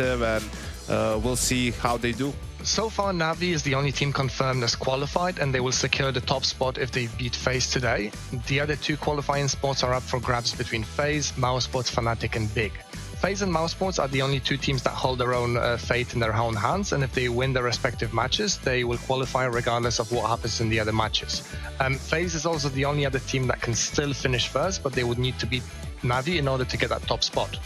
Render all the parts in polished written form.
and we'll see how they do. So far, Navi is the only team confirmed as qualified, and they will secure the top spot if they beat FaZe today. The other two qualifying spots are up for grabs between FaZe, Mousesports, Fnatic, and Big. FaZe and Mousesports are the only two teams that hold their own fate in their own hands, and if they win their respective matches, they will qualify regardless of what happens in the other matches. FaZe is also the only other team that can still finish first, but they would need to beat Navi in order to get that top spot.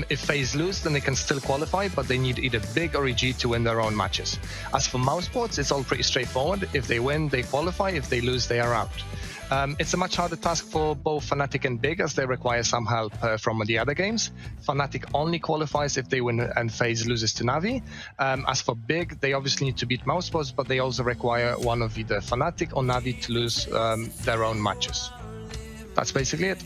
If FaZe lose, then they can still qualify, but they need either Big or EG to win their own matches. As for Mousesports, it's all pretty straightforward. If they win, they qualify. If they lose, they are out. It's a much harder task for both Fnatic and Big, as they require some help from the other games. Fnatic only qualifies if they win and FaZe loses to Navi. As for Big, they obviously need to beat Mousesports, but they also require one of either Fnatic or Navi to lose their own matches. That's basically it.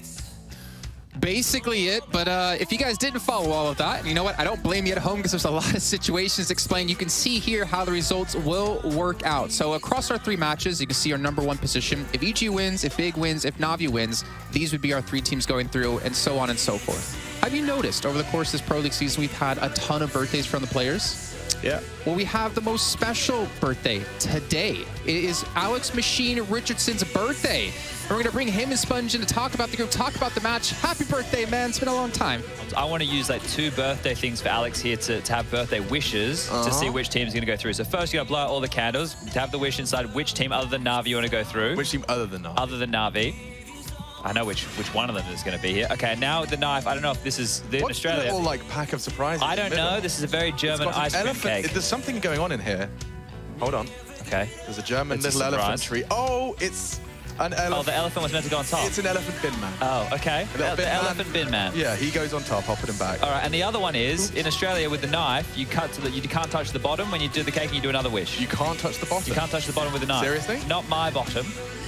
Basically it, but if you guys didn't follow all of that, you know what, I don't blame you at home because there's a lot of situations explained. You can see here how the results will work out. So across our 3 matches, you can see our #1 position. If EG wins, if Big wins, if Navi wins, these would be our 3 teams going through, and so on and so forth. Have you noticed over the course of this Pro League season, we've had a ton of birthdays from the players? Yeah. Well, we have the most special birthday today. It is Alex Machine Richardson's birthday. And we're going to bring him and Sponge in to talk about the group, talk about the match. Happy birthday, man. It's been a long time. I want to use like 2 birthday things for Alex here to have birthday wishes to see which team's going to go through. So first, you're going to blow out all the candles to have the wish inside which team other than Navi you want to go through. Which team other than Navi? Other than Navi. I know which one of them is going to be here. Okay, now the knife. I don't know if this is in Australia. What's the little like pack of surprises? I don't know. This is a very German ice cream cake. There's something going on in here. Hold on. Okay. There's a German It's a little elephant surprise. tree. Oh, it's an elephant. Oh, the elephant was meant to go on top. It's an elephant bin man. Oh, okay. The elephant bin man. Yeah, he goes on top. I'll put him back. All right, and the other one is in Australia with the knife. You cut to you can't touch the bottom when you do the cake, and you do another wish. You can't touch the bottom. You can't touch the bottom with the knife. Seriously? Not my bottom.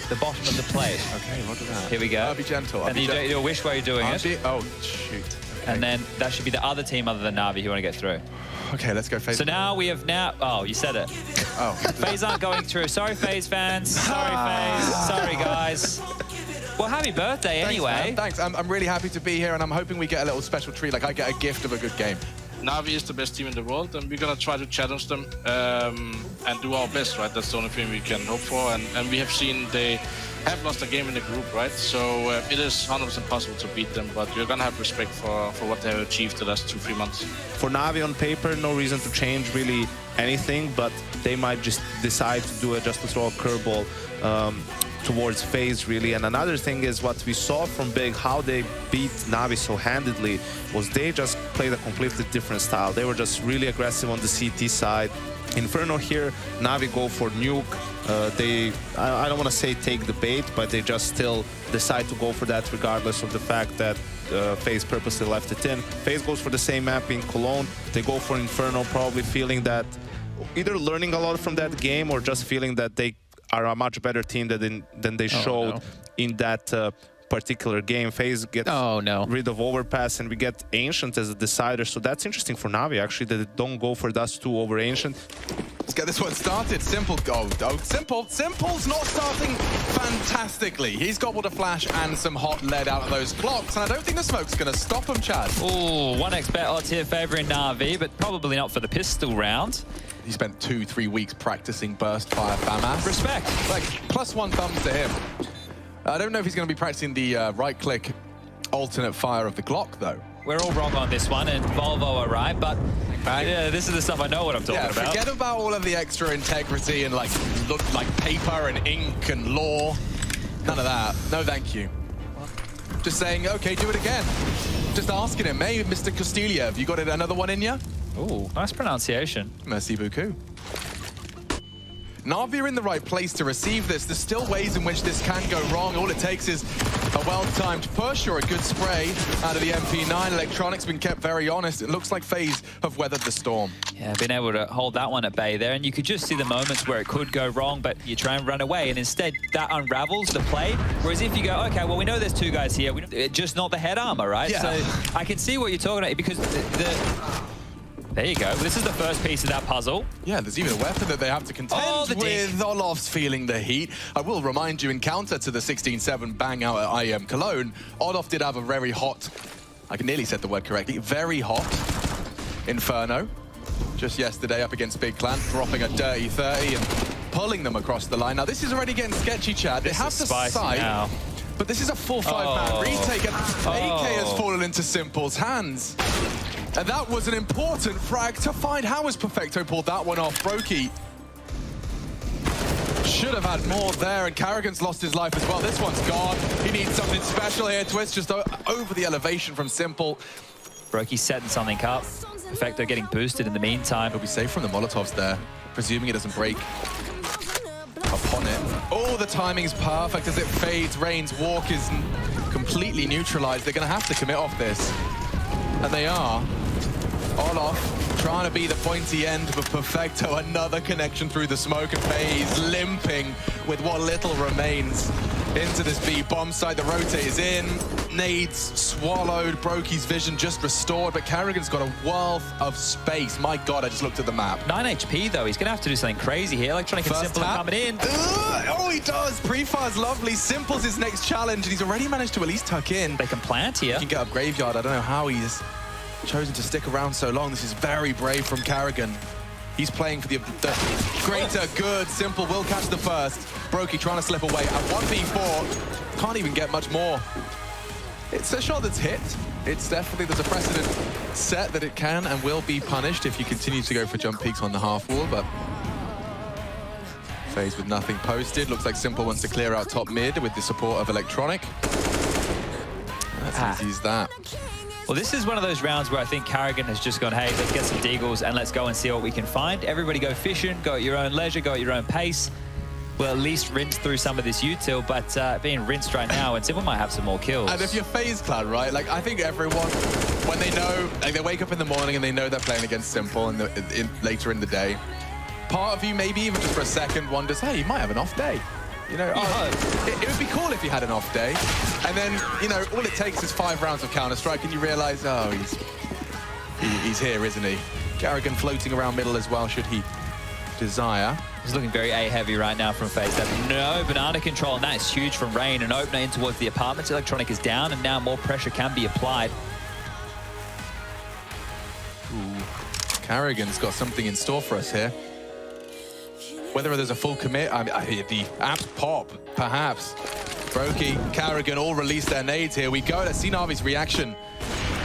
The bottom of the plate. Okay, roger that. Here we go. I'll be gentle. And then you do a wish while you're doing it. Oh, shoot. Okay. And then that should be the other team other than Navi who want to get through. Okay, let's go FaZe. So now we have Oh, you said it. Oh. FaZe aren't going through. Sorry, FaZe fans. Sorry, FaZe. Sorry, guys. Well, happy birthday anyway. Thanks. I'm really happy to be here, and I'm hoping we get a little special treat. Like I get a gift of a good game. Navi is the best team in the world, and we're gonna try to challenge them and do our best, right? That's the only thing we can hope for. And we have seen they have lost a game in the group, right? So it is 100% possible to beat them, but we're gonna have respect for what they have achieved the last 2-3 months. For Navi on paper, no reason to change really anything, but they might just decide to do just to throw a curveball towards FaZe, really. And another thing is what we saw from Big, how they beat Navi so handedly, was they just played a completely different style. They were just really aggressive on the CT side. Inferno here, Navi go for nuke. I don't want to say take the bait, but they just still decide to go for that regardless of the fact that FaZe purposely left it in. FaZe goes for the same map in Cologne. They go for Inferno, probably feeling that either learning a lot from that game or just feeling that they are a much better team than they showed in that particular game. FaZe gets rid of Overpass, and we get Ancient as a decider. So that's interesting for Navi, actually, that they don't go for Dust 2 over Ancient. Let's get this one started. Simple. Simple. Simple's not starting fantastically. He's gobbled a flash and some hot lead out of those clocks, and I don't think the smoke's going to stop him, Chad. Oh, 1x bet odds here favouring Navi, but probably not for the pistol round. He spent 2-3 weeks practicing burst fire FAMAS. Respect. Like, +1 thumbs to him. I don't know if he's going to be practicing the right-click alternate fire of the Glock, though. We're all wrong on this one, and Volvo are right, but yeah, this is the stuff I know what I'm talking about. Forget about all of the extra integrity and like paper and ink and law. None of that. No, thank you. Just saying, okay, do it again. Just asking him, hey, Mr. Castilla, have you got another one in you? Ooh, nice pronunciation. Merci beaucoup. Navi are in the right place to receive this. There's still ways in which this can go wrong. All it takes is a well-timed push or a good spray out of the MP9. Electronics been kept very honest. It looks like FaZe have weathered the storm. Yeah, been able to hold that one at bay there, and you could just see the moments where it could go wrong, but you try and run away, and instead that unravels the play. Whereas if you go, okay, well, we know there's 2 guys here, just not the head armor, right? Yeah. So I can see what you're talking about, because there you go. This is the first piece of that puzzle. Yeah, there's even a weapon that they have to contend with. Olof's feeling the heat. I will remind you, in counter to the 16-7 bang out at IEM Cologne, Olof did have a very hot, I can nearly said the word correctly, very hot Inferno just yesterday up against Big Clan, dropping a dirty 30 and pulling them across the line. Now this is already getting sketchy, Chad. They have to side now. But this is a full 5-man retake, and AK has fallen into Simple's hands. And that was an important frag to find. How has Perfecto pulled that one off? Brokey should have had more there, and Carrigan's lost his life as well. This one's gone. He needs something special here. Twist just over the elevation from Simple. Brokey setting something up. Perfecto getting boosted in the meantime. He'll be safe from the Molotovs there, presuming it doesn't break upon it. Oh, the timing's perfect as it fades. Rain's walk is completely neutralized. They're going to have to commit off this. And they are. Olof trying to be the pointy end, but Perfecto, another connection through the smoke, and FaZe limping with what little remains into this B bomb site. The rotate is in. Nades swallowed. Brokey's vision just restored, but Carrigan's got a wealth of space. My God, I just looked at the map. 9 HP though. He's going to have to do something crazy here. Electronic and Simple are coming in. Oh, he does. Pre-fire's lovely. Simple's his next challenge, and he's already managed to at least tuck in. They can plant here. He can get up Graveyard. I don't know how he's chosen to stick around so long. This is very brave from Carrigan. He's playing for the greater good. Simple will catch the first. Brokey trying to slip away at 1v4. Can't even get much more. It's a shot that's hit. It's definitely, there's a precedent set that it can and will be punished if you continue to go for jump peaks on the half wall, but FaZe with nothing posted. Looks like Simple wants to clear out top mid with the support of Electronic. That's easy as that. Well, this is one of those rounds where I think Carrigan has just gone, hey, let's get some deagles and let's go and see what we can find. Everybody go fishing, go at your own leisure, go at your own pace. We'll at least rinse through some of this util, but being rinsed right now, and Simple might have some more kills. And if you're FaZe Clan, right, like I think everyone, when they know, like they wake up in the morning and they know they're playing against Simple later in the day, part of you maybe even just for a second wonders, hey, you might have an off day. You know, it would be cool if you had an off day. And then, you know, all it takes is 5 rounds of Counter-Strike and you realize, oh, he's here, isn't he? Carrigan floating around middle as well, should he desire. He's looking very A-heavy right now from FaZe. No banana control, and that is huge from Rain. An opener in towards the apartments. Electronic is down, and now more pressure can be applied. Ooh. Carrigan's got something in store for us here. Whether there's a full commit, I hear the apps pop, perhaps. Brokey, Carrigan all release their nades here. We go, let's see Na'Vi's reaction.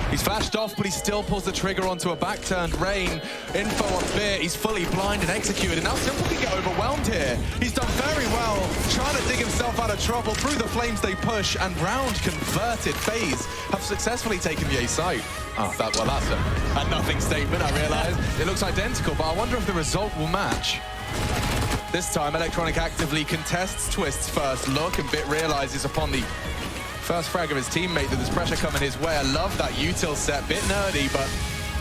He's flashed off, but he still pulls the trigger onto a back-turned Rain. Info on Beer, he's fully blind and executed. Now Simple can get overwhelmed here. He's done very well, trying to dig himself out of trouble. Through the flames they push, and round converted. FaZe have successfully taken the A site. Oh, that's a nothing statement, I realize. It looks identical, but I wonder if the result will match. This time, Electronic actively contests Twist's first look, and Bit realizes upon the first frag of his teammate that there's pressure coming his way. I love that util set. Bit nerdy, but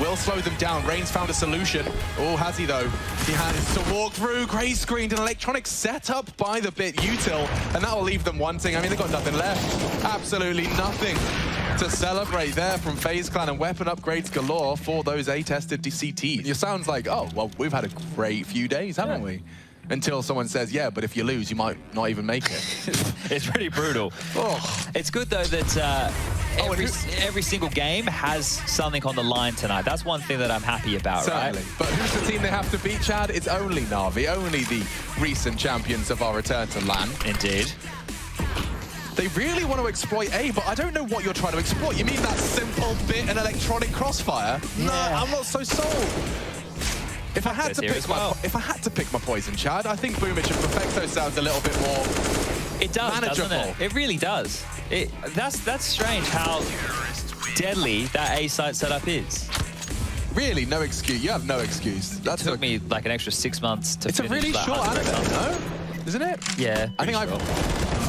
will slow them down. Rain's found a solution. Oh, has he though? He has to walk through. Gray screened, an Electronic set up by the Bit util, and that will leave them wanting. I mean, they've got nothing left. Absolutely nothing to celebrate there from FaZe Clan, and weapon upgrades galore for those A-tested CTs. It sounds like, oh, well, we've had a great few days, haven't we? Until someone says, yeah, but if you lose, you might not even make it. It's pretty brutal. Oh. It's good, though, that every single game has something on the line tonight. That's one thing that I'm happy about, certainly. Right? But who's the team they have to beat, Chad? It's only Na'Vi, only the recent champions of our return to LAN. Indeed. They really want to exploit A, but I don't know what you're trying to exploit. You mean that Simple Bit and Electronic crossfire? Yeah. No, I'm not so sold. If I had to pick my poison, Chad, I think Boomich and Perfecto sounds a little bit more manageable. Doesn't it? It really does. That's strange how deadly that A site setup is. Really, no excuse. You have no excuse. That took me like an extra 6 months to finish. It's a really short anime, no? Isn't it? Yeah. I think I've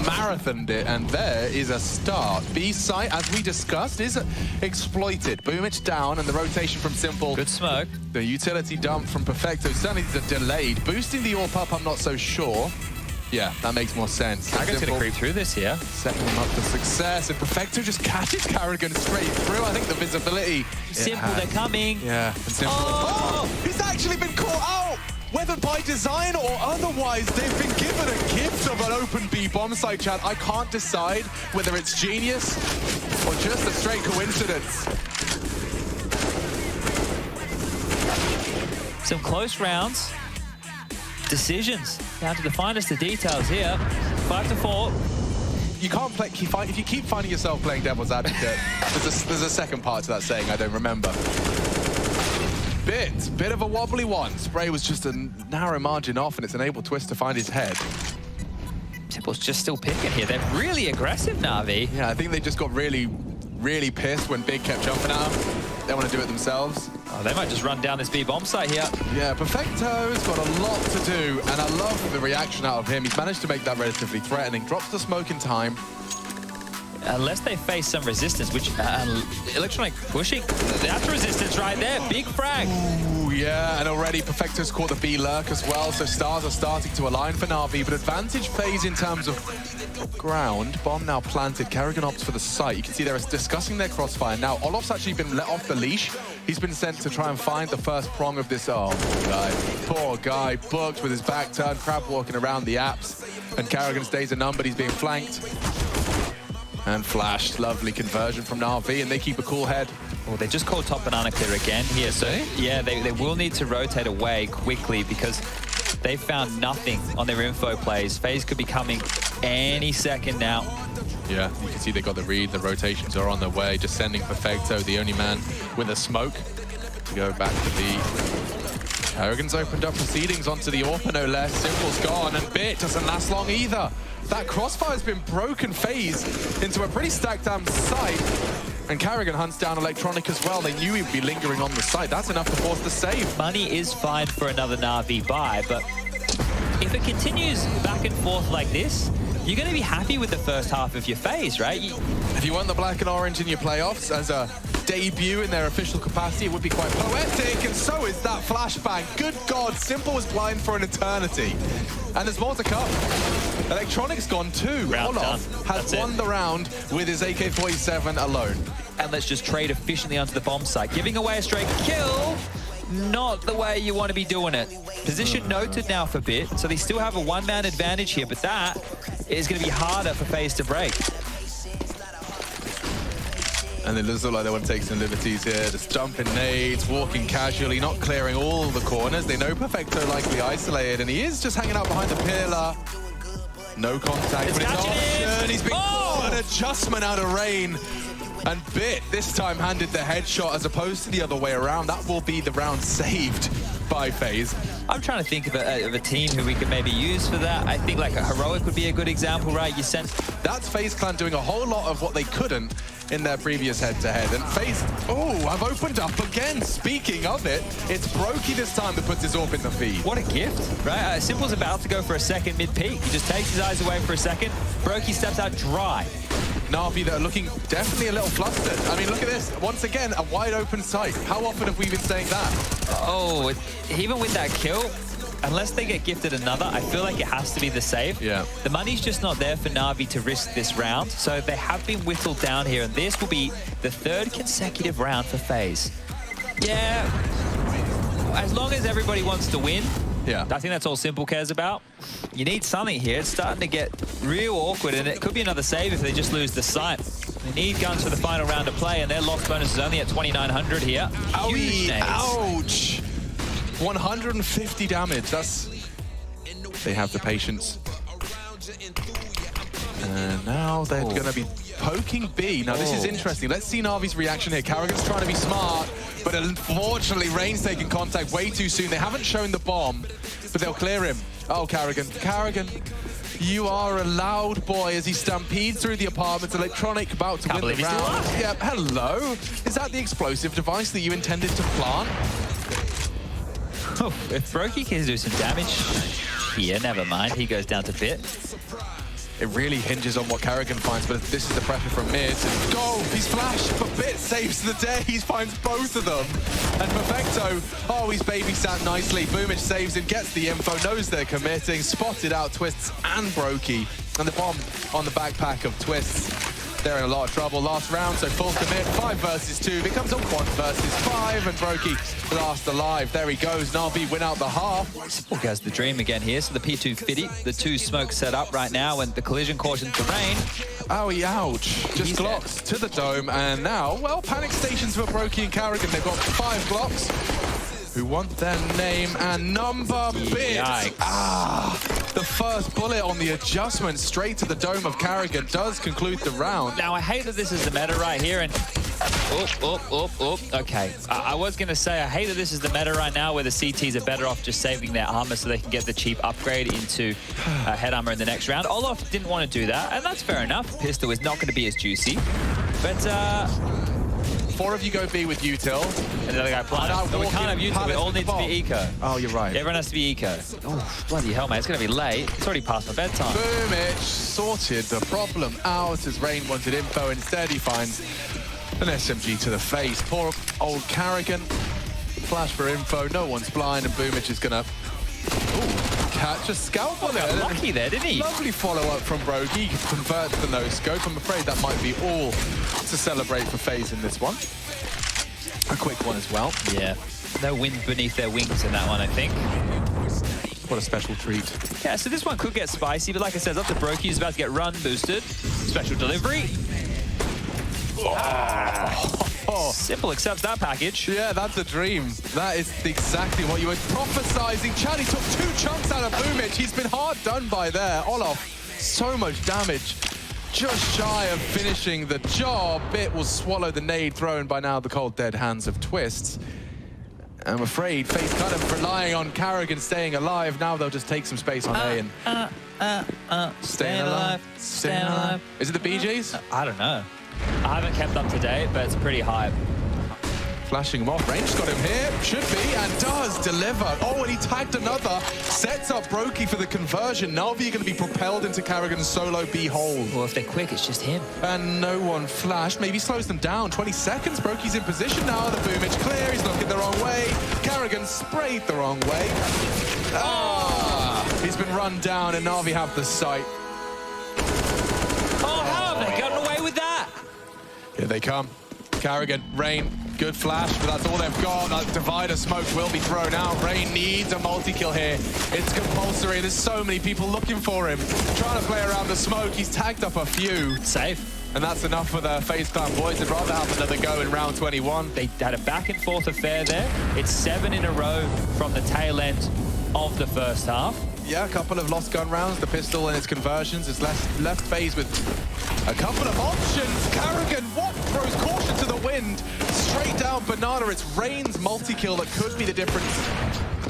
marathoned it, and there is a start. B site, as we discussed, is exploited. Boomich down, and the rotation from Simple. Good smoke. The utility dump from Perfecto. Certainly delayed. Boosting the AWP up, I'm not so sure. Yeah, that makes more sense. Carrigan's going to creep through this here. Setting them up for success, and Perfecto just catches Carrigan straight through. I think the visibility. Simple, they're coming. Yeah, and Simple. Oh! He's actually been caught out! Whether by design or otherwise, they've been given a gift of an open B bomb site, Chad. I can't decide whether it's genius or just a straight coincidence. Some close rounds. Decisions down to the finest of details here. 5-4. You can't play. If you keep finding yourself playing devil's advocate, there's a second part to that saying I don't remember. Bit of a wobbly one. Spray was just a narrow margin off, and it's enabled Twist to find his head. Simple's just still picking here. They're really aggressive, Na'Vi. Yeah, I think they just got really pissed when Big kept jumping at them. They want to do it themselves. Oh, they might just run down this B bomb site here. Yeah, Perfecto's got a lot to do, and I love the reaction out of him. He's managed to make that relatively threatening. Drops the smoke in time. Unless they face some resistance, which Electronic pushing. That's resistance right there. Big frag. Ooh, yeah, and already Perfecto's caught the B lurk as well, so stars are starting to align for Na'Vi, but advantage phase in terms of ground. Bomb now planted. Karrigan opts for the site. You can see they're discussing their crossfire. Now, Olof's actually been let off the leash. He's been sent to try and find the first prong of this. Oh, poor guy, booked with his back turned, crab walking around the apps. And Karrigan stays a number, he's being flanked. And flashed. Lovely conversion from Na'Vi, and they keep a cool head. Well, they just called top banana clear again here, so yeah, they will need to rotate away quickly because they found nothing on their info plays. FaZe could be coming any second now. Yeah, you can see they got the read. The rotations are on their way. Just sending Perfecto, the only man with a smoke, to go back to B. Karrigan's opened up proceedings onto the AWP, no less. Simple's gone, and Bit doesn't last long either. That crossfire's been broken FaZe into a pretty stacked down site. And Karrigan hunts down Electronic as well. They knew he'd be lingering on the site. That's enough to force the save. Money is fine for another Na'Vi buy, but if it continues back and forth like this, you're going to be happy with the first half of your FaZe, right? If you want the black and orange in your playoffs as a debut in their official capacity, it would be quite poetic, and so is that flashbang. Good God, Simple was blind for an eternity. And there's more to come. Electronic's gone too. Olof has won the round with his AK-47 alone. And let's just trade efficiently onto the bomb site. Giving away a straight kill, not the way you want to be doing it. Position noted now for Bit, so they still have a one-man advantage here, but that is going to be harder for FaZe to break. And it looks like they want to take some liberties here. Just jumping nades, walking casually, not clearing all the corners. They know Perfecto likely isolated, and he is just hanging out behind the pillar. No contact, but it's option. He's been caught. An adjustment out of rain. And Bit this time handed the headshot as opposed to the other way around. That will be the round saved by FaZe. I'm trying to think of a team who we could maybe use for that. I think like a Heroic would be a good example, right? You sent... That's FaZe Clan doing a whole lot of what they couldn't in their previous head-to-head. And FaZe, I've opened up again. Speaking of it, it's Brokey this time that puts his AWP in the feed. What a gift, right? Simple's about to go for a second mid-peak. He just takes his eyes away for a second. Brokey steps out dry. Na'Vi that are looking definitely a little flustered. I mean, look at this. Once again, a wide open site. How often have we been saying that? Oh, even with that kill, unless they get gifted another, I feel like it has to be the save. Yeah. The money's just not there for Na'Vi to risk this round, so they have been whittled down here, and this will be the third consecutive round for FaZe. Yeah, as long as everybody wants to win, yeah, I think that's all Simple cares about. You need something here. It's starting to get real awkward, and it could be another save if they just lose the site. They need guns for the final round of play, and their loss bonus is only at 2,900 here. Owie, ouch! 150 damage. They have the patience. And now they're going to be poking B. Now, this is interesting. Let's see Na'Vi's reaction here. Karrigan's trying to be smart, but unfortunately, Rain's taking contact way too soon. They haven't shown the bomb, but they'll clear him. Oh, Karrigan, you are a loud boy as he stampedes through the apartments. Electronic about to win the round. Yeah, hello. Is that the explosive device that you intended to plant? Oh, if Brokey can do some damage here, never mind. He goes down to Bit. It really hinges on what Karrigan finds, but this is the pressure from mid. Go! He's flashed, but Bit saves the day. He finds both of them. And Perfecto, he's babysat nicely. Boomich saves him, gets the info, knows they're committing, spotted out Twists and Brokey. And the bomb on the backpack of Twists. They're in a lot of trouble. Last round, so full commit. 5 versus 2 becomes a 1 versus 5, and Brokey last alive. There he goes. Na'Vi win out the half. Simple goes the dream again here. So the P2 50, the 2 smokes set up right now, and the collision caution to Rain. Owie, ouch. Just Glocks to the dome, and now, well, panic stations for Brokey and Karrigan. They've got 5 Glocks. who want their name and number bit. The first bullet on the adjustment straight to the dome of Carrigan does conclude the round. Now, I hate that this is the meta right here, and okay. I was going to say, I hate that this is the meta right now where the CTs are better off just saving their armor so they can get the cheap upgrade into head armor in the next round. Olof didn't want to do that, and that's fair enough. Pistol is not going to be as juicy, but 4 of you go B with util. and the other guy plant. No, we can't have util, we all need to be eco. Oh, you're right. Everyone has to be eco. Oh, bloody hell, mate, it's going to be late. It's already past my bedtime. Boomich sorted the problem out as Rain wanted info. Instead, he finds an SMG to the face. Poor old Carrigan. Flash for info. No one's blind, and Boomich is gonna catch a scalp on it. Lucky there, didn't he? Lovely follow-up from Brogy. He converts the no-scope. I'm afraid that might be all to celebrate for FaZe in this one. A quick one as well. Yeah. No wind beneath their wings in that one, I think. What a special treat. Yeah, so this one could get spicy, but like I said, it's up to Brokey. He's about to get run boosted. Special delivery. Simple accepts that package. Yeah, that's a dream. That is exactly what you were prophesizing. Chaddy took 2 chunks out of Boomich. He's been hard done by there. Olof, so much damage. Just shy of finishing the job. Bit will swallow the nade thrown by now the cold dead hands of Twists. I'm afraid FaZe kind of relying on Carrigan staying alive. Now they'll just take some space on A and staying alive. Staying alive. Is it the BJs? I don't know. I haven't kept up to date, but it's pretty hype. Flashing him off. Range got him here. Should be, and does deliver. Oh, and he tagged another. Sets up Brokey for the conversion. Na'Vi going to be propelled into Carrigan's solo B hole. Well, if they're quick, it's just him. And no one flashed. Maybe slows them down. 20 seconds. Brokey's in position now. The Boomich clear. He's looking the wrong way. Carrigan sprayed the wrong way. He's been run down, and Na'Vi have the sight. Oh, how have they gotten away with that? Here they come. Carrigan, Rain, good flash, but that's all they've got. That divider smoke will be thrown out. Rain needs a multi-kill here. It's compulsory. There's so many people looking for him. Trying to play around the smoke. He's tagged up a few. Safe. And that's enough for the FaZe Clan boys. They'd rather have another go in round 21. They had a back and forth affair there. It's 7 in a row from the tail end of the first half. Yeah, a couple of lost gun rounds. The pistol and its conversions. It's left FaZe with a couple of options. Carrigan, what throws caution to the wind? Straight down Banana. It's Rain's multi-kill that could be the difference.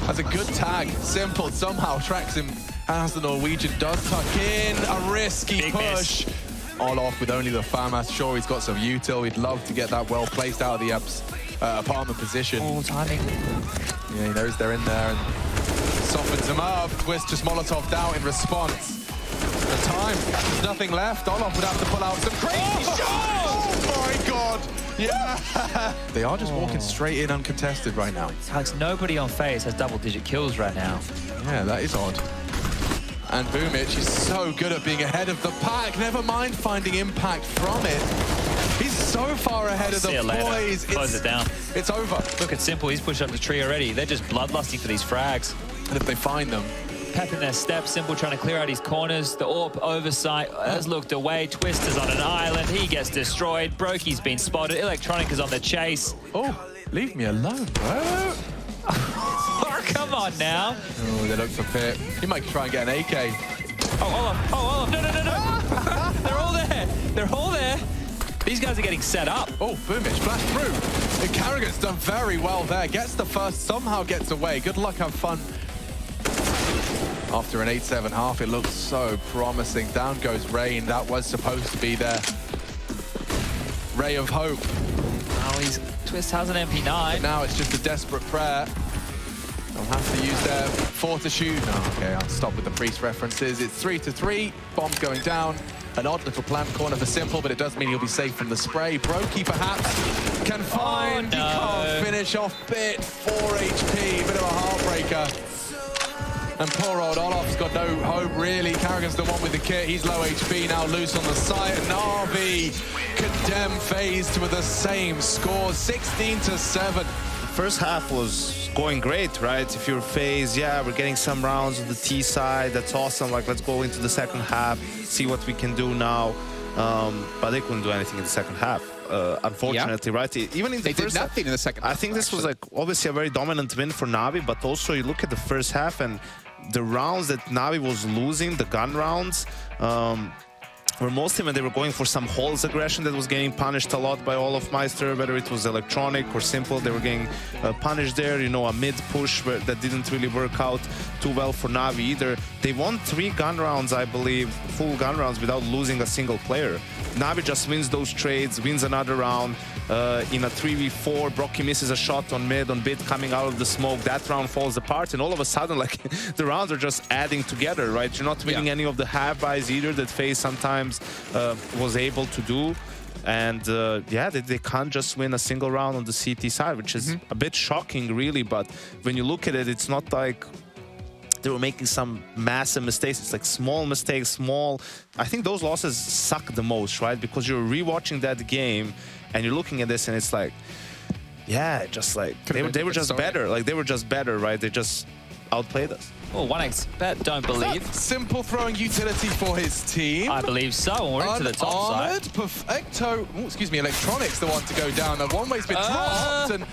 Has a good tag. Simple somehow tracks him as the Norwegian does tuck in. A risky Big push. Miss. All off with only the FAMAS. Sure, he's got some util. We'd love to get that well placed out of the apartment position. Oh, timing. Yeah, he knows they're in there and softens him up. Twist just Molotov'd out in response. The time, there's nothing left. Olof would have to pull out some crazy shots. Oh my God. Yeah. They are just walking straight in uncontested right now. Alex, nobody on FaZe has double-digit kills right now. Yeah, that is odd. And Boomich is so good at being ahead of the pack. Never mind finding impact from it. He's so far ahead of the boys. Close it down. It's over. Look at Simple, he's pushed up the tree already. They're just bloodlusting for these frags. And if they find them, Pepping their steps, Simple trying to clear out his corners. The AWP oversight has looked away. Twister's on an island. He gets destroyed. Brokey's been spotted. Electronic is on the chase. oh, leave me alone, bro. Oh, come on now. Oh, they look for Pit. He might try and get an AK. Oh, Olof. No. They're all there. They're all there. These guys are getting set up. Oh, Boomich flashed through. And Carrigan's done very well there. Gets the first, somehow gets away. Good luck, have fun. After an 8-7 half, it looks so promising. Down goes Rain. That was supposed to be their ray of hope. Oh, Twist has an MP9. But now it's just a desperate prayer. They'll have to use their fortitude. No, okay, I'll stop with the Priest references. It's 3-3. Bombs going down. An odd little plant corner for Simple, but it does mean he'll be safe from the spray. Brokey perhaps can find. Oh, no. He can't finish off Bit. 4 HP. Bit of a heartbreaker. And poor old Olof's got no hope, really. Carrigan's the one with the kit. He's low HP, now loose on the site. And Na'Vi condemn FaZe to the same score, 16-7. First half was going great, right? If you're FaZe, yeah, we're getting some rounds on the T side. That's awesome. Like, let's go into the second half, see what we can do now. but they couldn't do anything in the second half. Unfortunately, right? Even in the They did first half, nothing in the second half. I think this was like obviously a very dominant win for Navi, but also you look at the first half and the rounds that Navi was losing, the gun rounds, were mostly when they were going for some holes aggression that was getting punished a lot by all of Meister, whether it was electronic or simple. They were getting punished there, you know, a mid push that didn't really work out too well for Navi either. They won 3 gun rounds, I believe, full gun rounds without losing a single player. Navi just wins those trades, wins another round. In a 3v4, Brocky misses a shot on mid, on bit coming out of the smoke. That round falls apart, and all of a sudden, like, the rounds are just adding together, right? You're not winning any of the half-buys either that FaZe sometimes was able to do. And yeah, they can't just win a single round on the CT side, which is a bit shocking, really. But when you look at it, it's not like they were making some massive mistakes. It's like small mistakes, small. I think those losses suck the most, right? Because you're rewatching that game and you're looking at this and it's like, yeah, just like they were just better. Like they were just better, right? They just outplayed us. Well, 1xBet don't believe. Simple throwing utility for his team. I believe so, and we're into the top side. Perfecto, excuse me, Electronics the one to go down. The one-way's been dropped, and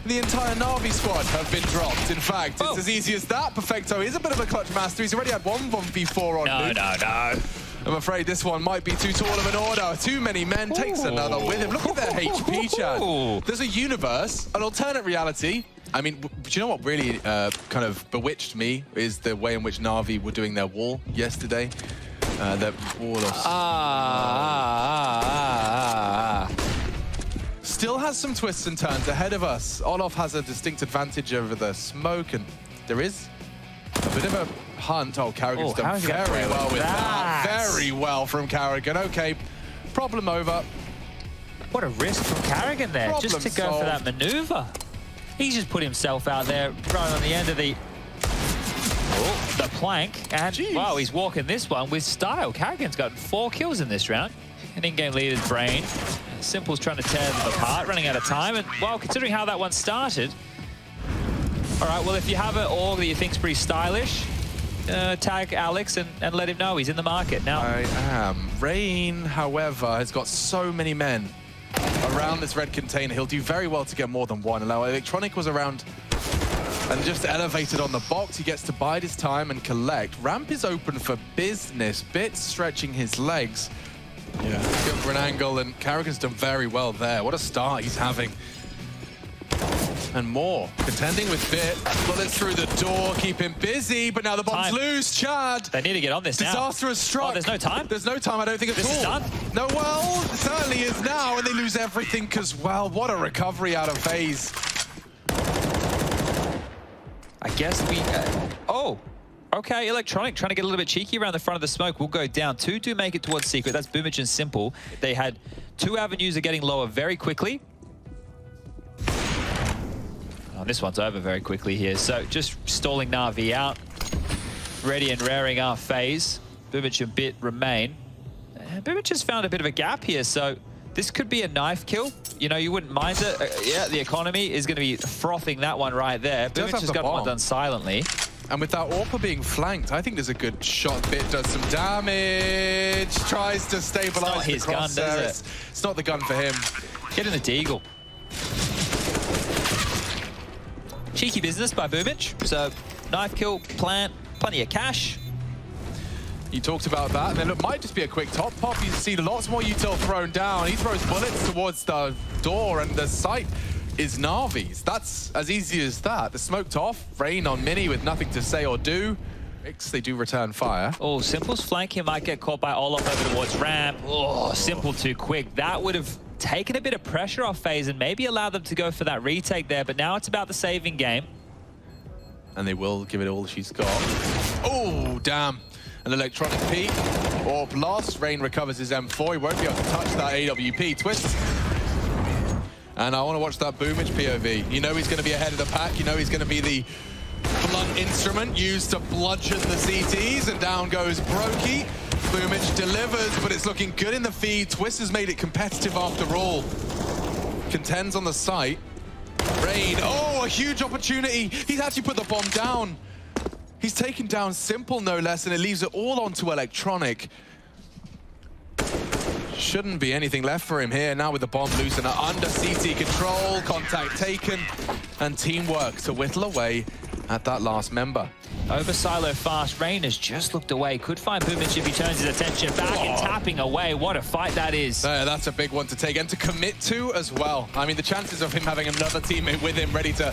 the entire Na'Vi squad have been dropped. In fact, it's as easy as that. Perfecto is a bit of a clutch master. He's already had 1v4 on Luke. No. I'm afraid this one might be too tall of an order. Too many men, takes another with him. Look at their HP, Chad. There's a universe, an alternate reality. I mean, do you know what really kind of bewitched me is the way in which Na'Vi were doing their wall yesterday. That wall of... Still has some twists and turns ahead of us. Olof has a distinct advantage over the smoke, and there is a bit of a hunt. Oh, Carrigan's done very well with that. Very well from Carrigan. Okay, problem over. What a risk from Carrigan there, just to go for that maneuver. He's just put himself out there right on the end of the plank, and wow, he's walking this one with style. Carrigan's gotten 4 kills in this round. An in-game leader's Brain. Simple's trying to tear them apart, running out of time, and well, considering how that one started. All right, well, if you have an org that you think's pretty stylish, tag Alex and let him know he's in the market now. I am. Rain, however, has got so many men around this red container. He'll do very well to get more than one. Now, Electronic was around and just elevated on the box. He gets to bide his time and collect. Ramp is open for business. Bits stretching his legs. Yeah, good for an angle, and Carrigan's done very well there. What a start he's having. And more. Contending with Bit. Bullets through the door, keep him busy, but now the bomb's loose. Chad! They need to get on this now. Disaster has struck. Oh, there's no time? There's no time, I don't think at all. This is done? No, well, it certainly is now, and they lose everything because, well, what a recovery out of FaZe. I guess we... oh! Okay, Electronic trying to get a little bit cheeky around the front of the smoke. Will go down. 2 do make it towards Secret. That's Boomich and Simple. They had 2 avenues of getting lower very quickly. Oh, this one's over very quickly here. So just stalling Na'Vi out. Ready and raring our FaZe. Boomich and Bit remain. Boomich has found a bit of a gap here, so this could be a knife kill. You know, you wouldn't mind it. Yeah, the economy is going to be frothing that one right there. Boomich has got one done silently. And with that AWPer being flanked, I think there's a good shot. Bit does some damage, tries to stabilize his gun, does it? It's not the gun for him. Get in the deagle. Cheeky business by Boomich. So, knife kill, plant, plenty of cash. You talked about that, and then it might just be a quick top pop. You see lots more util thrown down. He throws bullets towards the door, and the site is Na'Vi's. That's as easy as that. The smoked off, Rain on Mini with nothing to say or do. They do return fire. Oh, Simple's flank here might get caught by Olof over towards ramp. Oh, Simple too quick. That would have taken a bit of pressure off FaZe and maybe allowed them to go for that retake there, but now it's about the saving game. And they will give it all she's got. Oh, damn. An Electronic peek. AWP lost. Rain recovers his M4. He won't be able to touch that AWP. Twist. And I want to watch that Boomich POV. You know he's going to be ahead of the pack. You know he's going to be the blunt instrument used to bludgeon the CTs. And down goes Brokey. Boomich delivers, but it's looking good in the feed. Twist has made it competitive after all. Contends on the site. Rain, oh, a huge opportunity. He's actually put the bomb down. He's taken down Simple, no less, and it leaves it all onto Electronic. shouldn't be anything left for him here. Now with the bomb loose and under CT control, contact taken, and teamwork to whittle away at that last member. Over silo fast. Rain has just looked away. Could find Boomic if he turns his attention back and tapping away. What a fight that is. That's a big one to take and to commit to as well. I mean, the chances of him having another teammate with him ready to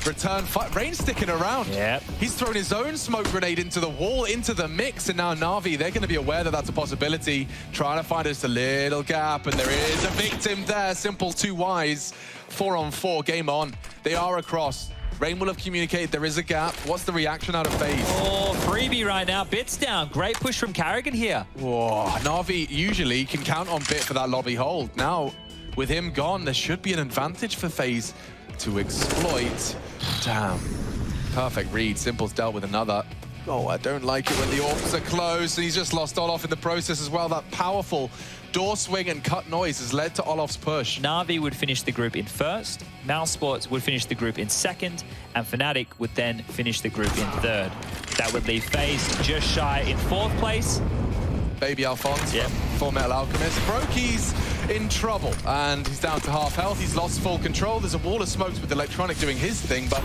return fight. Rain's sticking around. Yep. He's thrown his own smoke grenade into the wall, into the mix, and now Na'Vi, they're going to be aware that that's a possibility. Trying to find just a little gap, and there is a victim there. Simple 2 Ys. 4-on-4, game on. They are across. Rain will have communicated there is a gap. What's the reaction out of FaZe? Oh, freebie right now. Bits down. Great push from Carrigan here. Whoa, Na'Vi usually can count on Bit for that lobby hold. Now, with him gone, there should be an advantage for FaZe to exploit. Damn. Perfect read. Simple's dealt with another. Oh, I don't like it when the orbs are closed. He's just lost Olof in the process as well. That powerful door swing and cut noise has led to Olof's push. Na'Vi would finish the group in first, Mousesports would finish the group in second, and Fnatic would then finish the group in third. That would leave FaZe just shy in 4th place. Baby Alphonse from Fullmetal Alchemist. Broky's in trouble, and he's down to half health. He's lost full control. There's a wall of smokes with Electronic doing his thing, but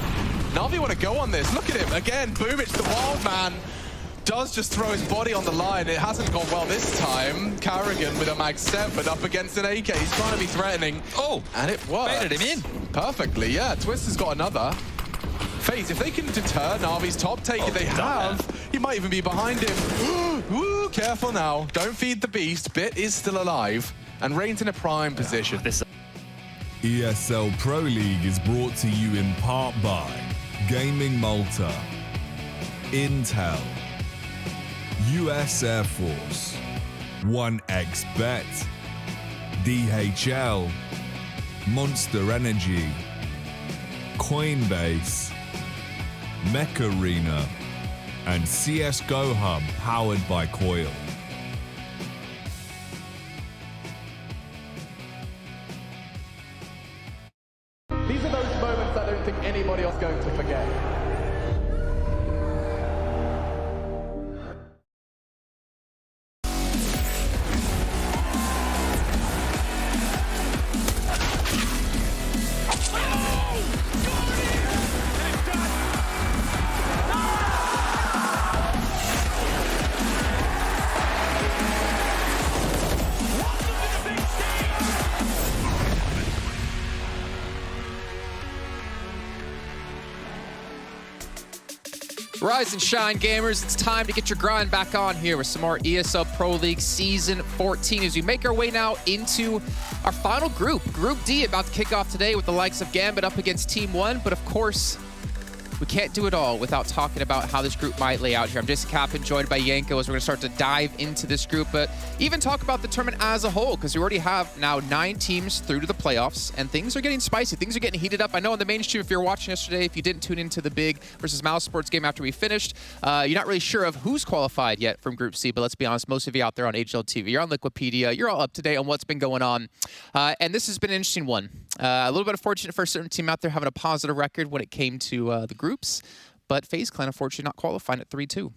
Na'Vi want to go on this. Look at him again. Boomic, the wild man, does just throw his body on the line. It hasn't gone well this time. Carrigan with a Mag 7 up against an AK. He's trying to be threatening. Oh, and it works. Baited him in. Perfectly, yeah. Twister's got another. FaZe, if they can deter Na'Vi's top take, if they have, he might even be behind him. Ooh, careful now. Don't feed the beast. Bit is still alive, and Rain's in a prime position. ESL Pro League is brought to you in part by Gaming Malta, Intel, US Air Force, 1xBet, DHL, Monster Energy, Coinbase, Mech Arena, and CSGO Hub powered by Coil. These are those moments I don't think anybody else is going to forget. Rise and shine, gamers. It's time to get your grind back on here with some more ESL Pro League Season 14 as we make our way now into our final group. Group D about to kick off today with the likes of Gambit up against Team 1. But of course, we can't do it all without talking about how this group might lay out here. I'm Jason Kaplan, joined by Yanko, as we're going to start to dive into this group, but even talk about the tournament as a whole, because we already have now 9 teams through to the playoffs, and things are getting spicy. Things are getting heated up. I know on the main stream, if you were watching yesterday, if you didn't tune into the big versus Mousesports game after we finished, you're not really sure of who's qualified yet from Group C, but let's be honest, most of you out there on HL TV, you're on Liquipedia, you're all up to date on what's been going on, and this has been an interesting one. A little bit unfortunate for a certain team out there having a positive record when it came to the groups, but FaZe Clan, unfortunately, not qualifying at 3-2.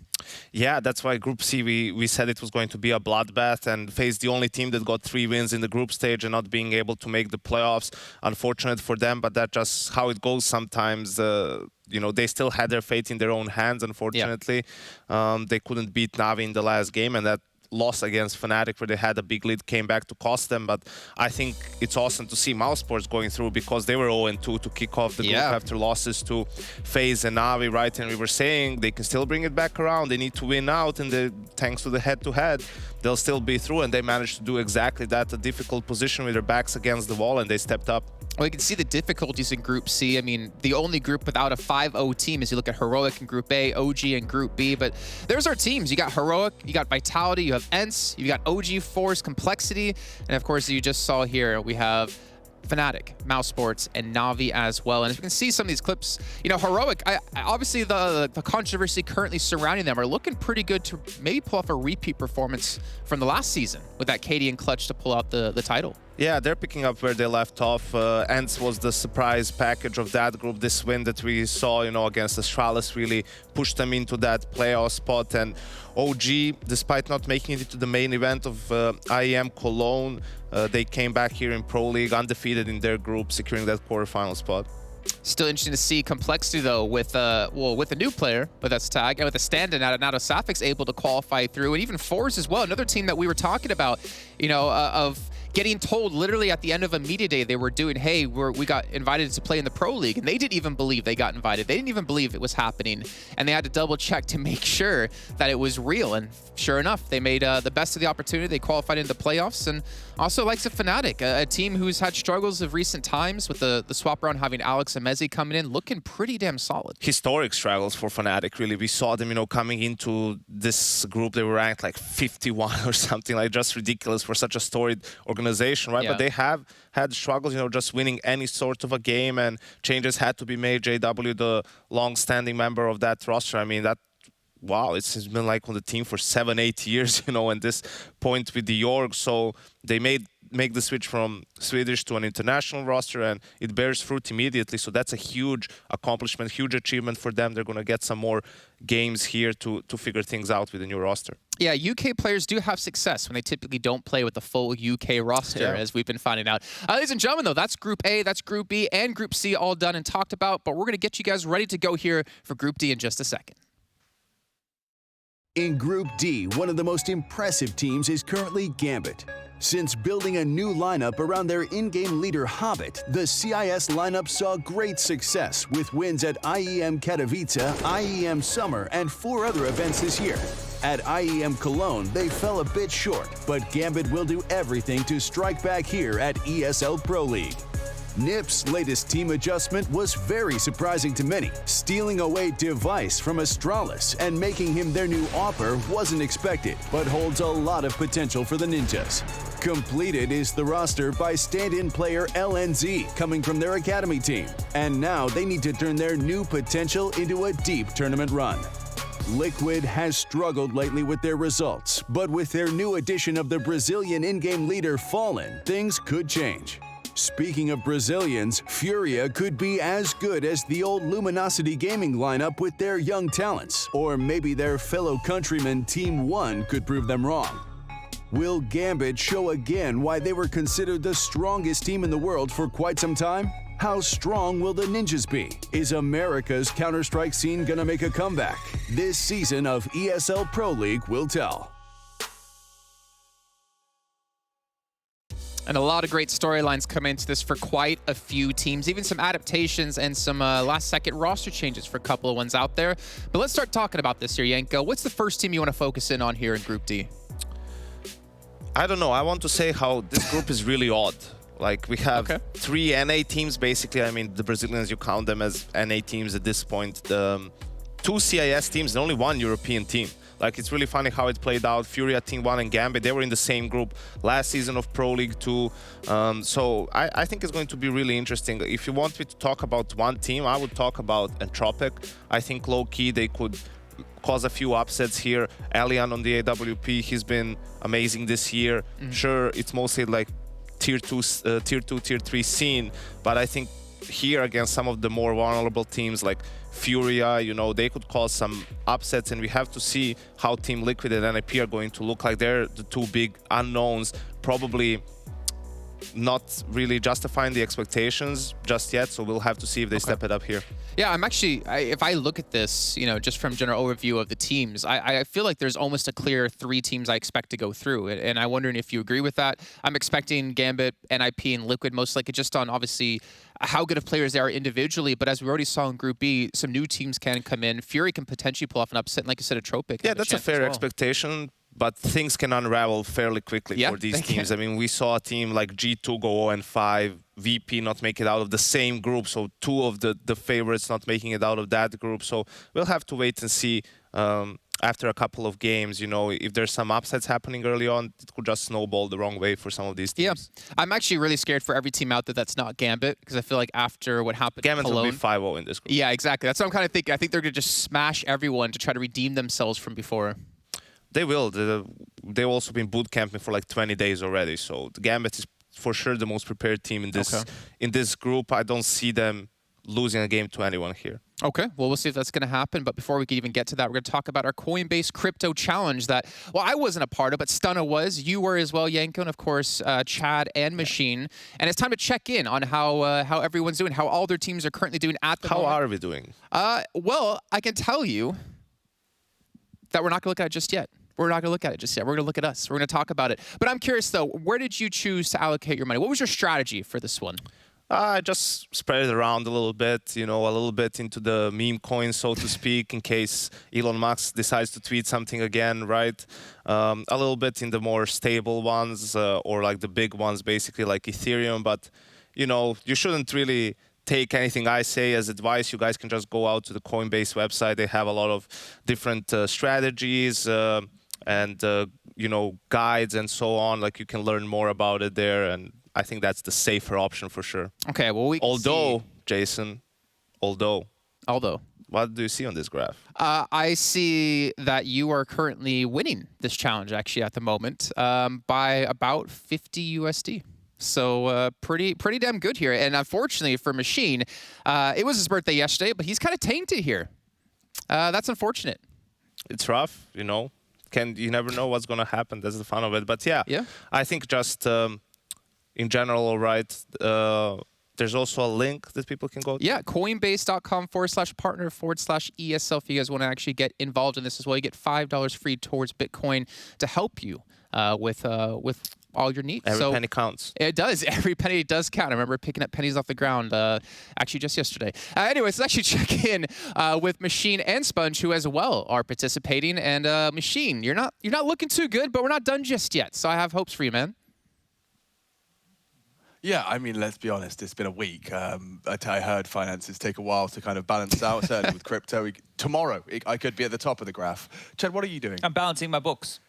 Yeah, that's why Group C, we said it was going to be a bloodbath, and FaZe the only team that got 3 wins in the group stage and not being able to make the playoffs. Unfortunate for them, but that's just how it goes sometimes. You know, they still had their fate in their own hands, unfortunately. Yeah. They couldn't beat Na'Vi in the last game, and that loss against Fnatic where they had a big lead came back to cost them. But I think it's awesome to see Mousesports going through, because they were 0-2 to kick off the group after losses to FaZe and Na'Vi, right? And we were saying they can still bring it back around. They need to win out, and thanks to the head-to-head, they'll still be through, and they managed to do exactly that. A difficult position with their backs against the wall, and they stepped up. Well, you can see the difficulties in Group C. I mean, the only group without a 5-0 team is you look at Heroic in Group A, OG in Group B. But there's our teams. You got Heroic, you got Vitality, you have ENCE, you got OG, Force, Complexity, and of course, you just saw here, we have Fnatic, Mousesports, and Na'Vi as well. And as you can see some of these clips, you know, Heroic, obviously the controversy currently surrounding them are looking pretty good to maybe pull off a repeat performance from the last season with that KD and Clutch to pull out the title. Yeah, they're picking up where they left off. Ents was the surprise package of that group. This win that we saw, against Astralis really pushed them into that playoff spot. And OG, despite not making it to the main event of IEM Cologne, they came back here in Pro League undefeated in their group, securing that quarterfinal spot. Still interesting to see complexity though with with a new player with that's tag and with a stand-in out of Safix able to qualify through, and even Force as well, another team that we were talking about, of getting told literally at the end of a media day they were doing, hey, we got invited to play in the Pro League, and they didn't even believe they got invited. They didn't even believe it was happening, and they had to double check to make sure that it was real. And sure enough, they made the best of the opportunity. They qualified into the playoffs, and also likes of Fnatic, a team who's had struggles of recent times with the swap round having Alex and Mezzi coming in, looking pretty damn solid. Historic struggles for Fnatic, really. We saw them, coming into this group, they were ranked like 51 or something, like just ridiculous for such a storied organization, right? Yeah. But they have had struggles, just winning any sort of a game, and changes had to be made. JW, the long-standing member of that roster, I mean, wow, it's been like on the team for 7-8 years, and this point with the org. So they make the switch from Swedish to an international roster, and it bears fruit immediately. So that's a huge accomplishment, huge achievement for them. They're going to get some more games here to figure things out with the new roster. Yeah, UK players do have success when they typically don't play with the full UK roster, as we've been finding out. Ladies and gentlemen, though, that's Group A, that's Group B, and Group C all done and talked about, but we're going to get you guys ready to go here for Group D in just a second. In Group D, one of the most impressive teams is currently Gambit. Since building a new lineup around their in-game leader Hobbit, the CIS lineup saw great success with wins at IEM Katowice, IEM Summer, and 4 other events this year. At IEM Cologne, they fell a bit short, but Gambit will do everything to strike back here at ESL Pro League. NIP's latest team adjustment was very surprising to many. Stealing away Device from Astralis and making him their new AWPer wasn't expected, but holds a lot of potential for the Ninjas. Completed is the roster by stand-in player LNZ coming from their academy team, and now they need to turn their new potential into a deep tournament run. Liquid has struggled lately with their results, but with their new addition of the Brazilian in-game leader Fallen, things could change. Speaking of Brazilians, Furia could be as good as the old Luminosity Gaming lineup with their young talents, or maybe their fellow countryman Team 1 could prove them wrong. Will Gambit show again why they were considered the strongest team in the world for quite some time? How strong will the Ninjas be? Is America's Counter-Strike scene gonna make a comeback? This season of ESL Pro League will tell. And a lot of great storylines come into this for quite a few teams, even some adaptations and some last-second roster changes for a couple of ones out there. But let's start talking about this here, Yanko. What's the first team you want to focus in on here in Group D? I don't know. I want to say how this group is really odd. Like, we have 3 NA teams, basically. I mean, the Brazilians, you count them as NA teams at this point. 2 CIS teams and only 1 European team. Like, it's really funny how it played out. Furia, Team 1, and Gambit, they were in the same group last season of Pro League 2. So I think it's going to be really interesting. If you want me to talk about one team, I would talk about Entropic. I think low-key they could cause a few upsets here. Elian on the AWP, he's been amazing this year. Sure, it's mostly like tier 2, tier 3 scene, but I think here against some of the more vulnerable teams like Furia, they could cause some upsets, and we have to see how Team Liquid and NIP are going to look like. They're the 2 big unknowns, probably not really justifying the expectations just yet, so we'll have to see if they step it up here. Yeah, I'm actually, if I look at this, just from general overview of the teams, I feel like there's almost a clear 3 teams I expect to go through. And I'm wondering if you agree with that. I'm expecting Gambit, NIP, and Liquid most likely just on, obviously, how good of players they are individually. But as we already saw in Group B, some new teams can come in. Fury can potentially pull off an upset, and like you said, Entropic. Yeah, that's a fair expectation. But things can unravel fairly quickly for these teams. I mean, we saw a team like G2 go 0-5, VP not make it out of the same group, so 2 of the favorites not making it out of that group. So we'll have to wait and see after a couple of games, if there's some upsets happening early on, it could just snowball the wrong way for some of these teams. Yeah, I'm actually really scared for every team out there that's not Gambit, because I feel like after what happened Gambit Cologne, will be 5-0 in this group. Yeah, exactly. That's what I'm kind of thinking. I think they're going to just smash everyone to try to redeem themselves from before. They will. They've also been boot camping for like 20 days already, so the Gambit is for sure the most prepared team in this group. I don't see them losing a game to anyone here. Okay, well, we'll see if that's going to happen. But before we can even get to that, we're going to talk about our Coinbase crypto challenge that, well, I wasn't a part of, but Stunna was. You were as well, Yanko, and of course, Chad and Machine. And it's time to check in on how everyone's doing, how all their teams are currently doing at the moment. How are we doing? Well, I can tell you that we're not going to look at it just yet. We're not going to look at it just yet. We're going to look at us. We're going to talk about it. But I'm curious, though, where did you choose to allocate your money? What was your strategy for this one? I just spread it around a little bit, you know, a little bit into the meme coin, so to speak, in case Elon Musk decides to tweet something again, right? A little bit in the more stable ones or like the big ones, basically like Ethereum. But, you know, you shouldn't really take anything I say as advice. You guys can just go out to the Coinbase website. They have a lot of different strategies and, you know, guides and so on. Like you can learn more about it there. And I think that's the safer option for sure. Okay, well, we can see... Jason, what do you see on this graph? I see that you are currently winning this challenge, actually, at the moment, by about 50 USD. So pretty damn good here. And unfortunately for Machine, it was his birthday yesterday, but he's kind of tainted here. That's unfortunate. It's rough, you know. You never know what's going to happen. That's the fun of it. But yeah. I think just... in general, all right, there's also a link that people can go to. Yeah, coinbase.com/partner/ESL if you guys want to actually get involved in this as well. You get $5 free towards Bitcoin to help you with all your needs. Every penny counts. It does. Every penny does count. I remember picking up pennies off the ground actually just yesterday. Anyways, let's actually check in with Machine and Sponge, who as well are participating. And Machine, you're not looking too good, but we're not done just yet. So I have hopes for you, man. Yeah, I mean, let's be honest, it's been a week. I heard finances take a while to kind of balance out, certainly with crypto. Tomorrow, I could be at the top of the graph. Chad, what are you doing? I'm balancing my books.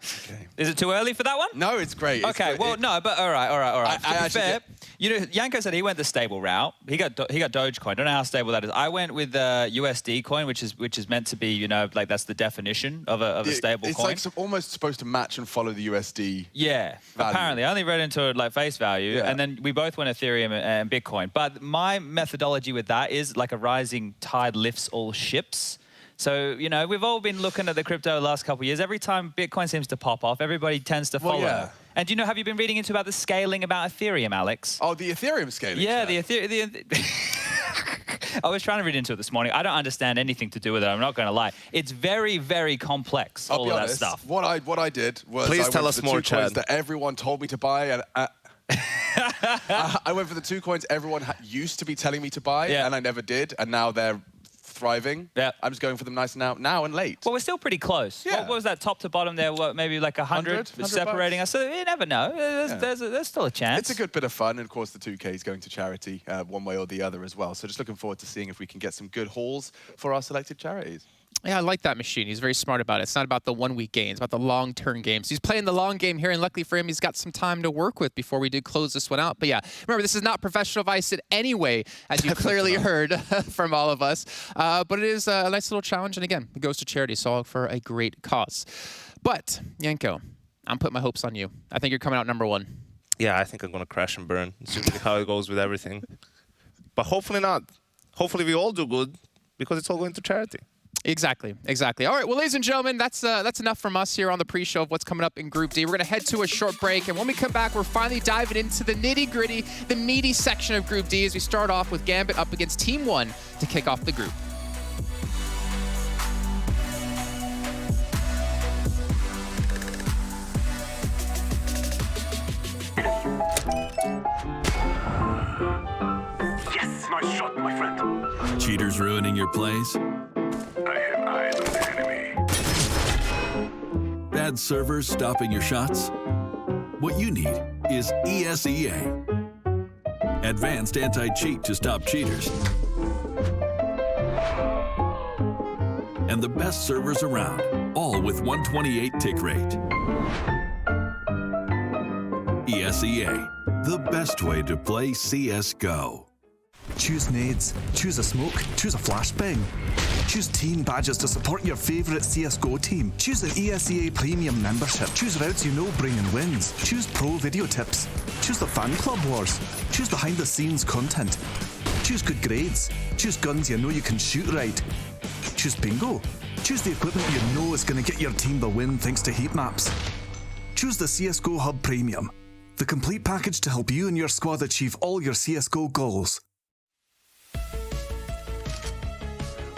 Okay. Is it too early for that one? No, it's great. Okay, well, no, but all right. To be fair, you know, Yanko said he went the stable route. He got Dogecoin. Don't know how stable that is. I went with USD coin, which is meant to be, you know, like that's the definition of a stable coin. It's like almost supposed to match and follow the USD. Yeah, value. Apparently. I only read into it like face value, and then we both went Ethereum and Bitcoin. But my methodology with that is like a rising tide lifts all ships. So, you know, we've all been looking at the crypto the last couple of years. Every time Bitcoin seems to pop off, everybody tends to follow. Well, yeah. And, you know, have you been reading into about the scaling about Ethereum, Alex? Oh, the Ethereum scaling? Yeah, the Ethereum... I was trying to read into it this morning. I don't understand anything to do with it. I'm not going to lie. It's very, very complex, all of that stuff. What I did was... Please tell us more, Chad. That everyone told me to buy, and... I went for the 2 coins everyone used to be telling me to buy, and I never did, and now they're thriving. Yeah. I'm just going for them nice now and late. Well, we're still pretty close. Yeah. What was that top to bottom there? What, maybe like 100 separating us? So you never know. There's still a chance. It's a good bit of fun. And of course, the 2K is going to charity one way or the other as well. So just looking forward to seeing if we can get some good hauls for our selected charities. Yeah, I like that Machine. He's very smart about it. It's not about the one-week gains, it's about the long-term games. He's playing the long game here, and luckily for him, he's got some time to work with before we do close this one out. But yeah, remember, this is not professional advice in any way, as you clearly heard from all of us. But it is a nice little challenge, and again, it goes to charity, so all for a great cause. But, Yanko, I'm putting my hopes on you. I think you're coming out #1. Yeah, I think I'm going to crash and burn. It's usually how it goes with everything. But hopefully not. Hopefully we all do good, because it's all going to charity. Exactly. All right, well, ladies and gentlemen, that's enough from us here on the pre-show of what's coming up in Group D. We're going to head to a short break, and when we come back, we're finally diving into the nitty-gritty, the meaty section of Group D as we start off with Gambit up against Team 1 to kick off the group. Yes, nice shot, my friend. Cheaters ruining your plays? I have eyes on the enemy. Bad servers stopping your shots? What you need is ESEA. Advanced anti-cheat to stop cheaters. And the best servers around, all with 128 tick rate. ESEA, the best way to play CSGO. Choose nades, choose a smoke, choose a flashbang. Choose team badges to support your favourite CSGO team. Choose an ESEA Premium membership. Choose routes you know bring in wins. Choose pro video tips. Choose the fan club wars. Choose behind the scenes content. Choose good grades. Choose guns you know you can shoot right. Choose bingo. Choose the equipment you know is going to get your team the win thanks to heat maps. Choose the CSGO Hub Premium, the complete package to help you and your squad achieve all your CSGO goals.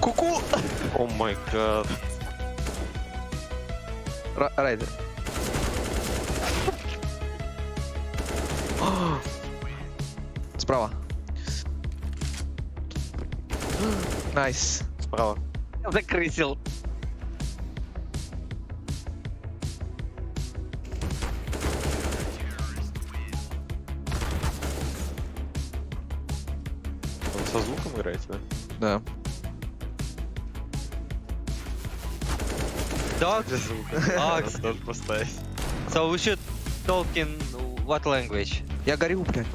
Cuckoo! Oh my god. Райдер. Справа. Найс. Справа. Закрысил. Он со звуком играете, да? Да. Dogs? Dogs. Надо поставить. So we should talk in what language? Я горю, блядь.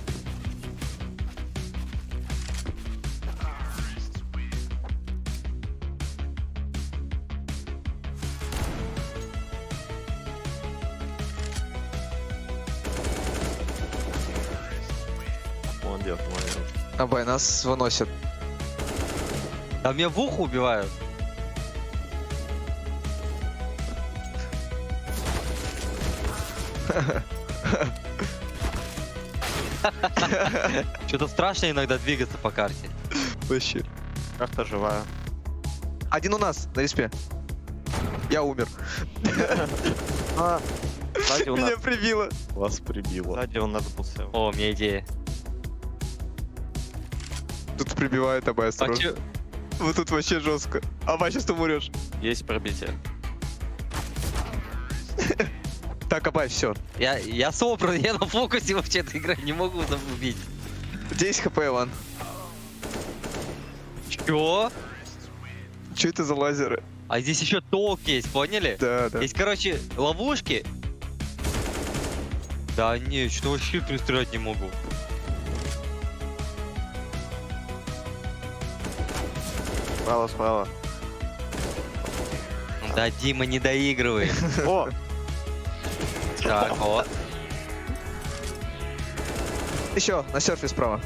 Молодец, молодец. Абай, нас выносят. А меня в ухо убивают. Что-то страшно иногда двигаться по карте. Вообще. Карта живая. Один у нас на респе. Я умер. Меня прибило. Вас прибило. Сзади он надпался. О, у меня идея. Тут прибивает Абай, осторожно. Вот тут вообще жестко. Абай, сейчас ты умрешь. Есть пробитие. Так, Абай, все. Я собран, я на фокусе вообще-то играть, не могу убить. 10 хп, Иван. Чё? Чё это за лазеры? А здесь еще толк есть, поняли? Да, да. Есть, короче, ловушки. Да не, что вообще пристрелять не могу. Справа, справа. Да, Дима не доигрывает. О! Так, вот. Еще, на серфе справа.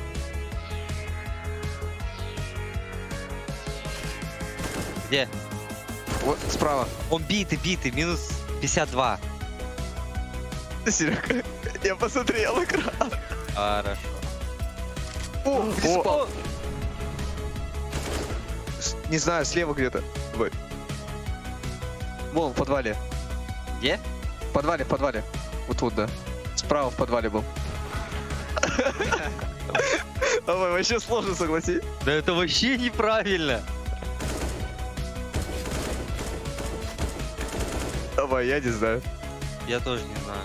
Где? Вот, справа. Он битый, минус 52. Серега, я посмотрел экран. Хорошо. О! Не знаю, слева где-то. Вон, в подвале. Где? В подвале. Вот тут, да. Справа в подвале был. Давай, вообще сложно, согласись. Да это вообще неправильно. Давай, я не знаю. Я тоже не знаю.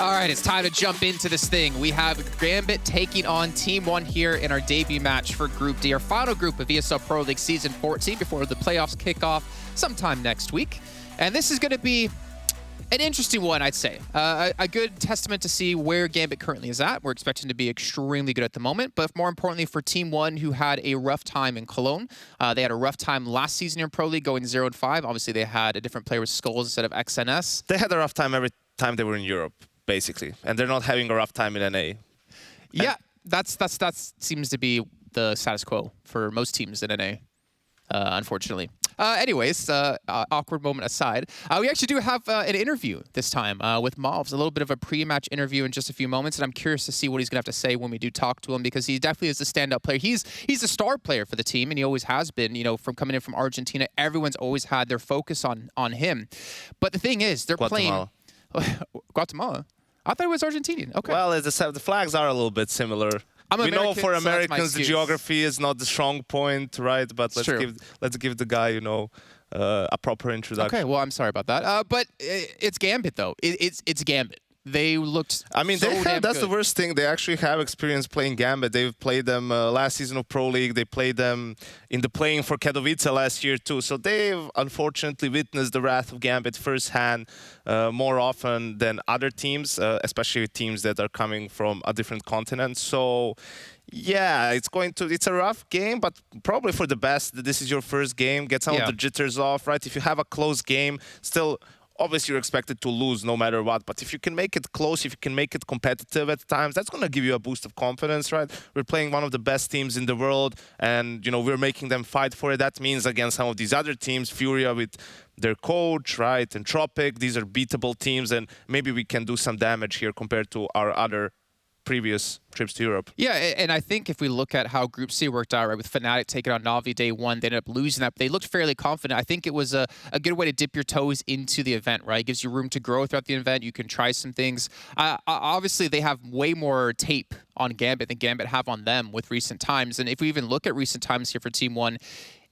All right, it's time to jump into this thing. We have Gambit taking on Team 1 here in our debut match for Group D, our final group of ESL Pro League Season 14 before the playoffs kick off sometime next week. And this is going to be an interesting one, I'd say. A good testament to see where Gambit currently is at. We're expecting to be extremely good at the moment, but more importantly for Team 1, who had a rough time in Cologne. They had a rough time last season in Pro League, going 0-5. Obviously, they had a different player with Skulls instead of XNS. They had a rough time every time they were in Europe, basically, and they're not having a rough time in NA. Yeah, that seems to be the status quo for most teams in NA, unfortunately. Anyways, awkward moment aside, we actually do have an interview this time with Malvs, a little bit of a pre-match interview in just a few moments, and I'm curious to see what he's going to have to say when we do talk to him, because he definitely is a standout player. He's a star player for the team, and he always has been. You know, from coming in from Argentina, everyone's always had their focus on him. But the thing is, they're playing Guatemala. I thought it was Argentinian. Okay. Well, the flags are a little bit similar. We know for Americans the geography is not the strong point, right? But let's give the guy, you know, a proper introduction. Okay, well, I'm sorry about that. But it's Gambit, though. It's Gambit. they looked I mean, so that's damn the good. worst thing. They actually have experience playing Gambit. They've played them last season of Pro League. They played them in the playing for Katowice last year too. So they've unfortunately witnessed the wrath of Gambit firsthand more often than other teams, especially teams that are coming from a different continent. So yeah, it's a rough game, but probably for the best that this is your first game. Get some of the jitters off, right? If you have a close game, still obviously you're expected to lose no matter what, but if you can make it close, if you can make it competitive at times, that's going to give you a boost of confidence, right? We're playing one of the best teams in the world, and we're making them fight for it. That means against some of these other teams, Furia with their coach, right, and Tropic, these are beatable teams, and maybe we can do some damage here compared to our other previous trips to Europe. Yeah, and I think if we look at how Group C worked out, right, with Fnatic taking on Na'Vi day one, they ended up losing that. But they looked fairly confident. I think it was a good way to dip your toes into the event, right? It gives you room to grow throughout the event. You can try some things. Obviously, they have way more tape on Gambit than Gambit have on them with recent times. And if we even look at recent times here for Team 1,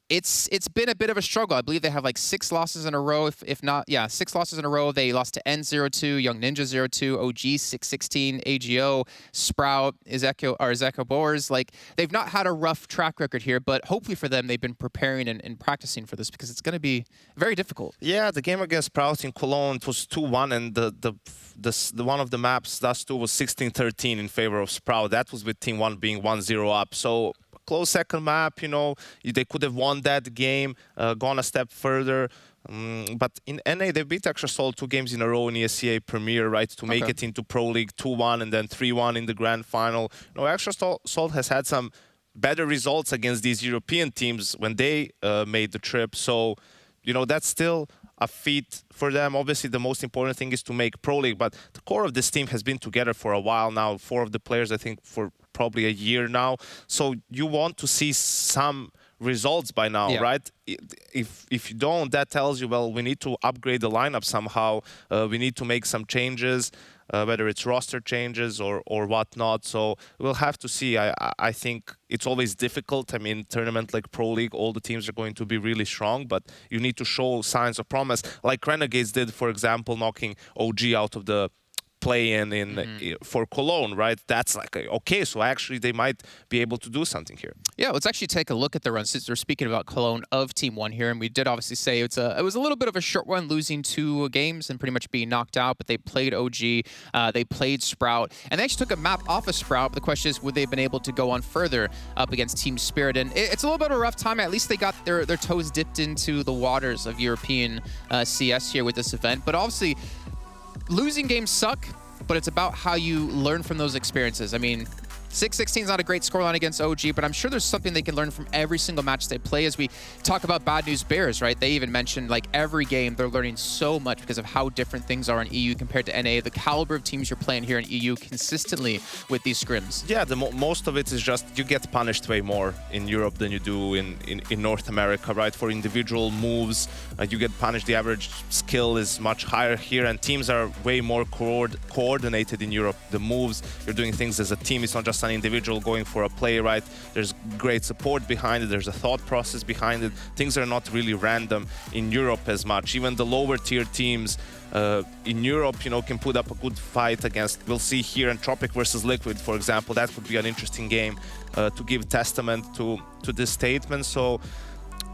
it's been a bit of a struggle. I believe they have like 6 losses in a row, if not, 6 losses in a row. They lost to N02, Young Ninja 0-2, OG 6-16, AGO, Sprout, Ezeko Boers. Like, they've not had a rough track record here, but hopefully for them, they've been preparing and practicing for this because it's going to be very difficult. Yeah, the game against Sprout in Cologne, it was 2-1, and the one of the maps, Dust 2, was 16-13 in favor of Sprout. That was with Team 1 being 1-0 up. So close second map, they could have won that game, gone a step further. But in NA, they beat Extrasol 2 games in a row in ESEA Premier, right, to make it into Pro League 2-1 and then 3-1 in the grand final. Extrasol has had some better results against these European teams when they made the trip. So, that's still a feat for them. Obviously, the most important thing is to make Pro League, but the core of this team has been together for a while now. 4 of the players, I think, for probably a year now. So you want to see some results by now, right? If you don't, that tells you, well, we need to upgrade the lineup somehow. We need to make some changes, whether it's roster changes or whatnot. So we'll have to see. I think it's always difficult. I mean, tournament like Pro League, all the teams are going to be really strong, but you need to show signs of promise, like Renegades did, for example, knocking OG out of the play-in for Cologne, right? That's like, okay, so actually they might be able to do something here. Yeah, let's actually take a look at the run since we're speaking about Cologne of Team 1 here. And we did obviously say it was a little bit of a short run, losing 2 games and pretty much being knocked out. But they played OG, they played Sprout, and they actually took a map off of Sprout. But the question is, would they have been able to go on further up against Team Spirit? And it's a little bit of a rough time. At least they got their toes dipped into the waters of European CS here with this event. But obviously, losing games suck, but it's about how you learn from those experiences. I mean, 6-16 is not a great scoreline against OG, but I'm sure there's something they can learn from every single match they play. As we talk about Bad News Bears, right? They even mentioned, like, every game they're learning so much because of how different things are in EU compared to NA. The caliber of teams you're playing here in EU consistently with these scrims. Yeah, most of it is just you get punished way more in Europe than you do in North America, right? For individual moves, you get punished. The average skill is much higher here, and teams are way more coordinated in Europe. The moves, you're doing things as a team. It's not just an individual going for a play, right? There's great support behind it. There's a thought process behind it. Things are not really random in Europe as much. Even the lower tier teams in Europe, can put up a good fight against. We'll see here in Tropic versus Liquid, for example. That would be an interesting game to give testament to this statement. So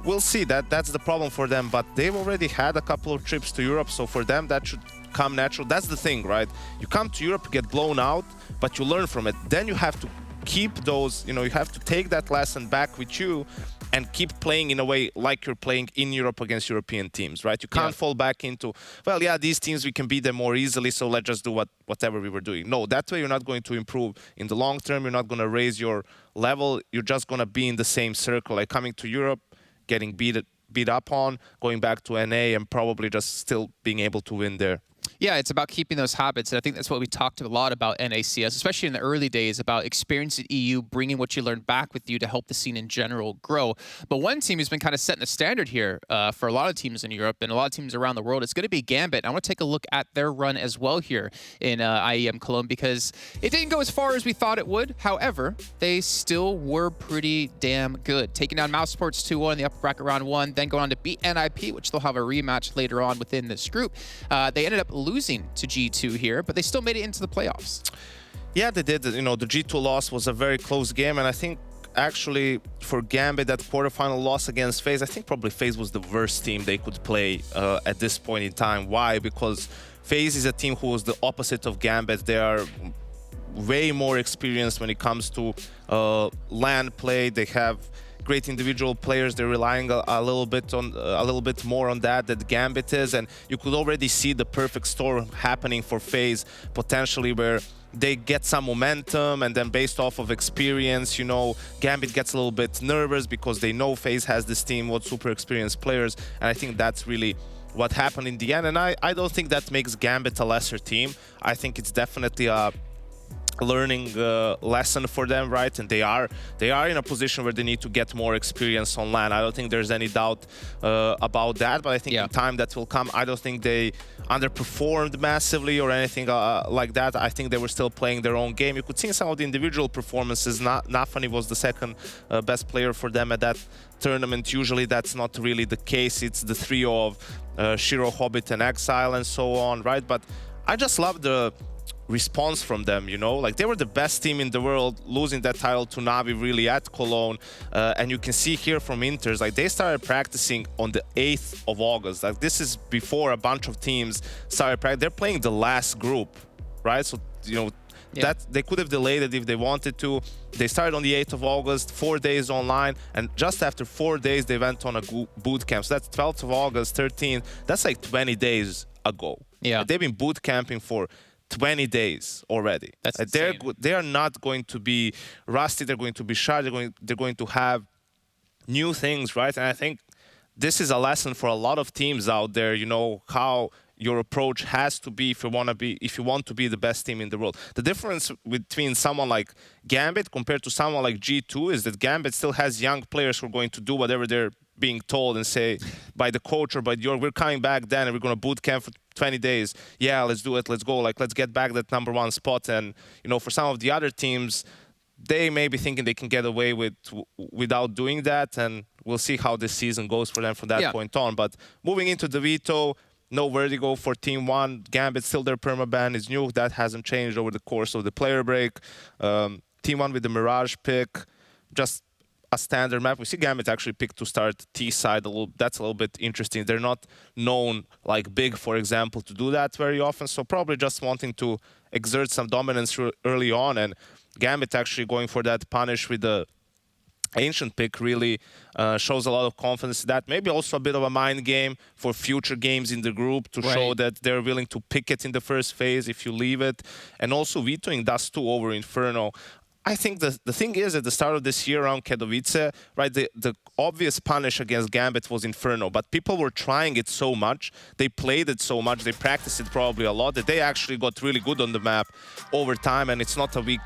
we'll see. That's the problem for them. But they've already had a couple of trips to Europe, so for them that should come natural. That's the thing, right? You come to Europe, you get blown out, but you learn from it. Then you have to keep those, you have to take that lesson back with you and keep playing in a way like you're playing in Europe against European teams, right? You can't fall back into, well, yeah, these teams, we can beat them more easily, so let's just do whatever we were doing. No, that way you're not going to improve in the long term. You're not going to raise your level. You're just going to be in the same circle, like coming to Europe, getting beat up on, going back to NA, and probably just still being able to win there. Yeah, it's about keeping those habits, and I think that's what we talked a lot about NACS, especially in the early days, about experience at EU, bringing what you learned back with you to help the scene in general grow. But one team who's been kind of setting a standard here for a lot of teams in Europe and a lot of teams around the world, it's going to be Gambit. I want to take a look at their run as well here in IEM Cologne, because it didn't go as far as we thought it would. However, they still were pretty damn good, taking down Mouse Sports 2-1 in the upper bracket round 1, then going on to beat NIP, which they'll have a rematch later on within this group. They ended up losing losing to G2 here, but they still made it into the playoffs. Yeah, they did. You know, the G2 loss was a very close game, and I think actually for Gambit, that quarterfinal loss against FaZe, I think probably FaZe was the worst team they could play at this point in time. Why? Because FaZe is a team who was the opposite of Gambit. They are way more experienced when it comes to LAN play. They have great individual players. They're relying a little bit more on that Gambit is, and you could already see the perfect storm happening for FaZe potentially, where they get some momentum, and then based off of experience, you know, Gambit gets a little bit nervous because they know FaZe has this team with super experienced players, and I think that's really what happened in the end. And I don't think that makes Gambit a lesser team. I think it's definitely a learning lesson for them, right? And they are in a position where they need to get more experience on LAN. I don't think there's any doubt about that, but I think in time that will come. I don't think they underperformed massively or anything like that. I think they were still playing their own game. You could see in some of the individual performances, Nafani was the second best player for them at that tournament. Usually that's not really the case. It's the trio of Shiro, Hobbit, and Exile and so on, right? But I just love the response from them, you know, like they were the best team in the world, losing that title to Navi really at Cologne, and you can see here from Inters, like they started practicing on the 8th of August. Like this is before a bunch of teams started practicing. They're playing the last group, right? So, you know, that they could have delayed it if they wanted to. They started on the 8th of August, 4 days online, and just after 4 days they went on a boot camp. So that's 12th of August, 13th. That's like 20 days ago. Yeah, they've been boot camping for 20 days already. That's they are not going to be rusty. They're going to be shy. They're going to have new things, right? And I think this is a lesson for a lot of teams out there. You know how your approach has to be if you want to be the best team in the world. The difference between someone like Gambit compared to someone like G2 is that Gambit still has young players who are going to do whatever they're being told and say by the coach or by the org, we're coming back then and we're going to boot camp for 20 days. Yeah, let's do it. Let's go. Like, let's get back that #1 spot. And, you know, for some of the other teams, they may be thinking they can get away without doing that. And we'll see how this season goes for them from that point on. But moving into the veto, no Vertigo for Team 1. Gambit still their permaban is new. That hasn't changed over the course of the player break. Team 1 with the Mirage pick, just a standard map. We see Gambit actually picked to start T side. That's a little bit interesting. They're not known like Big, for example, to do that very often. So probably just wanting to exert some dominance early on. And Gambit actually going for that punish with the Ancient pick really shows a lot of confidence. That maybe also a bit of a mind game for future games in the group to show that they're willing to pick it in the first phase if you leave it. And also vetoing Dust 2 over Inferno. I think the thing is, at the start of this year around Katowice, right, the obvious punish against Gambit was Inferno, but people were trying it so much, they played it so much, they practiced it probably a lot, that they actually got really good on the map over time, and it's not a weak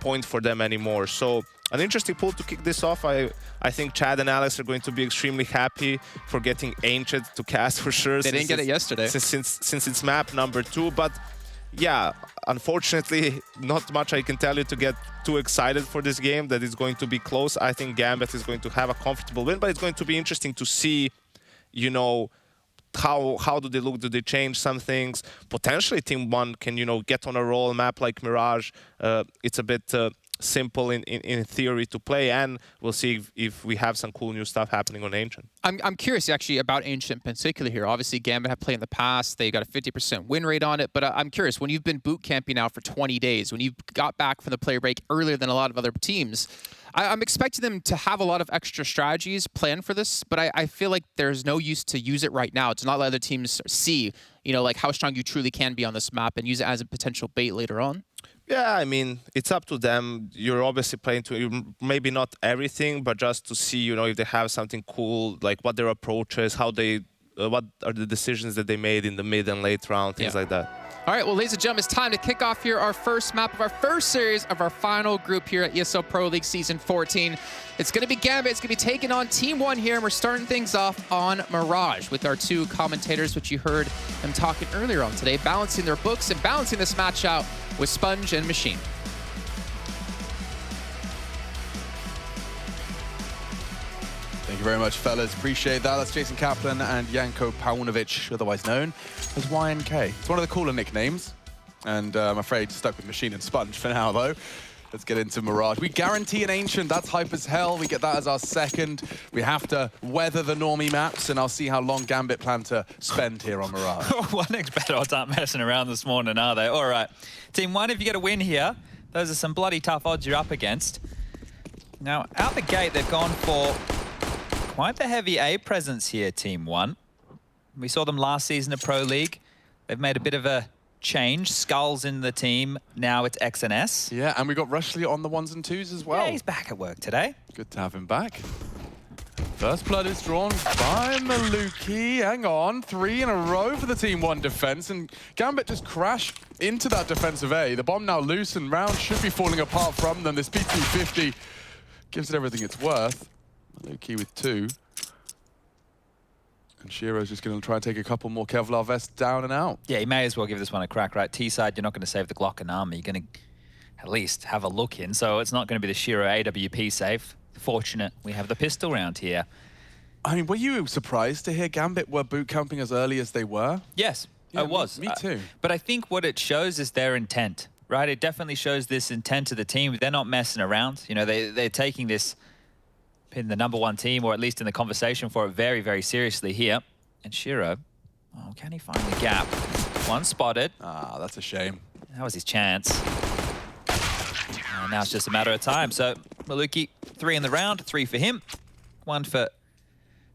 point for them anymore. So an interesting pull to kick this off. I think Chad and Alex are going to be extremely happy for getting Ancient to cast for sure. They didn't get it yesterday. Since it's map #2, but yeah, unfortunately, not much I can tell you to get too excited for this game, that it's going to be close. I think Gambit is going to have a comfortable win, but it's going to be interesting to see, you know, how do they look? Do they change some things? Potentially Team 1 can, you know, get on a roll map like Mirage. It's a bit simple in theory to play, and we'll see if we have some cool new stuff happening on Ancient. I'm curious actually about Ancient in particular here. Obviously Gambit have played in the past, they got a 50% win rate on it, but I'm curious, when you've been boot camping now for 20 days, when you've got back from the player break earlier than a lot of other teams, I'm expecting them to have a lot of extra strategies planned for this, but I feel like there's no use to use it right now, to not let other teams see, you know, like how strong you truly can be on this map and use it as a potential bait later on. Yeah, I mean, it's up to them. You're obviously playing to maybe not everything, but just to see, you know, if they have something cool, like what their approach is, how they, what are the decisions that they made in the mid and late round, things like that. All right, well, ladies and gentlemen, it's time to kick off here our first map of our first series of our final group here at ESL Pro League Season 14. It's going to be Gambit. It's going to be taking on Team 1 here, and we're starting things off on Mirage with our two commentators, which you heard them talking earlier on today, balancing their books and balancing this match out with Sponge and Machine. Thank you very much, fellas. Appreciate that. That's Jason Kaplan and Janko Paunovic, otherwise known as YNK. It's one of the cooler nicknames. And I'm afraid stuck with Machine and Sponge for now, though. Let's get into Mirage. We guarantee an Ancient. That's hype as hell. We get that as our second. We have to weather the normie maps, and I'll see how long Gambit plan to spend here on Mirage. 1x bet odds aren't messing around this morning, are they? All right. Team 1, if you get a win here, those are some bloody tough odds you're up against. Now, out the gate, they've gone for quite the heavy A presence here, Team 1. We saw them last season at Pro League. They've made a bit of a change. Skulls in the team. Now it's XNS. Yeah, and we got Rushley on the 1s and 2s as well. Yeah, he's back at work today. Good to have him back. First blood is drawn by Maluki. Hang on, 3 in a row for the Team 1 defense, and Gambit just crashed into that defensive A. The bomb now loose, and round should be falling apart from them. This P250 gives it everything it's worth. Maluki with 2. And Shiro's just going to try and take a couple more Kevlar vests down and out. Yeah, you may as well give this one a crack, right? T-side, you're not going to save the Glock and armor. You're going to at least have a look in. So it's not going to be the Shiro AWP safe. Fortunate we have the pistol round here. I mean, were you surprised to hear Gambit were boot camping as early as they were? Yes, yeah, I was. Me too. But I think what it shows is their intent, right? It definitely shows this intent of the team. They're not messing around. You know, they're taking this in the #1 team, or at least in the conversation for it, very, very seriously here. And Shiro, oh, can he find the gap? One spotted. Ah, that's a shame. That was his chance. And now it's just a matter of time. So Maluki, 3 in the round, 3 for him, 1 for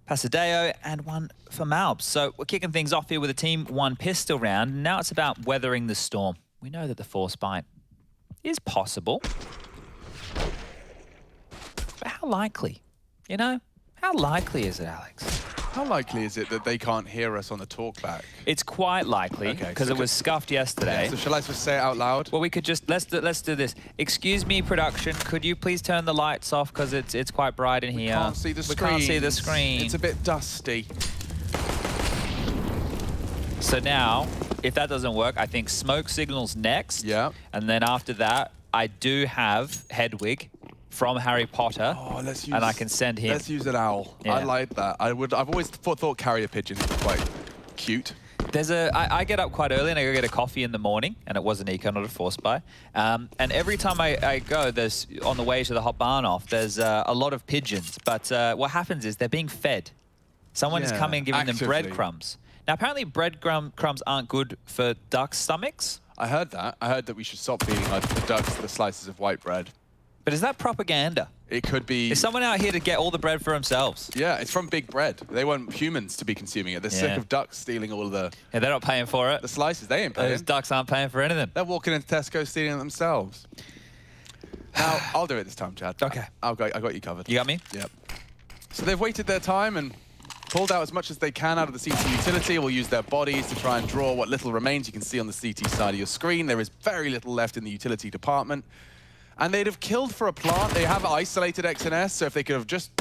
Pasadeo, and 1 for Malbs. So we're kicking things off here with a Team 1 pistol round. Now it's about weathering the storm. We know that the force bite is possible. But how likely? You know, how likely is it, Alex? How likely is it that they can't hear us on the talkback? It's quite likely, because so it was scuffed yesterday. Yeah, so shall I just say it out loud? Well, we could just, let's do this. Excuse me, production, could you please turn the lights off, because it's quite bright in here. We can't see the screen. We can't see the screen. It's a bit dusty. So now, if that doesn't work, I think smoke signals next. Yeah. And then after that, I do have Hedwig from Harry Potter, and I can send him. Let's use an owl. Yeah. I like that. I've always thought carrier pigeons were quite cute. There's I get up quite early and I go get a coffee in the morning, and it was an eco, not a force buy. And every time I go, there's on the way to the hot barn off, there's a lot of pigeons. But what happens is they're being fed. Someone is coming and giving them breadcrumbs. Now apparently breadcrumbs aren't good for ducks' stomachs. I heard that. I heard that we should stop feeding the ducks the slices of white bread. But is that propaganda? It could be. Is someone out here to get all the bread for themselves? Yeah, it's from Big Bread. They want humans to be consuming it. They're sick of ducks stealing all of the... Yeah, they're not paying for it. The slices, they ain't paying. Those ducks aren't paying for anything. They're walking into Tesco stealing it themselves. Now, I'll do it this time, Chad. Okay. I got you covered. You got me? Yep. So they've waited their time and pulled out as much as they can out of the CT utility. Will use their bodies to try and draw what little remains. You can see on the CT side of your screen, there is very little left in the utility department. And they'd have killed for a plant. They have isolated XNS, so if they could have just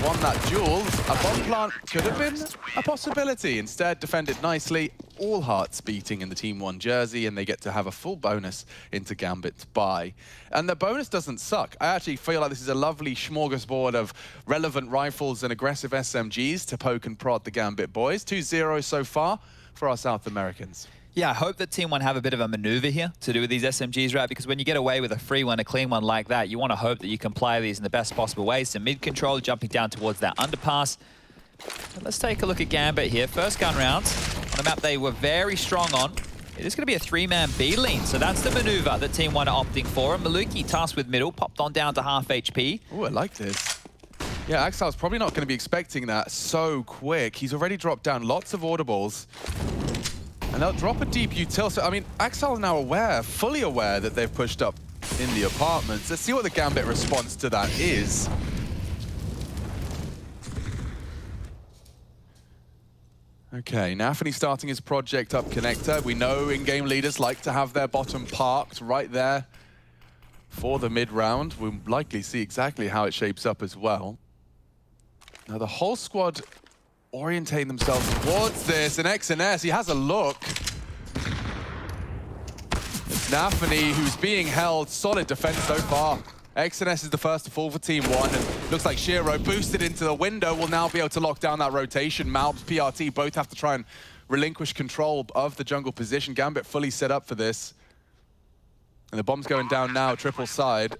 won that duel, a bomb plant could have been a possibility. Instead, defended nicely, all hearts beating in the Team 1 jersey, and they get to have a full bonus into Gambit's buy. And the bonus doesn't suck. I actually feel like this is a lovely smorgasbord of relevant rifles and aggressive SMGs to poke and prod the Gambit boys. 2-0 so far for our South Americans. Yeah, I hope that Team 1 have a bit of a maneuver here to do with these SMGs, right? Because when you get away with a free one, a clean one like that, you want to hope that you can play these in the best possible way. So mid-control, jumping down towards that underpass. But let's take a look at Gambit here. First gun round on a map they were very strong on. It is going to be a 3-man B lean, so that's the maneuver that Team 1 are opting for. And Maluki, tasked with middle, popped on down to half HP. Oh, I like this. Yeah, Axel's probably not going to be expecting that so quick. He's already dropped down lots of audibles. And they'll drop a deep util. So, I mean, Axel now aware, fully aware that they've pushed up in the apartments. Let's see what the Gambit response to that is. Okay, Nafany starting his project up connector. We know in-game leaders like to have their bottom parked right there for the mid-round. We'll likely see exactly how it shapes up as well. Now, the whole squad orientating themselves towards this, and XNS, he has a look. It's Nafany who's being held. Solid defense so far XNS is the first to fall for Team 1, and looks like Shiro, boosted into the window, will now be able to lock down that rotation. Malbs, PRT both have to try and relinquish control of the jungle position. Gambit fully set up for this. And the bomb's going down now, triple side.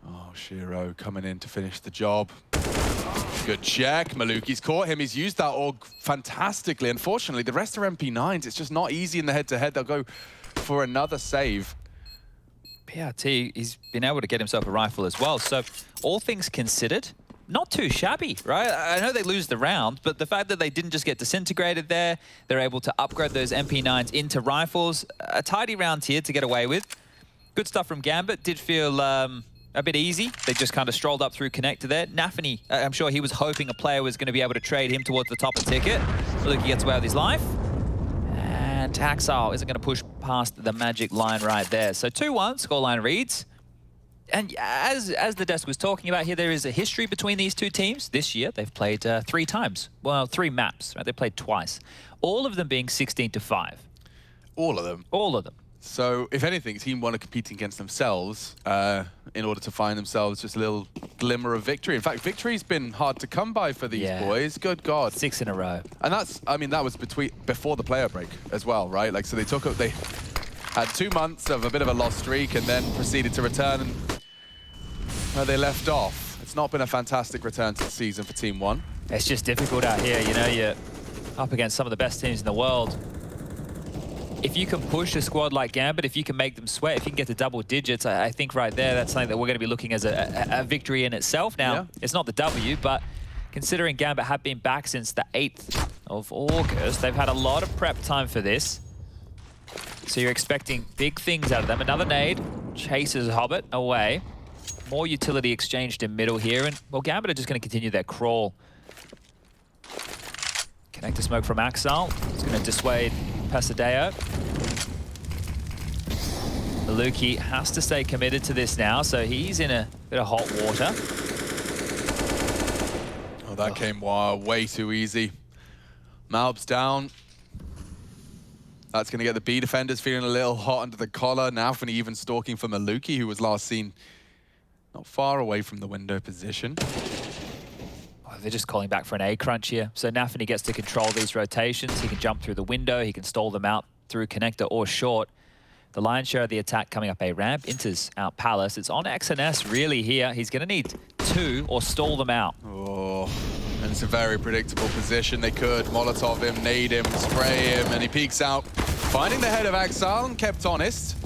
Oh, Shiro coming in to finish the job. Good check. Maluki's caught him. He's used that AUG fantastically. Unfortunately, the rest are MP9s. It's just not easy in the head-to-head. They'll go for another save. PRT, he's been able to get himself a rifle as well. So all things considered, not too shabby, right? I know they lose the round, but the fact that they didn't just get disintegrated there, they're able to upgrade those MP9s into rifles. A tidy round here to get away with. Good stuff from Gambit. Did feel a bit easy. They just kind of strolled up through connector there. Nafany, I'm sure he was hoping a player was going to be able to trade him towards the top of ticket. Look, he gets away with his life. And Taxile isn't going to push past the magic line right there. So 2-1, scoreline reads. And as the desk was talking about here, there is a history between these two teams. This year, they've played 3 times. Well, 3 maps, right? They played twice. All of them being 16-5. All of them? All of them. So, if anything, Team 1 are competing against themselves in order to find themselves just a little glimmer of victory. In fact, victory's been hard to come by for these boys. Good God. 6 in a row. And that's, I mean, that was before the player break as well, right? Like, so they had 2 months of a bit of a lost streak and then proceeded to return and where they left off. It's not been a fantastic return to the season for Team 1. It's just difficult out here. You know, you're up against some of the best teams in the world. If you can push a squad like Gambit, if you can make them sweat, if you can get to double digits, I think right there, that's something that we're going to be looking as a victory in itself. Now, it's not the W, but considering Gambit have been back since the 8th of August, they've had a lot of prep time for this. So you're expecting big things out of them. Another nade chases Hobbit away. More utility exchanged in middle here, and well, Gambit are just going to continue their crawl. Connector smoke from Axel. It's going to dissuade Pasadeo. Maluki has to stay committed to this now, so he's in a bit of hot water. Oh, that came way too easy. Malbs down. That's going to get the B defenders feeling a little hot under the collar. Nafany even stalking for Maluki, who was last seen not far away from the window position. They're just calling back for an A crunch here. So Nafany gets to control these rotations. He can jump through the window. He can stall them out through connector or short. The lion's share of the attack coming up A ramp. Inters out Palace. It's on XNS really here. He's going to need 2 or stall them out. Oh, and it's a very predictable position. They could Molotov him, nade him, spray him, and he peeks out. Finding the head of Axel and kept honest.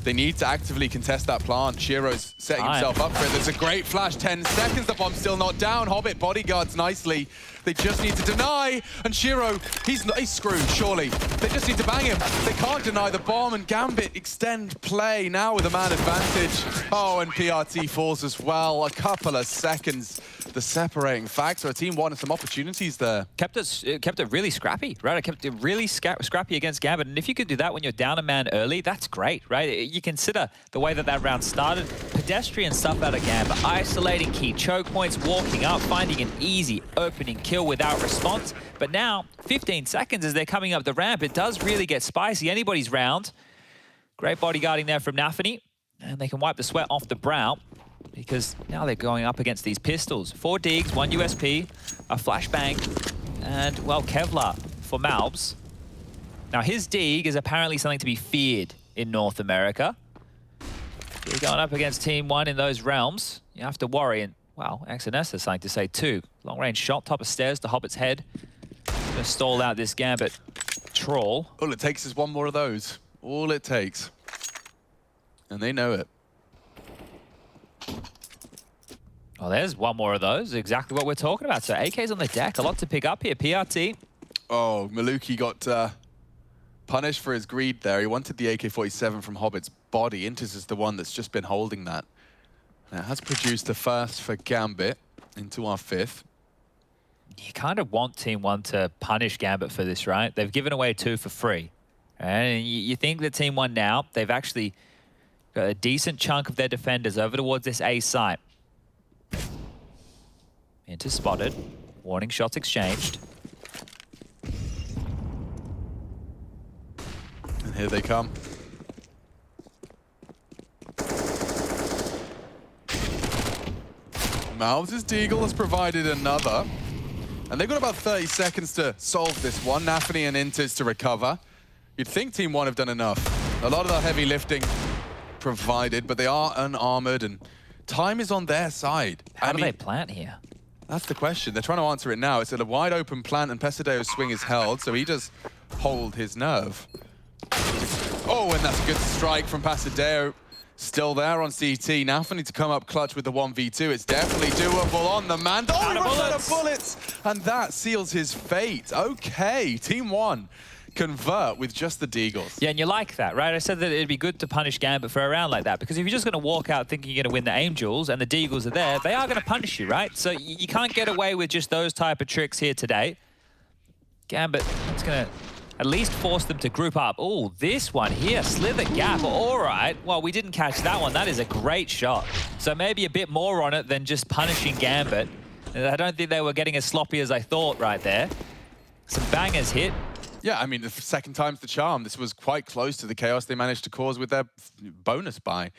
They need to actively contest that plant. Shiro's setting himself up for it. There's a great flash, 10 seconds, the bomb's still not down. Hobbit bodyguards nicely. They just need to deny, and Shiro, he's screwed, surely. They just need to bang him. They can't deny the bomb, and Gambit extend play now with a man advantage. Oh, and PRT falls as well. A couple of seconds, the separating factor. Team 1 and some opportunities there. Kept it really scrappy, right? I kept it really scrappy against Gambit, and if you could do that when you're down a man early, that's great, right? You consider the way that round started, pedestrian stuff out of Gambit, isolating key choke points, walking up, finding an easy opening kill without response. But now, 15 seconds as they're coming up the ramp, it does really get spicy. Anybody's round. Great bodyguarding there from Nafany, and they can wipe the sweat off the brow because now they're going up against these pistols. 4 digs, 1 USP, a flashbang, and, well, Kevlar for Malbs. Now, his dig is apparently something to be feared in North America. You're going up against Team 1 in those realms, you have to worry. And, well, XNS has something to say too. Long-range shot, top of stairs to Hobbit's head. Gonna stall out this Gambit trawl. All it takes is 1 more of those. All it takes. And they know it. Well, there's 1 more of those. Exactly what we're talking about. So AK's on the deck. A lot to pick up here. PRT. Oh, Maluki got punished for his greed there. He wanted the AK-47 from Hobbit's body. Inters is the one that's just been holding that. And it has produced the first for Gambit into our 5th. You kind of want Team 1 to punish Gambit for this, right? They've given away 2 for free. And you think that Team 1 now, they've actually got a decent chunk of their defenders over towards this A site. Inter spotted. Warning shots exchanged. And here they come. Malvs' Deagle has provided another. And they've got about 30 seconds to solve this one. Nafany and Intis to recover. You'd think Team 1 have done enough. A lot of the heavy lifting provided, but they are unarmored and time is on their side. How do they plant here? That's the question. They're trying to answer it now. It's at a wide open plant and Pesideo's swing is held, so he does hold his nerve. Oh, and that's a good strike from Pasadeo. Still there on CT. Nafany to come up clutch with the 1v2. It's definitely doable on the man. Oh, he runs out of bullets! And that seals his fate. Okay, Team 1 convert with just the Deagles. Yeah, and you like that, right? I said that it'd be good to punish Gambit for a round like that, because if you're just going to walk out thinking you're going to win the Angels and the Deagles are there, they are going to punish you, right? So you can't get away with just those type of tricks here today. Gambit, it's going to at least force them to group up. Oh, this one here, Slither Gap. All right. Well, we didn't catch that one. That is a great shot. So maybe a bit more on it than just punishing Gambit. I don't think they were getting as sloppy as I thought right there. Some bangers hit. Yeah, I mean, the second time's the charm. This was quite close to the chaos they managed to cause with their bonus buy.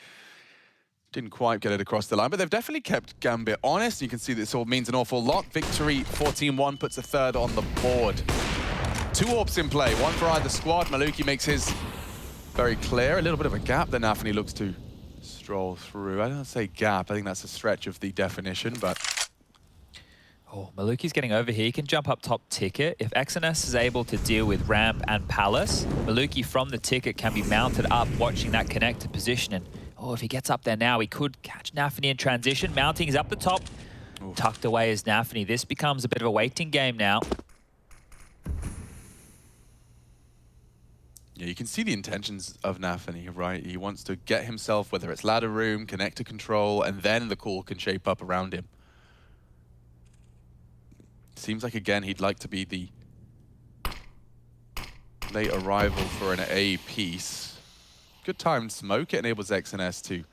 Didn't quite get it across the line, but they've definitely kept Gambit honest. You can see this all means an awful lot. Victory 14-1 puts a third on the board. 2 AWPs in play, one for either squad. Maluki makes his very clear. A little bit of a gap that Nafany looks to stroll through. I don't say gap, I think that's a stretch of the definition, but... Oh, Maluki's getting over here. He can jump up top ticket. If XNS is able to deal with ramp and palace, Maluki from the ticket can be mounted up, watching that connected position. And oh, if he gets up there now, he could catch Nafany in transition. Mounting is up the top. Oof. Tucked away is Nafany. This becomes a bit of a waiting game now. Yeah, you can see the intentions of Nafany, right? He wants to get himself, whether it's ladder room, connector control, and then the call can shape up around him. Seems like, again, he'd like to be the late arrival for an A piece. Good timed smoke. It enables XNS to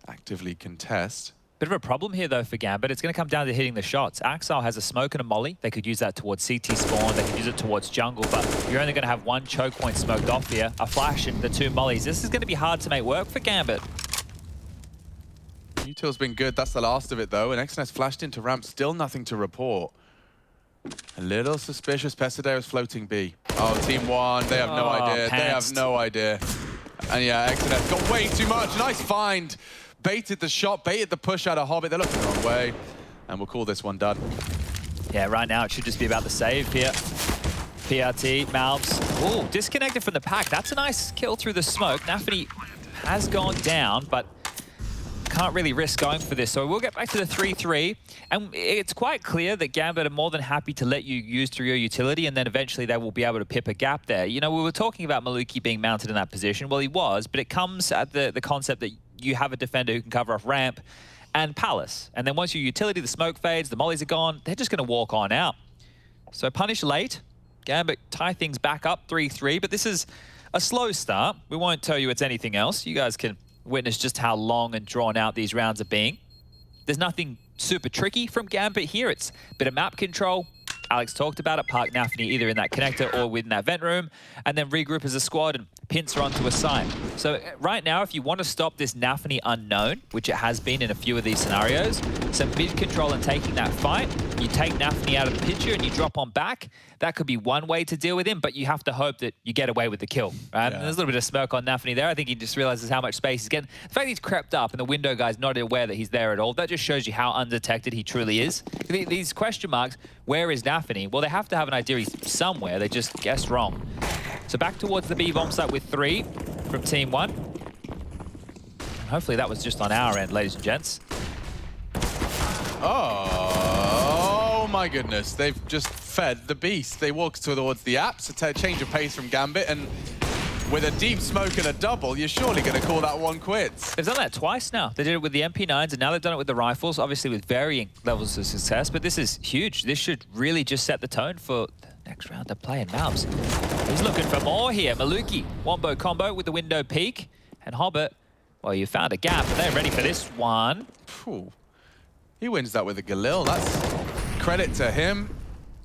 actively contest. Bit of a problem here, though, for Gambit. It's going to come down to hitting the shots. Axile has a smoke and a molly. They could use that towards CT spawn. They could use it towards jungle, but you're only going to have one choke point smoked off here. A flash and the 2 mollies. This is going to be hard to make work for Gambit. Util's been good. That's the last of it, though. And XNS flashed into ramp. Still nothing to report. A little suspicious. Pesideo's floating B. Oh, Team 1. They have no idea. Pantsed. They have no idea. And yeah, XNS got way too much. Nice find. Baited the shot, baited the push out of Hobbit. They're looking the wrong way. And we'll call this one done. Yeah, right now it should just be about the save here. PRT, Malvs. Oh, disconnected from the pack. That's a nice kill through the smoke. Nafany has gone down, but can't really risk going for this. So we'll get back to the 3-3. And it's quite clear that Gambit are more than happy to let you use through your utility, and then eventually they will be able to pip a gap there. You know, we were talking about Maluki being mounted in that position. Well, he was, but it comes at the concept that you have a defender who can cover off ramp and palace. And then once your utility, the smoke fades, the mollies are gone, they're just going to walk on out. So punish late. Gambit tie things back up 3-3, but this is a slow start. We won't tell you it's anything else. You guys can witness just how long and drawn out these rounds are being. There's nothing super tricky from Gambit here. It's a bit of map control. Alex talked about it. Park Nafany either in that connector or within that vent room, and then regroup as a squad and pincer onto a site. So right now, if you want to stop this Nafany unknown, which it has been in a few of these scenarios, some mid control and taking that fight, you take Nafany out of the picture and you drop on back. That could be one way to deal with him, but you have to hope that you get away with the kill. Right? Yeah. There's a little bit of smoke on Nafany there. I think he just realizes how much space he's getting. The fact he's crept up and the window guy's not aware that he's there at all, that just shows you how undetected he truly is. These question marks, where is Nafany? Well, they have to have an idea he's somewhere. They just guessed wrong. So back towards the B bomb site with 3 from Team 1. And hopefully that was just on our end, ladies and gents. Oh my goodness. They've just fed the beast. They walked towards the apps, a change of pace from Gambit, and with a deep smoke and a double, you're surely going to call that one quits. They've done that twice now. They did it with the MP9s, and now they've done it with the rifles, obviously with varying levels of success, but this is huge. This should really just set the tone for the next round of play in Malvs. He's looking for more here. Maluki, wombo combo with the window peek, and Hobbit, well, you found a gap, but they're ready for this one. Ooh. He wins that with a Galil. That's credit to him.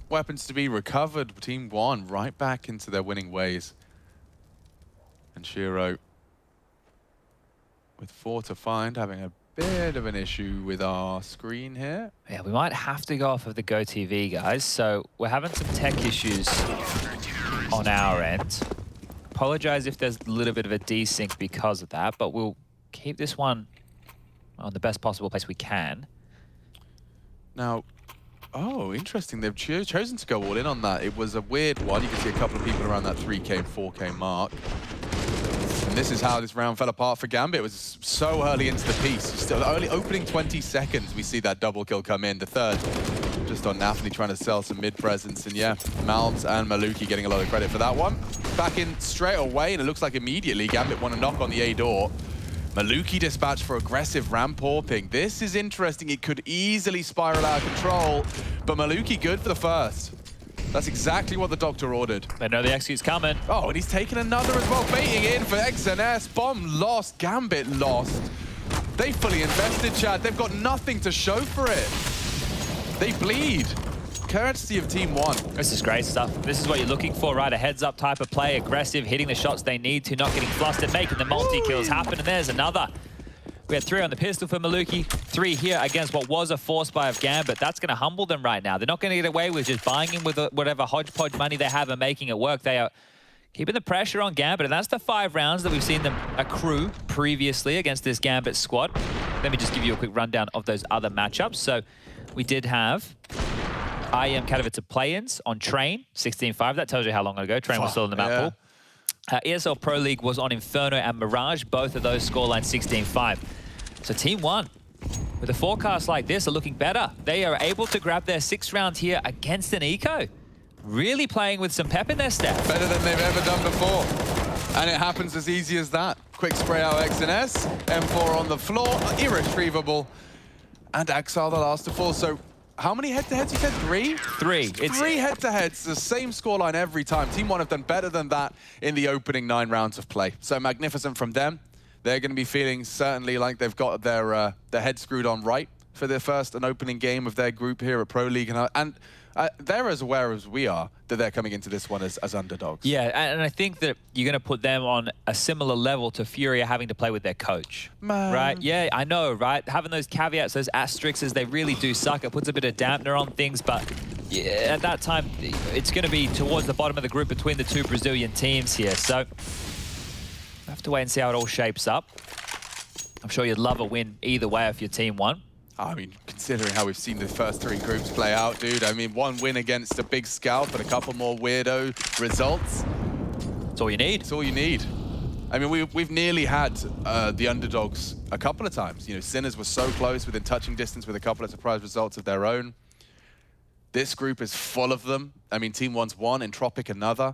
Weapons to be recovered. Team 1 right back into their winning ways. And Shiro with 4 to find, having a Bit of an issue with our screen here. Yeah, we might have to go off of the Go TV, guys. So we're having some tech issues on our end. Apologize if there's a little bit of a desync because of that, but we'll keep this one on the best possible place we can. Now, oh, interesting. They've chosen to go all in on that. It was a weird one. You can see a couple of people around that 3K and 4K mark. And this is how this round fell apart for Gambit. It was so early into the piece. Still, only opening 20 seconds, we see that double kill come in. The third, just on Nafny trying to sell some mid presence. And yeah, Malbs and Maluki getting a lot of credit for that one. Back in straight away, and it looks like immediately Gambit want to knock on the A door. Maluki dispatched for aggressive ramp warping. This is interesting. It could easily spiral out of control, but Maluki good for the first. That's exactly what the doctor ordered. They know the execute's coming. Oh, and he's taken another as well, baiting in for XNS. Bomb lost, Gambit lost. They fully invested, Chad. They've got nothing to show for it. They bleed. Courtesy of Team 1. This is great stuff. This is what you're looking for, right? A heads-up type of play, aggressive, hitting the shots they need to, not getting flustered, making the multi-kills happen, and there's another. We had 3 on the pistol for Maluki, 3 here against what was a force buy of Gambit. That's going to humble them right now. They're not going to get away with just buying in with whatever hodgepodge money they have and making it work. They are keeping the pressure on Gambit, and that's the 5 rounds that we've seen them accrue previously against this Gambit squad. Let me just give you a quick rundown of those other matchups. So we did have IEM Katowice play-ins on Train, 16-5. That tells you how long ago Train was still in the map pool. ESL Pro League was on Inferno and Mirage, both of those scorelines 16-5. So Team 1, with a forecast like this, are looking better. They are able to grab their 6th round here against an Eco. Really playing with some pep in their step. Better than they've ever done before. And it happens as easy as that. Quick spray out XNS, M4 on the floor, irretrievable. And Axile the last to fall. So how many head-to-heads you said? 3? 3. 3 head-to-heads, the same scoreline every time. Team 1 have done better than that in the opening 9 rounds of play. So magnificent from them. They're going to be feeling certainly like they've got their head screwed on right for their first and opening game of their group here at Pro League. And they're as aware as we are that they're coming into this one as underdogs. Yeah, and I think that you're going to put them on a similar level to Furia having to play with their coach. Man. Right? Yeah, I know, right? Having those caveats, those asterisks, they really do suck. It puts a bit of dampener on things, but yeah, at that time, it's going to be towards the bottom of the group between the 2 Brazilian teams here. So we have to wait and see how it all shapes up. I'm sure you'd love a win either way if you're Team 1. I mean, considering how we've seen the first 3 groups play out, dude, I mean, 1 win against a big scout, but a couple more weirdo results. That's all you need. It's all you need. I mean, we've nearly had the underdogs a couple of times. You know, Sinners were so close within touching distance with a couple of surprise results of their own. This group is full of them. I mean, Team 1's 1, Entropic another.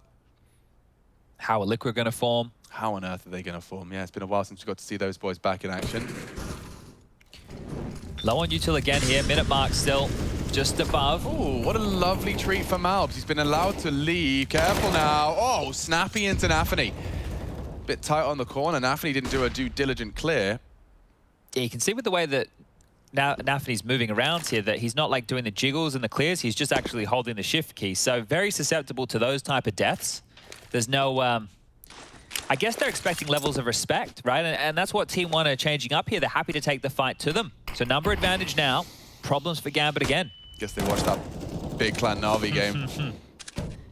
How are Liquid going to form? How on earth are they going to form? Yeah, it's been a while since we got to see those boys back in action. Low on util again here, minute mark still just above. Oh, what a lovely treat for Malbs. He's been allowed to leave. Careful now. Oh, snappy into Nafny. Bit tight on the corner. Nafny didn't do a due diligent clear. Yeah, you can see with the way that now Nafny's moving around here that he's not like doing the jiggles and the clears. He's just actually holding the shift key. So very susceptible to those type of deaths. There's no... I guess they're expecting levels of respect, right? And that's what Team 1 are changing up here. They're happy to take the fight to them. So number advantage now. Problems for Gambit again. Guess they watched that big Clan Na'Vi game.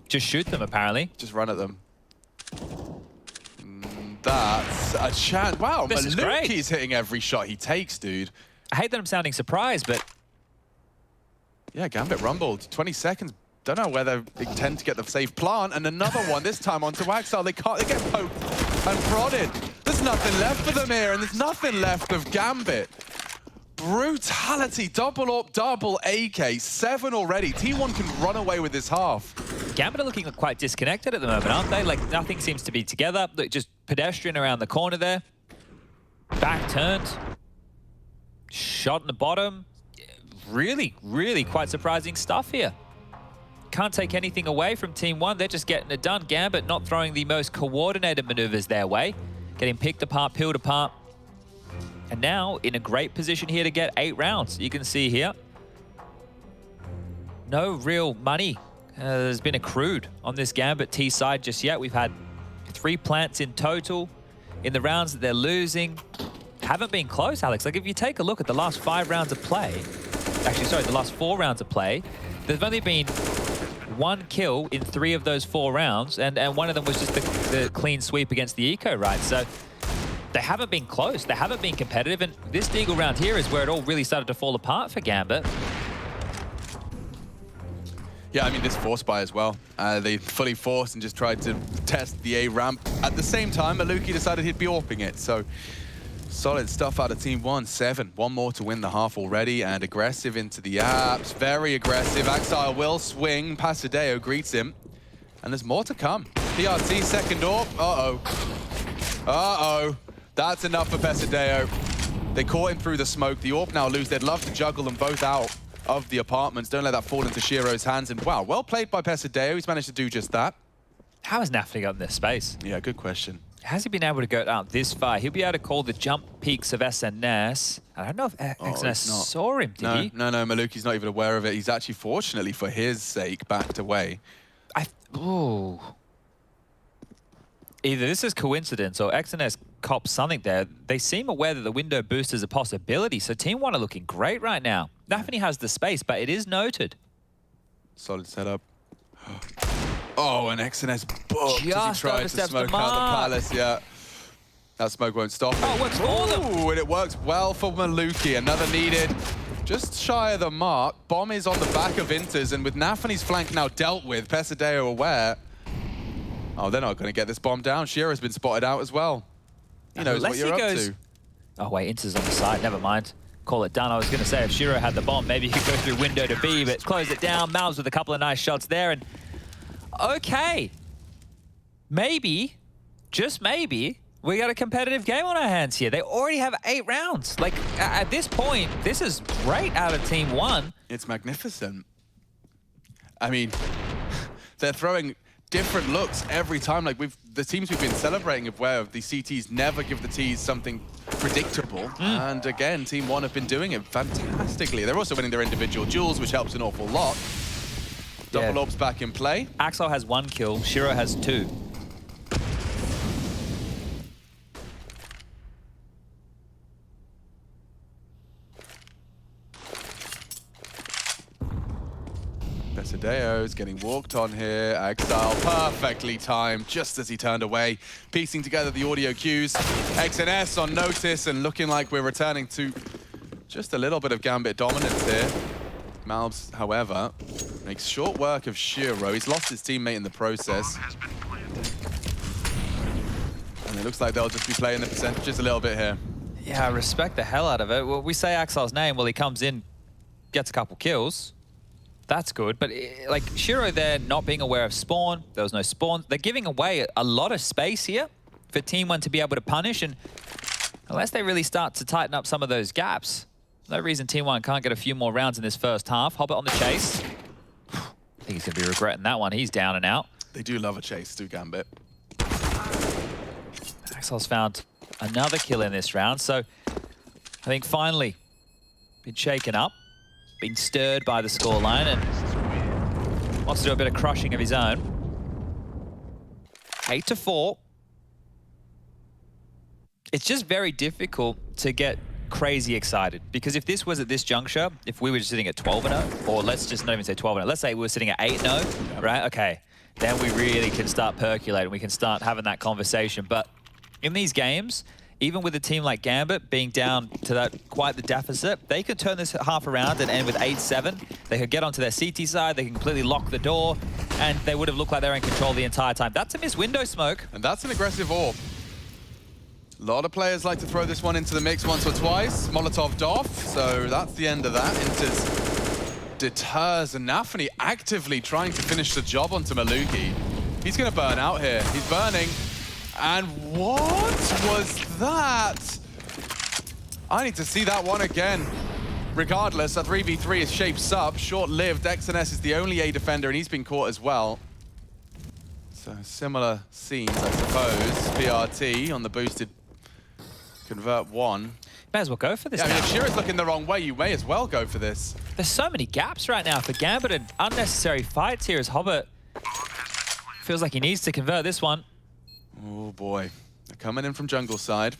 Just shoot them, apparently. Just run at them. That's a chance. Wow, Maluki's hitting every shot he takes, dude. I hate that I'm sounding surprised, but... Yeah, Gambit rumbled. 20 seconds. Don't know whether they tend to get the safe plant, and another one, this time onto Axile. They can't, they get poked and prodded. There's nothing left for them here, and there's nothing left of Gambit. Brutality, double up, double AK, 7 already. T1 can run away with this half. Gambit are looking quite disconnected at the moment, aren't they? Like, nothing seems to be together. Look, just pedestrian around the corner there. Back turned. Shot in the bottom. Really, really quite surprising stuff here. Can't take anything away from Team 1. They're just getting it done. Gambit not throwing the most coordinated maneuvers their way. Getting picked apart, peeled apart. And now in a great position here to get 8 rounds. You can see here. No real money has been accrued on this Gambit T side just yet. We've had 3 plants in total. In the rounds that they're losing, haven't been close, Alex. Like, if you take a look at the last 5 rounds of play, actually, sorry, the last 4 rounds of play, there's only been 1 kill in 3 of those 4 rounds, and one of them was just the clean sweep against the Eco, right? So they haven't been close. They haven't been competitive, and this Deagle round here is where it all really started to fall apart for Gambit. Yeah, I mean, this force buy as well. They fully forced and just tried to test the A ramp. At the same time, Maluki decided he'd be AWPing it, so solid stuff out of Team 1. 7. 1 more to win the half already, and aggressive into the apps. Very aggressive. Axile will swing. Pasadeo greets him, and there's more to come. PRT second AWP. Uh-oh. Uh-oh. That's enough for Pasadeo. They caught him through the smoke. The AWP now lose. They'd love to juggle them both out of the apartments. Don't let that fall into Shiro's hands. And wow, well played by Pasadeo. He's managed to do just that. How has Nafny gotten this space? Yeah, good question. Has he been able to go out this far? He'll be able to call the jump peaks of SNS. I don't know if SNS saw him, did he? No, Maluki's not even aware of it. He's actually, fortunately for his sake, backed away. Ooh. Either this is coincidence or XNS cops something there. They seem aware that the window boost is a possibility, so Team 1 are looking great right now. Nafny has the space, but it is noted. Solid setup. Oh, and XNS booked Just as he tried to smoke out the palace. Yeah, that smoke won't stop it. Oh, it works for them. Ooh, and it works well for Maluki. Another needed. Just shy of the mark. Bomb is on the back of Inters, and with Nafny's flank now dealt with, Pasadeo aware. Oh, they're not going to get this bomb down. Shiro's been spotted out as well. He knows what you're up to. Oh, wait, Inter's on the side. Never mind. Call it done. I was going to say, if Shiro had the bomb, maybe he could go through window to B, but close it down. Mal's with a couple of nice shots there, and okay. Maybe, just maybe, we got a competitive game on our hands here. They already have 8 rounds. Like, at this point, this is great out of Team 1. It's magnificent. I mean, they're throwing different looks every time. Like, the teams we've been celebrating of where the CTs never give the Ts something predictable. And again, Team 1 have been doing it fantastically. They're also winning their individual duels, which helps an awful lot. Double orbs back in play. Axel has 1 kill, Shiro has 2. Pasadeo's getting walked on here. Exile perfectly timed, just as he turned away, piecing together the audio cues. XNS on notice and looking like we're returning to just a little bit of Gambit dominance here. Malbs, however, makes short work of Shiro. He's lost his teammate in the process. And it looks like they'll just be playing the percentages a little bit here. Yeah, I respect the hell out of it. Well, we say Axel's name, well, he comes in, gets a couple kills. That's good, but like Shiro there not being aware of spawn, there was no spawn. They're giving away a lot of space here for Team 1 to be able to punish, and unless they really start to tighten up some of those gaps, no reason Team 1 can't get a few more rounds in this first half. Hobbit on the chase. I think he's going to be regretting that one. He's down and out. They do love a chase, do Gambit. Axel's found another kill in this round, so I think finally been shaken up. Been stirred by the scoreline and wants to do a bit of crushing of his own. 8-4. It's just very difficult to get crazy excited, because if this was at this juncture, if we were just sitting at 12-0, or let's just not even say 12-0, let's say we were sitting at 8-0, right? Okay, then we really can start percolating. We can start having that conversation. But in these games, even with a team like Gambit being down to that quite the deficit, they could turn this half around and end with 8-7. They could get onto their CT side, they can completely lock the door, and they would have looked like they're in control the entire time. That's a missed window smoke. And that's an aggressive AWP. A lot of players like to throw this one into the mix once or twice. Molotov off, so that's the end of that. Inters deters, and Nafny actively trying to finish the job onto Maluki. He's going to burn out here. He's burning. And what was that? I need to see that one again. Regardless, a 3v3 is shapes up. Short-lived. XNS is the only A defender, and he's been caught as well. So similar scenes, I suppose. PRT on the boosted convert 1. May as well go for this now. I mean, if Shiro's looking the wrong way, you may as well go for this. There's so many gaps right now for Gambit, and unnecessary fights here as Hobbit feels like he needs to convert this one. Oh boy, they're coming in from jungle side.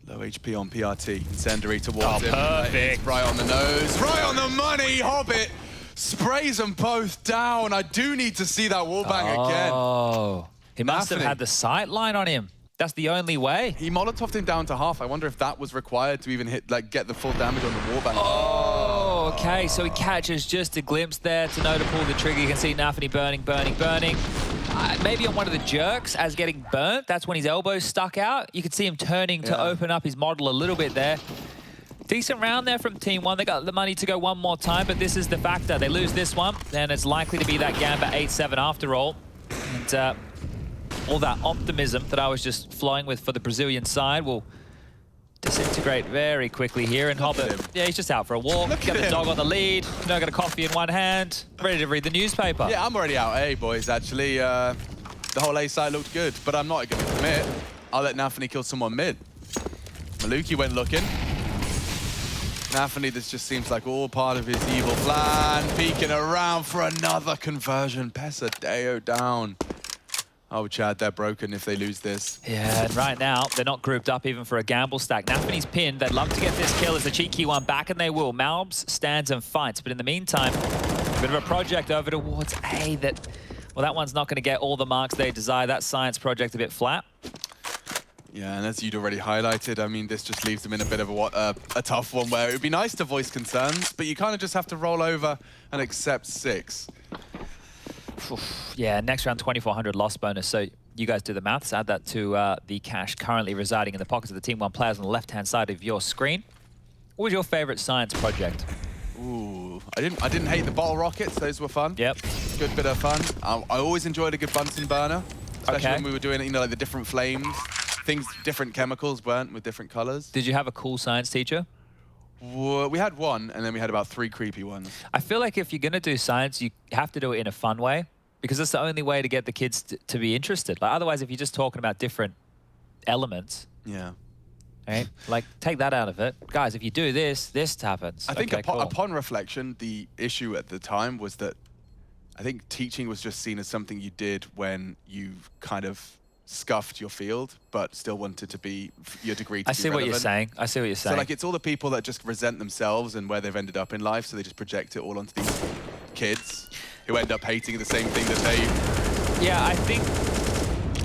Low HP on PRT. Incendiary towards him. Perfect. Right on the nose. Right on the money. Hobbit sprays them both down. I do need to see that wallbang again. Oh, he must have had the sight line on him. That's the only way. He Molotoved him down to half. I wonder if that was required to even hit, like, get the full damage on the wallbang. Oh, okay. So he catches just a glimpse there to know to pull the trigger. You can see Nafany burning. Maybe on one of the jerks as getting burnt. That's when his elbow's stuck out. You could see him turning to open up his model a little bit there. Decent round there from Team 1. They got the money to go one more time, but this is the factor. They lose this one, then it's likely to be that Gambit 8-7 after all. And all that optimism that I was just flowing with for the Brazilian side will disintegrate very quickly here. And Hobbit, yeah, he's just out for a walk. Got the dog on the lead. Got a coffee in one hand, ready to read the newspaper. Yeah, I'm already out A, boys, actually. The whole A side looked good, but I'm not going to commit. I'll let Nafany kill someone mid. Maluki went looking. Nafany, this just seems like all part of his evil plan. Peeking around for another conversion. Pesadeo down. Oh, Chad, they're broken if they lose this. Yeah, and right now, they're not grouped up even for a gamble stack. Nafany's pinned. They'd love to get this kill as a cheeky one back, and they will. Malbs stands and fights, but in the meantime, a bit of a project over towards A that, well, that one's not going to get all the marks they desire. That science project a bit flat. Yeah, and as you'd already highlighted, I mean, this just leaves them in a bit of a tough one where it would be nice to voice concerns, but you kind of just have to roll over and accept 6. Yeah, next round 2,400 loss bonus. So you guys do the maths. Add that to the cash currently residing in the pockets of the Team 1 players on the left-hand side of your screen. What was your favorite science project? Ooh, I didn't hate the bottle rockets. Those were fun. Yep. Good bit of fun. I always enjoyed a good Bunsen burner, especially when we were doing it, you know, like the different flames, things, different chemicals burnt with different colors. Did you have a cool science teacher? We had one, and then we had about 3 creepy ones. I feel like if you're going to do science, you have to do it in a fun way, because that's the only way to get the kids to be interested. Like, otherwise, if you're just talking about different elements, right? Like, take that out of it. Guys, if you do this, this happens. I think upon reflection, the issue at the time was that I think teaching was just seen as something you did when you kind of scuffed your field, but still wanted to be your degree to be I see what you're saying. I see what you're saying. So like, it's all the people that just resent themselves and where they've ended up in life, so they just project it all onto these kids who end up hating the same thing that they... Yeah, I think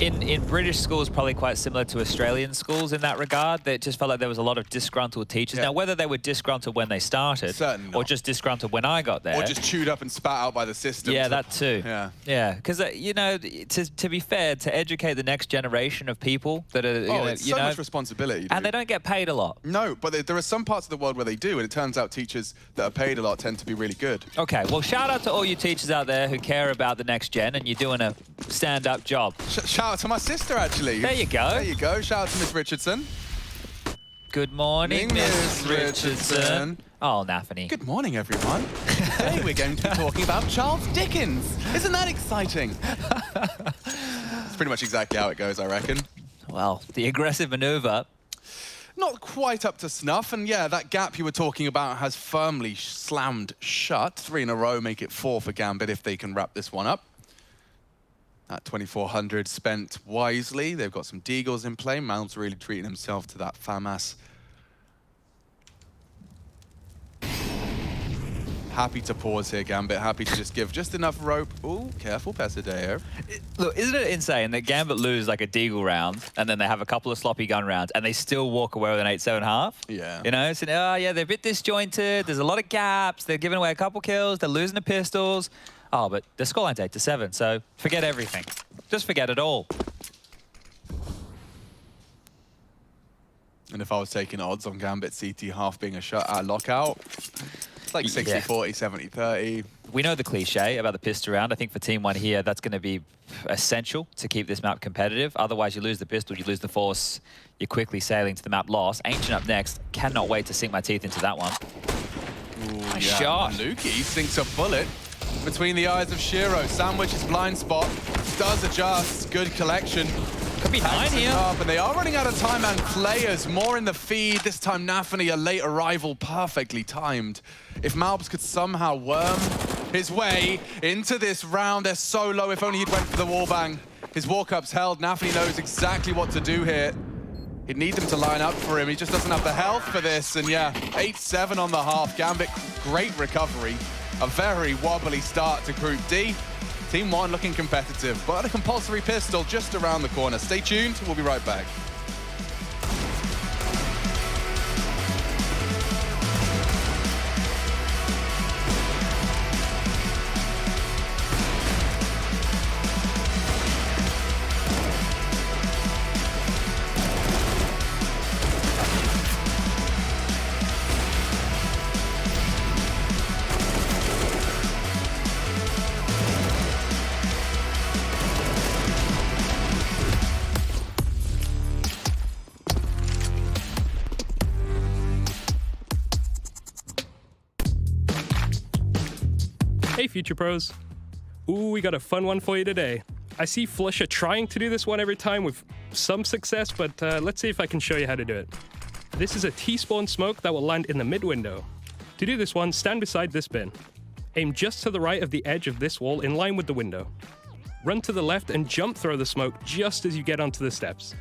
in British schools, probably quite similar to Australian schools in that regard. That just felt like there was a lot of disgruntled teachers. Now, whether they were disgruntled when they started, or just disgruntled when I got there, or just chewed up and spat out by the system. Yeah, that too. Yeah, because you know, to be fair, to educate the next generation of people that are, it's so much responsibility, and they don't get paid a lot. No, but there are some parts of the world where they do, and it turns out teachers that are paid a lot tend to be really good. Okay, well, shout out to all you teachers out there who care about the next gen, and you're doing a stand-up job. Shout out to my sister, actually. There you go. There you go. Shout out to Miss Richardson. Good morning, Miss Richardson. Oh, Nafany. Good morning, everyone. Today we're going to be talking about Charles Dickens. Isn't that exciting? It's pretty much exactly how it goes, I reckon. Well, the aggressive maneuver. Not quite up to snuff, and yeah, that gap you were talking about has firmly slammed shut. 3 in a row make it 4 for Gambit if they can wrap this one up. That 2,400 spent wisely. They've got some Deagles in play. Mal's really treating himself to that FAMAS. Happy to pause here, Gambit. Happy to just give just enough rope. Ooh, careful, Pesadeo. Look, isn't it insane that Gambit lose like a Deagle round, and then they have a couple of sloppy gun rounds, and they still walk away with an 8-7.5? Yeah. You know, so, oh yeah, they're a bit disjointed. There's a lot of gaps. They're giving away a couple kills. They're losing the pistols. Oh, but the scoreline's 8-7, so forget everything. Just forget it all. And if I was taking odds on Gambit CT half being a lockout, it's like 60-40, 70-30. We know the cliche about the pistol round. I think for Team 1 here, that's going to be essential to keep this map competitive. Otherwise, you lose the pistol, you lose the force, you're quickly sailing to the map loss. Ancient up next. Cannot wait to sink my teeth into that one. Ooh, nice shot. Luki sinks a bullet between the eyes of Shiro. Sandwich's blind spot. Does adjust. Good collection. Could be 9 here. Up, and they are running out of time, and players more in the feed. This time Nafany, a late arrival, perfectly timed. If Malbs could somehow worm his way into this round, they're so low. If only he'd went for the wallbang. His walk-up's held. Nafany knows exactly what to do here. He'd need them to line up for him. He just doesn't have the health for this. And yeah, 8-7 on the half. Gambit, great recovery. A very wobbly start to Group D. Team 1 looking competitive, but a compulsory pistol just around the corner. Stay tuned, we'll be right back. Hey Future Pros. Ooh, we got a fun one for you today. I see Flusha trying to do this one every time with some success, but let's see if I can show you how to do it. This is a T-spawn smoke that will land in the mid window. To do this one, stand beside this bin. Aim just to the right of the edge of this wall in line with the window. Run to the left and jump throw the smoke just as you get onto the steps.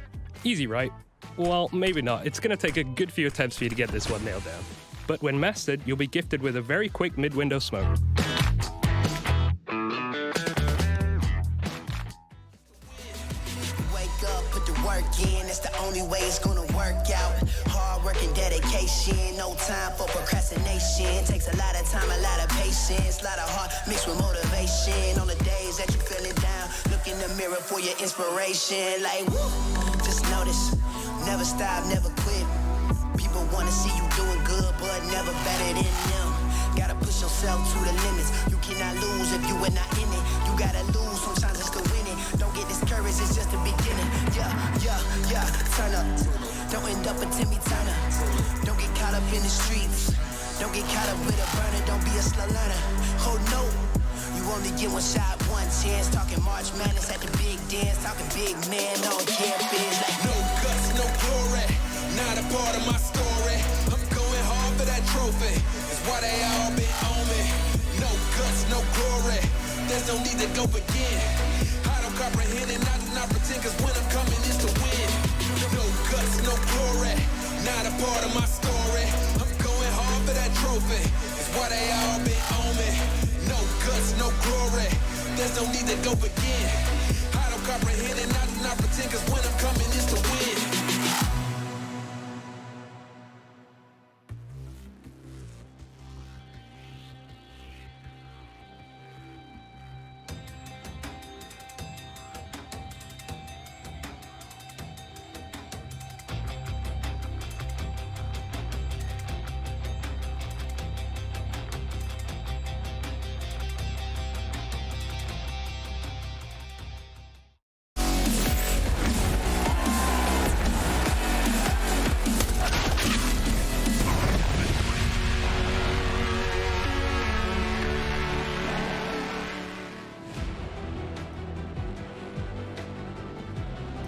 Easy, right? Well, maybe not. It's gonna take a good few attempts for you to get this one nailed down. But when mastered, you'll be gifted with a very quick mid-window smoke. That's the only way it's gonna work out. Hard work and dedication, no time for procrastination. Takes a lot of time, a lot of patience, a lot of heart mixed with motivation. On the days that you're feeling down, look in the mirror for your inspiration. Like, woo, just notice, never stop, never quit. People wanna see you doing good, but never better than them. Gotta push yourself to the limits. You cannot lose if you are not in it. You gotta lose sometimes just to win it. Don't get discouraged, it's just the beginning. Yeah, turn up. Don't end up a Timmy Turner. Don't get caught up in the streets. Don't get caught up with a burner. Don't be a slow learner. Oh no, you only get one shot, one chance. Talking March Madness at the big dance. Talking big man on campus. Like no guts, no glory. Not a part of my story. I'm going hard for that trophy. It's why they all been on me. No guts, no glory. There's no need to go again. I don't comprehend and I do not pretend, cause when I'm coming is to win. No guts, no glory. Not a part of my story. I'm going hard for that trophy. It's why they all been on me. No guts, no glory. There's no need to go again. I don't comprehend and I do not pretend, cause when I'm coming is to win.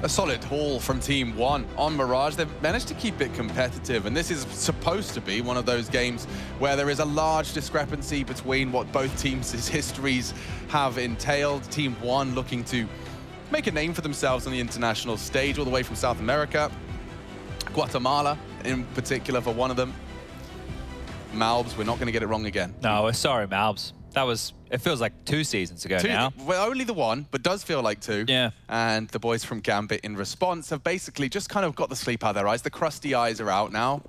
A solid haul from Team 1 on Mirage. They've managed to keep it competitive, and this is supposed to be one of those games where there is a large discrepancy between what both teams' histories have entailed. Team 1 looking to make a name for themselves on the international stage, all the way from South America, Guatemala in particular for one of them. Malbs, we're not going to get it wrong again. No, we're sorry, Malbs. That was, it feels like 2 seasons ago now. Well, only the one, but does feel like 2. Yeah. And the boys from Gambit in response have basically just kind of got the sleep out of their eyes. The crusty eyes are out now,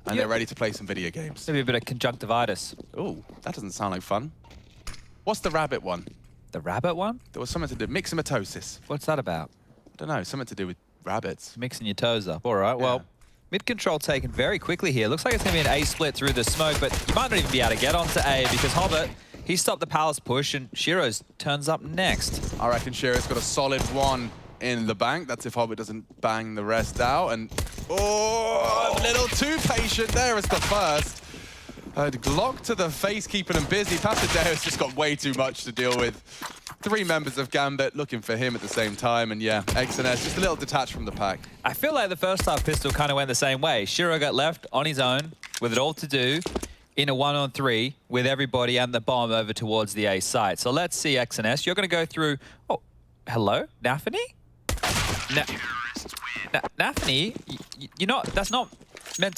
and they're ready to play some video games. Maybe a bit of conjunctivitis. Oh, that doesn't sound like fun. What's the rabbit one? The rabbit one? There was something to do, myxomatosis. What's that about? I don't know, something to do with rabbits. Mixing your toes up. All right, well, mid control taken very quickly here. Looks like it's going to be an A split through the smoke, but you might not even be able to get onto A because Hobbit, he stopped the Palace push, and Shiro's turns up next. I reckon Shiro's got a solid one in the bank. That's if Hobbit doesn't bang the rest out. And, oh, a little too patient there as the first. A Glock to the face, keeping him busy. Pasadeo's just got way too much to deal with. 3 members of Gambit looking for him at the same time. And yeah, XNS just a little detached from the pack. I feel like the first half pistol kind of went the same way. Shiro got left on his own with it all to do in a 1-on-3 with everybody and the bomb over towards the A site. So let's see XNS. You're going to go through... Oh, hello? Nafany? Nafany, you're not. That's not meant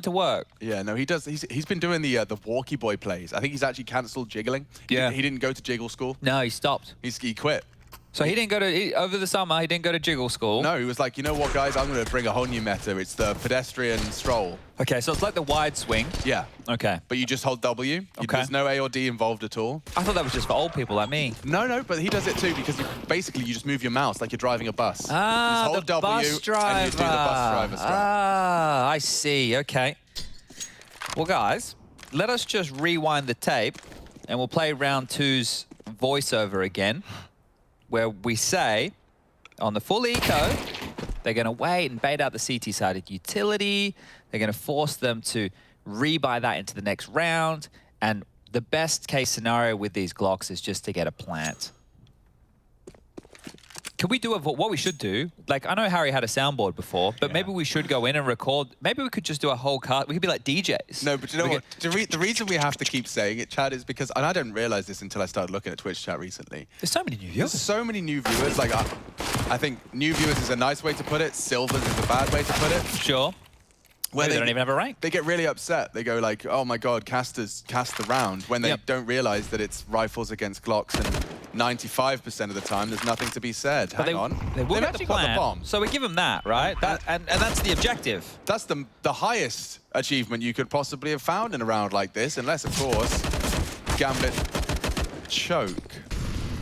to work. Yeah, no, he does. He's been doing the walkie boy plays. I think he's actually cancelled jiggling. Yeah. He didn't go to jiggle school. No, he stopped. He quit. So he didn't go to, over the summer, he didn't go to jiggle school. No, he was like, you know what, guys, I'm going to bring a whole new meta. It's the pedestrian stroll. Okay, so it's like the wide swing. Yeah. Okay. But you just hold W. Okay. There's no A or D involved at all. I thought that was just for old people like me. No, but he does it too because basically you just move your mouse like you're driving a bus. Ah, you just hold the bus driver. and you do the bus driver strat. Ah, I see. Okay. Well, guys, let us just rewind the tape and we'll play round 2's voiceover again, where we say, on the full eco, they're going to wait and bait out the CT-sided utility. They're going to force them to rebuy that into the next round. And the best case scenario with these Glocks is just to get a plant. Can we do what we should do? Like, I know Harry had a soundboard before, but maybe we should go in and record. Maybe we could just do a whole cast. We could be like DJs. No, but you know what? The reason we have to keep saying it, Chad, is because, and I didn't realize this until I started looking at Twitch chat recently. There's so many new viewers. There's so many new viewers. Like, I think new viewers is a nice way to put it. Silvers is a bad way to put it. Sure. Where they don't even have a rank. They get really upset. They go like, oh my God, casters cast the round, when they don't realize that it's rifles against Glocks, and 95% of the time there's nothing to be said. But Hang on. They've actually got the bomb. So we give them that, right? And that's the objective. That's the highest achievement you could possibly have found in a round like this, unless, of course, Gambit choke.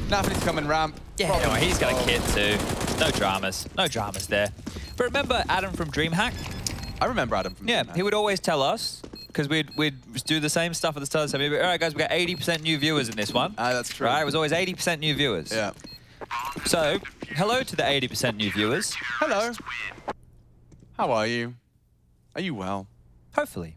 Nafany's coming ramp. Yeah, anyway, he's got a kid too. No dramas. No dramas there. But remember Adam from DreamHack? I remember Adam from DreamHack. He would always tell us, because we'd do the same stuff at the start of the time. All right, guys, we got 80% new viewers in this one. That's true. Right, it was always 80% new viewers. Yeah. So, hello to the 80% new viewers. Hello. How are you? Are you well? Hopefully.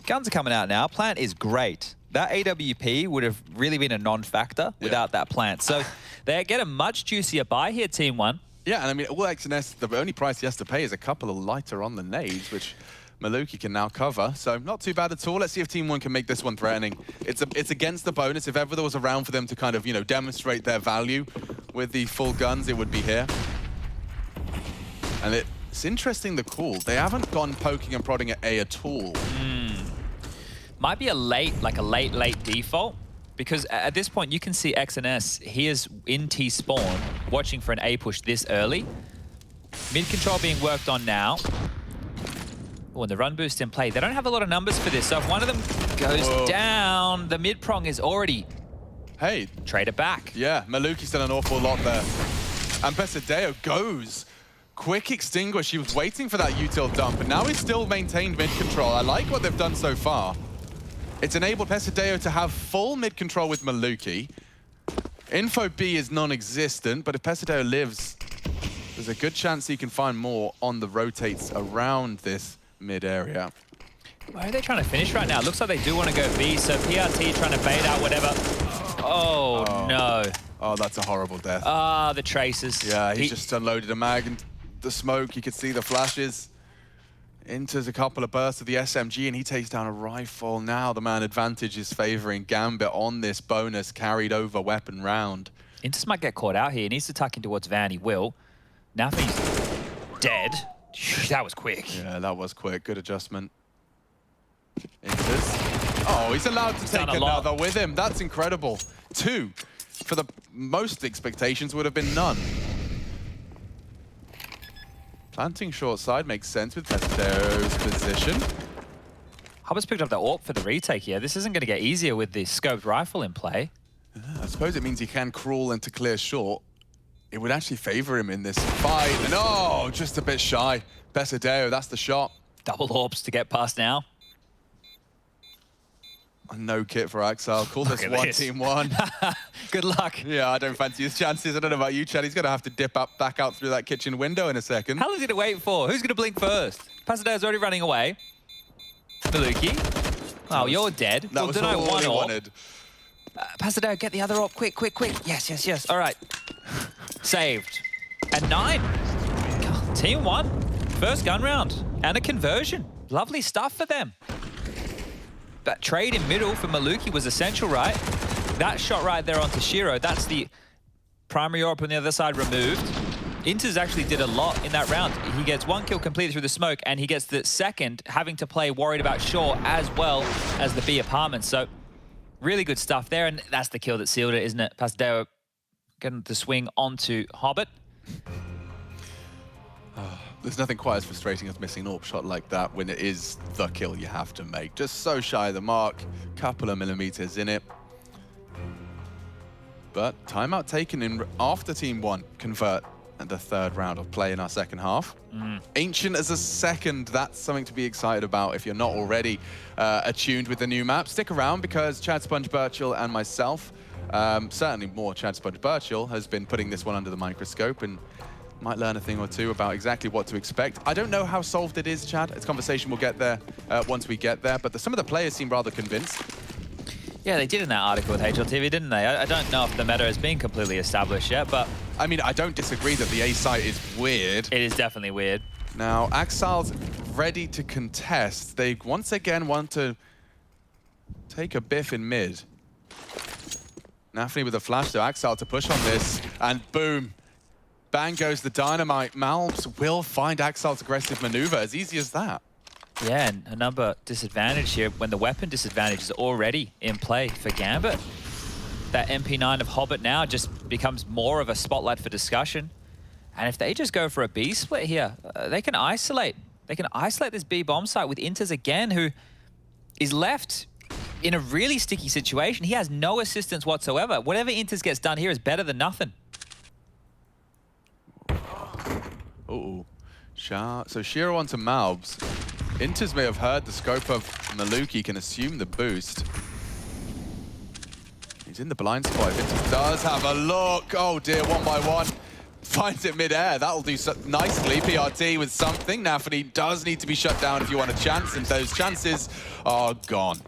Guns are coming out now. Plant is great. That AWP would have really been a non-factor without that plant. So they get a much juicier buy here, Team 1. Yeah, and I mean, all XNS, the only price he has to pay is a couple of lighter on the nades, which Maluki can now cover. So not too bad at all. Let's see if Team 1 can make this one threatening. It's against the bonus. If ever there was a round for them to kind of, you know, demonstrate their value with the full guns, it would be here. And it's interesting, the call. They haven't gone poking and prodding at A at all. Might be a late default, because at this point you can see XNS, he is in T-spawn, watching for an A push this early. Mid control being worked on now. Oh, and the run boost in play. They don't have a lot of numbers for this, so if one of them goes down, the mid prong is already traded back. Yeah, Maluki's done an awful lot there. And Pesadeo goes. Quick extinguish. He was waiting for that util dump, and now he's still maintained mid control. I like what they've done so far. It's enabled Pesadeo to have full mid control with Maluki. Info B is non-existent, but if Pesadeo lives, there's a good chance he can find more on the rotates around this mid area. Where are they trying to finish right now? It looks like they do want to go B, so PRT trying to bait out whatever. Oh, no. Oh, that's a horrible death. Ah, the traces. Yeah, he just unloaded a mag and the smoke. You could see the flashes. Enters a couple of bursts of the SMG, and he takes down a rifle. Now the man advantage is favoring Gambit on this bonus carried over weapon round. Intus might get caught out here. He needs to tuck in towards Van. He will. Nafi's dead. That was quick. Yeah, that was quick. Good adjustment. Intus. Oh, he's allowed to take another with him. That's incredible. 2. For the most expectations would have been none. Planting short side makes sense with Pesadeo's position. Hubbard's picked up the AWP for the retake here. This isn't going to get easier with the scoped rifle in play. I suppose it means he can crawl into clear short. It would actually favor him in this fight. And oh, just a bit shy. Pesadeo, that's the shot. Double AWPs to get past now. No kit for Axel. Call this one team one. Good luck. Yeah, I don't fancy his chances. I don't know about you, Chad. He's going to have to dip up back out through that kitchen window in a second. How long is he going to wait for? Who's going to blink first? Pasadeo's already running away. Maluki. Oh, you're dead. That was all he wanted. Pasadeo, get the other AWP. Quick, quick, quick. Yes, yes, yes. All right. Saved. And 9. God, team 1. First gun round. And a conversion. Lovely stuff for them. That trade in middle for Maluki was essential, right? That shot right there onto Shiro, that's the primary AWP on the other side removed. Inters actually did a lot in that round. He gets 1 kill completed through the smoke, and he gets the second having to play worried about shore as well as the B apartment. So really good stuff there, and that's the kill that sealed it, isn't it? Pasdeo getting the swing onto Hobbit. There's nothing quite as frustrating as missing an AWP shot like that when it is the kill you have to make. Just so shy of the mark, couple of millimeters in it. But timeout taken in after Team 1 convert at the 3rd round of play in our second half. Ancient as a second, that's something to be excited about if you're not already attuned with the new map. Stick around because Chad Sponge Birchall and myself, certainly more Chad Sponge Birchall, has been putting this one under the microscope and might learn a thing or two about exactly what to expect. I don't know how solved it is, Chad. It's a conversation we'll get there once we get there, but some of the players seem rather convinced. Yeah, they did in that article with HLTV, didn't they? I don't know if the meta has been completely established yet, but... I mean, I don't disagree that the A site is weird. It is definitely weird. Now, Axal's ready to contest. They once again want to take a biff in mid. Nafny with a flash to Axal to push on this, and boom. Bang goes the dynamite. Malbs will find Axal's aggressive maneuver, as easy as that. Yeah, and a number disadvantage here when the weapon disadvantage is already in play for Gambit. That MP9 of Hobbit now just becomes more of a spotlight for discussion. And if they just go for a B split here, they can isolate. They can isolate this B bomb site with Inters again, who is left in a really sticky situation. He has no assistance whatsoever. Whatever Inters gets done here is better than nothing. Uh-oh. So Shiro onto Malbs. Inters may have heard the scope of Maluki, can assume the boost. He's in the blind spot. Inters does have a look. Oh dear, 1 by 1. Finds it mid-air. That'll do so nicely. PRT with something. Nafny does need to be shut down if you want a chance, and those chances are gone.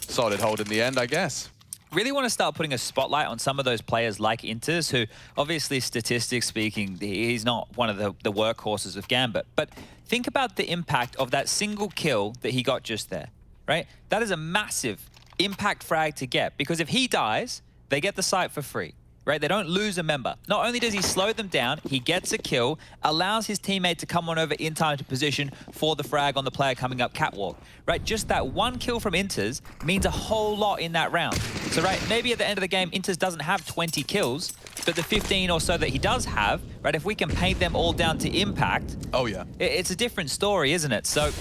Solid hold in the end, I guess. Really want to start putting a spotlight on some of those players like Inters, who obviously, statistics speaking, he's not one of the workhorses of Gambit. But think about the impact of that single kill that he got just there, right? That is a massive impact frag to get, because if he dies, they get the site for free, right? They don't lose a member. Not only does he slow them down, he gets a kill, allows his teammate to come on over in time to position for the frag on the player coming up catwalk, right? Just that 1 kill from Inters means a whole lot in that round. So, right, maybe at the end of the game, Inters doesn't have 20 kills, but the 15 or so that he does have, right, if we can paint them all down to impact... Oh, yeah. It's a different story, isn't it? So,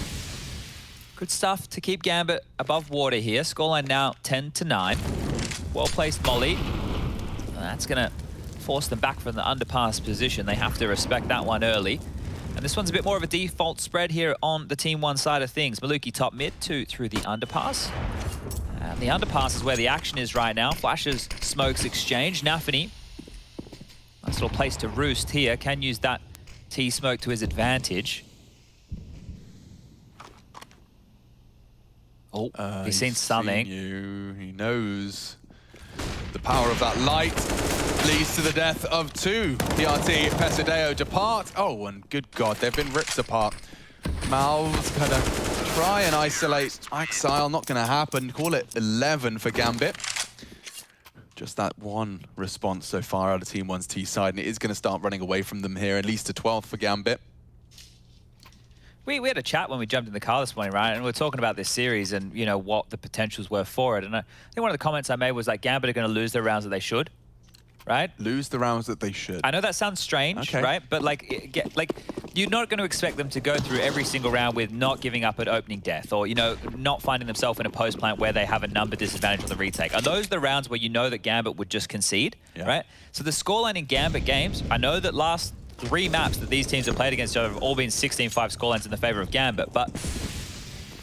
good stuff to keep Gambit above water here. Scoreline now 10-9. Well-placed molly. That's going to force them back from the underpass position. They have to respect that one early. And this one's a bit more of a default spread here on the Team 1 side of things. Maluki top mid, 2 through the underpass. And the underpass is where the action is right now. Flashes, smokes exchange. Nafny, nice little place to roost here. Can use that T-smoke to his advantage. Oh, he's seen something. He knows. The power of that light leads to the death of 2. PRT, Pesadeo depart. Oh, and good God, they've been ripped apart. Mal's gonna try and isolate Exile. Not gonna happen. Call it 11 for Gambit. Just that one response so far out of Team 1's T side, and it is gonna start running away from them here, at least to 12 for Gambit. We had a chat when we jumped in the car this morning, right? And we were talking about this series and, you know, what the potentials were for it. And I think one of the comments I made was like, Gambit are going to lose the rounds that they should, right? Lose the rounds that they should. I know that sounds strange, right? But like you're not going to expect them to go through every single round with not giving up at opening death, or, you know, not finding themselves in a post plant where they have a number disadvantage on the retake. Are those the rounds where you know that Gambit would just concede, right? So the scoreline in Gambit games, I know that last 3 maps that these teams have played against each other have all been 16-5 scorelines in the favor of Gambit, but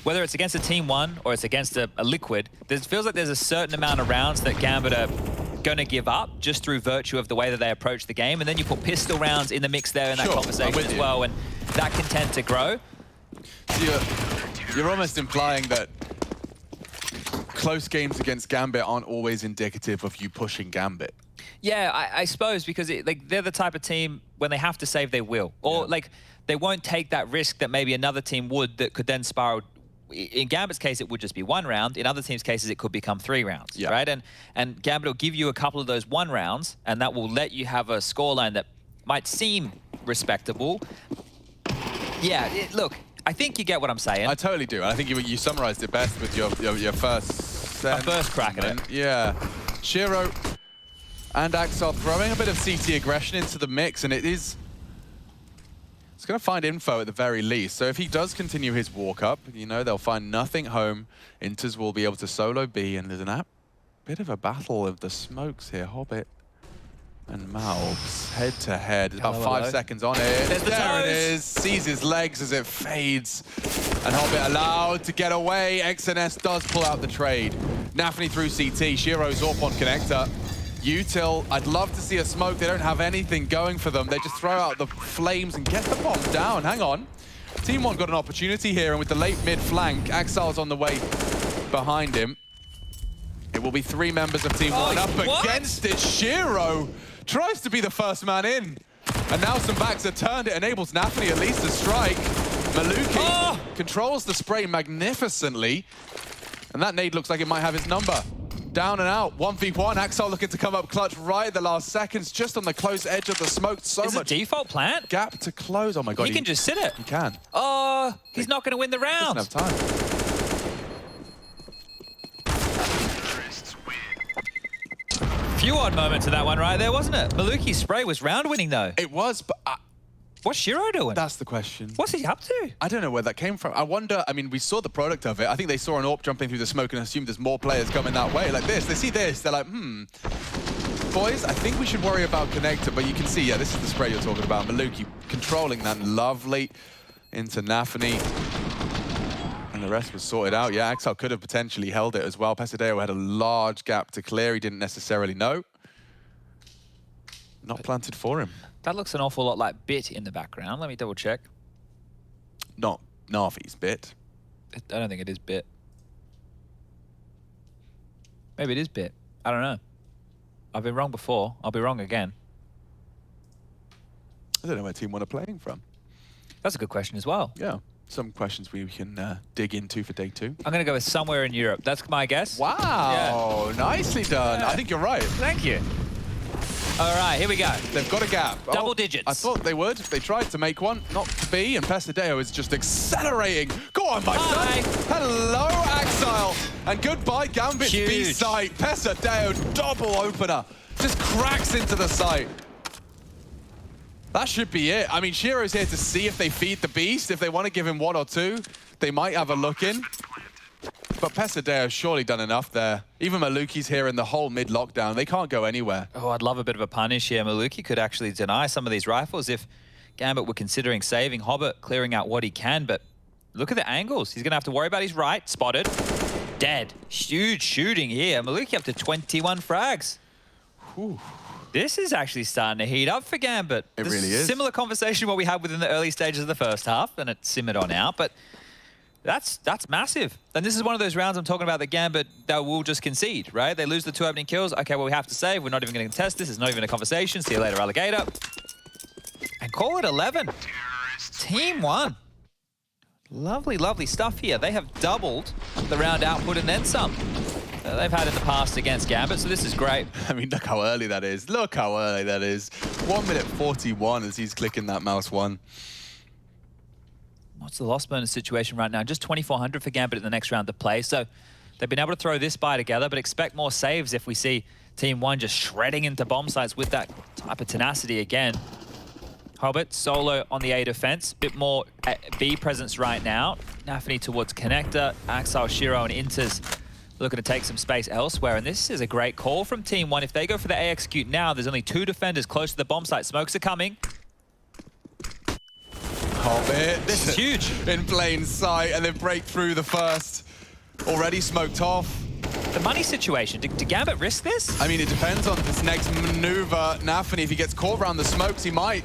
whether it's against a Team 1 or it's against a Liquid, it feels like there's a certain amount of rounds that Gambit are going to give up just through virtue of the way that they approach the game, and then you put pistol rounds in the mix there in that conversation as well, and that can tend to grow. So you're almost implying that close games against Gambit aren't always indicative of you pushing Gambit. Yeah, I suppose, because they're the type of team, when they have to save, they will. Or they won't take that risk that maybe another team would, that could then spiral. In Gambit's case, it would just be 1 round. In other teams' cases, it could become 3 rounds, right? And Gambit will give you a couple of those 1 rounds, and that will let you have a scoreline that might seem respectable. Yeah, look, I think you get what I'm saying. I totally do. I think you summarized it best with your first first crack at it. Yeah. Shiro and Axel throwing a bit of CT aggression into the mix, and it's going to find info at the very least. So if he does continue his walk up, you know, they'll find nothing home. Inters will be able to solo B, and there's a bit of a battle of the smokes here. Hobbit and Malbs head to head. About 5 seconds on it. There it is. Sees his legs as it fades. And Hobbit allowed to get away. XNS does pull out the trade. Nafany through CT. Shiro's AWP on connector. Util, I'd love to see a smoke. They don't have anything going for them. They just throw out the flames and get the bomb down. Hang on. Team 1 got an opportunity here, and with the late mid flank, Axel's on the way behind him. It will be 3 members of Team 1 up against it. Shiro tries to be the first man in. And now some backs are turned. It enables Nafany at least to strike. Maluki controls the spray magnificently. And that nade looks like it might have his number. Down and out, 1v1. Axel looking to come up clutch right at the last seconds, just on the close edge of the smoke. So Is much it default plant? Gap to close. Oh my god. He can just sit it. He can. Oh, he's not going to win the round. Doesn't have time. Few odd moments in that one right there, wasn't it? Maluki's spray was round winning though. It was, but what's Shiro doing? That's the question. What's he up to? I don't know where that came from. I wonder, I mean, we saw the product of it. I think they saw an AWP jumping through the smoke and assumed there's more players coming that way. Like this, they see this, they're like, boys, I think we should worry about connector, but you can see, yeah, this is the spray you're talking about. Maluki controlling that lovely into Nafany. And the rest was sorted out. Yeah, Axel could have potentially held it as well. Pesadeo had a large gap to clear. He didn't necessarily know. Not planted for him. That looks an awful lot like Bit in the background. Let me double check. Not Navi's Bit. I don't think it is Bit. Maybe it is Bit. I don't know. I've been wrong before. I'll be wrong again. I don't know where Team 1 are playing from. That's a good question as well. Yeah. Some questions we can dig into for day 2. I'm going to go with somewhere in Europe. That's my guess. Wow. Yeah. Nicely done. Yeah. I think you're right. Thank you. All right, here we go. They've got a gap. Double digits. I thought they would. They tried to make one, not to be, and Pesadeo is just accelerating. Go on, my son. Hello, Axel. And goodbye, Gambit's B site. Pesadeo, double opener. Just cracks into the site. That should be it. I mean, Shiro's here to see if they feed the beast. If they want to give him 1 or 2, they might have a look in. But Pesadeo's surely done enough there. Even Maluki's here in the whole mid-lockdown. They can't go anywhere. Oh, I'd love a bit of a punish here. Maluki could actually deny some of these rifles if Gambit were considering saving Hobbit, clearing out what he can. But look at the angles. He's going to have to worry about his right. Spotted. Dead. Huge shooting here. Maluki up to 21 frags. Whew. This is actually starting to heat up for Gambit. It really is. Similar conversation what we had within the early stages of the first half, and it simmered on out, but that's massive. And this is one of those rounds I'm talking about that Gambit, they will just concede, right? They lose the 2 opening kills. Okay, well, we have to save. We're not even going to contest this. It's not even a conversation. See you later, Alligator. And call it 11. Team 1. Lovely, lovely stuff here. They have doubled the round output and then some. They've had in the past against Gambit, so this is great. I mean, look how early that is. Look how early that is. 1 minute 41 as he's clicking that mouse 1. What's the loss bonus situation right now? Just 2,400 for Gambit in the next round to play. So they've been able to throw this buy together, but expect more saves if we see Team 1 just shredding into bomb sites with that type of tenacity again. Hobbit solo on the A defense. Bit more B presence right now. Nafany towards connector. Axel, Shiro, and Inters looking to take some space elsewhere, and this is a great call from Team 1. If they go for the A execute now, there's only 2 defenders close to the bomb site. Smokes are coming. Hobbit. This is huge. In plain sight, and they break through the first. Already smoked off. The money situation, did Gambit risk this? I mean, it depends on this next maneuver. Nafany, if he gets caught around the smokes, he might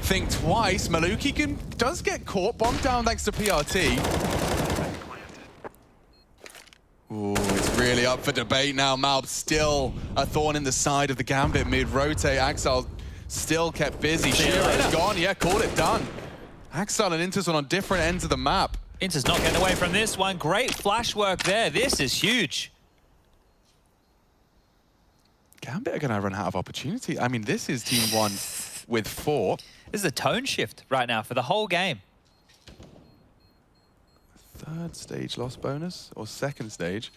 think twice. Maluki does get caught. Bomb down thanks to PRT. Ooh, it's really up for debate now. Malb still a thorn in the side of the Gambit mid-rotate. Axel still kept busy. Shiro's gone. Yeah, called it done. Axel and Inters on different ends of the map. Inters not getting away from this one. Great flash work there. This is huge. Gambit are going to run out of opportunity. I mean, this is Team 1 with 4. This is a tone shift right now for the whole game. Third stage loss bonus or second stage?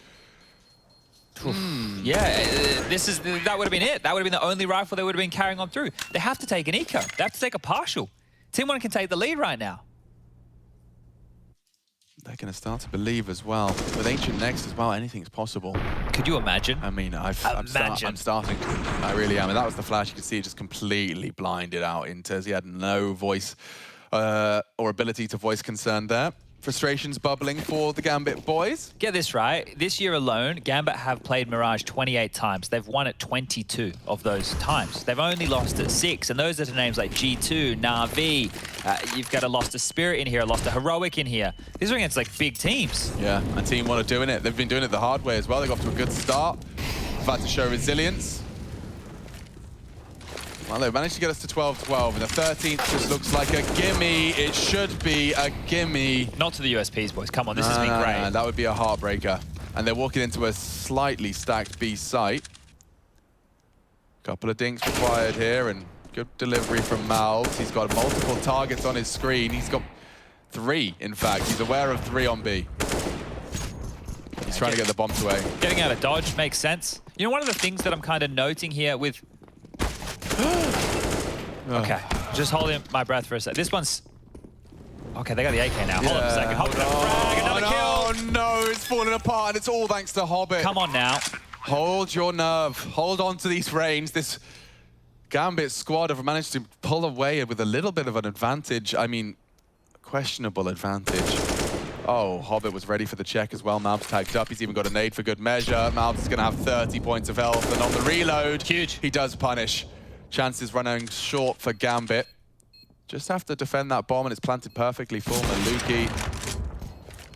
Yeah, that would have been it. That would have been the only rifle they would have been carrying on through. They have to take an eco. They have to take a partial. Team 1 can take the lead right now. They're going to start to believe as well. With Ancient next as well, anything's possible. Could you imagine? I mean, I'm starting. I really am. And that was the flash. You can see it just completely blinded out Inters. He had no voice or ability to voice concern there. Frustrations bubbling for the Gambit boys. Get this right. This year alone, Gambit have played Mirage 28 times. They've won it 22 of those times. They've only lost at 6, and those are the names like G2, Na'Vi. You've got a lost to Spirit in here, a lost to Heroic in here. These are against like big teams. Yeah, and Team 1 are doing it. They've been doing it the hard way as well. They got off to a good start. About to show resilience. Well, they managed to get us to 12-12, and the 13th just looks like a gimme. It should be a gimme. Not to the USPs, boys. Come on, this has been great. That would be a heartbreaker. And they're walking into a slightly stacked B site. Couple of dinks required here, and good delivery from Malves. He's got multiple targets on his screen. He's got 3, in fact. He's aware of 3 on B. He's trying to get the bombs away. Getting out of dodge makes sense. You know, one of the things that I'm kind of noting here with... Okay, just holding my breath for a sec. This one's... Okay, they got the AK now. Hold on a second. Hold on. Another kill. Oh no, it's falling apart, and it's all thanks to Hobbit. Come on now. Hold your nerve. Hold on to these reins. This Gambit squad have managed to pull away with a little bit of an advantage. I mean, questionable advantage. Oh, Hobbit was ready for the check as well. Malbs tagged up. He's even got a nade for good measure. Malbs is going to have 30 points of health, and on the reload, huge. He does punish. Chances running short for Gambit. Just have to defend that bomb, and it's planted perfectly for Maluki.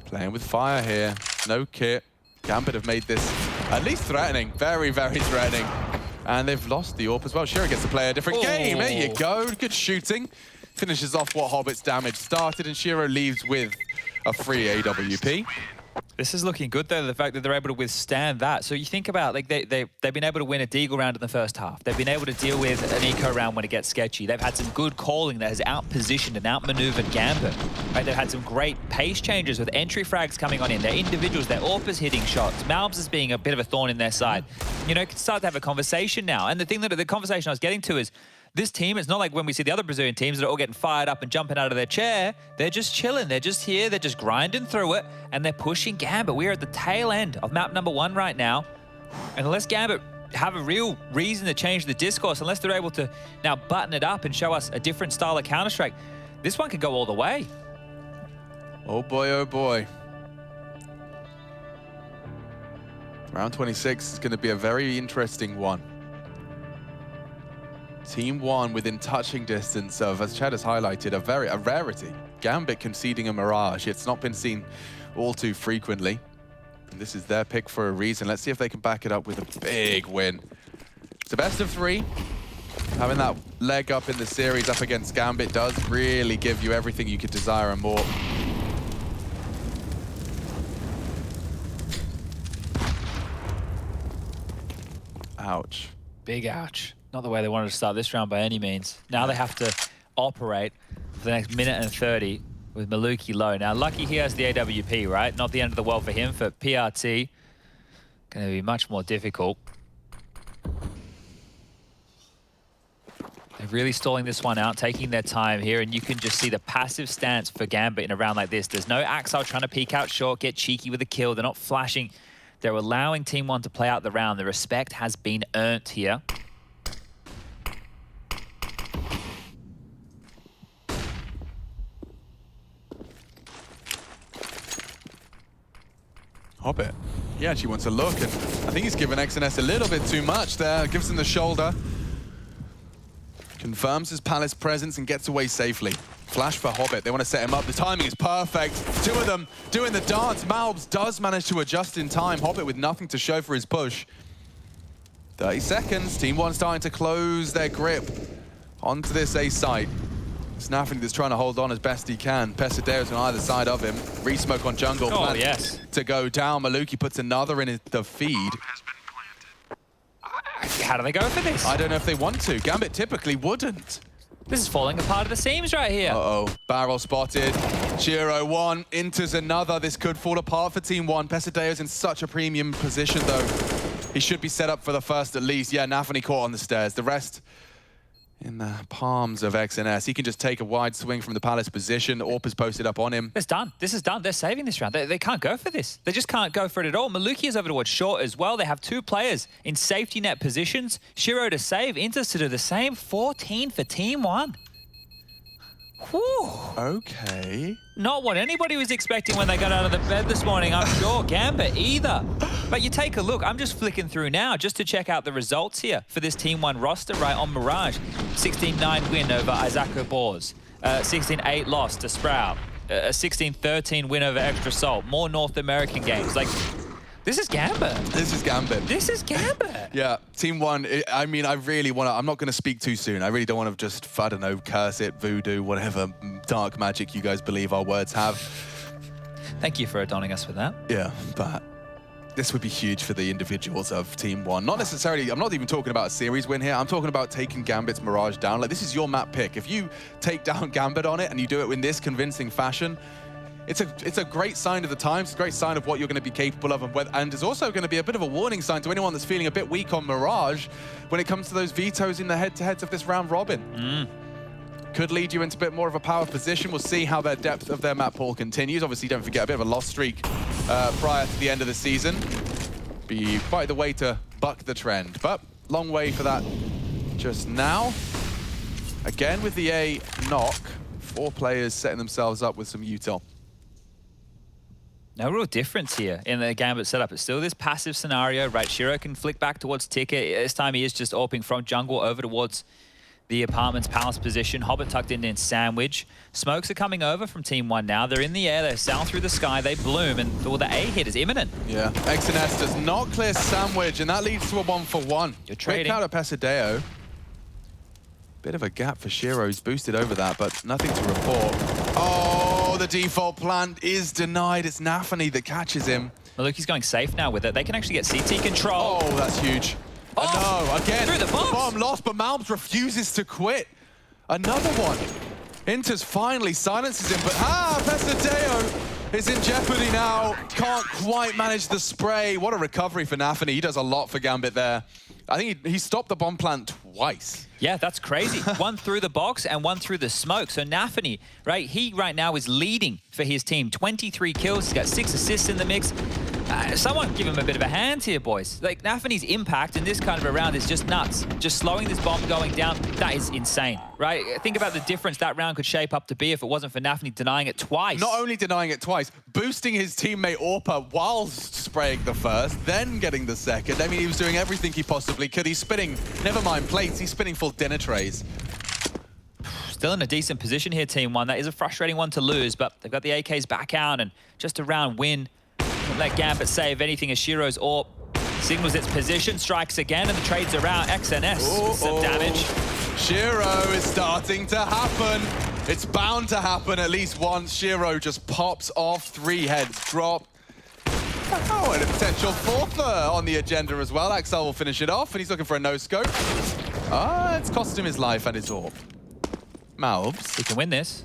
Playing with fire here. No kit. Gambit have made this at least threatening. Very, very threatening. And they've lost the AWP as well. Shira gets to play a different game. There you go. Good shooting. Finishes off what Hobbit's damage started, and Shira leaves with a free AWP. This is looking good, though, the fact that they're able to withstand that. So you think about, like, they've been able to win a Deagle round in the first half. They've been able to deal with an eco round when it gets sketchy. They've had some good calling that has out-positioned and out-maneuvered Gambit. Right? They've had some great pace changes with entry frags coming on in. Their individuals, their AWPers hitting shots. Malbs is being a bit of a thorn in their side. You know, can start to have a conversation now. And the conversation I was getting to is, this team, it's not like when we see the other Brazilian teams that are all getting fired up and jumping out of their chair. They're just chilling. They're just here. They're just grinding through it, and they're pushing Gambit. We are at the tail end of map number 1 right now. And unless Gambit have a real reason to change the discourse, unless they're able to now button it up and show us a different style of Counter-Strike, this one could go all the way. Oh boy, oh boy. Round 26 is going to be a very interesting one. Team 1 within touching distance of, as Chad has highlighted, a rarity. Gambit conceding a Mirage. It's not been seen all too frequently. And this is their pick for a reason. Let's see if they can back it up with a big win. It's a best of 3. Having that leg up in the series up against Gambit does really give you everything you could desire and more. Ouch. Big ouch. Not the way they wanted to start this round by any means. Now they have to operate for the next minute and 30 with Maluki low. Now, lucky he has the AWP, right? Not the end of the world for him. For PRT, going to be much more difficult. They're really stalling this one out, taking their time here, and you can just see the passive stance for Gambit in a round like this. There's no Axel trying to peek out short, get cheeky with a kill. They're not flashing. They're allowing Team 1 to play out the round. The respect has been earned here. Hobbit. He actually wants a look, and I think he's given XNS a little bit too much there. Gives him the shoulder. Confirms his Palace presence and gets away safely. Flash for Hobbit. They want to set him up. The timing is perfect. 2 of them doing the dance. Malbs does manage to adjust in time. Hobbit with nothing to show for his push. 30 seconds. Team 1 starting to close their grip onto this A site. Snaffing that's trying to hold on as best he can. Pesadeo's on either side of him. Re-smoke on jungle. Oh, yes. To go down. Maluki puts another in the feed. How do they go for this? I don't know if they want to. Gambit typically wouldn't. This is falling apart at the seams right here. Uh-oh. Barrel spotted. Shiro one. Enters another. This could fall apart for Team 1. Pesadeo's in such a premium position, though. He should be set up for the first at least. Yeah, Nafany caught on the stairs. The rest in the palms of XNS. He can just take a wide swing from the Palace position. AWP is posted up on him. It's done. This is done. They're saving this round. They can't go for this. They just can't go for it at all. Maluki is over towards short as well. They have 2 players in safety net positions. Shiro to save. Inter to do the same. 14 for Team 1. Whew. Okay. Not what anybody was expecting when they got out of the bed this morning, I'm sure. Gambit either. But you take a look. I'm just flicking through now just to check out the results here for this Team 1 roster right on Mirage. 16-9 win over Isaac Bors. 16-8 loss to Sprout. A 16-13 win over Extra Salt. More North American games. Like, this is Gambit. This is Gambit. This is Gambit. Yeah, Team 1, I mean, I really want to, I'm not going to speak too soon. I really don't want to just, I don't know, curse it, voodoo, whatever dark magic you guys believe our words have. Thank you for adorning us with that. Yeah, but this would be huge for the individuals of Team 1. Not necessarily, I'm not even talking about a series win here. I'm talking about taking Gambit's Mirage down. Like, this is your map pick. If you take down Gambit on it and you do it in this convincing fashion, it's a great sign of the times, it's a great sign of what you're going to be capable of, and it's also going to be a bit of a warning sign to anyone that's feeling a bit weak on Mirage when it comes to those vetoes in the head-to-heads of this round robin. Could lead you into a bit more of a power position. We'll see how their depth of their map pool continues. Obviously, don't forget, a bit of a loss streak prior to the end of the season. Be quite the way to buck the trend, but long way for that just now. Again, with the A knock, 4 players setting themselves up with some util. No real difference here in the Gambit setup. It's still this passive scenario, right? Shiro can flick back towards Ticket. This time he is just AWPing from jungle over towards the apartment's Palace position. Hobbit tucked in Sandwich. Smokes are coming over from Team 1 now. They're in the air. They sail through the sky. They bloom, and the A hit is imminent. Yeah, XNS does not clear Sandwich, and that leads to a 1-for-1. You're trading. Quick out of Pesadeo. Bit of a gap for Shiro. He's boosted over that, but nothing to report. Oh, the default plant is denied. It's Nafany that catches him. Maluki's going safe now with it. They can actually get CT control. Oh, that's huge. Oh, no, again, through the bombs. Bomb lost, but Malbs refuses to quit. Another one. Inters finally silences him, but Pesadeo is in jeopardy now. Can't quite manage the spray. What a recovery for Nafany. He does a lot for Gambit there. I think he stopped the bomb plant twice. Yeah, that's crazy. One through the box and one through the smoke. So Nafany, right, he right now is leading for his team. 23 kills, he's got 6 assists in the mix. Someone give him a bit of a hand here, boys. Like, Nafany's impact in this kind of a round is just nuts. Just slowing this bomb going down, that is insane, right? Think about the difference that round could shape up to be if it wasn't for Nafany denying it twice. Not only denying it twice, boosting his teammate Orpa while spraying the first, then getting the second. I mean, he was doing everything he possibly could. He's spinning, never mind plates, he's spinning full dinner trays. Still in a decent position here, Team 1. That is a frustrating one to lose, but they've got the AKs back out and just a round win. Let Gambit save anything as Shiro's AWP signals its position, strikes again, and the trades are out. XNS, some damage. Shiro is starting to happen. It's bound to happen at least once. Shiro just pops off, 3 heads drop. Oh, and a potential 4th on the agenda as well. Axel will finish it off, and he's looking for a no-scope. It's cost him his life and his AWP. Malbs. He can win this.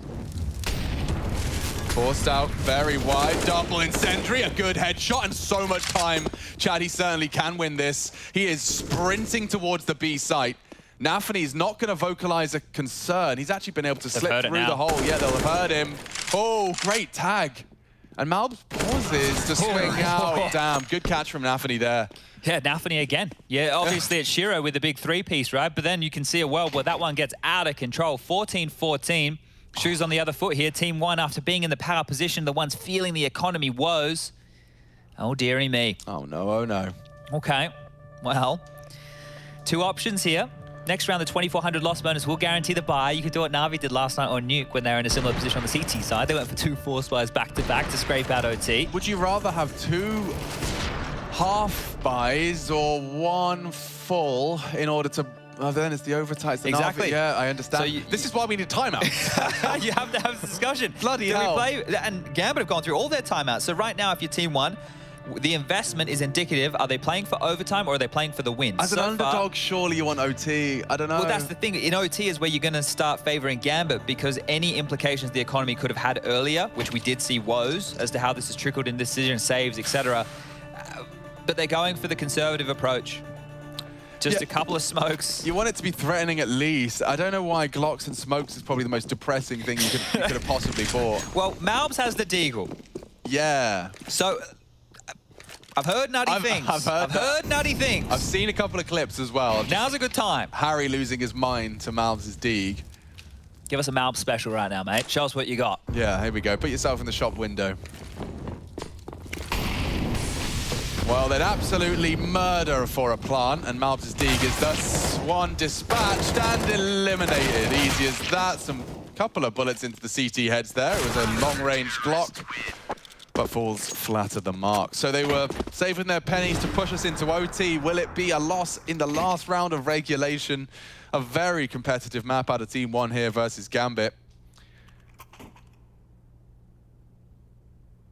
Forced out very wide, double incendiary, a good headshot, and so much time. Chad, he certainly can win this. He is sprinting towards the B site. Nafany's not going to vocalize a concern. He's actually been able to slip through the hole. Yeah, they'll have heard him. Oh, great tag. And Malbs pauses to swing out. Damn, good catch from Nafany there. Yeah, Nafany again. Yeah, obviously it's Shiro with the big 3-piece, right? But then you can see a world where that one gets out of control. 14-14. Shoes on the other foot here. Team 1, after being in the power position, the ones feeling the economy woes. Oh, dearie me. Oh, no, oh, no. Okay, well, 2 options here. Next round, the 2,400 loss bonus will guarantee the buy. You could do what Na'Vi did last night on Nuke when they were in a similar position on the CT side. They went for 2 force buys back-to-back to scrape out OT. Would you rather have 2 half buys or 1 full in order to... Oh, then it's the overtime. It's the exactly. Na'Vi. Yeah, I understand. So this is why we need timeout. You have to have this discussion. Bloody hell. And Gambit have gone through all their timeouts. So right now, if you're Team 1, the investment is indicative. Are they playing for overtime or are they playing for the win? As an underdog, surely you want OT. I don't know. Well, that's the thing. In OT is where you're going to start favoring Gambit, because any implications the economy could have had earlier, which we did see woes as to how this has trickled in decision saves, etc. But they're going for the conservative approach. Just a couple of smokes. You want it to be threatening at least. I don't know why Glocks and smokes is probably the most depressing thing you could have possibly bought. Well, Malbs has the Deagle. Yeah. So, I've heard nutty things. I've heard nutty things. I've seen a couple of clips as well. Now's a good time. Harry losing his mind to Malbs' Deeg. Give us a Malbs special right now, mate. Show us what you got. Yeah, here we go. Put yourself in the shop window. Well, they'd absolutely murder for a plant, and Malbs' Deeg is thus one dispatched and eliminated. Easy as that. Some couple of bullets into the CT heads there. It was a long-range Glock, but falls flat at the mark. So they were saving their pennies to push us into OT. Will it be a loss in the last round of regulation? A very competitive map out of Team 1 here versus Gambit.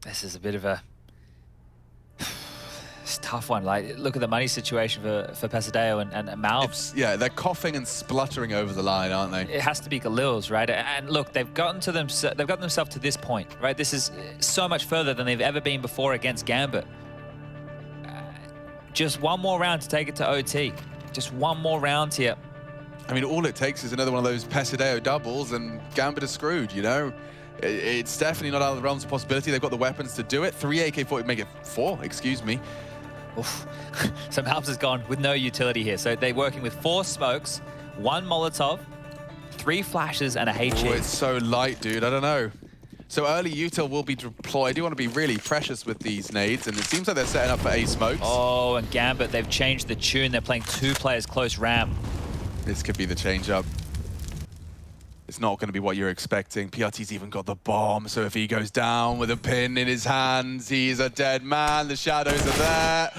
This is a bit of a tough one. Like, look at the money situation for Pasadeo and Malbs. Yeah, they're coughing and spluttering over the line, aren't they? It has to be Galil's, right? And look, they've gotten themselves to this point, right? This is so much further than they've ever been before against Gambit. Just one more round to take it to OT. Just one more round here. I mean, all it takes is another one of those Pasadeo doubles and Gambit is screwed, you know? It's definitely not out of the realms of possibility. They've got the weapons to do it. 3 AK-40, make it 4, excuse me. Oof. So Malbs has gone with no utility here. So they're working with 4 smokes, 1 Molotov, 3 flashes, and a HE. Oh, it's so light, dude. I don't know. So early util will be deployed. You want to be really precious with these nades, and it seems like they're setting up for A smokes. Oh, and Gambit, they've changed the tune. They're playing 2 players close ramp. This could be the change-up. It's not going to be what you're expecting. PRT's even got the bomb, so if he goes down with a pin in his hands, he's a dead man. The shadows are there.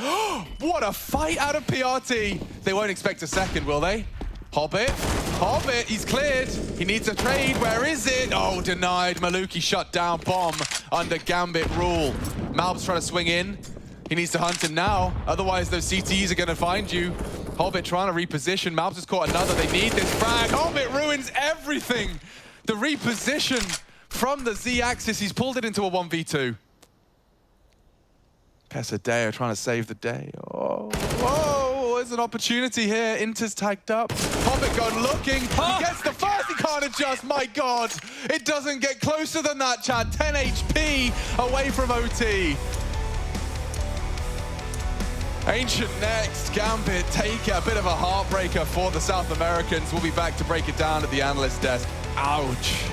What a fight out of PRT. They won't expect a second, will they? Hobbit, he's cleared. He needs a trade, where is it? Oh, denied. Maluki shut down bomb under Gambit rule. Malbs trying to swing in. He needs to hunt him now, otherwise those CTs are going to find you. Hobbit trying to reposition. Malbs has caught another. They need this frag. Hobbit ruins everything. The reposition from the Z-axis. He's pulled it into a 1v2. Pasadeo trying to save the day. Oh, whoa, there's an opportunity here. Inter's tagged up. Hobbit gone looking. He gets the first. He can't adjust. My God. It doesn't get closer than that, Chad. 10 HP away from OT. Ancient next, Gambit take a bit of a heartbreaker for the South Americans. We'll be back to break it down at the analyst desk. Ouch.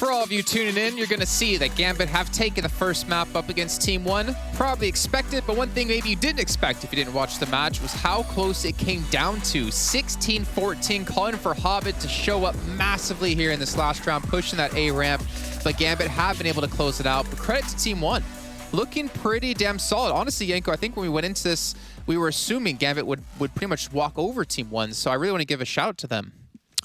For all of you tuning in, you're going to see that Gambit have taken the first map up against Team 1. Probably expected, but one thing maybe you didn't expect if you didn't watch the match was how close it came down to. 16-14, calling for Hobbit to show up massively here in this last round, pushing that A ramp. But Gambit have been able to close it out. But credit to Team 1. Looking pretty damn solid. Honestly, Yanko, I think when we went into this, we were assuming Gambit would pretty much walk over Team 1. So I really want to give a shout out to them.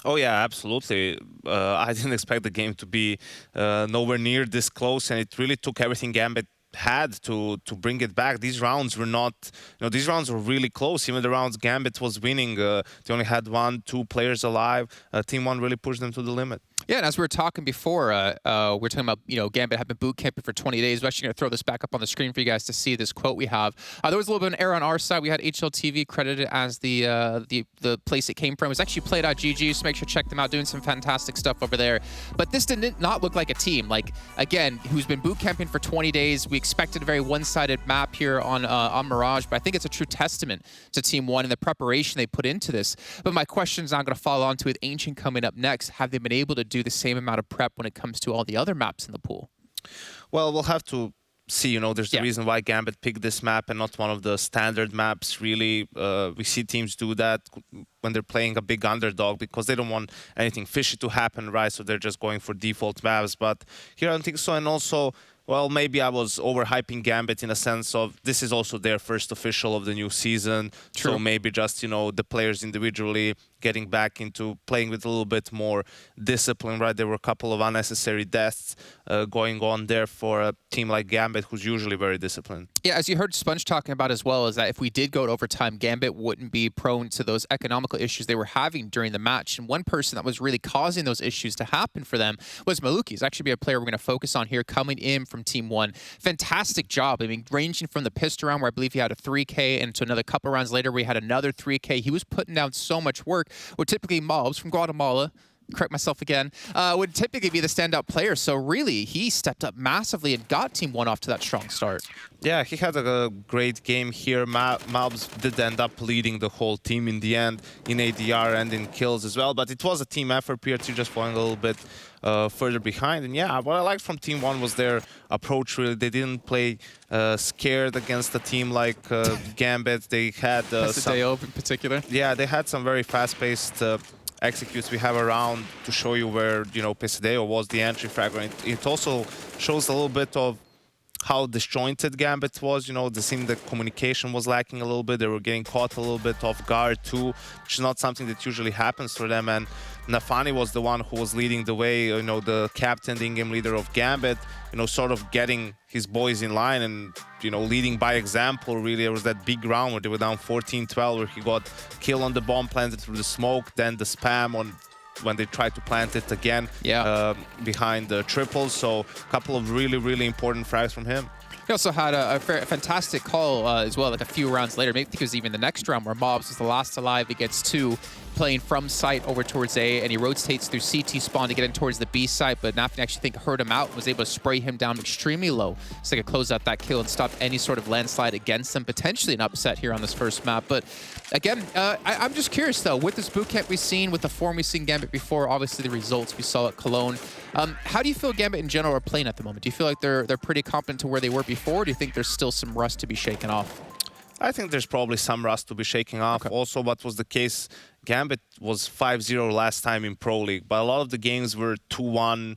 Oh, yeah, absolutely. I didn't expect the game to be nowhere near this close, and it really took everything Gambit had to bring it back. These rounds were not, these rounds were really close. Even the rounds Gambit was winning, they only had 1-2 players alive. Team 1 really pushed them to the limit. Yeah, and as we were talking before, we were talking about, Gambit have been boot camping for 20 days. We're actually going to throw this back up on the screen for you guys to see this quote we have. There was a little bit of an error on our side. We had HLTV credited as the place it came from. It was actually played.gg, so make sure to check them out, doing some fantastic stuff over there. But this did not look like a team. Like, again, who's been boot camping for 20 days. We expected a very one-sided map here on Mirage, but I think it's a true testament to Team 1 and the preparation they put into this. But my question is now going to follow on to with Ancient coming up next. Have they been able to do the same amount of prep when it comes to all the other maps in the pool? Well, we'll have to see. There's the reason why Gambit picked this map and not one of the standard maps, really. We see teams do that when they're playing a big underdog because they don't want anything fishy to happen, right? So they're just going for default maps. But here I don't think so. And also, well, maybe I was overhyping Gambit in a sense of this is also their first official of the new season. True. So maybe just, the players individually getting back into playing with a little bit more discipline, right? There were a couple of unnecessary deaths going on there for a team like Gambit, who's usually very disciplined. Yeah, as you heard Sponge talking about as well, is that if we did go to overtime, Gambit wouldn't be prone to those economical issues they were having during the match. And one person that was really causing those issues to happen for them was Maluki. He's actually be a player we're going to focus on here, coming in from Team 1. Fantastic job. I mean, ranging from the pistol round where I believe he had a 3K and to another couple rounds later where he had another 3K. He was putting down so much work. Where typically mobs from Guatemala, correct myself again, would typically be the standout player. So really, he stepped up massively and got Team 1 off to that strong start. Yeah, he had a great game here. Mobs did end up leading the whole team in the end, in ADR and in kills as well. But it was a team effort. PRT just falling a little bit further behind. And yeah, what I liked from Team 1 was their approach, really. They didn't play scared against a team like Gambit. They had some... in particular. Yeah, they had some very fast-paced executes. We have a round to show you where, Pesadeo was the entry fragment. It also shows a little bit of how disjointed Gambit was. It seemed the communication was lacking a little bit. They were getting caught a little bit off guard too, which is not something that usually happens for them. And Nafani was the one who was leading the way, the captain, the in-game leader of Gambit, sort of getting his boys in line and, leading by example, really. There was that big round where they were down 14-12, where he got kill on the bomb planted through the smoke, then the spam on when they tried to plant it again behind the triple. So a couple of really, really important frags from him. He also had a fantastic call as well, like a few rounds later. Maybe I think it was even the next round where Mobs was the last alive against 2, playing from site over towards A, and he rotates through CT spawn to get in towards the B site, but Nafni actually think heard him out and was able to spray him down extremely low so they could close out that kill and stop any sort of landslide against them, potentially an upset here on this first map. But again, I'm just curious though, with this bootcamp we've seen, with the form we've seen Gambit before, obviously the results we saw at Cologne, how do you feel Gambit in general are playing at the moment? Do you feel like they're pretty competent to where they were before, or do you think there's still some rust to be shaken off? I think there's probably some rust to be shaking off. Okay. Also, what was the case, Gambit was 5-0 last time in Pro League, but a lot of the games were 2-1.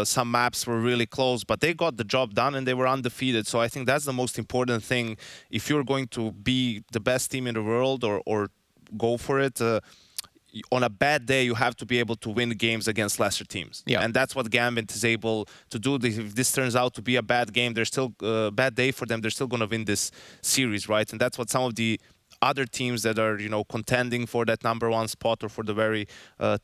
Some maps were really close, but they got the job done and they were undefeated. So I think that's the most important thing. If you're going to be the best team in the world or go for it, on a bad day, you have to be able to win games against lesser teams. Yeah. And that's what Gambit is able to do. If this turns out to be a bad game, there's still a bad day for them. They're still going to win this series, right? And that's what some of the other teams that are, contending for that #1 spot or for the very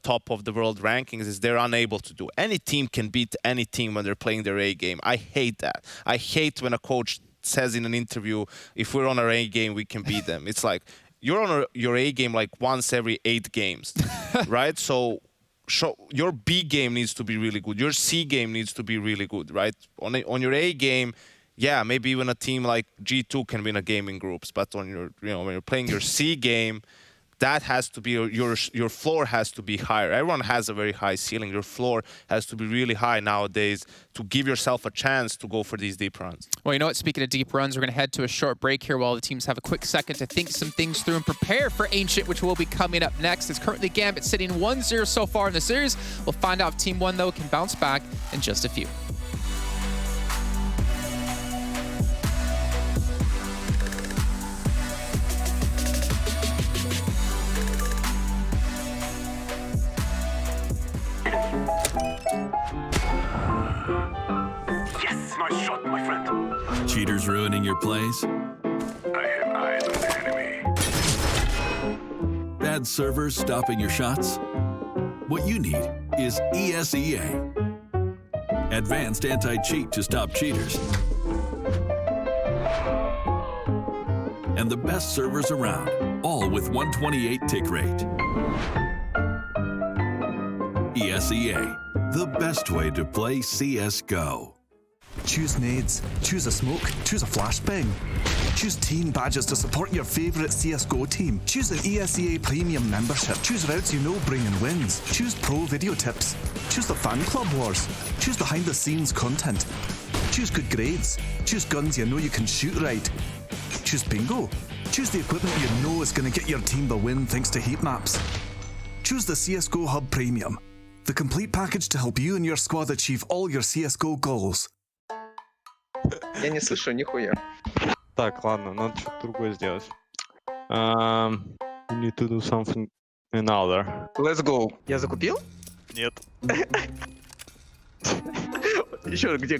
top of the world rankings is they're unable to do. Any team can beat any team when they're playing their A game. I hate that. I hate when a coach says in an interview, if we're on our A game, we can beat them. It's like, you're on your A game like once every 8 games, right? So your B game needs to be really good. Your C game needs to be really good, right? On your A game, yeah, maybe even a team like G2 can win a game in groups, but on your, when you're playing your C game, that has to be your floor has to be higher. Everyone has a very high ceiling. Your floor has to be really high nowadays to give yourself a chance to go for these deep runs. Well, you know what? Speaking of deep runs, we're going to head to a short break here while the teams have a quick second to think some things through and prepare for Ancient, which will be coming up next. It's currently Gambit sitting 1-0 so far in the series. We'll find out if Team 1, though, can bounce back in just a few. Yes, nice shot, my friend. Cheaters ruining your plays? I have eyes on the enemy. Bad servers stopping your shots? What you need is ESEA. Advanced anti-cheat to stop cheaters. And the best servers around, all with 128 tick rate. ESEA, the best way to play CSGO. Choose nades, choose a smoke, choose a flashbang. Choose team badges to support your favourite CSGO team. Choose an ESEA Premium membership. Choose routes you know bring in wins. Choose pro video tips. Choose the fan club wars. Choose behind the scenes content. Choose good grades. Choose guns you know you can shoot right. Choose bingo. Choose the equipment you know is going to get your team the win thanks to heat maps. Choose the CSGO Hub Premium, the complete package to help you and your squad achieve all your CSGO goals. Я не слышу нихуя. Так, ладно, надо что-то другое сделать. We need to do something another. Let's go. Я закупил? Нет. Еще где?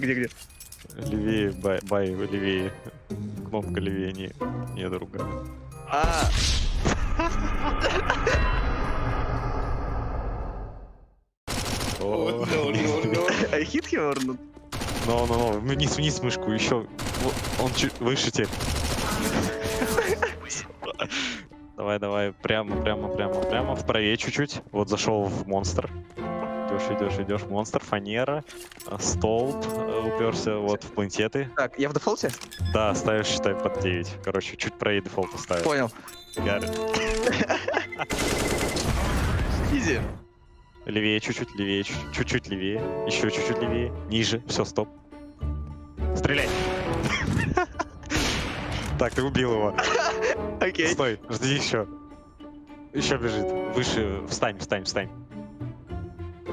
Левее, бай, левее. Кнопка левее, не другая. I hit him or not? No, вниз мышку, еще. Он чуть выше теперь. Давай, прямо, вправее чуть-чуть. Вот зашел в монстр. Идешь, монстр, фанера, столб, уперся вот в планететы. Так, я в дефолте? Да, ставишь, считай, под 9. Короче, чуть правее дефолта ставишь. Понял. Изи. Левее, чуть-чуть левее. Еще чуть-чуть левее. Ниже. Все, стоп. Стреляй. Так, ты убил его. Окей. Стой, жди еще. Еще бежит. Выше. Встань.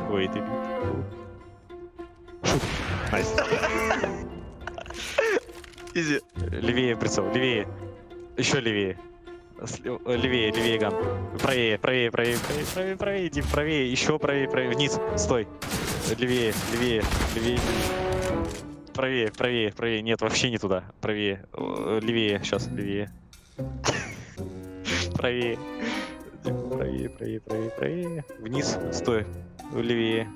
Ой, ты... Найс. Изи. Левее прицел, левее. Еще левее. Левее, ган. Правее, иди правее, еще правее, вниз, стой. Левее. Правее, нет, вообще не туда. Правее, левее, сейчас, левее. Правее. Вниз, стой. Левее.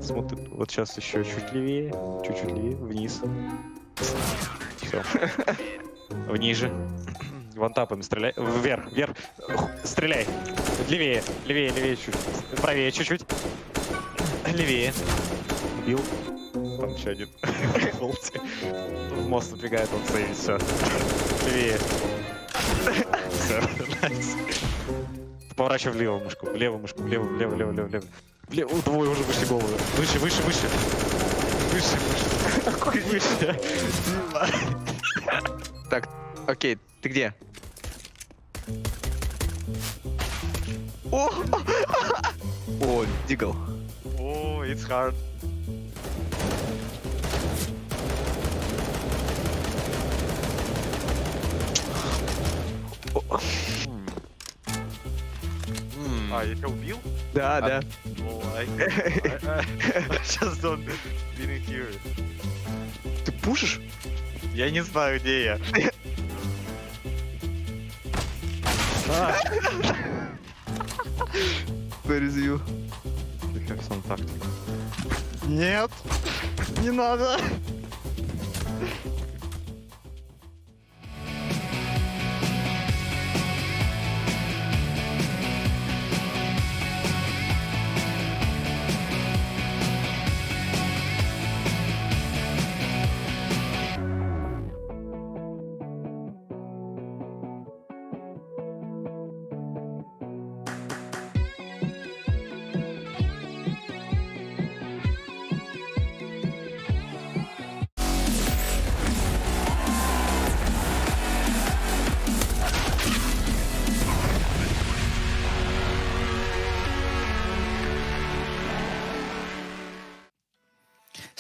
Смотри, вот сейчас еще чуть левее, вниз. Все. Ниже. Вантапами стреляй. Вверх. Стреляй. Левее чуть. Правее чуть-чуть. Левее. Убил. Там еще один. Волти. В мост убегает, он сейвит, все. Левее. Все, найс. Поворачивай в левую мышку. Лево. Двое уже вышли голову. Выше. Выше. Так, окей, ты где? О, дигл. О, it's hard. А, я тебя убил? Да. Сейчас он didn't hear it. Ты пушишь? Я не знаю, где я. Where is you? You have some tactic. Нет! Не надо!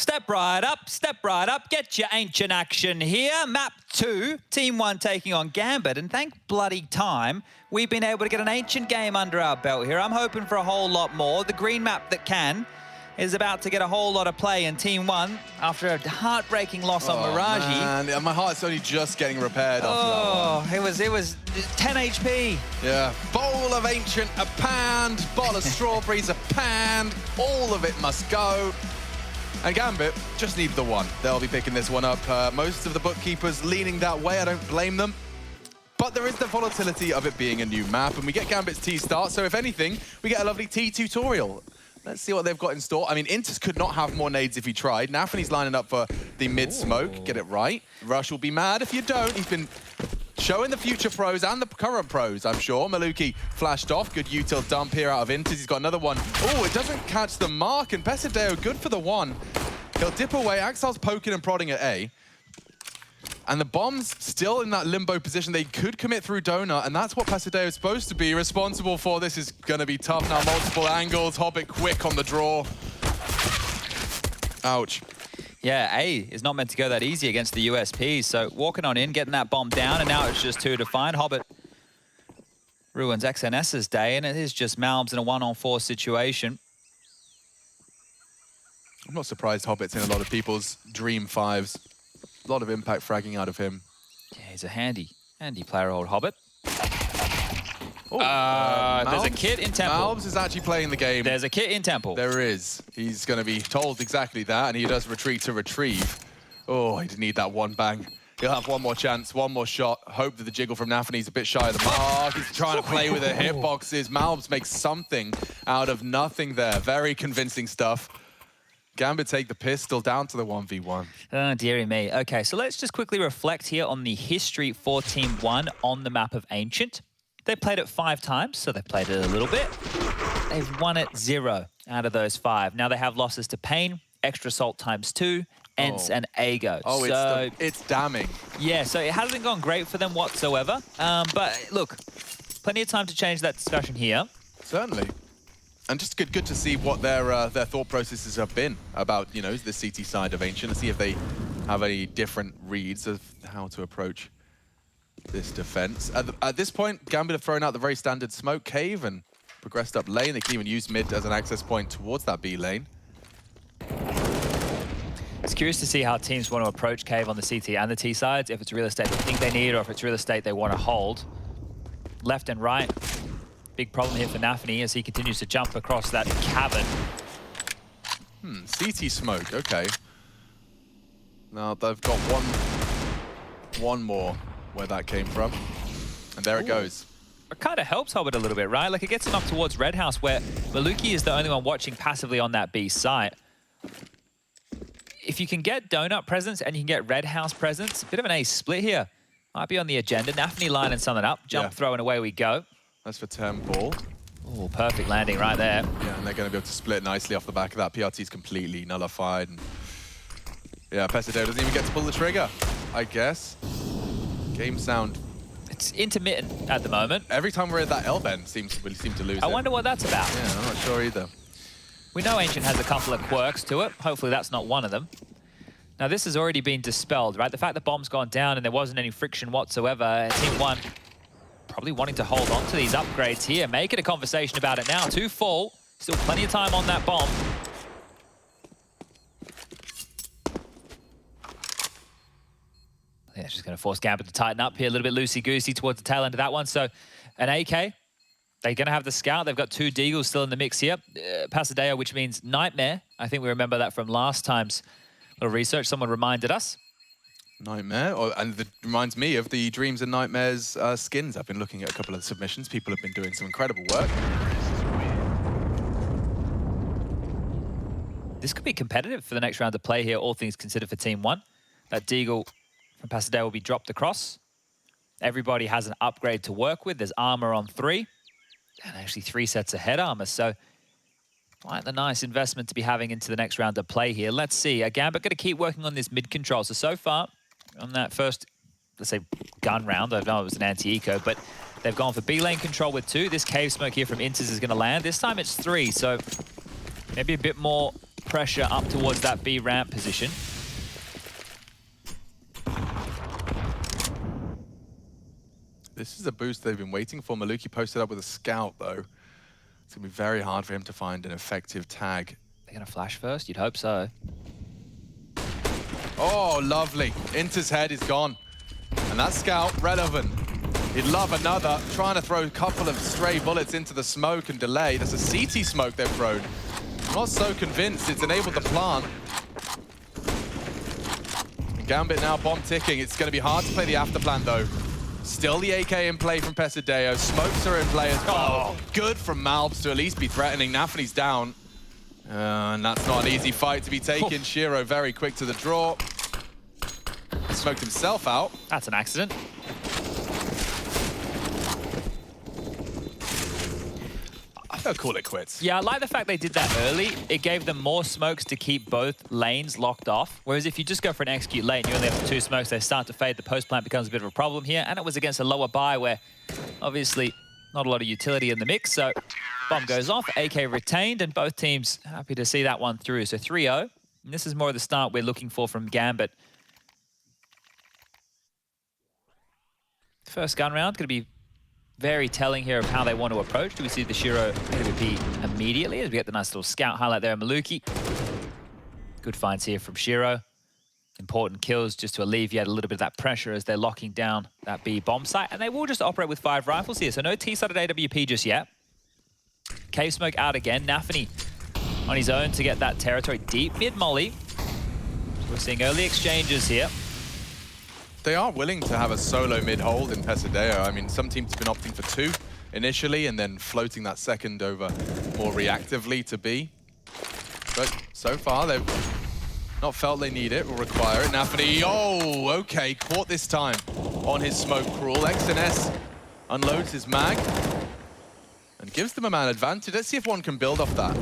Step right up, get your Ancient action here. Map 2, Team 1 taking on Gambit, and thank bloody time, we've been able to get an Ancient game under our belt here. I'm hoping for a whole lot more. The green map that can is about to get a whole lot of play in Team 1 after a heartbreaking loss on Miraji. Man, my heart's only just getting repaired after that one. It was 10 HP. Yeah, bowl of Ancient, a pound, bottle of strawberries, a pound, all of it must go. And Gambit just need the one. They'll be picking this one up. Most of the bookkeepers leaning that way. I don't blame them. But there is the volatility of it being a new map, and we get Gambit's T start. So if anything, we get a lovely T tutorial. Let's see what they've got in store. I mean, Intus could not have more nades if he tried. Nafany's lining up for the mid-smoke. Get it right. Rush will be mad if you don't. He's been showing the future pros and the current pros, I'm sure. Maluki flashed off. Good util dump here out of Intus. He's got another one. Oh, it doesn't catch the mark, and Pesadeo good for the one. He'll dip away. Axel's poking and prodding at A. And the bomb's still in that limbo position. They could commit through Donut, and that's what Pesadeo is supposed to be responsible for. This is going to be tough now. Multiple angles. Hobbit quick on the draw. Ouch. Yeah, A is not meant to go that easy against the USPs. So walking on in, getting that bomb down, and now it's just 2 to find. Hobbit ruins XNS's day, and it is just Malbs in a 1-on-4 situation. I'm not surprised Hobbit's in a lot of people's dream 5s. A lot of impact fragging out of him. Yeah, he's a handy player, old Hobbit. There's a kit in Temple. Malbs is actually playing the game. There's a kit in Temple. There is. He's going to be told exactly that, and he does retreat to retrieve. Oh, he didn't need that one bang. He'll have one more chance, one more shot. Hope that the jiggle from Nafany's a bit shy of the mark. He's trying to play with the hitboxes. Malbs makes something out of nothing there. Very convincing stuff. Gambit take the pistol down to the 1v1. Oh, dearie me. Okay, so let's just quickly reflect here on the history for Team 1 on the map of Ancient. They played it 5 times, so they played it a little bit. They've won it 0 out of those 5. Now they have losses to Pain, Extra Salt ×2, Ents, and Ago. Oh, so, it's damning. Yeah, so it hasn't gone great for them whatsoever. But look, plenty of time to change that discussion here. Certainly. And just good to see what their thought processes have been about, you know, the CT side of Ancient, and see if they have any different reads of how to approach this defense. At this point, Gambit have thrown out the very standard smoke cave and progressed up lane. They can even use mid as an access point towards that B lane. It's curious to see how teams want to approach cave on the CT and the T sides, if it's real estate they think they need or if it's real estate they want to hold. Left and right. Big problem here for Nafany as he continues to jump across that cavern. CT smoke, okay. Now they've got one more where that came from. And there it goes. It kind of helps Hobbit a little bit, right? Like it gets him up towards Red House where Maluki is the only one watching passively on that B site. If you can get Donut presence and you can get Red House presence, a bit of an ace split here. Might be on the agenda. Nafany lining something up. Jump, throw, and away we go. That's for Temple. Oh, perfect landing right there. Yeah, and they're going to be able to split nicely off the back of that. PRT's completely nullified. And yeah, Pesadeo doesn't even get to pull the trigger, I guess. Game sound. It's intermittent at the moment. Every time we're at that L-bend, we seem to lose it. I wonder what that's about. Yeah, I'm not sure either. We know Ancient has a couple of quirks to it. Hopefully that's not one of them. Now this has already been dispelled, right? The fact the bomb's gone down and there wasn't any friction whatsoever. Team 1 probably wanting to hold on to these upgrades here. Make it a conversation about it now. 2 full. Still plenty of time on that bomb. Yeah, just going to force Gambit to tighten up here. A little bit loosey-goosey towards the tail end of that one. So an AK. They're going to have the scout. They've got 2 Deagles still in the mix here. Pesadeo, which means Nightmare. I think we remember that from last time's little research. Someone reminded us. Nightmare, and it reminds me of the Dreams and Nightmares skins. I've been looking at a couple of submissions. People have been doing some incredible work. This could be competitive for the next round of play here, all things considered for Team 1. That Deagle from Pesadeo will be dropped across. Everybody has an upgrade to work with. There's armor on 3, and actually 3 sets of head armor. So quite the nice investment to be having into the next round of play here. Let's see. Gambit going to keep working on this mid control. So far, on that first, let's say, gun round, I know it was an anti-eco, but they've gone for B lane control with 2. This cave smoke here from Intis is going to land. This time it's 3, so maybe a bit more pressure up towards that B ramp position. This is a boost they've been waiting for. Maluki posted up with a scout, though. It's going to be very hard for him to find an effective tag. They're going to flash first? You'd hope so. Oh, lovely. Inter's head is gone. And that scout, relevant. He'd love another. Trying to throw a couple of stray bullets into the smoke and delay. That's a CT smoke they've thrown. I'm not so convinced it's enabled the plant. And Gambit now bomb ticking. It's going to be hard to play the after plan, though. Still the AK in play from Pesadeo. Smokes are in play as well. Oh, good from Malbs to at least be threatening. Nafany's down. And that's not an easy fight to be taken. Shiro very quick to the draw. Smoked himself out. That's an accident. I'll call it quits. Yeah, I like the fact they did that early. It gave them more smokes to keep both lanes locked off. Whereas if you just go for an execute lane, you only have 2 smokes, they start to fade. The post plant becomes a bit of a problem here. And it was against a lower buy where obviously not a lot of utility in the mix. So bomb goes off, AK retained, and both teams happy to see that one through. So 3-0. And this is more of the start we're looking for from Gambit. First gun round going to be very telling here of how they want to approach. Do we see the Shiro AWP immediately as we get the nice little scout highlight there, Maluki. Good finds here from Shiro. Important kills just to alleviate a little bit of that pressure as they're locking down that B bomb site. And they will just operate with 5 rifles here, so no T-sided AWP just yet. Cave smoke out again. Nafany on his own to get that territory deep mid molly. We're seeing early exchanges here. They are willing to have a solo mid-hold in Pesadeo. I mean, some teams have been opting for 2 initially and then floating that second over more reactively to B. But so far, they've not felt they need it or require it. Nafany, oh, okay, caught this time on his smoke crawl. XNS unloads his mag and gives them a man advantage. Let's see if one can build off that.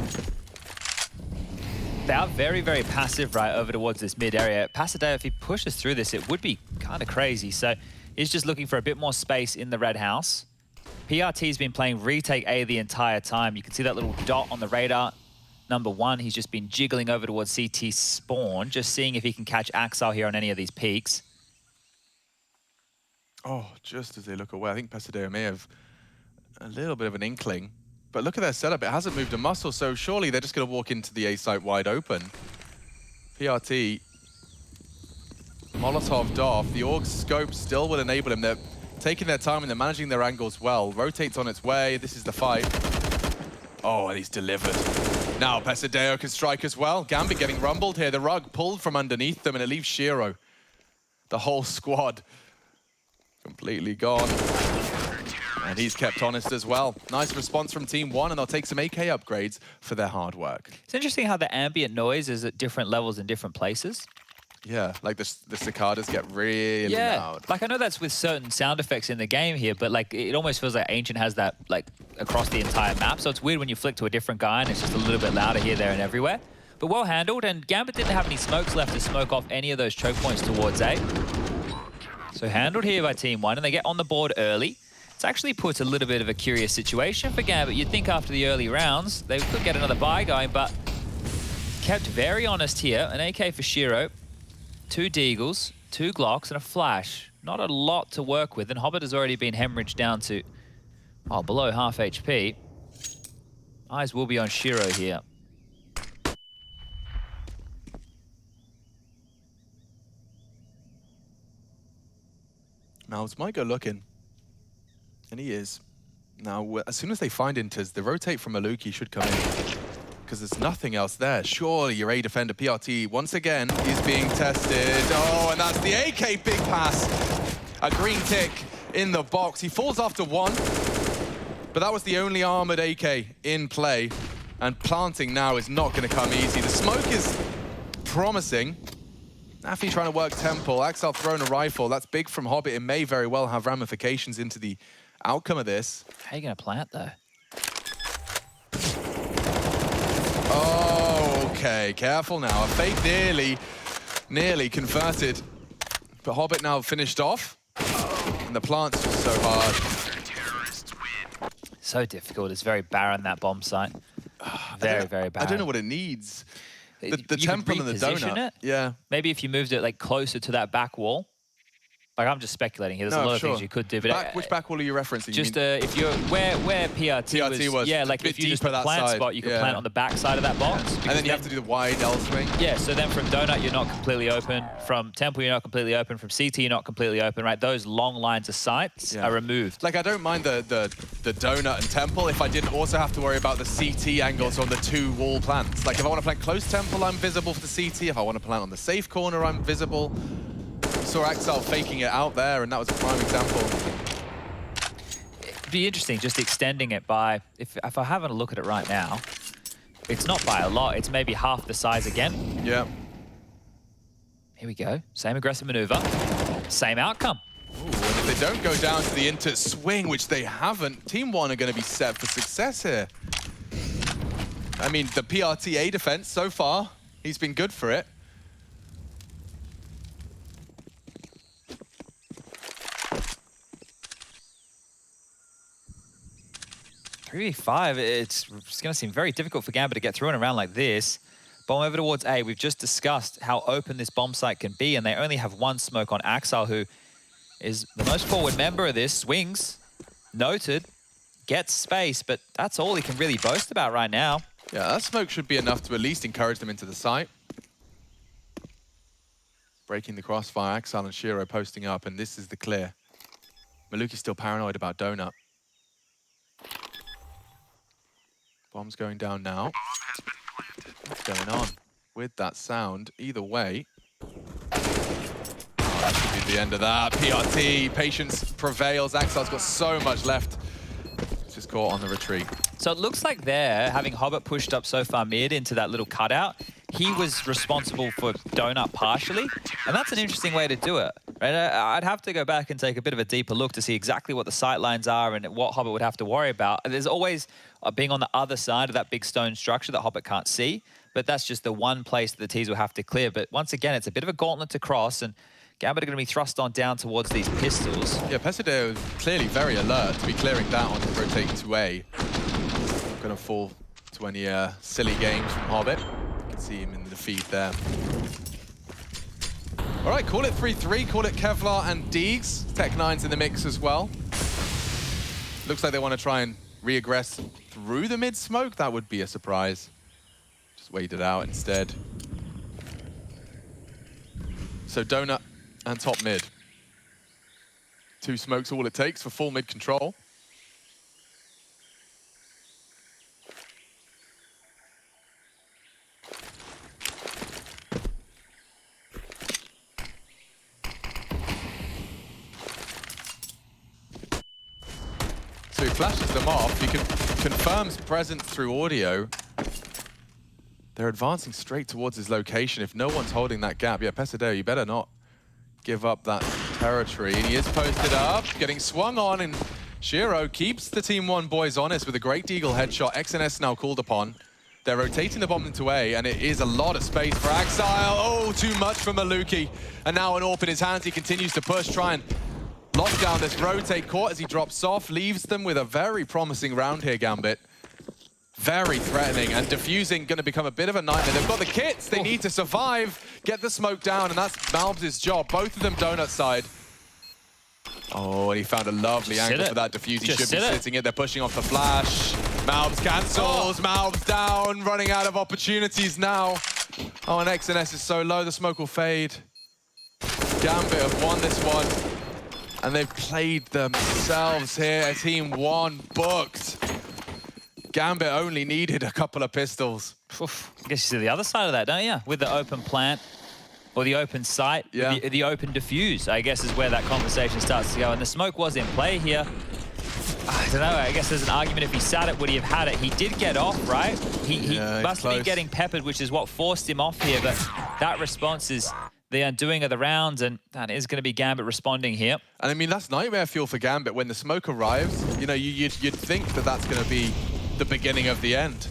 They are very, very passive right over towards this mid area. Pesadeo, if he pushes through this, it would be kind of crazy. So he's just looking for a bit more space in the red house. PRT's been playing retake A the entire time. You can see that little dot on the radar. Number 1, he's just been jiggling over towards CT spawn, just seeing if he can catch Axel here on any of these peaks. Oh, just as they look away, I think Pesadeo may have a little bit of an inkling. But look at their setup, it hasn't moved a muscle, so surely they're just going to walk into the A site wide open. PRT, Molotov'd off, the AUG scope still will enable him. They're taking their time and they're managing their angles well. Rotates on its way, this is the fight. Oh, and he's delivered. Now Pesadeo can strike as well. Gambit getting rumbled here, the rug pulled from underneath them and it leaves Shiro. The whole squad completely gone. And he's kept honest as well. Nice response from Team 1, and they'll take some AK upgrades for their hard work. It's interesting how the ambient noise is at different levels in different places. Yeah, like the cicadas get really loud. Like I know that's with certain sound effects in the game here, but like it almost feels like Ancient has that like across the entire map. So it's weird when you flick to a different guy and it's just a little bit louder here, there, and everywhere. But well handled, and Gambit didn't have any smokes left to smoke off any of those choke points towards A. So handled here by Team 1, and they get on the board early. It's actually puts a little bit of a curious situation for Gambit. You'd think after the early rounds, they could get another buy going, but kept very honest here. An AK for Shiro, 2 Deagles, 2 Glocks, and a flash. Not a lot to work with, and Hobbit has already been hemorrhaged down to, oh, below half HP. Eyes will be on Shiro here. Malbs might go looking. And he is. Now, as soon as they find Inters, the rotate from Maluki should come in. Because there's nothing else there. Surely your A defender, PRT, once again, is being tested. Oh, and that's the AK big pass. A green tick in the box. He falls after 1. But that was the only armored AK in play. And planting now is not going to come easy. The smoke is promising. Nafany trying to work Temple. Axel throwing a rifle. That's big from Hobbit. It may very well have ramifications into the outcome of this. How are you going to plant, though? Oh, okay. Careful now. A fake nearly converted. But Hobbit now finished off. And the plant's just so hard. So difficult. It's very barren, that bomb site. Very, very barren. I don't know what it needs. The you temple could and the reposition donut. it. Yeah. Maybe if you moved it like closer to that back wall. Like, I'm just speculating here. There's a lot of things you could do. But which back wall are you referencing? Just if you're where PRT was, yeah, like if you just plant spot, you could plant on the back side of that box. And then you have to do the wide L swing. Yeah, so then from Donut, you're not completely open. From Temple, you're not completely open. From CT, you're not completely open, right? Those long lines of sights are removed. Like, I don't mind the Donut and Temple if I didn't also have to worry about the CT angles on the 2 wall plants. Like, if I want to plant close Temple, I'm visible for the CT. If I want to plant on the safe corner, I'm visible. Saw Axel faking it out there, and that was a prime example. It'd be interesting just extending it by, if I have a look at it right now, it's not by a lot, it's maybe half the size again. Yeah. Here we go, same aggressive maneuver, same outcome. Ooh, and if they don't go down to the inter swing, which they haven't, Team 1 are going to be set for success here. I mean, the PRTA defense so far, he's been good for it. 3v5, it's going to seem very difficult for Gambit to get through in a round like this. Bomb over towards A. We've just discussed how open this bomb site can be, and they only have one smoke on Axel, who is the most forward member of this. Swings, noted, gets space, but that's all he can really boast about right now. Yeah, that smoke should be enough to at least encourage them into the site. Breaking the crossfire, Axel and Shiro posting up, and this is the clear. Maluki's still paranoid about Donut. Bomb's going down now. What's going on with that sound? Either way. Oh, that should be the end of that. PRT, patience prevails. Axel's got so much left. It's just caught on the retreat. So it looks like there, having Hobbit pushed up so far mid into that little cutout, he was responsible for Donut partially, and that's an interesting way to do it. Right? I'd have to go back and take a bit of a deeper look to see exactly what the sight lines are and what Hobbit would have to worry about. There's always being on the other side of that big stone structure that Hobbit can't see, but that's just the one place that the T's will have to clear. But once again, it's a bit of a gauntlet to cross, and Gambit are going to be thrust on down towards these pistols. Yeah, Pesideo is clearly very alert to be clearing that on to rotate to A. Not going to fall to any silly games from Hobbit. You can see him in the feed there. All right, call it 3-3, call it Kevlar and Deegs. Tech9's in the mix as well. Looks like they want to try and re-aggress through the mid-smoke. That would be a surprise. Just wait it out instead. So Donut and top mid. 2 smokes all it takes for full mid control. So he flashes them off. He confirms presence through audio. They're advancing straight towards his location. If no one's holding that gap, yeah, Pesideo, you better not give up that territory. And he is posted up, getting swung on, and Shiro keeps the Team 1 boys honest with a great Deagle headshot. XNS now called upon. They're rotating the bomb into A, and it is a lot of space for Axile. Oh, too much for Maluki. And now an AWP in his hands. He continues to push, try and lock down this rotate court as he drops off, leaves them with a very promising round here, Gambit. Very threatening, and defusing going to become a bit of a nightmare. They've got the kits, they need to survive, get the smoke down, and that's Malbs' job. Both of them Donut side. Oh, and he found a lovely angle for that defuse. He should be sitting it. They're pushing off the flash. Malbs cancels, Malbs down, running out of opportunities now. Oh, and XNS is so low, the smoke will fade. Gambit have won this one. And they've played themselves here. Team 1 booked. Gambit only needed a couple of pistols. Oof. I guess you see the other side of that, don't you? With the open plant, or the open site, the open diffuse, I guess is where that conversation starts to go. And the smoke was in play here. I don't know, I guess there's an argument if he sat it, would he have had it? He did get off, right? He must have been getting peppered, which is what forced him off here. But that response is the undoing of the rounds, and that is going to be Gambit responding here. And I mean, that's nightmare fuel for Gambit. When the smoke arrives, you know, you'd think that that's going to be the beginning of the end.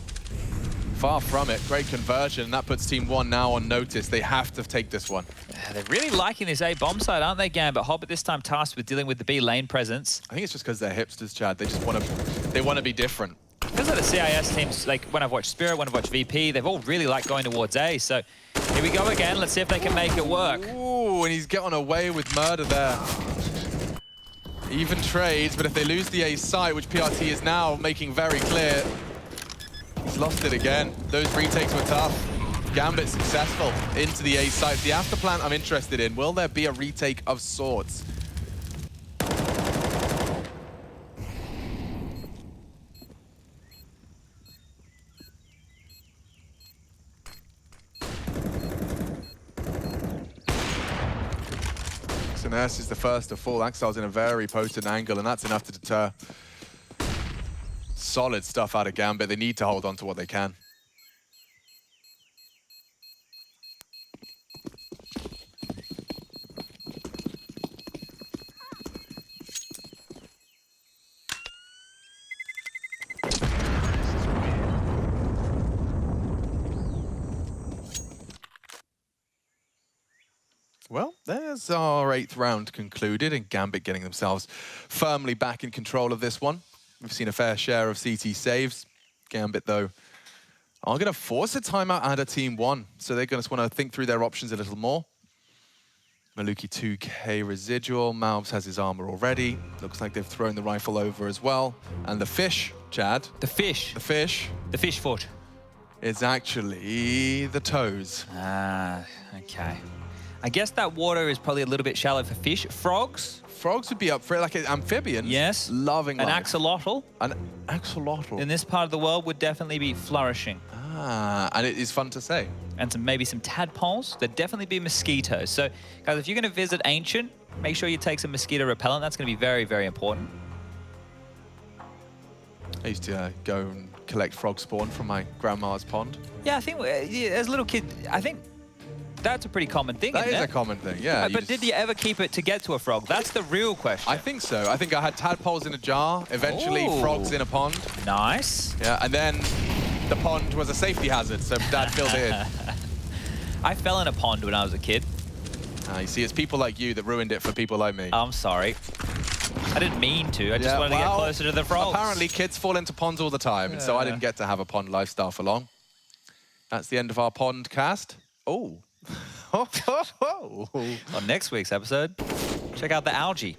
Far from it. Great conversion, and that puts Team 1 now on notice. They have to take this one. They're really liking this A bomb side, aren't they, Gambit? Hobbit this time tasked with dealing with the B lane presence. I think it's just because they're hipsters, Chad. They just want to be different. Feels like the CIS teams, like when I've watched Spirit, when I've watched VP, they've all really liked going towards A. So here we go again. Let's see if they can make it work. Ooh, and he's getting away with murder there. Even trades, but if they lose the A site, which PRT is now making very clear, he's lost it again. Those retakes were tough. Gambit successful into the A site. The after plant I'm interested in. Will there be a retake of sorts? SNS is the first to fall. Axel's in a very potent angle, and that's enough to deter. Solid stuff out of Gambit. They need to hold on to what they can. Well, there's our 8th round concluded, and Gambit getting themselves firmly back in control of this one. We've seen a fair share of CT saves. Gambit, though, are going to force a timeout out of Team 1, so they're going to want to think through their options a little more. Maluki 2k residual. Malves has his armor already. Looks like they've thrown the rifle over as well. And the fish, Chad. The fish. The fish. The fish foot. It's actually the toes. Ah, okay. I guess that water is probably a little bit shallow for fish. Frogs? Frogs would be up for it, like amphibians. Yes. Loving life. An axolotl? An axolotl. In this part of the world would definitely be flourishing. Ah, and it is fun to say. And maybe some tadpoles. There'd definitely be mosquitoes. So, guys, if you're going to visit Ancient, make sure you take some mosquito repellent. That's going to be very, very important. I used to go and collect frog spawn from my grandma's pond. Yeah, I think as a little kid, I think that's a pretty common thing. That is a common thing, yeah. But did you ever keep it to get to a frog? That's the real question. I think so. I think I had tadpoles in a jar, eventually frogs in a pond. Nice. Yeah, and then the pond was a safety hazard, so Dad filled it in. I fell in a pond when I was a kid. You see, it's people like you that ruined it for people like me. I'm sorry. I didn't mean to. I just wanted to get closer to the frogs. Apparently, kids fall into ponds all the time, and so I didn't get to have a pond lifestyle for long. That's the end of our pond cast. Oh. On next week's episode, check out the algae.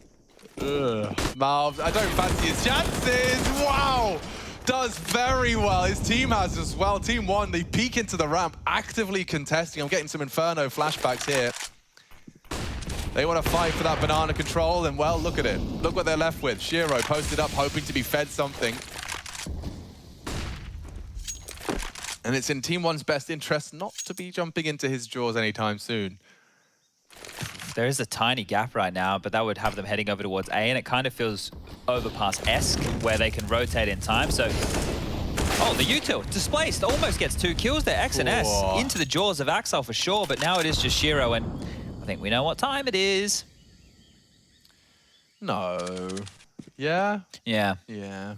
Malves, I don't fancy his chances. Wow! Does very well. His team has as well. Team 1, they peek into the ramp, actively contesting. I'm getting some Inferno flashbacks here. They want to fight for that banana control, and well, look at it. Look what they're left with. Shiro posted up, hoping to be fed something. And it's in Team 1's best interest not to be jumping into his jaws anytime soon. There is a tiny gap right now, but that would have them heading over towards A, and it kind of feels Overpass-esque, where they can rotate in time. So, oh, the util displaced, almost gets 2 kills there. X and S into the jaws of Axel for sure, but now it is just Shiro, and I think we know what time it is. No. Yeah? Yeah. Yeah.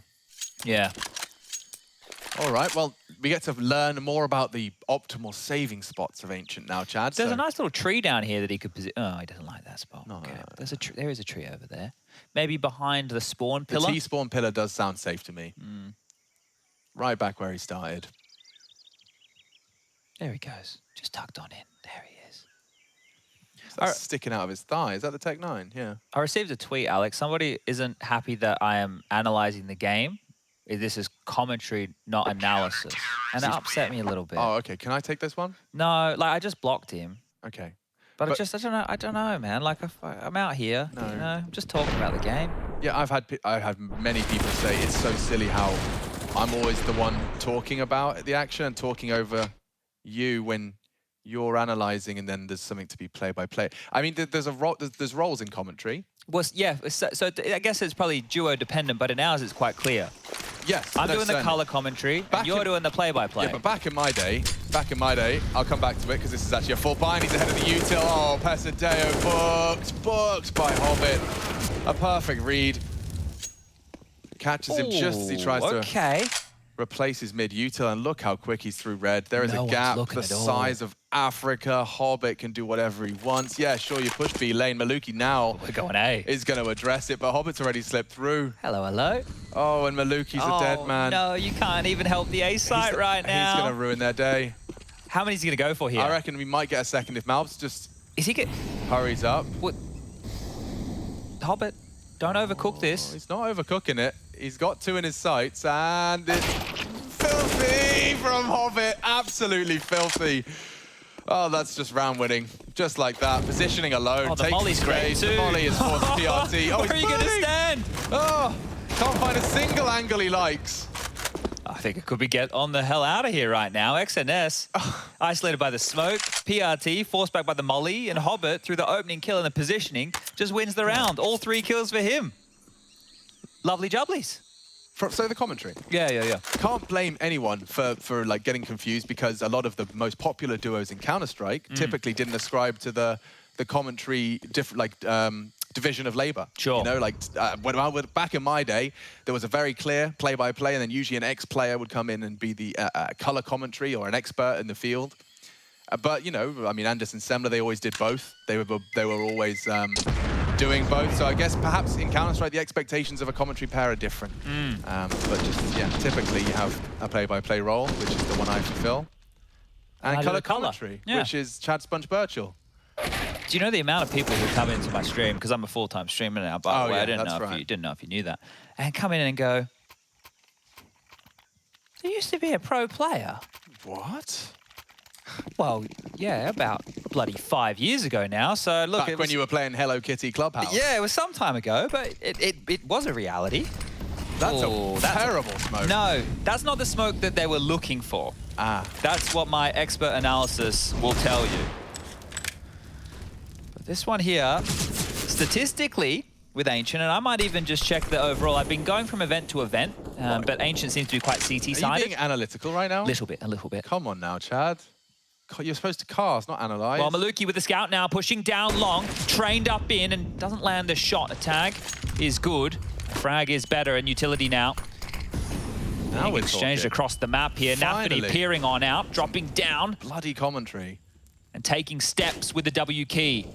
Yeah. All right, well, we get to learn more about the optimal saving spots of Ancient now, Chad. There's a nice little tree down here that he could position. Oh, he doesn't like that spot. No, okay. There is a tree over there. Maybe behind the spawn pillar? The T-spawn pillar does sound safe to me. Right back where he started. There he goes. Just tucked on in. There he is. That's sticking out of his thigh. Is that the Tech 9? Yeah. I received a tweet, Alex. Somebody isn't happy that I am analyzing the game. This is commentary, not analysis. And it upset me a little bit. Oh, okay. Can I take this one? No, like I just blocked him. Okay. But I don't know, man. Like I'm out here, you know, I'm just talking about the game. Yeah, I've had many people say it's so silly how I'm always the one talking about the action and talking over you when you're analyzing, and then there's something to be play by play. I mean, there's roles in commentary. Well, yeah. So I guess it's probably duo dependent, but in ours it's quite clear. Yes, I'm doing the color commentary, and you're doing the play-by-play. Yeah, but back in my day, I'll come back to it because this is actually a full buy, and he's ahead of the util. Oh, Pesadeo booked by Hobbit. A perfect read. Catches him just as he tries to... Okay. replaces mid-util, and look how quick he's through red. There is No a one's gap looking the at all. size of Africa. Hobbit can do whatever he wants. Yeah, sure, you push B lane. Maluki now We're going A. is going to address it, but Hobbit's already slipped through. Hello, hello. Oh, and Maluki's a dead man. No, you can't even help the A site right now. He's going to ruin their day. How many is he going to go for here? I reckon we might get a second if Malbs just hurries up. What? Hobbit, don't overcook this. He's not overcooking it. He's got 2 in his sights, and it's filthy from Hobbit. Absolutely filthy. Oh, that's just round winning. Just like that. Positioning alone. Oh, the takes volley's great space. too. The volley is forced PRT. Oh, Where are you going to stand? Oh, can't find a single angle he likes. I think it could be get on the hell out of here right now. XNS, isolated by the smoke. PRT, forced back by the molly. And Hobbit, through the opening kill and the positioning, just wins the round. All 3 kills for him. Lovely jubblies. So the commentary. Yeah. Can't blame anyone for like getting confused, because a lot of the most popular duos in Counter-Strike typically didn't ascribe to the commentary division of labor. Sure. You know, like back in my day, there was a very clear play-by-play, and then usually an ex-player would come in and be the color commentary or an expert in the field. But, you know, I mean, Anderson Semler, they always did both. They were always doing both. So I guess perhaps in Counter-Strike, the expectations of a commentary pair are different. But just, yeah, typically you have a play-by-play role, which is the one I fulfill. And color commentary, which is Chad Sponge Birchall. Do you know the amount of people who come into my stream, because I'm a full-time streamer now, by the way, I didn't know if you knew that, and come in and go, there used to be a pro player. What? Well, yeah, about bloody 5 years ago now. So look, Back when you were playing Hello Kitty Clubhouse. Yeah, it was some time ago, but it was a reality. That's terrible smoke. No, that's not the smoke that they were looking for. That's what my expert analysis will tell you. But this one here, statistically, with Ancient, and I might even just check the overall. I've been going from event to event, but Ancient seems to be quite CT-sided. Are you being analytical right now? A little bit. Come on now, Chad. You're supposed to cast, not analyze. Well, Maluki with the scout now, pushing down long, trained up in, and doesn't land a shot. A tag is good. Frag is better, and utility now. Now we're exchanged talking. Across the map here. Finally. Nafany peering on out, dropping down. Bloody commentary. And taking steps with the W key.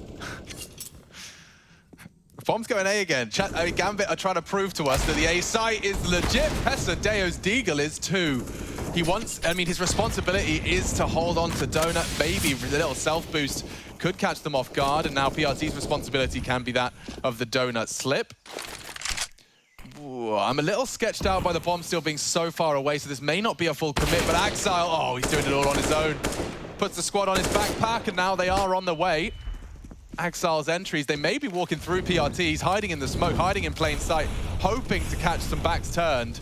Bomb's going A again. Gambit are trying to prove to us that the A site is legit. Pesadeo's Deagle is too. He wants, I mean, his responsibility is to hold on to Donut. Maybe a little self-boost could catch them off guard, and now PRT's responsibility can be that of the Donut slip. Ooh, I'm a little sketched out by the bomb still being so far away, so this may not be a full commit, but Axile, oh, he's doing it all on his own. Puts the squad on his backpack, and now they are on the way. Axile's entries, they may be walking through PRT. He's hiding in the smoke, hiding in plain sight, hoping to catch some backs turned.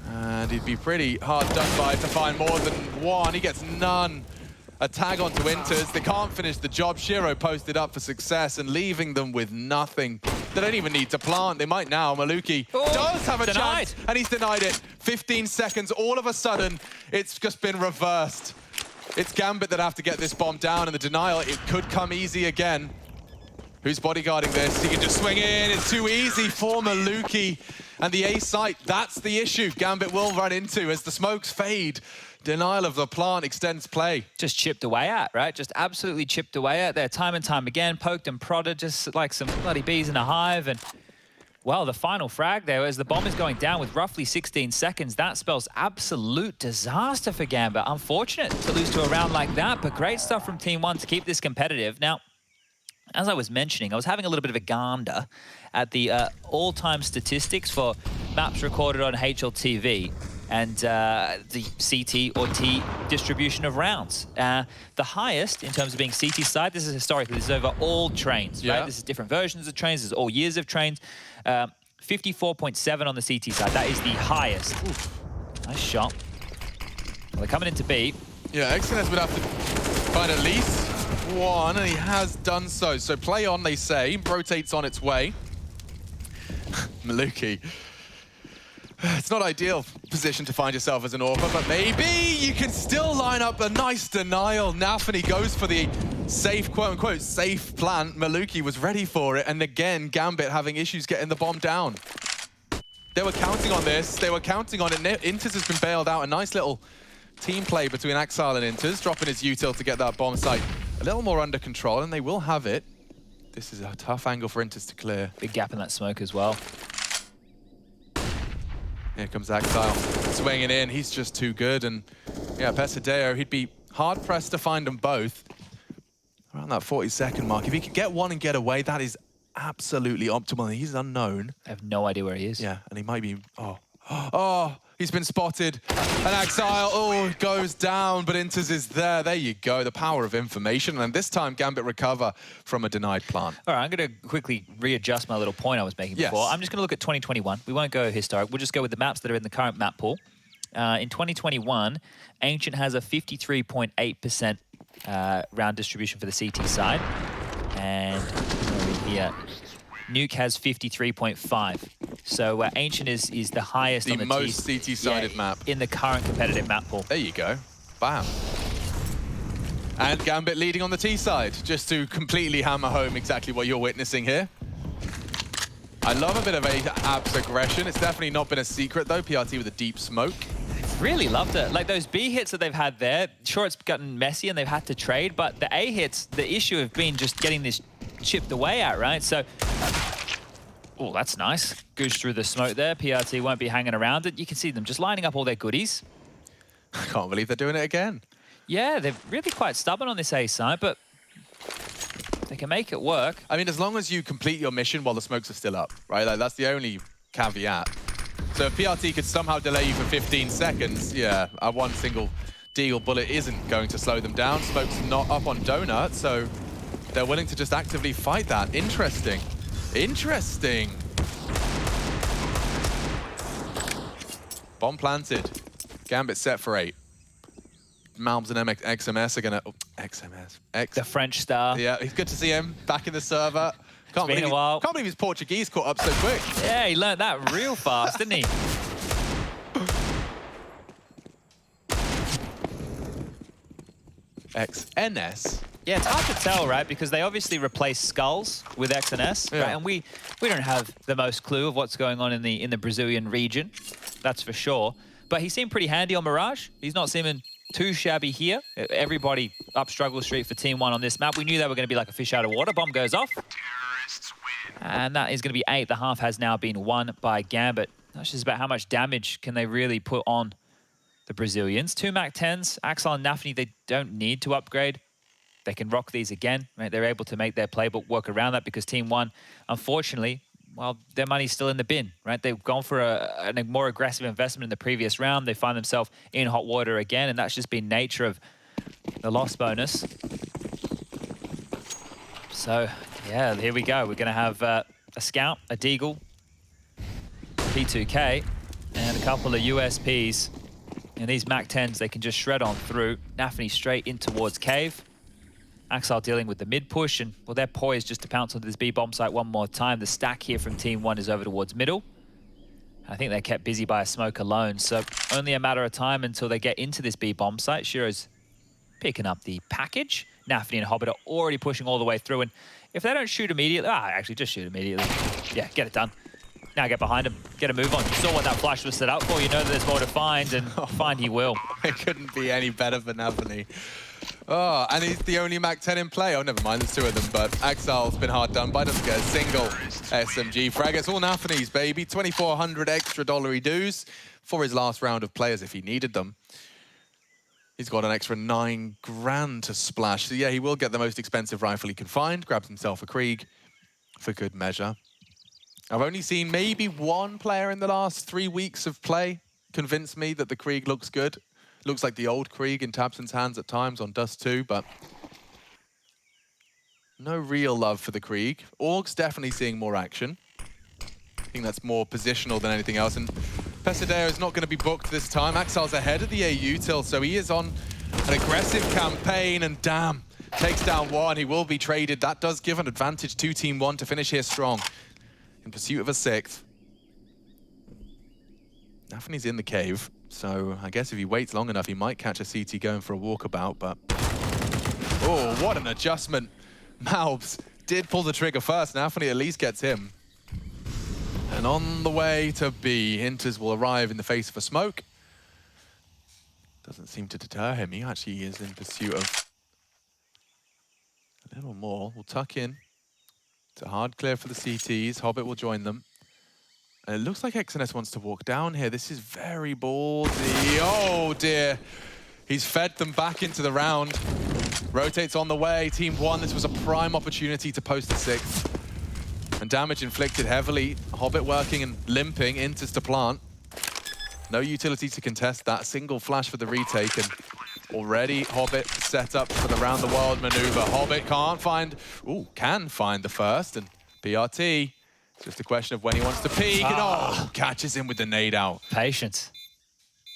And he'd be pretty hard done by to find more than one. He gets none. A tag onto Inters. They can't finish the job. Shiro posted up for success and leaving them with nothing. They don't even need to plant. They might now. Maluki does have a chance, and he's denied it. 15 seconds. All of a sudden, it's just been reversed. It's Gambit that have to get this bomb down, and the denial, it could come easy again. Who's bodyguarding this? He can just swing in. It's too easy for Maluki. And the A site, that's the issue Gambit will run into as the smokes fade. Denial of the plant extends play. Just chipped away at, right? Just absolutely chipped away at there time and time again. Poked and prodded, just like some bloody bees in a hive. And, well, the final frag there as the bomb is going down with roughly 16 seconds. That spells absolute disaster for Gambit. Unfortunate to lose to a round like that, but great stuff from Team 1 to keep this competitive. Now, as I was mentioning, I was having a little bit of a gander at the all-time statistics for maps recorded on HLTV and the CT or T distribution of rounds. The highest, in terms of being CT side, this is historically, this is over all trains, right? This is different versions of trains, this is all years of trains. 54.7 on the CT side, that is the highest. Oof. Nice shot. Well, they're coming into B. Yeah, XNS would have to find at least one, and he has done so. So play on, they say. Rotates on its way. Maluki. It's not ideal position to find yourself as an AWPer, but maybe you can still line up a nice denial. Nafany goes for the safe, quote-unquote, safe plant. Maluki was ready for it, and again, Gambit having issues getting the bomb down. They were counting on this. They were counting on it. Inters has been bailed out. A nice little team play between Axile and Inters, dropping his util to get that bomb site a little more under control, and they will have it. This is a tough angle for Inters to clear. Big gap in that smoke as well. Here comes Axile, swinging in. He's just too good, and yeah, Pesadeo, he'd be hard-pressed to find them both around that 40-second mark. If he could get one and get away, that is absolutely optimal. He's unknown. I have no idea where he is. Yeah, and he might be... Oh, he's been spotted. And Axile, goes down, but Inters is there. There you go, the power of information. And this time, Gambit recover from a denied plant. All right, I'm going to quickly readjust my little point I was making before. I'm just going to look at 2021. We won't go historic. We'll just go with the maps that are in the current map pool. In 2021, Ancient has a 53.8% round distribution for the CT side. And over here, Nuke has 53.5. So Ancient is the highest on the most CT-sided map in the current competitive map pool. There you go. Bam. And Gambit leading on the T side, just to completely hammer home exactly what you're witnessing here. I love a bit of Abs aggression. It's definitely not been a secret, though. PRT with a deep smoke. Really loved it. Like those B hits that they've had there, sure, it's gotten messy and they've had to trade, but the A hits, the issue have been just getting this chipped away at, right? So, oh, that's nice. Goose through the smoke there. PRT won't be hanging around it. You can see them just lining up all their goodies. I can't believe they're doing it again. Yeah, they're really quite stubborn on this A side, but they can make it work. I mean, as long as you complete your mission while the smokes are still up, right? Like, that's the only caveat. So if PRT could somehow delay you for 15 seconds, yeah, a one single deagle bullet isn't going to slow them down. Smoke's not up on Donut, so they're willing to just actively fight that. Interesting. Interesting. Bomb planted. Gambit set for 8. Malms and XMS are gonna... Oh, XMS. The French star. Yeah, it's good to see him back in the server. It's been a while. Can't believe his Portuguese caught up so quick. Yeah, he learned that real fast, didn't he? XNS? Yeah, it's hard to tell, right? Because they obviously replaced skulls with XNS, right? And we don't have the most clue of what's going on in the Brazilian region, that's for sure. But he seemed pretty handy on Mirage. He's not seeming too shabby here. Everybody up Struggle Street for Team 1 on this map. We knew they were going to be like a fish out of water. Bomb goes off. And that is going to be 8. The half has now been won by Gambit. That's just about how much damage can they really put on the Brazilians. 2 MAC-10s. Axile and Nafni, they don't need to upgrade. They can rock these again. Right? They're able to make their playbook work around that because Team 1, unfortunately, well, their money's still in the bin, right? They've gone for a more aggressive investment in the previous round. They find themselves in hot water again, and that's just been nature of the loss bonus. So, yeah, here we go. We're going to have a Scout, a Deagle, P2K, and a couple of USPs. And these MAC-10s, they can just shred on through. Nafni straight in towards Cave. Axile dealing with the mid push, and well, they're poised just to pounce onto this B bomb site one more time. The stack here from Team 1 is over towards middle. I think they're kept busy by a smoke alone, so only a matter of time until they get into this B bomb site. Shiro's picking up the package. Nafni and Hobbit are already pushing all the way through, and if they don't shoot immediately, actually just shoot immediately. Yeah, get it done. Now get behind him, get a move on. You saw what that flash was set up for. You know that there's more to find, and find he will. It couldn't be any better for Nafni. Oh, and he's the only MAC-10 in play. Oh, never mind, there's 2 of them, but Axile's been hard done by. Doesn't get a single SMG frag. It's all Nafni's, baby. 2,400 extra dollary dues for his last round of players if he needed them. He's got an extra 9 grand to splash. So yeah, he will get the most expensive rifle he can find. Grabs himself a Krieg for good measure. I've only seen maybe 1 player in the last 3 weeks of play convince me that the Krieg looks good. Looks like the old Krieg in Tabson's hands at times on Dust 2, but no real love for the Krieg. Org's definitely seeing more action. I think that's more positional than anything else. And Pesadeo is not going to be booked this time. Axile's ahead of the AU till, so he is on an aggressive campaign, and damn, takes down 1. He will be traded. That does give an advantage to Team 1 to finish here strong in pursuit of a 6th. Nafni's in the cave, so I guess if he waits long enough, he might catch a CT going for a walkabout, but... Oh, what an adjustment. Malbs did pull the trigger first. Nafni at least gets him. And on the way to B, Hinters will arrive in the face of a smoke. Doesn't seem to deter him. He actually is in pursuit of a little more. We'll tuck in. It's a hard clear for the CTs. Hobbit will join them. And it looks like XNS wants to walk down here. This is very ballsy. Oh dear. He's fed them back into the round. Rotates on the way. Team 1, this was a prime opportunity to post a 6th. And damage inflicted heavily. Hobbit working and limping. Inters to plant. No utility to contest that. Single flash for the retake. And already Hobbit set up for the round the world maneuver. Hobbit can find the first. And PRT, it's just a question of when he wants to peek. And catches him with the nade out. Patience.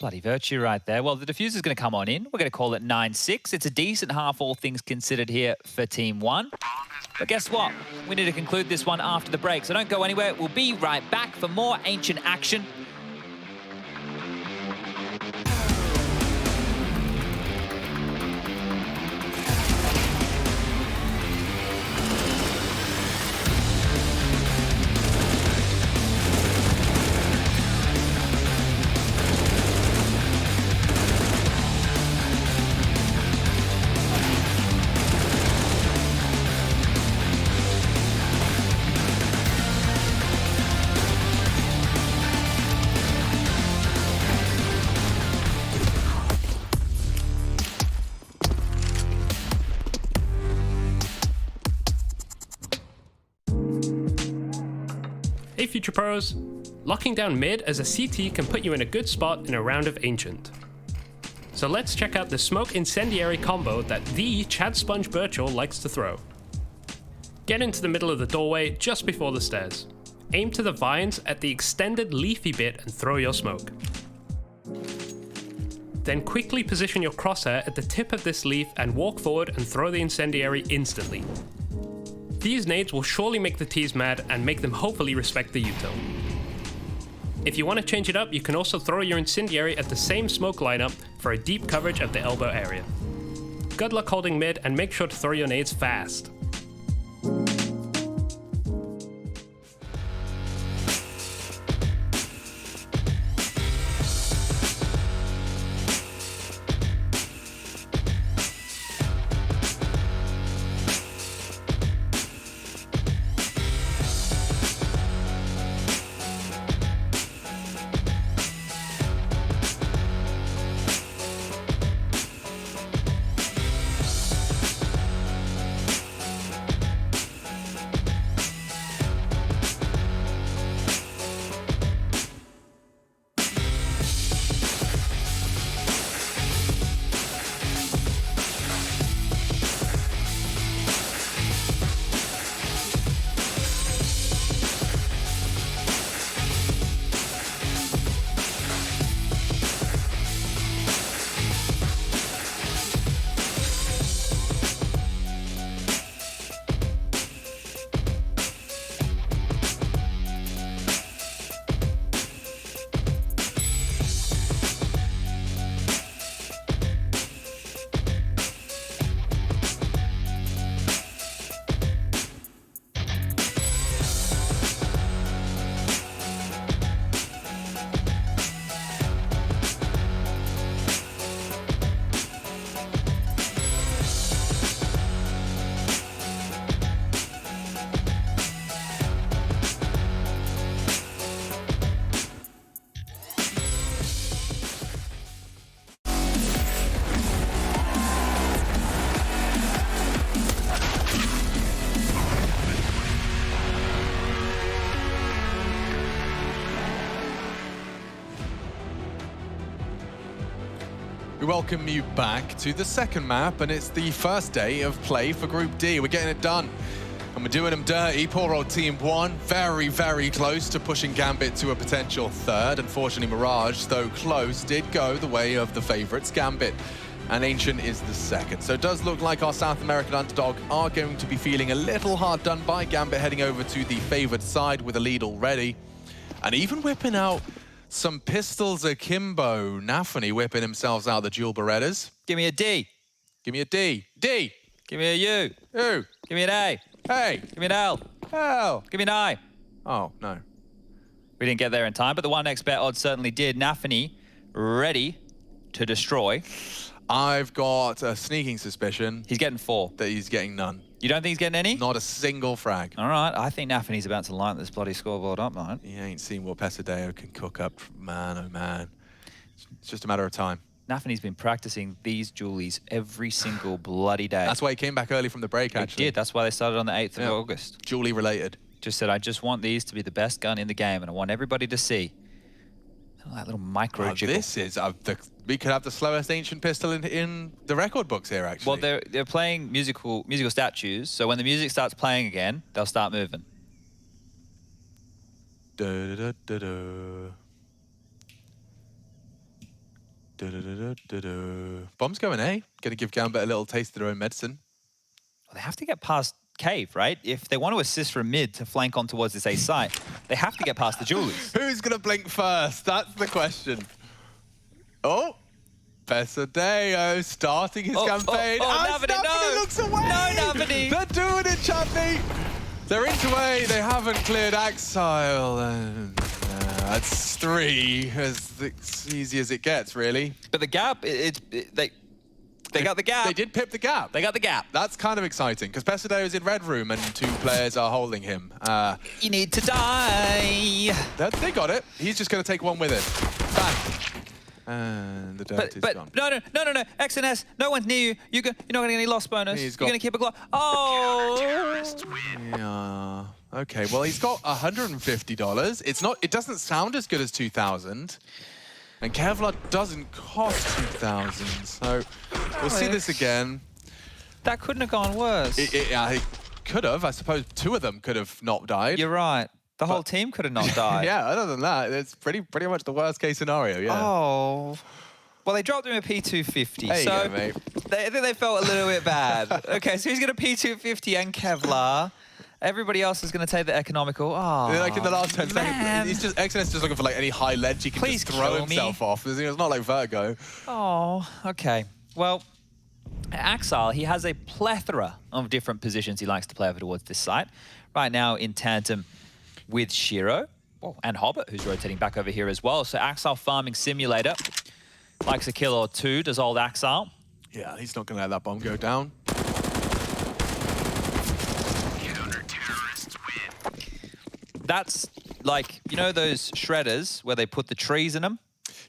Bloody virtue right there. Well, the diffuser's going to come on in. We're going to call it 9-6. It's a decent half, all things considered, here for Team 1. But guess what? We need to conclude this one after the break, so don't go anywhere. We'll be right back for more Ancient action. Hey Future Pros! Locking down mid as a CT can put you in a good spot in a round of Ancient. So let's check out the Smoke Incendiary combo that the Chad Sponge Birchall likes to throw. Get into the middle of the doorway just before the stairs. Aim to the vines at the extended leafy bit and throw your smoke. Then quickly position your crosshair at the tip of this leaf and walk forward and throw the incendiary instantly. These nades will surely make the T's mad and make them hopefully respect the util. If you want to change it up, you can also throw your incendiary at the same smoke lineup for a deep coverage of the elbow area. Good luck holding mid and make sure to throw your nades fast. We welcome you back to the second map, and it's the first day of play for Group D. We're getting it done, and we're doing them dirty. Poor old Team 1, very, very close to pushing Gambit to a potential third. Unfortunately, Mirage, though close, did go the way of the favorites, Gambit, and Ancient is the second. So it does look like our South American underdog are going to be feeling a little hard done by. Gambit heading over to the favored side with a lead already, and even whipping out some pistols akimbo. Nafany whipping themselves out the dual Berettas. Give me a D. Give me a D. D. Give me a U. U. Give me an A. Hey. Give me an L. L. Give me an I. Oh, no. We didn't get there in time, but the 1xBet odds certainly did. Nafany ready to destroy. I've got a sneaking suspicion. He's getting 4. That he's getting none. You don't think he's getting any? Not a single frag. All right, I think Nafany's about to light this bloody scoreboard up, man. He ain't seen what Pesadeo can cook up. Man, oh man. It's just a matter of time. Nafany's been practicing these Julies every single bloody day. That's why he came back early from the break, actually. He did. That's why they started on the 8th of August. Julie related. Just said, I just want these to be the best gun in the game, and I want everybody to see. Oh, that little micro jiggle. This is we could have the slowest ancient pistol in the record books here, actually. Well, they're playing musical statues, so when the music starts playing again, they'll start moving. Bomb's going A. Going to give Gambit a little taste of their own medicine. Well, they have to get past Cave, right? If they want to assist from mid to flank on towards this A site, they have to get past the Julies. Who's going to blink first? That's the question. Oh, Pesadeo starting his campaign. Nafany looks away. No, Nafany. They're doing it, Chappy. They're into A. They haven't cleared Exile. And that's 3. As easy as it gets, really. But the gap, they got the gap. They did pip the gap. They got the gap. That's kind of exciting, because Pesadeo is in red room and 2 players are holding him. You need to die. They got it. He's just going to take one with it. Bang. And the dirt is gone. No. XNS, no one's near you. You're not going to get any loss bonus. You're going to keep a glock. Oh! Yeah. Okay, well, he's got $150. It doesn't sound as good as 2,000. And Kevlar doesn't cost 2,000, so we'll see this again. That couldn't have gone worse. It could have. I suppose 2 of them could have not died. You're right. The whole team could have not died. Yeah, other than that, it's pretty much the worst case scenario, yeah. Oh. Well, they dropped him a P250, there you so go, mate. I think they felt a little bit bad. Okay, so he's got a P250 and Kevlar. Everybody else is going to take the economical. Oh, like in the last 10 seconds, he's just XNS just looking for like any high ledge he can just throw himself off. It's not like Vertigo. Oh, okay. Well, Axile, he has a plethora of different positions he likes to play over towards this site. Right now in tandem with Shiro and Hobbit, who's rotating back over here as well. So Axile farming simulator. Likes a kill or 2, does old Axile. Yeah, he's not going to let that bomb go down. That's like, you know those shredders where they put the trees in them?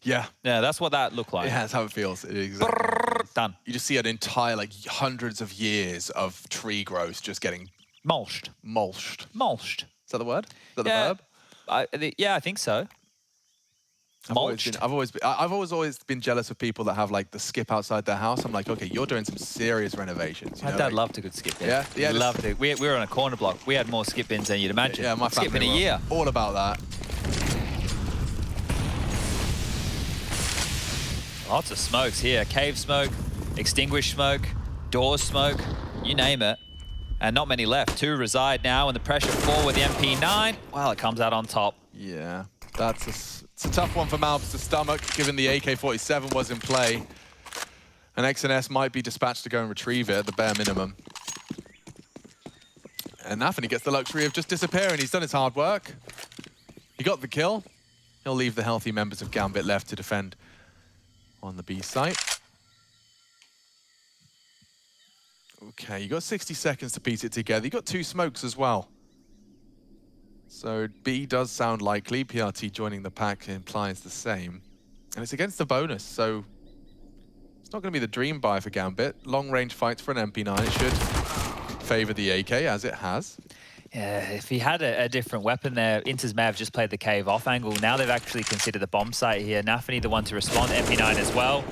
Yeah. Yeah, that's what that looked like. Yeah, that's how it feels. Exactly. Done. You just see an entire, like, hundreds of years of tree growth just getting... Mulched. Mulched. Mulched. Is that the word? Is that the verb? Yeah, I think so. I've always been jealous of people that have like the skip outside their house. I'm like, okay, you're doing some serious renovations. My dad loved a good skip bin. Yeah, he loved it. We were on a corner block. We had more skip bins than you'd imagine. Yeah, my family skip in a year. All about that. Lots of smokes here. Cave smoke, extinguished smoke, door smoke, you name it. And not many left. 2 reside now, and the pressure 4 with the MP9. Well, it comes out on top. Yeah, it's a tough one for Malbs to stomach, given the AK-47 was in play. And XNS might be dispatched to go and retrieve it at the bare minimum. And Nafany gets the luxury of just disappearing. He's done his hard work. He got the kill. He'll leave the healthy members of Gambit left to defend on the B site. Okay, you got 60 seconds to piece it together. You got 2 smokes as well. So B does sound likely. PRT joining the pack implies the same. And it's against the bonus, so it's not going to be the dream buy for Gambit. Long-range fights for an MP9 should favor the AK, as it has. Yeah, if he had a different weapon there, Inters may have just played the cave off angle. Now they've actually considered the bomb site here. Nafany the one to respond, MP9 as well.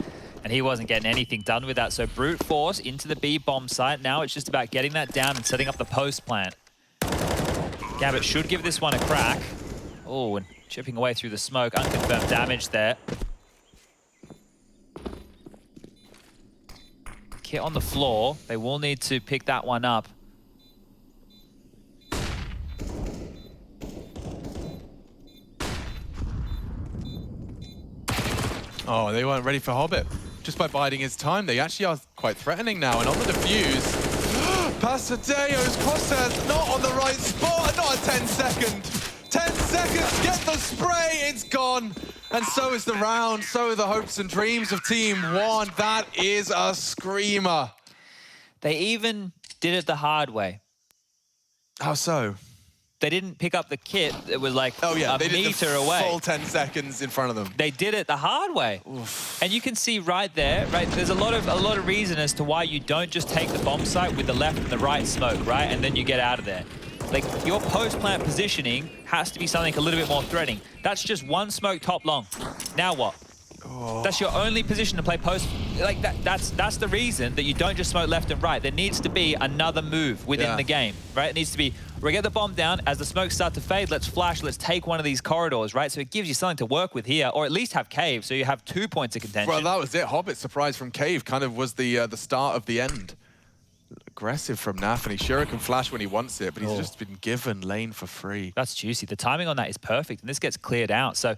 And he wasn't getting anything done with that. So brute force into the B bomb site. Now it's just about getting that down and setting up the post plant. Gambit should give this one a crack. Oh, and chipping away through the smoke. Unconfirmed damage there. Kit on the floor. They will need to pick that one up. Oh, they weren't ready for Hobbit. Just by biding his time, they actually are quite threatening now. And on the defuse, Pesadeo's crosshairs not on the right spot, not a 10-second. 10 seconds, get the spray, it's gone. And so is the round, so are the hopes and dreams of Team One. That is a screamer. They even did it the hard way. How so? They didn't pick up the kit that was like a they meter did the away. Full 10 seconds in front of them. They did it the hard way. Oof. And you can see right there, there's a lot of reason as to why you don't just take the bomb site with the left and the right smoke, right? And then you get out of there. Like, your post-plant positioning has to be something a little bit more threatening. That's just one smoke top long. Now what? Oh. That's your only position to play post. Like, that's the reason that you don't just smoke left and right. There needs to be another move within the game, right? It needs to be, we get the bomb down. As the smokes start to fade, let's flash, let's take one of these corridors, right? So it gives you something to work with here, or at least have Cave, so you have 2 points of contention. Well, that was it. Hobbit surprise from Cave kind of was the start of the end. Aggressive from Nafany. Shiro can flash when he wants it, but he's just been given lane for free. That's juicy. The timing on that is perfect, and this gets cleared out. So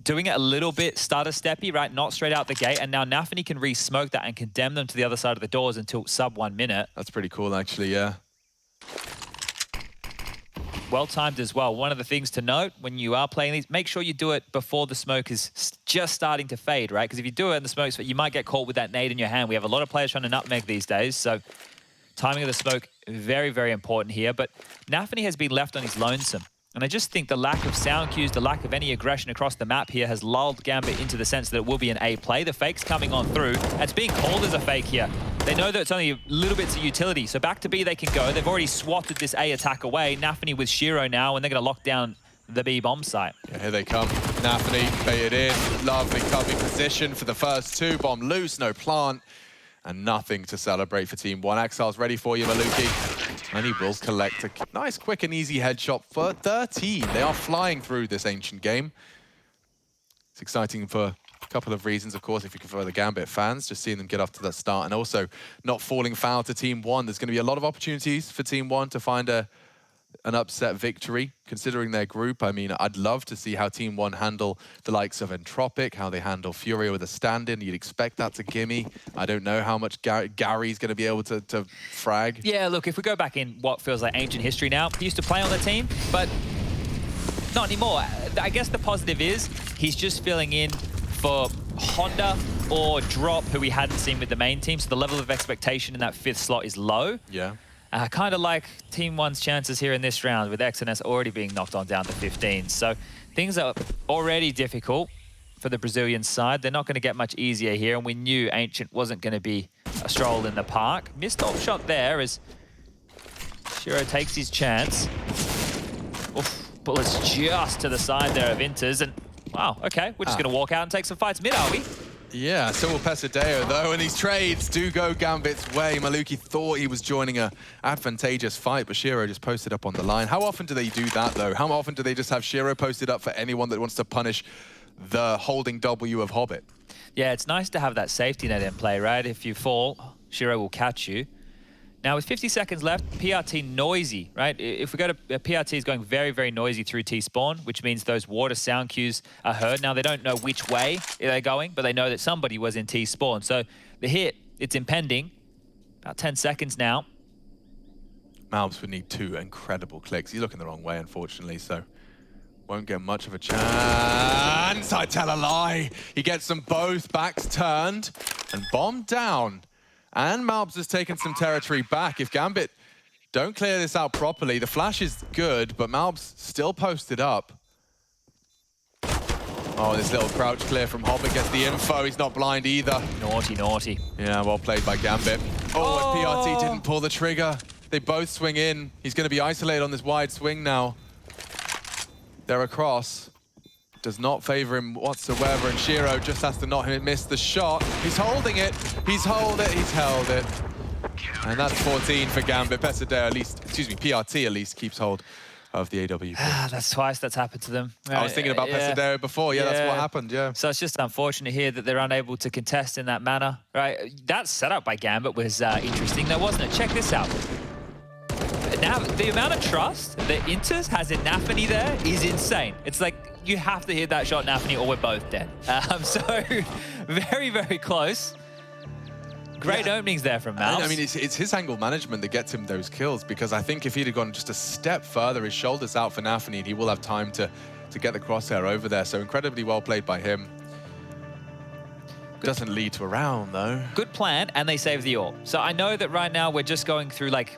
doing it a little bit stutter-steppy, right? Not straight out the gate, and now Nafany can re-smoke that and condemn them to the other side of the doors until sub 1 minute. That's pretty cool, actually, yeah. Well-timed as well. One of the things to note when you are playing these, make sure you do it before the smoke is just starting to fade, right? Because if you do it and the smoke's, you might get caught with that nade in your hand. We have a lot of players trying to nutmeg these days, so timing of the smoke, very, very important here. But Nafany has been left on his lonesome. And I just think the lack of sound cues, the lack of any aggression across the map here has lulled Gambit into the sense that it will be an A play. The fake's coming on through. It's being called as a fake here. They know that it's only little bits of utility. So back to B they can go. They've already swatted this A attack away. Nafany with Shiro now, and they're going to lock down the B bomb site. Yeah, here they come. Nafany baited in. Lovely covering position for the first two. Bomb loose, no plant. And nothing to celebrate for Team One. Axile's ready for you, Maluki. And he will collect a nice, quick and easy headshot for 13. They are flying through this ancient game. It's exciting for a couple of reasons, of course, if you prefer the Gambit fans, just seeing them get off to that start and also not falling foul to Team One. There's going to be a lot of opportunities for Team One to find an upset victory, considering their group. I mean, I'd love to see how Team One handle the likes of Entropic, how they handle Furia with a stand-in. You'd expect that to gimme. I don't know how much Gary's going to be able to frag. Yeah, look, if we go back in what feels like ancient history now, he used to play on the team, but not anymore. I guess the positive is he's just filling in for Honda or Drop, who we hadn't seen with the main team, so the level of expectation in that 5th slot is low. Yeah. Kind of like Team One's chances here in this round with XNS already being knocked on down to 15. So things are already difficult for the Brazilian side. They're not going to get much easier here, and we knew Ancient wasn't going to be a stroll in the park. Missed off shot there as Shiro takes his chance. Oof, bullets just to the side there of Inters, and wow, okay, we're just going to walk out and take some fights mid, are we? Yeah, so will Pesadeo, though, and these trades do go Gambit's way. Maluki thought he was joining a advantageous fight, but Shiro just posted up on the line. How often do they do that, though? How often do they just have Shiro posted up for anyone that wants to punish the holding W of Hobbit? Yeah, it's nice to have that safety net in play, right? If you fall, Shiro will catch you. Now, with 50 seconds left, PRT noisy, right? If we go to PRT is going very, very noisy through T-spawn, which means those water sound cues are heard. Now, they don't know which way they're going, but they know that somebody was in T-spawn. So the hit, it's impending. About 10 seconds now. Malbs would need 2 incredible clicks. He's looking the wrong way, unfortunately, so won't get much of a chance. I tell a lie. He gets them both, backs turned, and bombed down. And Malbs has taken some territory back. If Gambit don't clear this out properly, the flash is good, but Malbs still posted up. Oh, this little crouch clear from Hobbit gets the info. He's not blind either. Naughty, naughty. Yeah, well played by Gambit. Oh, and PRT didn't pull the trigger. They both swing in. He's going to be isolated on this wide swing now. They're across. Does not favor him whatsoever, and Shiro just has to not miss the shot. He's holding it. He's held it. He's held it. And that's 14 for Gambit. Pesadeo at least, excuse me, PRT at least keeps hold of the AWP. That's twice that's happened to them. I was thinking about Pesadeo before. Yeah, that's what happened, yeah. So it's just unfortunate here that they're unable to contest in that manner, right? That setup by Gambit was interesting though, wasn't it? Check this out. Now, the amount of trust that Inters has in Nafany there is insane. It's like, you have to hit that shot, Nafany, or we're both dead. So, very, very close. Great openings there from Mouse. I mean, it's his angle management that gets him those kills, because I think if he'd have gone just a step further, his shoulders out for Nafany, he will have time to get the crosshair over there. So incredibly well played by him. Doesn't lead to a round, though. Good plan, and they save the AWP. So I know that right now we're just going through, like,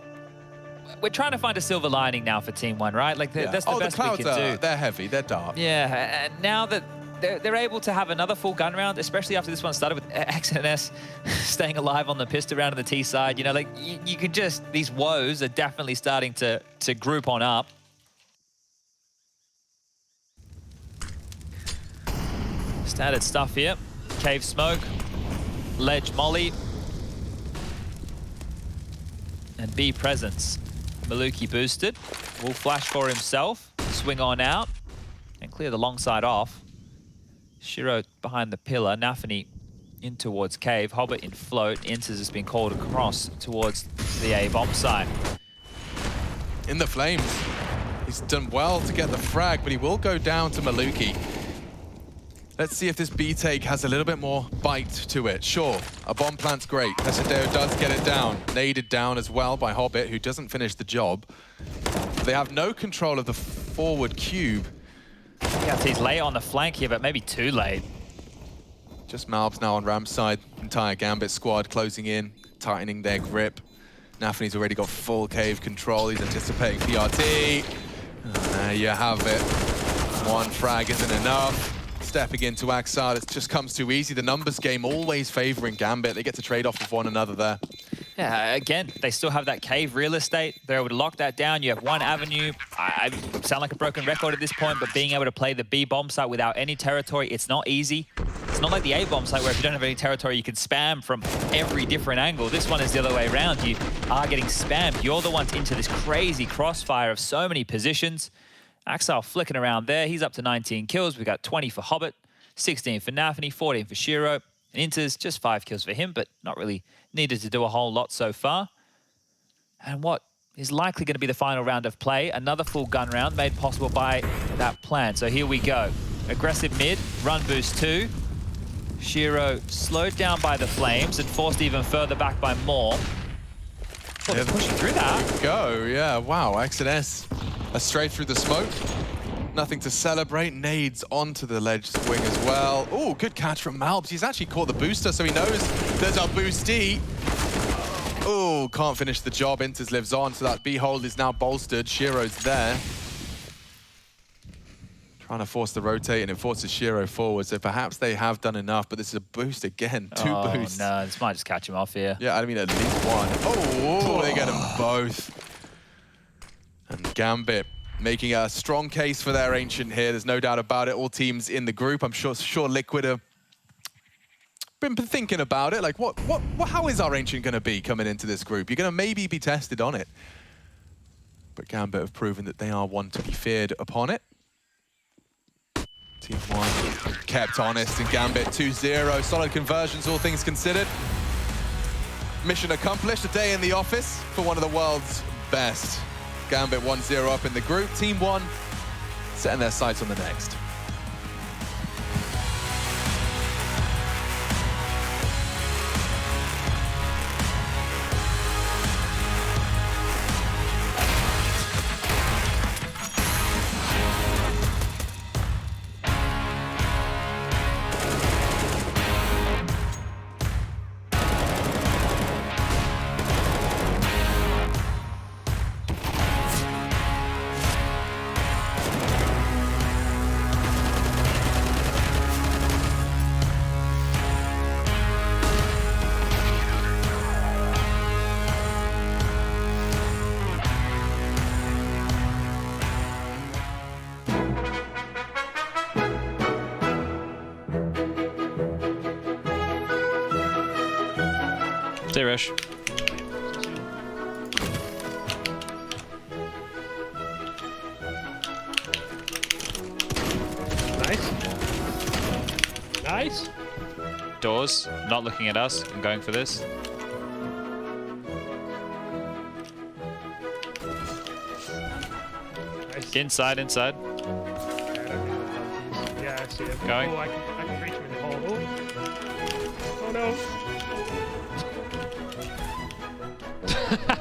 we're trying to find a silver lining now for Team 1, right? Like, that's the best we can do. They're heavy, they're dark. Yeah, and now that they're able to have another full gun round, especially after this one started with XNS staying alive on the pistol round on the T side. You know, like, you can just, these woes are definitely starting to group on up. Standard stuff here. Cave smoke, ledge molly, and B presence. Maluki boosted, will flash for himself, swing on out, and clear the long side off. Shiro behind the pillar, Nafany in towards Cave, Hobbit in float, Inters has been called across towards the A bomb site. In the flames, he's done well to get the frag, but he will go down to Maluki. Let's see if this B take has a little bit more bite to it. Sure, a bomb plant's great. Pesadeo does get it down. Naded down as well by Hobbit, who doesn't finish the job. They have no control of the forward cube. Yeah, he's late on the flank here, but maybe too late. Just Malbs now on Ram's side. Entire Gambit squad closing in, tightening their grip. Nafany's already got full Cave control. He's anticipating PRT. There you have it. One frag isn't enough. Stepping into Axar, it just comes too easy. The numbers game always favoring Gambit. They get to trade off with one another there. Yeah, again, they still have that Cave real estate. They're able to lock that down. You have one avenue. I sound like a broken record at this point, but being able to play the B bomb site without any territory, it's not easy. It's not like the A bomb site where if you don't have any territory, you can spam from every different angle. This one is the other way around. You are getting spammed. You're the ones into this crazy crossfire of so many positions. Axar flicking around there. He's up to 19 kills. We've got 20 for Hobbit, 16 for Nafany, 14 for Shiro. And Inters, just 5 kills for him, but not really needed to do a whole lot so far. And what is likely going to be the final round of play, another full gun round made possible by that plan. So here we go. Aggressive mid, run boost 2. Shiro slowed down by the flames and forced even further back by Moore. Well, they're pushing through that. Go, yeah, wow, XNS. Straight through the smoke. Nothing to celebrate. Nades onto the ledge swing as well. Oh, good catch from Malbs. He's actually caught the booster, so he knows there's a boosty. Oh, can't finish the job. Inters lives on, so that B hold is now bolstered. Shiro's there. Trying to force the rotate, and it forces Shiro forward, so perhaps they have done enough, but this is a boost again. Two boosts. No, this might just catch him off here. Yeah, I mean, at least one. Oh, they get them both. And Gambit making a strong case for their Ancient here. There's no doubt about it. All teams in the group. I'm sure Liquid have been thinking about it. Like, how is our Ancient going to be coming into this group? You're going to maybe be tested on it. But Gambit have proven that they are one to be feared upon it. Team 1 kept honest, and Gambit 2-0. Solid conversions, all things considered. Mission accomplished. A day in the office for one of the world's best. Gambit 1-0 up in the group. Team 1 setting their sights on the next. Stay rush. Nice. Nice. Doors, not looking at us. I'm going for this. Nice. Inside. Yeah, I see it. Going. Oh, I can reach him in the hole. Oh no.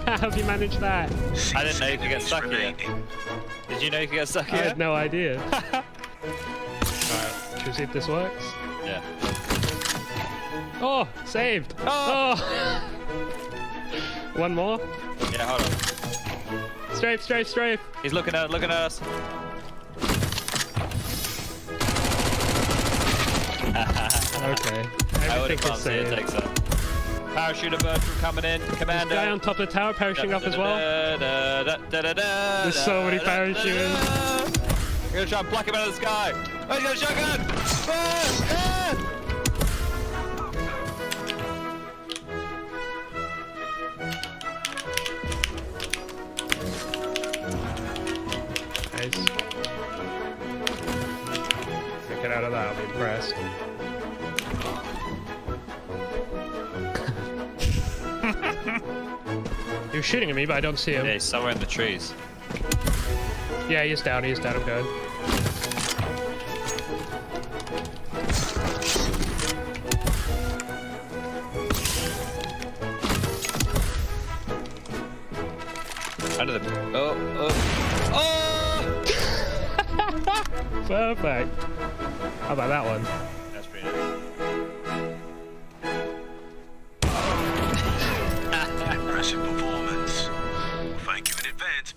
How have you managed that? I didn't know you could get stuck here. Did you know you could get stuck I here? had no idea. Alright, should we see if this works? Yeah. Oh, saved. Oh. One more. Yeah, hold on. Strafe, strafe, strafe. He's looking at us. Okay. I would have Everything is can't see it saved. takes that. Parachuter virtual coming in. Commander. Guy on top of the tower parachuting up as well. There's so many parachuters. I'm gonna try and pluck him out of the sky. Oh, he's got a shotgun! Nice. Get out of that, I'll be impressed. He was shooting at me, but I don't see him. Yeah, he's somewhere in the trees. Yeah, he's down, I'm good. Under the... Oh! Perfect. How about that one? That's pretty nice. Impressive performance. Thank you in advance.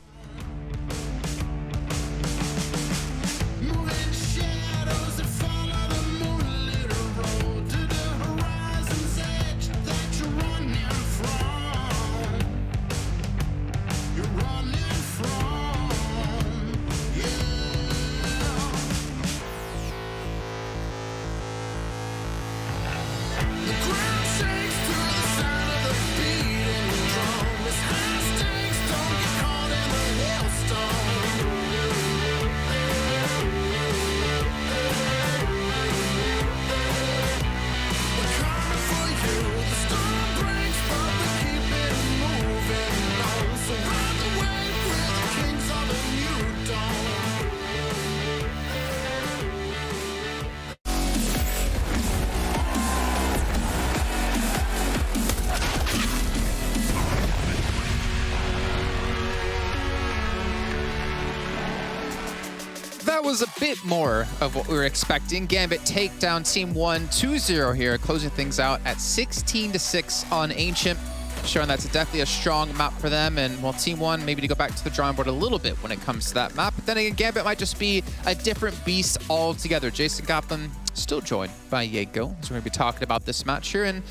That was a bit more of what we were expecting. Gambit take down Team 1 2-0 here, closing things out at 16-6 on Ancient, showing that's definitely a strong map for them. And well, Team 1 maybe to go back to the drawing board a little bit when it comes to that map. But then again, Gambit might just be a different beast altogether. Jason Goplin still joined by Jaego, as we're going to be talking about this match here. And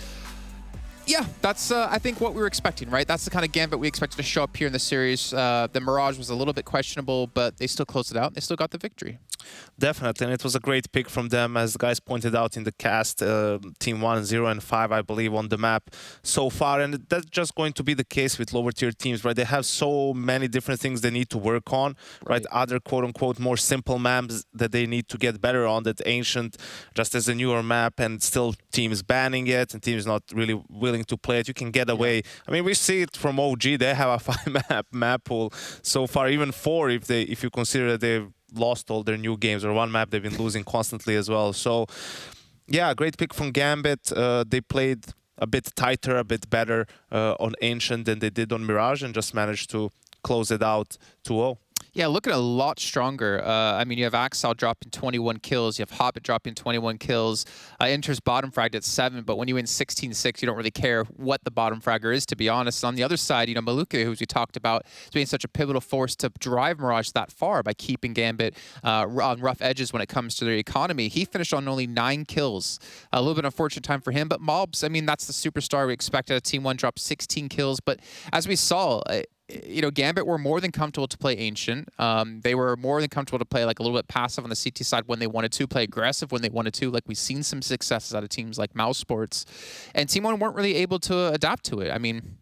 yeah, that's, I think, what we were expecting, right? That's the kind of Gambit we expected to show up here in the series. The Mirage was a little bit questionable, but they still closed it out. They still got the victory. Definitely, and it was a great pick from them, as the guys pointed out in the cast. Team 1, 0, and 5, I believe, on the map so far, and that's just going to be the case with lower tier teams, right? They have so many different things they need to work on, right? Other quote-unquote more simple maps that they need to get better on, that Ancient, just as a newer map, and still teams banning it, and teams not really willing to play it. You can get away. I mean, we see it from OG. They have a 5-map pool so far, even 4 if you consider that they've lost all their new games, or one map they've been losing constantly as well. So yeah, great pick from Gambit. They played a bit tighter, a bit better on Ancient than they did on Mirage, and just managed to close it out 2-0. Yeah, looking a lot stronger. I mean, you have Axel dropping 21 kills. You have Hobbit dropping 21 kills. Inter's bottom fragged at 7, but when you win 16-6, you don't really care what the bottom fragger is, to be honest. On the other side, you know, Maluka, who we talked about, is being such a pivotal force to drive Mirage that far by keeping Gambit on rough edges when it comes to their economy. He finished on only 9 kills. A little bit unfortunate time for him, but Mobs, I mean, that's the superstar we expected. Team 1 dropped 16 kills, but as we saw, you know, Gambit were more than comfortable to play Ancient. They were more than comfortable to play like a little bit passive on the CT side when they wanted to, play aggressive when they wanted to. Like we've seen some successes out of teams like Mouse Sports. And Team 1 weren't really able to adapt to it. I mean,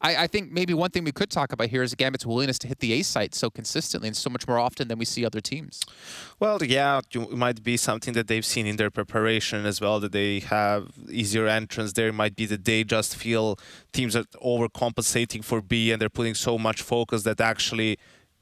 I think maybe one thing we could talk about here is Gambit's willingness to hit the A site so consistently and so much more often than we see other teams. Well, yeah, it might be something that they've seen in their preparation as well, that they have easier entrance there. It might be that they just feel teams are overcompensating for B and they're putting so much focus that actually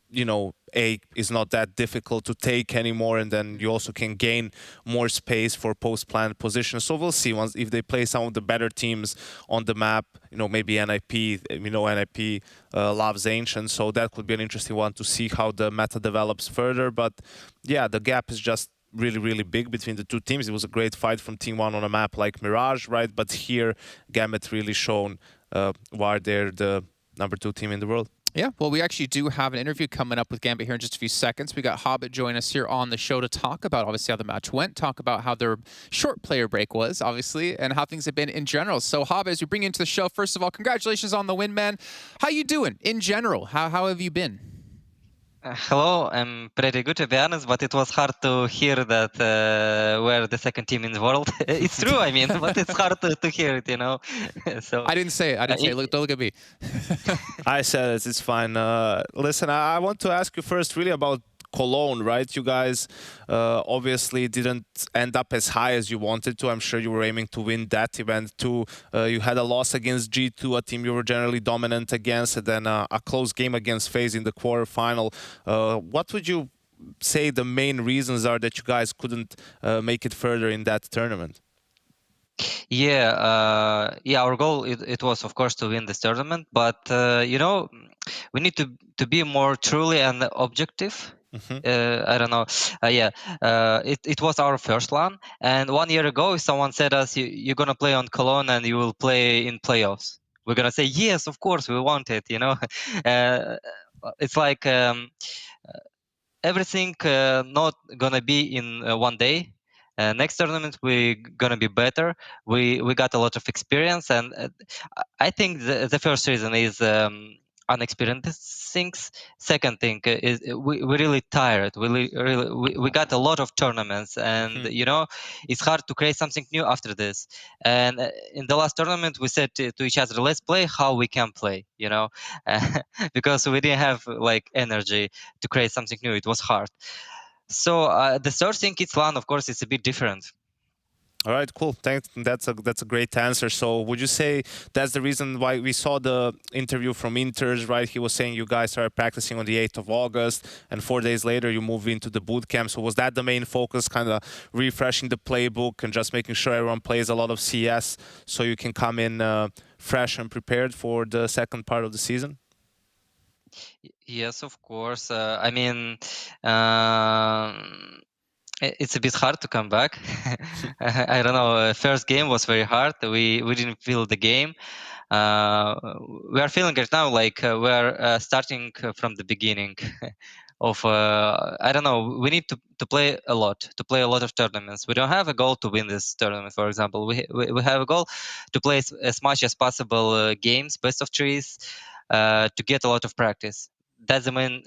you know, A is not that difficult to take anymore, and then you also can gain more space for post-plant positions. So we'll see once if they play some of the better teams on the map, you know, maybe NIP, you know, NIP loves Ancient, so that could be an interesting one to see how the meta develops further. But yeah, the gap is just really, really big between the two teams. It was a great fight from Team 1 on a map like Mirage, right? But here, Gambit really shown why they're the #2 team in the world. Yeah, well, we actually do have an interview coming up with Gambit here in just a few seconds. We got Hobbit join us here on the show to talk about, obviously, how the match went, talk about how their short player break was, obviously, and how things have been in general. So, Hobbit, as we bring you into the show, first of all, congratulations on the win, man. How you doing in general? How have you been? Hello, I'm pretty good to be honest, but it was hard to hear that we're the second team in the world. It's true, I mean, but it's hard to hear it, you know. So I didn't say it. I didn't say it. Look, don't look at me. I said it. It's fine. Listen, I want to ask you first really about Cologne, right? You guys obviously didn't end up as high as you wanted to. I'm sure you were aiming to win that event too. You had a loss against G2, a team you were generally dominant against, and then a close game against FaZe in the quarterfinal. What would you say the main reasons are that you guys couldn't make it further in that tournament? yeah, our goal it was of course to win this tournament, but you know, we need to be more truly and objective. I don't know. It was our first one, and 1 year ago, if someone said us, you're gonna play on Cologne and you will play in playoffs, we're gonna say yes, of course, we want it. You know, it's like everything not gonna be in one day. Next tournament we gonna be better. We got a lot of experience, and I think the first reason is unexperienced things. Second thing is we really tired. We got a lot of tournaments, and you know, it's hard to create something new after this. And in the last tournament, we said to each other, let's play how we can play. You know, because we didn't have like energy to create something new. It was hard. So the third thing, it's LAN. Of course, it's a bit different. All right, cool. Thanks. That's a great answer. So would you say that's the reason why we saw the interview from Inters, right? He was saying you guys started practicing on the 8th of August, and 4 days later you moved into the boot camp. So was that the main focus, kind of refreshing the playbook and just making sure everyone plays a lot of CS so you can come in fresh and prepared for the second part of the season? Yes, of course. I mean, it's a bit hard to come back. I don't know. First game was very hard. We didn't feel the game. We are feeling it now, like we're starting from the beginning of. I don't know. We need to play a lot, to play a lot of tournaments. We don't have a goal to win this tournament, for example. We have a goal to play as much as possible games, best of threes, to get a lot of practice. That's the main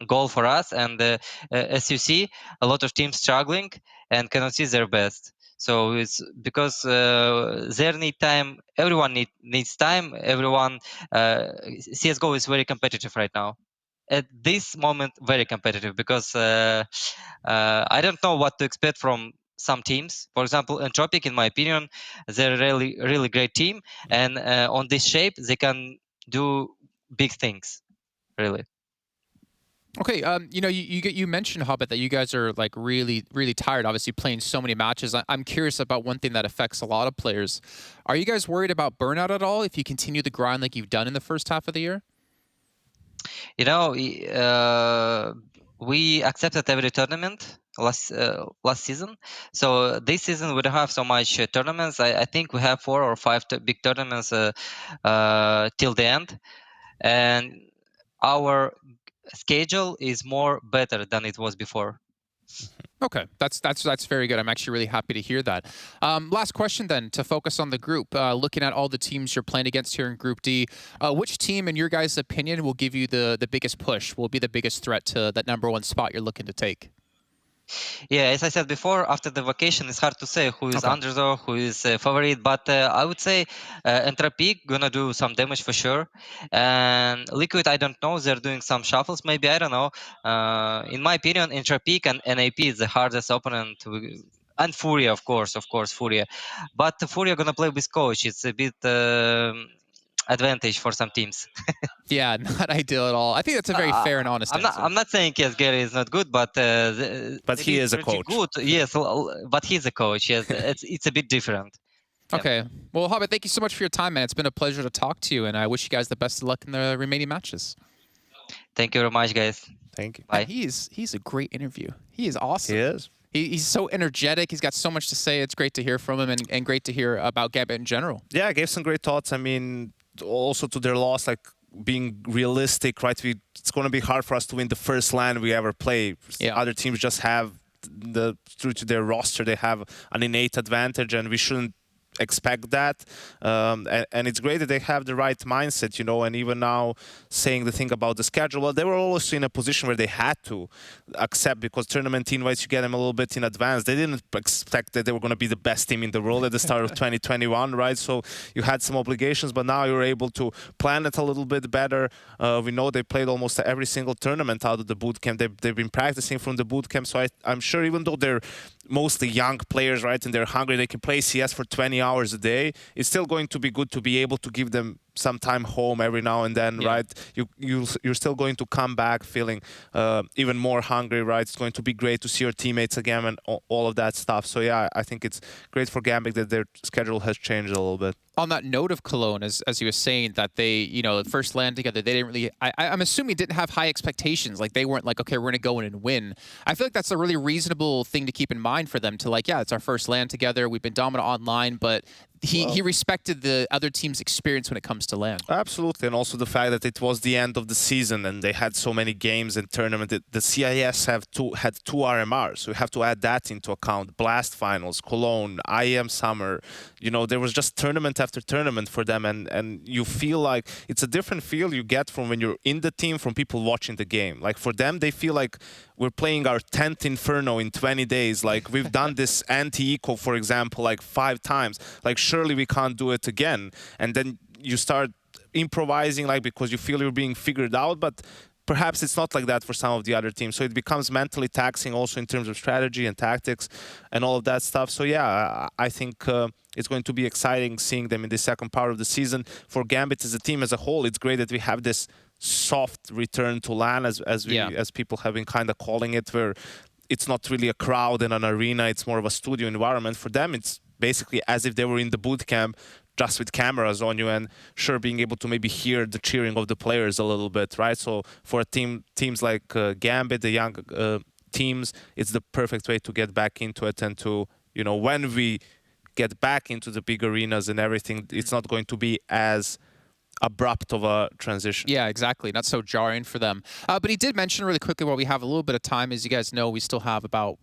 goal for us. And as you see, a lot of teams struggling and cannot see their best. So it's because they need time. Everyone needs time. Everyone, CSGO is very competitive right now. At this moment, very competitive, because I don't know what to expect from some teams. For example, Entropic, in my opinion, they're a really great team, and on this shape, they can do big things, really. Okay, you know, you mentioned, Hobbit, that you guys are like really tired, obviously playing so many matches. I'm curious about one thing that affects a lot of players. Are you guys worried about burnout at all if you continue the grind like you've done in the first half of the year? You know, we accepted every tournament last season. So this season we don't have so much tournaments. I think we have 4 or 5 big tournaments till the end, and our schedule is more better than it was before. Okay, that's very good. I'm actually really happy to hear that. Last question then, to focus on the group. Looking at all the teams you're playing against here in Group D, which team, in your guys' opinion, will give you the biggest push, will be the biggest threat to that #1 spot you're looking to take? Yeah, as I said before, after the vacation, it's hard to say who is underdog, who is favorite. But I would say Entropic gonna do some damage for sure. And Liquid, I don't know. They're doing some shuffles, maybe. I don't know. In my opinion, Entropic and NAP is the hardest opponent. And Furia, of course, Furia. But Furia gonna play with coach. It's a bit. advantage for some teams. Yeah, not ideal at all. I think that's a very fair and honest answer. I'm not saying yes, Gary is not good, but he is a coach. Good, yes, but he's a coach. Yes, it's a bit different. Okay. Well, Hobbit, thank you so much for your time, man. It's been a pleasure to talk to you, and I wish you guys the best of luck in the remaining matches. Thank you very much, guys. Thank you. Bye. He's a great interview. He is awesome. He is. He's so energetic. He's got so much to say. It's great to hear from him and great to hear about Gambit in general. Yeah, I gave some great thoughts. I mean, also to their loss, like being realistic, right? It's going to be hard for us to win the first LAN we ever play. Yeah. Other teams just have, through to their roster, they have an innate advantage, and we shouldn't expect that. And it's great that they have the right mindset, you know, and even now saying the thing about the schedule, well, they were also in a position where they had to accept, because tournament invites, you get them a little bit in advance. They didn't expect that they were going to be the best team in the world at the start of 2021, right? So you had some obligations, but now you're able to plan it a little bit better. We know they played almost every single tournament out of the boot camp. They've been practicing from the boot camp, so I'm sure even though they're mostly young players, right, and they're hungry, they can play CS for 20 hours a day, it's still going to be good to be able to give them some time home every now and then, right? You're still going to come back feeling even more hungry, right? It's going to be great to see your teammates again and all of that stuff. So yeah, I think it's great for Gambit that their schedule has changed a little bit. On that note of Cologne, as you were saying, that they, you know, the first LAN together, they didn't really, I'm assuming didn't have high expectations. Like they weren't like, okay, we're going to go in and win. I feel like that's a really reasonable thing to keep in mind for them to like, yeah, it's our first LAN together. We've been dominant online, but he respected the other team's experience when it comes to LAN. Absolutely, and also the fact that it was the end of the season and they had so many games and tournament. The CIS had two RMRs, so you have to add that into account. Blast Finals, Cologne, IEM Summer, you know, there was just tournament after tournament for them, and you feel like it's a different feel you get from when you're in the team from people watching the game. Like for them, they feel like we're playing our 10th Inferno in 20 days. Like we've done this anti-eco, for example, like 5 times. Like surely we can't do it again. And then you start improvising, like because you feel you're being figured out, but perhaps it's not like that for some of the other teams. So it becomes mentally taxing also in terms of strategy and tactics and all of that stuff. So yeah, I think it's going to be exciting seeing them in the second part of the season. For Gambit as a team as a whole, it's great that we have this soft return to LAN, as people have been kind of calling it, where it's not really a crowd in an arena, it's more of a studio environment. For them, it's basically as if they were in the boot camp, just with cameras on you, and sure, being able to maybe hear the cheering of the players a little bit, right? So for teams like Gambit, the young teams, it's the perfect way to get back into it, and to, you know, when we get back into the big arenas and everything, it's not going to be as abrupt of a transition. Yeah, exactly. Not so jarring for them. But he did mention really quickly, while we have a little bit of time, as you guys know, we still have about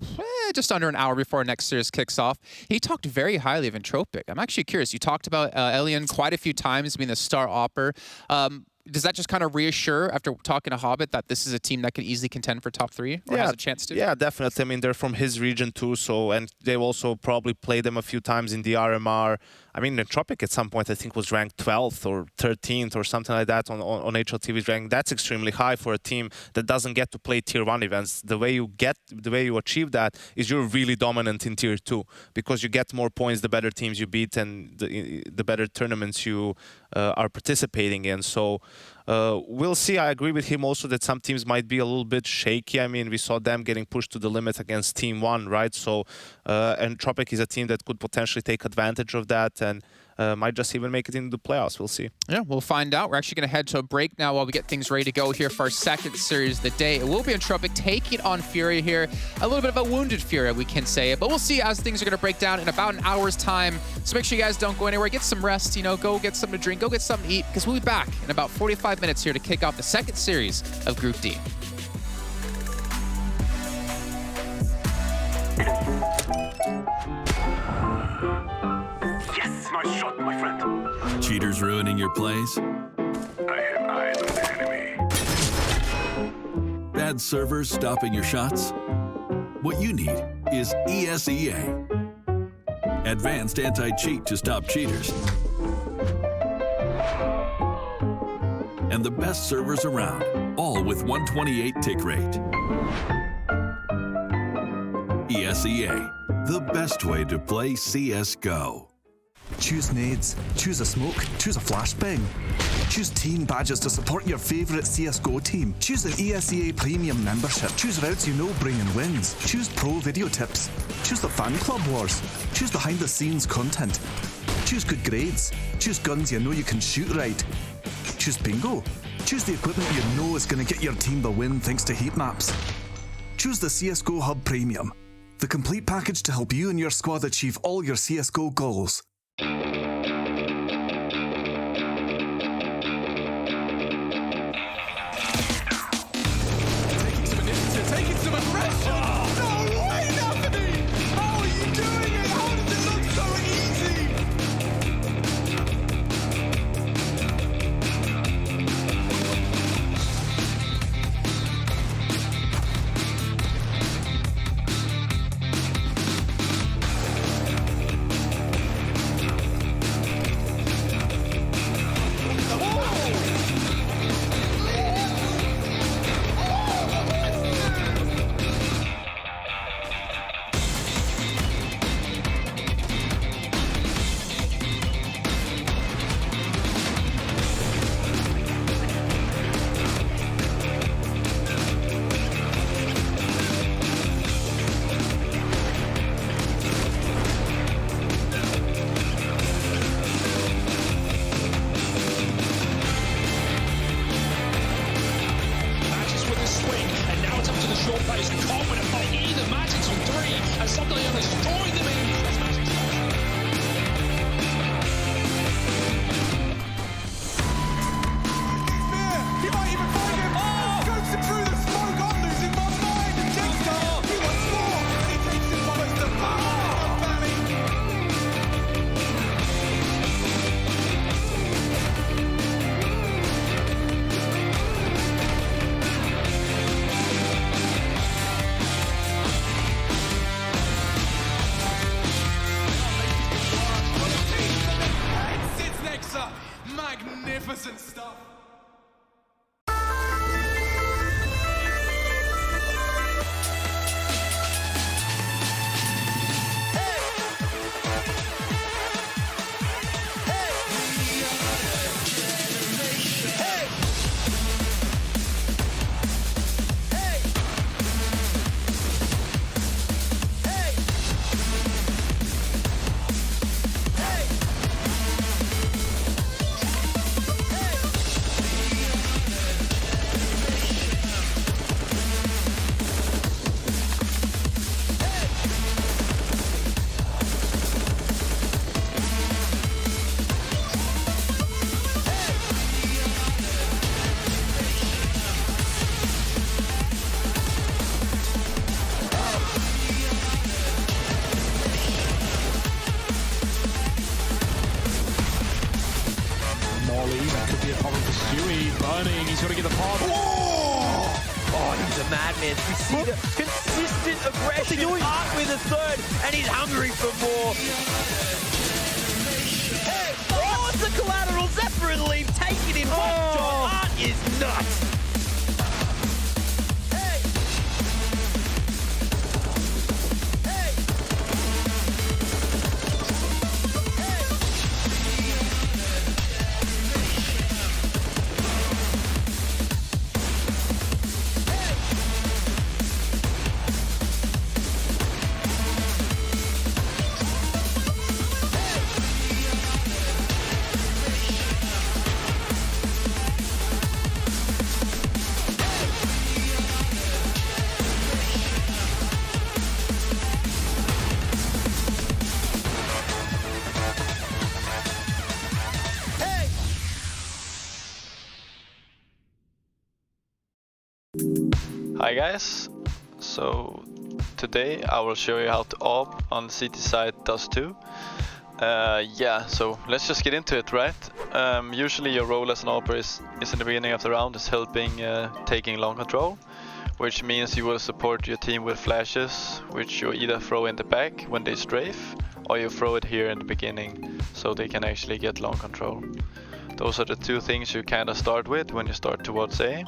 just under an hour before our next series kicks off. He talked very highly of Entropic. I'm actually curious. You talked about Elian quite a few times being the star opper. Does that just kind of reassure, after talking to Hobbit, that this is a team that can easily contend for top 3, or has a chance to? Yeah, definitely. I mean, they're from his region too, so, and they've also probably played them a few times in the RMR. I mean, Entropic at some point I think was ranked 12th or 13th or something like that on HLTV's ranking. That's extremely high for a team that doesn't get to play Tier 1 events. The way you achieve that is you're really dominant in Tier 2, because you get more points the better teams you beat and the better tournaments you are participating in. So we'll see. I agree with him also that some teams might be a little bit shaky. I mean, we saw them getting pushed to the limit against Team 1, right? So Entropic is a team that could potentially take advantage of that and might just even make it into the playoffs. We'll see. Yeah, we'll find out. We're actually going to head to a break now while we get things ready to go here for our second series of the day. It will be Entropic taking on Fury here. A little bit of a wounded Fury, we can say. But we'll see as things are going to break down in about an hour's time. So make sure you guys don't go anywhere. Get some rest, you know, go get something to drink, go get something to eat, because we'll be back in about 45 minutes here to kick off the second series of Group D. Yes, nice shot, my friend. Cheaters ruining your plays? I have eyes on the enemy. Bad servers stopping your shots? What you need is ESEA. Advanced anti-cheat to stop cheaters. And the best servers around, all with 128 tick rate. ESEA, the best way to play CSGO. Choose nades, choose a smoke, choose a flashbang. Choose team badges to support your favourite CSGO team. Choose an ESEA Premium membership. Choose routes you know bring in wins. Choose pro video tips. Choose the fan club wars. Choose behind the scenes content. Choose good grades. Choose guns you know you can shoot right. Choose bingo. Choose the equipment you know is going to get your team the win thanks to heat maps. Choose the CSGO Hub Premium, the complete package to help you and your squad achieve all your CSGO goals. Taking some aggression! No way, Anthony! How are you doing it? How does it look so easy? Magnificent stuff. That could be a problem for Stewie. Burning, he's got to get the pod. Oh, he's a madman. We see the consistent aggression. Art with a third, and he's hungry for more. Hey, oh, it's a collateral Zephyr and Leaf taking in one shot. Art is nuts. Hi guys, so today I will show you how to AWP on CT side Dust 2. Yeah, so let's just get into it, right? Usually your role as an AWPer is in the beginning of the round is helping taking long control, which means you will support your team with flashes, which you either throw in the back when they strafe, or you throw it here in the beginning, so they can actually get long control. Those are the two things you kind of start with when you start towards A.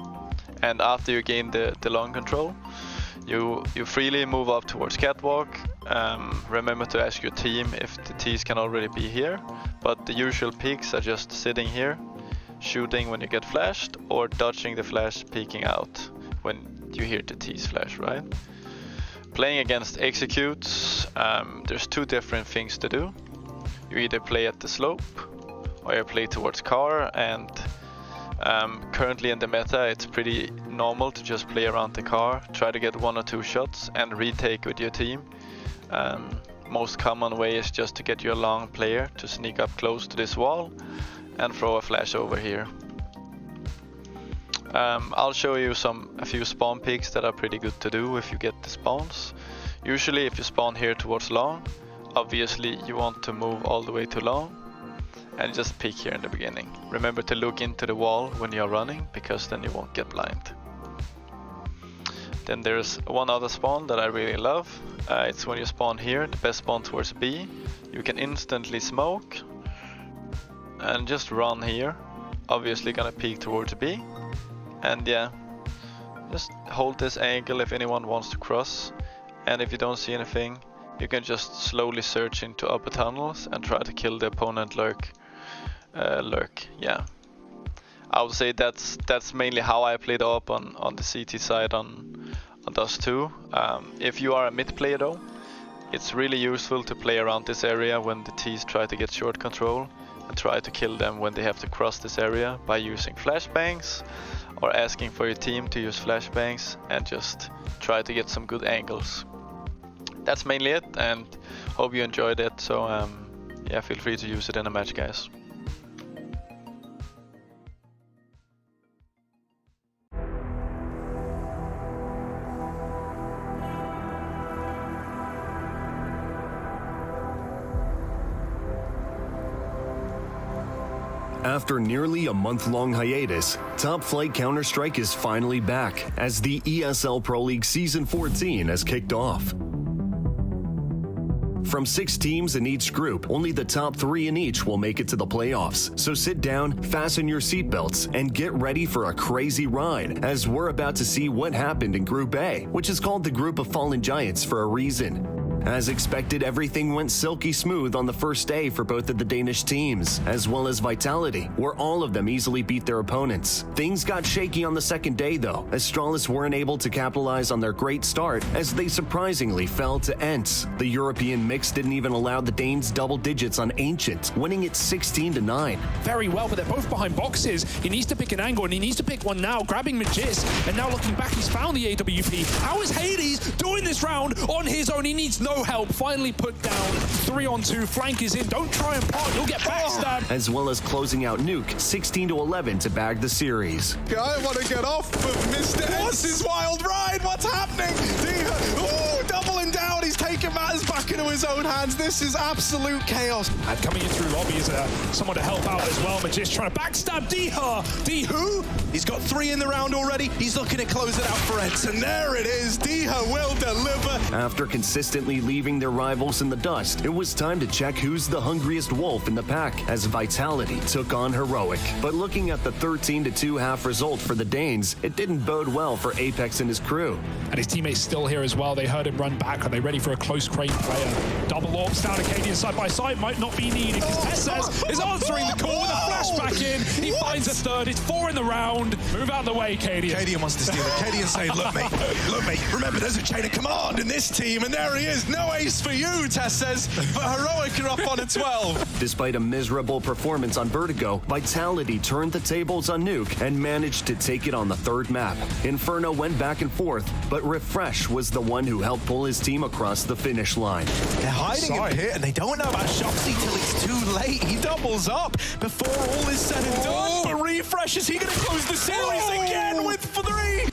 And after you gain the long control, You freely move up towards catwalk. Remember to ask your team if the T's can already be here, but the usual peeks are just sitting here, shooting when you get flashed, or dodging the flash, peeking out when you hear the T's flash, right? Playing against executes, there's two different things to do. You either play at the slope, or you play towards car, and currently in the meta it's pretty normal to just play around the car, try to get 1 or 2 shots and retake with your team. Most common way is just to get your long player to sneak up close to this wall and throw a flash over here. I'll show you a few spawn peeks that are pretty good to do if you get the spawns. Usually if you spawn here towards long, obviously you want to move all the way to long and just peek here in the beginning. Remember to look into the wall when you're running, because then you won't get blind. Then there's one other spawn that I really love. It's when you spawn here, the best spawn towards B. You can instantly smoke and just run here. Obviously gonna peek towards B. And yeah, just hold this angle if anyone wants to cross. And if you don't see anything, you can just slowly search into upper tunnels and try to kill the opponent lurk. Yeah, I would say that's mainly how I played up on the CT side on Dust 2. If you are a mid player though, it's really useful to play around this area when the T's try to get short control, and try to kill them when they have to cross this area by using flashbangs or asking for your team to use flashbangs, and just try to get some good angles. That's mainly it, and hope you enjoyed it. So yeah, feel free to use it in a match, guys. After nearly a month-long hiatus, Top Flight Counter-Strike is finally back as the ESL Pro League Season 14 has kicked off. From 6 teams in each group, only the top 3 in each will make it to the playoffs. So sit down, fasten your seatbelts, and get ready for a crazy ride, as we're about to see what happened in Group A, which is called the Group of Fallen Giants for a reason. As expected, everything went silky smooth on the first day for both of the Danish teams, as well as Vitality, where all of them easily beat their opponents. Things got shaky on the second day, though, as Astralis weren't able to capitalize on their great start, as they surprisingly fell to Ents. The European mix didn't even allow the Danes double digits on Ancient, winning it 16-9. Very well, but they're both behind boxes. He needs to pick an angle, and he needs to pick one now, grabbing Magis, and now looking back, he's found the AWP. How is Hades doing this round on his own? He needs no help. Finally put down 3-on-2. Flank is in. Don't try and park. You'll get backstabbed. As well as closing out Nuke 16-11 to bag the series. I want to get off, but Mr. What's his wild ride? What's happening? Oh, doubling down. He's taking matters back into his own hands. This is absolute chaos. And coming in through lobby is someone to help out as well. Magis trying to backstab Diha. Dihu? He's got 3 in the round already. He's looking to close it out for Ents. And there it is. Diha will deliver. After consistently leaving their rivals in the dust, it was time to check who's the hungriest wolf in the pack, as Vitality took on Heroic. But looking at the 13-2 half result for the Danes, it didn't bode well for Apex and his crew. And his teammates still here as well. They heard him run back. Are they ready for a close crate player? Double orbs down Acadian side by side might not be needed, because Tessez is answering the call with a flashback in. He finds a third. It's 4 in the round. Move out of the way, Acadian. Acadian wants to steal it. Acadian saying, look mate, remember there's a chain of command in this team, and there he is. No ace for you, Tess says, but Heroic are up on a 12. Despite a miserable performance on Vertigo, Vitality turned the tables on Nuke and managed to take it on the 3rd map. Inferno went back and forth, but Refresh was the one who helped pull his team across the finish line. They're hiding in pit, and they don't know about Shoxy till it's too late. He doubles up before all is said and done. But Refresh, is he going to close the series again with 3?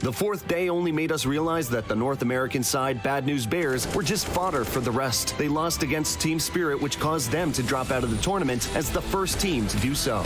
The 4th day only made us realize that the North American side, Bad News Bears, were just fodder for the rest. They lost against Team Spirit, which caused them to drop out of the tournament as the first team to do so.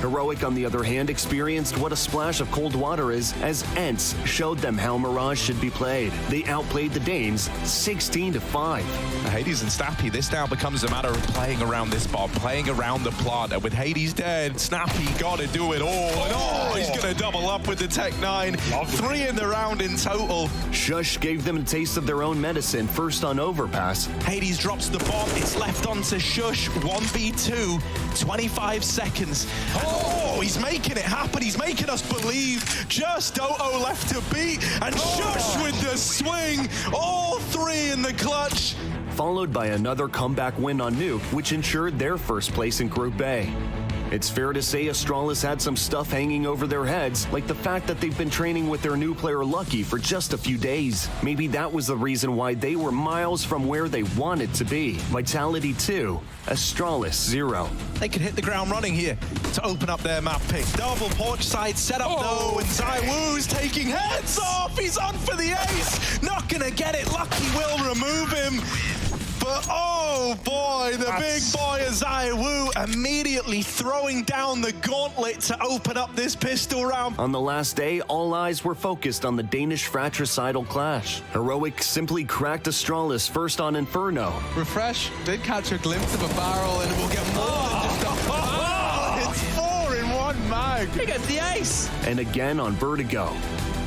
Heroic, on the other hand, experienced what a splash of cold water is as ENCE showed them how Mirage should be played. They outplayed the Danes 16-5. Hades and Snappy, this now becomes a matter of playing around this bomb, playing around the plant, and with Hades dead, Snappy gotta do it all. And he's gonna double up with the Tech-9. 3 in the round in total. Shush gave them a taste of their own medicine, first on Overpass. Hades drops the bomb, it's left onto Shush, 1v2, 25 seconds. And he's making it happen, he's making us believe. Just Doto left to beat, and Shush with the swing. All 3 in the clutch. Followed by another comeback win on Nuke, which ensured their first place in Group A. It's fair to say Astralis had some stuff hanging over their heads, like the fact that they've been training with their new player Lucky for just a few days. Maybe that was the reason why they were miles from where they wanted to be. Vitality 2, Astralis 0. They could hit the ground running here to open up their map pick. Double porch side set up though, and ZywOo's taking heads off. He's on for the ace. Not gonna get it. Lucky will remove him. But oh boy, the big boy of ZywOo immediately throwing down the gauntlet to open up this pistol round. On the last day, all eyes were focused on the Danish fratricidal clash. Heroic simply cracked Astralis first on Inferno. Refresh did catch a glimpse of a barrel, and we'll get more than just a... It's 4 in 1 mag. He gets the ace. And again on Vertigo,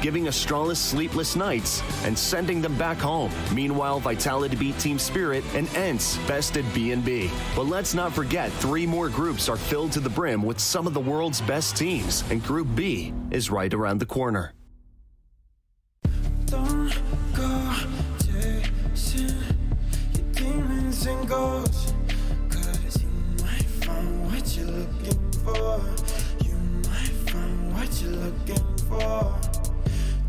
giving Astralis sleepless nights and sending them back home. Meanwhile, Vitality beat Team Spirit and ENCE bested B&B. But let's not forget, 3 more groups are filled to the brim with some of the world's best teams, and Group B is right around the corner. Don't go chasing your demons and ghosts, 'cause you might find what you're looking for. You might find what you're looking for.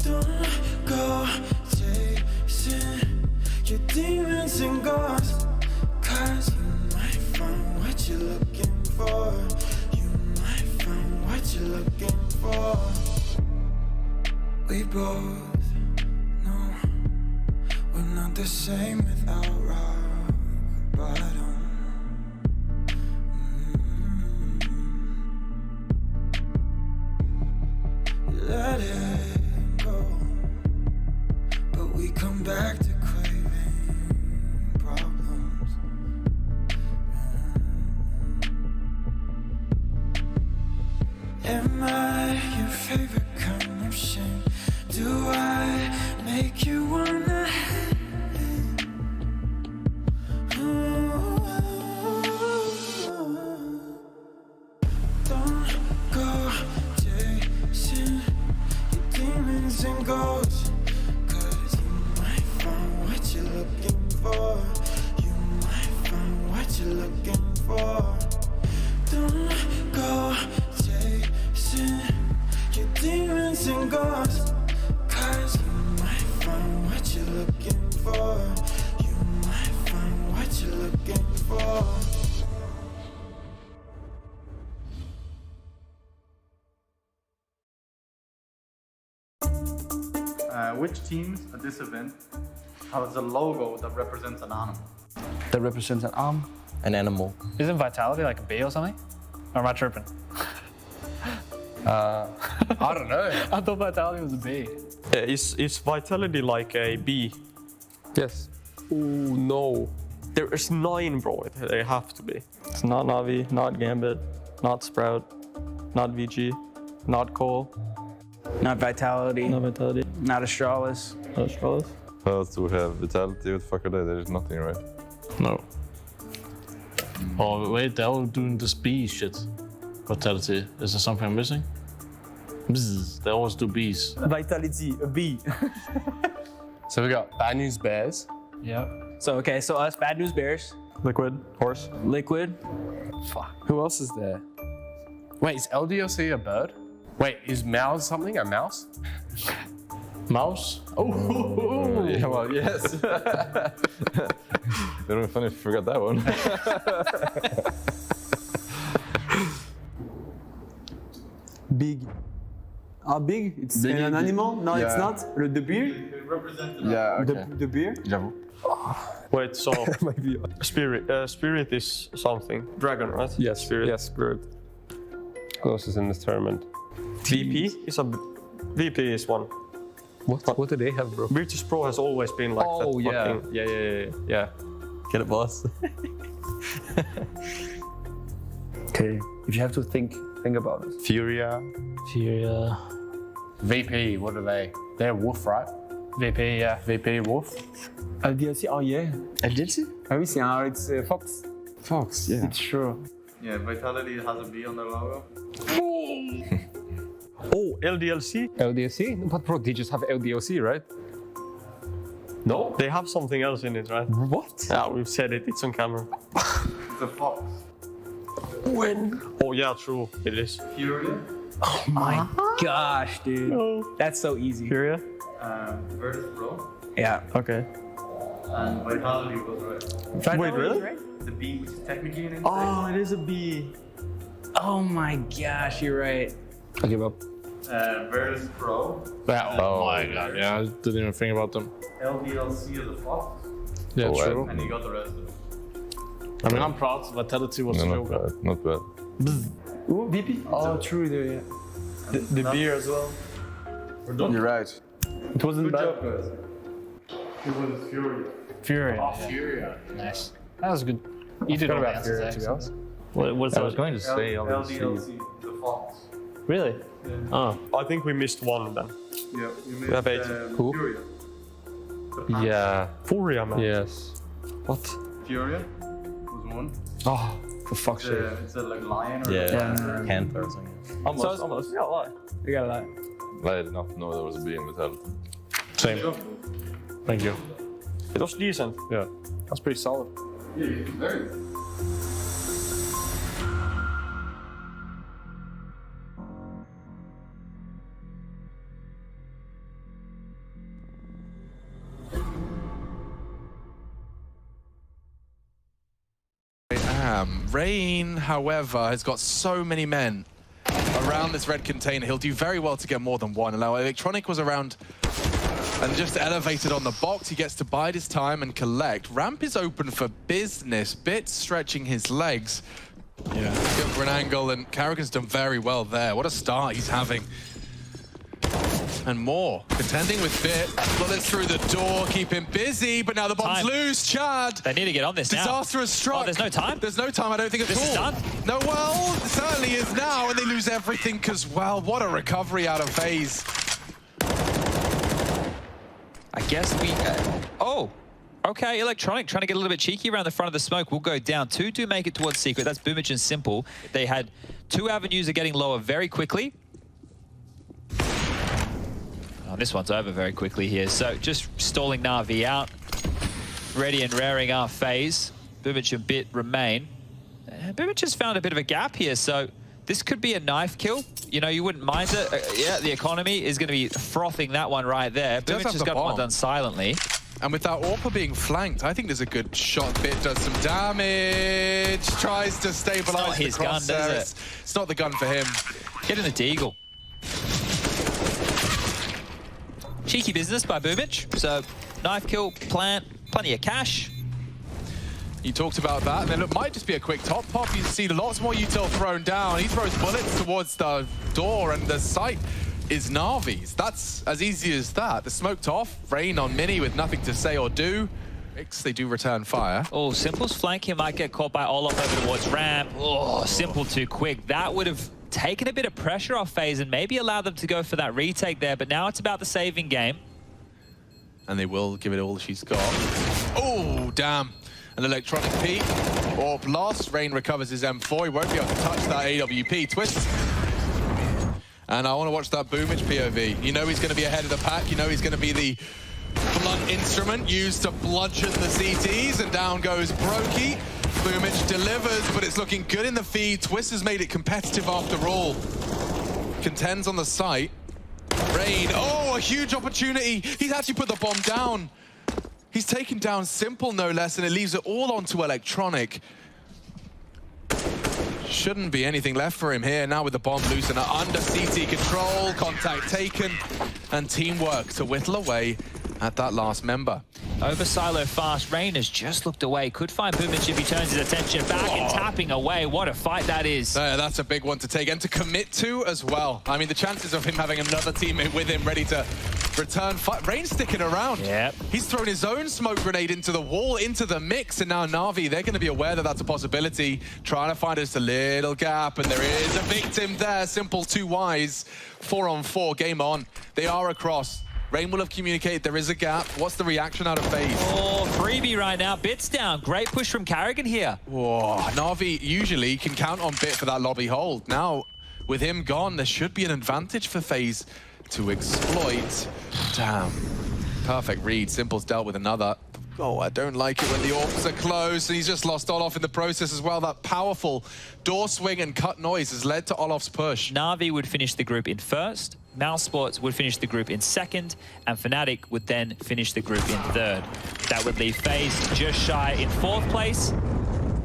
Don't go chasing your demons and ghosts, 'cause you might find what you're looking for. You might find what you're looking for. We both know we're not the same without rock bottom. Let it go, but we come back to craving problems. Am I your favorite kind of shame? Do I make you wanna hate? Don't go chasing your demons and ghosts, 'cause you might find what you're looking for. You might find what you're looking for. Don't go chasing your demons and ghosts, 'cause you might find what you're looking for. You might find what you're looking for. Which teams at this event has a logo that represents an animal? That represents an arm? An animal. Isn't Vitality like a bee or something? Or am I tripping? I don't know. I thought Vitality was a bee. Is Vitality like a bee? Yes. Oh no. There is 9, bro. They have to be. It's not Navi, not Gambit, not Sprout, not VG, not Cole. Not Vitality. Not Vitality. Not Astralis. Not Astralis. What else do we have? Vitality, what the fuck are they? There's nothing, right? No. Oh wait, they're all doing this bee shit. Vitality. Is there something I'm missing? Bzzz, they always do bees. Vitality, a bee. So we got Bad News Bears. Yeah. So okay, so us Bad News Bears. Liquid, Horse. Liquid. Fuck. Who else is there? Wait, is LDLC a bird? Wait, is Mouse something? A mouse? Mouse? Oh, yeah, well, yes. It would be funny if you forgot that one. Big. Big? It's Big, an animal? No, yeah. it's not. The beer? Yeah, okay. The beer? J'avoue. Wait, so Spirit is something. Dragon, right? Yes, Spirit. Yes, Spirit. closest in this tournament? VP is one. What do they have, bro? Virtus Pro has always been like that. Oh yeah. Fucking... Yeah. Get it, boss. Okay, if you have to think about it. Furia. VP, what are they? They're Wolf, right? VP, yeah. VP, Wolf. LDLC, oh yeah. LDLC? Have you seen how it's Fox? Fox, yeah. It's true. Yeah, Vitality has a B on their logo. Oh, LDLC? LDLC? But bro, they just have LDLC, right? No, they have something else in it, right? What? Yeah, we've said it. It's on camera. It's a Fox. When? Oh yeah, true. It is. Furia. Oh my gosh, dude. No. That's so easy. Furia? Virtus Pro. Yeah. Okay. And Vitality was right. Wait, really? Right? The B, which is technically an Oh, it is a B. Oh my gosh, you're right. I give up. Virtus Pro. Oh my god, yeah, I didn't even think about them. LDLC is a Fox. Yeah, true. And you got the rest of it. I mean, I'm proud. Vitality was No, not bad. Ooh, VP? Oh, true, there, yeah. The beer as well. We're done. You're right. It wasn't Good bad. job, guys. It was Furia. Furia. Oh, Furia. Nice. That was good. You did all the answers, actually. What's I was going to say, LDLC, the Fox. Really? Yeah. Oh. I think we missed one then. Yeah, you missed We have 8. Who? Furia. Yeah. Furia, man. Yes. What? Furia was one. Oh, for fuck's sake. It's a like lion or Panther or something. Almost. Yeah, lie. You got that. I did not know there was a B in Vitality. Same. Thank you. It was decent. Yeah, that's pretty solid. Yeah, very good. Rain, however, has got so many men around this red container. He'll do very well to get more than one. And now Electronic was around and just elevated on the box. He gets to bide his time and collect. Ramp is open for business. Bit stretching his legs. Yeah. Good for an angle, and Carrigan's done very well there. What a start he's having. And more. Contending with Bit. Bullets through the door, keep him busy, but now the bomb's loose. Chad! They need to get on this now. Disaster has struck. Oh, there's no time? There's no time, I don't think at all. This is done? No, well, it certainly is now, and they lose everything as well. What a recovery out of FaZe. I guess we... oh! Okay, Electronic trying to get a little bit cheeky around the front of the smoke. Will go down. 2 do make it towards Secret. That's Boomich and Simple. They had 2 avenues of getting lower very quickly. Oh, this one's over very quickly here. So just stalling Na'Vi out. Ready and raring our FaZe. Boomich and Bit remain. Boomich has found a bit of a gap here, so this could be a knife kill. You know, you wouldn't mind it. Yeah, the economy is going to be frothing that one right there. Boomich has got one done silently. And with that AWPer being flanked, I think there's a good shot. Bit does some damage, tries to stabilize the gun, does it? It's not the gun for him. Get in the deagle. Cheeky business by Boomich. So, knife kill, plant, plenty of cash. You talked about that, and then it might just be a quick top pop. You see lots more util thrown down. He throws bullets towards the door, and the site is Na'Vi's. That's as easy as that. The smoked off, Rain on Mini with nothing to say or do. They do return fire. Oh, Simple's flank here might get caught by Olaf over towards ramp. Oh, Simple too quick. That would have taken a bit of pressure off FaZe and maybe allowed them to go for that retake there, but now it's about the saving game. And they will give it all she's got. Oh, damn. An Electronic peek. Orb lost. Rain recovers his M4. He won't be able to touch that AWP. Twist. And I want to watch that Boomich POV. You know he's going to be ahead of the pack. You know he's going to be the blunt instrument used to bludgeon the CTs. And down goes Brokey. Boomich delivers, but it's looking good in the feed. Twist has made it competitive after all. Contends on the site. Rain, oh, a huge opportunity. He's actually put the bomb down. He's taken down Simple, no less, and it leaves it all onto Electronic. Shouldn't be anything left for him here. Now with the bomb loose and under CT control, contact taken, and teamwork to whittle away at that last member. Over silo fast. Rain has just looked away. Could find Boomich if he turns his attention back and tapping away. What a fight that is. That's a big one to take and to commit to as well. I mean, the chances of him having another teammate with him ready to return fight. Rain's sticking around. Yep. He's thrown his own smoke grenade into the wall, into the mix, and now Na'Vi, they're going to be aware that that's a possibility. Trying to find just a little gap, and there is a victim there. Simple, too wise. 4-on-4, game on. They are across. Rain will have communicated there is a gap. What's the reaction out of FaZe? Oh, freebie right now. Bit's down. Great push from Carrigan here. Whoa, Na'Vi usually can count on Bit for that lobby hold. Now, with him gone, there should be an advantage for FaZe to exploit. Damn. Perfect read. Simple's dealt with another. Oh, I don't like it when the orbs are close, and he's just lost Olof in the process as well. That powerful door swing and cut noise has led to Olof's push. Na'Vi would finish the group in first, Mouse Sports would finish the group in second, and Fnatic would then finish the group in third. That would leave FaZe just shy in fourth place.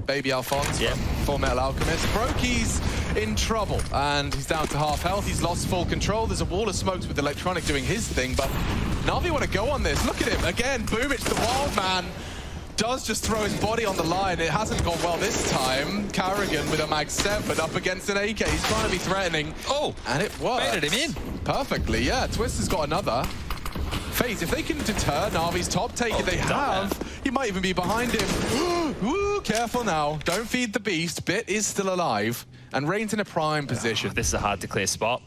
Baby Alphonse, Full Metal Alchemist. Brokey's in trouble, and he's down to half health. He's lost full control. There's a wall of smokes with Electronic doing his thing, but Na'Vi want to go on this. Look at him. Again, Boomich, the wild man, does just throw his body on the line. It hasn't gone well this time. Carrigan with a Mag 7 up against an AK. He's trying to be threatening. Oh, and it worked. baited him in. Perfectly, yeah. Twist has got another. FaZe, if they can deter Na'Vi's top take, if they have, he might even be behind him. Ooh, careful now. Don't feed the beast. Bit is still alive, and Rain's in a prime position. This is a hard to clear spot.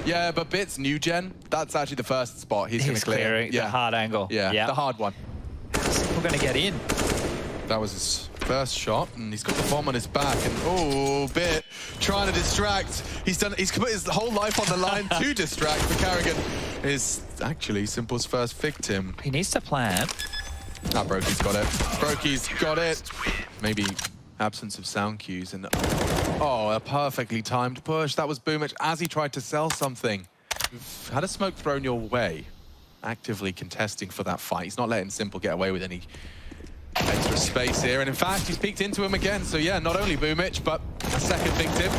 Yeah, but Bit's new gen. That's actually the first spot he's going to clear. Clearing the hard angle. Yeah, the hard one. We're going to get in. That was his first shot, and he's got the bomb on his back. And oh, Bit trying to distract. He's put his whole life on the line to distract. But Carrigan is actually Simple's first victim. He needs to plan. Ah, Brokey's got it. Brokey's got it. Maybe absence of sound cues, and oh, a perfectly timed push. That was Boomich as he tried to sell something. You've had a smoke thrown your way, actively contesting for that fight. He's not letting Simple get away with any extra space here, and in fact, he's peeked into him again. So yeah, not only Boomich, but a second victim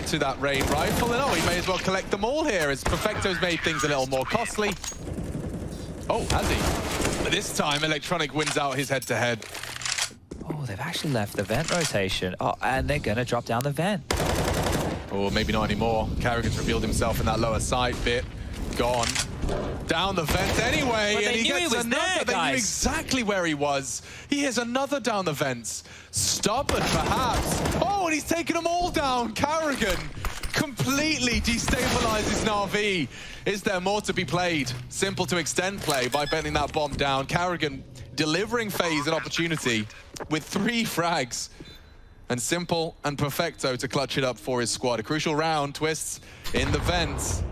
to that Rain rifle. And oh, he may as well collect them all here, as Perfecto's made things a little more costly. Oh, has he? But this time, Electronic wins out his head-to-head. Oh, they've actually left the vent rotation. Oh, and they're going to drop down the vent. Or maybe not anymore. Carrigan's revealed himself in that lower side bit. Gone. Down the vent anyway. But and he gets another. There, they knew exactly where he was. He hears another down the vents. Stubborn, perhaps. Oh, and he's taken them all down. Carrigan completely destabilizes Na'Vi. Is there more to be played? Simple to extend play by bending that bomb down. Carrigan delivering FaZe an opportunity with 3 frags. And Simple and Perfecto to clutch it up for his squad. A crucial round. Twists in the vents.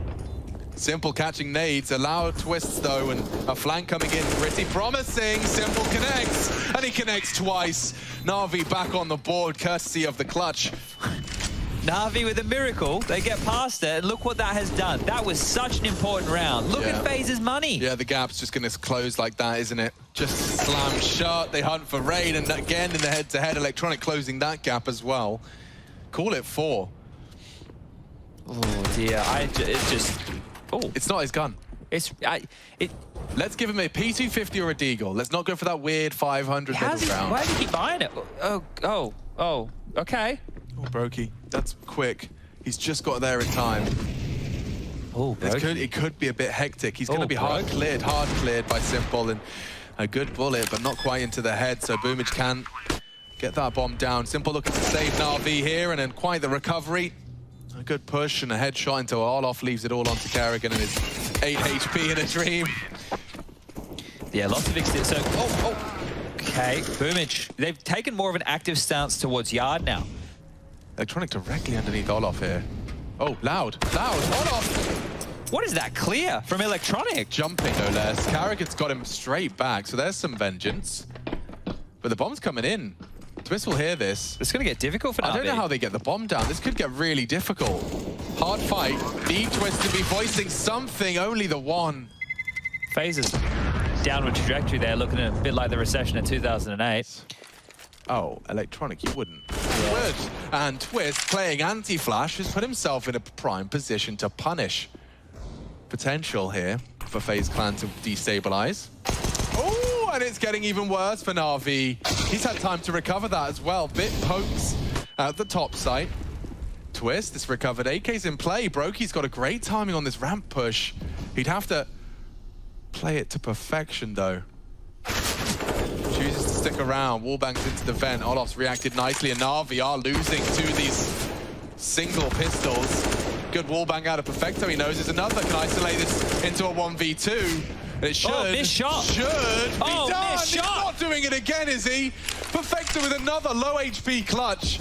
Simple catching nades. Allow Twists though, and a flank coming in. Pretty promising. Simple connects, and he connects twice. Na'Vi back on the board, courtesy of the clutch. Na'Vi with a miracle. They get past it, and look what that has done. That was such an important round. Look at FaZe's money. Yeah, the gap's just going to close like that, isn't it? Just slam shut. They hunt for Rain, and again in the head-to-head, Electronic closing that gap as well. Call it 4. Oh dear, it's just... Oh, it's not his gun. Let's give him a P250 or a Deagle. Let's not go for that weird 500 middle round. Why does he keep buying it? Oh, okay. Oh, Brokey, that's quick. He's just got there in time. Oh, it could be a bit hectic. He's going to be hard cleared by Simple, and a good bullet, but not quite into the head, so Boomich can get that bomb down. Simple looking to save Na'Vi here, and then quite the recovery. A good push and a headshot into Olof, leaves it all onto Carrigan and his 8 HP in a dream. Yeah, lots of exit. So, okay, Boomich. They've taken more of an active stance towards Yard now. Electronic directly underneath Olof here. Oh, loud. Olof! What is that clear from Electronic? Jumping, no less. Carrigan's got him straight back, so there's some vengeance. But the bomb's coming in. Twist will hear this. It's going to get difficult for Na'Vi. I don't know how they get the bomb down. This could get really difficult. Hard fight. Need Twist to be voicing something, only the one. FaZe's downward trajectory there, looking a bit like the recession in 2008. Oh, Electronic, you wouldn't. Would. And Twist, playing anti-flash, has put himself in a prime position to punish. Potential here for FaZe Clan to destabilize. Oh, and it's getting even worse for Na'Vi. He's had time to recover that as well. Bit pokes at the top site. Twist, it's recovered. AK's in play. Brokey's got a great timing on this ramp push. He'd have to play it to perfection, though. Chooses to stick around. Wallbangs into the vent. Olof's reacted nicely, and Na'Vi are losing to these single pistols. Good wallbang out of Perfecto. He knows there's another. Can isolate this into a 1v2. And it should. Oh, missed shot. Should be done. Missed He's shot. not doing it again, is he? Perfecto with another low HP clutch.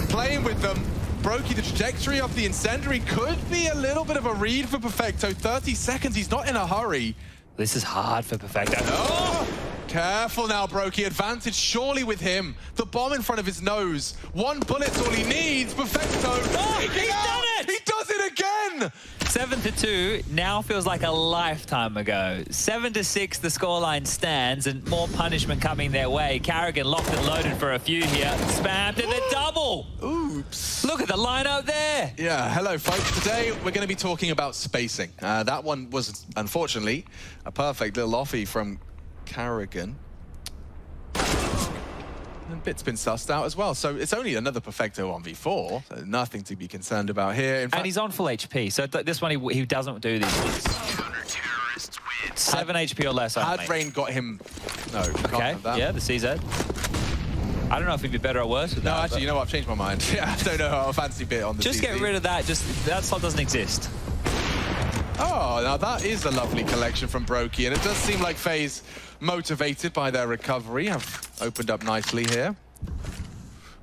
Playing with them. Brokey, the trajectory of the incendiary could be a little bit of a read for Perfecto. 30 seconds. He's not in a hurry. This is hard for Perfecto. Oh! Careful now, Brokey. Advantage surely with him. The bomb in front of his nose. One bullet's all he needs. Perfecto. Oh, he's done it! He does it again! 7-2 now feels like a lifetime ago. 7-6, the scoreline stands, and more punishment coming their way. Carrigan locked and loaded for a few here. Spammed and the double! Oops. Look at the lineup there! Yeah, hello folks. Today we're going to be talking about spacing. That one was, unfortunately, a perfect little offie from Carrigan. And Bit's been sussed out as well, so it's only another Perfecto 1v4, so nothing to be concerned about here. In fact, and he's on full HP, so this one he doesn't do these things. 7 HP or less only. Had Rain got him... No, can't okay, have that. yeah, the CZ. I don't know if he'd be better or worse with that. No, actually, you know what? I've changed my mind. Yeah, I don't know how I fancy Bit on the Just CZ. get rid of that, that slot doesn't exist. Oh, now that is a lovely collection from Brokey, and it does seem like FaZe, motivated by their recovery, have opened up nicely here.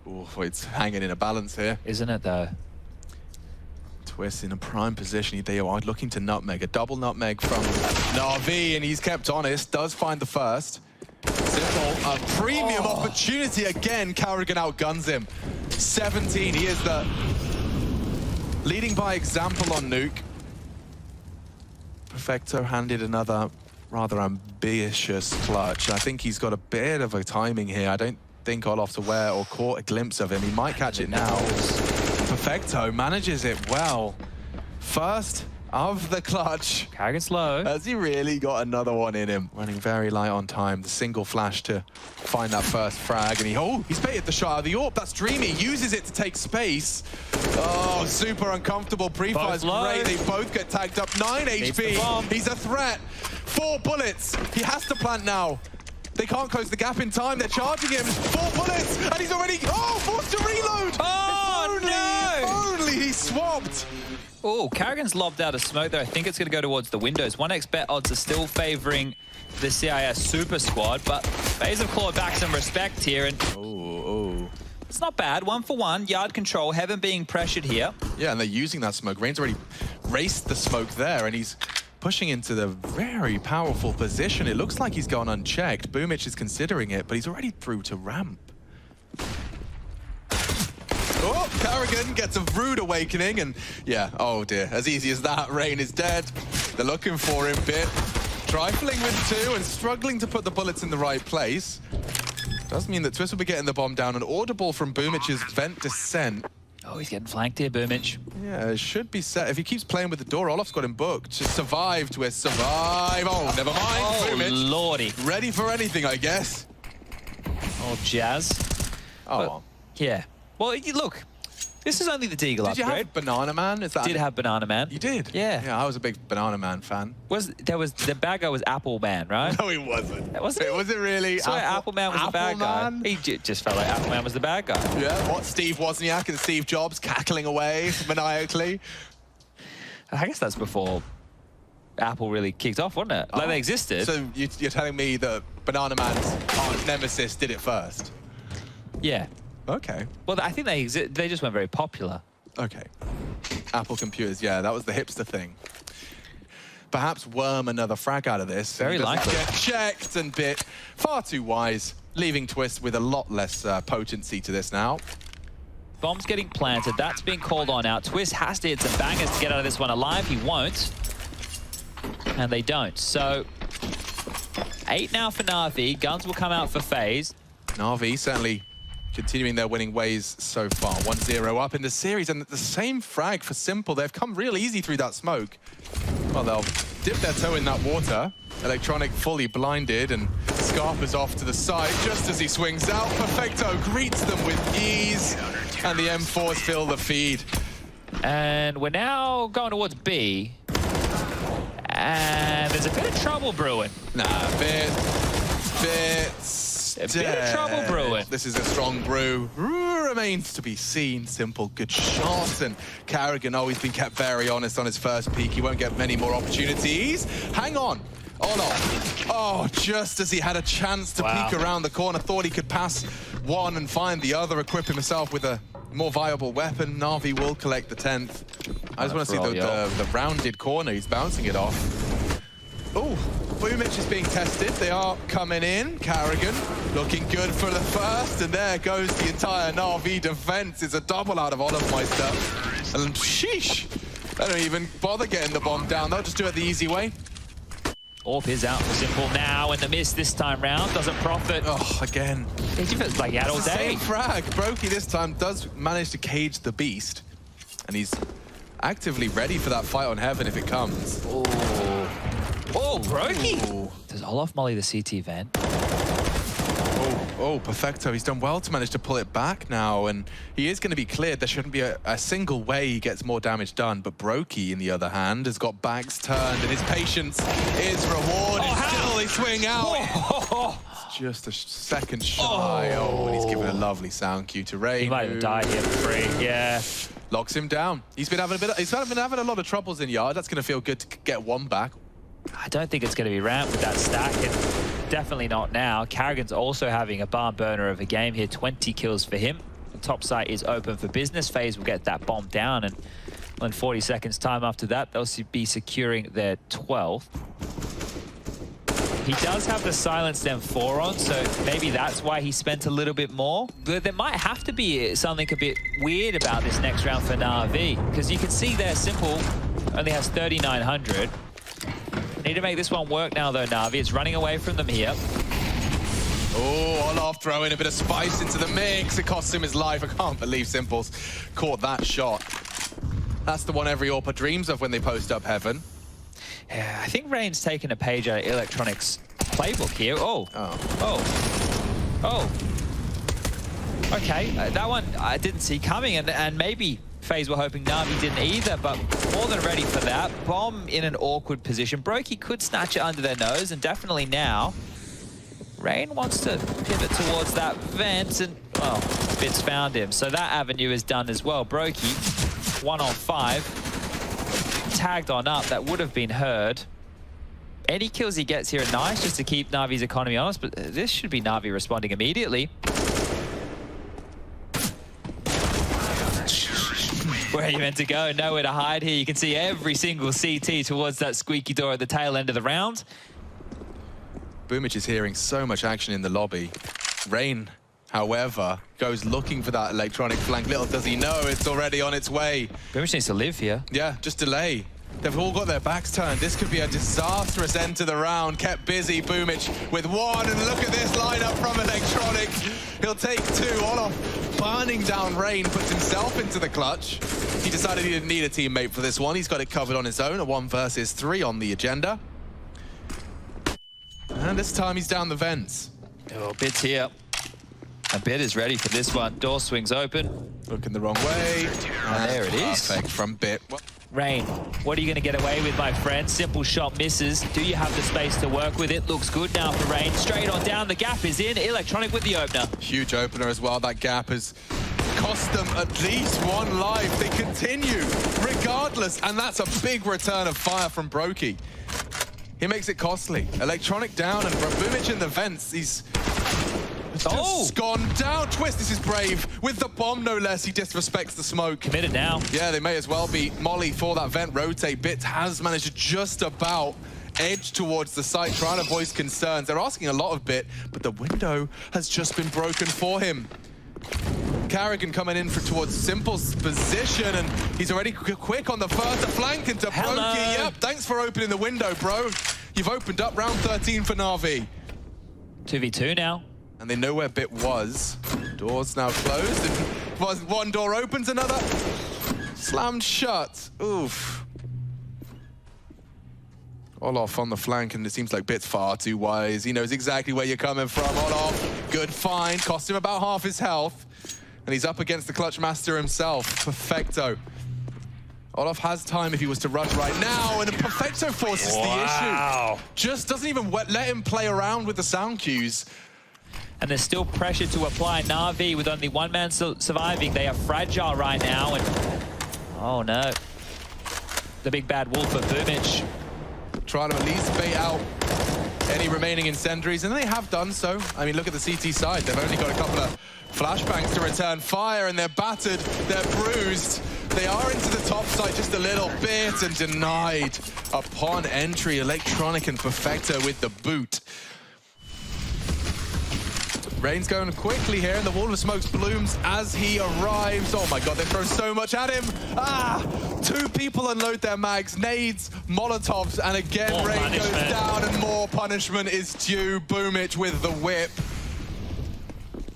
Oh, it's hanging in a balance here. Isn't it, though? Twist in a prime position. They are looking to nutmeg. A double nutmeg from Na'Vi, and he's kept honest. Does find the first. Simple. A premium opportunity again. Carrigan outguns him. 17. He is the leading by example on Nuke. Perfecto handed another rather ambitious clutch. I think he's got a bit of a timing here. I don't think Olof's aware or caught a glimpse of him. He might catch it now. Perfecto manages it well. First of the clutch. Carrigan slow. Has he really got another one in him? Running very light on time. The single flash to find that first frag. And he's baited the shot out of the AWP. That's Dreamy. Uses it to take space. Oh, super uncomfortable. Pre-fire's great. They both get tagged up. 9 HP. He's a threat. 4 bullets. He has to plant now. They can't close the gap in time. They're charging him. 4 bullets. And he's already... Oh, forced to reload. Oh, If only he swapped. Oh, Carrigan's lobbed out a smoke there. I think it's going to go towards the windows. 1x bet odds are still favoring the CIS Super Squad, but FaZe have clawed back some respect here. And it's not bad. 1 for 1. Yard control. Heaven being pressured here. Yeah, and they're using that smoke. Rain's already raced the smoke there, and he's pushing into the very powerful position. It looks like he's gone unchecked. Boomich is considering it, but he's already through to ramp. Oh, Carrigan gets a rude awakening, and yeah, oh dear, as easy as that, Rain is dead. They're looking for him, Bit. Trifling with 2 and struggling to put the bullets in the right place. Does mean that Twist will be getting the bomb down. An audible from Boomich's vent descent. Oh, he's getting flanked here, Boomich. Yeah, it should be set. If he keeps playing with the door, Olof's got him booked. Just survive, Twist, survive. Oh, never mind, Boomich. Lordy. Ready for anything, I guess. Oh, Jazz. Oh, but, yeah. Well, look, this is only the Deagle upgrade. Did you have Banana Man? Is that did have Banana Man. You did? Yeah. Yeah, I was a big Banana Man fan. The bad guy was Apple Man, right? No, he wasn't. Was it? Was it really? So Apple Man was the bad guy. He just felt like Apple Man was the bad guy. Yeah, what, Steve Wozniak and Steve Jobs cackling away maniacally? I guess that's before Apple really kicked off, wasn't it? Like they existed. So you're telling me that Banana Man's arch nemesis did it first? Yeah. Okay. Well, I think they just went very popular. Okay. Apple computers, yeah, that was the hipster thing. Perhaps worm another frag out of this. Very likely. Get checked and Bit far too wise, leaving Twist with a lot less potency to this now. Bomb's getting planted. That's being called on out. Twist has to hit some bangers to get out of this one alive. He won't. And they don't. So 8 now for Na'Vi. Guns will come out for FaZe. Na'Vi certainly continuing their winning ways so far. 1-0 up in the series, and the same frag for Simple. They've come real easy through that smoke. Well, they'll dip their toe in that water. Electronic fully blinded, and Scarpa's off to the side just as he swings out. Perfecto greets them with ease, and the M4s fill the feed. And we're now going towards B. And there's a bit of trouble brewing. Nah, a bit of trouble brewing. This is a strong brew. Remains to be seen. Simple, good shot. And Carrigan always been kept very honest on his first peak. He won't get many more opportunities. Hang on. Oh no. Oh, just as he had a chance to peek around the corner, thought he could pass one and find the other, equip himself with a more viable weapon. Na'Vi will collect the 10th. I just want to see the rounded corner. He's bouncing it off. Oh, Boomich is being tested. They are coming in. Carrigan looking good for the first, and there goes the entire Na'Vi defense. It's a double out of Olofmeister. And sheesh, they don't even bother getting the bomb down. They'll just do it the easy way. Orp is out for Simple now, and the miss this time round doesn't profit. Oh, again. It feels like he had all day. Same frag. Brokey this time does manage to cage the beast, and he's actively ready for that fight on Heaven if it comes. Oh, Brokey! Does Olof molly the CT vent? Oh, Perfecto. He's done well to manage to pull it back now, and he is going to be cleared. There shouldn't be a single way he gets more damage done, but Brokey, in the other hand, has got backs turned, and his patience is rewarded. Still, they swing out. It's just a second shy. Oh, and he's given a lovely sound cue to Rain. He might have died here for free. Yeah. Locks him down. He's been having a lot of troubles in yard. That's going to feel good to get one back. I don't think it's going to be ramped with that stack, and definitely not now. Carrigan's also having a barn burner of a game here, 20 kills for him. The top site is open for business. FaZe will get that bomb down, and in 40 seconds time after that, they'll be securing their 12th. He does have the silenced M4 on, so maybe that's why he spent a little bit more. But there might have to be something a bit weird about this next round for Na'Vi, because you can see there Simple only has 3,900. Need to make this one work now, though, Na'Vi. It's running away from them here. Oh, Olof throwing a bit of spice into the mix. It costs him his life. I can't believe Simple's caught that shot. That's the one every AWPer dreams of when they post up Heaven. Yeah, I think Rain's taken a page out of Electronic's playbook here. Okay, that one I didn't see coming, and maybe FaZe were hoping Na'Vi didn't either, but more than ready for that. Bomb in an awkward position. Brokey could snatch it under their nose, and definitely now. Rain wants to pivot towards that vent, and, well, Bits found him. So that avenue is done as well. Brokey, 1 on 5. Tagged on up, that would have been heard. Any kills he gets here are nice, just to keep Na'Vi's economy honest, but this should be Na'Vi responding immediately. Where are you meant to go? Nowhere to hide here. You can see every single CT towards that squeaky door at the tail end of the round. Boomich is hearing so much action in the lobby. Rain, however, goes looking for that electronic flank. Little does he know it's already on its way. Boomich needs to live here. Yeah, just delay. They've all got their backs turned. This could be a disastrous end to the round. Kept busy, Boomich with one, and look at this lineup from Electronic. He'll take 2. Olof burning down Rain, puts himself into the clutch. He decided he didn't need a teammate for this one. He's got it covered on his own. A 1 versus 3 on the agenda. And this time he's down the vents. Oh, Bits here. And Bit is ready for this one. Door swings open. Looking the wrong way. And there it is. Perfect from Bit. Rain, what are you going to get away with, my friend? Simple shot misses. Do you have the space to work with it? Looks good now for Rain. Straight on down. The gap is in. Electronic with the opener. Huge opener as well. That gap has cost them at least 1 life. They continue regardless. And that's a big return of fire from Brokey. He makes it costly. Electronic down and Boomich in the vents. He's just gone down. Twist, this is brave. With the bomb, no less. He disrespects the smoke. Committed now. Yeah, they may as well be. Molly for that vent rotate. Bits has managed to just about edge towards the site, trying to voice concerns. They're asking a lot of Bit, but the window has just been broken for him. Carrigan coming in towards Simple's position, and he's already quick on the first to flank into Brokey. Yep, thanks for opening the window, bro. You've opened up round 13 for Na'Vi. 2v2 now. And they know where Bit was. Door's now closed, and one door opens, another slammed shut. Oof. Olof on the flank, and it seems like Bit's far too wise. He knows exactly where you're coming from. Olof, good find, cost him about half his health. And he's up against the Clutch Master himself, Perfecto. Olof has time if he was to rush right now, and Perfecto forces the issue. Just doesn't even let him play around with the sound cues. And there's still pressure to apply. Na'Vi with only one man surviving. They are fragile right now, and oh no. The big bad wolf of Boomich. Trying to at least bait out any remaining incendiaries, and they have done so. I mean, look at the CT side. They've only got a couple of flashbangs to return fire, and they're battered, they're bruised. They are into the top side just a little bit and denied upon entry. Electronic and Perfecto with the boot. Rain's going quickly here, and the wall of smokes blooms as he arrives. Oh my god, they've thrown so much at him. Two people unload their mags, nades, molotovs, and again more Rain punishment goes down, and more punishment is due. Boomich with the whip.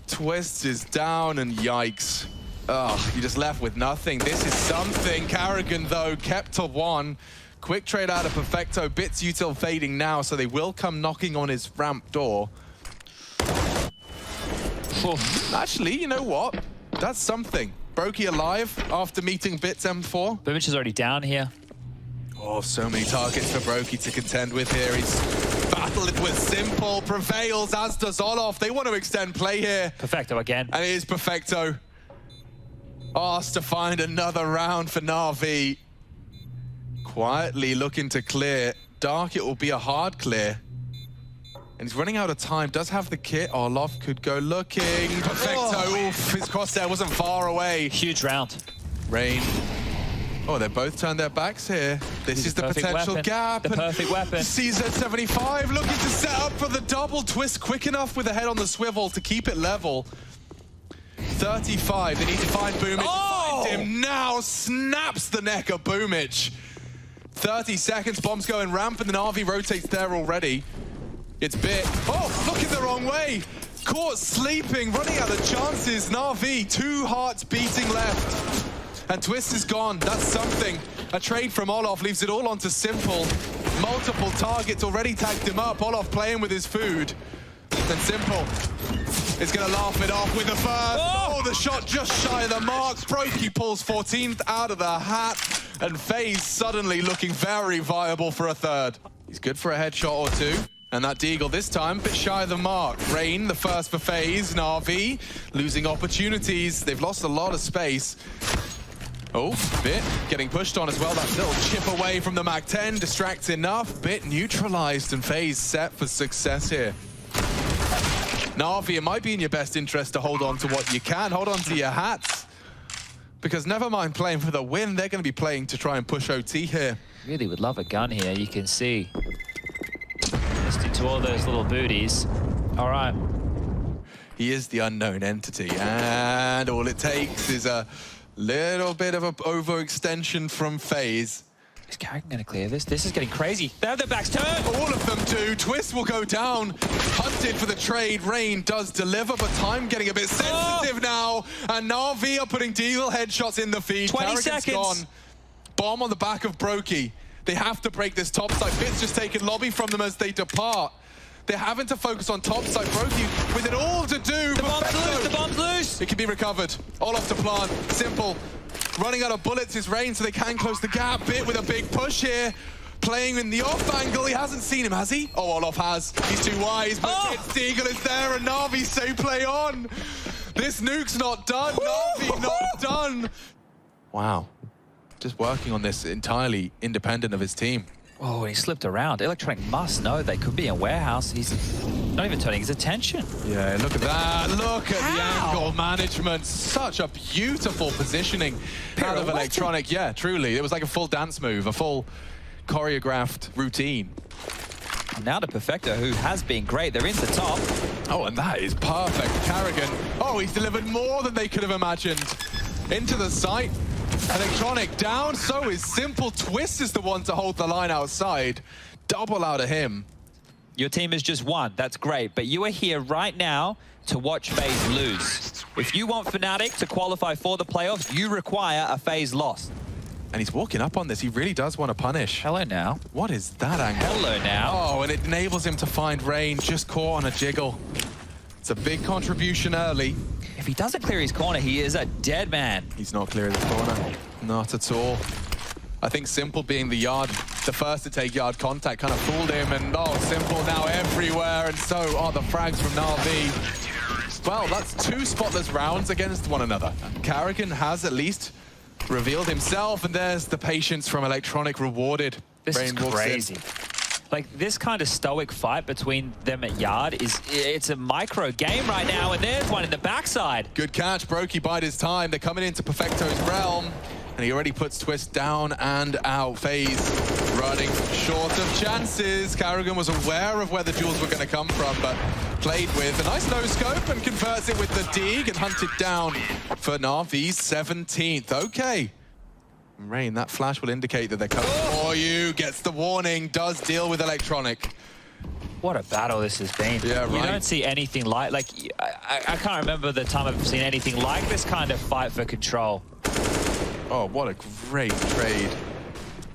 Twist is down, and yikes. You're just left with nothing. This is something. Karrigan, though, kept to one. Quick trade out of Perfecto. Bits util fading now, so they will come knocking on his ramp door. Actually, you know what? That's something. Brokey alive after meeting Bits M4. Boomich is already down here. Oh, so many targets for Brokey to contend with here. He's battled with Simple, prevails, as does Olof. They want to extend play here. Perfecto again. And it is Perfecto. Asked to find another round for Na'Vi. Quietly looking to clear. Dark, it will be a hard clear. And he's running out of time, does have the kit. Olof could go looking. Perfecto, oof, his crosshair wasn't far away. Huge round. Rain. Oh, they both turned their backs here. This is the potential gap. The perfect weapon. CZ75 looking to set up for the double twist quick enough with the head on the swivel to keep it level. 35, they need to find Boomich. Find him now, snaps the neck of Boomich. 30 seconds, bombs going rampant, and RV rotates there already. It's Bit. Oh, looking the wrong way. Caught sleeping, running out of chances. Na'Vi, 2 hearts beating left. And Twist is gone. That's something. A trade from Olof leaves it all onto Simple. Multiple targets already tagged him up. Olof playing with his food. And Simple is going to laugh it off with the first. Oh, the shot just shy of the mark. Brokey pulls 14th out of the hat. And FaZe suddenly looking very viable for a third. He's good for a headshot or two. And that Deagle this time, a bit shy of the mark. Rain, the first for FaZe. Na'Vi losing opportunities. They've lost a lot of space. Oh, Bit getting pushed on as well. That little chip away from the Mag-10 distracts enough. Bit neutralized, and FaZe set for success here. Na'Vi, it might be in your best interest to hold on to what you can. Hold on to your hats. Because never mind playing for the win, they're going to be playing to try and push OT here. Really would love a gun here, you can see. Just into all those little booties. All right. He is the unknown entity, and all it takes is a little bit of an overextension from FaZe. Is Karrigan going to clear this? This is getting crazy. They have their backs turned. All of them do. Twist will go down. Hunted for the trade. Rain does deliver, but time getting a bit sensitive now. And Na'Vi are putting Deagle headshots in the feed. 20 seconds. Gone. Bomb on the back of Brokey. They have to break this top side. Bit's just taken lobby from them as they depart. They're having to focus on top side. Brokey with it all to do. The bomb's loose. The bomb's loose. It can be recovered. All off to plant. Simple. Running out of bullets is Rain, so they can close the gap. Bit with a big push here. Playing in the off angle. He hasn't seen him, has he? Oh, Olof has. He's too wise, but Deagle is there, and Na'Vi say play on. This nuke's not done. Na'Vi not done. Wow. Just working on this entirely independent of his team. Oh, he slipped around. Electronic must know they could be in warehouse. He's not even turning his attention. Yeah, look at that. Look at the angle management. Such a beautiful positioning out of Electronic. Yeah, truly. It was like a full dance move, a full choreographed routine. Now to Perfecto, who has been great. They're into top. Oh, and that is perfect. Karrigan. Oh, he's delivered more than they could have imagined. Into the site. Electronic down, so is Simple. Twist is the one to hold the line outside. Double out of him. Your team has just won. That's great. But you are here right now to watch FaZe lose. If you want Fnatic to qualify for the playoffs, you require a FaZe loss. And he's walking up on this. He really does want to punish. Hello now. What is that angle? Hello now. Oh, and it enables him to find Rain, just caught on a jiggle. It's a big contribution early. If he doesn't clear his corner, he is a dead man. He's not clearing the corner. Not at all. I think Simple being the first to take yard contact kind of fooled him, and Simple now everywhere, and so are the frags from Na'Vi. Well, that's 2 spotless rounds against one another. Carrigan has at least revealed himself, and there's the patience from Electronic rewarded. This Rain is walks in. crazy. Like, this kind of stoic fight between them at Yard it's a micro game right now, and there's one in the backside. Good catch, Brokey bide his time. They're coming into Perfecto's realm, and he already puts Twist down and out. FaZe running short of chances. Carrigan was aware of where the duels were going to come from, but played with a nice no scope and converts it with the dig and hunted down for Na'Vi's 17th. Okay. Rain, that flash will indicate that they're coming for you. Gets the warning, does deal with Electronic. What a battle this has been. Yeah, right. You don't see anything like I can't remember the time I've seen anything like this kind of fight for control. Oh, what a great trade.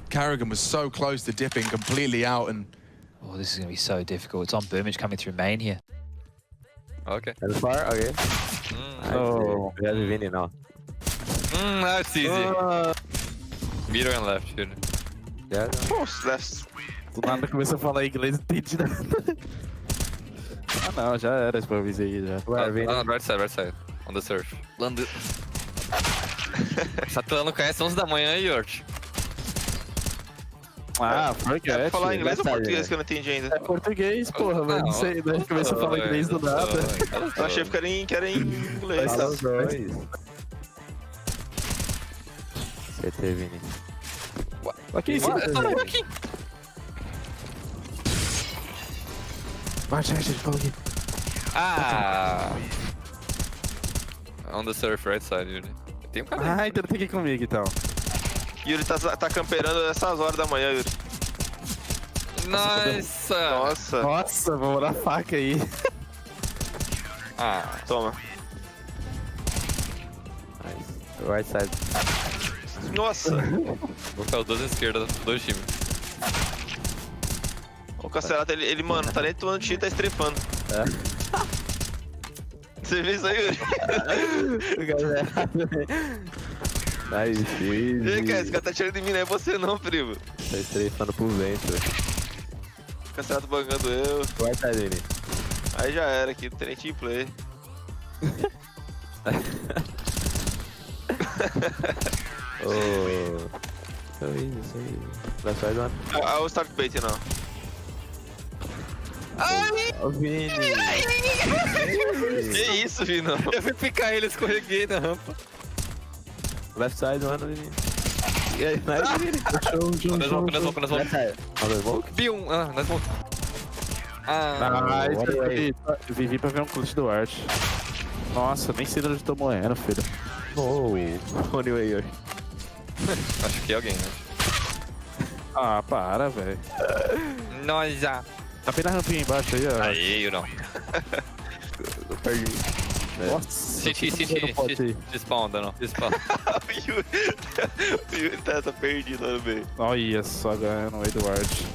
Carrigan was so close to dipping completely out, and oh, this is going to be so difficult. It's on Boomage coming through main here. Okay. As far? Okay. Oh, we have Vinny now. That's easy. Middle and left, here. Yeah. Poxa, left. Do nada começou a falar inglês, não entendi nada. Ah não, já era, improvisei já. Right side. On the surf. Satã não conhece 11 da manhã, Yort. Ah, forget. É falar inglês ou português que eu não entendi ainda? É português, porra, mas não sei, né? Começou a falar inglês do nada. Eu achei que era em inglês. Fala os dois. CT, Vini. Aqui em cima. Aqui. Marcha, fala aqui. Ah! On the surf, right side, Yuri. Tem um cara aí. Ah, então tem que ir comigo, então. Yuri tá camperando essas horas da manhã, Yuri. Nossa! Nossa, vou dar faca aí. Ah, toma. Nice. Right side. Nossa! Vou ficar os dois à esquerda, dois times. O Cancelato, ele, mano, tá nem tomando tiro, tá estrepando. Você viu isso aí, Yuri? Nice, e aí, cara, esse cara tá tirando em mim, não é você não, primo. Tá estrefando por dentro. O Cancelato bangando eu. Right side, Vini. Aí já era aqui, não tem nem team play. Oh. So easy. Left side one. I will start baiting now. Ai! Oh, Vini! Que isso, Vinão? Eu fui picar ele, escorreguei na rampa. Left side one, Vini. Yeah, nice, Vini. Na smoke. Left side. On the smoke? B1, na smoke. Vivi pra ver um clutch do Art. Nossa, nem sei de onde tô morrendo, filho. Oh, anyway, Yuri. Acho que é alguém, né? Ah, para, velho. Nossa. Tá bem na rampinha embaixo aí, ó. Aí, eu não. Eu perdi. Nossa. City. Despawn, não. Despawn. O Yuri tá perdido lá no meio. Olha só, ganhando no meio do Art.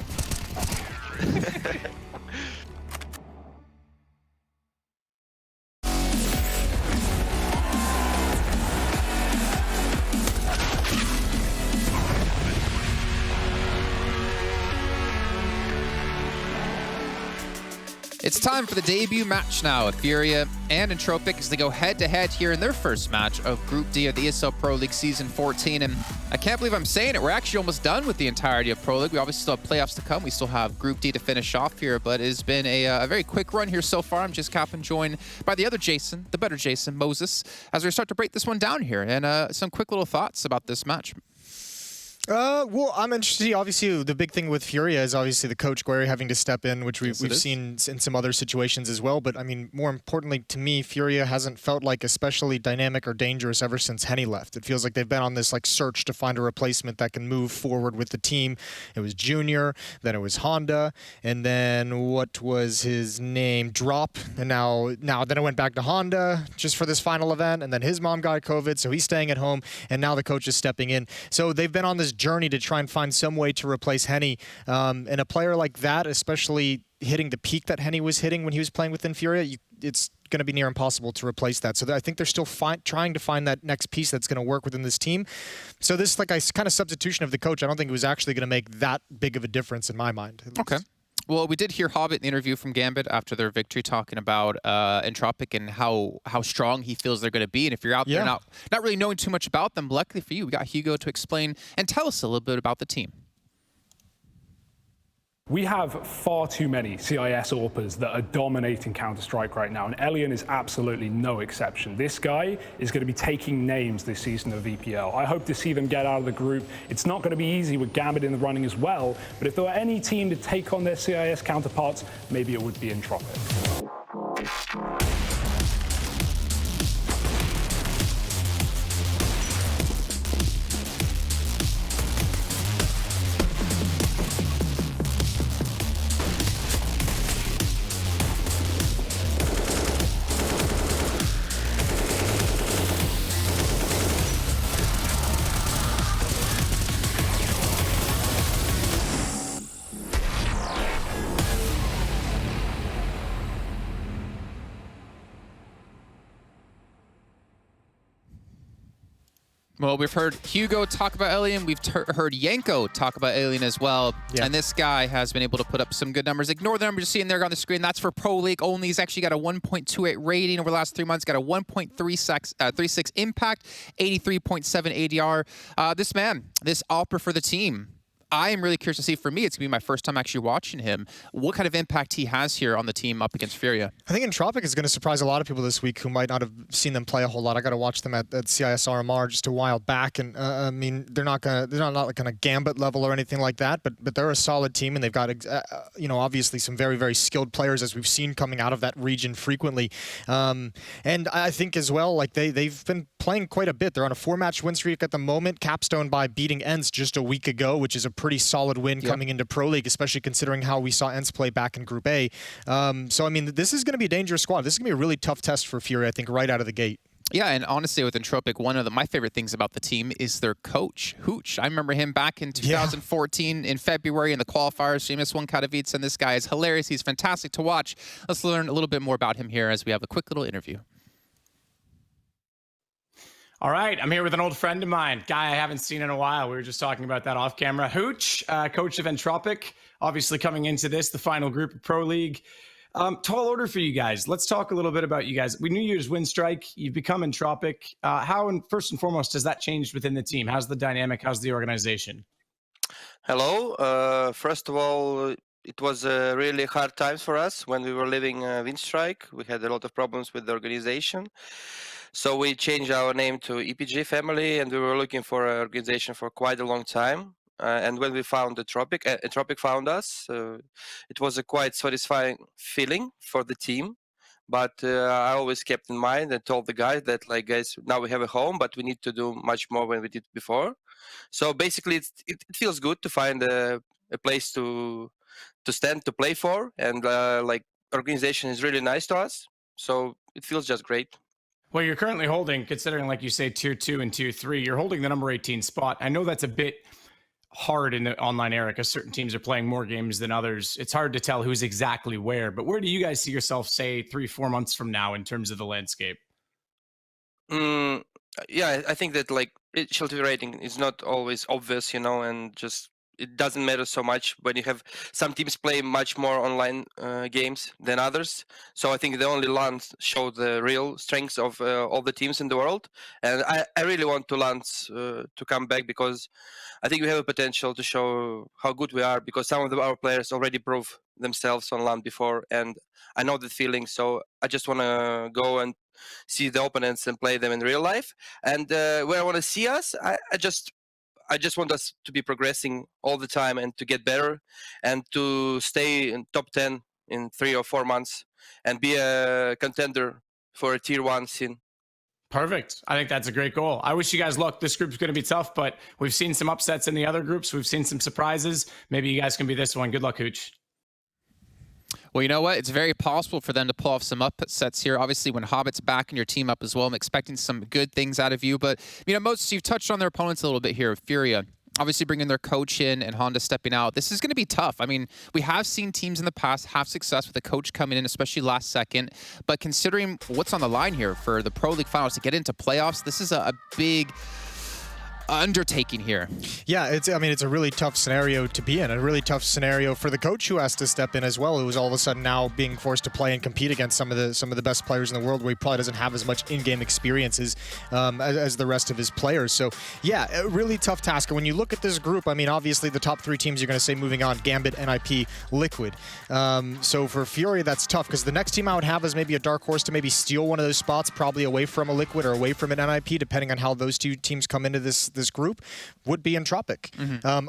It's time for the debut match now. Furia and Entropic as they go head-to-head here in their first match of Group D of the ESL Pro League Season 14. And I can't believe I'm saying it. We're actually almost done with the entirety of Pro League. We obviously still have playoffs to come. We still have Group D to finish off here, but it's been a very quick run here so far. I'm just Captain, joined by the other Jason, the better Jason, Moses, as we start to break this one down here. And some quick little thoughts about this match. Well, I'm interested to see, obviously, the big thing with Furia is obviously the coach Guerri having to step in, which we've seen in some other situations as well. But, I mean, more importantly to me, Furia hasn't felt like especially dynamic or dangerous ever since Henny left. It feels like they've been on this like search to find a replacement that can move forward with the team. It was Junior, then it was Honda, and then what was his name? Drop. And now then it went back to Honda just for this final event, and then his mom got COVID, so he's staying at home, and now the coach is stepping in. So they've been on this journey to try and find some way to replace Henny. And a player like that, especially hitting the peak that Henny was hitting when he was playing within Furia, it's going to be near impossible to replace that. So I think they're still trying to find that next piece that's going to work within this team. So this like a kind of substitution of the coach, I don't think it was actually going to make that big of a difference in my mind. Okay. Well, we did hear Hobbit in the interview from Gambit after their victory talking about Entropic and how strong he feels they're going to be. And if you're out there not really knowing too much about them, luckily for you, we got Hugo to explain and tell us a little bit about the team. We have far too many CIS AWPers that are dominating Counter-Strike right now, and Elian is absolutely no exception. This guy is going to be taking names this season of VPL. I hope to see them get out of the group. It's not going to be easy with Gambit in the running as well, but if there were any team to take on their CIS counterparts, maybe it would be Entropic. Well, we've heard Hugo talk about Alien. We've heard Yanko talk about Alien as well. Yeah. And this guy has been able to put up some good numbers. Ignore the numbers you're seeing there on the screen. That's for Pro League only. He's actually got a 1.28 rating over the last 3 months. Got a 1.36 impact, 83.7 ADR. This man, this AWPer for the team. I am really curious to see. For me, it's going to be my first time actually watching him. What kind of impact he has here on the team up against Furia? I think Entropic is going to surprise a lot of people this week who might not have seen them play a whole lot. I got to watch them at CIS RMR just a while back, and I mean they're not like on a Gambit level or anything like that, but they're a solid team, and they've got obviously some very, very skilled players as we've seen coming out of that region frequently. And I think as well, like they've been playing quite a bit. They're on a 4-match win streak at the moment, capstone by beating ENCE just a week ago, which is a pretty solid win coming into Pro League, especially considering how we saw ENCE play back in Group A. So, I mean, this is going to be a dangerous squad. This is going to be a really tough test for Fury, I think, right out of the gate. Yeah, and honestly, with Entropic, one of my favorite things about the team is their coach, Hooch. I remember him back in 2014 in February in the qualifiers. She missed one Katowice, and this guy is hilarious. He's fantastic to watch. Let's learn a little bit more about him here as we have a quick little interview. All right, I'm here with an old friend of mine, guy I haven't seen in a while. We were just talking about that off camera. Hooch, coach of Entropic, obviously coming into this, the final group of Pro League. Tall order for you guys. Let's talk a little bit about you guys. We knew you as Winstrike. You've become Entropic. How, and first and foremost, has that changed within the team? How's the dynamic? How's the organization? Hello. First of all, it was really hard times for us when we were leaving Winstrike. We had a lot of problems with the organization. So we changed our name to EPG Family, and we were looking for an organization for quite a long time. And when we found Entropic found us. It was a quite satisfying feeling for the team. But I always kept in mind and told the guys that, like, guys, now we have a home, but we need to do much more than we did before. So basically, it feels good to find a place to stand, to play for, and like, organization is really nice to us. So it feels just great. Well, you're currently holding, considering, like you say, Tier 2 and Tier 3, you're holding the number 18 spot. I know that's a bit hard in the online era because certain teams are playing more games than others. It's hard to tell who's exactly where, but where do you guys see yourself, say, 3-4 months from now in terms of the landscape? Yeah, I think that, like, HLTV rating is not always obvious, and just it doesn't matter so much when you have some teams play much more online games than others. So I think the only LANs show the real strengths of all the teams in the world. And I really want to LANs to come back, because I think we have a potential to show how good we are, because some of our players already proved themselves on LAN before, and I know the feeling. So I just want to go and see the opponents and play them in real life. And where I want to see us, I just want us to be progressing all the time and to get better and to stay in top 10 in 3 or 4 months and be a contender for a tier 1 scene. Perfect. I think that's a great goal. I wish you guys luck. This group's going to be tough, but we've seen some upsets in the other groups. We've seen some surprises. Maybe you guys can be this one. Good luck, Hooch. Well, you know what? It's very possible for them to pull off some upsets here. Obviously, when Hobbit's back in your team up as well, I'm expecting some good things out of you. But, you know, Moses, you've touched on their opponents a little bit here. Furia, obviously bringing their coach in and Honda stepping out. This is going to be tough. I mean, we have seen teams in the past have success with a coach coming in, especially last second. But considering what's on the line here for the Pro League Finals to get into playoffs, this is a big undertaking here. Yeah, it's a really tough scenario to be in, a really tough scenario for the coach who has to step in as well, who is all of a sudden now being forced to play and compete against some of the best players in the world, where he probably doesn't have as much in-game experiences as the rest of his players. So yeah, a really tough task. And when you look at this group, I mean, obviously the top 3 teams you're going to say moving on: Gambit, NIP, Liquid. So for Furia, that's tough, because the next team I would have is maybe a dark horse to maybe steal one of those spots, probably away from a Liquid or away from an NIP, depending on how those 2 teams come into this group, would be Entropic.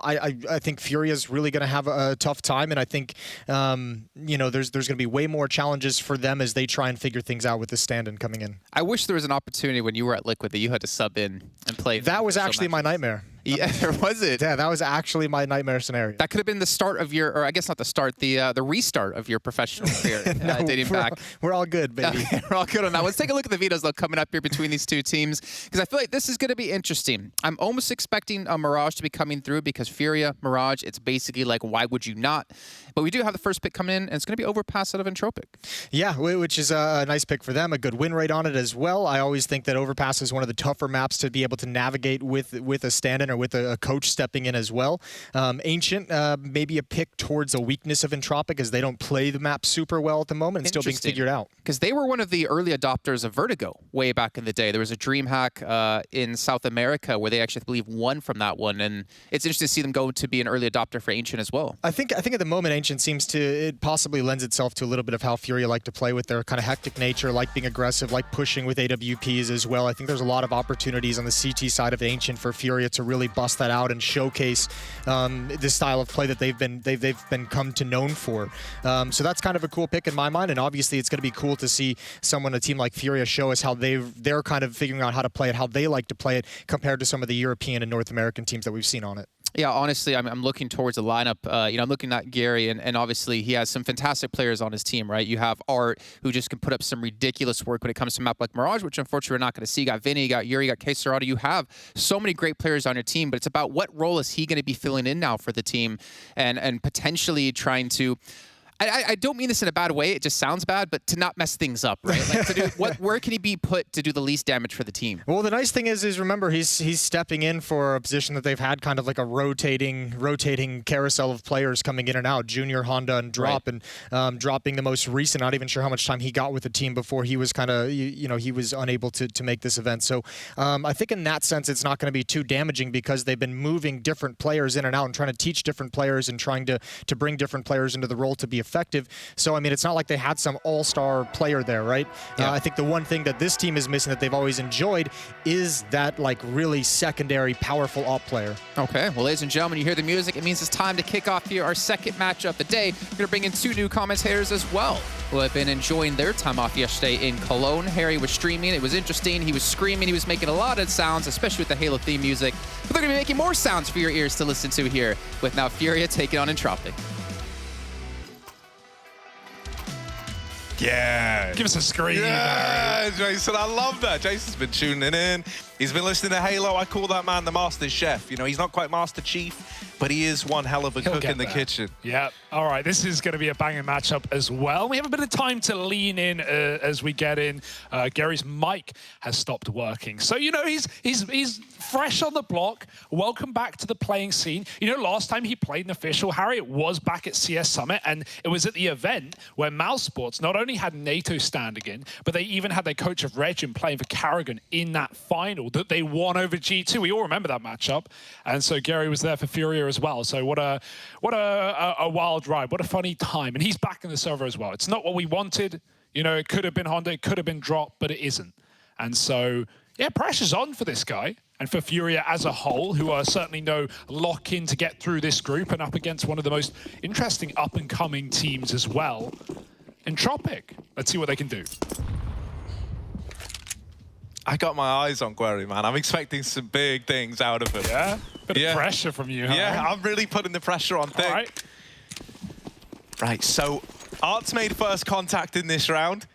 I think Furia's really going to have a tough time, and I think you know, there's going to be way more challenges for them as they try and figure things out with the stand-in coming in. I wish there was an opportunity when you were at Liquid that you had to sub in and play. That was actually my nightmare. Yeah, was it? Yeah, that was actually my nightmare scenario. That could have been the start of your, or I guess not the start, the restart of your professional career, dating back. We're all good, baby. We're all good on that. Let's take a look at the vetoes, though, coming up here between these 2 teams, because I feel like this is going to be interesting. I'm almost expecting a Mirage to be coming through, because Furia, Mirage, it's basically like, why would you not? But we do have the first pick coming in, and it's going to be Overpass out of Entropic. Yeah, which is a nice pick for them, a good win rate on it as well. I always think that Overpass is one of the tougher maps to be able to navigate with a stand-in or with a coach stepping in as well. Ancient, maybe a pick towards a weakness of Entropic, as they don't play the map super well at the moment and still being figured out. Because they were one of the early adopters of Vertigo way back in the day. There was a DreamHack in South America where they actually, I believe, won from that one, and it's interesting to see them go to be an early adopter for Ancient as well. I think at the moment Ancient seems to, it possibly lends itself to a little bit of how Furia like to play with their kind of hectic nature, like being aggressive, like pushing with AWPs as well. I think there's a lot of opportunities on the CT side of Ancient for Furia to really bust that out and showcase this style of play that they've been come to known for. So that's kind of a cool pick in my mind, and obviously it's going to be cool to see a team like Furia show us how they're kind of figuring out how to play it, how they like to play it, compared to some of the European and North American teams that we've seen on it. Yeah, honestly, I'm looking towards the lineup. You know, I'm looking at Gary, and obviously he has some fantastic players on his team, right? You have Art, who just can put up some ridiculous work when it comes to a map like Mirage, which unfortunately we're not going to see. You got Vinny, you got Yuri, you got K-Serrata. You have so many great players on your team, but it's about what role is he going to be filling in now for the team, and potentially trying to... I don't mean this in a bad way. It just sounds bad, but to not mess things up, right? Like to do where can he be put to do the least damage for the team? Well, the nice thing is remember he's stepping in for a position that they've had kind of like a rotating carousel of players coming in and out. Junior, Honda, and Drop, right. And dropping the most recent. Not even sure how much time he got with the team before he was kind of he was unable to make this event. So I think in that sense it's not going to be too damaging, because they've been moving different players in and out and trying to teach different players and trying to bring different players into the role to be effective. So, I mean, it's not like they had some all-star player there, right? Yeah. I think the one thing that this team is missing that they've always enjoyed is that, like, really secondary, powerful op player. Okay, well, ladies and gentlemen, you hear the music. It means it's time to kick off here our second match of the day. We're going to bring in 2 new commentators as well, who have been enjoying their time off yesterday in Cologne. Harry was streaming. It was interesting. He was screaming. He was making a lot of sounds, especially with the Halo theme music. But they're going to be making more sounds for your ears to listen to here with now Furia taking on Entropic. Yeah. Give us a scream. Yeah, Jason, I love that. Jason's been tuning in. He's been listening to Halo. I call that man the Master Chef. You know, he's not quite Master Chief, but he is one hell of a cook in the kitchen. Yeah. All right, this is going to be a banging matchup as well. We have a bit of time to lean in as we get in. Gary's mic has stopped working, so you know he's fresh on the block. Welcome back to the playing scene. You know, last time he played an official, Harry, it was back at CS Summit, and it was at the event where Mouse Sports not only had NATO standing in, but they even had their coach of Regin playing for Carrigan in that final that they won over G2. We all remember that matchup, and so Gary was there for Furia as well. So what a wild ride, what a funny time, and he's back in the server as well. It's not what we wanted, you know. It could have been Honda, it could have been Drop, but it isn't, and so yeah, pressure's on for this guy. And for Furia as a whole, who are certainly no lock-in to get through this group and up against one of the most interesting up-and-coming teams as well. Entropic, let's see what they can do. I got my eyes on Guerry, man. I'm expecting some big things out of him. Yeah? Bit of pressure from you, huh? Yeah, I'm really putting the pressure on Thick. All right. Right, so Art's made first contact in this round.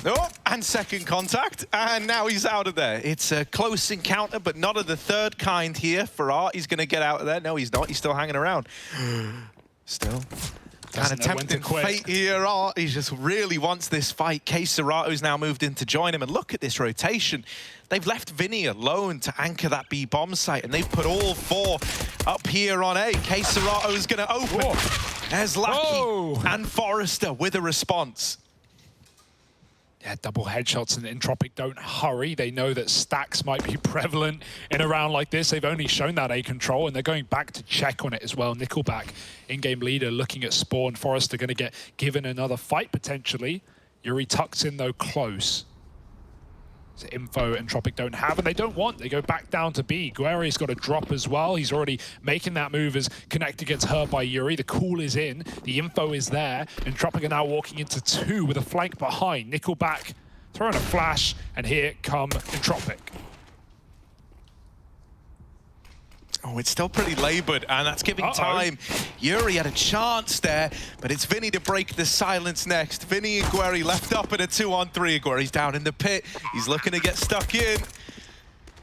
Oh, and second contact, and now he's out of there. It's a close encounter, but not of the third kind here for Art. He's going to get out of there. No, he's not. He's still hanging around. Still. Kind of tempting fate here, Art. He just really wants this fight. K-Serato's now moved in to join him, and look at this rotation. They've left Vinny alone to anchor that B bomb site, and they've put all 4 up here on A. K-Serato's going to open. Whoa. There's Lucky and Forrester with a response. Yeah, double headshots, and Entropic don't hurry. They know that stacks might be prevalent in a round like this. They've only shown that A control, and they're going back to check on it as well. Nickelback, in-game leader, looking at Spawn. Forrester going to get given another fight, potentially. Yuri tucks in, though, close. It's info Entropic don't have, and they don't want. They go back down to B. Guerry's got a drop as well. He's already making that move as Connector gets hurt by Yuri. The call is in. The info is there. Entropic are now walking into 2 with a flank behind. Nickelback throwing a flash, and here come Entropic. Oh, it's still pretty labored, and that's giving time. Yuri had a chance there, but it's Vinny to break the silence next. Vinny and Guerry left up in a 2-on-3. Guerry's down in the pit. He's looking to get stuck in.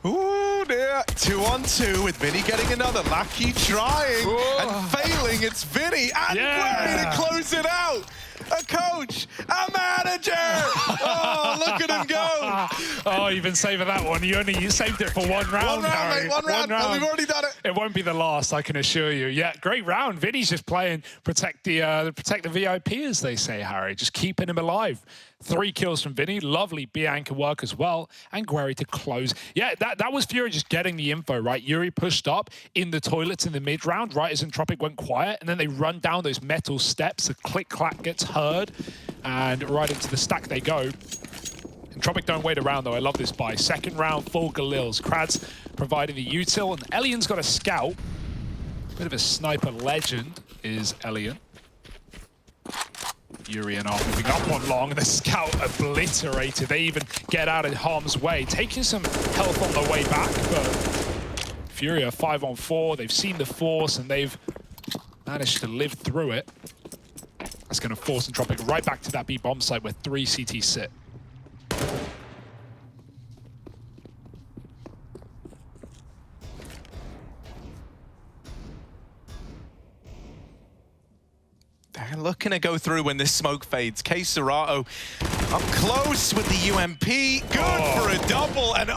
Ooh, dear. 2-on-2 with Vinny getting another. Lucky trying and failing. It's Vinny and Guerry to close it out. A coach, a manager. Oh, look at him go. Oh, you've been saving that one. You saved it for one round. One round, mate, one round. Well, we've already done it. It won't be the last, I can assure you. Yeah, great round. Vinny's just playing protect the VIP, as they say, Harry. Just keeping him alive. 3 kills from Vinny. Lovely B anchor work as well. And Guerry to close. Yeah, that was Fury just getting the info, right? Yuri pushed up in the toilets in the mid round, right as Entropic went quiet. And then they run down those metal steps. The click-clack gets heard. And right into the stack they go. Entropic don't wait around, though. I love this buy. Second round, full Galils. Krad's providing the util. And Elian's got a scout. Bit of a sniper legend is Elian. Yuri and Art moving up on long, and the scout obliterated. They even get out of harm's way, taking some health on the way back, but Fury are 5-on-4. They've seen the force, and they've managed to live through it. That's going to force Entropic right back to that B bomb site where 3 CT sit. They're looking to go through when this smoke fades. K-Serato up close with the UMP. Good for a double. And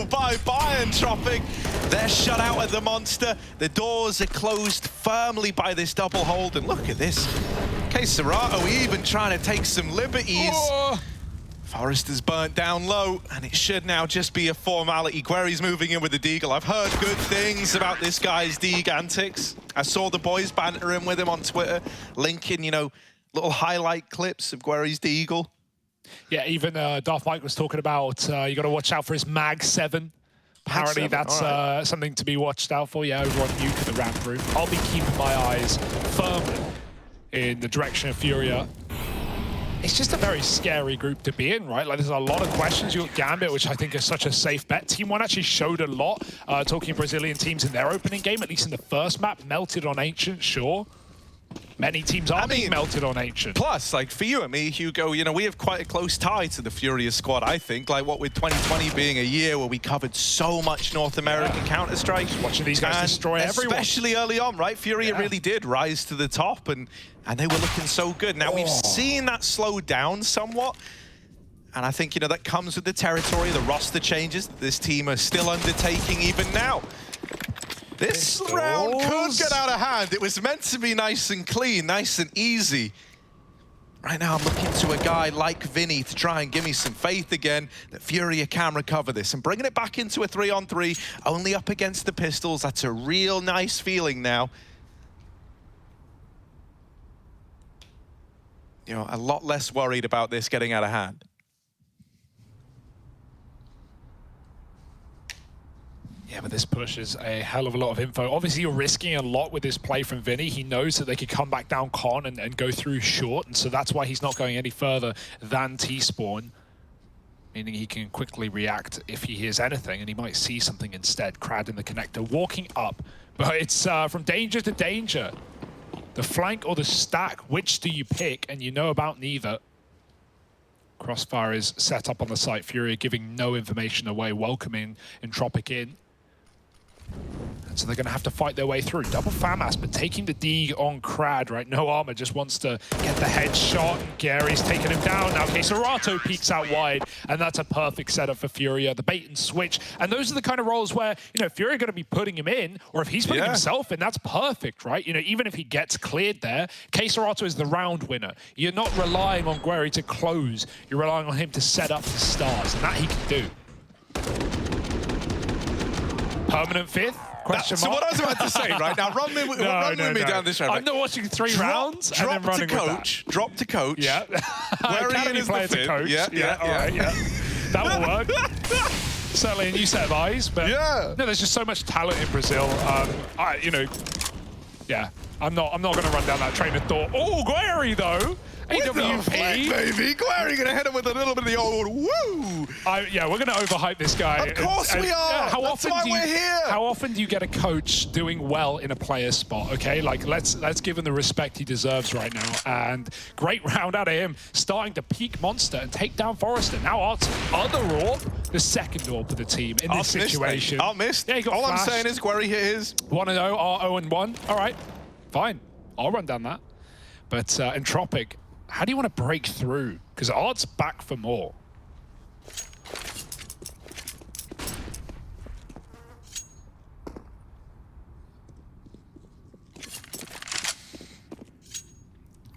bye-bye, Entropic. They're shut out at the monster. The doors are closed firmly by this double hold. And look at this. K-Serato even trying to take some liberties. Forrester's burnt down low, and it should now just be a formality. Guerry's moving in with the Deagle. I've heard good things about this guy's Deagle antics. I saw the boys bantering with him on Twitter, linking, little highlight clips of Guerry's Deagle. Yeah, even Darth Mike was talking about you got to watch out for his Mag 7. Apparently that's something to be watched out for. Yeah, over on Nuke in the ramp room. I'll be keeping my eyes firmly in the direction of Furia. It's just a very scary group to be in, right? Like, there's a lot of questions. You got Gambit, which I think is such a safe bet. Team 1 actually showed a lot, talking Brazilian teams in their opening game, at least in the first map. Melted on Ancient, sure. Many teams are being melted on Ancient. Plus, like, for you and me, Hugo, we have quite a close tie to the Furious squad, I think. Like, what with 2020 being a year where we covered so much North American Counter-Strike. Watching these guys destroy everyone. Especially early on, right? Furia really did rise to the top, and they were looking so good. Now, we've seen that slow down somewhat. And I think, that comes with the territory, the roster changes this team are still undertaking even now. This round could get out of hand. It was meant to be nice and clean, nice and easy. Right now, I'm looking to a guy like Vinny to try and give me some faith again that Furia can recover this. And bringing it back into a 3-on-3, only up against the pistols, that's a real nice feeling now. A lot less worried about this getting out of hand. Yeah, but this push is a hell of a lot of info. Obviously, you're risking a lot with this play from Vinny. He knows that they could come back down con and go through short, and so that's why he's not going any further than T-spawn, meaning he can quickly react if he hears anything, and he might see something instead. Crad in the connector, walking up, but it's from danger to danger. The flank or the stack, which do you pick? And you know about neither. Crossfire is set up on the site. Furia giving no information away, welcoming Entropic in. And so they're going to have to fight their way through. Double FAMAS, but taking the D on Crad, right? No armor, just wants to get the headshot. Gary's taking him down. Now Serato peeks out wide, and that's a perfect setup for Furia. The bait and switch. And those are the kind of roles where, you know, Furia are going to be putting him in, or if he's putting himself in, that's perfect, right? You know, even if he gets cleared there, Serato is the round winner. You're not relying on Guerri to close. You're relying on him to set up the stars, and that he can do. Permanent fifth? Question mark? So what I was about to say, right? Now run with me down this round. I'm not watching 3 rounds and then running with that. Drop to coach. Yeah. Academy player to coach. Yeah. All right, yeah. That will work. Certainly a new set of eyes, but no, there's just so much talent in Brazil. You know, yeah. I'm not going to run down that train of thought. Oh, Guerri though. AWP, baby. Guerri gonna hit him with a little bit of the old woo. Yeah, we're gonna overhype this guy. Of course we are. That's why we're here. How often do you get a coach doing well in a player spot? Okay, like let's give him the respect he deserves right now. And great round out of him, starting to peak Monster and take down Forrester. Now Art's other AWP, the second AWP of the team in this situation. I'll miss. Yeah, all I'm saying is Guerri hit his 1-0, Art 0-1. All right, fine. I'll run down that. But Entropic, how do you want to break through? Because Art's back for more.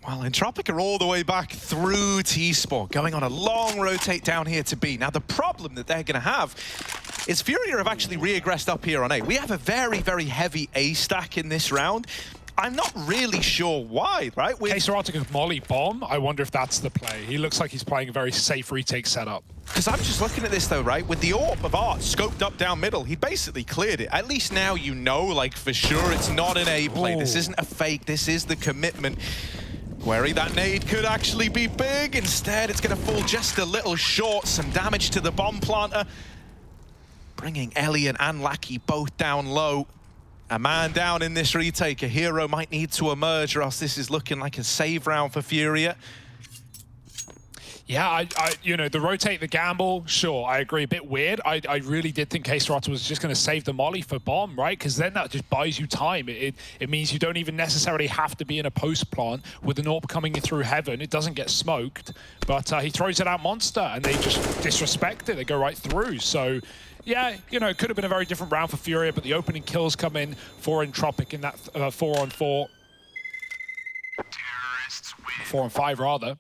Well, Entropic are all the way back through T-Sport, going on a long rotate down here to B. Now, the problem that they're going to have is Furia have actually re-aggressed up here on A. We have a very, very heavy A stack in this round. I'm not really sure why, right? Serato could Molly bomb. I wonder if that's the play. He looks like he's playing a very safe retake setup. Because I'm just looking at this though, right? With the AWP of Art scoped up down middle, he basically cleared it. At least now you know, like for sure, it's not an A play. This isn't a fake. This is the commitment. Guerri, that nade could actually be big. Instead, it's going to fall just a little short. Some damage to the bomb planter. Bringing Ellie and Lackey both down low. A man down in this retake. A hero might need to emerge, or else this is looking like a save round for Furia. Yeah, you know, the rotate, the gamble, sure, I agree. A bit weird. I really did think Serato was just going to save the molly for bomb, right? Because then that just buys you time. It means you don't even necessarily have to be in a post plant with an AWP coming in through heaven. It doesn't get smoked, but he throws it out Monster, and they just disrespect it. They go right through. So, yeah, you know, it could have been a very different round for Furia, but the opening kills come in for Entropic in that 4-on-4. 4-on-5, rather.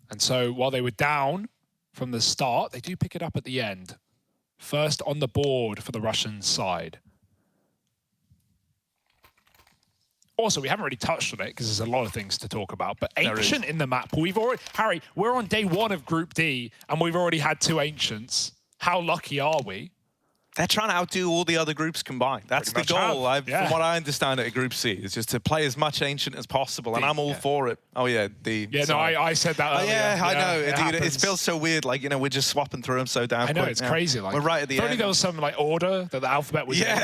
And so while they were down from the start, they do pick it up at the end. First on the board for the Russian side. Also, we haven't really touched on it because there's a lot of things to talk about, but Ancient in the map. Harry, we're on day 1 of Group D, and we've already had 2 Ancients. How lucky are we? They're trying to outdo all the other groups combined. That's the goal, from what I understand at Group C, is just to play as much Ancient as possible, and I'm all for it. Oh, yeah, D. Yeah, sorry. No, I said that earlier. I know, dude. It feels so weird, like, you know, we're just swapping through them so damn quick. I know, it's crazy. Like, we're right at the end. If only there was some, like, order that the alphabet was in.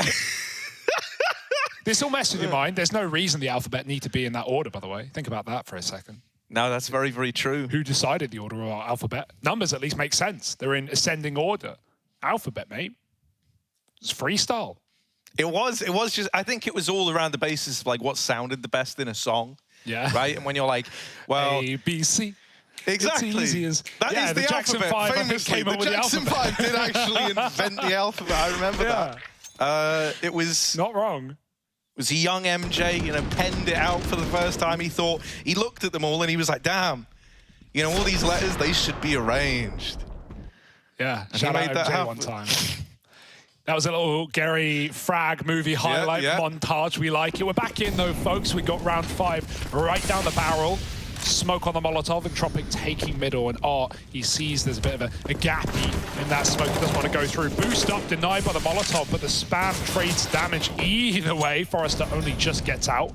This will mess with your mind. There's no reason the alphabet need to be in that order, by the way. Think about that for a second. No, that's very, very true. Who decided the order of our alphabet? Numbers at least make sense. They're in ascending order. Alphabet, mate. It's freestyle. It was just, I think it was all around the basis of like what sounded the best in a song. Yeah. Right? And when you're like, well... A, B, C. Exactly. It's easy as, that is the Jackson alphabet, 5 famously. came up with the Jackson the alphabet. 5 did actually invent the alphabet. I remember that. It was... Not wrong. It was a young MJ, you know, penned it out for the first time. He looked at them all and he was like, damn, you know, all these letters, they should be arranged. Yeah, and shout he out made that MJ happen. one time. That was a little Gary frag movie highlight montage. We like it. We're back in though, folks. We got round 5 right down the barrel. Smoke on the Molotov, and Tropic taking middle, and Art, he sees there's a bit of a gappy in that smoke. He doesn't want to go through. Boost up, denied by the Molotov, but the spam trades damage either way. Forrester only just gets out.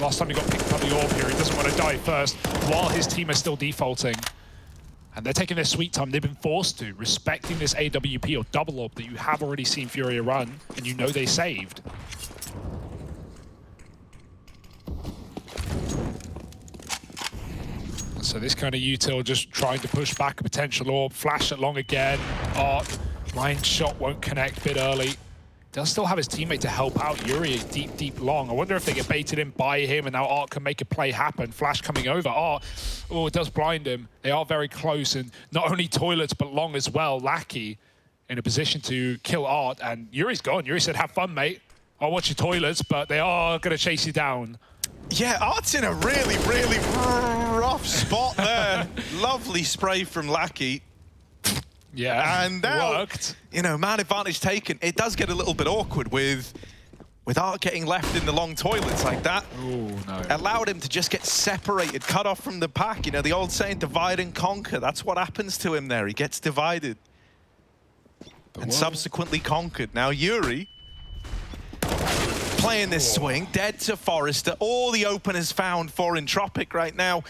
Last time he got picked up the orb here, he doesn't want to die first while his team is still defaulting. And they're taking their sweet time. They've been forced to, respecting this AWP or double orb that you have already seen Furia run, and you know they saved. So this kind of util just trying to push back a potential orb, flash it long again. Art, blind shot won't connect a bit early. Does still have his teammate to help out. Yuri is deep, deep long. I wonder if they get baited in by him and now Art can make a play happen. Flash coming over. Art, oh, it does blind him. They are very close, and not only toilets, but long as well. Lackey in a position to kill Art, and Yuri's gone. Yuri said, have fun, mate. I'll watch your toilets, but they are going to chase you down. Yeah, Art's in a really, really rough spot there. Lovely spray from Lackey. Yeah, and now, worked. You know, man advantage taken. It does get a little bit awkward with Art getting left in the long toilets like that. Oh, no. Allowed him to just get separated, cut off from the pack. You know, the old saying, divide and conquer. That's what happens to him there. He gets divided and subsequently conquered. Now, Yuri playing this swing, dead to Forrester. All the openers found for Entropic right now.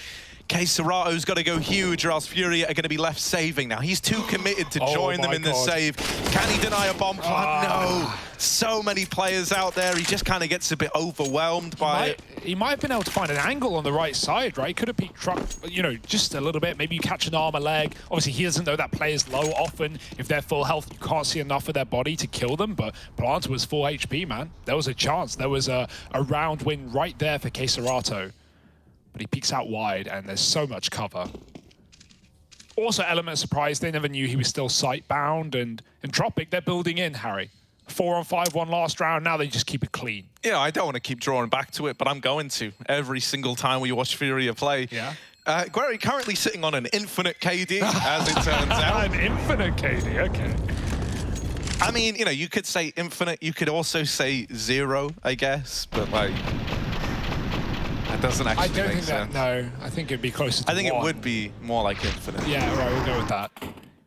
K-Serato's got to go huge or else Furia are going to be left saving now. He's too committed to join them in the save. Can he deny a bomb plant? No. So many players out there. He just kind of gets a bit overwhelmed by it. He might have been able to find an angle on the right side, right? Could have peeked truck, you know, just a little bit. Maybe you catch an arm, a leg. Obviously, he doesn't know that player's low. Often, if they're full health, you can't see enough of their body to kill them. But Plant was full HP, man. There was a chance. There was a round win right there for K-Serato. But he peeks out wide, and there's so much cover. Also, element of surprise, they never knew he was still sight-bound, and Entropic, they're building in, Harry. 4-on-5, one last round, now they just keep it clean. Yeah, I don't want to keep drawing back to it, but I'm going to. Every single time we watch Furia play. Yeah. Guerri currently sitting on an infinite KD, as it turns out. An infinite KD, okay. I mean, you know, you could say infinite, you could also say 0, I guess, but like... That doesn't actually make sense. I don't think that, no. I think it'd be closer to 1. I think it would be more like infinite. Yeah, right, we'll go with that.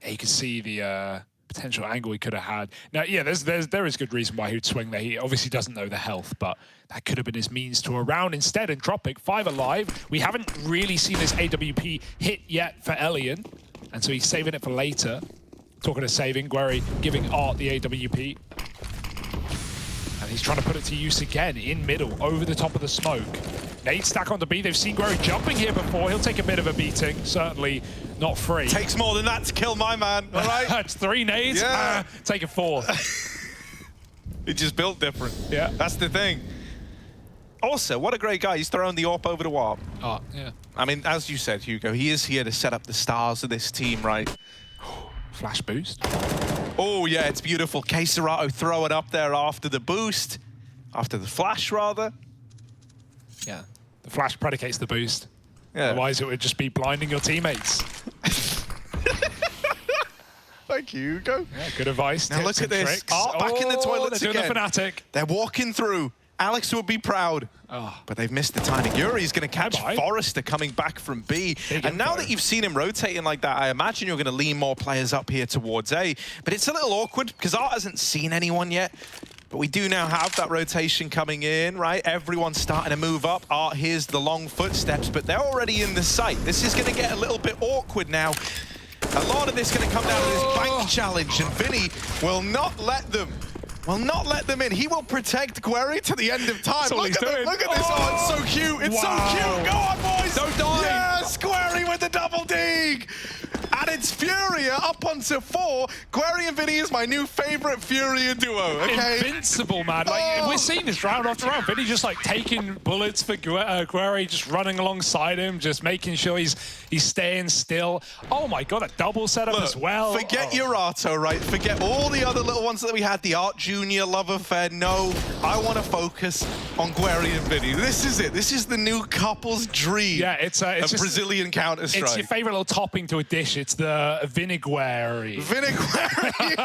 Yeah, you can see the potential angle he could have had. Now, yeah, there is good reason why he would swing there. He obviously doesn't know the health, but that could have been his means to a round. Instead, Entropic, 5 alive. We haven't really seen this AWP hit yet for Elian, and so he's saving it for later. Talking of saving, Guerri giving Art the AWP. And he's trying to put it to use again, in middle, over the top of the smoke. Nade stack on the B. They've seen Guerri jumping here before. He'll take a bit of a beating. Certainly not free. Takes more than that to kill my man, all right? It's 3 nades. Yeah. Take a 4. It just built different. Yeah. That's the thing. Also, what a great guy. He's thrown the AWP over the warp. Oh, yeah. I mean, as you said, Hugo, he is here to set up the stars of this team, right? Flash boost. Oh, yeah, it's beautiful. K-Serato throw it up there after the boost. After the flash, rather. Yeah. The flash predicates the boost. Yeah. Otherwise, it would just be blinding your teammates. Thank you, Hugo. Yeah, good advice. Now look at this. Art back in the toilets they're doing again. the Fnatic. They're walking through. Alex would be proud. Oh. But they've missed the timing. Yuri's going to catch Forrester coming back from B. And now that you've seen him rotating like that, I imagine you're going to lean more players up here towards A. But it's a little awkward because Art hasn't seen anyone yet. But we do now have that rotation coming in, right? Everyone's starting to move up. Art hears the long footsteps, but they're already in the sight. This is going to get a little bit awkward now. A lot of this is going to come down to this bank challenge, and Vinny will not let them. Will not let them in. He will protect Guerri to the end of time. Look at this. Oh, it's so cute. It's so cute. Go on, boys. Don't die. Yes, Guerri with the double dig. And it's Furia up onto 4. Guerri and Vinny is my new favorite Furia duo, okay? Invincible, man. Like, we're seeing this round after round. Vinny just like taking bullets for Guerri, just running alongside him, just making sure he's staying still. Oh my God, a double setup as well. Forget Urato, right? Forget all the other little ones that we had, the Art Junior love affair. No, I want to focus on Guerri and Vinny. This is it. This is the new couple's dream. Yeah, it's just Brazilian Counter-Strike. It's your favorite little topping to a dish. It's the viniguari. Viniguari.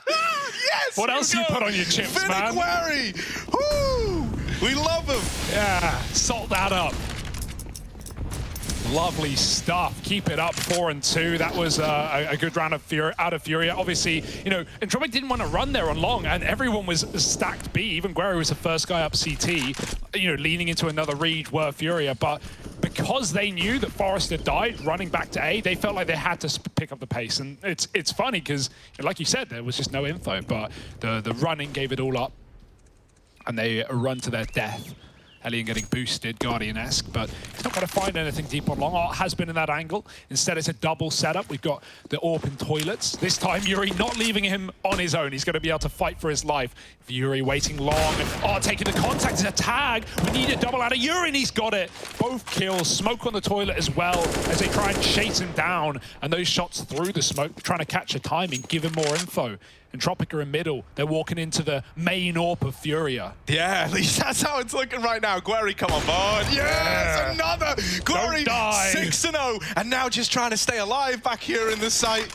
Yes. What else do you put on your chips, man? Viniguari. Woo! We love them. Yeah, salt that up. Lovely stuff. Keep it up, 4-2. That was a good round of out of Furia. Obviously, you know, Entropic didn't want to run there on long, and everyone was stacked B. Even Guerri was the first guy up CT, you know, leaning into another read were Furia. But because they knew that Forrester died running back to A, they felt like they had to pick up the pace. And it's funny because, like you said, there was just no info, but the running gave it all up, and they run to their death. Hellion getting boosted, Guardian-esque, but he's not going to find anything deep on long. Art has been in that angle. Instead, it's a double setup. We've got the AWP in toilets. This time, Yuri not leaving him on his own. He's going to be able to fight for his life. Yuri waiting long, and Art taking the contact as a tag. We need a double out of Yuri, and he's got it. Both kills. Smoke on the toilet as well as they try and chase him down. And those shots through the smoke, trying to catch a timing, give him more info. Entropic are in middle. They're walking into the main AWP of Furia. Yeah, at least that's how it's looking right now. Guerri, come on board. Yes, another. Guerri, 6-0. And now just trying to stay alive back here in the site.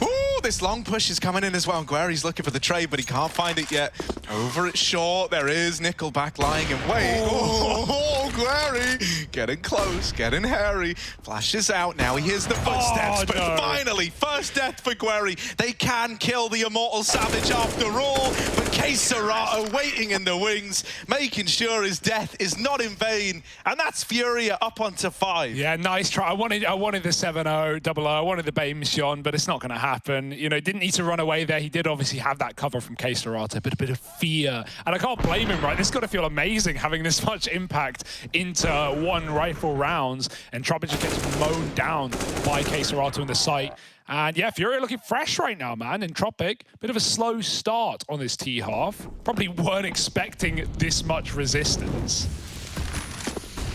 Ooh, this long push is coming in as well. Guerri's looking for the trade, but he can't find it yet. Over at short, there is Nickelback lying in wait. Oh, Guerri getting close, getting hairy. Flashes out, now he hears the footsteps, but finally, first death for Guerri. They can kill the Immortal Savage after all, but K-Serato waiting in the wings, making sure his death is not in vain, and that's Furia up onto 5. Yeah, nice try. I wanted the 7-0, double O. I wanted the Bay mission, but it's not going to happen. You know, didn't need to run away there. He did obviously have that cover from K-Serato, but a bit of fear. And I can't blame him, right? This has got to feel amazing having this much impact into one rifle rounds. And Entropic just gets mown down by K-Serato in the site. And yeah, Furia looking fresh right now, man. Entropic, bit of a slow start on this T half. Probably weren't expecting this much resistance.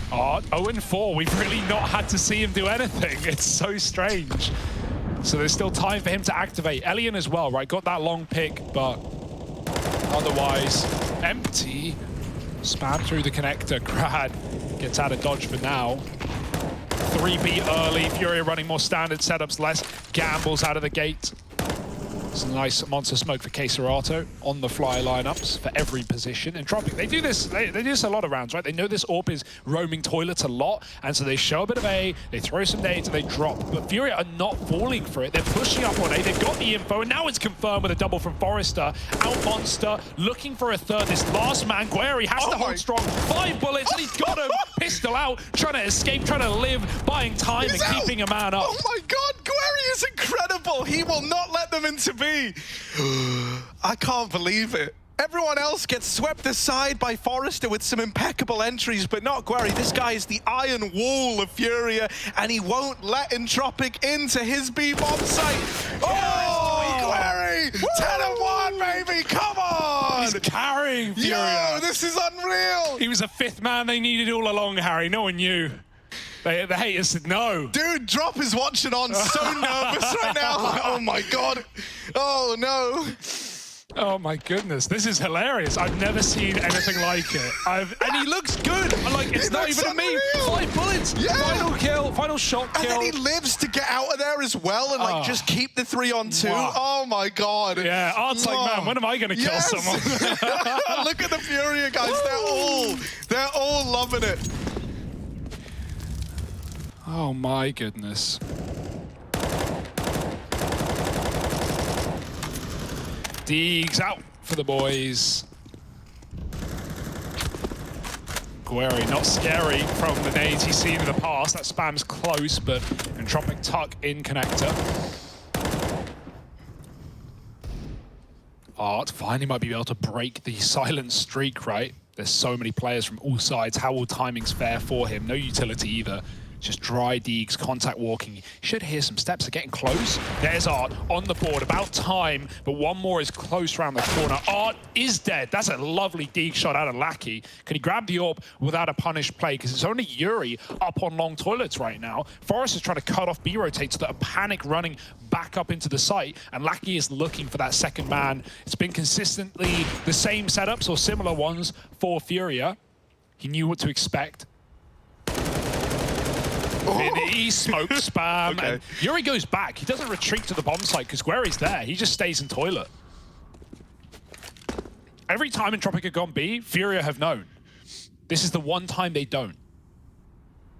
0-4. We've really not had to see him do anything. It's so strange. So there's still time for him to activate. Elian as well, right? Got that long pick, but otherwise empty. Spam through the connector. Grad gets out of dodge for now. 3B early. Furia running more standard setups, less gambles out of the gate. It's a nice monster smoke for K-Serato on the fly lineups for every position. Entropic, they do this. They do this a lot of rounds, right? They know this AWP is roaming toilets a lot, and so they show a bit of A, they throw some nades, and they drop. But Furia are not falling for it. They're pushing up on A. They've got the info, and now it's confirmed with a double from Forrester. Out monster, looking for a third. This last man, Guerri, has to hold strong. 5 bullets, and he's got him. Pistol out, trying to escape, trying to live, buying time and keeping a man up. Oh my God, Guerri is incredible. He will not let them into B. I can't believe it. Everyone else gets swept aside by Forrester with some impeccable entries, but not Guerri. This guy is the iron wall of Furia, and he won't let Entropic into his B bomb site. Oh, Guerri! 10-1, baby! Come on! He's carrying Furia. Yo, this is unreal! He was a 5th man they needed all along, Harry. No one knew. The haters said no. Dude, Drop is watching on so nervous right now. Oh my God. Oh no. Oh my goodness, this is hilarious. I've never seen anything like it. And he looks good. Like, it's not even a meme. 5 bullets. Yeah. Final kill, final shot kill. And then he lives to get out of there as well and like just keep the 3-on-2. Wow. Oh my God. Yeah, Art's like, man, when am I going to kill someone? Look at the Furia guys. They're all loving it. Oh my goodness. Deegs out for the boys. Guerri, not scary from the nades he's seen in the past. That spam's close, but Entropic tuck in connector. Art finally might be able to break the silent streak, right? There's so many players from all sides. How will timing's fair for him? No utility either. Just dry Deegs, contact walking. You should hear some steps. They're getting close. There's Art on the board. About time, but one more is close around the corner. Art is dead. That's a lovely Deegs shot out of Lackey. Can he grab the AWP without a punish play? Because it's only Yuri up on long toilets right now. Forrest is trying to cut off B-rotate so that a panic running back up into the site, and Lackey is looking for that second man. It's been consistently the same setups or similar ones for Furia. He knew what to expect. He smoke spam, okay. And Yuri goes back. He doesn't retreat to the bomb site because Guerri's there. He just stays in toilet. Every time Entropic have gone B, Furia have known. This is the one time they don't.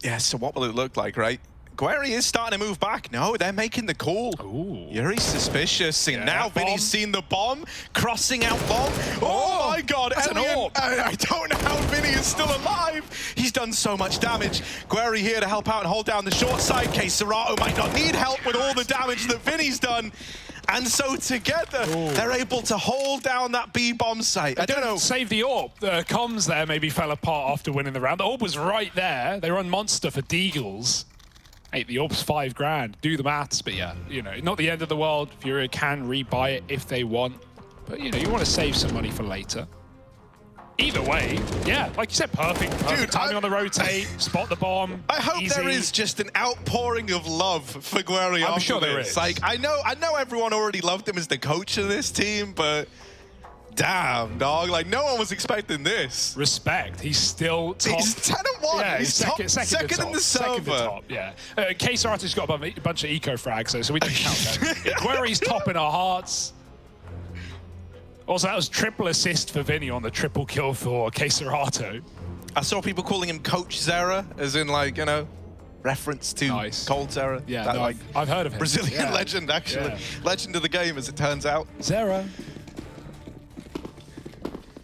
Yeah, so what will it look like, right? Guerry is starting to move back. No, they're making the call. Ooh. Yuri's suspicious. And now bomb. Vinny's seen the bomb, crossing out bomb. Oh my God, that's an orb. I don't know how Vinny is still alive. He's done so much damage. Guerry here to help out and hold down the short side. Serato might not need help with all the damage that Vinny's done. And so together, they're able to hold down that B-bomb site. I don't know. Save the orb. The comms there maybe fell apart after winning the round. The orb was right there. They run Monster for Deagles. Hey, the orb's 5 grand. Do the maths, but yeah, you know, not the end of the world. Furia can rebuy it if they want. But, you know, you want to save some money for later. Either way, yeah, like you said, perfect. Dude, timing on the rotate, spot the bomb. I hope easy. there is just an outpouring of love for Guerry. I'm sure there is. Like, I know everyone already loved him as the coach of this team, but damn, dog, like no one was expecting this. Respect. He's still top. He's 10-1. Yeah, he's second in the server. Second to top, yeah. Serato's got a bunch of eco frags, so we don't count that. Guerry's top in our hearts. Also, that was triple assist for Vinny on the triple kill for Serato. I saw people calling him Coach Zera, as in, like, you know, reference to Cold Zera. Yeah, that, no, like, I've heard of him. Brazilian legend, actually. Yeah. Legend of the game, as it turns out. Zera.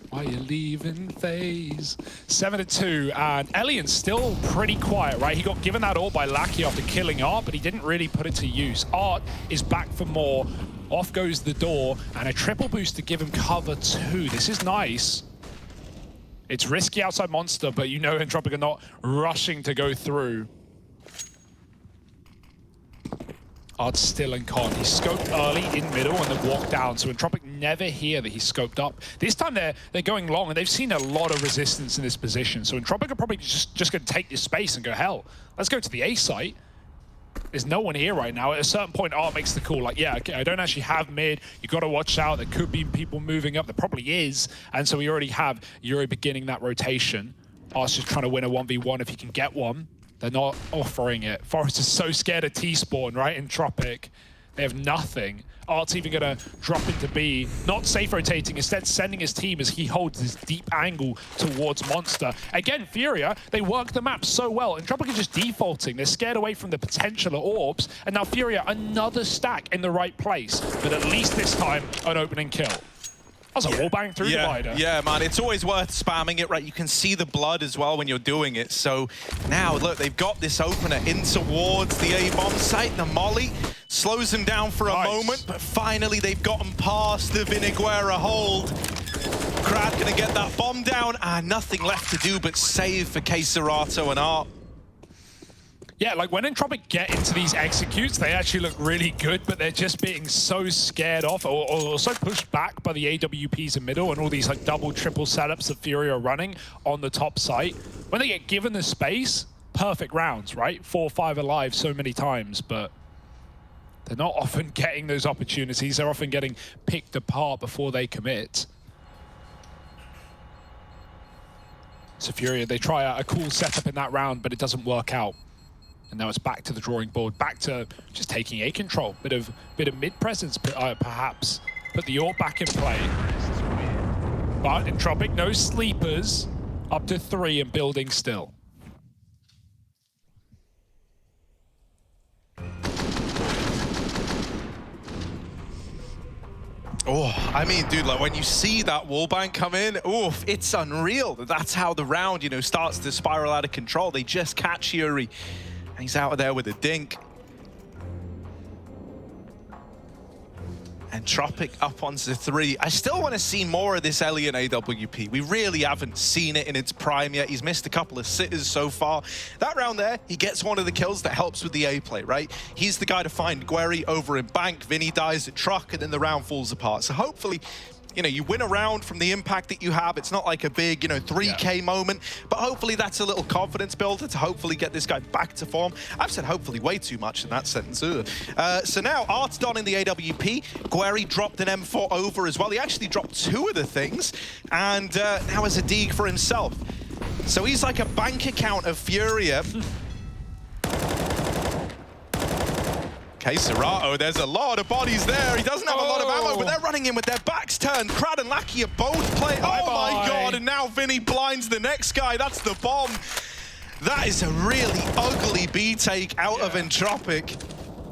Why you leaving phase? 7-2, and Elian's still pretty quiet, right? He got given that ult by Lackey after killing Art, but he didn't really put it to use. Art is back for more. Off goes the door, and a triple boost to give him cover 2. This is nice. It's risky outside Monster, but you know Entropic are not rushing to go through. Art's still in con. He scoped early in middle and then walked down, so Entropic never hear that he's scoped up. This time they're going long, and they've seen a lot of resistance in this position, so Entropic are probably just going to take this space and go, hell, let's go to the A site. There's no one here right now. At a certain point, Art makes the call, like, yeah, okay, I don't actually have mid. You got to watch out. There could be people moving up. There probably is. And so we already have Yuri beginning that rotation. Art's just trying to win a 1v1 if he can get one. They're not offering it. Forest is so scared of T-spawn, right, in Tropic. They have nothing. Art's even going to drop into B, not safe rotating, instead sending his team as he holds this deep angle towards Monster. Again, Furia, they work the map so well, and Tropic is just defaulting. They're scared away from the potential of orbs, and now Furia, another stack in the right place, but at least this time, an opening kill. That was a wallbang through Divider. Yeah, man, it's always worth spamming it, right? You can see the blood as well when you're doing it. So now, look, they've got this opener in towards the A-bomb site. The molly slows them down for a moment, but finally they've gotten past the Viniguera hold. Crad gonna get that bomb down, and nothing left to do but save for Serato and Art. Yeah, like when Entropic get into these executes, they actually look really good, but they're just being so scared off or so pushed back by the AWPs in middle and all these like double, triple setups that Fury are running on the top site. When they get given the space, perfect rounds, right? 4 or 5 alive so many times, but they're not often getting those opportunities. They're often getting picked apart before they commit. So Furia, they try a cool setup in that round, but it doesn't work out. And now it's back to the drawing board, back to just taking A control. Bit of mid presence, perhaps. Put the AWP back in play. But Entropic, no sleepers. Up to 3 and building still. Oh, I mean, dude, like when you see that wallbang come in, oof, it's unreal. That's how the round, you know, starts to spiral out of control. They just catch Yuri. He's out of there with a dink. And Tropic up onto 3. I still want to see more of this Elian AWP. We really haven't seen it in its prime yet. He's missed a couple of sitters so far. That round there, he gets one of the kills that helps with the A play, right? He's the guy to find Guerry over in Bank. Vinny dies at Truck, and then the round falls apart. So hopefully, you know, you win a round from the impact that you have. It's not like a big, you know, 3K moment, but hopefully that's a little confidence builder to hopefully get this guy back to form. I've said hopefully way too much in that sentence. So now Art's done in the AWP. Guerry dropped an M4 over as well. He actually dropped 2 of the things, and now has a Deeg for himself. So he's like a bank account of Furia. Serato, there's a lot of bodies there. He doesn't have a lot of ammo, but they're running in with their backs turned. Crad and Lackey are both playing. Oh my God, and now Vinny blinds the next guy. That's the bomb. That is a really ugly B take out of Entropic.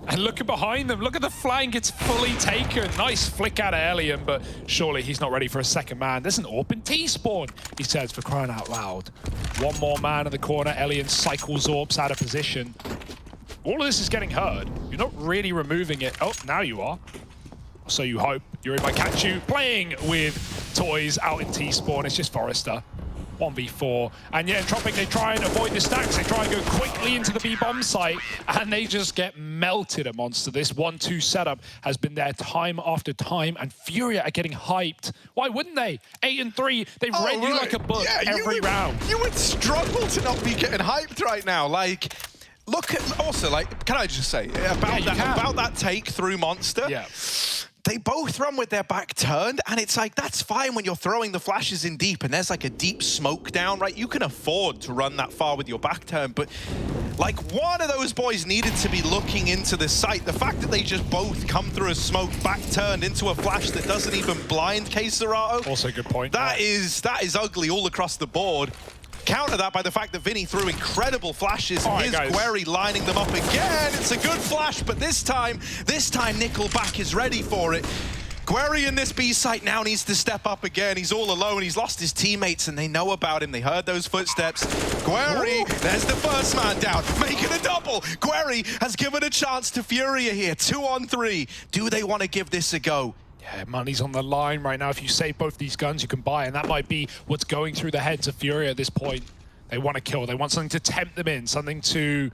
And look at behind them. Look at the flank. It's fully taken. Nice flick out of Alien, but surely he's not ready for a second man. There's an AWP in T-spawn, he says, for crying out loud. One more man in the corner. Alien cycles AWPs out of position. All of this is getting heard. You're not really removing it. Oh, now you are. So you hope. Yuri might catch you playing with toys out in T-spawn. It's just Forrester. 1v4. And yeah, Entropic, they try and avoid the stacks. They try and go quickly into the B-bomb site, and they just get melted at Monster. This 1-2 setup has been there time after time, and Furia are getting hyped. Why wouldn't they? 8-3, they've read you like a book every round. You would struggle to not be getting hyped right now. Like, look at, also, like, can I just say, about that take through Monster? Yeah. They both run with their back turned, and it's like, that's fine when you're throwing the flashes in deep and there's like a deep smoke down, right? You can afford to run that far with your back turned, but like one of those boys needed to be looking into the site. The fact that they just both come through a smoke back turned into a flash that doesn't even blind K-Serato. Also a good point. That is ugly all across the board. Counter that by the fact that Vinny threw incredible flashes. His Guerry lining them up again. It's a good flash, but this time Nickelback is ready for it. Guerry in this B site now needs to step up again. He's all alone. He's lost his teammates, and they know about him. They heard those footsteps. Guerry, there's the first man down, making a double. Guerry has given a chance to Furia here. 2-on-3. Do they want to give this a go? Yeah, money's on the line right now. If you save both these guns, you can buy, and that might be what's going through the heads of Furia at this point. They want to kill. They want something to tempt them in, something to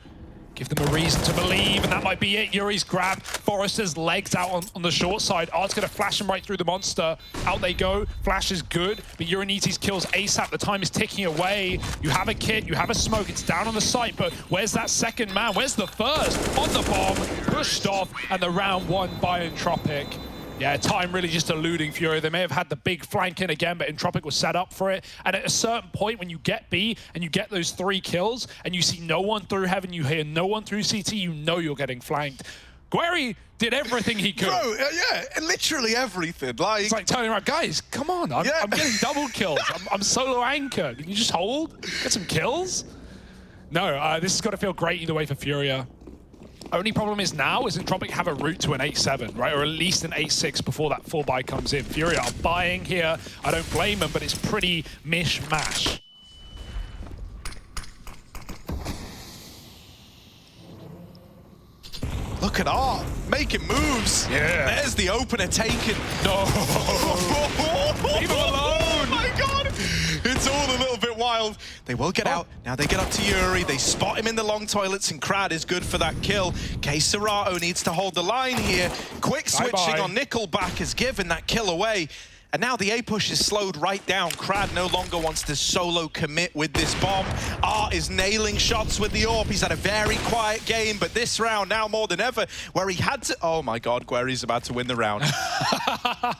give them a reason to believe, and that might be it. Yuri's grabbed Forrester's legs out on the short side. Art's going to flash him right through the Monster. Out they go. Flash is good, but Yuri needs his kills ASAP. The time is ticking away. You have a kit, you have a smoke. It's down on the site, but where's that second man? Where's the first? On the bomb, pushed off, and the round won by Entropic. Yeah, time really just eluding Furia. They may have had the big flank in again, but Entropic was set up for it. And at a certain point, when you get B and you get those 3 kills, and you see no one through Heaven, you hear no one through CT, you know you're getting flanked. Guerry did everything he could. Bro, yeah, literally everything. Like, it's like telling around, guys, come on, I'm getting double kills. I'm solo anchor. Can you just hold? Get some kills? No, this has got to feel great either way for Furia. Only problem is now is Entropic have a route to an 8-7, right? Or at least an 8-6 before that full buy comes in. Furia are buying here. I don't blame them, but it's pretty mish-mash. Look at Art making moves. Yeah. There's the opener taken. No. Leave him alone. Oh my God. It's all a little bit wild. They will get out. Now they get up to Yuri. They spot him in the long toilets, and Krad is good for that kill. K-Serato needs to hold the line here. Quick switching on Nickelback has given that kill away. And now the A push is slowed right down. Krad no longer wants to solo commit with this bomb. Art is nailing shots with the AWP. He's had a very quiet game, but this round now more than ever, where he had to... Oh my God, Guerry's about to win the round.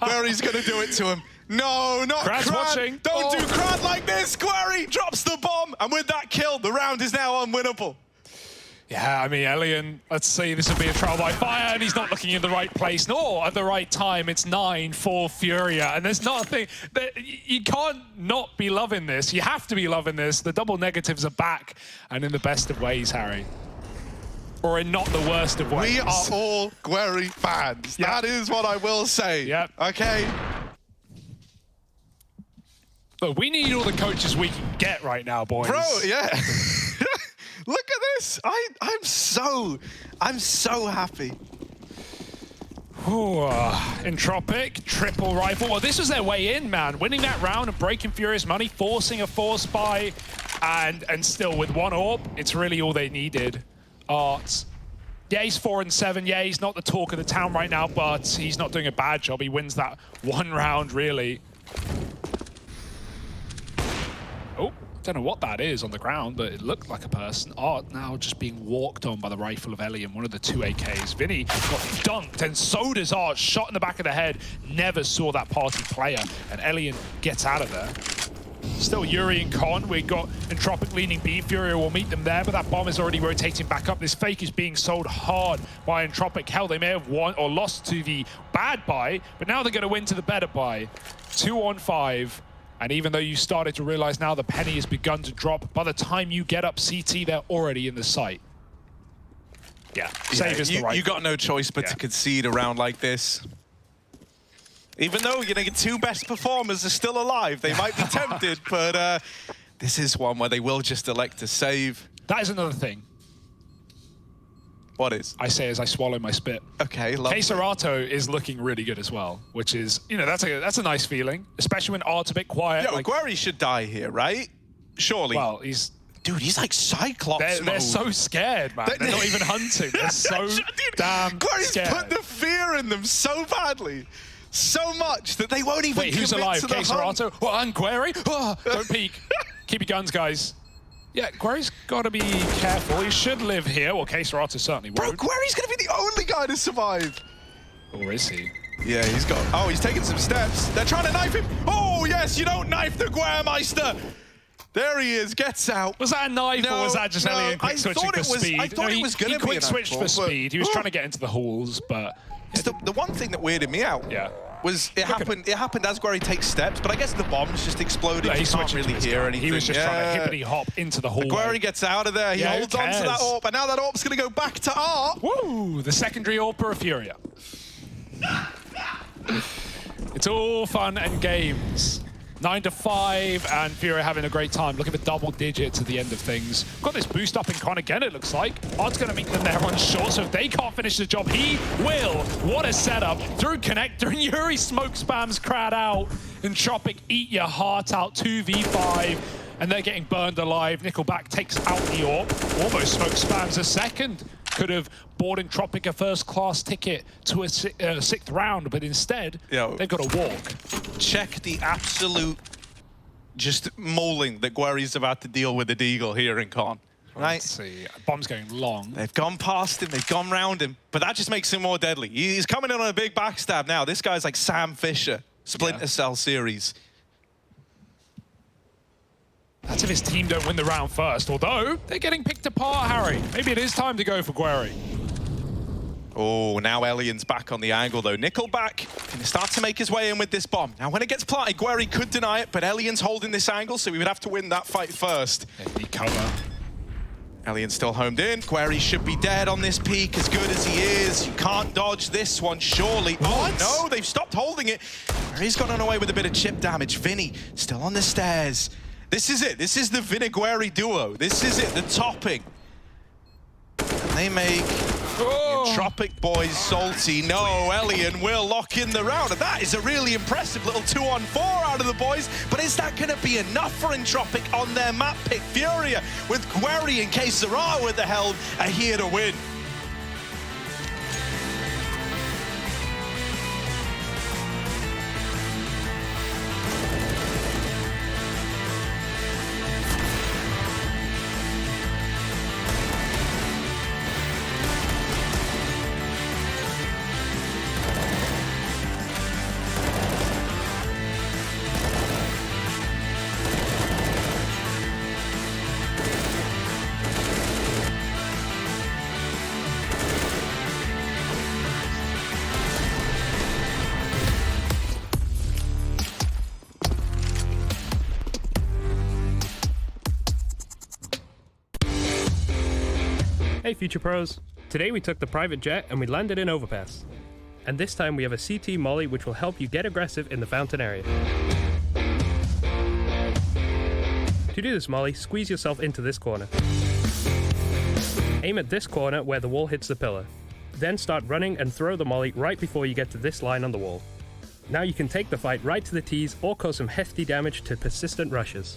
Guerry's going to do it to him. No, not Krad's Krad. watching. Don't do Krad like this. Guerry drops the bomb, and with that kill, the round is now unwinnable. Yeah, I mean, Alien, let's see, this will be a trial by fire, and he's not looking in the right place, nor at the right time. It's 9 for Furia, and there's nothing that you can't not be loving this. You have to be loving this. The double negatives are back, and in the best of ways, Harry. Or in not the worst of ways. We are all Guerry fans. Yep. That is what I will say. Yep. Okay. But we need all the coaches we can get right now, boys. Bro, yeah. Look at this. I'm so happy. Ooh, Entropic, triple rifle. Well, this was their way in, man. Winning that round and breaking Furious money, forcing a force buy, and still with 1 AWP, it's really all they needed. Art. Yeah, he's 4-7. Yeah, he's not the talk of the town right now, but he's not doing a bad job. He wins that 1 round, really. Oh, don't know what that is on the ground, but it looked like a person. Art now just being walked on by the rifle of Elian, one of the 2 AKs. Vinny got dunked, and so does Art. Shot in the back of the head. Never saw that party player, and Elian gets out of there. Still Yuri and Con. We got Entropic leaning B. Furia will meet them there, but that bomb is already rotating back up. This fake is being sold hard by Entropic. Hell, they may have won or lost to the bad buy, but now they're going to win to the better buy. 2-on-5. And even though you started to realize now the penny has begun to drop, by the time you get up CT, they're already in the site. Yeah, save is the right. You got no choice but to concede a round like this. Even though, you know, your two best performers are still alive, they might be tempted, but this is one where they will just elect to save. That is another thing. What is? I say as I swallow my spit. Okay, lovely. Queserato is looking really good as well, which is, you know, that's a nice feeling, especially when Art's a bit quiet. Yeah, like, Guerry should die here, right? Surely. Well, he's... Dude, he's like Cyclops They're so scared, man. They're not even hunting. They're so damn Guerry's scared. put the fear in them so badly, so much that they won't even who's commit alive? to the Queserato? hunt. Well, and Guerry? Oh, don't peek. Keep your guns, guys. Yeah, Guerry's got to be careful. He should live here. Well, Queserato certainly won't. Bro, Guerry's going to be the only guy to survive. Or is he? Yeah, he's got... Oh, he's taking some steps. They're trying to knife him. Oh, yes, you don't knife the Guermeister. There he is, gets out. Was that a knife or was that just Elliot quick switching for speed? I thought it was going to be quick switched for speed. He was trying to get into the halls, but... The one thing that weirded me out was it happened as Guerry takes steps, but I guess the bomb's just exploded. No, you can't really hear anything. He was just trying to hippity hop into the hallway. Guerry gets out of there. He holds on to that AWP, and now that AWP's going to go back to Art. Woo! The secondary AWP of Furia. It's all fun and games. 9-5, and Furia having a great time, looking for double digits at the end of things. Got this boost up in Con again, it looks like. Art's going to meet them there on short, so if they can't finish the job, he will. What a setup. Through connector, and Yuri smoke spams crowd out. And Tropic eat your heart out, 2v5. And they're getting burned alive. Nickelback takes out the AWP. Almost smoke spams a second. Could have bought Entropic a first-class ticket to a sixth round, but instead, they've got to walk. Check the absolute just mauling that Guerry's about to deal with the Deagle here in Con. Right? Let's see. Bomb's going long. They've gone past him, they've gone round him, but that just makes him more deadly. He's coming in on a big backstab now. This guy's like Sam Fisher, Splinter Cell series. That's if his team don't win the round first, although they're getting picked apart, Harry. Maybe it is time to go for Guerry. Oh, now Elian's back on the angle, though. Nickelback can start to make his way in with this bomb. Now, when it gets planted, Guerry could deny it, but Elian's holding this angle, so he would have to win that fight first. He cover. Elian's still homed in. Guerry should be dead on this peak, as good as he is. You can't dodge this one, surely. What? Oh, no, they've stopped holding it. Guerry's gone away with a bit of chip damage. Vinny still on the stairs. This is it. This is the Vinny-Guerry duo. This is it, the topping. And they make the Entropic boys salty. No, Elian will lock in the round. And that is a really impressive little 2-on-4 out of the boys. But is that going to be enough for Entropic on their map pick? Furia with Guerry and Queserato with the helm are here to win. Hey Future Pros! Today we took the private jet and we landed in Overpass. And this time we have a CT molly which will help you get aggressive in the fountain area. To do this molly, squeeze yourself into this corner. Aim at this corner where the wall hits the pillar. Then start running and throw the molly right before you get to this line on the wall. Now you can take the fight right to the tees or cause some hefty damage to persistent rushes.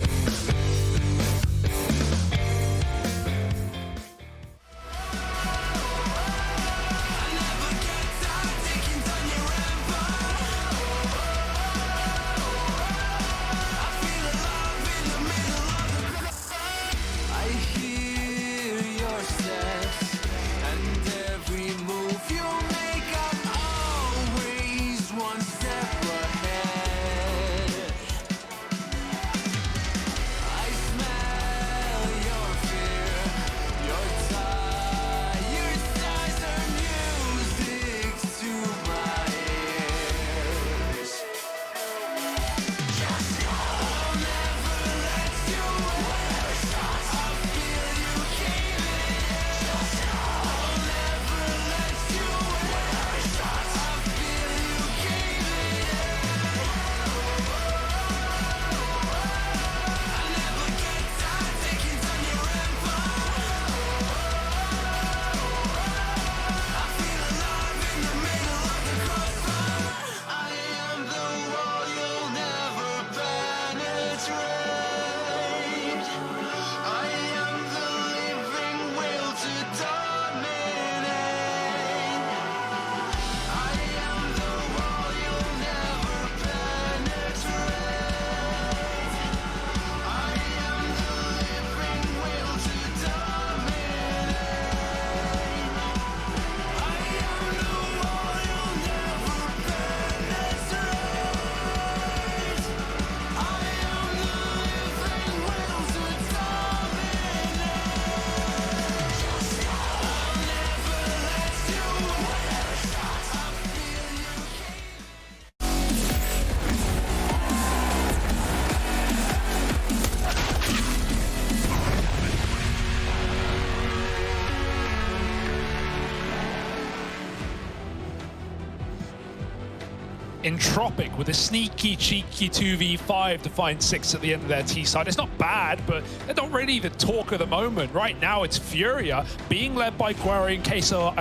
Entropic with a sneaky, cheeky 2v5 to find 6 at the end of their T side. It's not bad, but they're not really the talk of the moment. Right now, it's Furia being led by Guerri and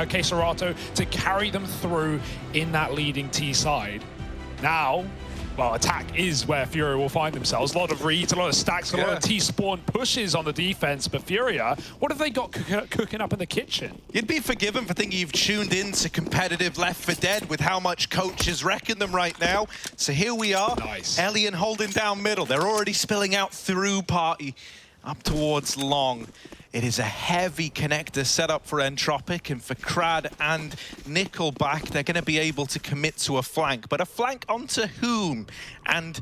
Queserato to carry them through in that leading T side. Now, well, attack is where Furia will find themselves. A lot of reads, a lot of stacks, a lot of T-spawn pushes on the defense. But Furia, what have they got cooking up in the kitchen? You'd be forgiven for thinking you've tuned in to competitive Left 4 Dead with how much coaches reckon them right now. So here we are. Nice. Elian holding down middle. They're already spilling out through party up towards long. It is a heavy connector setup for Entropic, and for Krad and Nickelback, they're going to be able to commit to a flank. But a flank onto whom and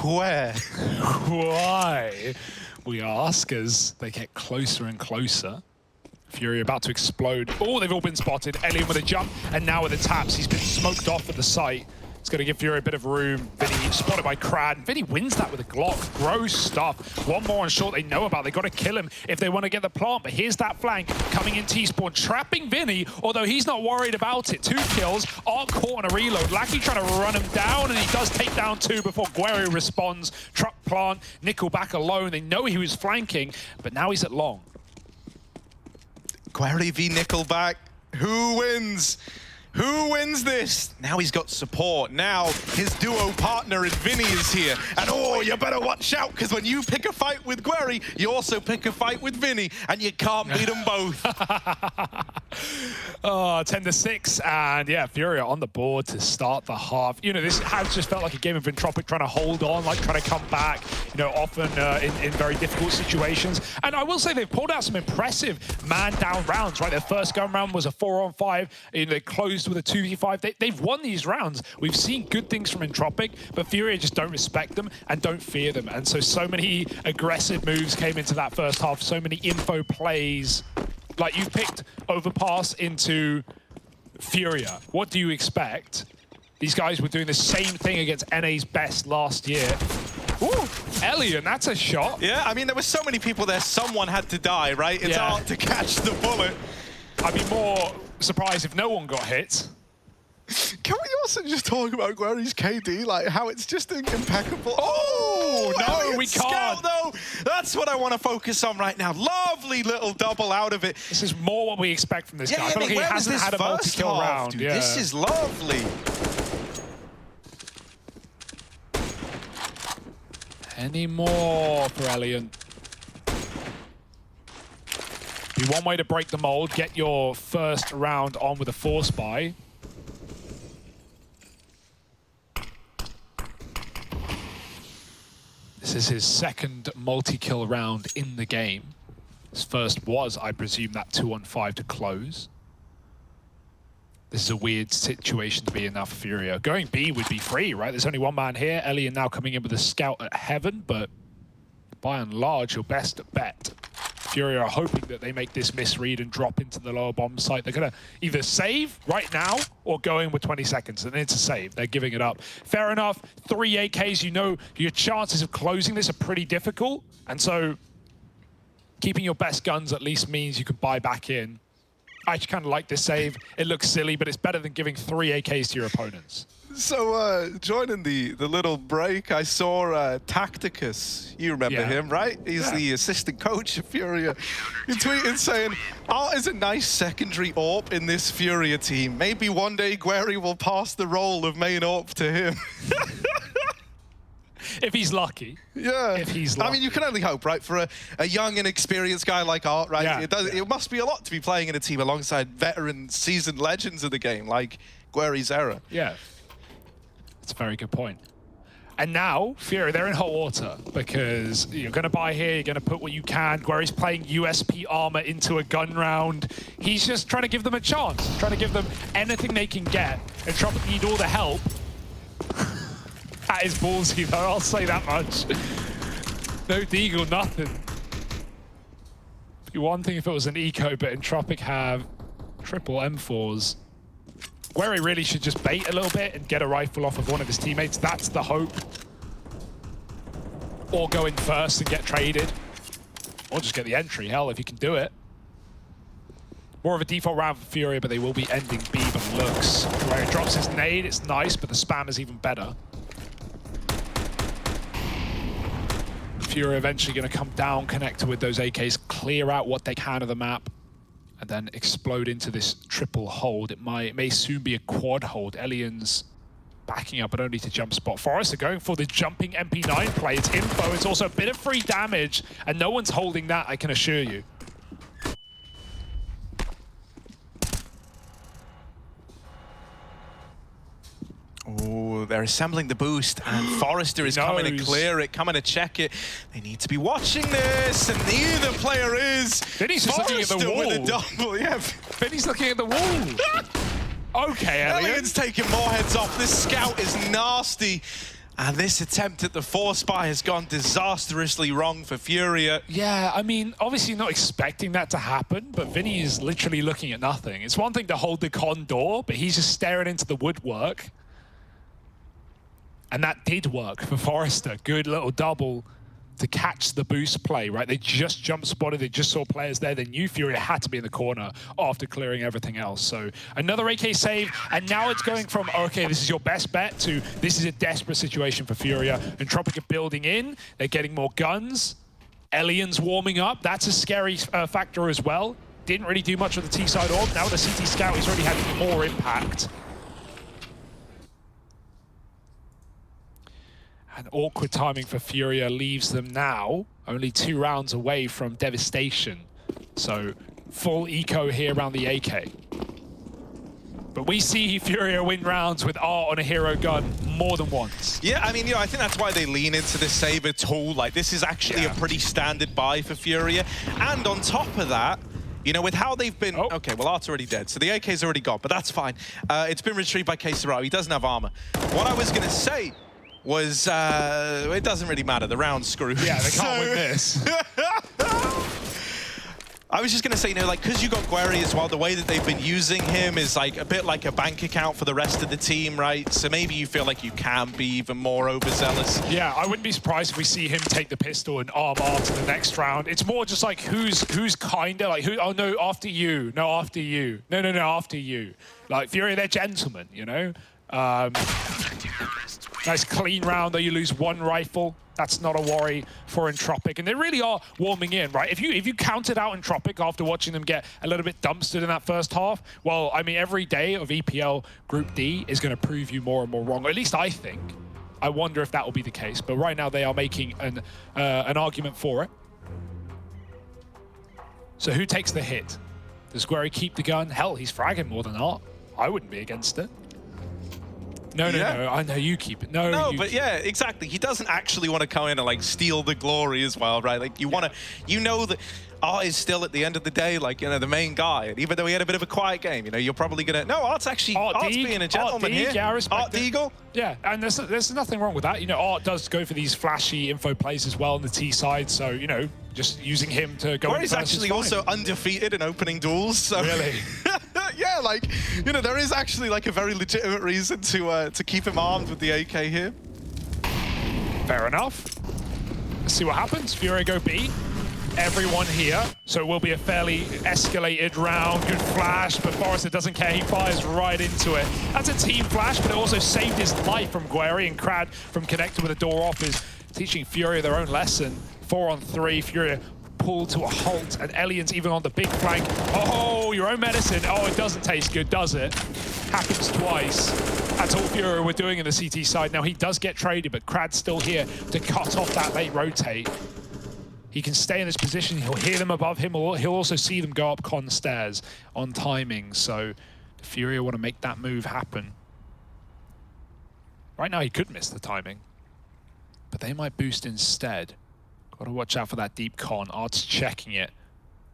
where? Why? We ask as they get closer and closer. Fury about to explode. Oh, they've all been spotted. Elian with a jump, and now with the taps, he's been smoked off at the site. It's going to give Fury a bit of room. Vinny spotted by Krad. Vinny wins that with a Glock. Gross stuff. One more on short they know about. They got to kill him if they want to get the plant. But here's that flank coming in T-spawn, trapping Vinny, although he's not worried about it. 2 kills, aren't caught on a reload. Lackey trying to run him down, and he does take down 2 before Guerri responds. Truck plant, Nickelback alone. They know he was flanking, but now he's at long. Guerri v Nickelback. Who wins? Who wins this? Now he's got support. Now his duo partner in Vinny is here. And oh, you better watch out, because when you pick a fight with Guerri, you also pick a fight with Vinny, and you can't beat them both. 10-6, and yeah, Furia on the board to start the half. You know, this has just felt like a game of Entropic trying to hold on, like trying to come back, you know, often in very difficult situations. And I will say they've pulled out some impressive man-down rounds, right? Their first gun round was a 4-on-5, and they closed with a 2v5. They've won these rounds. We've seen good things from Entropic, but Furia just don't respect them and don't fear them. And so many aggressive moves came into that first half, so many info plays. Like, you picked Overpass into Furia. What do you expect? These guys were doing the same thing against NA's best last year. Ooh, Elian, that's a shot. Yeah, I mean, there were so many people there, someone had to die, right? It's hard to catch the bullet. I'd be more surprised if no one got hit. Can we also just talk about Guerri's KD, like how it's just impeccable? Oh, no, we can't. Scout, though. That's what I want to focus on right now. Lovely little double out of it. This is more what we expect from this guy. I feel like he where hasn't was this had a multi-kill round. Dude, this is lovely. Any more for Elian? Be one way to break the mold, get your first round on with a force buy. This is his second multi-kill round in the game. His first was, I presume, that 2-on-5 to close. This is a weird situation to be in now for Furia. Going B would be free, right? There's only one man here. Elian now coming in with a scout at Heaven, but by and large, your best bet. Furia are hoping that they make this misread and drop into the lower bomb site. They're going to either save right now or go in with 20 seconds. And it's a save. They're giving it up. Fair enough. 3 AKs, you know your chances of closing this are pretty difficult. And so keeping your best guns at least means you could buy back in. I actually kind of like this save. It looks silly, but it's better than giving 3 AKs to your opponents. So, joining the little break, I saw Tacticus. You remember him, right? He's the assistant coach of Furia. He tweeted saying, Art is a nice secondary AWP in this Furia team. Maybe one day Guerri will pass the role of main AWP to him. If he's lucky. Yeah. If he's lucky. I mean, you can only hope, right? For a young and experienced guy like Art, right? Yeah. It must be a lot to be playing in a team alongside veteran, seasoned legends of the game, like Guerri's era. Yeah. That's a very good point. And now, Furia, they're in hot water because you're going to buy here, you're going to put what you can. Guerri's playing USP armor into a gun round. He's just trying to give them a chance, trying to give them anything they can get. And Trump need all the help. That is ballsy, though, I'll say that much. No deagle, nothing. Be one thing if it was an eco, but Entropic have triple M4s. Guerri really should just bait a little bit and get a rifle off of one of his teammates. That's the hope. Or go in first and get traded. Or just get the entry, hell, if you can do it. more of a default round for Furia, but they will be ending B, but looks. Where he drops his nade, it's nice, but the spam is even better. Furia eventually going to come down, connected with those AKs, clear out what they can of the map, and then explode into this triple hold. It may soon be a quad hold. Elian's backing up, but only to jump spot. Forrester going for the jumping MP9 play. It's info, it's also a bit of free damage, and no one's holding that, I can assure you. Oh, they're assembling the boost, and Forrester is coming to clear it, coming to check it. They need to be watching this, and neither player is. Vinny's just looking at the wall. With a double, yeah. Vinny's looking at the wall. Okay, Elliot's taking more heads off. This scout is nasty. And this attempt at the force buy has gone disastrously wrong for Furia. Yeah, I mean, obviously not expecting that to happen, but Vinny is literally looking at nothing. It's one thing to hold the con door, but he's just staring into the woodwork. And that did work for Forrester. Good little double to catch the boost play, right? They just jump spotted, they just saw players there. They knew Furia had to be in the corner after clearing everything else. So another AK save, and now it's going from, okay, this is your best bet, to this is a desperate situation for Furia. Entropic are building in, they're getting more guns. Elian's warming up, that's a scary factor as well. Didn't really do much with the T-side orb. Now with the CT scout, he's already had more impact. And awkward timing for Furia leaves them now only 2 rounds away from devastation. So full eco here around the AK. But we see Furia win rounds with Art on a hero gun more than once. Yeah, I mean, I think that's why they lean into this Saber tool. Like, this is actually a pretty standard buy for Furia. And on top of that, you know, with how they've been... Okay, well, Art's already dead, so the AK's already gone, but that's fine. It's been retrieved by K-Serao. He doesn't have armor. What I was going to say was, it doesn't really matter. The round's screwed. Yeah, they can't win this. I was just going to say, you know, like, because you got Guerri as well, the way that they've been using him is like a bit like a bank account for the rest of the team, right? So maybe you feel like you can be even more overzealous. Yeah, I wouldn't be surprised if we see him take the pistol and arm Art to the next round. It's more just like who's kind of like, who? Oh, no, after you. No, after you. No, after you. Like, Fury, they're gentlemen, you know? Nice clean round, though you lose 1 rifle. That's not a worry for Entropic. And they really are warming in, right? If you counted out Entropic after watching them get a little bit dumpstered in that first half, well, I mean, every day of EPL Group D is going to prove you more and more wrong. Or at least I think. I wonder if that will be the case. But right now they are making an argument for it. So who takes the hit? Does Guerri keep the gun? Hell, he's fragging more than Art. I wouldn't be against it. No, I know you keep it. No, but yeah, exactly. He doesn't actually want to come in and like steal the glory as well, right? Like you want to, you know that Art is still at the end of the day, like, you know, the main guy. And even though he had a bit of a quiet game, you know, you're probably gonna. No, Art's being a gentleman here. Yeah, I respect Art Deagle. Yeah, and there's nothing wrong with that. You know, Art does go for these flashy info plays as well on the T side. So you know, just using him to go. He's actually also undefeated in opening duels. So. Really. Yeah, like, you know, there is actually like a very legitimate reason to keep him armed with the AK here. Fair enough. Let's see what happens. Fury go B. Everyone here. So it will be a fairly escalated round. Good flash, but Forrester doesn't care. He fires right into it. That's a team flash, but it also saved his life from Guerri, and Crad from connecting with the door off is teaching Fury their own lesson. 4-on-3, Fury pulled to a halt, and Elian's even on the big flank. Oh, your own medicine. Oh, it doesn't taste good, does it? Happens twice. That's all Fury were doing in the CT side. Now he does get traded, but Crad's still here to cut off that late rotate. He can stay in this position. He'll hear them above him. He'll also see them go up con stairs on timing. So the Fury want to make that move happen. Right now he could miss the timing, but they might boost instead. Got to watch out for that deep con. Art's checking it.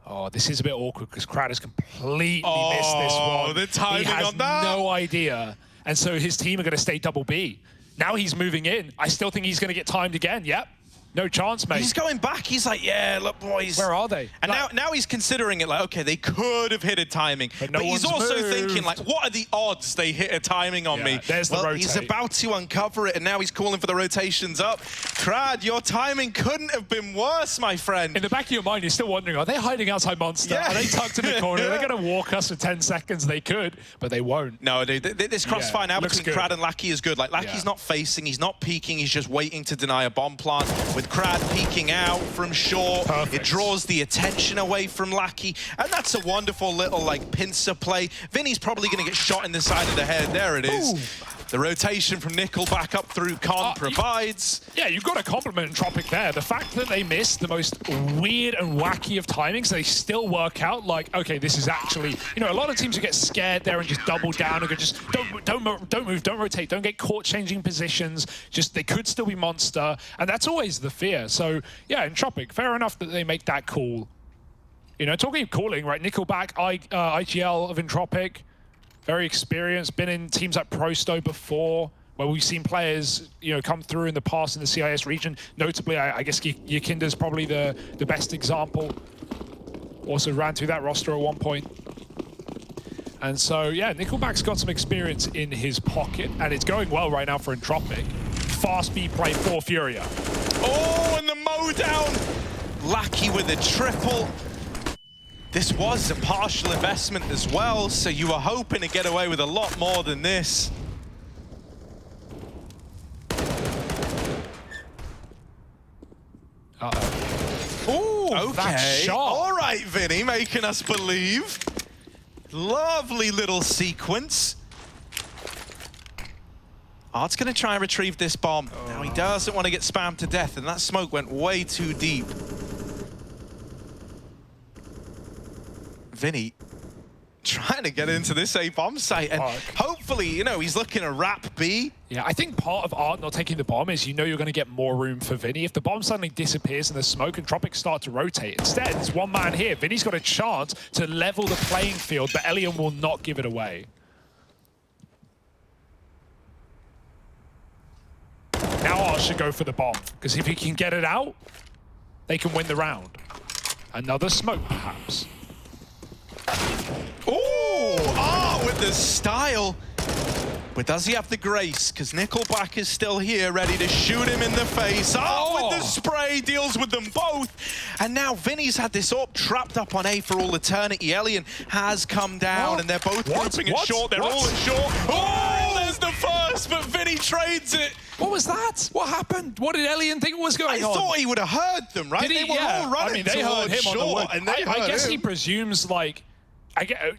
Oh, this is a bit awkward because Crad has completely missed this one. The timing on that. He has no idea. And so his team are going to stay double B. Now he's moving in. I still think he's going to get timed again. Yep. No chance, mate. He's going back. He's like, yeah, look, boys. Where are they? And now he's considering it like, okay, they could have hit a timing. But he's also thinking like, what are the odds they hit a timing on me? There's the rotate. He's about to uncover it, and now he's calling for the rotations up. Crad, your timing couldn't have been worse, my friend. In the back of your mind, you're still wondering, are they hiding outside Monster? Are they tucked in the corner? Are they going to walk us for 10 seconds? They could, but they won't. No, dude, this crossfire now between good. Crad and Lackey is good. Like, Lackey's not facing, he's not peeking, he's just waiting to deny a bomb plant. With Crad peeking out from short, it draws the attention away from Lackey, and that's a wonderful little like pincer play. Vinny's probably going to get shot in the side of the head. There it is. Ooh. The rotation from Nickel back up through Con provides. Yeah, you've got to compliment Entropic there. The fact that they missed the most weird and wacky of timings, they still work out like, okay, this is actually, you know, a lot of teams who get scared there and just double down and go just don't move, don't rotate, don't get caught changing positions. Just they could still be Monster, and that's always the fear. So yeah, Entropic, fair enough that they make that call. You know, talking of calling, right? Nickelback, IGL of Entropic. Very experienced, been in teams like Prosto before, where we've seen players, you know, come through in the past in the CIS region. Notably, I guess Yakinda's probably the best example. Also ran through that roster at one point. And so, yeah, Nickelback's got some experience in his pocket, and it's going well right now for Entropic. Fast speed play for Furia. Oh, and the mow down. Lackey with a triple. This was a partial investment as well, so you were hoping to get away with a lot more than this. Ooh, okay. All right, Vinny, making us believe. Lovely little sequence. Art's going to try and retrieve this bomb. Now, he doesn't want to get spammed to death, and that smoke went way too deep. Vinny trying to get into this A-bomb site, and hopefully, you know, he's looking to wrap B. Yeah, I think part of Art not taking the bomb is you know you're going to get more room for Vinny. If the bomb suddenly disappears in the smoke, Entropic start to rotate. Instead, there's one man here. Vinny's got a chance to level the playing field, but Elian will not give it away. Now Art should go for the bomb, because if he can get it out, they can win the round. Another smoke, perhaps. Ooh, Art with the style. But does he have the grace? Because Nickelback is still here, ready to shoot him in the face. Art with the spray, deals with them both. And now Vinny's had this up, trapped up on A for all eternity. Elian has come down, and they're both grouping it short. They're all at short. Oh, there's the first, but Vinny trades it. What was that? What happened? What did Elian think was going on? I thought he would have heard them, right? Did he? They were all running. I mean, they heard him on the wood. And they I guess he presumes, like,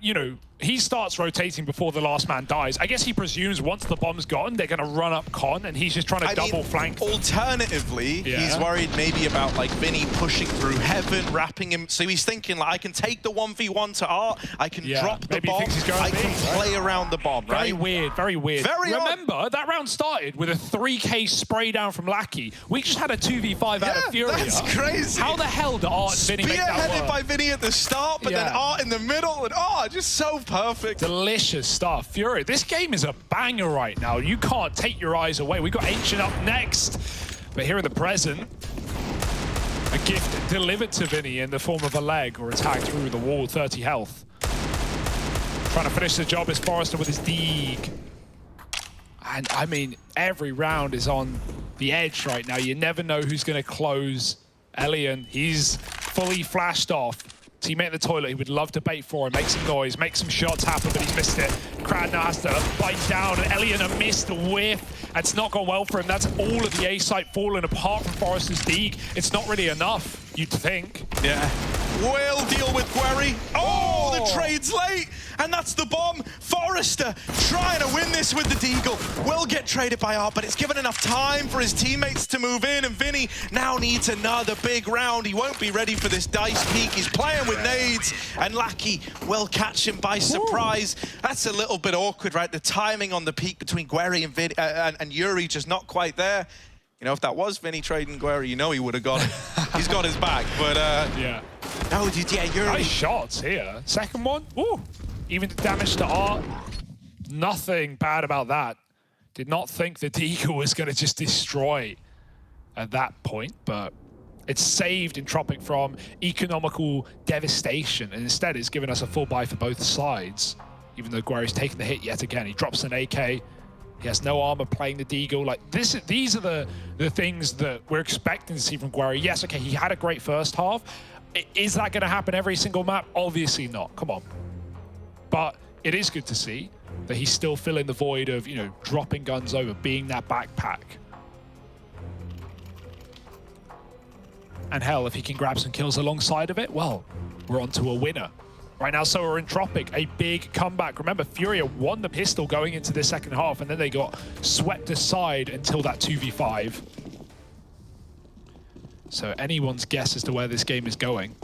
you know, he starts rotating before the last man dies. I guess he presumes once the bomb's gone, they're going to run up Con, and he's just trying to double flank. Alternatively, he's worried maybe about like Vinny pushing through heaven, wrapping him. So he's thinking like, I can take the 1v1 to Art, I can drop the bomb, I can play around the bomb, right? Very weird, very weird. Remember, odd. that round started with a 3K spray down from Lackey. We just had a 2v5 out of Furia. That's crazy. How the hell did Art and Vinny make that work? Spearheaded by Vinny at the start, but then Art in the middle, and just so perfect. Delicious stuff. Furia, this game is a banger right now. You can't take your eyes away. We've got Ancient up next. But here in the present, a gift delivered to Vinny in the form of a leg or attack through the wall, 30 health. Trying to finish the job is Forrester with his Deeg. And I mean, every round is on the edge right now. You never know who's going to close Elian. He's fully flashed off. Teammate in the toilet, he would love to bait for him, make some noise, make some shots happen, but he's missed it. Crad now has to bite down, and Elian a missed whiff. It's not gone well for him. That's all of the A site falling apart from Forrester's Deeg. It's not really enough, you'd think. Yeah. Will deal with Guerry. Oh, the trade's late, and that's the bomb. Forrester trying to win this with the Deagle. Will get traded by Art, but it's given enough time for his teammates to move in, and Vinny now needs another big round. He won't be ready for this dice peak. He's playing with nades, and Lackey will catch him by surprise. That's a little bit awkward, right? The timing on the peak between Guerry and Yuri just not quite there. You know, if that was Vinny trading Guerry, you know he would have got it. He's got his back, but yeah. No, dude, yeah, Yuri. Nice shots here. Second one, ooh. Even the damage to Art. Nothing bad about that. Did not think the Deagle was going to just destroy at that point, but it's saved Entropic from economical devastation, and instead it's given us a full buy for both sides, even though Guerry's taken the hit yet again. He drops an AK, he has no armor playing the Deagle. Like these are the things that we're expecting to see from Guerry. Yes, okay, he had a great first half. Is that going to happen every single map? Obviously not, come on. But it is good to see that he's still filling the void of, you know, dropping guns over, being that backpack. And hell, if he can grab some kills alongside of it, well, we're on to a winner. Right now, so are Entropic, a big comeback. Remember, Furia won the pistol going into the second half, and then they got swept aside until that 2v5. So anyone's guess as to where this game is going,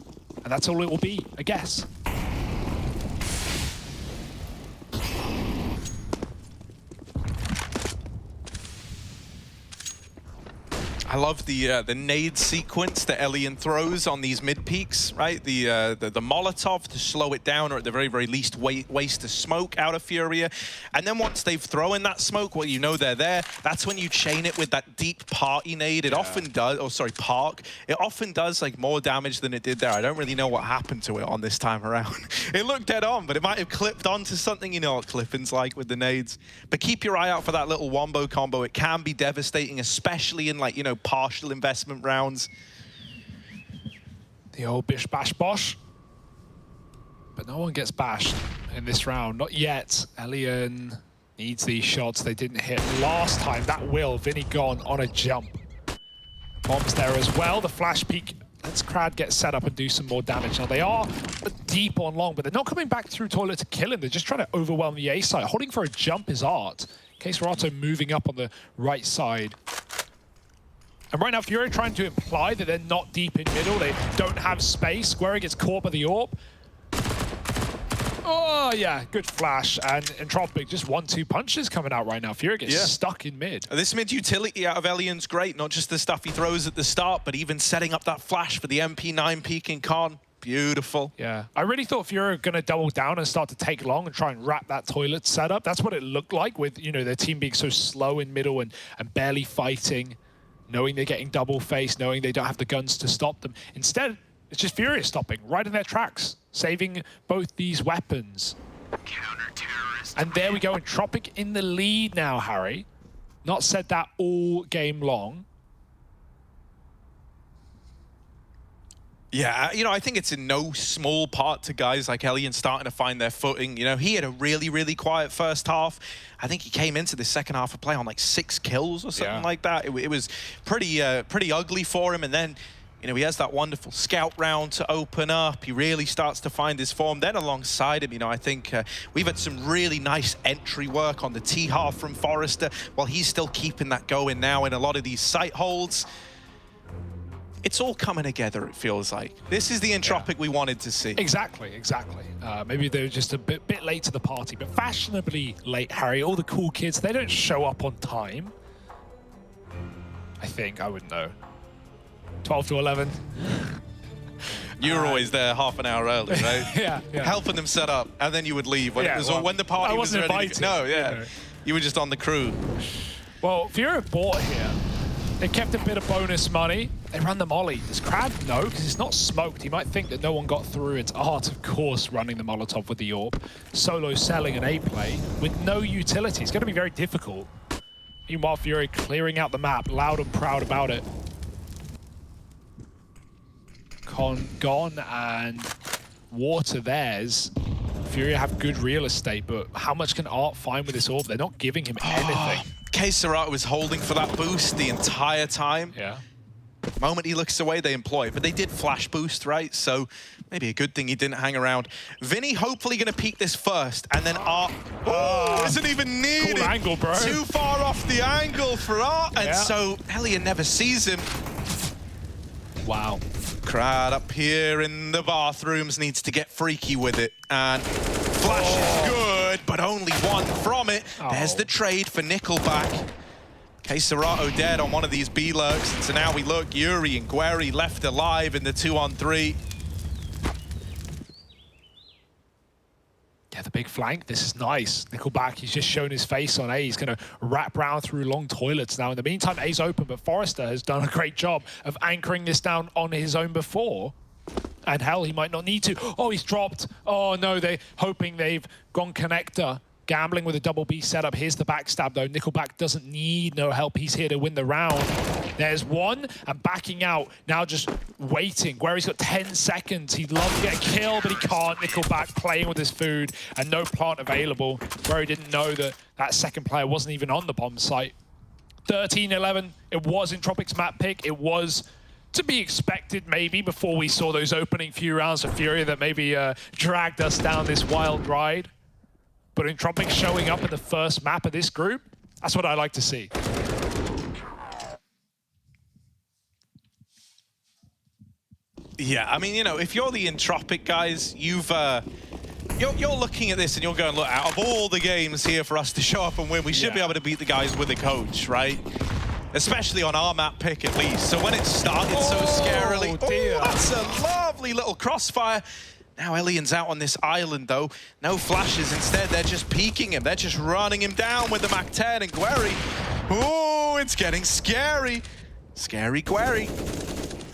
and that's all it will be, a guess. I love the nade sequence that Elian throws on these mid peaks, right? The Molotov to slow it down, or at the very, very least waste the smoke out of Furia. And then once they've thrown that smoke, well, you know they're there. That's when you chain it with that deep party nade. It often does, oh sorry, Park. It often does like more damage than it did there. I don't really know what happened to it on this time around. It looked dead on, but it might have clipped onto something. You know what clipping's like with the nades. But keep your eye out for that little wombo combo. It can be devastating, especially in like, you know, partial investment rounds. The old bish bash bosh. But no one gets bashed in this round, not yet. Elian needs these shots. They didn't hit last time. That will. Vinny gone on a jump. Bombs there as well. The flash peek lets Crad get set up and do some more damage. Now they are deep on long, but they're not coming back through toilet to kill him. They're just trying to overwhelm the A side. Holding for a jump is art. Caserato moving up on the right side. And right now, Furia trying to imply that they're not deep in middle. They don't have space. Guerry gets caught by the AWP. Oh, yeah, good flash. And Entropic, just 1-2 punches coming out right now. Furia gets stuck in mid. This mid utility out of Elian's great. Not just the stuff he throws at the start, but even setting up that flash for the MP9 peeking con. Beautiful. Yeah, I really thought Furia were going to double down and start to take long and try and wrap that toilet setup. That's what it looked like with, you know, their team being so slow in middle and barely fighting. Knowing they're getting double-faced, knowing they don't have the guns to stop them. Instead, it's just Furia stopping right in their tracks, saving both these weapons. And there we go, Entropic in the lead now, Harry. Not said that all game long. Yeah, you know, I think it's in no small part to guys like Elian starting to find their footing. You know, he had a really, really quiet first half. I think he came into the second half of play on like 6 kills or something like that. It was pretty ugly for him. And then, you know, he has that wonderful scout round to open up. He really starts to find his form. Then alongside him, you know, I think we've had some really nice entry work on the T-half from Forrester, while he's still keeping that going now in a lot of these sight holds. It's all coming together, it feels like. This is the Entropic we wanted to see. Exactly, exactly. Maybe they're just a bit late to the party, but fashionably late, Harry. All the cool kids, they don't show up on time. I think, I wouldn't know. 12 to 11. You were always there half an hour early, right? yeah. Helping them set up, and then you would leave when it was when the party was ready. Invited, no, yeah. You know. You were just on the crew. Well, Furia bought here. They kept a bit of bonus money. They ran the molly. Does Crab know? Because it's not smoked. He might think that no one got through. It's art, of course, running the Molotov with the AWP. Solo selling an A play with no utility. It's going to be very difficult. Meanwhile, Fury clearing out the map, loud and proud about it. Con gone and water theirs. Fury have good real estate, but how much can Art find with this AWP? They're not giving him anything. Caserato was holding for that boost the entire time. Yeah. The moment he looks away, they employ it. But they did flash boost, right? So maybe a good thing he didn't hang around. Vinny hopefully going to peek this first, and then Art isn't even needed. Cool angle, bro. Too far off the angle for Art, and so Elian never sees him. Wow. Crowd up here in the bathrooms needs to get freaky with it, and flash is good, but only one from it. There's the trade for Nickelback. Caserato dead on one of these B-lurks, and so now we look, Yuri and Guerry left alive in the 2-on-3. Yeah, the big flank. This is nice. Nickelback, he's just shown his face on A. He's going to wrap round through long toilets now. In the meantime, A's open, but Forrester has done a great job of anchoring this down on his own before. And hell, he might not need to. Oh, he's dropped. Oh, no, they're hoping they've gone connector. Gambling with a double B setup. Here's the backstab, though. Nickelback doesn't need no help. He's here to win the round. There's one, and backing out. Now just waiting. Guerry's got 10 seconds. He'd love to get a kill, but he can't. Nickelback playing with his food, and no plant available. Guerry didn't know that that second player wasn't even on the bomb site. 13-11. It was Entropic's map pick. It was to be expected, maybe, before we saw those opening few rounds of Furia that maybe dragged us down this wild ride. But Entropic showing up in the first map of this group, that's what I like to see. Yeah, I mean, you know, if you're the Entropic guys, you're looking at this and you're going, look, out of all the games here for us to show up and win, we should be able to beat the guys with a coach, right? Especially on our map pick, at least. So when it started so scarily, oh, that's a lovely little crossfire. Now Elian's out on this island, though. No flashes. Instead, they're just peeking him. They're just running him down with the Mac-10 and Guerry. Oh, it's getting scary. Scary Guerry.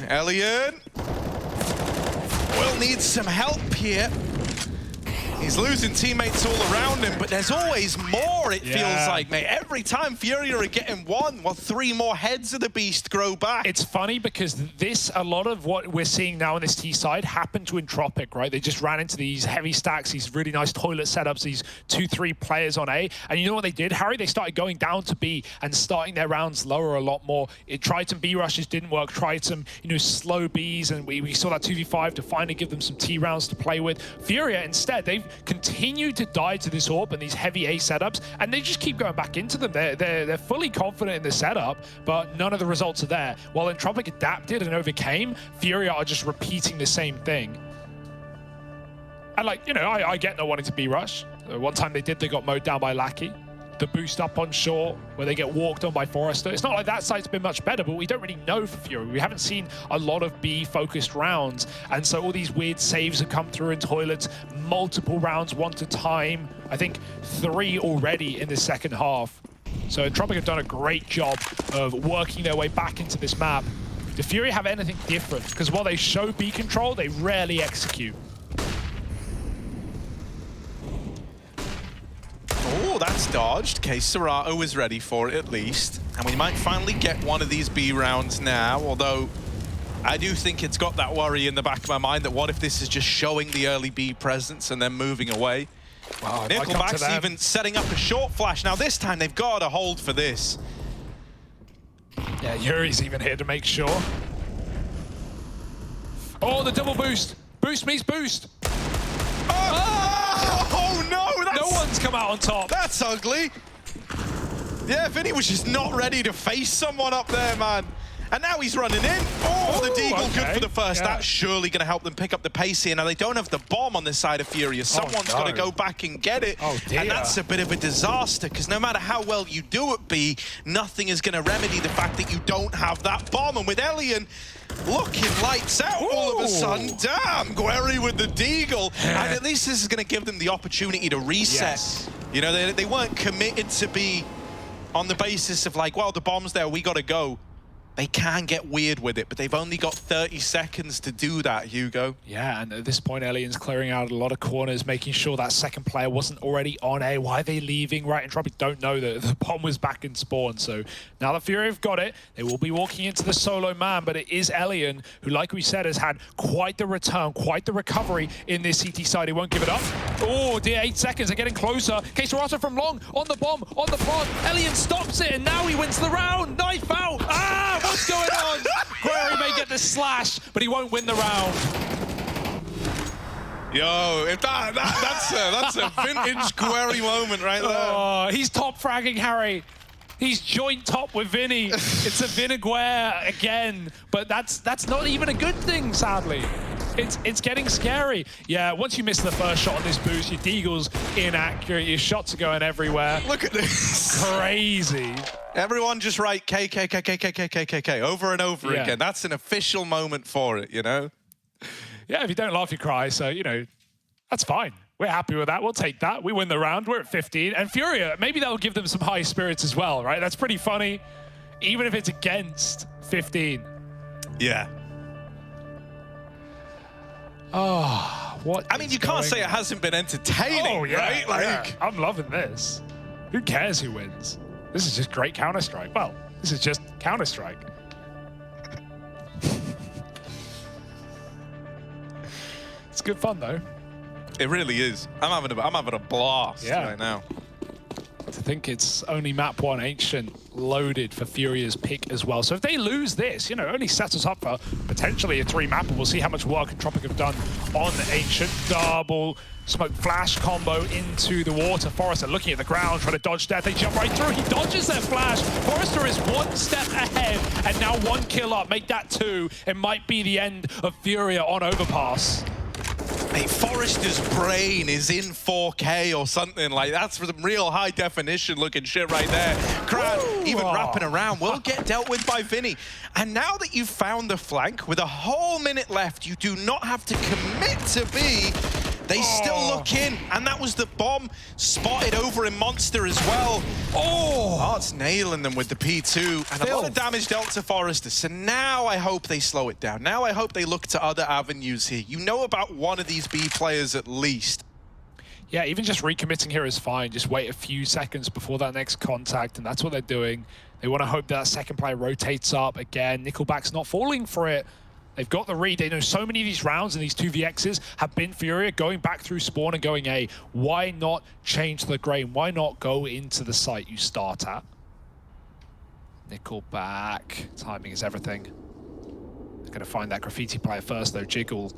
Elian will need some help here. He's losing teammates all around him, but there's always more, it feels like, mate. Every time Furia are getting one, well, 3 more heads of the beast grow back. It's funny because a lot of what we're seeing now on this T side happened to Entropic, right? They just ran into these heavy stacks, these really nice toilet setups, these 2-3 players on A. And you know what they did, Harry? They started going down to B and starting their rounds lower a lot more. It tried some B rushes, didn't work. Tried some, you know, slow Bs, and we saw that 2v5 to finally give them some T rounds to play with. Furia, instead, they've continue to die to this AWP and these heavy A setups, and they just keep going back into them. They're fully confident in the setup, but none of the results are there. While Entropic adapted and overcame, Furia are just repeating the same thing. And like, you know, I get not wanting to B-rush. One time they did, they got mowed down by Lackey. The boost up on short, where they get walked on by Forrester. It's not like that site's been much better, but we don't really know for Fury. We haven't seen a lot of B-focused rounds, and so all these weird saves have come through in toilets, multiple rounds, one at a time. I think 3 already in the second half. So Entropic have done a great job of working their way back into this map. Do Fury have anything different? Because while they show B control, they rarely execute. Oh, that's dodged. Okay, Serato is ready for it at least. And we might finally get one of these B rounds now, although I do think it's got that worry in the back of my mind that what if this is just showing the early B presence and then moving away? Wow, Nickelback's even setting up a short flash. Now this time they've got to hold for this. Yeah, Yuri's even here to make sure. Oh, the double boost. Boost meets boost. Oh no! No one's come out on top. That's ugly. Yeah, Vinny was just not ready to face someone up there, man. And now he's running in. Oh, the Deagle, good for the first. That's surely going to help them pick up the pace here. Now, they don't have the bomb on this side of Furia. Someone's got to go back and get it. Oh, dear. And that's a bit of a disaster, because no matter how well you do at B, nothing is going to remedy the fact that you don't have that bomb. And with Elian looking lights out all of a sudden, damn, Guerry with the Deagle. And at least this is going to give them the opportunity to reset. Yes. You know, they weren't committed to be on the basis of like, well, the bomb's there, we got to go. They can get weird with it, but they've only got 30 seconds to do that, Hugo. Yeah, and at this point, Elian's clearing out a lot of corners, making sure that second player wasn't already on A. Why are they leaving? Right, Entropic don't know that the bomb was back in spawn. So now the Fury have got it. They will be walking into the solo man, but it is Elian, who, like we said, has had quite the return, quite the recovery in this CT side. He won't give it up. Oh, dear, 8 seconds. They're getting closer. Kesarata from long, on the bomb, on the plant. Elian stops it, and now he wins the round. Knife out. Ah! What's going on? Guerry may get the slash, but he won't win the round. Yo, if that's a vintage Guerry moment right there. Oh, he's top fragging Harry. He's joint top with Vinny. It's a Viniguer again, but that's not even a good thing, sadly. It's getting scary. Yeah, once you miss the first shot on this boost, your Deagle's inaccurate, your shots are going everywhere. Look at this. Crazy. Everyone just write KKKKKKKKK over and over again. That's an official moment for it, you know? Yeah, if you don't laugh, you cry, so, you know, that's fine. We're happy with that. We'll take that. We win the round. We're at 15. And Furia, maybe that'll give them some high spirits as well, right? That's pretty funny, even if it's against 15. Yeah. Oh, what? I mean, you can't say it hasn't been entertaining, oh, yeah, right? Like, yeah. I'm loving this. Who cares who wins? This is just great Counter-Strike. Well, this is just Counter-Strike. It's good fun, though. It really is. I'm having a blast right now. To think it's only map 1 Ancient loaded for Furia's pick as well. So if they lose this, you know, it only sets us up for potentially a 3-map, and we'll see how much work Entropic have done on Ancient. Double smoke flash combo into the water. Forrester looking at the ground, trying to dodge death. They jump right through. He dodges their flash. Forrester is 1 step ahead, and now 1 kill up. Make that 2. It might be the end of Furia on Overpass. Mate, Forrester's brain is in 4K or something like that's for some real high definition looking shit right there. Crad even wrapping around will get dealt with by Vinny. And now that you've found the flank with a whole minute left, you do not have to commit to B. They still look in, and that was the bomb spotted over in Monster as well. Oh, Art's nailing them with the P2, and a lot of damage dealt to Forrester. So now I hope they slow it down. Now I hope they look to other avenues here. You know about one of these B players at least. Yeah, even just recommitting here is fine. Just wait a few seconds before that next contact, and that's what they're doing. They want to hope that second player rotates up again. Nickelback's not falling for it. They've got the read. They know so many of these rounds and these 2vx's have been Furia going back through spawn and going A. Why not change the grain? Why not go into the site you start at? Nickelback. Timing is everything. They're going to find that graffiti player first, though. Jiggle.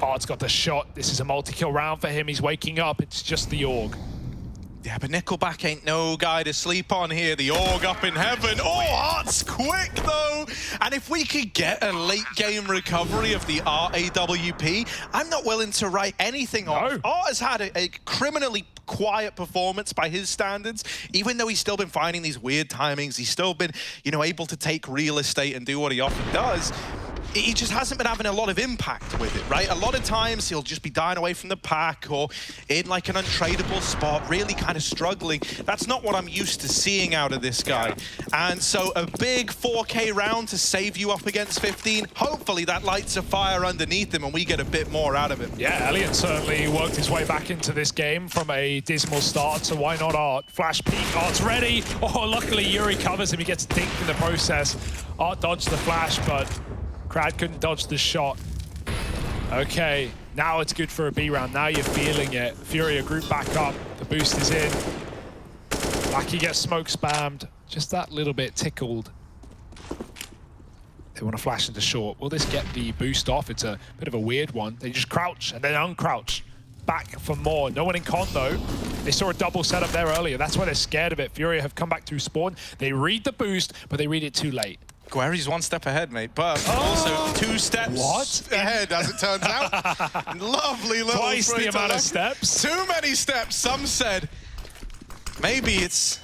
Art's got the shot. This is a multi-kill round for him. He's waking up. It's just the AUG. Yeah, but Nickelback ain't no guy to sleep on here. The AUG up in heaven. Oh, Art's quick, though. And if we could get a late-game recovery of the AWP, I'm not willing to write anything off. Art has had a criminally quiet performance by his standards. Even though he's still been finding these weird timings, he's still been, you know, able to take real estate and do what he often does. He just hasn't been having a lot of impact with it, right? A lot of times he'll just be dying away from the pack or in like an untradeable spot, really kind of struggling. That's not what I'm used to seeing out of this guy. And so a big 4K round to save you up against 15. Hopefully that lights a fire underneath him and we get a bit more out of him. Yeah, Elliot certainly worked his way back into this game from a dismal start, so why not Art? Flash peek, Art's ready. Oh, luckily Yuri covers him. He gets dinked in the process. Art dodged the flash, but Crad couldn't dodge the shot. Okay, now it's good for a B round. Now you're feeling it. Furia group back up. The boost is in. Lucky gets smoke spammed. Just that little bit tickled. They want to flash into short. Will this get the boost off? It's a bit of a weird one. They just crouch and then uncrouch. Back for more. No one in con though. They saw a double setup there earlier. That's why they're scared of it. Furia have come back through spawn. They read the boost, but they read it too late. Guerry's 1 step ahead, mate, but also 2 steps ahead, as it turns out. Lovely little Twice the amount of steps. Too many steps. Some said maybe it's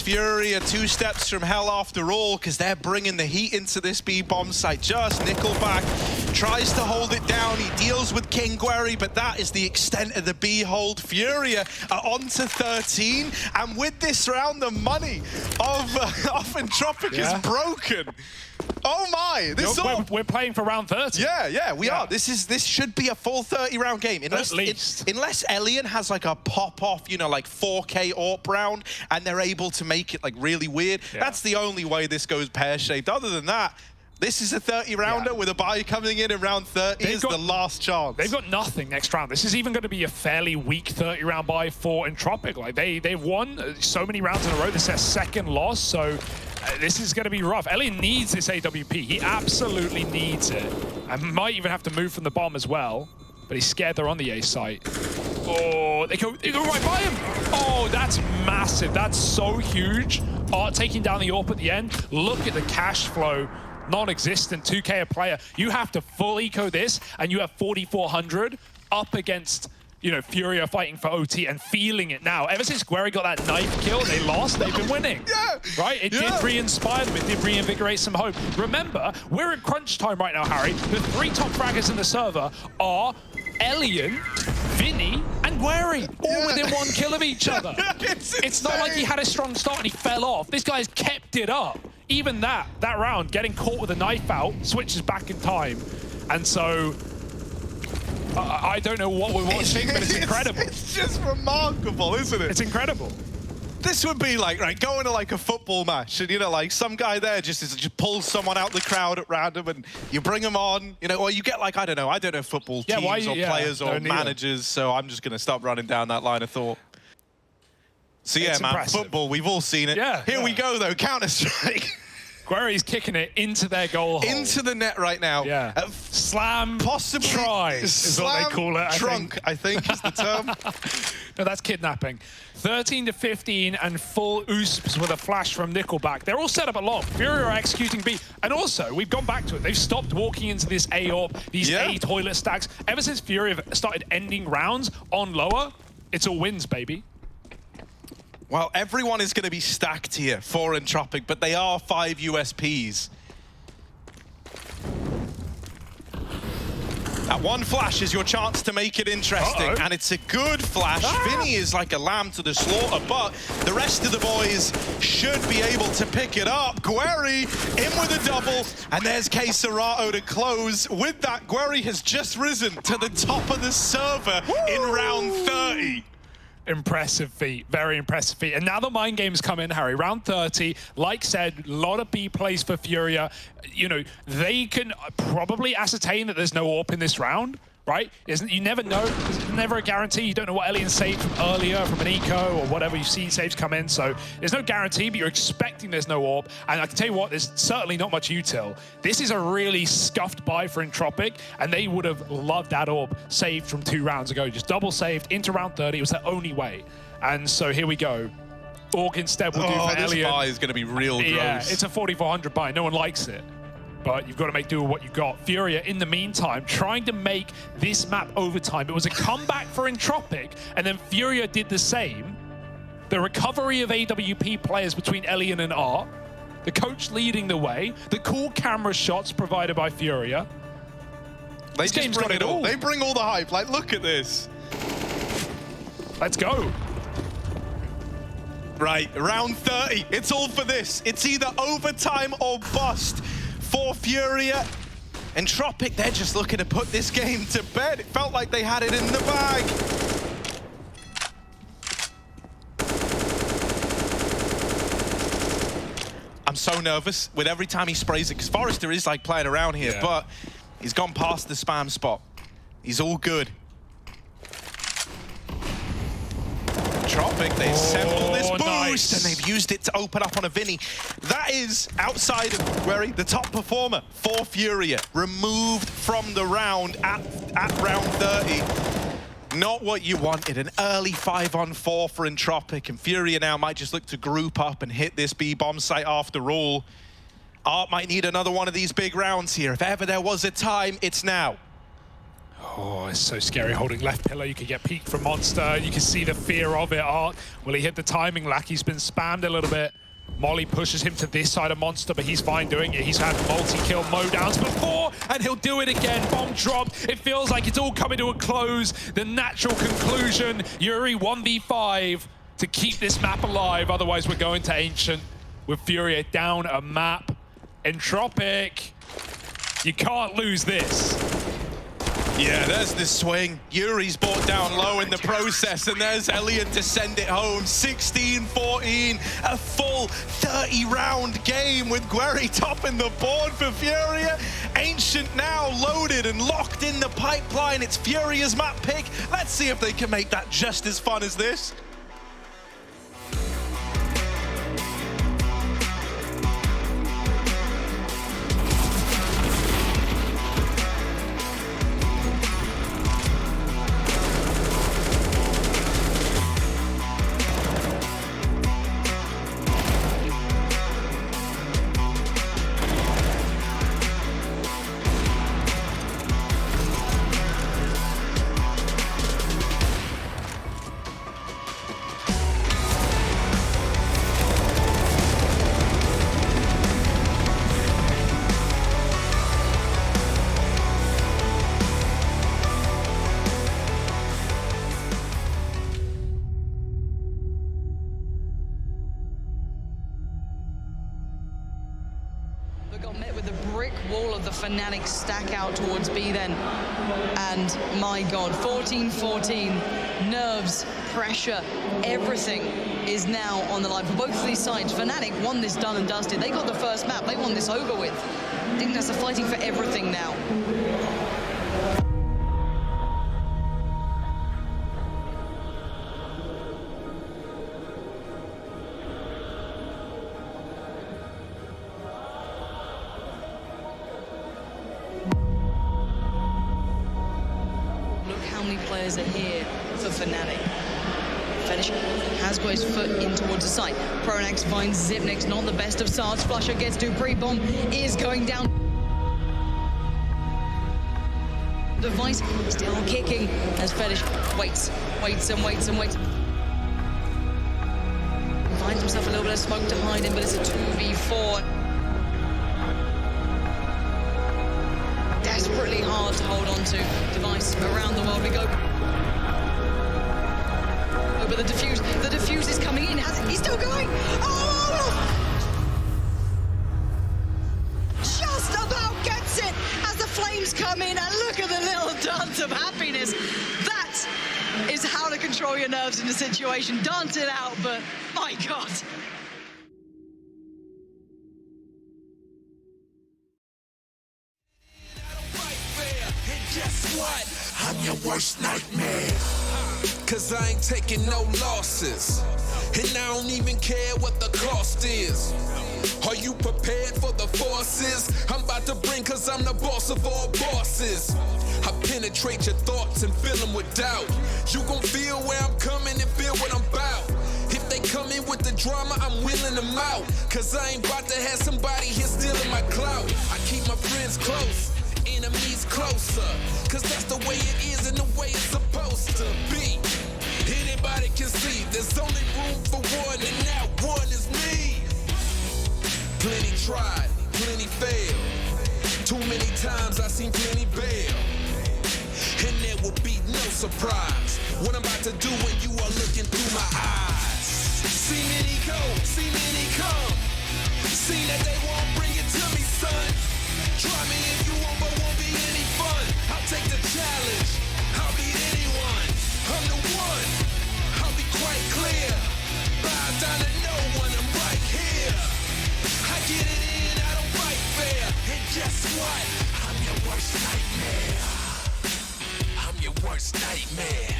Furia 2 steps from hell after all, because they're bringing the heat into this B-bomb site. Just Nickelback tries to hold it down. He deals with King Guerry, but that is the extent of the B hold. Furia are on to 13, and with this round, the money of Entropic is broken. Oh my! We're playing for round 30. Yeah, we are. This should be a full 30-round game. Unless, at least. Unless Elian has like a pop-off, you know, like 4K AWP round, and they're able to make it like really weird. Yeah. That's the only way this goes pear-shaped. Other than that, this is a 30-rounder with a buy coming in round 30 is the last chance. They've got nothing next round. This is even going to be a fairly weak 30-round buy for Entropic. Like they've won so many rounds in a row. This is their second loss, so this is going to be rough. Ellie needs this AWP. He absolutely needs it. And might even have to move from the bomb as well. But he's scared they're on the A site. Oh, they go right by him. Oh, that's massive. That's so huge. Art taking down the AWP at the end. Look at the cash flow. Non-existent, 2K a player. You have to full eco this, and you have 4,400 up against, you know, Furia fighting for OT and feeling it now. Ever since Guerry got that knife kill, they lost, they've been winning. Right? It did re-inspire them, it did reinvigorate some hope. Remember, we're in crunch time right now, Harry. The 3 top fraggers in the server are Elian, Vinny, and Guerry, all within 1 kill of each other. It's not like he had a strong start and he fell off. This guy's kept it up. Even that round, getting caught with a knife out, switches back in time. And so, I don't know what we're watching, but it's incredible. It's just remarkable, isn't it? It's incredible. This would be like, right, going to like a football match and, you know, like some guy there just pulls someone out the crowd at random and you bring them on, you know, or you get like, I don't know football teams or players or managers, so I'm just going to stop running down that line of thought. So yeah, man, football, we've all seen it. Yeah, Here we go, though, Counter-Strike. Guerry's kicking it into their goal hole. Into the net right now. Yeah. Slam possibly try is what they call it, I think is the term. No, that's kidnapping. 13-15 and full USPs with a flash from Nickelback. They're all set up a lot. Fury are executing B. And also, we've gone back to it. They've stopped walking into this A AWP, these A toilet stacks. Ever since Fury have started ending rounds on lower, it's all wins, baby. Well, everyone is going to be stacked here for Entropic, but they are 5 USPs. That one flash is your chance to make it interesting, and it's a good flash. Vinny is like a lamb to the slaughter, but the rest of the boys should be able to pick it up. Guerry in with a double, and there's K Serato to close. With that, Guerry has just risen to the top of the server in round 30. Impressive feat, very impressive feat. And now the mind games come in, Harry. Round 30, like said, a lot of B plays for Furia. You know, they can probably ascertain that there's no AWP in this round, right? You never know. There's never a guarantee. You don't know what Elian saved from earlier, from an eco or whatever. You've seen saves come in, so there's no guarantee, but you're expecting there's no AWP. And I can tell you what, there's certainly not much util. This is a really scuffed buy for Entropic, and they would have loved that AWP saved from 2 rounds ago. Just double saved into round 30. It was their only way. And so here we go. Org instead will do for Elian. This buy is going to be real gross. Yeah, it's a 4,400 buy. No one likes it. But you've got to make do with what you got. Furia, in the meantime, trying to make this map overtime. It was a comeback for Entropic, and then Furia did the same. The recovery of AWP players between Elian and Art. The coach leading the way. The cool camera shots provided by Furia. This game's got it all. They bring all the hype. Like, look at this. Let's go. Right, round 30. It's all for this. It's either overtime or bust for Furia. Entropic, they're just looking to put this game to bed. It felt like they had it in the bag. I'm so nervous with every time he sprays it, because Forrester is like playing around here, but he's gone past the spam spot. He's all good. Entropic, they assemble this boost, and they've used it to open up on a Vinny. That is, outside of Guerry, the top performer for Furia, removed from the round at round 30. Not what you wanted, an early 5-on-4 for Entropic, and Furia now might just look to group up and hit this B-bomb site after all. Art might need another one of these big rounds here. If ever there was a time, it's now. Oh, it's so scary holding left pillar. You could get peeked from Monster. You can see the fear of it. Art, will he hit the timing? Lackey's been spammed a little bit. Molly pushes him to this side of Monster, but he's fine doing it. He's had multi-kill mowdowns before, and he'll do it again. Bomb dropped. It feels like it's all coming to a close. The natural conclusion, Yuri 1v5 to keep this map alive. Otherwise, we're going to Ancient with Furia down a map. Entropic, you can't lose this. Yeah, there's the swing. Yuri's brought down low in the process, and there's Elian to send it home. 16-14, a full 30-round game with Guerry topping the board for Furia. Ancient now loaded and locked in the pipeline. It's Furia's map pick. Let's see if they can make that just as fun as this. Fnatic stack out towards B then. And my God, 14-14, nerves, pressure, everything is now on the line for both of these sides. Fnatic won this done and dusted. They got the first map, they won this over with. Dignitas are fighting for everything now. Look how many players are here for Fnatic. Fetish has got his foot in towards the site. Pronax finds Zipnix, not the best of starts. Flusher gets Dupree. Bomb is going down. Device still kicking as Fetish waits and waits. Finds himself a little bit of smoke to hide in, but it's a 2v4. Desperately hard to hold on to. Device around the world we go. But the defuse is coming in. He's still going. Oh! Just about gets it as the flames come in. And look at the little dance of happiness. That is how to control your nerves in a situation. Dance it out, but my God. Guess what? I'm your worst nightmare. Cause I ain't taking no losses. And I don't even care what the cost is. Are you prepared for the forces I'm about to bring? Cause I'm the boss of all bosses. I penetrate your thoughts and fill them with doubt. You gon' feel where I'm coming and feel what I'm about. If they come in with the drama, I'm wheeling them out. Cause I ain't about to have somebody here stealing my clout. I keep my friends close, enemies closer. Cause that's the way it is and the way it's supposed to be. Anybody can see there's only room for one, and that one is me. Plenty tried, plenty failed. Too many times I seen plenty bail. And there will be no surprise what I'm about to do when you are looking through my eyes. See many go, see many come. See that they won't bring it to me, son. Try me if you want, but won't be any fun. I'll take the challenge, I'll beat anyone. I'm the one, I'll be quite clear. Bow down to no one, I'm right here. I get it in, I don't fight fair. And guess what? I'm your worst nightmare. I'm your worst nightmare.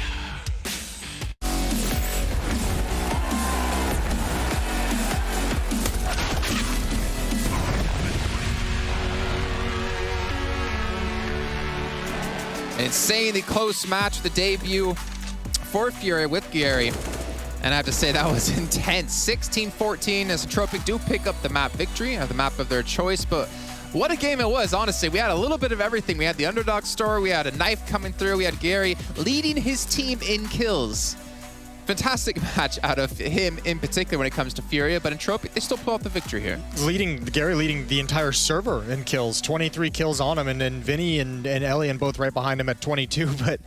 An insanely close match, the debut for Fury with Gary. And I have to say, that was intense. 16-14 as Tropic do pick up the map victory, the map of their choice. But what a game it was, honestly. We had a little bit of everything. We had the underdog story, we had a knife coming through, we had Gary leading his team in kills. Fantastic match out of him in particular when it comes to Furia, but in Tropic, they still pull out the victory here. Gary leading the entire server in kills, 23 kills on him, and then Vinny and Elian both right behind him at 22. But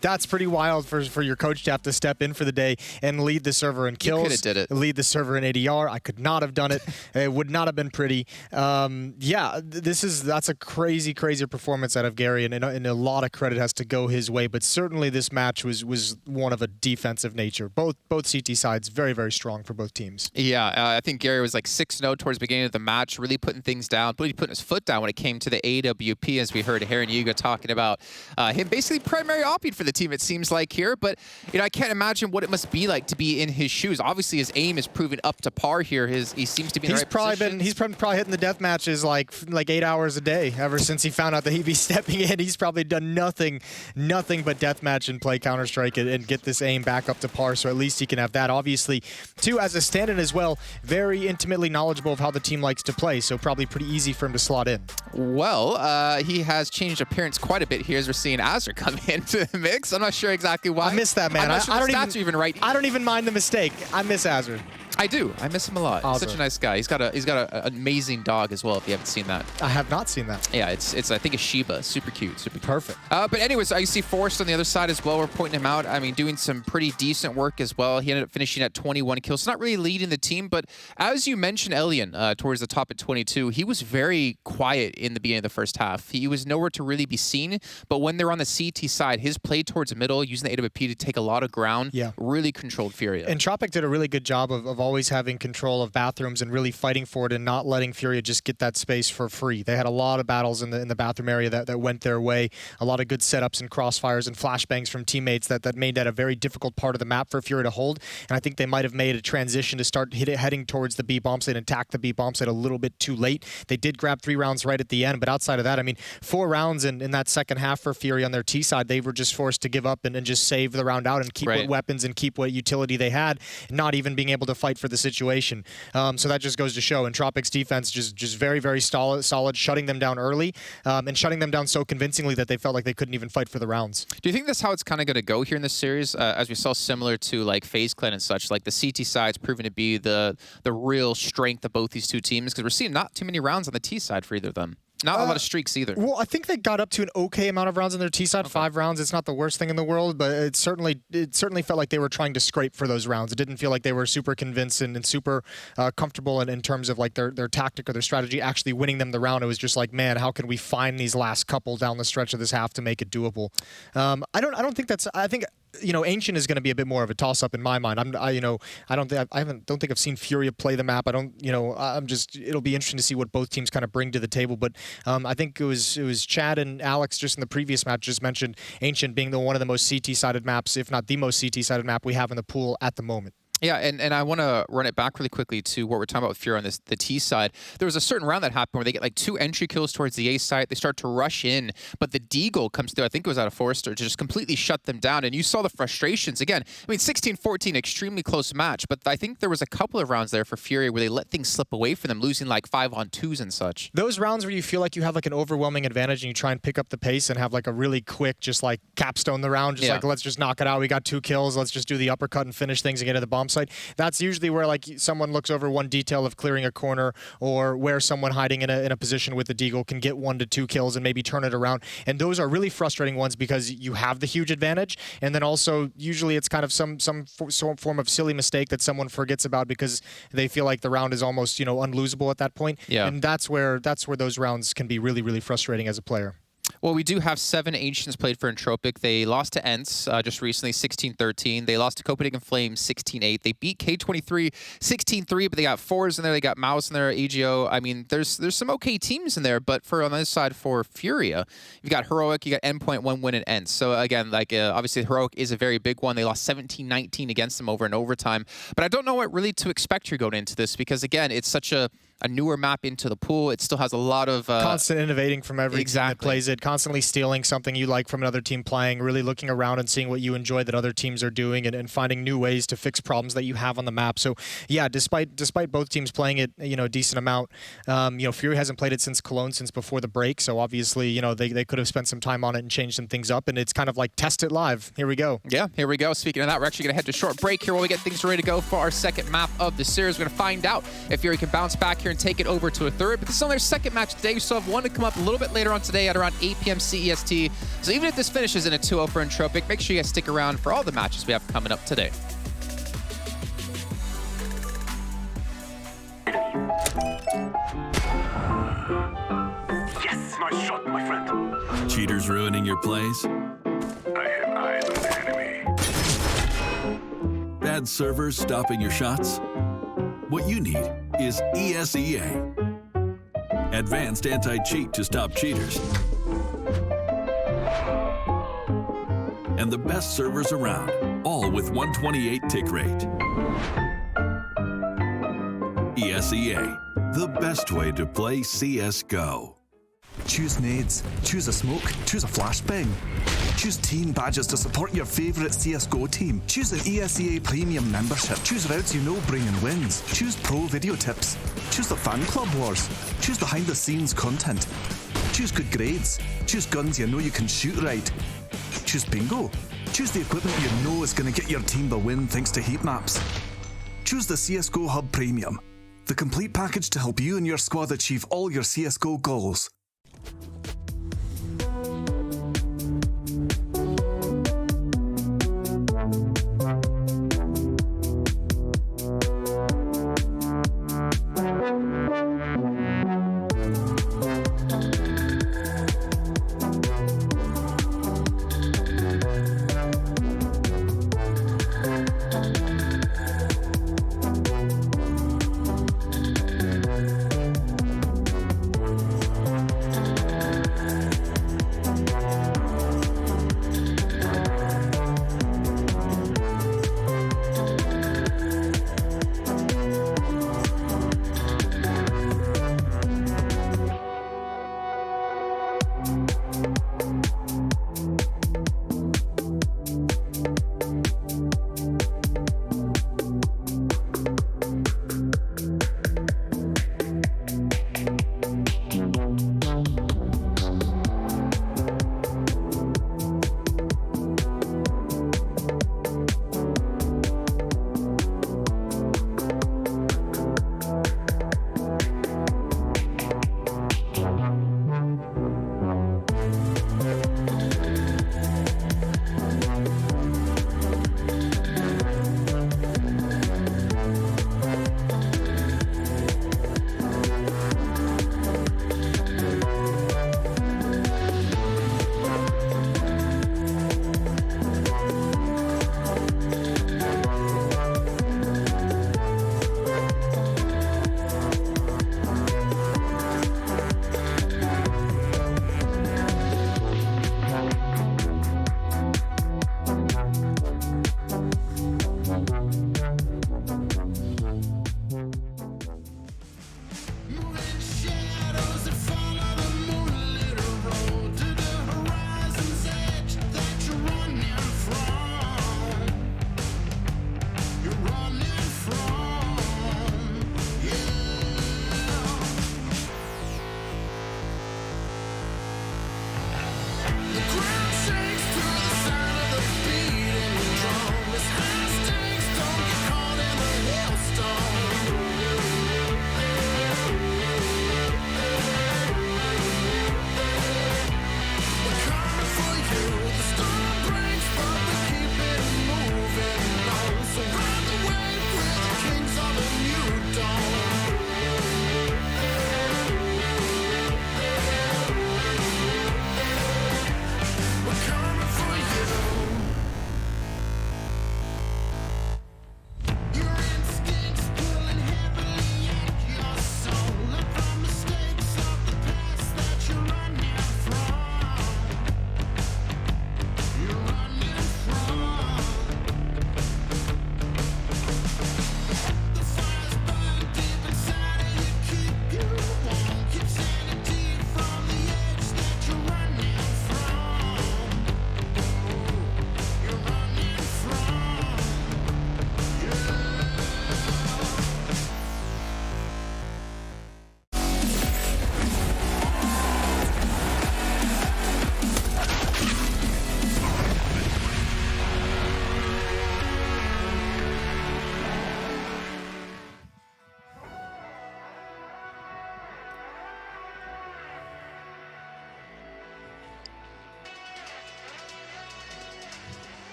that's pretty wild for your coach to have to step in for the day and lead the server in kills. You could have did it. Lead the server in ADR. I could not have done it. It would not have been pretty. Yeah, that's a crazy performance out of Gary, and a lot of credit has to go his way. But certainly this match was one of a defensive nature. Both CT sides very strong for both teams. Yeah, I think Gary was like 6-0 towards the beginning of the match, really putting things down, really putting his foot down when it came to the AWP, as we heard Heron Yuga talking about him basically primary opting for the team, it seems like here. But I can't imagine what it must be like to be in his shoes. Obviously, his aim is proven up to par here. He seems to be in the right position. He's probably hitting the death matches like 8 hours a day ever since he found out that he'd be stepping in. He's probably done nothing but deathmatch and play Counter-Strike and get this aim back up to par. So at least he can have that. Obviously, too, as a stand-in as well, very intimately knowledgeable of how the team likes to play, so probably pretty easy for him to slot in. Well, he has changed appearance quite a bit here as we're seeing Azure come into the mix. I'm not sure exactly why. I missed that, man. I'm not sure the stats are even right. I don't even mind the mistake. I miss Azure. I do. I miss him a lot. He's such a nice guy. He's got an amazing dog as well. If you haven't seen that, I have not seen that. Yeah, it's I think a Shiba. Super cute. Super cute. Perfect. But anyways, I see Forrest on the other side as well. We're pointing him out. I mean, doing some pretty decent work as well. He ended up finishing at 21 kills. Not really leading the team, but as you mentioned, Elian, towards the top at 22, he was very quiet in the beginning of the first half. He was nowhere to really be seen. But when they're on the CT side, his play towards the middle, using the AWP to take a lot of ground, really controlled Furia. And Tropic did a really good job of always having control of bathrooms and really fighting for it and not letting Furia just get that space for free. They had a lot of battles in the bathroom area that went their way. A lot of good setups and crossfires and flashbangs from teammates that made that a very difficult part of the map for Furia to hold. And I think they might have made a transition to start heading towards the B bomb site and attack the B bomb site a little bit too late. They did grab 3 rounds right at the end, but outside of that, I mean, 4 rounds in that second half for Furia on their T side, they were just forced to give up and just save the round out and keep what weapons and keep what utility they had, not even being able to fight for the situation. So that just goes to show. And Tropic's defense just very, very solid, shutting them down early and shutting them down so convincingly that they felt like they couldn't even fight for the rounds. Do you think that's how it's kind of going to go here in this series? As we saw similar to like FaZe Clan and such, like the CT side's proven to be the real strength of both these two teams, because we're seeing not too many rounds on the T side for either of them. Not a lot of streaks either. Well, I think they got up to an okay amount of rounds on their T side. 5 rounds. It's not the worst thing in the world, but it certainly felt like they were trying to scrape for those rounds. It didn't feel like they were super convinced and super comfortable in terms of like their tactic or their strategy actually winning them the round. It was just like, man, how can we find these last couple down the stretch of this half to make it doable? I don't think that's. I think, you know, Ancient is going to be a bit more of a toss-up in my mind. I don't think I've seen Furia play the map. It'll be interesting to see what both teams kind of bring to the table. But I think it was Chad and Alex just in the previous match just mentioned Ancient being one of the most CT-sided maps, if not the most CT-sided map we have in the pool at the moment. Yeah, and I want to run it back really quickly to what we're talking about with Furia on the T side. There was a certain round that happened where they get like 2 entry kills towards the A site. They start to rush in, but the Deagle comes through, I think it was out of Forrester, to just completely shut them down. And you saw the frustrations. Again, I mean, 16-14, extremely close match, but I think there was a couple of rounds there for Furia where they let things slip away from them, losing like 5-on-2s and such. Those rounds where you feel like you have like an overwhelming advantage and you try and pick up the pace and have like a really quick, just like capstone the round, just like, let's just knock it out. We got 2 kills. Let's just do the uppercut and finish things and get to the bomb site. That's usually where like someone looks over one detail of clearing a corner, or where someone hiding in a position with the Deagle can get 1 to 2 kills and maybe turn it around. And those are really frustrating ones because you have the huge advantage, and then also usually it's kind of some form of silly mistake that someone forgets about because they feel like the round is almost, you know, unlosable at that point. Yeah. And that's where those rounds can be really, really frustrating as a player. Well, we do have 7 Ancients played for Entropic. They lost to Ents just recently, 16-13. They lost to Copenhagen Flames, 16-8. They beat K23, 16-3, but they got 4s in there. They got Mouse in there, AGO. I mean, there's some okay teams in there, but on the other side for Furia, you've got Heroic, you got Endpoint, 1 win at Ents. So again, like obviously Heroic is a very big one. They lost 17-19 against them over in overtime. But I don't know what really to expect here going into this because, again, it's such a newer map into the pool. It still has a lot of constant innovating from every team that plays it, constantly stealing something you like from another team playing, really looking around and seeing what you enjoy that other teams are doing, and finding new ways to fix problems that you have on the map. So yeah, despite both teams playing it, you know, a decent amount, you know, Fury hasn't played it since Cologne, since before the break. So obviously, you know, they could have spent some time on it and changed some things up, and it's kind of like test it live. Here we go. Yeah, here we go. Speaking of that, we're actually going to head to a short break here while we get things ready to go for our second map of the series. We're going to find out if Fury can bounce back here and take it over to a third, but this is only their second match today. We still have one to come up a little bit later on today at around 8 p.m. CEST. So even if this finishes in a 2-0 for Entropic, make sure you guys stick around for all the matches we have coming up today. Yes, nice shot, my friend. Cheaters ruining your plays? I have eyes on the enemy. Bad servers stopping your shots? What you need is ESEA. Advanced anti-cheat to stop cheaters. And the best servers around, all with 128 tick rate. ESEA, the best way to play CSGO. Choose nades, choose a smoke, choose a flashbang. Choose team badges to support your favourite CSGO team. Choose an ESEA Premium membership. Choose routes you know bring in wins. Choose pro video tips. Choose the fan club wars. Choose behind the scenes content. Choose good grades. Choose guns you know you can shoot right. Choose bingo. Choose the equipment you know is going to get your team the win thanks to heat maps. choose the CSGO Hub Premium, the complete package to help you and your squad achieve all your CSGO goals.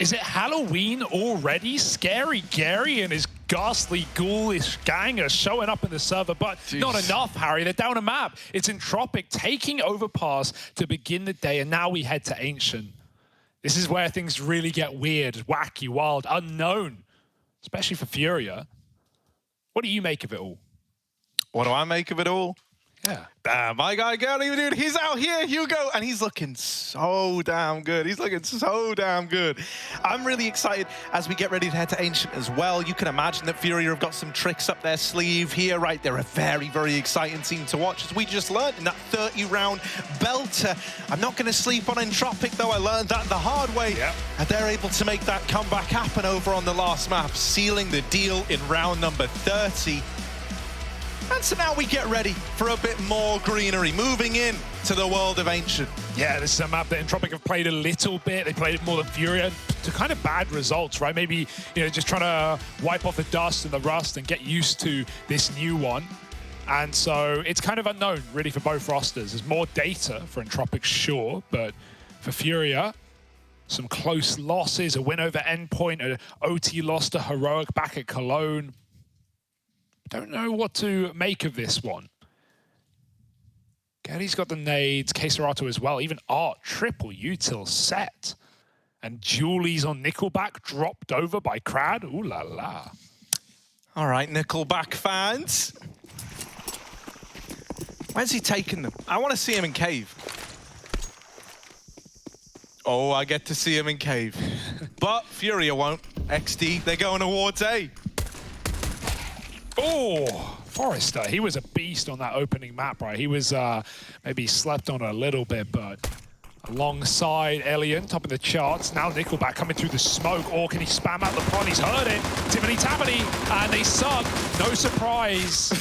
Is it Halloween already? Scary Gary and his ghastly ghoulish gang are showing up in the server, but not enough, Harry. They're down a map. It's Entropic taking over Pass to begin the day, and now we head to Ancient. This is where things really get weird, wacky, wild, unknown, especially for Furia. What do you make of it all? What do I make of it all? Yeah. Damn, my guy Gary, dude, he's out here, Hugo, and he's looking so damn good. He's looking so damn good. I'm really excited as we get ready to head to Ancient as well. You can imagine that Furia have got some tricks up their sleeve here, right? They're a very, very exciting team to watch, as we just learned in that 30-round belter. I'm not going to sleep on Entropic, though. I learned that the hard way. Yep. And they're able to make that comeback happen over on the last map, sealing the deal in round number 30. And so now we get ready for a bit more greenery, moving in to the world of Ancient. Yeah, this is a map that Entropic have played a little bit. They played it more than Furia to kind of bad results, right? Maybe, you know, just trying to wipe off the dust and the rust and get used to this new one. And so it's kind of unknown, really, for both rosters. There's more data for Entropic, sure, but for Furia, some close losses, a win over Endpoint, an OT loss to Heroic back at Cologne. Don't know what to make of this one. Getty's got the nades, Keserato as well. Even Art, triple util set. And Julie's on Nickelback, dropped over by Crad. Ooh la la. All right, Nickelback fans. Where's he taking them? I want to see him in cave. Oh, I get to see him in cave. But Furia won't. XD, they're going towards A. Oh, Forrester, he was a beast on that opening map, right? He was maybe slept on a little bit, but alongside Elian, top of the charts. Now Nickelback coming through the smoke. Or can he spam out the pond? He's heard it. Tiffany Tappany, and they suck. No surprise.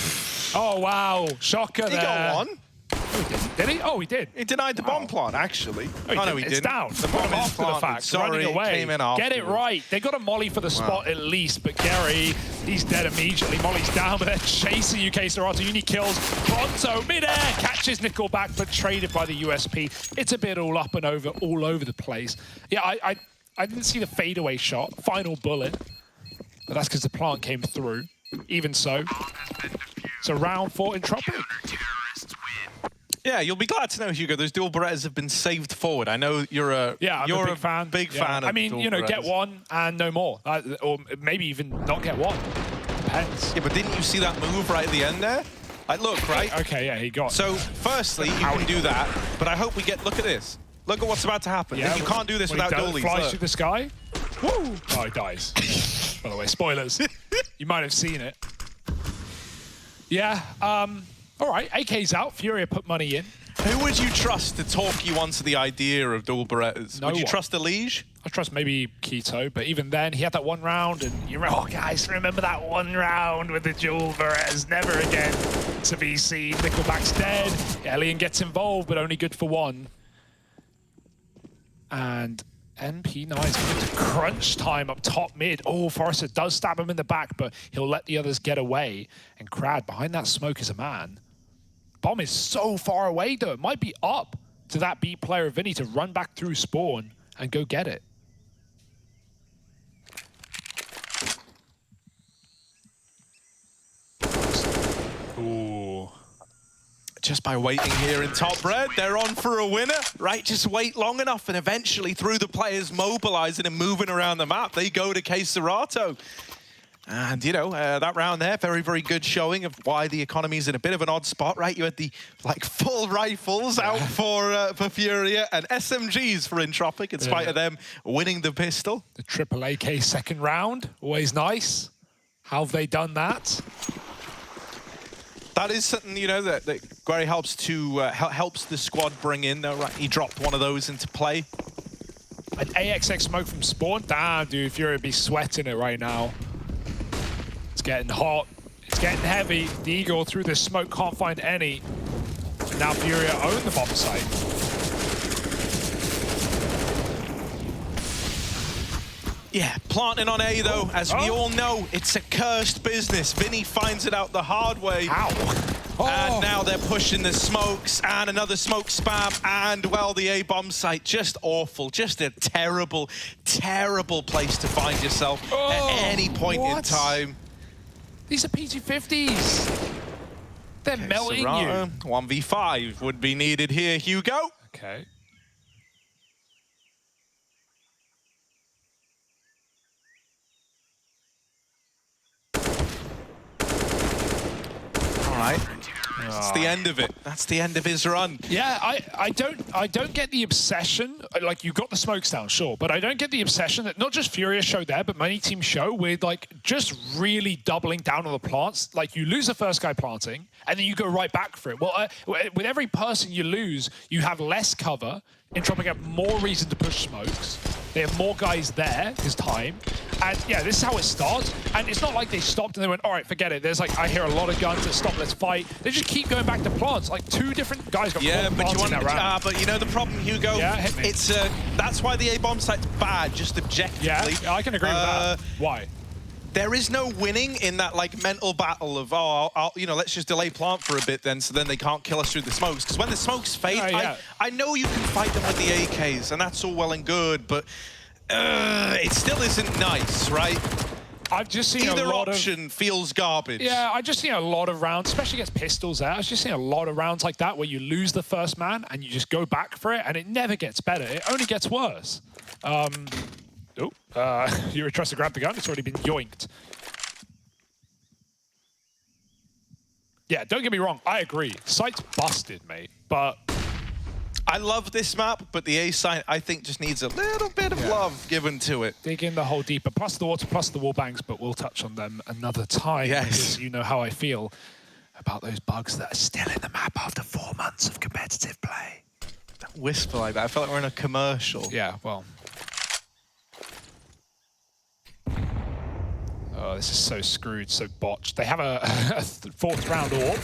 Oh, wow. Shocker there. He got one. Oh, did he? Oh, he did. He denied the bomb plant, actually. Oh, no, he didn't. It's down. The bomb is after the fact. Sorry, running away. Came in Get it right. They got a molly for the spot at least, but Gary, he's dead immediately. Molly's down, but they're chasing UK Serato. Uni kills Pronto midair, catches Nickelback, but traded by the USP. It's a bit all up and over, all over the place. Yeah, I didn't see the fadeaway shot, final bullet, but that's because the plant came through. Even so, it's a round for Entropic. Yeah, you'll be glad to know, Hugo, those dual Berettas have been saved forward. I know you're a you're a big fan. I mean, you know, get Berettas. one and no more, or maybe even not get one. Depends. Yeah, but didn't you see that move right at the end there? Like, look, right? Okay, yeah, he got. So, firstly, you can do that, but I hope we get. Look at this. Look at what's about to happen. Yeah, you can't do this without dualies. Flies look. through the sky. Woo! Oh, he dies. By the way, spoilers. You might have seen it. Yeah. All right, AK's out. Furia put money in. Who would you trust to talk you onto the idea of dual Berettas? Would you trust Elige? I trust maybe Keto, but even then, he had that one round, and you remember, oh, guys, remember that one round with the dual Berettas? Never again to be seen. Nickelback's dead. Elian gets involved, but only good for one. And NP9 is going to crunch time up top mid. Oh, Forrester does stab him in the back, but he'll let the others get away. And Crad, behind that smoke is a man. Bomb is so far away, though. It might be up to that B player, Vinny, to run back through spawn and go get it. Ooh. Just by waiting here in top red, they're on for a winner, right? Just wait long enough and eventually through the players mobilizing and moving around the map, they go to Keserato. And, you know, that round there, very, very good showing of why the economy's in a bit of an odd spot, right? You had the, like, full rifles out for Furia and SMGs for Entropic, in spite of them winning the pistol. The triple AK second round, always nice. How have they done that? That is something, you know, that Guerry helps to helps the squad bring in, though, right? He dropped one of those into play. An AXX smoke from spawn? Damn, dude, Furia would be sweating it right now. It's getting hot. It's getting heavy. The Eagle through the smoke can't find any. And now Furia own the bomb site. Yeah, planting on A, though. As we all know, it's a cursed business. Vinny finds it out the hard way. And now they're pushing the smokes and another smoke spam and, well, the A bomb site. Just awful. Just a terrible, terrible place to find yourself at any point in time. These are PG-50s. They're melting you. 1v5 would be needed here, Hugo. Okay. All right. That's the end of it. That's the end of his run. Yeah, I don't get the obsession. Like, you got the smokes down, sure, but I don't get the obsession that not just Furia show there, but many teams show with, like, just really doubling down on the plants. Like, you lose the first guy planting, and then you go right back for it. Well, with every person you lose, you have less cover. Entropic have more reason to push smokes. They have more guys there this time. And yeah, this is how it starts. And it's not like they stopped and they went, all right, forget it. There's like, I hear a lot of guns that stop, let's fight. They just keep going back to plants. Like 2 different guys got but you want that round. but you know the problem, Hugo? Yeah, hit me. It's that's why the A bomb site's bad, just objectively. Yeah, I can agree with that. Why? There is no winning in that like mental battle of you know, let's just delay plant for a bit then, so then they can't kill us through the smokes. Because when the smokes fade, I know you can fight them with the AKs, and that's all well and good, but it still isn't nice, right? I've just seen either a lot option feels garbage. Yeah, I've just seen a lot of rounds, especially against pistols there. I've just seen a lot of rounds like that where you lose the first man and you just go back for it, and it never gets better. It only gets worse. You were trying to grab the gun. It's already been yoinked. Yeah, don't get me wrong. I agree. Site's busted, mate. But I love this map, but the A site, I think, just needs a little bit of love given to it. Dig in the hole deeper. Plus the water, plus the wall bangs, but we'll touch on them another time. Yes. Because you know how I feel about those bugs that are still in the map after 4 months of competitive play. Don't whisper like that. I feel like we're in a commercial. Yeah, well. Oh, this is so screwed, so botched. They have a 4th round orb.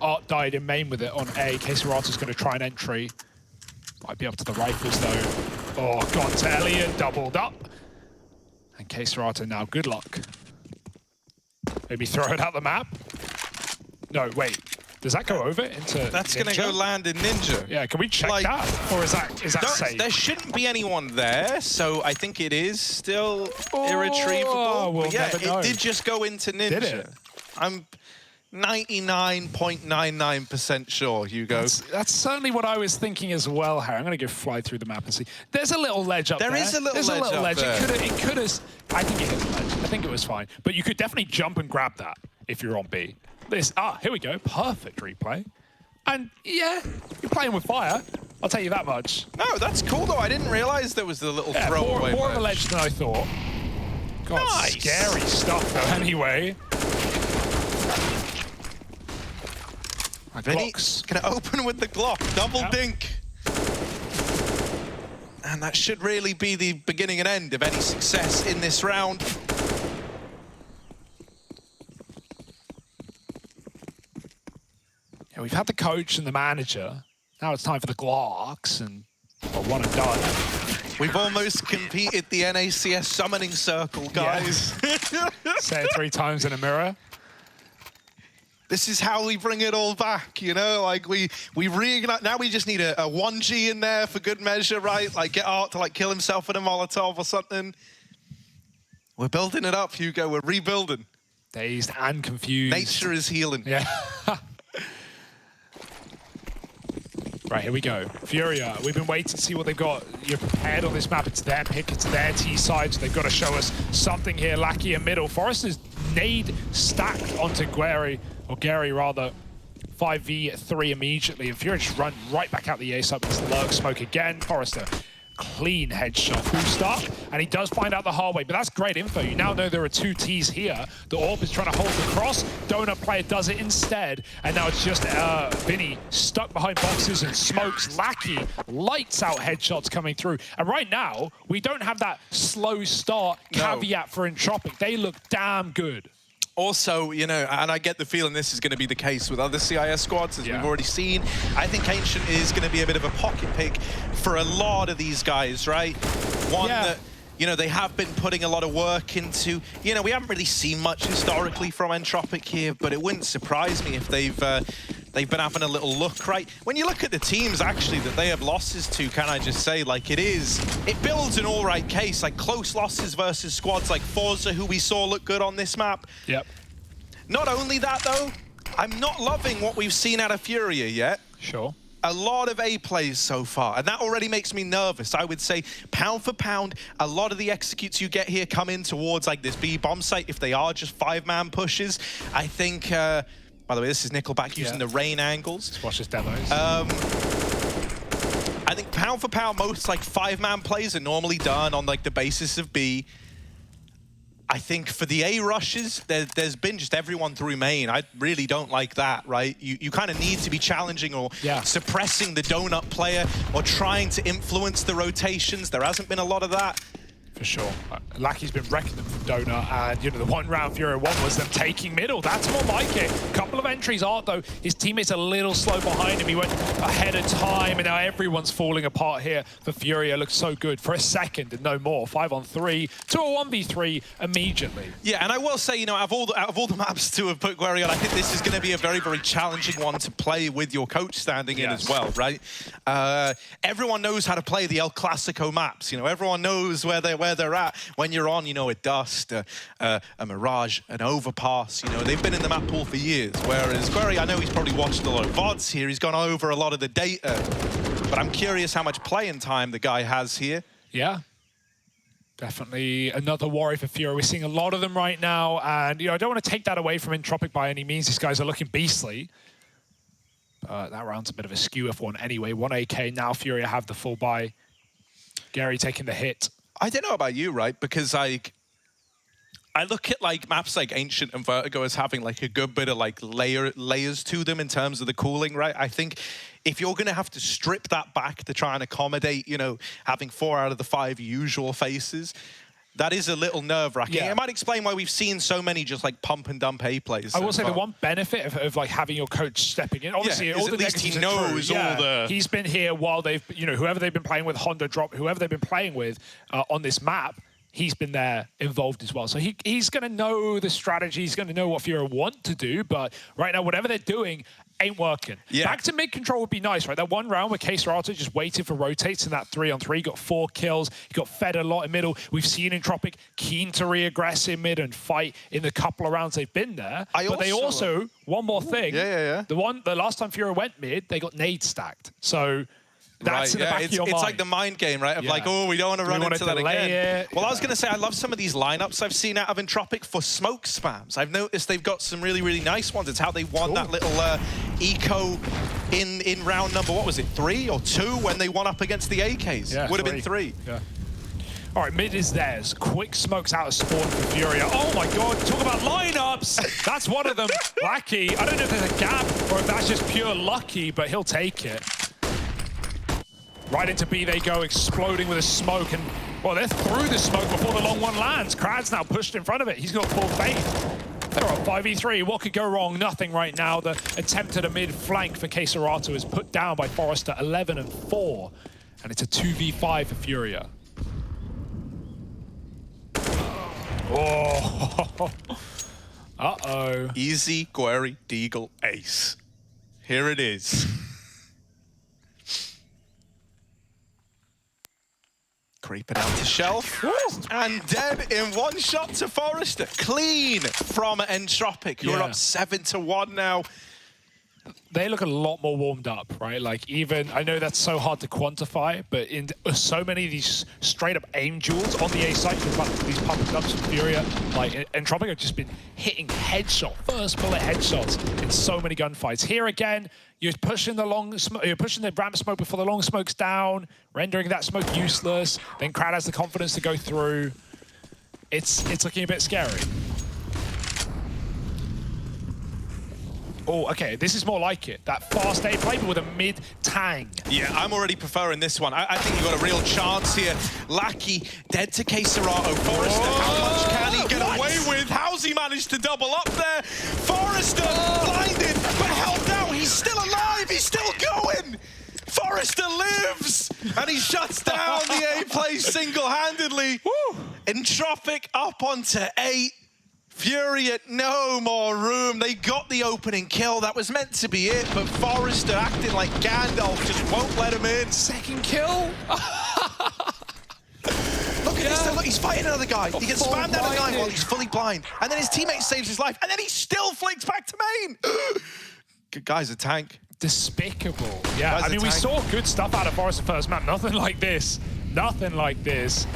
Art died in main with it on A. Caserato's going to try an entry. Might be up to the rifles, though. Oh, got to Elliot, doubled up. And Caserato now, good luck. Maybe throw it out the map. No, wait. Does that go over into That's going to go land in Ninja. Yeah, can we check that? Or is that safe? There shouldn't be anyone there, so I think it is still irretrievable. We'll never know. It did just go into Ninja. Did it? I'm 99.99% sure, Hugo. That's certainly what I was thinking as well, Harry. I'm going to go fly through the map and see. There's a little ledge up there. There is a little ledge up there. It could have. I think it hit the ledge. I think it was fine. But you could definitely jump and grab that if you're on B. Here we go. Perfect replay. And yeah, you're playing with fire. I'll tell you that much. No, that's cool though. I didn't realize there was a little throwaway. More of a ledge than I thought. God, nice. Scary stuff though. Anyway. Vinny's gonna open with the Glock. Double dink. And that should really be the beginning and end of any success in this round. Yeah, we've had the coach and the manager. Now it's time for the Glocks and one and done. We've almost competed the NACS summoning circle, guys. Yeah. Say it 3 times in a mirror. This is how we bring it all back, you know? Like, we reignite. Now we just need a 1G in there for good measure, right? Like, get Art to, like, kill himself with a Molotov or something. We're building it up, Hugo. We're rebuilding. Dazed and confused. Nature is healing. Yeah. Right, here we go. Furia, we've been waiting to see what they've got. You're prepared on this map. It's their pick, it's their T side, so they've got to show us something here. Lackey in middle. Forrester's nade stacked onto Gary, or Gary rather. 5v3 immediately, and Furia just run right back out the A side with Lurk Smoke again. Forrester, clean headshot boost up, and he does find out the hard way, but that's great info. You now know there are 2 Ts here. The AWP is trying to hold the cross. Donut player does it instead, and now it's just Vinny stuck behind boxes and smokes. Lackey, lights out headshots coming through. And right now, we don't have that slow start caveat for Entropic. They look damn good. Also, you know, and I get the feeling this is going to be the case with other CIS squads, as we've already seen. I think Ancient is going to be a bit of a pocket pick for a lot of these guys, right? One that, you know, they have been putting a lot of work into. You know, we haven't really seen much historically from Entropic here, but it wouldn't surprise me if they've been having a little look, right? When you look at the teams, actually, that they have losses to, can I just say, like, it builds an all right case, like close losses versus squads like Forza, who we saw look good on this map. Yep. Not only that, though, I'm not loving what we've seen out of Furia yet. Sure. A lot of A plays so far, and that already makes me nervous. I would say, pound for pound, a lot of the executes you get here come in towards like this B bomb site if they are just 5-man pushes. I think, by the way, this is Nickelback using the rain angles. Let's watch his demos. I think pound for pound, most like 5-man plays are normally done on like the basis of B. I think for the A rushes, there's been just everyone through main. I really don't like that, right? You kind of need to be challenging or suppressing the donut player or trying to influence the rotations. There hasn't been a lot of that. For sure. Lucky's been wrecking them from Donut, and the one round Fury won was them taking middle. That's more like it. Couple of entries are, though. His teammates a little slow behind him. He went ahead of time, and now everyone's falling apart here for Fury. It looks so good for a second and no more. 5-on-3 to a 1v3 immediately. Yeah, and I will say, out of all the maps to have put Guerri on, I think this is going to be a very, very challenging one to play with your coach standing in as well, right? Everyone knows how to play the El Clasico maps. Everyone knows where they're at when you're on, a Dust, a Mirage, an Overpass. They've been in the map pool for years. Whereas Guerri, I know he's probably watched a lot of VODs here. He's gone over a lot of the data. But I'm curious how much playing time the guy has here. Yeah. Definitely another worry for Fury. We're seeing a lot of them right now. And, I don't want to take that away from Entropic by any means. These guys are looking beastly. That round's a bit of a skew F1 anyway. 1 AK, now Fury have the full buy. Gary taking the hit. I don't know about you, right? Because I look at maps like Ancient and Vertigo as having a good bit of layers to them in terms of the cooling, right? I think if you're going to have to strip that back to try and accommodate, having 4 out of the 5 usual faces, that is a little nerve-wracking. Yeah. It might explain why we've seen so many just pump and dump A plays. I will say the one benefit of having your coach stepping in, obviously, all the negatives he knows all the. He's been here while they've, whoever they've been playing with, Honda Drop, whoever they've been playing with on this map, he's been there involved as well. So he's going to know the strategy. He's going to know what Fury want to do. But right now, whatever they're doing ain't working. Yeah. Back to mid control would be nice, right? That one round where K-Serato just waited for rotates in that 3-on-3, got 4 kills. He got fed a lot in middle. We've seen Entropic keen to re-aggress in mid and fight in the couple of rounds they've been there. They also, one more thing. The last time Fury went mid, they got nade stacked. So that's in the back of your mind. It's like the mind game, right? Of we don't want to run into that again. Well, I was going to say, I love some of these lineups I've seen out of Entropic for smoke spams. I've noticed they've got some really, really nice ones. It's how they won that little eco in round number, what was it, 3 or 2 when they won up against the AKs? Yeah, would have been 3. Yeah. All right, mid is theirs. Quick smokes out of spawn for Furia. Oh my God, talk about lineups. That's one of them. Lucky. I don't know if there's a gap or if that's just pure lucky, but he'll take it. Right into B they go, exploding with a smoke, and well, they're through the smoke before the long one lands. Krad's now pushed in front of it. He's got full faith. They're up 5v3. What could go wrong? Nothing right now. The attempt at a mid flank for K-Serato is put down by Forrester, 11-4, and it's a 2v5 for Furia. Oh, uh-oh. Easy Guerri Deagle ace. Here it is. Creeping out to shelf. And dead in one shot to Forrester. Clean from Entropic, who are up 7-1 now. They look a lot more warmed up, right? Even, I know that's so hard to quantify, but in so many of these straight up aim duels on the A side, these pump and dumps from Furia, Entropic have just been hitting first bullet headshots in so many gunfights. Here again, you're pushing the ramp smoke before the long smoke's down, rendering that smoke useless. Then Krad has the confidence to go through. It's looking a bit scary. Oh, okay, this is more like it. That fast A play, but with a mid-tang. Yeah, I'm already preferring this one. I think you've got a real chance here. Lackey, dead to K-Serato. Forrester, how much can he get away with? How's he managed to double up there? Forrester, blinded, but held out. He's still alive, he's still going. Forrester lives, and he shuts down the A play single-handedly. Entropic up onto 8. Fury at no more room. They got the opening kill. That was meant to be it, but Forrester acting like Gandalf just won't let him in. Second kill? Look at this, look, he's fighting another guy. He gets spammed out of 9 while he's fully blind. And then his teammate saves his life, and then he still flicks back to main. Good guy's a tank. Despicable. Yeah, I mean, we saw good stuff out of Forrester first map. Nothing like this. Nothing like this.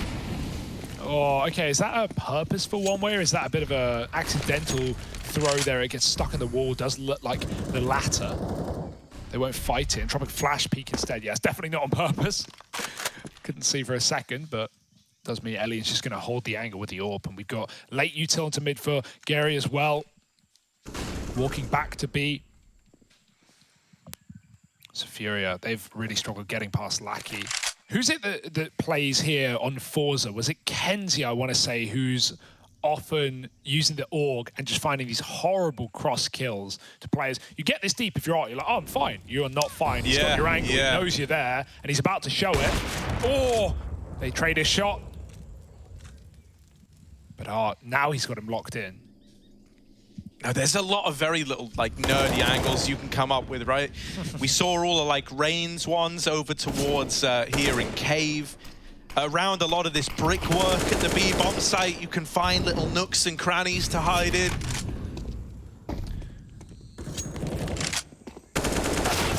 Oh, okay, is that a purposeful one way, or is that a bit of a accidental throw there? It gets stuck in the wall. Does look like the latter. They won't fight it. Entropic flash peek instead. Yeah, it's definitely not on purpose. Couldn't see for a second, but does mean Elian's just going to hold the angle with the AWP. And we've got late util into mid for Gary as well. Walking back to B. So Furia, they've really struggled getting past Lackey. Who's it that plays here on Forza? Was it Kenzie, I want to say, who's often using the AUG and just finding these horrible cross kills to players? You get this deep if you're out, you're like, oh, I'm fine. You are not fine. He's got your angle, he knows you're there, and he's about to show it. Oh, they trade a shot. But now he's got him locked in. Now, there's a lot of very little, like, nerdy angles you can come up with, right? We saw all the, like, Reigns ones over towards here in Cave. Around a lot of this brickwork at the B-bomb site, you can find little nooks and crannies to hide in.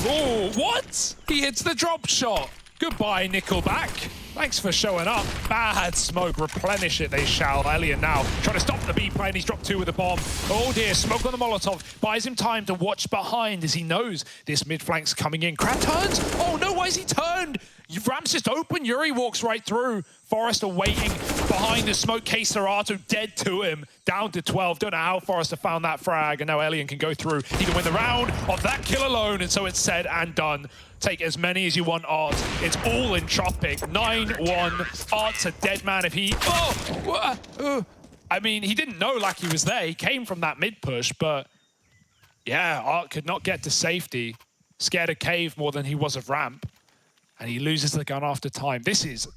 Oh, what? He hits the drop shot. Goodbye, Nickelback. Thanks for showing up. Bad smoke. Replenish it, they shall. Elian now trying to stop the B play, and he's dropped 2 with a bomb. Oh dear, smoke on the Molotov. Buys him time to watch behind as he knows this mid flank's coming in. Crab turns. Oh no, why is he turned? Ramp's just open. Yuri walks right through. Forrester waiting behind the smoke. K-Serato dead to him. Down to 12. Don't know how Forrester found that frag. And now Elian can go through. He can win the round of that kill alone. And so it's said and done. Take as many as you want, Art. It's all in Tropic. 9-1. Art's a dead man if he... I mean, he didn't know Lackey was there. He came from that mid push, but... yeah, Art could not get to safety. Scared of Cave more than he was of Ramp. And he loses the gun after time. This is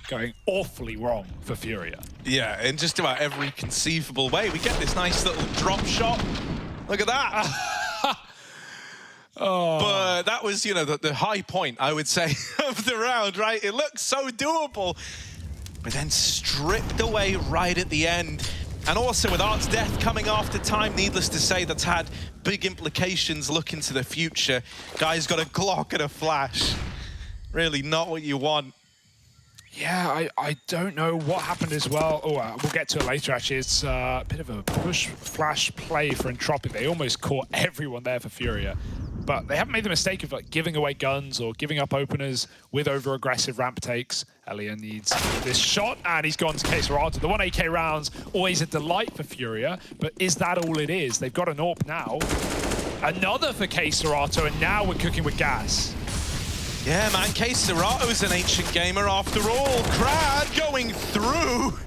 going awfully wrong for Furia. Yeah, in just about every conceivable way. We get this nice little drop shot. Look at that. But that was, you know, the high point, I would say, of the round, right? It looked so doable, but then stripped away right at the end. And also with Art's death coming after time, needless to say, that's had big implications looking to the future. Guy's got a Glock and a flash. Really not what you want. Yeah, I don't know what happened as well. Oh, we'll get to it later, actually. It's a bit of a push-flash play for Entropic. They almost caught everyone there for Furia. But they haven't made the mistake of like giving away guns or giving up openers with over-aggressive ramp takes. Elian needs this shot, and he's gone to K-Serato. The 1 AK rounds, always a delight for Furia, but is that all it is? They've got an AWP now. Another for K-Serato, and now we're cooking with gas. Yeah, man, K-Serato's an ancient gamer after all. Crad going through.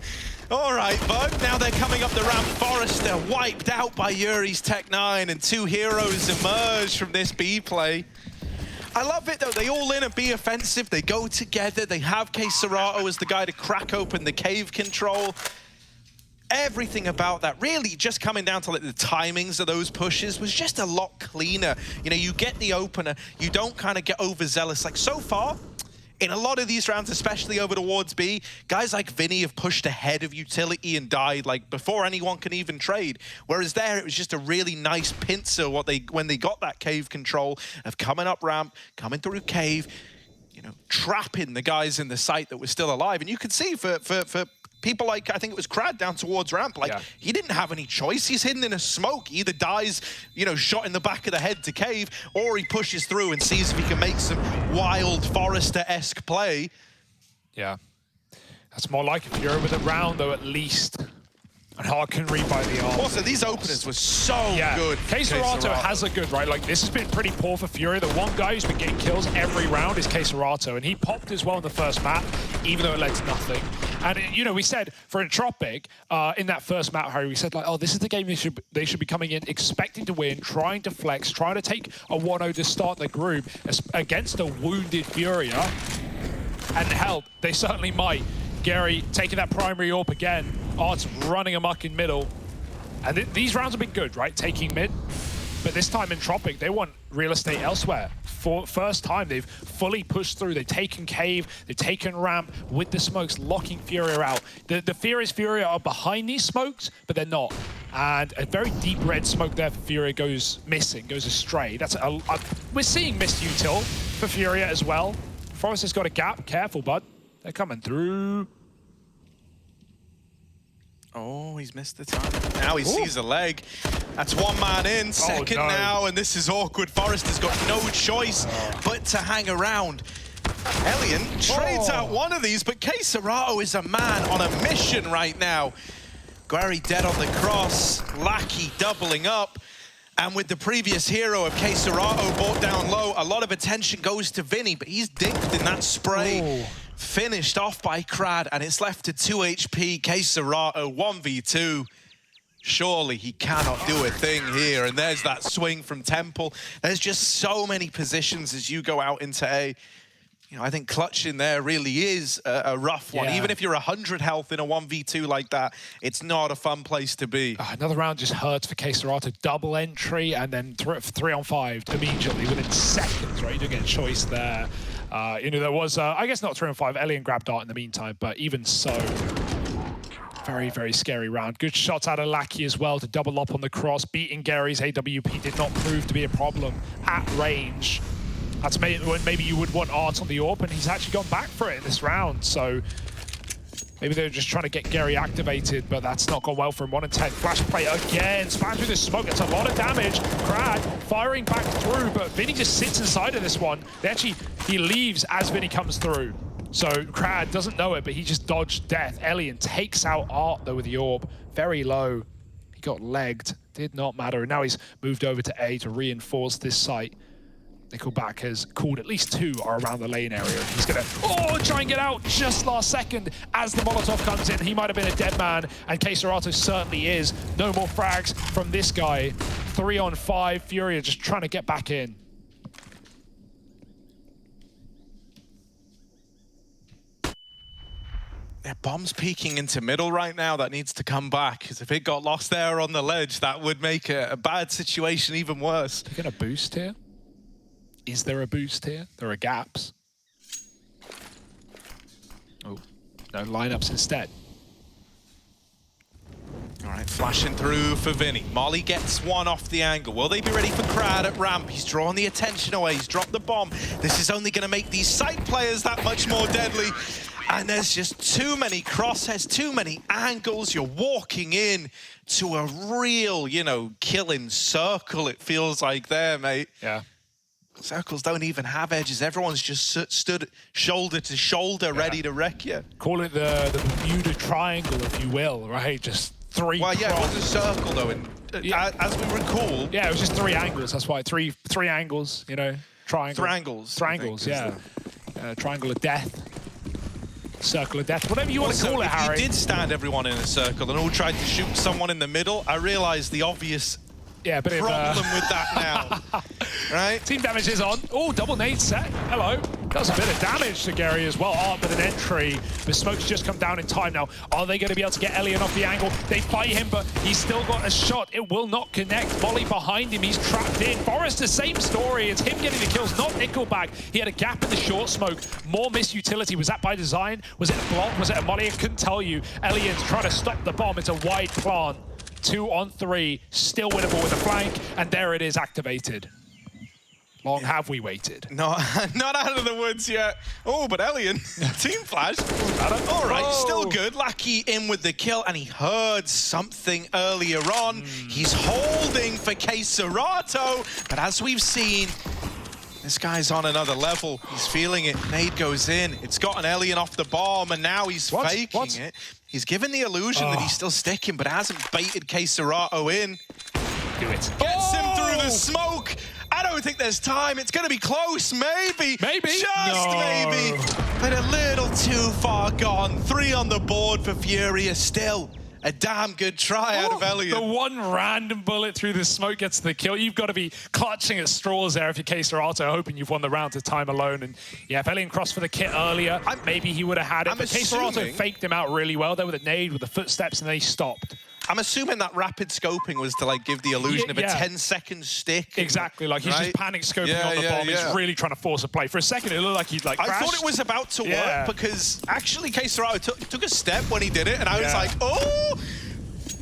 All right, bud. Now they're coming up the ramp. Forrester wiped out by Yuri's Tech-9, and 2 heroes emerge from this B play. I love it, though. They all in a B offensive. They go together. They have K-Serato as the guy to crack open the cave control. Everything about that, really just coming down to like the timings of those pushes was just a lot cleaner. You know, you get the opener, you don't kind of get overzealous. Like so far, in a lot of these rounds, especially over towards B, guys like Vinny have pushed ahead of utility and died like before anyone can even trade. Whereas there, it was just a really nice pincer when they got that cave control of coming up ramp, coming through cave, you know, trapping the guys in the site that were still alive. And you could see for people like, I think it was Crad down towards ramp, like, he didn't have any choice. He's hidden in a smoke. He either dies, you know, shot in the back of the head to cave, or he pushes through and sees if he can make some wild Forrester-esque play. Yeah. That's more like if you're with a round, though, at least. And hard can read by the arm. Also, these openers were so good. K-Serato has a good, right? Like, this has been pretty poor for Furia. The one guy who's been getting kills every round is K-Serato, and he popped as well in the first map, even though it led to nothing. And, you know, we said for Entropic, in that first map, Harry, we said, like, oh, this is the game they should be coming in expecting to win, trying to flex, trying to take a 1-0 to start the group against a wounded Furia. And hell, they certainly might. Gary taking that primary AWP again. Art's running amok in middle. And these rounds have been good, right? Taking mid. But this time Entropic, they want real estate elsewhere. For first time, they've fully pushed through. They've taken cave, they've taken ramp with the smokes, locking Furia out. The fear is Furia are behind these smokes, but they're not. And a very deep red smoke there for Furia goes missing, goes astray. That's we're seeing missed util for Furia as well. Forrester's got a gap. Careful, bud. They're coming through. Oh, he's missed the time. Now he sees a leg. That's 1 man in, second now, and this is awkward. Forrester's got no choice but to hang around. Elian trades out one of these, but K-Serato is a man on a mission right now. Guerry dead on the cross, Lackey doubling up. And with the previous hero of K-Serato brought down low, a lot of attention goes to Vinny, but he's dinked in that spray. Ooh. Finished off by Crad, and it's left to 2 HP. K-Serato 1v2. Surely he cannot do a thing here. And there's that swing from Temple. There's just so many positions as you go out into A. You know, I think clutching there really is a rough one. Even if you're 100 health in a 1v2 like that, it's not a fun place to be. Another round just hurts for K-Serato. Double entry and then 3 on 5 immediately within seconds, right? You don't get a choice there. You know, there was, I guess not 3 on 5. Elian grabbed Dart in the meantime, but even so, very, very scary round. Good shots out of Lackey as well to double up on the cross. Beating Gary's AWP did not prove to be a problem at range. That's when maybe you would want Art on the AWP, and he's actually gone back for it in this round. So maybe they're just trying to get Gary activated, but that's not gone well for him. 1 and 10. Flash play again. Spam through the smoke. It's a lot of damage. Crad firing back through, but Vinny just sits inside of this one. He leaves as Vinny comes through. So Crad doesn't know it, but he just dodged death. Elian takes out Art, though, with the AWP. Very low. He got legged. Did not matter. And now he's moved over to A to reinforce this site. Nickelback has called at least 2 are around the lane area. He's gonna, try and get out just last second as the Molotov comes in. He might have been a dead man, and K-Serato certainly is. No more frags from this guy. 3 on 5, Furia just trying to get back in. Their bomb's peeking into middle right now. That needs to come back, because if it got lost there on the ledge, that would make a bad situation even worse. They're gonna boost here. Is there a boost here? There are gaps. Oh, no lineups instead. All right, flashing through for Vinny. Molly gets one off the angle. Will they be ready for Crad at ramp? He's drawn the attention away. He's dropped the bomb. This is only going to make these side players that much more deadly. And there's just too many crosshairs, too many angles. You're walking in to a real, you know, killing circle, it feels like there, mate. Yeah. Circles don't even have edges. Everyone's just stood shoulder to shoulder, ready to wreck you. Call it the Bermuda Triangle, if you will, right? Just 3 Well, yeah, it was a circle, though, and as we recall... Yeah, it was just 3 angles. That's why three angles, you know, triangle. Triangles, yeah. Triangle of death. Circle of death, whatever you want to call it, Harry. You did stand everyone in a circle and all tried to shoot someone in the middle. I realised the obvious... problem with that now, right? Team damage is on. Oh, double nade set. Hello. Does a bit of damage to Gary as well. Art with an entry. The smoke's just come down in time now. Are they going to be able to get Elian off the angle? They fight him, but he's still got a shot. It will not connect. Molly behind him. He's trapped in. Forrest, the same story. It's him getting the kills, not Nickelback. He had a gap in the short smoke. More misutility. Was that by design? Was it a block? Was it a Molly? I couldn't tell you. Elian's trying to stop the bomb. It's a wide plant. 2 on 3, still winnable with a flank, and there it is, activated. Long have we waited? Not out of the woods yet. Oh, but Elian, team flash. All right, still good. Lackey in with the kill, and he heard something earlier on. He's holding for K-Serato, but as we've seen, this guy's on another level. He's feeling it. Nade goes in. It's gotten Elian off the bomb, and now he's faking it. He's given the illusion that he's still sticking, but hasn't baited K-Serato in. Do it. Gets him through the smoke. I don't think there's time. It's going to be close, maybe. Maybe. Just maybe. But a little too far gone. 3 on the board for Furia still. A damn good try out of Elian. The one random bullet through the smoke gets the kill. You've got to be clutching at straws there if you're K-Serato, hoping you've won the round to time alone. And yeah, if Elian crossed for the kit earlier, maybe he would have had it. But K-Serato faked him out really well there with a nade, with the footsteps, and then he stopped. I'm assuming that rapid scoping was to like give the illusion of a 10-second stick. Exactly, like he's just panic scoping on the bomb. He's really trying to force a play. For a second, it looked like he'd like crashed. I thought it was about to work because actually K-Serato took a step when he did it, and I was like, oh!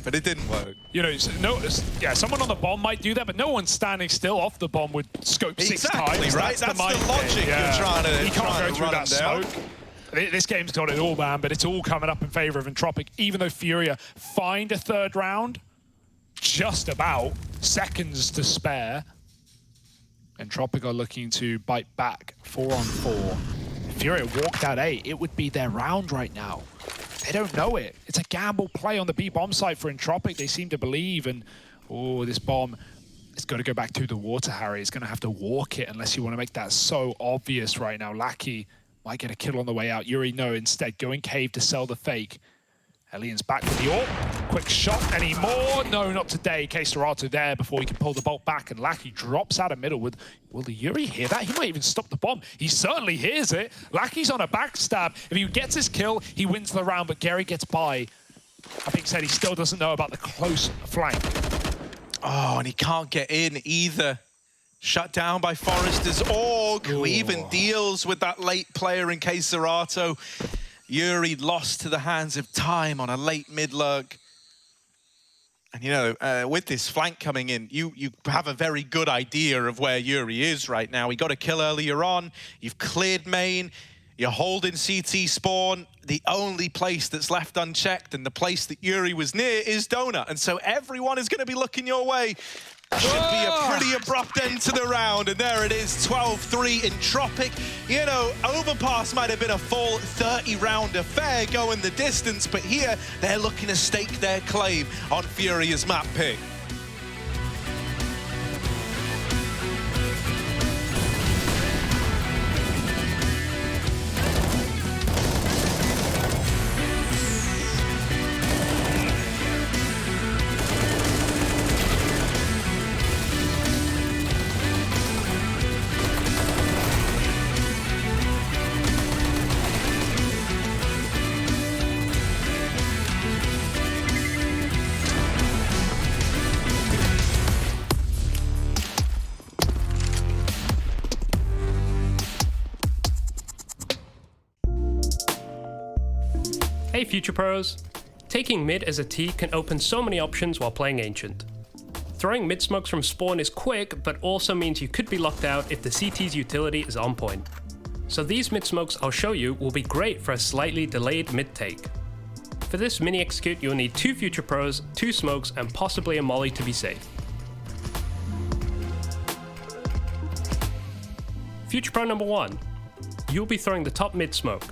But it didn't work. You know, someone on the bomb might do that, but no one standing still off the bomb would scope 6 times. Right? That's the logic you're trying to He can't go through that down. smoke. This game's got it all, man, but it's all coming up in favor of Entropic, even though Furia find a 3rd round. Just about. Seconds to spare. Entropic are looking to bite back. 4 on 4. Furia walked out A, it would be their round right now. They don't know it. It's a gamble play on the B bomb site for Entropic. They seem to believe, and oh, this bomb is going to go back to the water, Harry. It's going to have to walk it unless you want to make that so obvious right now. Lackey might get a kill on the way out. Yuri, no, instead going cave to sell the fake. Hellions back with the AWP. Quick shot anymore. No, not today. K-Serato there before he can pull the bolt back, and Lackey drops out of middle with... Will the Yuri hear that? He might even stop the bomb. He certainly hears it. Lackey's on a backstab. If he gets his kill, he wins the round, but Gary gets by. That being said, he still doesn't know about the close flank. Oh, and he can't get in either. Shut down by Forrester's Org, who even deals with that late player in K-Serato. Yuri lost to the hands of time on a late mid-lurk. And, you know, with this flank coming in, you have a very good idea of where Yuri is right now. He got a kill earlier on. You've cleared main. You're holding CT spawn. The only place that's left unchecked and the place that Yuri was near is Donut. And so everyone is going to be looking your way. Should be a pretty abrupt end to the round, and there it is, 12-3 Entropic. You know, Overpass might have been a full 30-round affair going the distance, but here they're looking to stake their claim on Furia's map pick. Hey Future Pros! Taking mid as a T can open so many options while playing Ancient. Throwing mid smokes from spawn is quick, but also means you could be locked out if the CT's utility is on point. So these mid smokes I'll show you will be great for a slightly delayed mid take. For this mini execute you'll need 2 Future Pros, 2 smokes, and possibly a molly to be safe. Future Pro number 1. You'll be throwing the top mid smoke.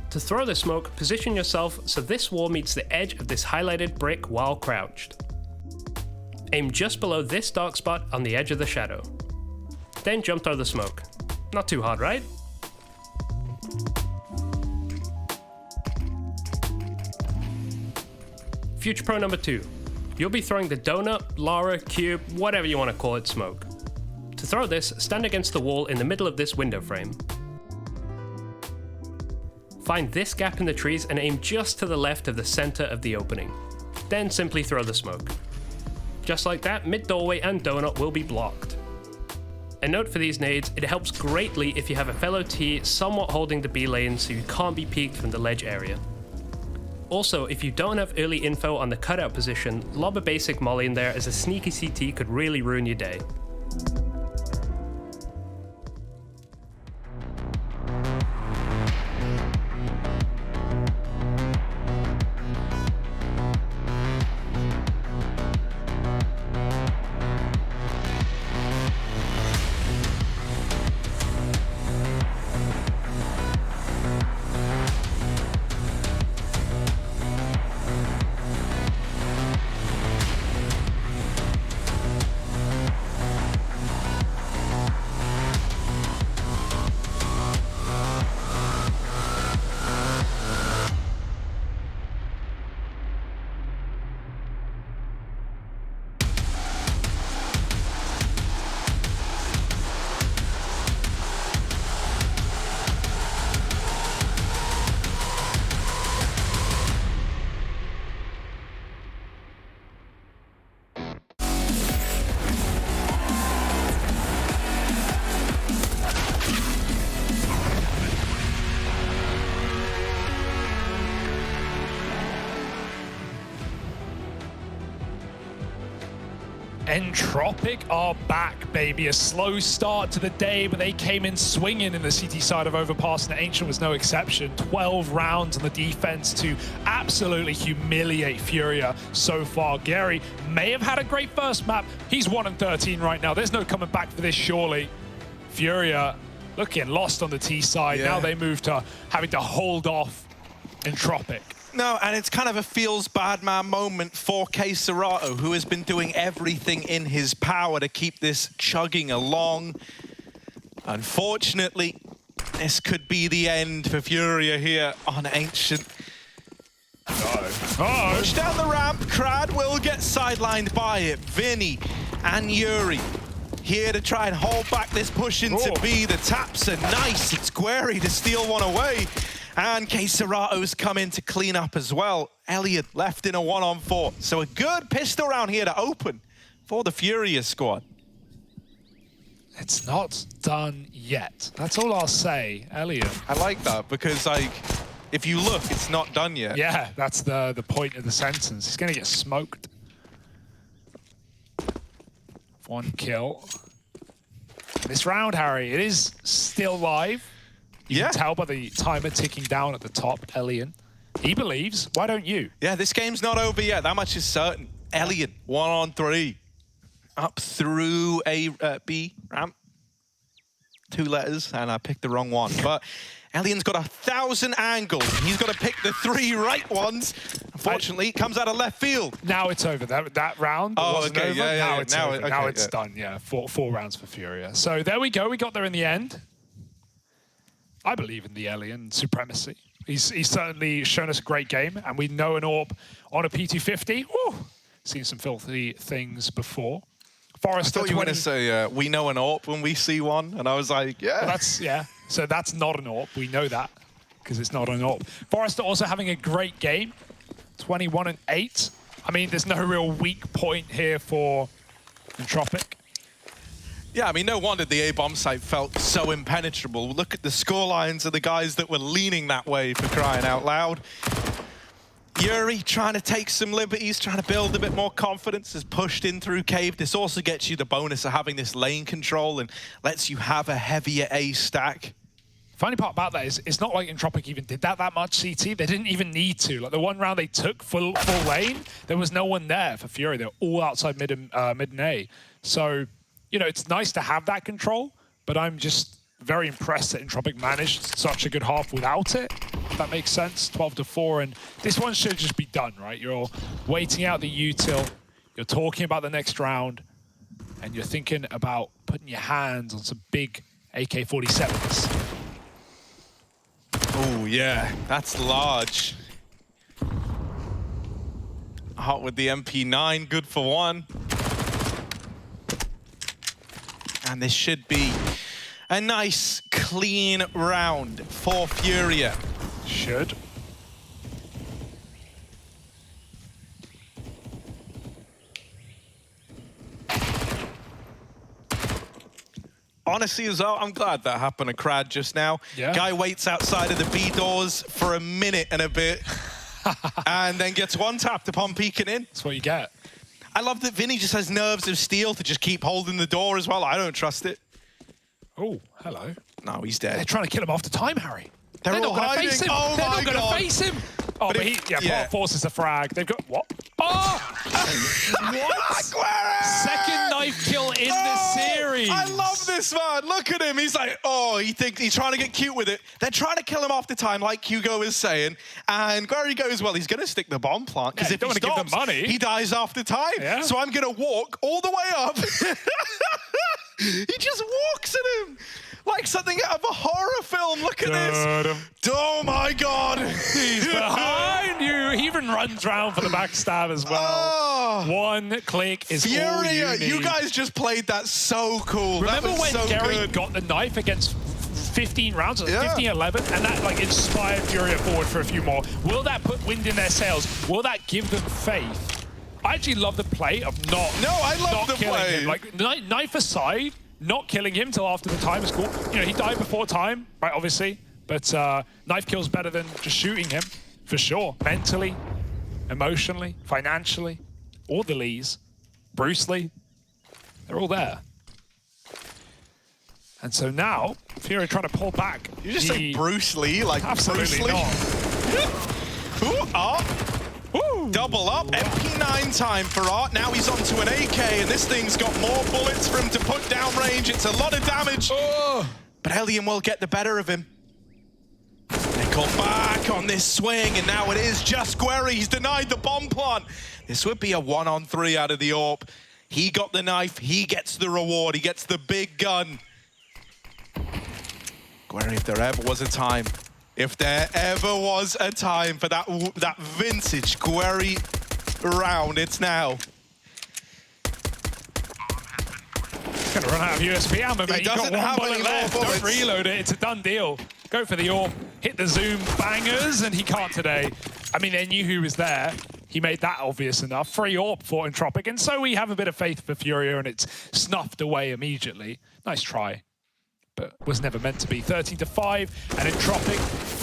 To throw the smoke, position yourself so this wall meets the edge of this highlighted brick while crouched. Aim just below this dark spot on the edge of the shadow. Then jump throw the smoke. Not too hard, right? Future Pro number 2. You'll be throwing the donut, Lara, cube, whatever you want to call it, smoke. To throw this, stand against the wall in the middle of this window frame. Find this gap in the trees and aim just to the left of the center of the opening. Then simply throw the smoke. Just like that, mid doorway and donut will be blocked. A note for these nades, it helps greatly if you have a fellow T somewhat holding the B lane so you can't be peeked from the ledge area. Also, if you don't have early info on the cutout position, lob a basic molly in there as a sneaky CT could really ruin your day. Entropic are back, baby. A slow start to the day, but they came in swinging in the CT side of Overpass, and Ancient was no exception. 12 rounds on the defense to absolutely humiliate Furia so far. Gary may have had a great first map. He's 1-13 right now. There's no coming back for this, surely. Furia looking lost on the T side. Yeah. Now they move to having to hold off Entropic. No, and it's kind of a feels bad man moment for Serato, who has been doing everything in his power to keep this chugging along. Unfortunately, this could be the end for Furia here on Ancient. Push down the ramp, Krad will get sidelined by it. Vinny and Yuri here to try and hold back this push into B. The taps are nice. It's Guerry to steal one away. And Serato's come in to clean up as well. Elliot left in a 1-on-4. So a good pistol round here to open for the Furia squad. It's not done yet. That's all I'll say, Elliot. I like that because, like, if you look, it's not done yet. Yeah, that's the point of the sentence. He's going to get smoked. 1 kill. This round, Harry, it is still live. You can tell by the timer ticking down at the top, Elian. He believes. Why don't you? Yeah, this game's not over yet. That much is certain. Elian, 1-on-3. Up through a B ramp. 2 letters, and I picked the wrong one. But Elian's got 1,000 angles. He's got to pick the 3 right ones. Unfortunately, it comes out of left field. Now it's over. That round wasn't over. Now it's over. Okay, now it's done. Yeah, four rounds for Furia. So there we go. We got there in the end. I believe in the Elian supremacy. He's certainly shown us a great game, and we know an AWP on a P250. Ooh, seen some filthy things before. Forrester, I thought you were going to say, we know an AWP when we see one, and I was like, yeah. Well, so that's not an AWP. We know that, because it's not an AWP. Forrester also having a great game, 21-8. I mean, there's no real weak point here for Entropic. Yeah, I mean, no wonder the A-bomb site felt so impenetrable. Look at the score lines of the guys that were leaning that way, for crying out loud. Yuri trying to take some liberties, trying to build a bit more confidence, has pushed in through Cave. This also gets you the bonus of having this lane control and lets you have a heavier A stack. Funny part about that is it's not like Entropic even did that much CT. They didn't even need to. Like the one round they took full lane, there was no one there for Fury. They were all outside mid and A. So, you know, it's nice to have that control, but I'm just very impressed that Entropic managed such a good half without it, if that makes sense. 12-4, and this one should just be done, right? You're waiting out the util, you're talking about the next round, and you're thinking about putting your hands on some big AK-47s. Oh, yeah, that's large. Hot with the MP9, good for 1. And this should be a nice, clean round for Furia. Should. Honestly, as well, I'm glad that happened to Krad just now. Yeah. Guy waits outside of the B doors for a minute and a bit, and then gets one-tapped upon peeking in. That's what you get. I love that Vinny just has nerves of steel to just keep holding the door as well. I don't trust it. Oh, hello. No, he's dead. They're trying to kill him off the time, Harry. They're all not going to hiding. face him. Oh They're my not going to God. face him. Oh, but he forces the frag. They've got what? Oh! What? Second knife kill in the series. I love this man. Look at him. He's like, oh, he thinks he's trying to get cute with it. They're trying to kill him off the time, like Hugo is saying. And Guerry goes, well, he's going to stick the bomb plant because if he stops, give them money. He dies after time. Yeah. So I'm going to walk all the way up. He just walks at him. Like something out of a horror film. Look at this. Oh my God. He's behind you. He even runs round for the backstab as well. Oh. One click is Furia, all you need. You guys just played that so cool. Remember that was when so Gary good. got the knife against 15 rounds, 15-11, and that like inspired Furia forward for a few more? Will that put wind in their sails? Will that give them faith? I actually love the play of not killing him. Like knife aside, not killing him till after the time is cool. You know, he died before time, right, obviously. But knife kill's better than just shooting him, for sure. Mentally, emotionally, financially, all the Lees, Bruce Lee, they're all there. And so now, Fury trying to pull back. You just say Bruce Lee, like absolutely Bruce Lee? Not. Ooh, double up, MP9 time for Art. Now he's onto an AK, and this thing's got more bullets for him to put down range. It's a lot of damage. But Elian will get the better of him. Nickel back on this swing, and now it is just Guerry. He's denied the bomb plant. This would be a 1-on-3 out of the AWP. He got the knife, he gets the reward, he gets the big gun. Guerry, if there ever was a time for that vintage Guerry round, it's now. He's going to run out of USP ammo, mate. You've got one bullet left. Don't reload it. It's a done deal. Go for the AWP. Hit the zoom bangers, and he can't today. I mean, they knew who was there. He made that obvious enough. Free AWP for Entropic, and so we have a bit of faith for Furia, and it's snuffed away immediately. Nice try, but was never meant to be. 13-5, and Entropic,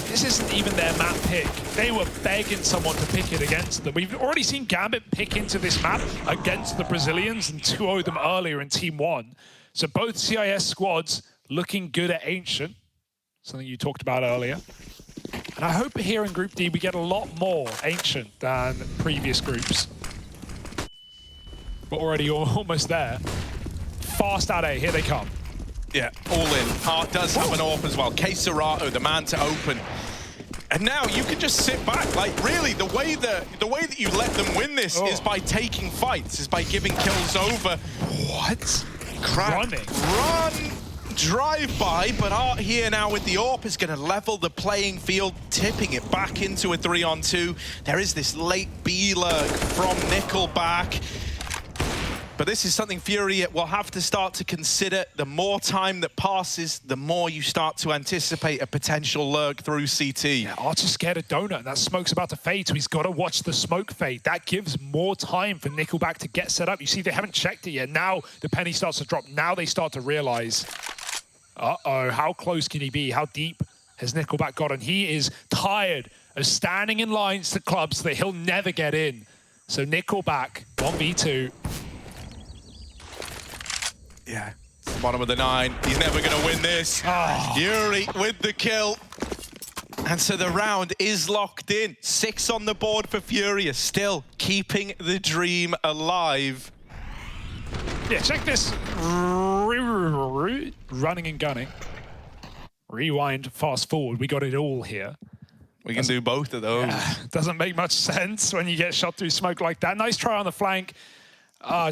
this isn't even their map pick. They were begging someone to pick it against them. We've already seen Gambit pick into this map against the Brazilians and 2-0 them earlier in Team 1. So both CIS squads looking good at Ancient, something you talked about earlier. And I hope here in Group D we get a lot more Ancient than previous groups. We're already almost there. Fast at A, here they come. Yeah, all in. Hart does have an AWP as well. K-Serato, the man to open. And now you can just sit back. Like, really, the way that you let them win this is by taking fights, is by giving kills over. What? Running. Run! Drive-by, but Art here now with the AWP is going to level the playing field, tipping it back into a 3-on-2. There is this late B-lurk from Nickelback. But this is something Fury will have to start to consider. The more time that passes, the more you start to anticipate a potential lurk through CT. Yeah, Archer's scared of Donut, and that smoke's about to fade, so he's got to watch the smoke fade. That gives more time for Nickelback to get set up. You see, they haven't checked it yet. Now the penny starts to drop. Now they start to realize, uh-oh, how close can he be? How deep has Nickelback gotten? He is tired of standing in lines to clubs that he'll never get in. So Nickelback, 1v2. Yeah, it's the bottom of the 9. He's never going to win this. Yuri with the kill. And so the round is locked in. 6 on the board for Furia, still keeping the dream alive. Yeah, check this. Running and gunning. Rewind, fast forward. We got it all here. We can do both of those. Yeah, doesn't make much sense when you get shot through smoke like that. Nice try on the flank.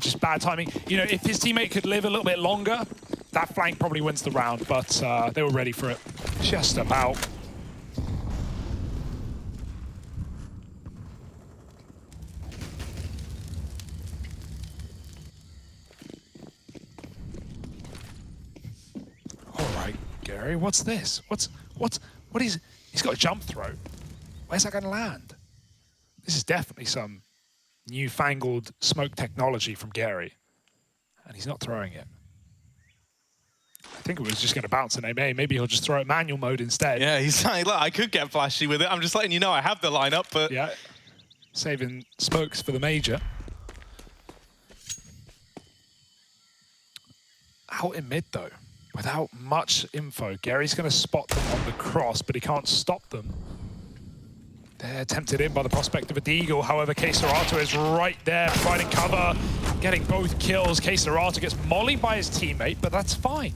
Just bad timing. You know, if his teammate could live a little bit longer, that flank probably wins the round, but they were ready for it. Just about. All right, Gary, what's this? What is, he's got a jump throw. Where's that gonna land? This is definitely some newfangled smoke technology from Gary, and he's not throwing it. I think it was just going to bounce in A. Maybe he'll just throw it manual mode instead. Yeah, he's like, look, I could get flashy with it. I'm just letting you know I have the lineup, but... Yeah, saving smokes for the major. Out in mid, though, without much info. Gary's going to spot them on the cross, but he can't stop them. They're tempted in by the prospect of a deagle. However, K-Serato is right there, providing cover, getting both kills. K-Serato gets mollied by his teammate, but that's fine.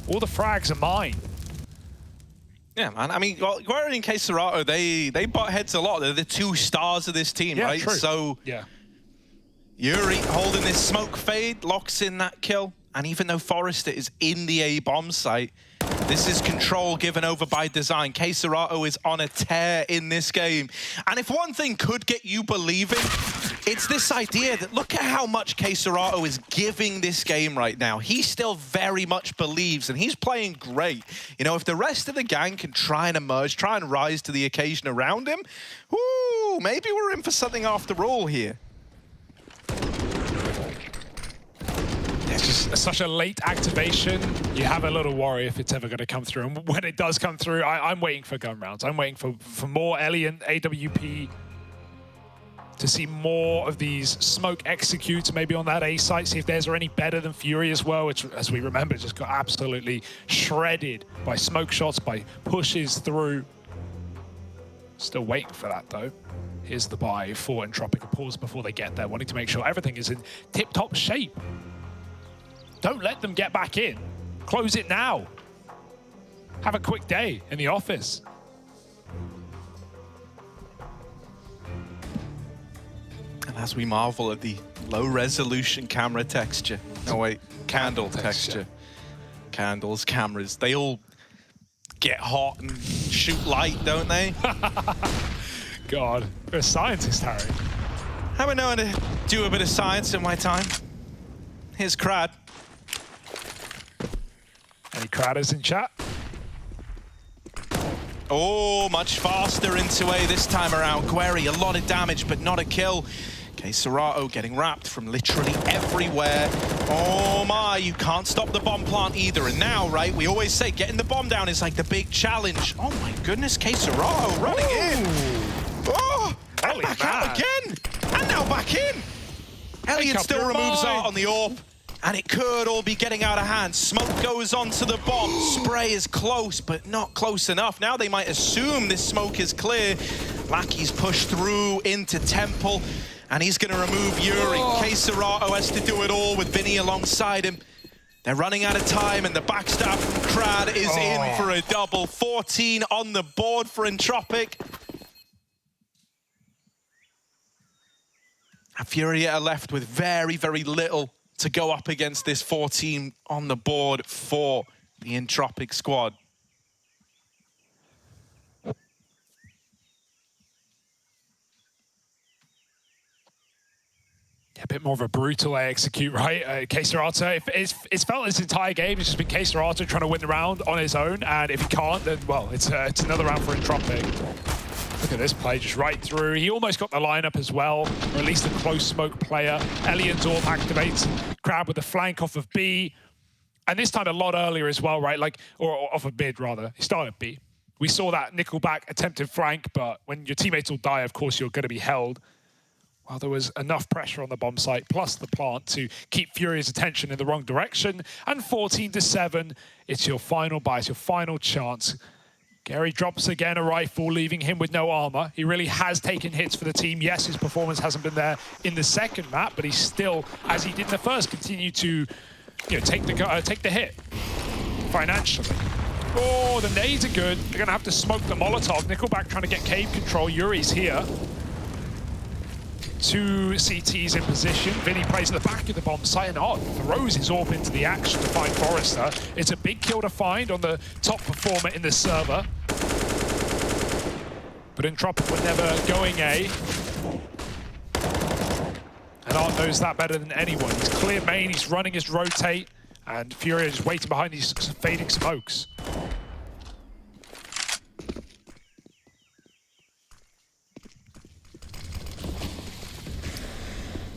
All the frags are mine. Yeah, man. I mean, Guerri and K-Serato, they butt heads a lot. They're the 2 stars of this team, right? True. So, yeah. Yuri holding this smoke fade, locks in that kill. And even though Forrester is in the A-bomb site, this is control given over by design. K-Serato is on a tear in this game. And if one thing could get you believing, it's this idea that look at how much K-Serato is giving this game right now. He still very much believes, and he's playing great. You know, if the rest of the gang can try and emerge, try and rise to the occasion around him, whoo, maybe we're in for something after all here. It's just such a late activation. You have a little worry if it's ever going to come through. And when it does come through, I'm waiting for gun rounds. I'm waiting for more Elian AWP to see more of these smoke executes, maybe on that A site, see if theirs are any better than Fury as well, which, as we remember, just got absolutely shredded by smoke shots, by pushes through. Still waiting for that, though. Here's the buy for Entropic. A pause before they get there, wanting to make sure everything is in tip-top shape. Don't let them get back in. Close it now. have a quick day in the office. And as we marvel at the low-resolution camera texture. No, wait, candle texture. Candles, cameras, they all get hot and shoot light, don't they? God, you're a scientist, Harry. I've been knowing to do a bit of science in my time. Here's Crad. Any Cradders in chat? Oh, much faster into A this time around. Guerry, a lot of damage, but not a kill. Okay, Serato getting wrapped from literally everywhere. Oh my, you can't stop the bomb plant either. And now, right, we always say getting the bomb down is like the big challenge. Oh my goodness, K Serato running in. Oh, and back out again. And now back in. Elliot still removes Art on the AWP. And it could all be getting out of hand. Smoke goes onto the bomb. Spray is close, but not close enough. Now they might assume this smoke is clear. Lackey's pushed through into Temple. And he's going to remove Yuri. K Serato has to do it all with Vinny alongside him. They're running out of time, and the backstab from Crad is in for a double. 14 on the board for Entropic. And Furia are left with very, very little to go up against this 14 on the board for the Entropic squad. A bit more of a brutal execute, right? K Serato, it's felt this entire game, it's just been K Serato trying to win the round on his own, and if he can't, then, well, it's another round for Entropic. Look at this play, just right through. He almost got the lineup as well, or at least a close smoke player. Elian's AWP activates, Crab with the flank off of B, and this time a lot earlier as well, right? Like, or off of mid, rather. He started B. We saw that Nickelback attempted flank, but when your teammates will die, of course, you're going to be held. Well, there was enough pressure on the bomb site, plus the plant, to keep Furia's attention in the wrong direction. And 14-7, it's your final buy, it's your final chance. Gary drops again a rifle, leaving him with no armor. He really has taken hits for the team. Yes, his performance hasn't been there in the second map, but he's still, as he did in the first, continue to take the hit financially. Oh, the nades are good. They're going to have to smoke the Molotov. Nickelback trying to get cave control. Yuri's here. 2 CTs in position. Vinny plays at the back of the bomb site and throws his AWP into the action to find Forrester. It's a big kill to find on the top performer in the server. But Entropic were never going A. And Art knows that better than anyone. He's clear main, he's running his rotate, and Furia is waiting behind these fading smokes.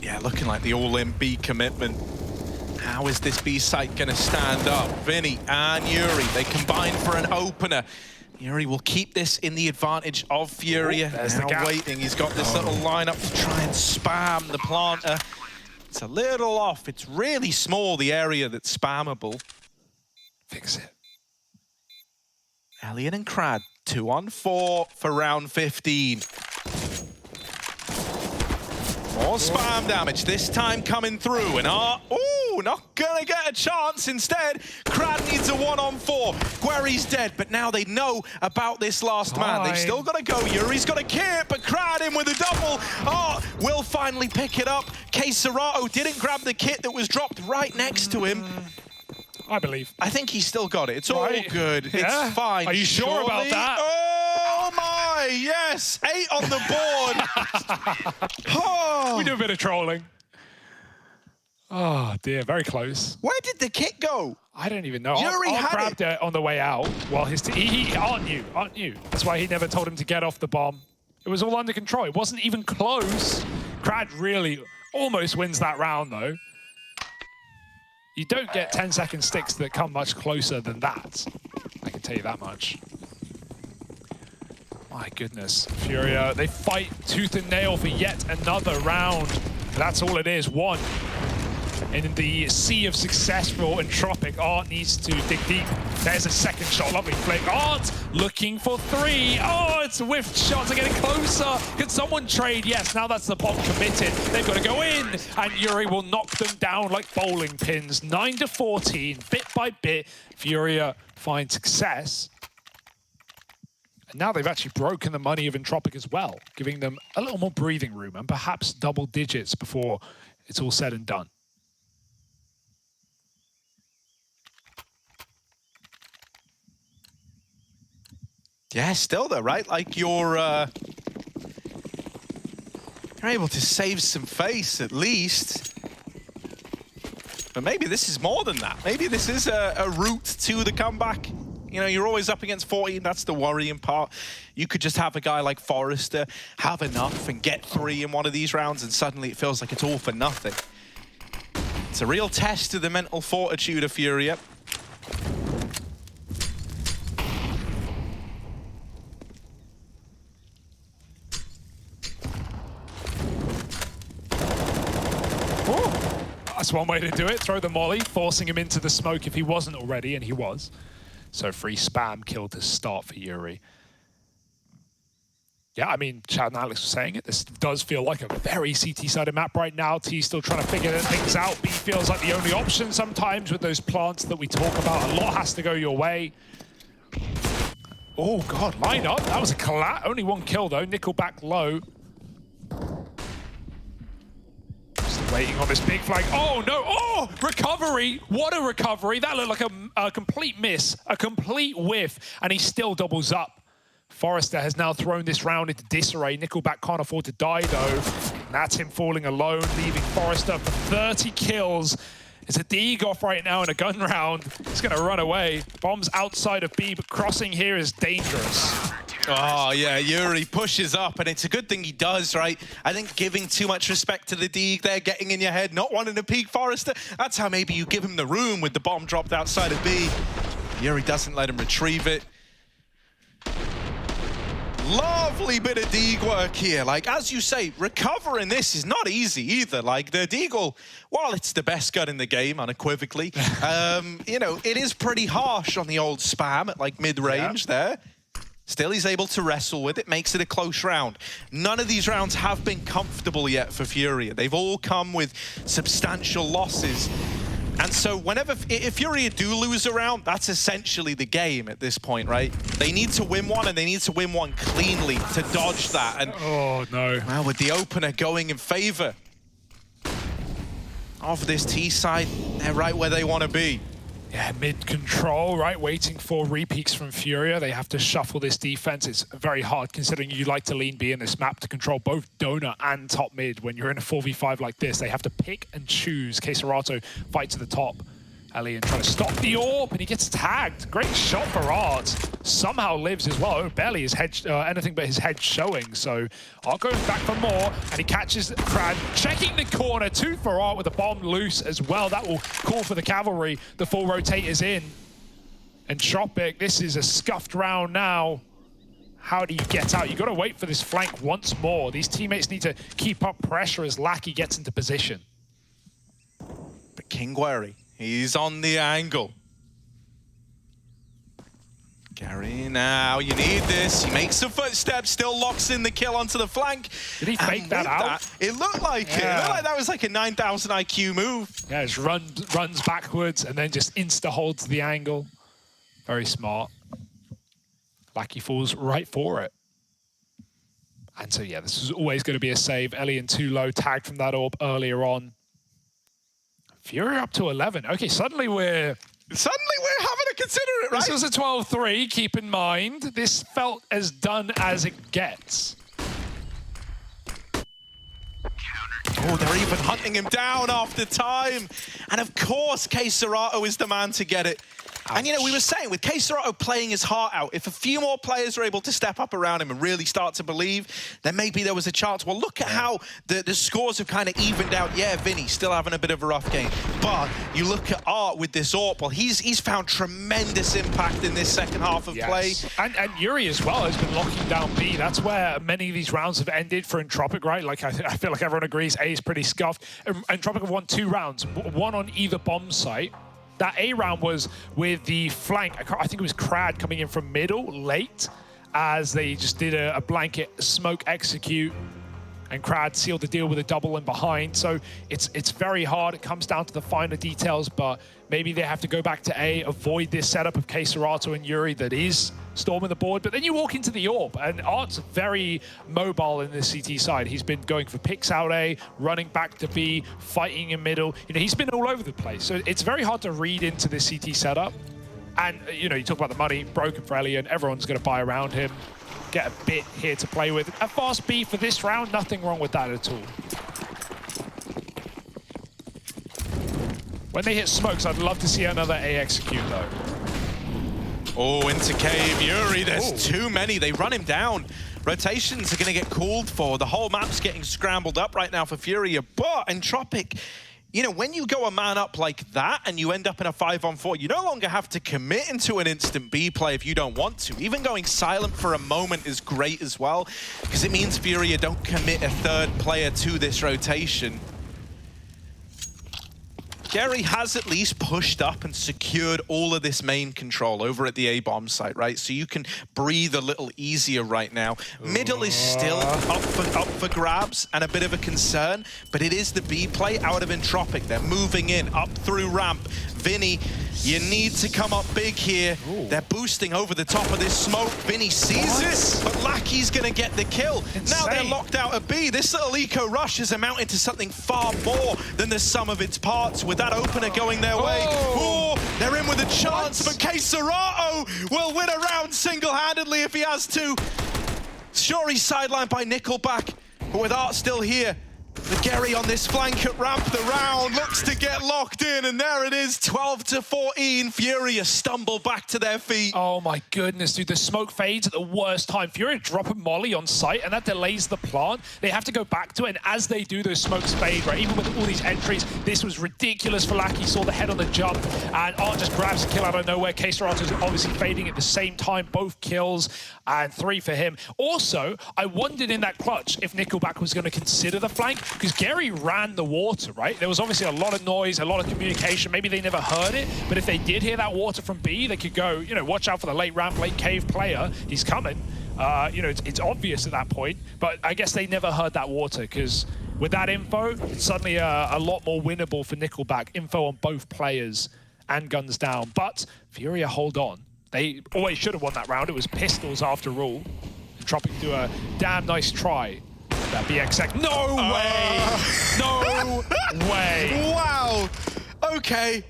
Yeah, looking like the all-in B commitment. How is this B site going to stand up? Vinny and Yuri, they combine for an opener. Yuri will keep this in the advantage of Furia. Now waiting, he's got this little lineup to try and spam the planter. It's a little off. It's really small, the area that's spammable. Fix it. Elliot and Crad, 2-on-4 for round 15. More spam damage, this time coming through, and not gonna get a chance. Instead, Crad needs a 1-on-4. Guerry's dead, but now they know about this last man. They've still got to go. Yuri's got a kit, but Crad in with a double. Will finally pick it up. K Serato didn't grab the kit that was dropped right next to him. I believe. I think he's still got it. It's all good. Yeah. It's fine. Are you sure about that? Oh my, yes. 8 on the board. We do a bit of trolling. Oh dear, very close. Where did the kit go? I don't even know. Yuri Art grabbed it on the way out while his Art knew. That's why he never told him to get off the bomb. It was all under control. It wasn't even close. Crad really almost wins that round though. You don't get 10-second sticks that come much closer than that. I can tell you that much. My goodness. Furia, they fight tooth and nail for yet another round. That's all it is, one. In the sea of success for Entropic, Art needs to dig deep. There's a second shot, lovely flick. Art looking for 3. Oh, it's whiffed shots are getting closer. Can someone trade? Yes, now that's the bomb committed. They've got to go in, and Yuri will knock them down like bowling pins. 9-14, bit by bit, Furia find success. And now they've actually broken the money of Entropic as well, giving them a little more breathing room and perhaps double digits before it's all said and done. Yeah, still though, right? Like you're able to save some face at least. But maybe this is more than that. Maybe this is a route to the comeback. You know, you're always up against 14. That's the worrying part. You could just have a guy like Forrester have enough and get 3 in one of these rounds, and suddenly it feels like it's all for nothing. It's a real test of the mental fortitude of Furia. That's one way to do it. Throw the molly, forcing him into the smoke if he wasn't already, and he was. So free spam kill to start for Yuri. Yeah, I mean, Chad and Alex were saying it. This does feel like a very CT-sided map right now. T still trying to figure things out. B feels like the only option sometimes with those plants that we talk about. A lot has to go your way. Oh, God, line up. That was a collapse. Only 1 kill, though. Nickelback low. Waiting on this big flag. Oh, no. Oh, recovery. What a recovery. That looked like a complete miss, a complete whiff, and he still doubles up. Forrester has now thrown this round into disarray. Nickelback can't afford to die, though. And that's him falling alone, leaving Forrester for 30 kills. It's a Deagoff right now in a gun round. He's going to run away. Bombs outside of B, but crossing here is dangerous. Oh, yeah, Yuri pushes up, and it's a good thing he does, right? I think giving too much respect to the Deeg there, getting in your head, not wanting to peek Forrester, that's how maybe you give him the room with the bomb dropped outside of B. Yuri doesn't let him retrieve it. Lovely bit of Deeg work here. Like, as you say, recovering this is not easy either. Like, the Deagle, while it's the best gun in the game, unequivocally, you know, it is pretty harsh on the old spam at, like, mid-range there. Still, he's able to wrestle with it, makes it a close round. None of these rounds have been comfortable yet for Furia. They've all come with substantial losses. And so if Furia do lose a round, that's essentially the game at this point, right? They need to win one, and they need to win one cleanly to dodge that. And oh, no. Well, with the opener going in favor of this T side, they're right where they want to be. Yeah, mid-control, right? Waiting for repeats from Furia. They have to shuffle this defense. It's very hard considering you like to lean B in this map to control both donor and top mid. When you're in a 4v5 like this, they have to pick and choose. Queserato fight to the top. Elian trying to stop the AWP, and he gets tagged. Great shot for Art. Somehow lives as well. Oh, barely his head, anything but his head showing. So Art going back for more, and he catches Crad, checking the corner. 2 for Art with a bomb loose as well. That will call for the cavalry. The full rotate is in. And Tropic, this is a scuffed round now. How do you get out? You got to wait for this flank once more. These teammates need to keep up pressure as Lackey gets into position. But Kingwary, he's on the angle. Gary, now you need this. He makes the footsteps, still locks in the kill onto the flank. Did he fake that out? It looked like it. It looked like that was like a 9,000 IQ move. Yeah, just runs backwards and then just insta-holds the angle. Very smart. Lackey falls right for it. And so, yeah, this is always going to be a save. Elian too low, tagged from that AWP earlier on. Fury up to 11. Okay, suddenly we're having to consider it, right? This was a 12-3, keep in mind. This felt as done as it gets. Oh, they're even hunting him down after time. And of course, Queserato is the man to get it. Ouch. And, you know, we were saying, with Queserato playing his heart out, if a few more players are able to step up around him and really start to believe, then maybe there was a chance. Well, look at how the scores have kind of evened out. Yeah, Vinny still having a bit of a rough game. But you look at Art with this AWP, well, he's found tremendous impact in this second half of play. And Yuri as well has been locking down B. That's where many of these rounds have ended for Entropic, right? Like, I feel like everyone agrees A is pretty scuffed. Entropic have won 2 rounds, one on either bomb site. That A round was with the flank. I think it was Crad coming in from middle late as they just did a blanket smoke execute. And Crad sealed the deal with a double in behind. So it's very hard. It comes down to the finer details, but maybe they have to go back to A, avoid this setup of K-Serato and Yuri that is storming the board. But then you walk into the AWP, and Art's very mobile in the CT side. He's been going for picks out A, running back to B, fighting in middle. You know, he's been all over the place. So it's very hard to read into this CT setup. And, you know, you talk about the money, broken for Elian, everyone's going to buy around him. Get a bit here to play with. A fast B for this round, nothing wrong with that at all. When they hit smokes, I'd love to see another A execute though. Oh, into cave, Yuri, there's too many. They run him down. Rotations are going to get called for. The whole map's getting scrambled up right now for Furia, but Entropic, you know, when you go a man up like that and you end up in a 5-on-4, you no longer have to commit into an instant B play if you don't want to. Even going silent for a moment is great as well, because it means Furia don't commit a third player to this rotation. Gary has at least pushed up and secured all of this main control over at the A-bomb site, right? So you can breathe a little easier right now. Middle is still up for grabs and a bit of a concern, but it is the B play out of Entropic. They're moving in, up through ramp. Vinny, you need to come up big here. Ooh. They're boosting over the top of this smoke. Vinny sees it, but Lackey's gonna get the kill. Insane. Now they're locked out of B. This little eco rush is amounting to something far more than the sum of its parts, with that opener going their way. Oh, they're in with a chance, but K-Serato will win a round single-handedly if he has to. Sure, he's sidelined by Nickelback, but with Art still here, the Gary on this flank at ramp, the round looks to get locked in, and there it is, 12-14. Furia stumble back to their feet. Oh my goodness, dude, the smoke fades at the worst time. Furia drop a molly on site, and that delays the plant. They have to go back to it, and as they do, those smokes fade, right? Even with all these entries, this was ridiculous for Lackey. Saw the head on the jump, and Art just grabs a kill out of nowhere. K-Serato's obviously fading at the same time, both kills, and 3 for him. Also, I wondered in that clutch if Nickelback was going to consider the flank, because Gary ran the water, right? There was obviously a lot of noise, a lot of communication. Maybe they never heard it, but if they did hear that water from B, they could go, you know, watch out for the late ramp, late cave player. He's coming. You know, it's obvious at that point, but I guess they never heard that water, because with that info, it's suddenly a lot more winnable for Nickelback. Info on both players and guns down, but Furia hold on. They always should have won that round. It was pistols after all. Entropic do a damn nice try. That BXX. No way! No way! Wow! Okay.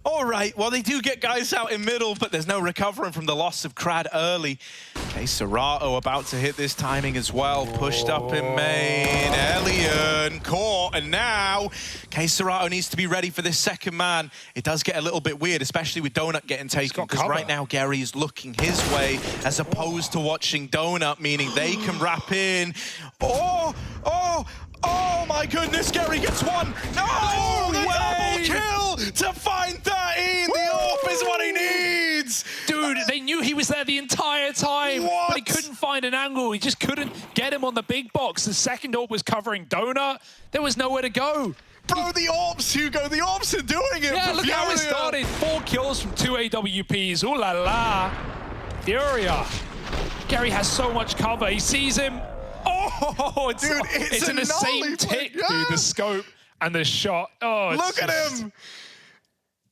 All right, well, they do get guys out in middle, but there's no recovering from the loss of Crad early. K-Serato about to hit this timing as well. Pushed up in main. Elian caught, and now K-Serato needs to be ready for this second man. It does get a little bit weird, especially with Donut getting taken, because right now Gary is looking his way as opposed to watching Donut, meaning they can wrap in. Oh my goodness, Gary gets one. No way! Double kill to find 13. The AWP is what he needs. Dude, they knew he was there the entire time, but he couldn't find an angle. He just couldn't get him on the big box. The second AWP was covering Donut. There was nowhere to go. Bro, the AWPs, Hugo, the AWPs are doing it. Yeah, look how it started. 4 kills from 2 AWPs. Ooh la la. Furia. Gary has so much cover. He sees him. Oh, dude, it's in the same tick, dude. The scope and the shot. Oh, look at him.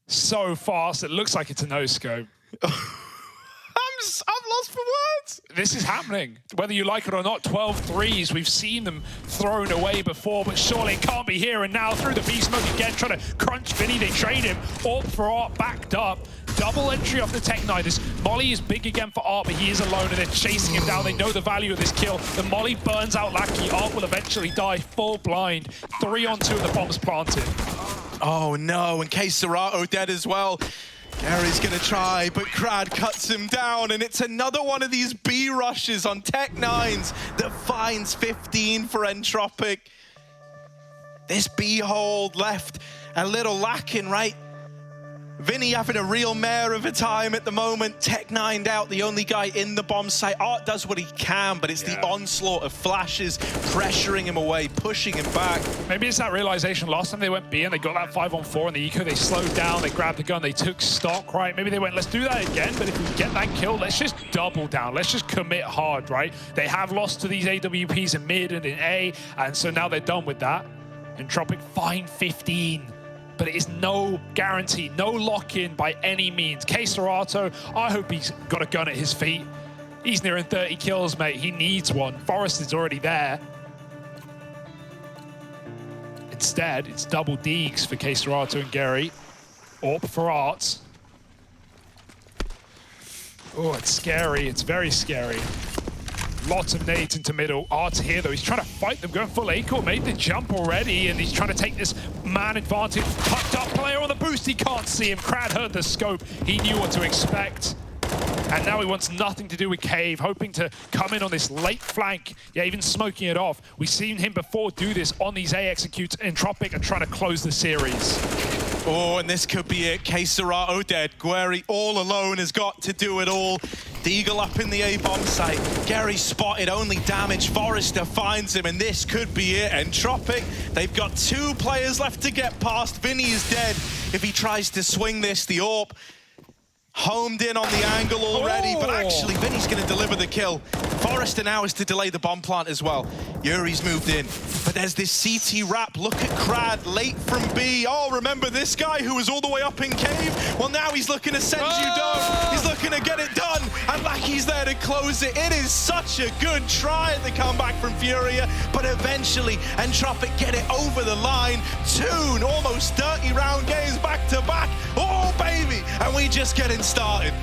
So fast. It looks like it's a no-scope. I'm lost for words. This is happening. Whether you like it or not, 12 threes. We've seen them thrown away before, but surely it can't be here and now. Through the B-smoke again, trying to crunch Vinny. They trade him. AWP for Art, backed up. Double entry off the Tech Knight. This Molly is big again for Art, but he is alone, and they're chasing him down. They know the value of this kill. The Molly burns out Lackey. Art will eventually die full blind. 3-on-2 of the bombs planted. Oh no, and K-Serato dead as well. Gary's gonna try, but Crad cuts him down, and it's another one of these B rushes on Tech 9s that finds 15 for Entropic. This B hold left a little lacking, right? Vinny having a real mare of a time at the moment. Tech9'd out, the only guy in the bomb site. Art does what he can, but it's the onslaught of flashes, pressuring him away, pushing him back. Maybe it's that realization. Last time they went B and they got that 5-on-4 in the eco, they slowed down, they grabbed the gun, they took stock, right? Maybe they went, let's do that again, but if we get that kill, let's just double down. Let's just commit hard, right? They have lost to these AWPs in mid and in A, and so now they're done with that. Entropic fine 15. But it is no guarantee, no lock-in by any means. K-Serato, I hope he's got a gun at his feet. He's nearing 30 kills, mate. He needs one. Forrest is already there. Instead, it's double Deegs for K-Serato and Gary. Orp for Art. Oh, it's scary. It's very scary. Lots of nades into middle. Art's here, though. He's trying to fight them, going full A-core. Made the jump already, and he's trying to take this man advantage. Tucked up player on the boost. He can't see him. Crad heard the scope. He knew what to expect. And now he wants nothing to do with Cave, hoping to come in on this late flank. Yeah, even smoking it off. We've seen him before do this on these A executes. Entropic are trying to close the series. Oh, and this could be it. K-Serato dead. Guerri all alone has got to do it all. Deagle up in the A-bomb site. Gary spotted, only damage. Forrester finds him, and this could be it. Entropic, they've got 2 players left to get past. Vinny is dead. If he tries to swing this, the AWP homed in on the angle already, but actually Vinny's going to deliver the kill. Forrester now is to delay the bomb plant as well. Yuri's moved in, but there's this CT wrap. Look at Crad, late from B. Oh, remember this guy who was all the way up in Cave? Well, now he's looking to send you down. He's looking to get it done, and Lackey's there to close it. It is such a good try at the comeback from Furia, but eventually Entropic get it over the line. 2 almost 30-round games back to back. Oh, baby, and we just getting started.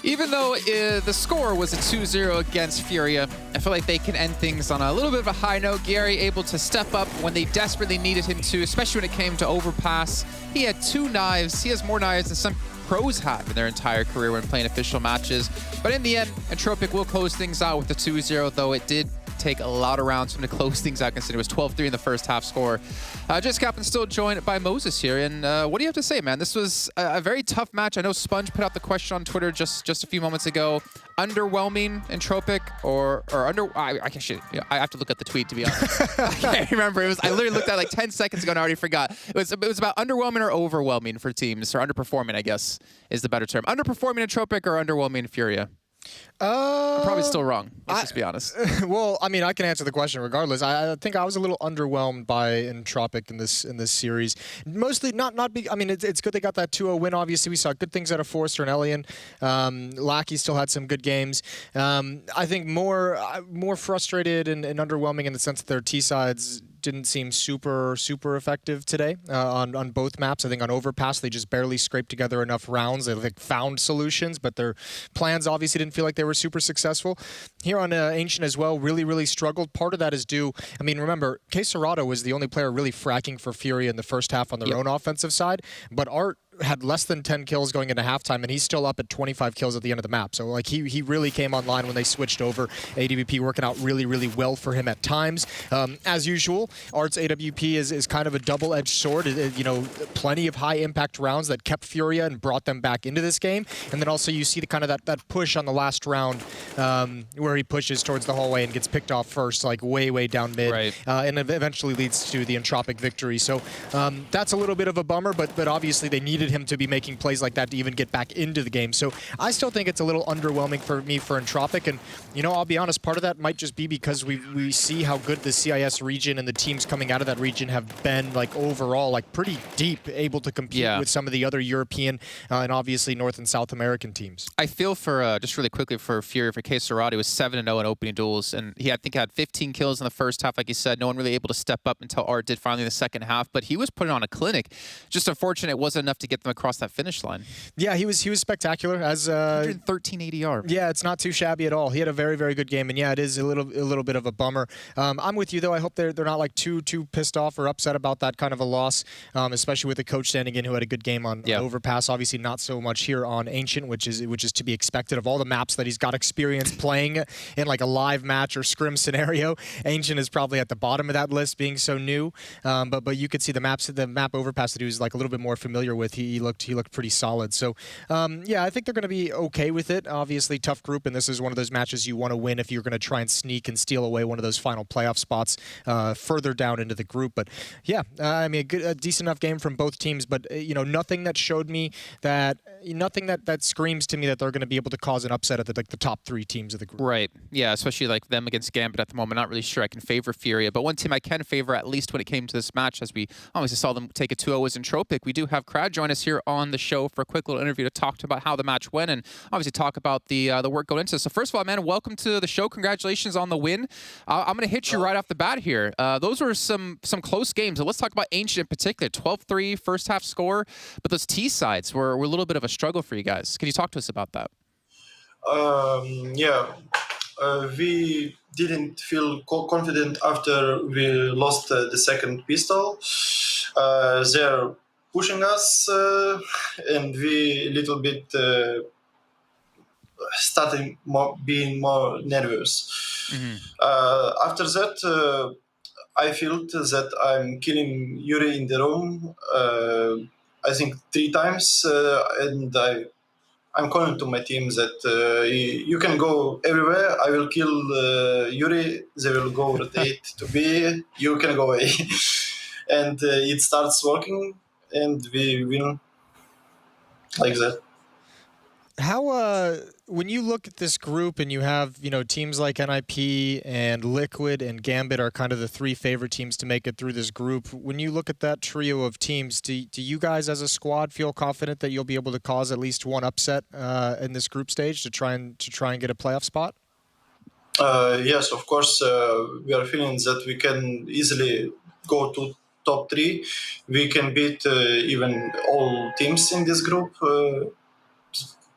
Even though the score was a 2-0 against Furia, I feel like they can end things on a little bit of a high note. Gary able to step up when they desperately needed him to, especially when it came to overpass. He had 2 knives. He has more knives than some pros have in their entire career when playing official matches. But in the end, Entropic will close things out with the 2-0, though it did take a lot of rounds for him to close things out, considering it was 12-3 in the first half score. Just Captain still joined by Moses here, and what do you have to say, man? This was a very tough match. I know Sponge put out the question on Twitter just a few moments ago. Underwhelming Entropic or under? I have to look at the tweet, to be honest. I can't remember. I literally looked at it like 10 seconds ago and I already forgot. It was about underwhelming or overwhelming for teams, or underperforming, I guess is the better term. Underperforming Entropic or underwhelming Furia? I'm probably still wrong. Let's just be honest. Well, I mean, I can answer the question regardless. I think I was a little underwhelmed by Entropic in this series. Mostly not big. I mean, it's good they got that 2-0 win. Obviously, we saw good things out of Forrester and Elian. Lackey still had some good games. I think more frustrated and underwhelming in the sense that their T sides didn't seem super effective today on both maps. I think on Overpass they just barely scraped together enough rounds. They found solutions, but their plans obviously didn't feel like they were super successful. Here on Ancient as well, really struggled. Part of that is due, I mean, remember, K Serrato was the only player really fracking for Fury in the first half on their own offensive side, but Art had less than 10 kills going into halftime, and he's still up at 25 kills at the end of the map. So like he really came online when they switched over. AWP working out really well for him at times. As usual, Art's AWP is kind of a double-edged sword. You know, plenty of high impact rounds that kept Furia and brought them back into this game. And then also you see the kind of that push on the last round where he pushes towards the hallway and gets picked off first, like way down mid, and eventually leads to the Entropic victory. So that's a little bit of a bummer, but obviously they needed him to be making plays like that to even get back into the game. So I still think it's a little underwhelming for me for Entropic, and you know, I'll be honest, part of that might just be because we see how good the CIS region and the teams coming out of that region have been, like overall, like pretty deep, able to compete with some of the other European and obviously North and South American teams. I feel for, just really quickly for Fury, for K Serrato, was 7-0 in opening duels, and I think had 15 kills in the first half, like you said. No one really able to step up until Art did finally in the second half, but he was putting on a clinic. Just unfortunate it wasn't enough to get them across that finish line. Yeah, he was spectacular. As 113 ADR. Yeah, it's not too shabby at all. He had a very good game, and yeah, it is a little bit of a bummer. I'm with you though. I hope they're not like too pissed off or upset about that kind of a loss, especially with the coach standing in who had a good game on Overpass. Obviously, not so much here on Ancient, which is to be expected of all the maps that he's got experience playing in, like a live match or scrim scenario. Ancient is probably at the bottom of that list, being so new. But you could see the map Overpass that he was like a little bit more familiar with. He looked pretty solid. So yeah, I think they're going to be okay with it. Obviously, tough group, and this is one of those matches you want to win if you're going to try and sneak and steal away one of those final playoff spots further down into the group. But yeah, I mean, a decent enough game from both teams, but you know, nothing that showed me that, nothing that screams to me that they're going to be able to cause an upset at the top 3 teams of the group. Right. Yeah, especially like them against Gambit at the moment. Not really sure I can favor Furia, but one team I can favor, at least when it came to this match, as we obviously saw them take a 2-0, was Entropic. We do have Crad join us here on the show for a quick little interview to talk about how the match went and obviously talk about the work going into it. So first of all, man, welcome to the show. Congratulations on the win. I'm going to hit you right off the bat here. Those were some close games. So let's talk about Ancient in particular. 12-3 first half score, but those T sides were a little bit of a struggle for you guys. Can you talk to us about that? Yeah, we didn't feel confident after we lost the second pistol. They're pushing us, and we a little bit starting being more nervous. After that, I felt that I'm killing Yuri in the room. I think 3 times, and I'm calling to my team that you can go everywhere. I will kill Yuri. They will go rotate to B. You can go A. And it starts working, and we win like that. How when you look at this group and you have, you know, teams like NIP and Liquid and Gambit are kind of the 3 favorite teams to make it through this group. When you look at that trio of teams, do you guys as a squad feel confident that you'll be able to cause at least one upset in this group stage to try and get a playoff spot? Yes, of course. We are feeling that we can easily go to top 3. We can beat even all teams in this group.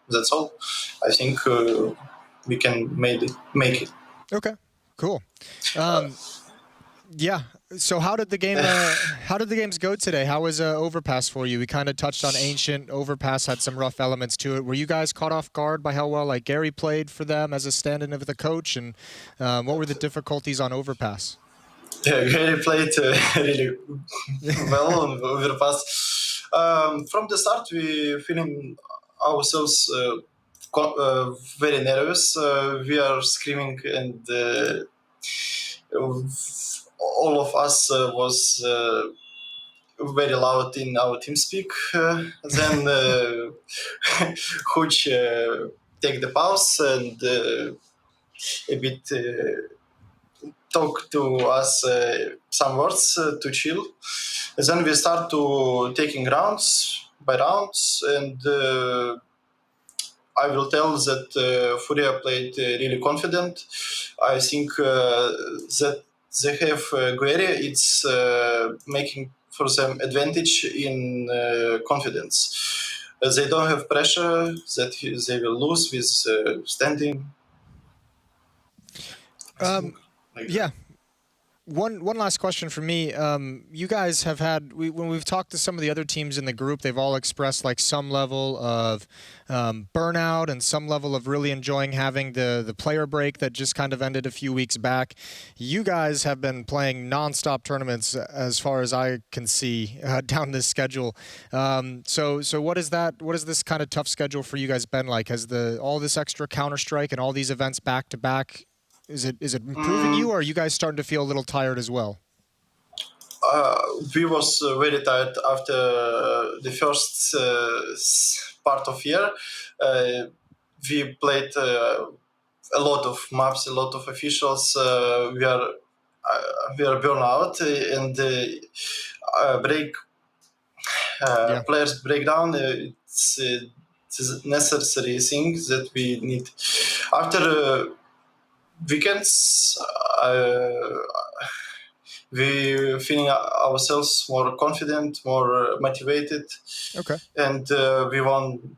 That's all. I think we can make it. Okay, cool. Yeah. So how did the game? How did the games go today? How was Overpass for you? We kind of touched on Ancient. Overpass had some rough elements to it. Were you guys caught off guard by how well like Gary played for them as a stand-in of the coach? And what were the difficulties on Overpass? Yeah, Gary played really well on Overpass. From the start, we feeling ourselves very nervous. We are screaming and. All of us was very loud in our team speak. Then Hooch take the pause and a bit talk to us some words to chill. Then we start to taking rounds by rounds, and I will tell that Furia played really confident. I think that they have Guerre. It's making for them advantage in confidence. They don't have pressure that they will lose with standing. Yeah. One last question for me. You guys have had, when we've talked to some of the other teams in the group, they've all expressed like some level of burnout and some level of really enjoying having the player break that just kind of ended a few weeks back. You guys have been playing nonstop tournaments as far as I can see down this schedule. So what is that? What has this kind of tough schedule for you guys been like? Has all this extra Counter-Strike and all these events back to back, is it improving you, or are you guys starting to feel a little tired as well? We was very tired after the first part of year. We played a lot of maps, a lot of officials. We are burned out, and players breakdown. It's a necessary thing that we need after. Weekends, we feeling ourselves more confident, more motivated. Okay. And we won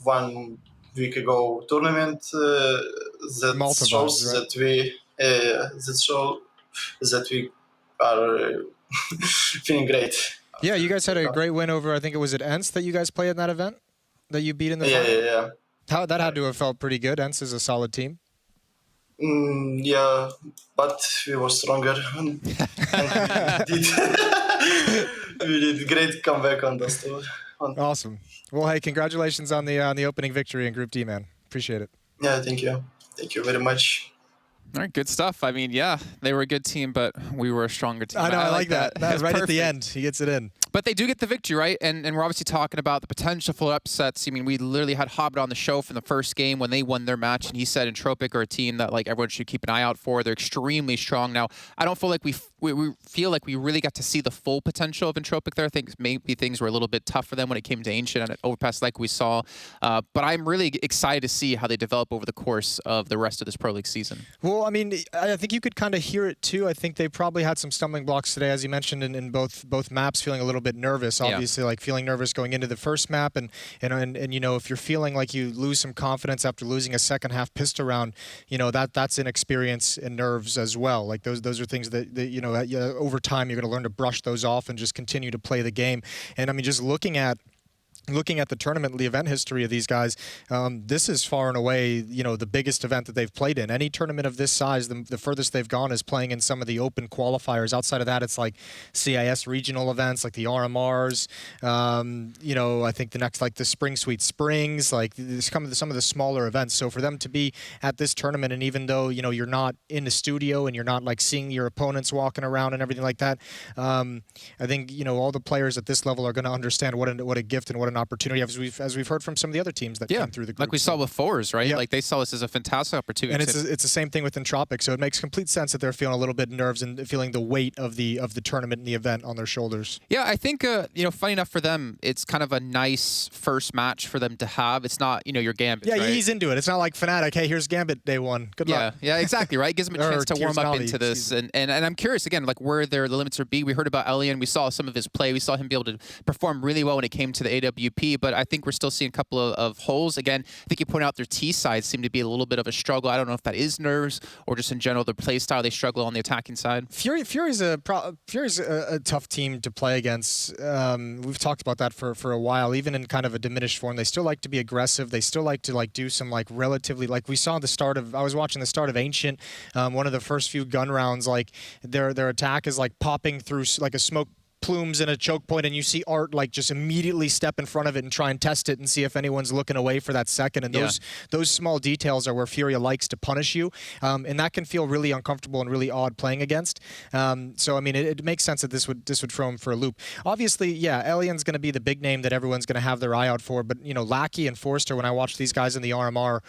1 week ago tournament that Malta shows vibes, right? that we are feeling great. Yeah, you guys had a great win over, I think it was at Ents that you guys played in that event that you beat in the final? Yeah. How that had to have felt pretty good. Ents is a solid team. Yeah, but we were stronger. And we did great comeback on those two. Awesome. Well, hey, congratulations on the opening victory in Group D, man. Appreciate it. Yeah, thank you. Thank you very much. All right, good stuff. I mean, yeah, they were a good team, but we were a stronger team. I know, I like that. That's right perfect. at the end, he gets it in. But they do get the victory, right? And we're obviously talking about the potential for upsets. I mean, we literally had Hobbit on the show from the first game when they won their match, and he said Entropic are a team that like everyone should keep an eye out for. They're extremely strong now. I don't feel like we feel like we really got to see the full potential of Entropic there. I think maybe things were a little bit tough for them when it came to Ancient and at Overpass like we saw. But I'm really excited to see how they develop over the course of the rest of this Pro League season. Well, I mean, I think you could kind of hear it too. I think they probably had some stumbling blocks today, as you mentioned, in both maps, feeling a little bit nervous. Obviously, like feeling nervous going into the first map, and you know, if you're feeling like you lose some confidence after losing a second half pistol round, you know that's inexperience and nerves as well. Like those are things that you know over time you're going to learn to brush those off and just continue to play the game. And I mean, just looking at the tournament, the event history of these guys, this is far and away, you know, the biggest event that they've played in. Any tournament of this size, the furthest they've gone is playing in some of the open qualifiers. Outside of that, it's like CIS regional events, like the RMRs. You know, I think the next, like the Spring Suite Springs, like some of the smaller events. So for them to be at this tournament, and even though, you know, you're not in the studio and you're not like seeing your opponents walking around and everything like that, I think, you know, all the players at this level are going to understand what a gift and what an opportunity, as we've heard from some of the other teams that came through the group. Like we saw with Fours, right? Yeah. Like they saw this as a fantastic opportunity. And it's the same thing with Entropic, so it makes complete sense that they're feeling a little bit nerves and feeling the weight of the tournament and the event on their shoulders. Yeah, I think you know, funny enough for them, it's kind of a nice first match for them to have. It's not, you know, your Gambit. Yeah, right? He's into it. It's not like Fnatic. Hey, here's Gambit day one. Good luck. Yeah, exactly. Right, it gives them a chance to warm up into this, and I'm curious again, like where the limits are. We heard about Elian. We saw some of his play. We saw him be able to perform really well when it came to the AWP, but I think we're still seeing a couple of holes. Again, I think you point out their T side seem to be a little bit of a struggle. I don't know if that is nerves or just in general their play style. They struggle on the attacking side. Fury's a tough team to play against. We've talked about that for a while. Even in kind of a diminished form, they still like to be aggressive. They still like to do some relatively, we saw at the start of, I was watching the start of Ancient, one of the first few gun rounds, their attack is popping through a smoke plumes in a choke point, and you see Art just immediately step in front of it and try and test it and see if anyone's looking away for that second. And those small details are where Furia likes to punish you, and that can feel really uncomfortable and really odd playing against. So I mean, it makes sense that this would throw him for a loop. Obviously, yeah, Elian's going to be the big name that everyone's going to have their eye out for. But Lackey and Forster, when I watched these guys in the RMR,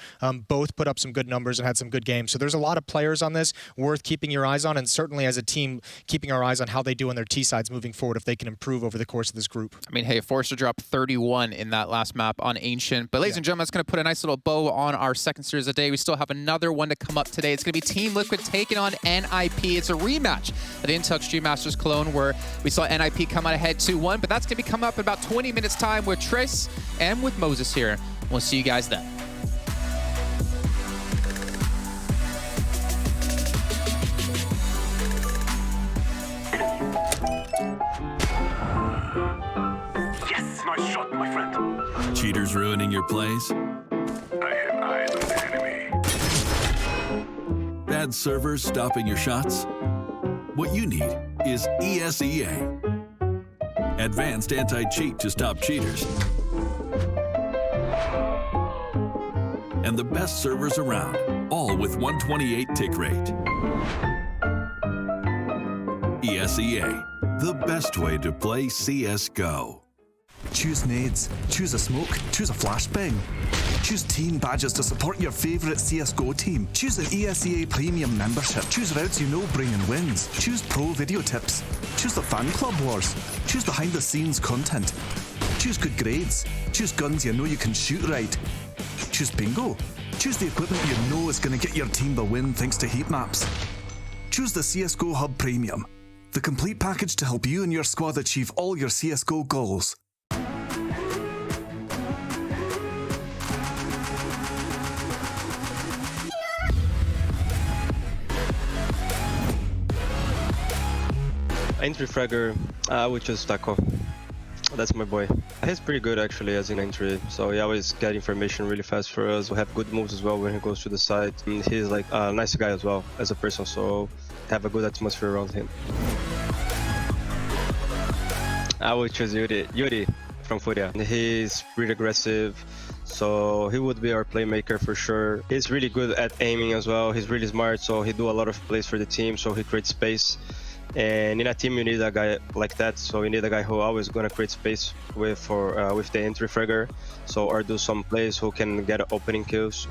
both put up some good numbers and had some good games. So there's a lot of players on this worth keeping your eyes on, and certainly as a team, keeping our eyes on how they do on their T sides moving forward, if they can improve over the course of this group. I mean, hey, Forster dropped 31 in that last map on Ancient. But ladies and gentlemen, that's going to put a nice little bow on our second series of the day. We still have another one to come up today. It's going to be Team Liquid taking on NIP. It's a rematch at Intel Extreme Masters Cologne, where we saw NIP come out ahead 2-1. But that's going to be coming up in about 20 minutes time with Triss and with Moses here. We'll see you guys then. Nice shot, my friend. Cheaters ruining your plays? I have eyes on the enemy. Bad servers stopping your shots? What you need is ESEA. Advanced anti-cheat to stop cheaters. And the best servers around, all with 128 tick rate. ESEA, the best way to play CSGO. Choose nades, choose a smoke, choose a flashbang. Choose team badges to support your favourite CSGO team. Choose an ESEA Premium membership. Choose routes you know bring in wins. Choose pro video tips. Choose the fan club wars. Choose behind the scenes content. Choose good grades. Choose guns you know you can shoot right. Choose bingo. Choose the equipment you know is going to get your team the win thanks to heat maps. Choose the CSGO Hub Premium, the complete package to help you and your squad achieve all your CSGO goals. Entry fragger, I would choose Taco. That's my boy. He's pretty good actually as an entry, so he always get information really fast for us. We have good moves as well when he goes to the side. And he's like a nice guy as well as a person, so have a good atmosphere around him. I would choose Yuri from Furia. He's pretty aggressive, so he would be our playmaker for sure. He's really good at aiming as well. He's really smart, so he do a lot of plays for the team, so he creates space. And in a team, you need a guy like that. So you need a guy who always gonna create space with the entry fragger, or do some plays who can get opening kills.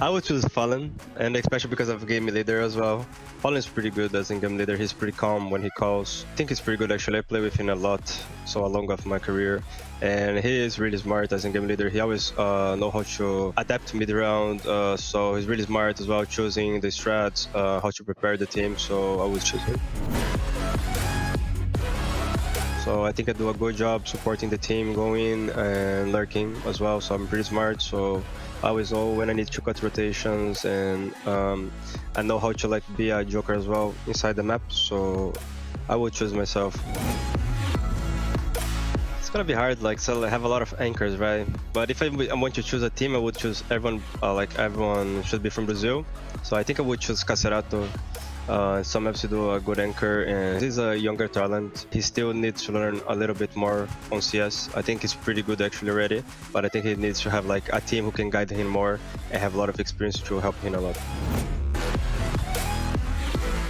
I would choose Fallen, and especially because of game leader as well. Fallen is pretty good as in game leader. He's pretty calm when he calls. I think he's pretty good actually. I play with him a lot, so along of my career, and he is really smart as in game leader. He always know how to adapt mid round, so he's really smart as well, choosing the strats, how to prepare the team. So I would choose him. So I think I do a good job supporting the team, going and lurking as well. So I'm pretty smart. So I always know when I need to cut rotations, and I know how to be a joker as well inside the map. So I would choose myself. It's gonna be hard, so I have a lot of anchors, right? But if I want to choose a team, I would choose everyone. Everyone should be from Brazil. So I think I would choose Cacerato. Some FC do a good anchor, and he's a younger talent. He still needs to learn a little bit more on CS. I think he's pretty good actually already, but I think he needs to have a team who can guide him more and have a lot of experience to help him a lot.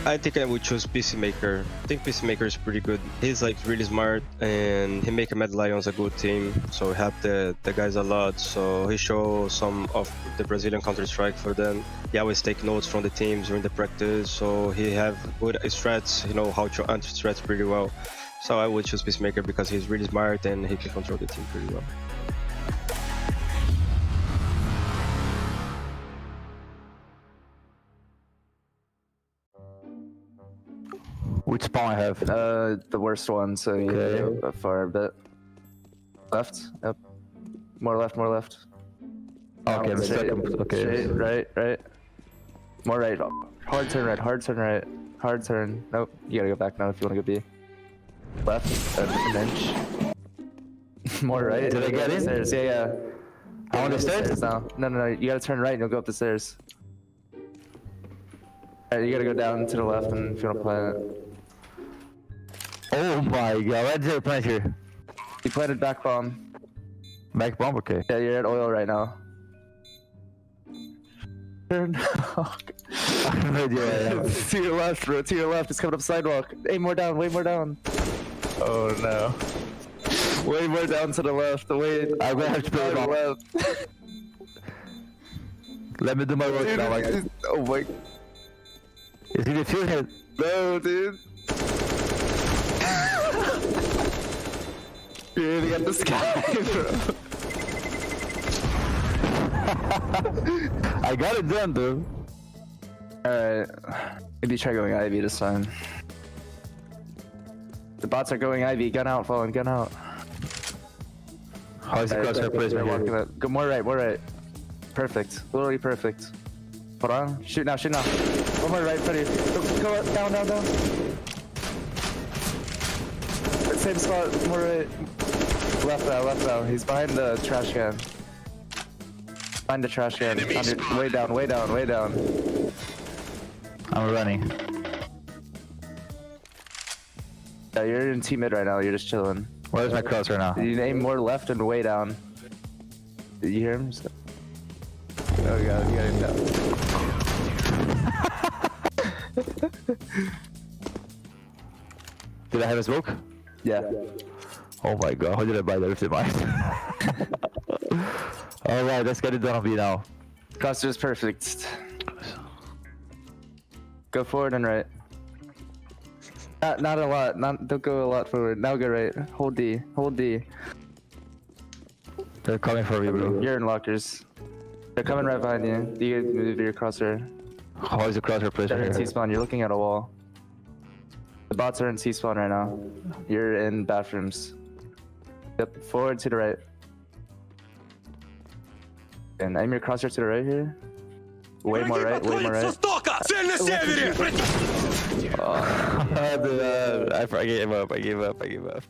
I think I would choose Peacemaker. I think Peacemaker is pretty good. He's really smart, and he make Mad Lions a good team, so he helped the guys a lot. So he shows some of the Brazilian Counter-Strike for them. He always take notes from the teams during the practice, so he have good strats, how to anti-strats pretty well. So I would choose Peacemaker because he's really smart and he can control the team pretty well. Which spawn I have? The worst one, so you for a bit. Left. Yep. More left. More left. Okay. I'm straight, okay. Straight, right. More right. Hard turn right. Hard turn right. Hard turn. Nope. You gotta go back now if you wanna go B. Left. An inch. More right. Did I get in? Stairs. Yeah. I want the stairs now. No. You gotta turn right and you'll go up the stairs. Alright, you gotta go down to the left and if you wanna plant it. Oh my god, where did I plant here? You planted back bomb. Back bomb, okay. Yeah, you're at oil right now. Turn. I have no idea. To your left, bro. To your left. It's coming up sidewalk. Hey, more down. Way more down. Oh no. Way more down to the left. Wait. I'm gonna have to put it on left. Let me do my work now. Like, oh my. Is he the fuel head? No, dude. You're aiming at the sky, bro. I got it done, though. Alright. Maybe try going Ivy this time. The bots are going Ivy. Gun out, Fallen. Gun out. How is the crosshair placement here? Go more right, more right. Perfect. Literally perfect. Hold on. Shoot now, shoot now. One more right, buddy. Go up, down, down, down. Same spot, more right. Left now. He's behind the trash can. Behind the trash can. Way down, way down, way down. I'm running. Yeah, you're in T mid right now. You're just chilling. Where's my crosshair now? You aim more left and way down. Did you hear him? Oh god, you got him down. Did I have a smoke? Yeah. Oh my god, how did I buy that with the mine? Alright, let's get it done on B now. Cluster's perfect. Go forward and right. Not a lot. Don't go a lot forward. Now go right. Hold D. Hold D. They're coming for me, bro. You're in lockers. They're coming right behind you. You can move your crosshair. How is the crosshair placed They're right in here? T-spawn. You're looking at a wall. The bots are in T-spawn right now. You're in bathrooms. Yep. Forward to the right. And aim your crosshair to the right here. Way more right. Way more right. I gave up. I gave up.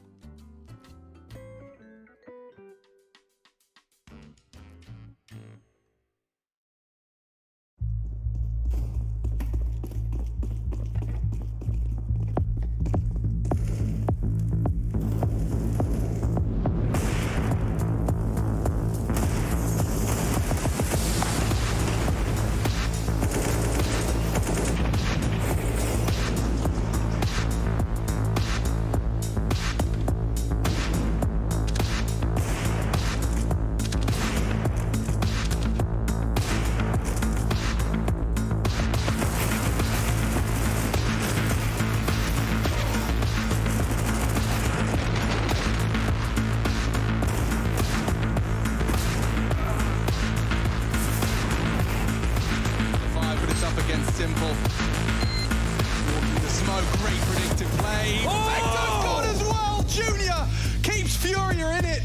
Simple. Walking the smoke, great predictive play. Vector's got as well. Junior keeps Furia in it.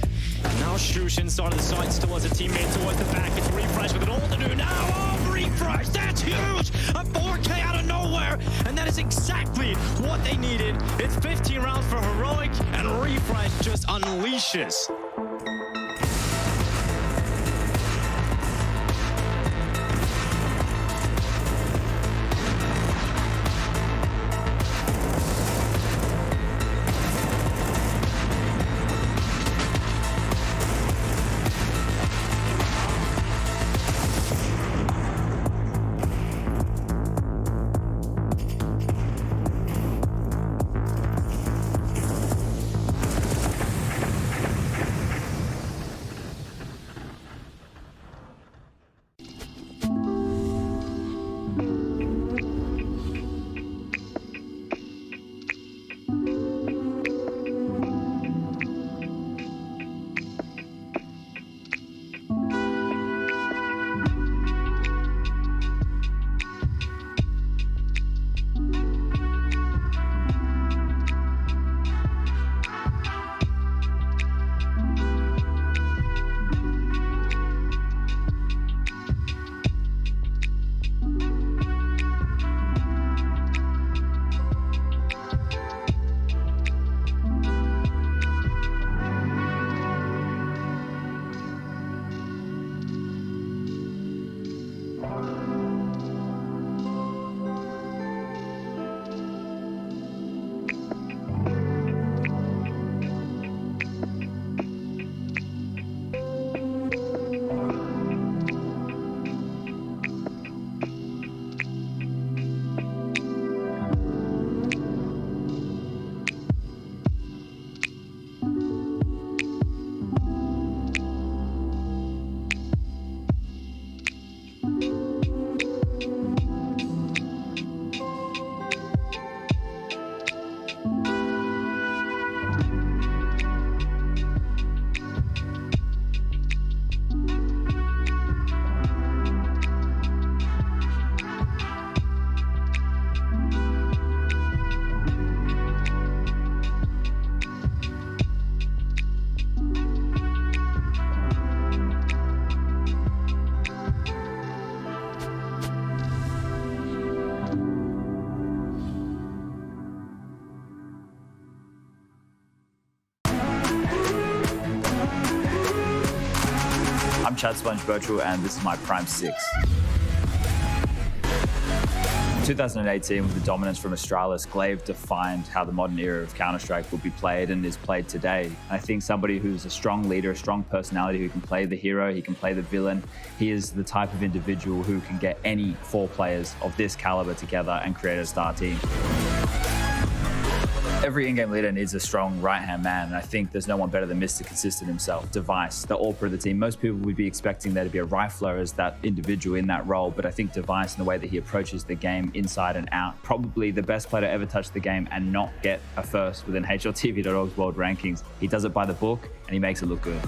Now Shushin started the sights towards a teammate towards the back. It's Refresh with it all to do now. Oh, Refresh, that's huge! A 4K out of nowhere, and that is exactly what they needed. It's 15 rounds for Heroic, and Refresh just unleashes. Chad Sponge Virtual, and this is my Prime 6. 2018, with the dominance from Astralis, Glaive defined how the modern era of Counter-Strike would be played and is played today. I think somebody who's a strong leader, a strong personality, who can play the hero, he can play the villain. He is the type of individual who can get any 4 players of this caliber together and create a star team. Every in-game leader needs a strong right-hand man, and I think there's no one better than Mr. Consistent himself, Device, the all-pro of the team. Most people would be expecting there to be a rifler as that individual in that role, but I think Device, in the way that he approaches the game inside and out, probably the best player to ever touch the game and not get a first within HLTV.org's world rankings. He does it by the book, and he makes it look good.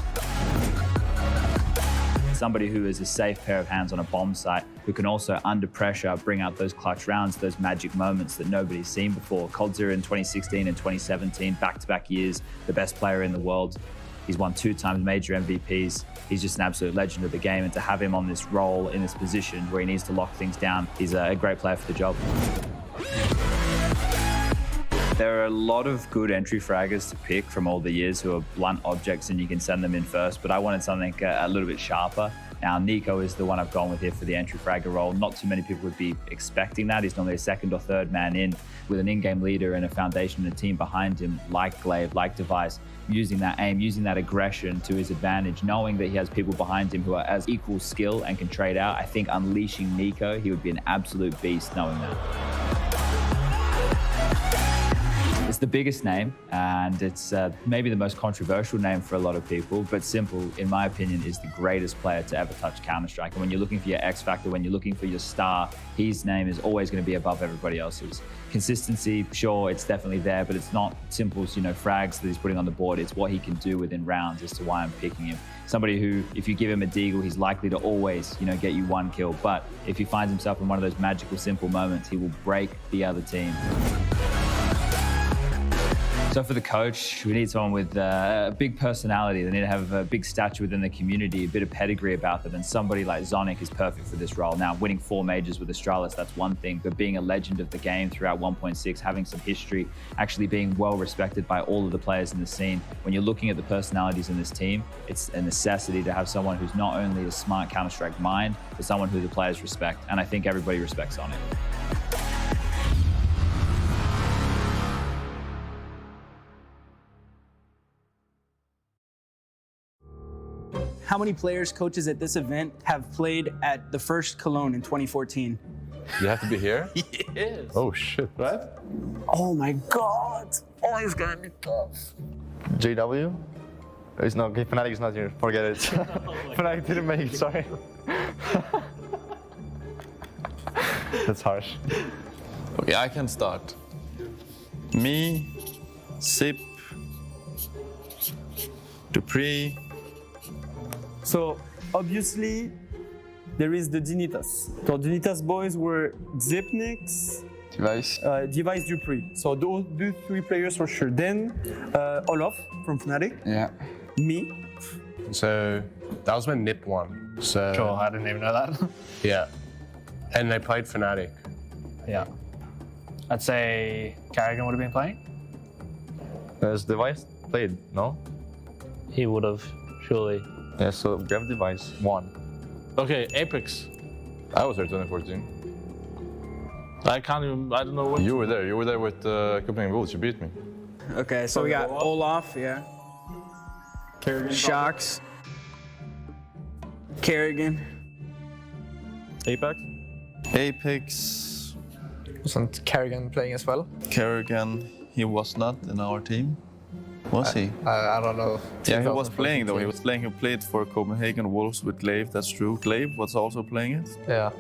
Somebody who is a safe pair of hands on a bomb site, who can also, under pressure, bring out those clutch rounds, those magic moments that nobody's seen before. Coldzera in 2016 and 2017, back-to-back years, the best player in the world. He's won 2 times major MVPs. He's just an absolute legend of the game, and to have him on this role, in this position where he needs to lock things down, he's a great player for the job. There are a lot of good entry fraggers to pick from all the years who are blunt objects and you can send them in first, but I wanted something a little bit sharper. Now, Nico is the one I've gone with here for the entry fragger role. Not too many people would be expecting that. He's normally a 2nd or 3rd man in, with an in-game leader and a foundation and a team behind him, like Glaive, like Device, using that aim, using that aggression to his advantage, knowing that he has people behind him who are as equal skill and can trade out. I think unleashing Nico, he would be an absolute beast knowing that. It's the biggest name, and it's maybe the most controversial name for a lot of people, but Simple, in my opinion, is the greatest player to ever touch Counter-Strike. And when you're looking for your X factor, when you're looking for your star, his name is always going to be above everybody else's. Consistency, sure, it's definitely there, but it's not Simple's, frags that he's putting on the board. It's what he can do within rounds as to why I'm picking him. Somebody who, if you give him a deagle, he's likely to always, get you 1 kill. But if he finds himself in one of those magical, simple moments, he will break the other team. So for the coach, we need someone with a big personality. They need to have a big stature within the community, a bit of pedigree about them, and somebody like Zonic is perfect for this role. Now, winning 4 majors with Astralis, that's one thing, but being a legend of the game throughout 1.6, having some history, actually being well respected by all of the players in the scene. When you're looking at the personalities in this team, it's a necessity to have someone who's not only a smart Counter-Strike mind, but someone who the players respect. And I think everybody respects Zonic. How many players, coaches at this event have played at the first Cologne in 2014? You have to be here? Yes. Oh shit, right? Oh my God. Oh, it's gonna be tough. JW? It's not, okay, Fnatic is not here, forget it. Fnatic didn't make it, sorry. That's harsh. Okay, I can start. Me, Sip, Dupree. So obviously there is the Dignitas. So Dignitas boys were Zipnix, Device, Dupree. So those 3 players for sure. Then Olaf from Fnatic. Yeah. Me. So that was my NIP one. So Sure, I didn't even know that. yeah. And I played Fnatic. Yeah. I'd say Carrigan would have been playing. Has Device played, no? He would have, surely. Yeah, so grab Device, 1. Okay, Apex. I was there 2014. I don't know what. You were there with Copenhagen Wolves, you beat me. Okay, so we got Olaf, yeah. Kerrigan. Shocks. Kerrigan. Apex? Apex. Wasn't Kerrigan playing as well? Kerrigan, he was not in our team. Was he? I don't know. Yeah, he was playing though. He was playing. He played for Copenhagen Wolves with Glaive. That's true. Glaive was also playing it. Yeah.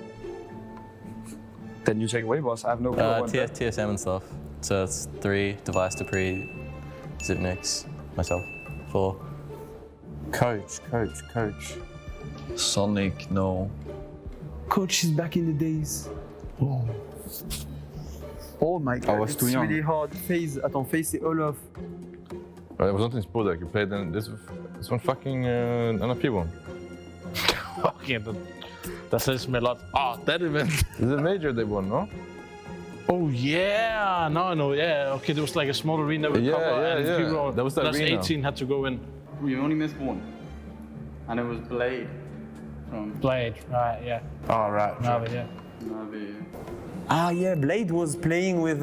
Then you take away, boss. I have no clue. TSM and stuff. So it's 3, Device, Dupree, Zipnix, myself. 4. Coach. Sonic, no. Coach is back in the days. Oh my God, I was too young. It's really hard. Face c'est Olaf. I was not in Spodek, you played in this one fucking NFP one. Okay, that says me a lot. Oh, that event. This is a major they won, no? Oh yeah, no, I know, yeah. Okay, there was like a small arena with Yeah, cover and yeah. people That was the plus arena. 18 had to go in. We only missed one, and it was Blade. from? Blade, right, yeah. Oh, right. Navi, yeah. Navi. Ah, yeah, Blade was playing with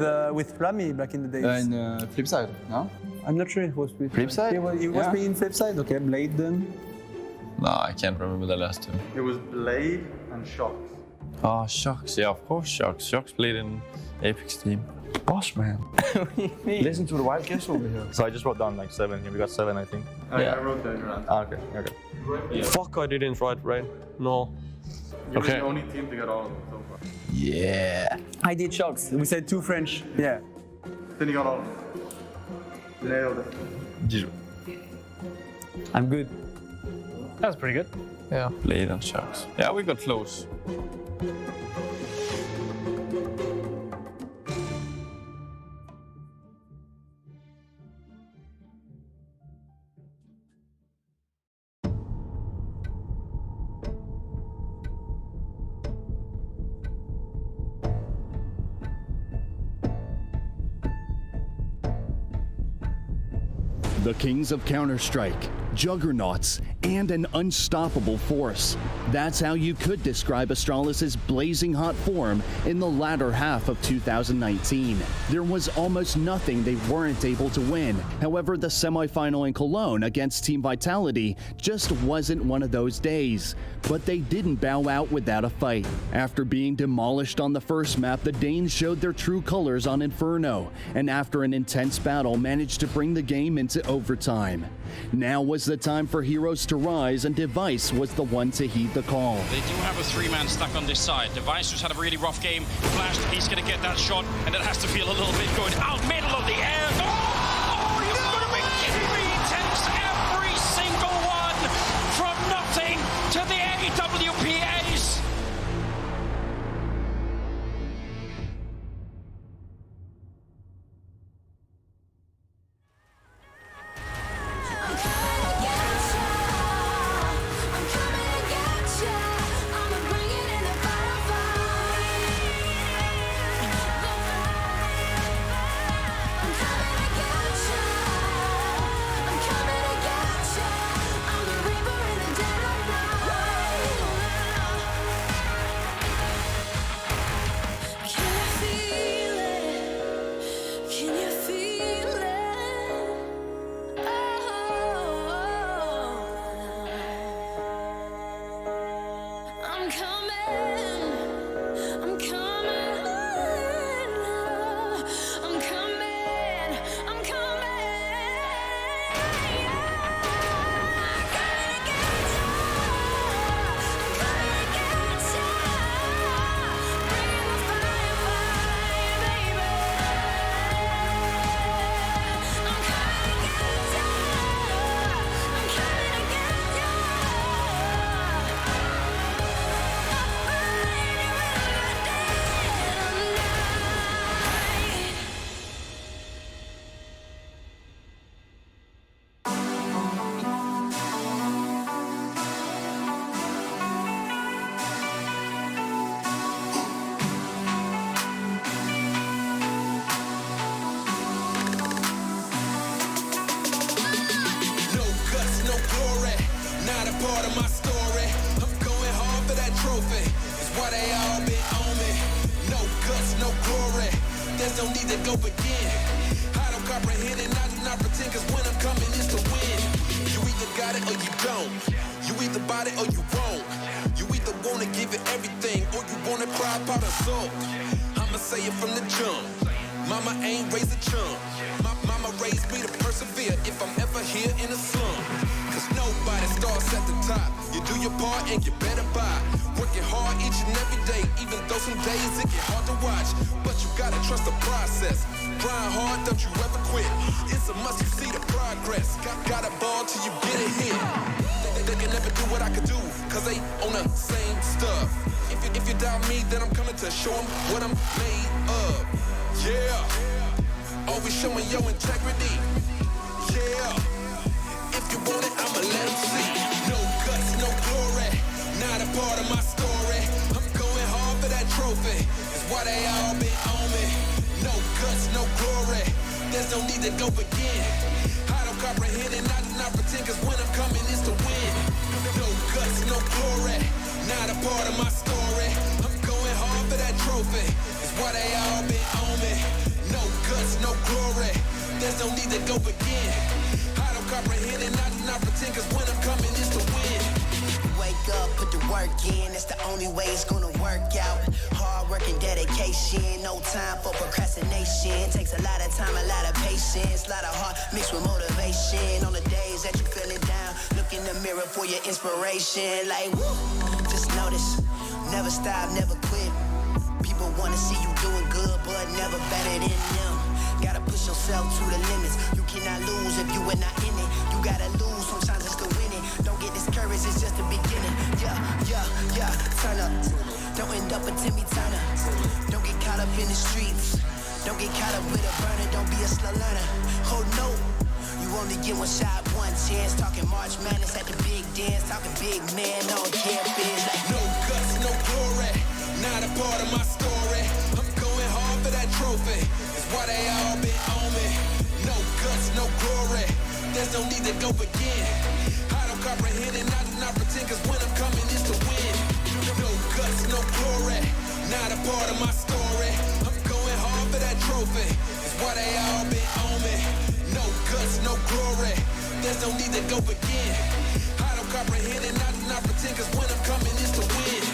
Flammy back in the days. In Flipside, no? I'm not sure it was with Flipside? He was playing in Flipside? Okay, Blade then. No, I can't remember the last two. It was Blade and Shocks. Oh, Shocks. Yeah, of course, Shocks. Shocks played in Apex team. Boss, man. Listen to the wild guess over here. So I just wrote down like 7 here. We got 7, I think. Yeah. I wrote down your answer. Ah, okay. Yeah. Fuck, I didn't write right. No. You're the only team to get all of them so far. Yeah. I did Shocks. We said 2 French. Yeah. Then you got all of them. Nailed it. I'm good. That was pretty good. Yeah. Blade and Shocks. Yeah, we got close. The kings of Counter-Strike, juggernauts, and an unstoppable force. That's how you could describe Astralis' blazing hot form in the latter half of 2019. There was almost nothing they weren't able to win. However, the semifinal in Cologne against Team Vitality just wasn't one of those days. But they didn't bow out without a fight. After being demolished on the first map, the Danes showed their true colors on Inferno, and after an intense battle, managed to bring the game into overtime. Now was the time for heroes to rise, and Device was the one to heed the call. They do have a 3-man stack on this side. Device just had a really rough game. Flashed, he's gonna get that shot, and it has to feel a little bit good. Out middle of the air. Oh, you've got to be kidding me. He takes every single one from nothing to the AWP ace. Part of my story, I'm going hard for that trophy. It's why they all been on me. No guts, no glory. There's no need to go begin. I don't comprehend and I do not pretend, cause when I'm coming it's to win. You either got it or you don't. You either bought it or you won't. You either wanna give it everything or you wanna cry about a soul. I'ma say it from the jump. Mama ain't raised a chump. My mama raised me to persevere if I'm ever here in a slum. Cause nobody starts at the top. You do your part and you better buy. Working hard each and every day, even though some days it get hard to watch. But you gotta trust the process. Grind hard, don't you ever quit. It's a must, you see the progress. Gotta ball till you get it hit. They can never do what I could do, cause they on the same stuff. If you doubt me, then I'm coming to show them what I'm made of. Yeah, always showing your integrity. Yeah, if you want it, I'ma let them see. No guts, no glory, not a part of my story. I'm going hard for that trophy, it's why they all been on me. No guts, no glory, there's no need to go begin. I don't comprehend and I do not pretend, cause when I'm coming it's to win. No guts, no glory, not a part of my story. I'm going hard for that trophy. It's why they all been on me. No guts, no glory. There's no need to go begin. I don't comprehend and I do not pretend, cause when I'm coming is to win. Wake up, put the work in, that's the only way it's gonna work out. Hard work and dedication, no time for procrastination. Takes a lot of time, a lot of patience, a lot of heart mixed with motivation. On the days that you feeling down, look in the mirror for your inspiration. Like, woo, just notice, never stop, never quit. People wanna see you doing good, but never better than them. Gotta push yourself to the limits. You cannot lose if you are not in it. You gotta lose, sometimes it's to win it. Don't get discouraged, it's just the beginning. Yeah, turn up. Don't end up a Timmy Turner. Don't get caught up in the streets. Don't get caught up with a burner, don't be a slow learner. Oh no, you only get one shot, one chance. Talking March Madness at the big dance. Talking big man on campus. Like no guts, no glory. Not a part of my story. I'm going hard for that trophy. It's why they all been on me. No guts, no glory. There's no need to go begin. I don't comprehend and I do not pretend, cause when I'm coming is to win. No guts, no glory. Not a part of my story. I'm going hard for that trophy. It's why they all been on me. No guts, no glory. There's no need to go begin. I don't comprehend and I do not pretend, cause when I'm coming is to win.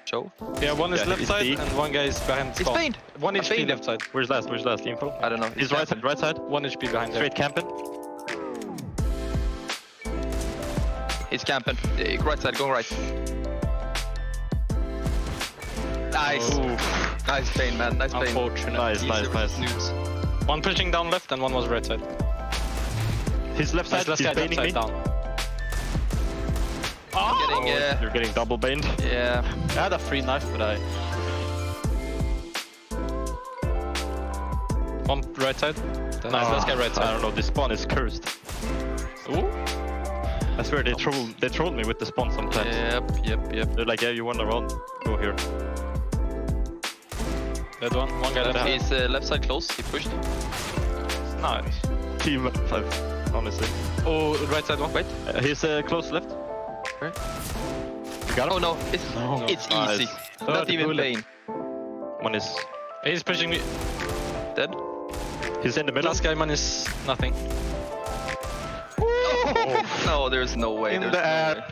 Show. Yeah, one is left side and one guy is behind spawn. He's pained. 1 HP left side. Where's last? Where's last? Info? I don't know. He's right side. Right side. 1 HP behind. Straight camping. He's camping. Right side, going right. Nice. Oh. Nice pain, man. Nice pain. Unfortunate. Nice. Snooze. One pushing down left and one was right side. His left side. He's baiting me. Down. Oh! You're getting double baned. Yeah. I had a free knife, but I... One right side. Nice, let's get right side. I don't know, this spawn is cursed. Ooh. I swear they trolled me with the spawn sometimes. Yep. They're like, yeah, you wanna run? Go here. Dead one guy dead. He's left side close, he pushed. Nice. Team left side, honestly. Oh, right side one, wait. He's close left. Right. You got him? Oh no, it's nice. easy. Not even pain. One is... He's pushing me. Dead. He's in the middle. Last guy, man, is nothing. Oh. No, there's no way. In the air.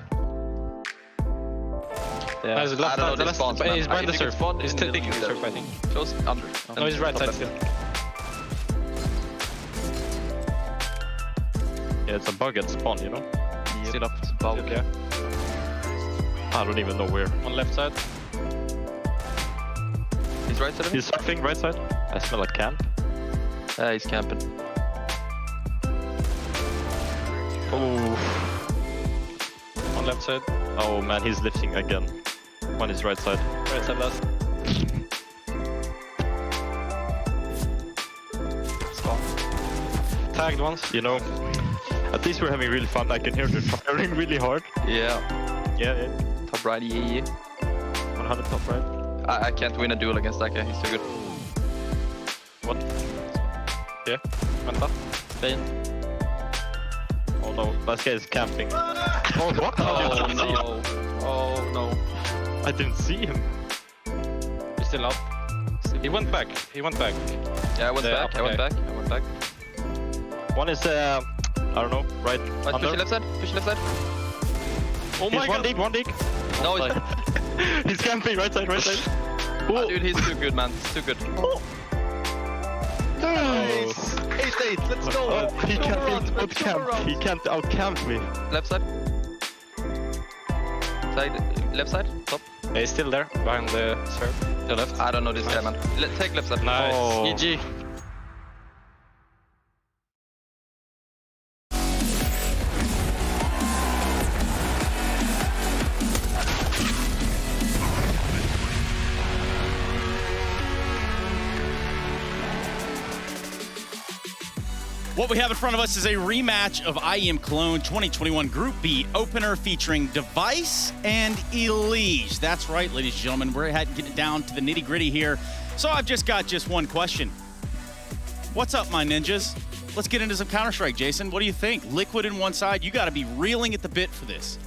Yeah. No, he's left side, spawns, he's behind the surf. He's taking the surf, I think. Close, under. No, he's right side still. Yeah, it's a bug at spawn, you know? Yep. Still up. It's a bug. Yeah. I don't even know where. On left side. He's right side of me? He's surfing right side. I smell a camp. He's camping. Oh. On left side. Oh man, he's lifting again. On his right side. Right side last. Tagged once, you know. At least we're having really fun. I can hear them firing really hard. Yeah. Yeah. Top right, yeah. 100 top right. I can't win a duel against that guy. He's too good. What? Yeah. Went up. Stay. Oh no, that guy is camping. Oh what? Oh no. Oh no. I didn't see him. He's still up. He went back. He went back. Yeah, I went back. I went back. One is I don't know, right under. Push left side. Push left side. Oh my god. One dig. No, he's he's camping right side. Oh, dude, he's too good, man. He's too good. Oh. Nice. 8-8. Let's go. He can't out-camp. He can't out-camp me. Left side. Left side. Top. Yeah, he's still there behind the serve. To left. I don't know this guy, man. Take left side. Nice. Oh. GG. What we have in front of us is a rematch of IEM Cologne 2021 Group B opener featuring Device and Elige. That's right, ladies and gentlemen. We're getting it down to the nitty-gritty here. So I've just got one question. What's up, my ninjas? Let's get into some Counter-Strike, Jason. What do you think? Liquid in one side, you got to be reeling at the bit for this.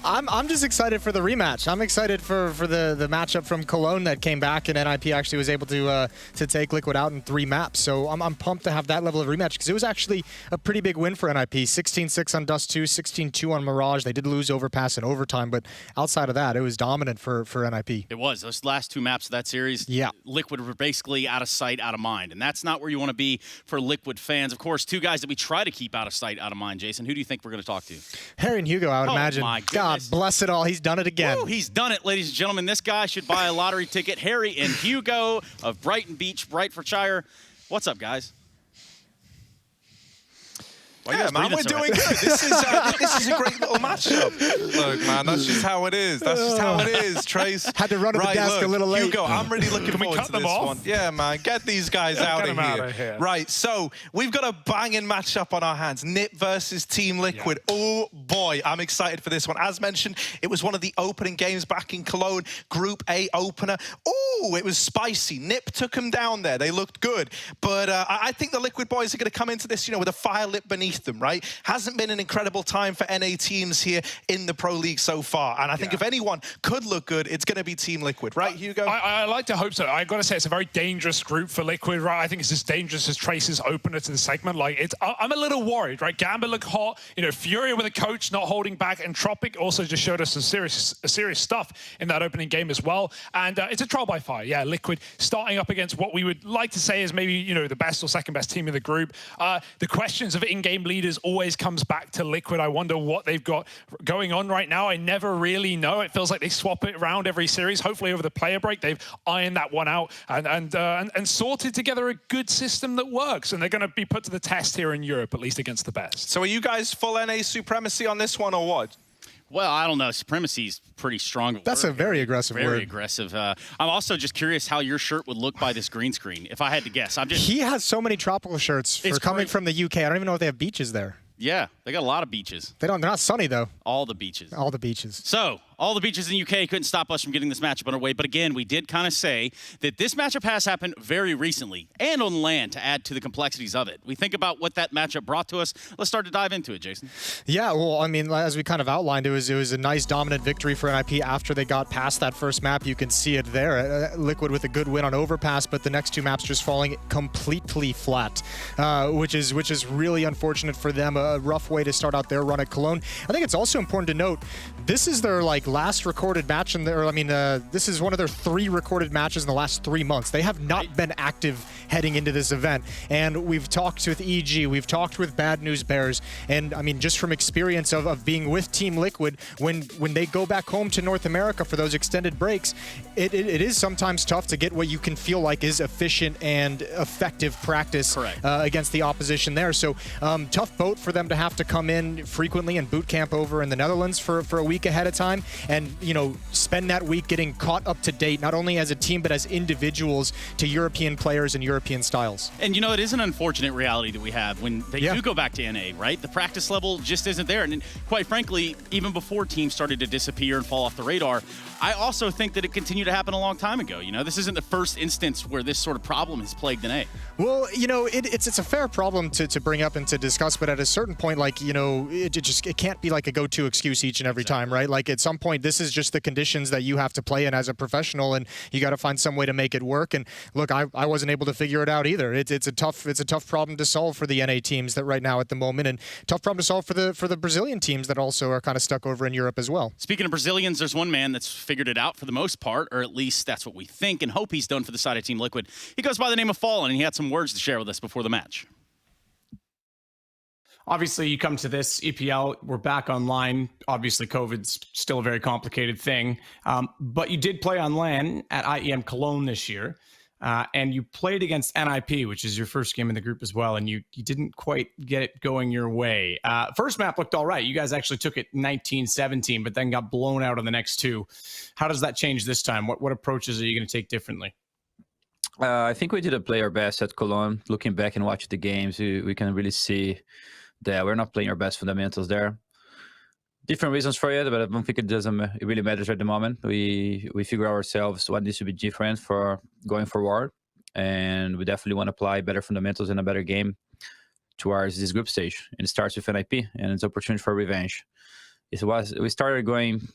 I'm just excited for the rematch. I'm excited for the matchup from Cologne that came back, and NIP actually was able to take Liquid out in 3 maps. So I'm pumped to have that level of rematch because it was actually a pretty big win for NIP. 16-6 on Dust 2, 16-2 on Mirage. They did lose Overpass in overtime, but outside of that, it was dominant for NIP. It was. Those last 2 maps of that series, yeah. Liquid were basically out of sight, out of mind, and that's not where you want to be for Liquid fans. Of course, 2 guys that we try to keep out of sight, out of mind. Jason, who do you think we're going to talk to? Harry and Hugo, I would imagine. My God bless it all. He's done it again. Woo, he's done it, ladies and gentlemen. This guy should buy a lottery ticket. Harry and Hugo of Brighton Beach, Brightfordshire. What's up, guys? Yeah, man, we're doing good. This is a great little matchup. Look, man, that's just how it is. That's just how it is, Trace. Had to run to the desk a little late. Hugo, I'm really looking forward to this one. Yeah, man, get these guys out of here. Right, so we've got a banging matchup on our hands. NIP versus Team Liquid. Yeah. Oh, boy, I'm excited for this one. As mentioned, it was one of the opening games back in Cologne, Group A opener. Oh, it was spicy. NIP took them down there. They looked good. But I think the Liquid boys are going to come into this, with a fire lit beneath them, right? Hasn't been an incredible time for NA teams here in the Pro League so far. And I think if anyone could look good, it's going to be Team Liquid. Right, Hugo? I like to hope so. I got to say, it's a very dangerous group for Liquid, right? I think it's as dangerous as Trace's opener to the segment. Like, I'm a little worried, right? Gamba looked hot. Furia with a coach not holding back. And Tropic also just showed us some serious stuff in that opening game as well. And it's a trial by fire. Yeah, Liquid starting up against what we would like to say is maybe, the best or second best team in the group. The questions of in-game leaders always comes back to Liquid. I wonder what they've got going on right now. I never really know. It feels like they swap it around every series. Hopefully over the player break, they've ironed that one out and sorted together a good system that works. And they're going to be put to the test here in Europe, at least against the best. So are you guys full NA supremacy on this one or what? Well, I don't know. Supremacy's pretty strong. That's a very aggressive word. Very aggressive. I'm also just curious how your shirt would look by this green screen, if I had to guess. He has so many tropical shirts for coming from the UK. I don't even know if they have beaches there. Yeah, they got a lot of beaches. They're not sunny, though. All the beaches. All the beaches. So, all the beaches in the UK couldn't stop us from getting this matchup underway. But again, we did kind of say that this matchup has happened very recently and on land to add to the complexities of it. We think about what that matchup brought to us. Let's start to dive into it, Jason. Yeah, well, I mean, as we kind of outlined, it was a nice dominant victory for NIP after they got past that first map. You can see it there. Liquid with a good win on Overpass, but the next 2 maps just falling completely flat, which is really unfortunate for them. A rough way to start out their run at Cologne. I think it's also important to note, this is their last recorded match in there. I mean, this is one of their 3 recorded matches in the last 3 months. They have not been active heading into this event. And we've talked with EG, we've talked with Bad News Bears, and I mean, just from experience of being with Team Liquid, when they go back home to North America for those extended breaks, it is sometimes tough to get what you can feel like is efficient and effective practice against the opposition there. So tough boat for them to have to come in frequently and boot camp over in the Netherlands for a week ahead of time, and spend that week getting caught up to date, not only as a team but as individuals, to European players and European styles. And it is an unfortunate reality that we have when they do go back to NA, right? The practice level just isn't there. And quite frankly, even before teams started to disappear and fall off the radar, I also think that it continued to happen a long time ago. This isn't the first instance where this sort of problem has plagued NA. Well, it's a fair problem to bring up and to discuss, but at a certain point, it can't be like a go-to excuse each and every time, right? Like at some point, this is just the conditions that you have to play in as a professional, and you got to find some way to make it work. And look, I wasn't able to figure it out either. It's a tough problem to solve for the NA teams that right now at the moment, and tough problem to solve for the Brazilian teams that also are kind of stuck over in Europe as well. Speaking of Brazilians, there's one man that's figured it out for the most part, or at least that's what we think and hope he's done for the side of Team Liquid. He goes by the name of Fallen, and he had some words to share with us before the match. Obviously, you come to this EPL, we're back online. Obviously, COVID's still a very complicated thing. But you did play on LAN at IEM Cologne this year. And you played against NIP, which is your first game in the group as well, and you didn't quite get it going your way. First map looked all right. You guys actually took it 19-17, but then got blown out on the next two. How does that change this time? What approaches are you going to take differently? I think we did play our best at Cologne. Looking back and watching the games, we can really see that we're not playing our best fundamentals there. Different reasons for it, but I don't think it really matters at the moment. We figure ourselves what needs to be different for going forward, and we definitely want to apply better fundamentals and a better game towards this group stage. And it starts with NIP, and it's an opportunity for revenge. We started going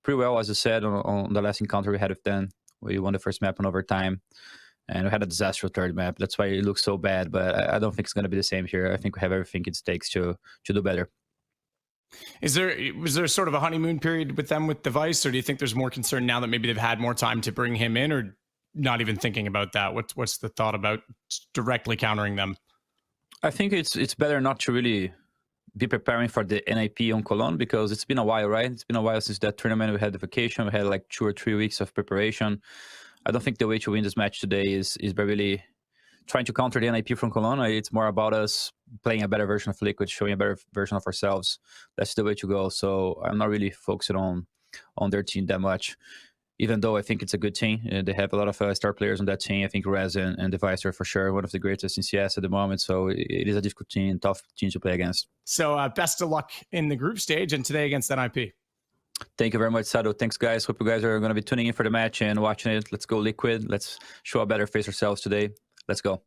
pretty well, as I said, on the last encounter we had with them. We won the first map on overtime, and we had a disastrous third map. That's why it looks so bad, but I don't think it's going to be the same here. I think we have everything it takes to do better. Was there sort of a honeymoon period with them with Device, or do you think there's more concern now that maybe they've had more time to bring him in, or not even thinking about that? What's the thought about directly countering them? I think it's better not to really be preparing for the NIP on Cologne, because it's been a while, right? It's been a while since that tournament. We had the vacation. We had like 2 or 3 weeks of preparation. I don't think the way to win this match today is by really trying to counter the NIP from Cologne. It's more about us playing a better version of Liquid, showing a better version of ourselves. That's the way to go. So I'm not really focusing on their team that much, even though I think it's a good team. They have a lot of star players on that team. I think Rez and Device are for sure one of the greatest in CS at the moment. So it is a difficult team, tough team to play against. So best of luck in the group stage and today against NIP. Thank you very much, Sado. Thanks, guys. Hope you guys are going to be tuning in for the match and watching it. Let's go Liquid. Let's show a better face ourselves today. Let's go.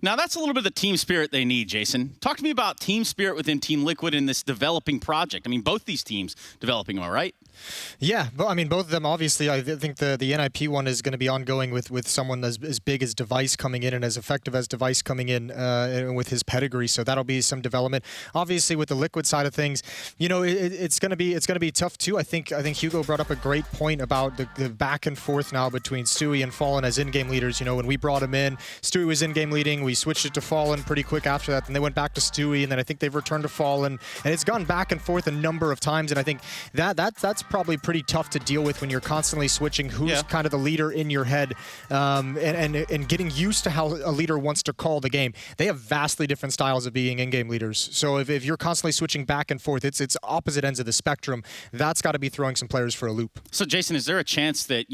Now, that's a little bit of the team spirit they need, Jason. Talk to me about team spirit within Team Liquid in this developing project. I mean, both these teams developing, am I right? Yeah, but I mean, both of them, obviously, I think the NIP one is going to be ongoing with someone as big as Device coming in and as effective as Device coming in with his pedigree. So that'll be some development. Obviously, with the Liquid side of things, it's going to be tough too. I think Hugo brought up a great point about the back and forth now between Stewie and Fallen as in-game leaders. When we brought him in, Stewie was in-game leading. We switched it to Fallen pretty quick after that, and they went back to Stewie, and then I think they've returned to Fallen, and it's gone back and forth a number of times. And I think that's probably pretty tough to deal with when you're constantly switching who's kind of the leader in your head, and getting used to how a leader wants to call the game. They have vastly different styles of being in-game leaders. So if you're constantly switching back and forth, it's opposite ends of the spectrum. That's got to be throwing some players for a loop. So Jason, is there a chance that,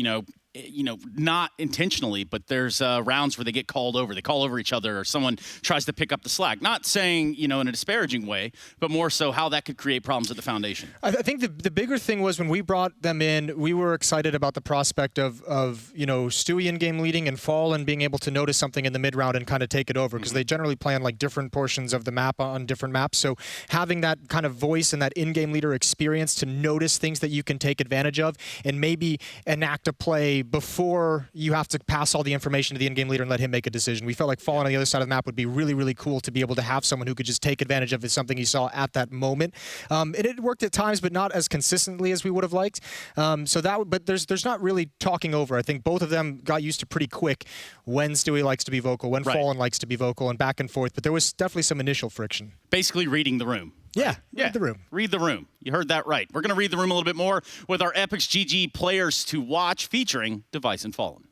not intentionally, but there's rounds where they get called over. They call over each other, or someone tries to pick up the slack. Not saying, in a disparaging way, but more so how that could create problems at the foundation. I think the bigger thing was when we brought them in, we were excited about the prospect of Stewie in-game leading and Fall and being able to notice something in the mid-round and kind of take it over, because they generally play on like different portions of the map on different maps. So having that kind of voice and that in-game leader experience to notice things that you can take advantage of and maybe enact a play before you have to pass all the information to the in-game leader and let him make a decision. We felt like Fallen on the other side of the map would be really, really cool to be able to have someone who could just take advantage of something he saw at that moment. It worked at times, but not as consistently as we would have liked. But there's not really talking over. I think both of them got used to pretty quick when Stewie likes to be vocal, when Fallen likes to be vocal, and back and forth. But there was definitely some initial friction. Basically reading the room. Yeah, read the room. Read the room. You heard that right. We're going to read the room a little bit more with our Epic's GG players to watch featuring Device and Fallen.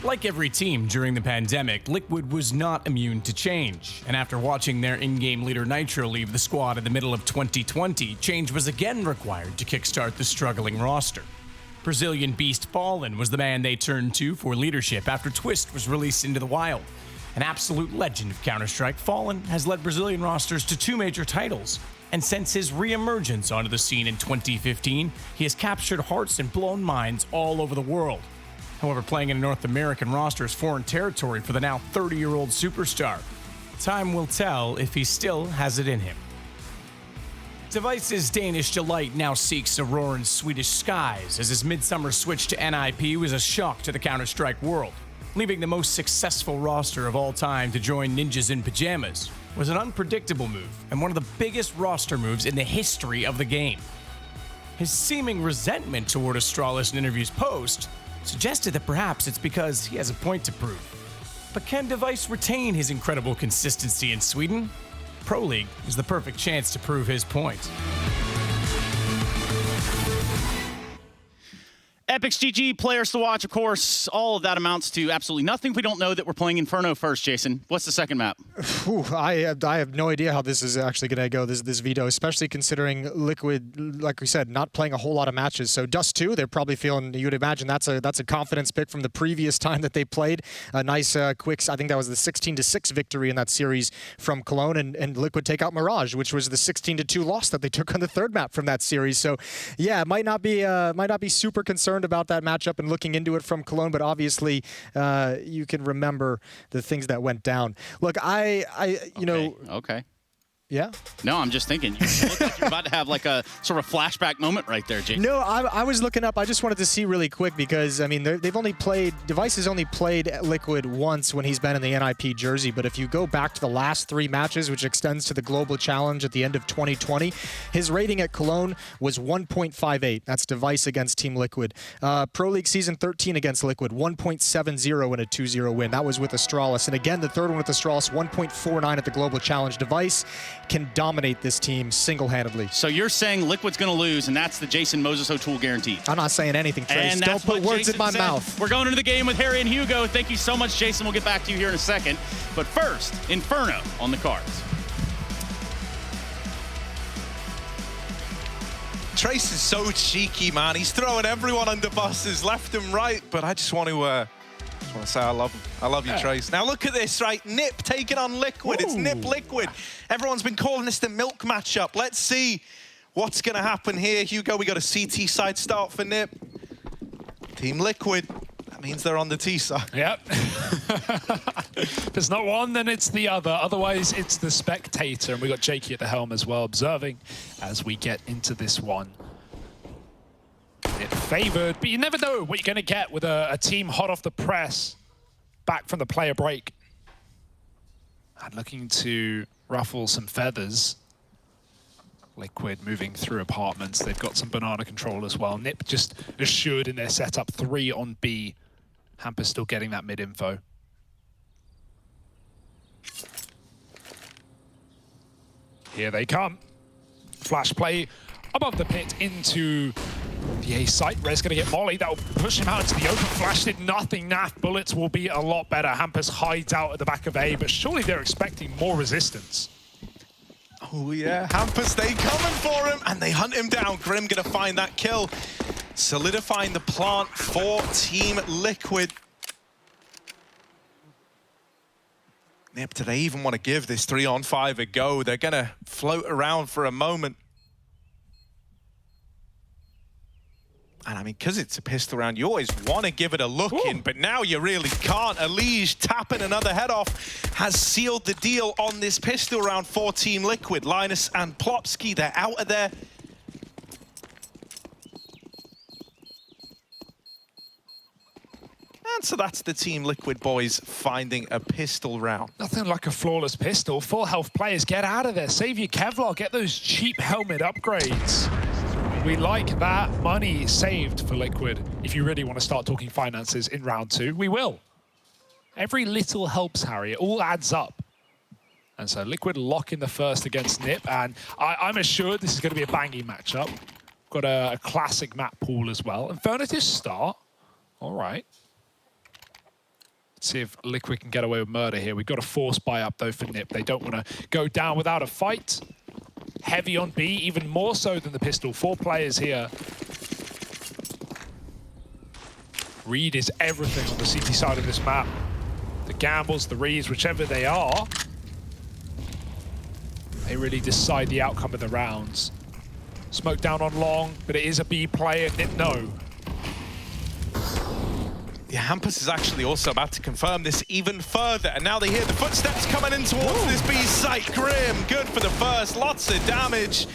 Like every team during the pandemic, Liquid was not immune to change. And after watching their in-game leader Nitro leave the squad in the middle of 2020, change was again required to kickstart the struggling roster. Brazilian beast Fallen was the man they turned to for leadership after Twist was released into the wild. An absolute legend of Counter-Strike, Fallen has led Brazilian rosters to 2 major titles. And since his re-emergence onto the scene in 2015, he has captured hearts and blown minds all over the world. However, playing in a North American roster is foreign territory for the now 30-year-old superstar. Time will tell if he still has it in him. Device's Danish delight now seeks Auroran's Swedish skies, as his midsummer switch to NIP was a shock to the Counter-Strike world. Leaving the most successful roster of all time to join Ninjas in Pajamas was an unpredictable move, and one of the biggest roster moves in the history of the game. His seeming resentment toward Astralis in interviews post suggested that perhaps it's because he has a point to prove. But can Device retain his incredible consistency in Sweden? Pro League is the perfect chance to prove his point. Epic's GG players to watch, of course. All of that amounts to absolutely nothing. We don't know that we're playing Inferno first, Jason. What's the second map? I have no idea how this is actually going to go, this veto, especially considering Liquid, like we said, not playing a whole lot of matches. So Dust 2, they're probably feeling, you would imagine that's a confidence pick from the previous time that they played. A nice quick, I think that was the 16-6 victory in that series from Cologne, and Liquid take out Mirage, which was the 16-2 loss that they took on the third map from that series. So yeah, might not be super concerned about that matchup and looking into it from Cologne, but obviously you can remember the things that went down. Look, Okay. Yeah? No, I'm just thinking. You look like you're about to have like a sort of flashback moment right there, Jason. No, I was looking up. I just wanted to see really quick because, I mean, they've only played, Device has only played Liquid once when he's been in the NIP jersey. But if you go back to the last 3 matches, which extends to the Global Challenge at the end of 2020, his rating at Cologne was 1.58. That's Device against Team Liquid. Pro League Season 13 against Liquid, 1.70 in a 2-0 win. That was with Astralis. And again, the third one with Astralis, 1.49 at the Global Challenge. Device can dominate this team single-handedly. So you're saying Liquid's going to lose, and that's the Jason Moses O'Toole guarantee. I'm not saying anything, Trace. And don't put words in my mouth. We're going into the game with Harry and Hugo. Thank you so much, Jason. We'll get back to you here in a second. But first, Inferno on the cards. Trace is so cheeky, man. He's throwing everyone under buses left and right, but I just want to say I love him. I love you, Trace. Now look at this, right? Nip taking on Liquid. Ooh. It's Nip Liquid. Everyone's been calling this the milk matchup. Let's see what's going to happen here. Hugo, we got a CT side start for Nip. Team Liquid. That means they're on the T side. Yep. If it's not one, then it's the other. Otherwise, it's the spectator. And we got Jakey at the helm as well, observing as we get into this one. It favored, but you never know what you're going to get with a team hot off the press, back from the player break. And looking to ruffle some feathers. Liquid moving through apartments. They've got some banana control as well. Nip just assured in their setup, 3 on B. Hamper's still getting that mid info. Here they come. Flash play above the pit into the A site. Red's going to get Molly. That will push him out into the open. Flash did nothing. Naf bullets will be a lot better. Hampus hides out at the back of A, but surely they're expecting more resistance. Oh yeah, Hampus, they coming for him, and they hunt him down. Grim gonna find that kill, solidifying the plant for Team Liquid. Nip, do they even want to give this 3-on-5 a go? They're gonna float around for a moment. And I mean, because it's a pistol round, you always want to give it a look in, but now you really can't. Elige tapping another head off has sealed the deal on this pistol round for Team Liquid. Linus and Plopsky, they're out of there. And so that's the Team Liquid boys finding a pistol round. Nothing like a flawless pistol. Full health players, get out of there. Save your Kevlar, get those cheap helmet upgrades. We like that money saved for Liquid. If you really want to start talking finances in round 2, we will. Every little helps, Harry. It all adds up. And so Liquid lock in the first against Nip. And I'm assured this is going to be a banging matchup. Got a classic map pool as well. Infinitive start. All right. Let's see if Liquid can get away with murder here. We've got a force buy up, though, for Nip. They don't want to go down without a fight. Heavy on B, even more so than the pistol. 4 players here. Reed is everything on the CT side of this map. The gambles, the reads, whichever they are, they really decide the outcome of the rounds. Smoke down on long, but it is a B player. Nip, no. Yeah, Hampus is actually also about to confirm this even further, and now they hear the footsteps coming in towards this B site. Grim, good for the first, lots of damage.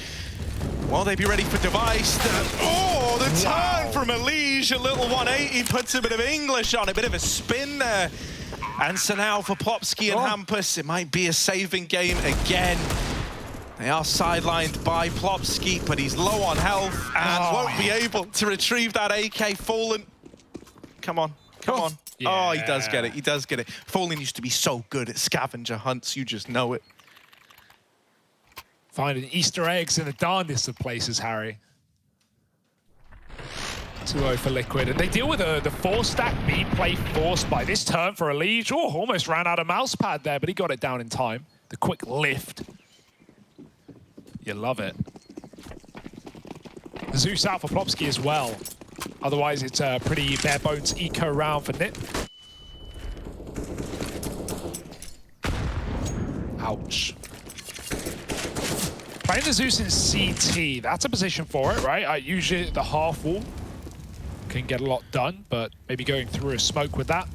Will they be ready for Device? The turn from Elige, a little 180, puts a bit of English on, a bit of a spin there. And so now for Plopsky and Hampus, it might be a saving game again. They are sidelined by Plopsky, but he's low on health and won't be able to retrieve that AK. Fallen, come on. Come on. Yeah. Oh, he does get it. He does get it. Fallen used to be so good at scavenger hunts. You just know it. Finding Easter eggs in the darndest of places, Harry. 2-0 for Liquid. And they deal with the 4-stack B play forced by this turn for Elige. Oh, almost ran out of mouse pad there, but he got it down in time. The quick lift. You love it. Zeus out for Plopsky as well. Otherwise, it's a pretty bare-bones eco round for Nip. Ouch. Playing the Zeus in CT, that's a position for it, right? Usually the half wall can get a lot done, but maybe going through a smoke with that.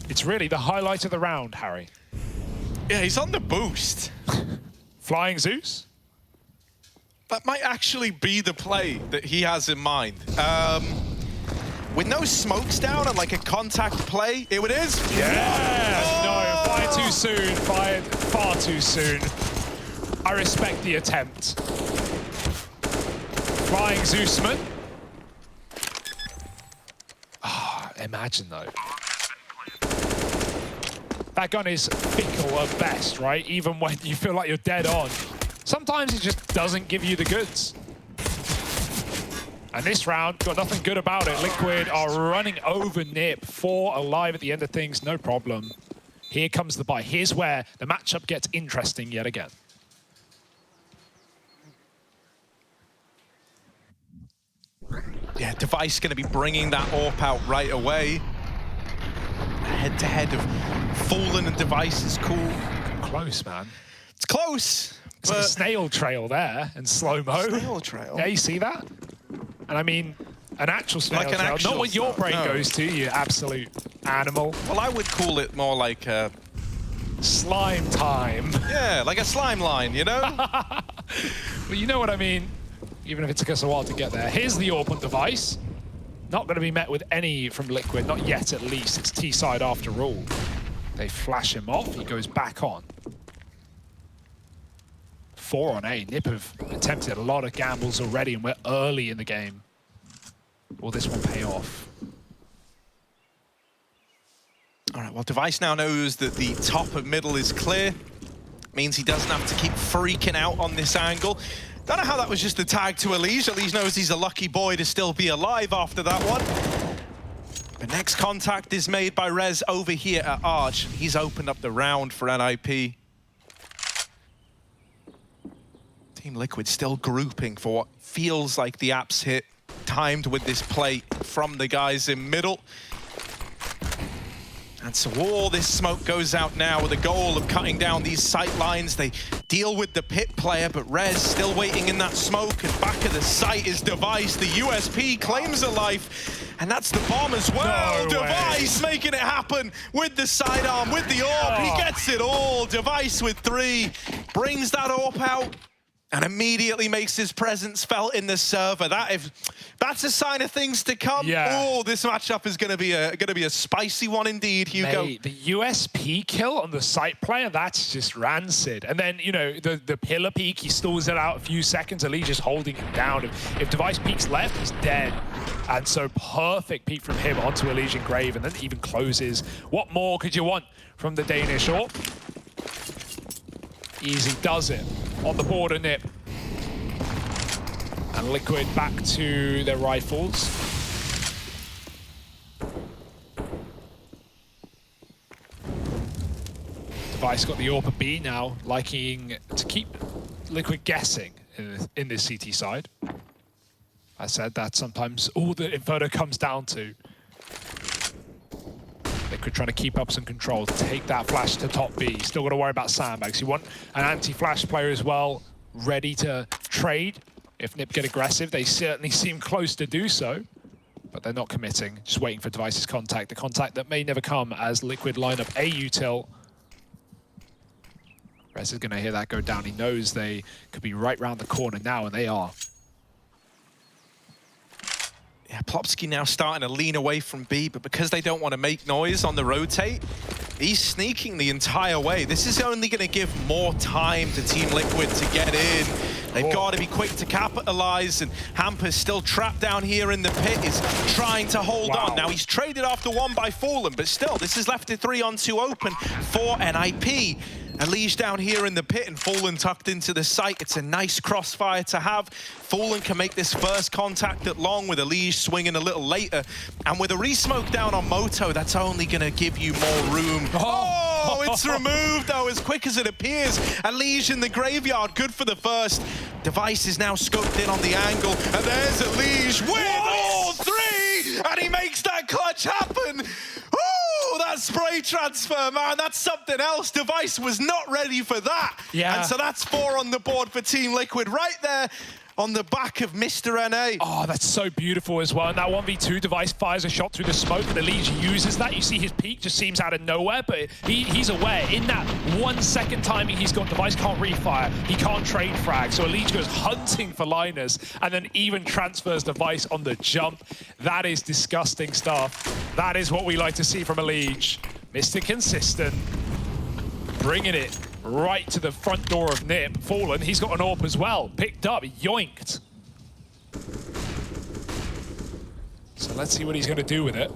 It's really the highlight of the round, Harry. Yeah, he's on the boost. Flying Zeus? That might actually be the play that he has in mind. With no smokes down and like a contact play, it is. Yeah! No, fired too soon. Fired far too soon. I respect the attempt. Flying Zeusman. Imagine though. That gun is fickle at best, right? Even when you feel like you're dead on. Sometimes it just doesn't give you the goods. And this round, got nothing good about it. Liquid are running over Nip. 4 alive at the end of things, no problem. Here comes the buy. Here's where the matchup gets interesting yet again. Yeah, Device going to be bringing that AWP out right away. Head-to-head of Fallen and Device is cool. Close, man. It's close. It's like a snail trail there in slow-mo. Snail trail? Yeah, you see that? And I mean, an actual snail like an trail. actual Not what your brain goes to, you absolute animal. Well, I would call it more like a... slime time. Yeah, like a slime line, you know? Well, you know what I mean. Even if it took us a while to get there. Here's the AWP on Device. Not going to be met with any from Liquid, not yet at least. It's T-side after all. They flash him off, he goes back on. 4 on A. Nip have attempted a lot of gambles already, and we're early in the game. Will this one pay off? All right, well, Device now knows that the top of middle is clear. Means he doesn't have to keep freaking out on this angle. Don't know how that was just a tag to Elige. Elige knows he's a lucky boy to still be alive after that one. The next contact is made by Rez over here at Arch. He's opened up the round for NIP. Team Liquid still grouping for what feels like the apps hit, timed with this play from the guys in middle. And so all this smoke goes out now with the goal of cutting down these sight lines. They deal with the pit player, but Rez still waiting in that smoke. And back of the site is Device. The USP claims a life. And that's the bomb as well. No Device making it happen with the sidearm, with the AWP. He gets it all. Device with 3. Brings that AWP out. And immediately makes his presence felt in the server. That's a sign of things to come. Yeah. Oh, this matchup is going to be a spicy one indeed, Hugo. Mate, the USP kill on the site player, that's just rancid. And then, you know, the pillar peek, he stalls it out a few seconds. Elise just holding him down. If Device peeks left, he's dead. And so perfect peek from him onto Elysian Grave, and then even closes. What more could you want from the Danish AWP? Easy does it. On the border, Nip. And Liquid back to their rifles. Device got the AWP B now, liking to keep Liquid guessing in this CT side. I said that sometimes all the Inferno comes down to. Liquid trying to keep up some control, take that flash to top B. Still got to worry about sandbags. You want an anti-flash player as well, ready to trade. If Nip get aggressive, they certainly seem close to do so, but they're not committing, just waiting for Device's contact. The contact that may never come as Liquid line up a util. Rez is going to hear that go down. He knows they could be right round the corner now, and they are. Yeah, Plopsky now starting to lean away from B, but because they don't want to make noise on the rotate, he's sneaking the entire way. This is only going to give more time to Team Liquid to get in. They've got to be quick to capitalize, and Hamper's still trapped down here in the pit, is trying to hold on. Now, he's traded after 1 by Fallen, but still, this is left to 3-on-2 open for NIP. Elige down here in the pit and Fallen tucked into the site. It's a nice crossfire to have. Fallen can make this first contact at long with Elige swinging a little later. And with a resmoke down on Moto, that's only going to give you more room. Oh, it's removed though, as quick as it appears. Elige in the graveyard, good for the first. Device is now scoped in on the angle. And there's Elige with all 3! And he makes that clutch happen. That spray transfer, man, that's something else. Device was not ready for that. Yeah. And so that's 4 on the board for Team Liquid right there on the back of Mr. NA. Oh, that's so beautiful as well. And that 1v2, Device fires a shot through the smoke, and Elige uses that. You see his peak just seems out of nowhere, but he's aware. In that 1 second timing he's got, Device can't refire. He can't trade frag. So Elige goes hunting for Linus, and then even transfers Device on the jump. That is disgusting stuff. That is what we like to see from Elige. Mr. Consistent, bringing it right to the front door of Nip. Fallen, he's got an AWP as well. Picked up, yoinked. So let's see what he's going to do with it.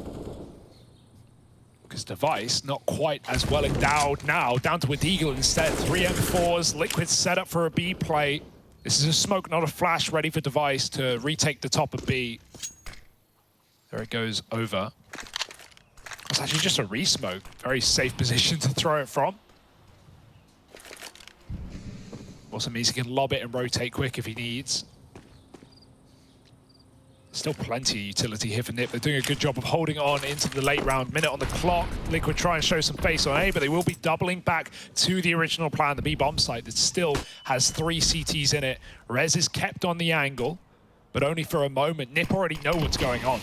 Because Device, not quite as well endowed now. Down to a Deagle instead. 3 M4s, Liquid set up for a B play. This is a smoke, not a flash, ready for Device to retake the top of B. There it goes over. It's actually just a resmoke. Very safe position to throw it from. Also means he can lob it and rotate quick if he needs. Still plenty of utility here for Nip. They're doing a good job of holding on into the late round. Minute on the clock. Liquid try and show some face on A, but they will be doubling back to the original plan, the B bomb site that still has 3 CTs in it. Rez is kept on the angle, but only for a moment. Nip already know what's going on.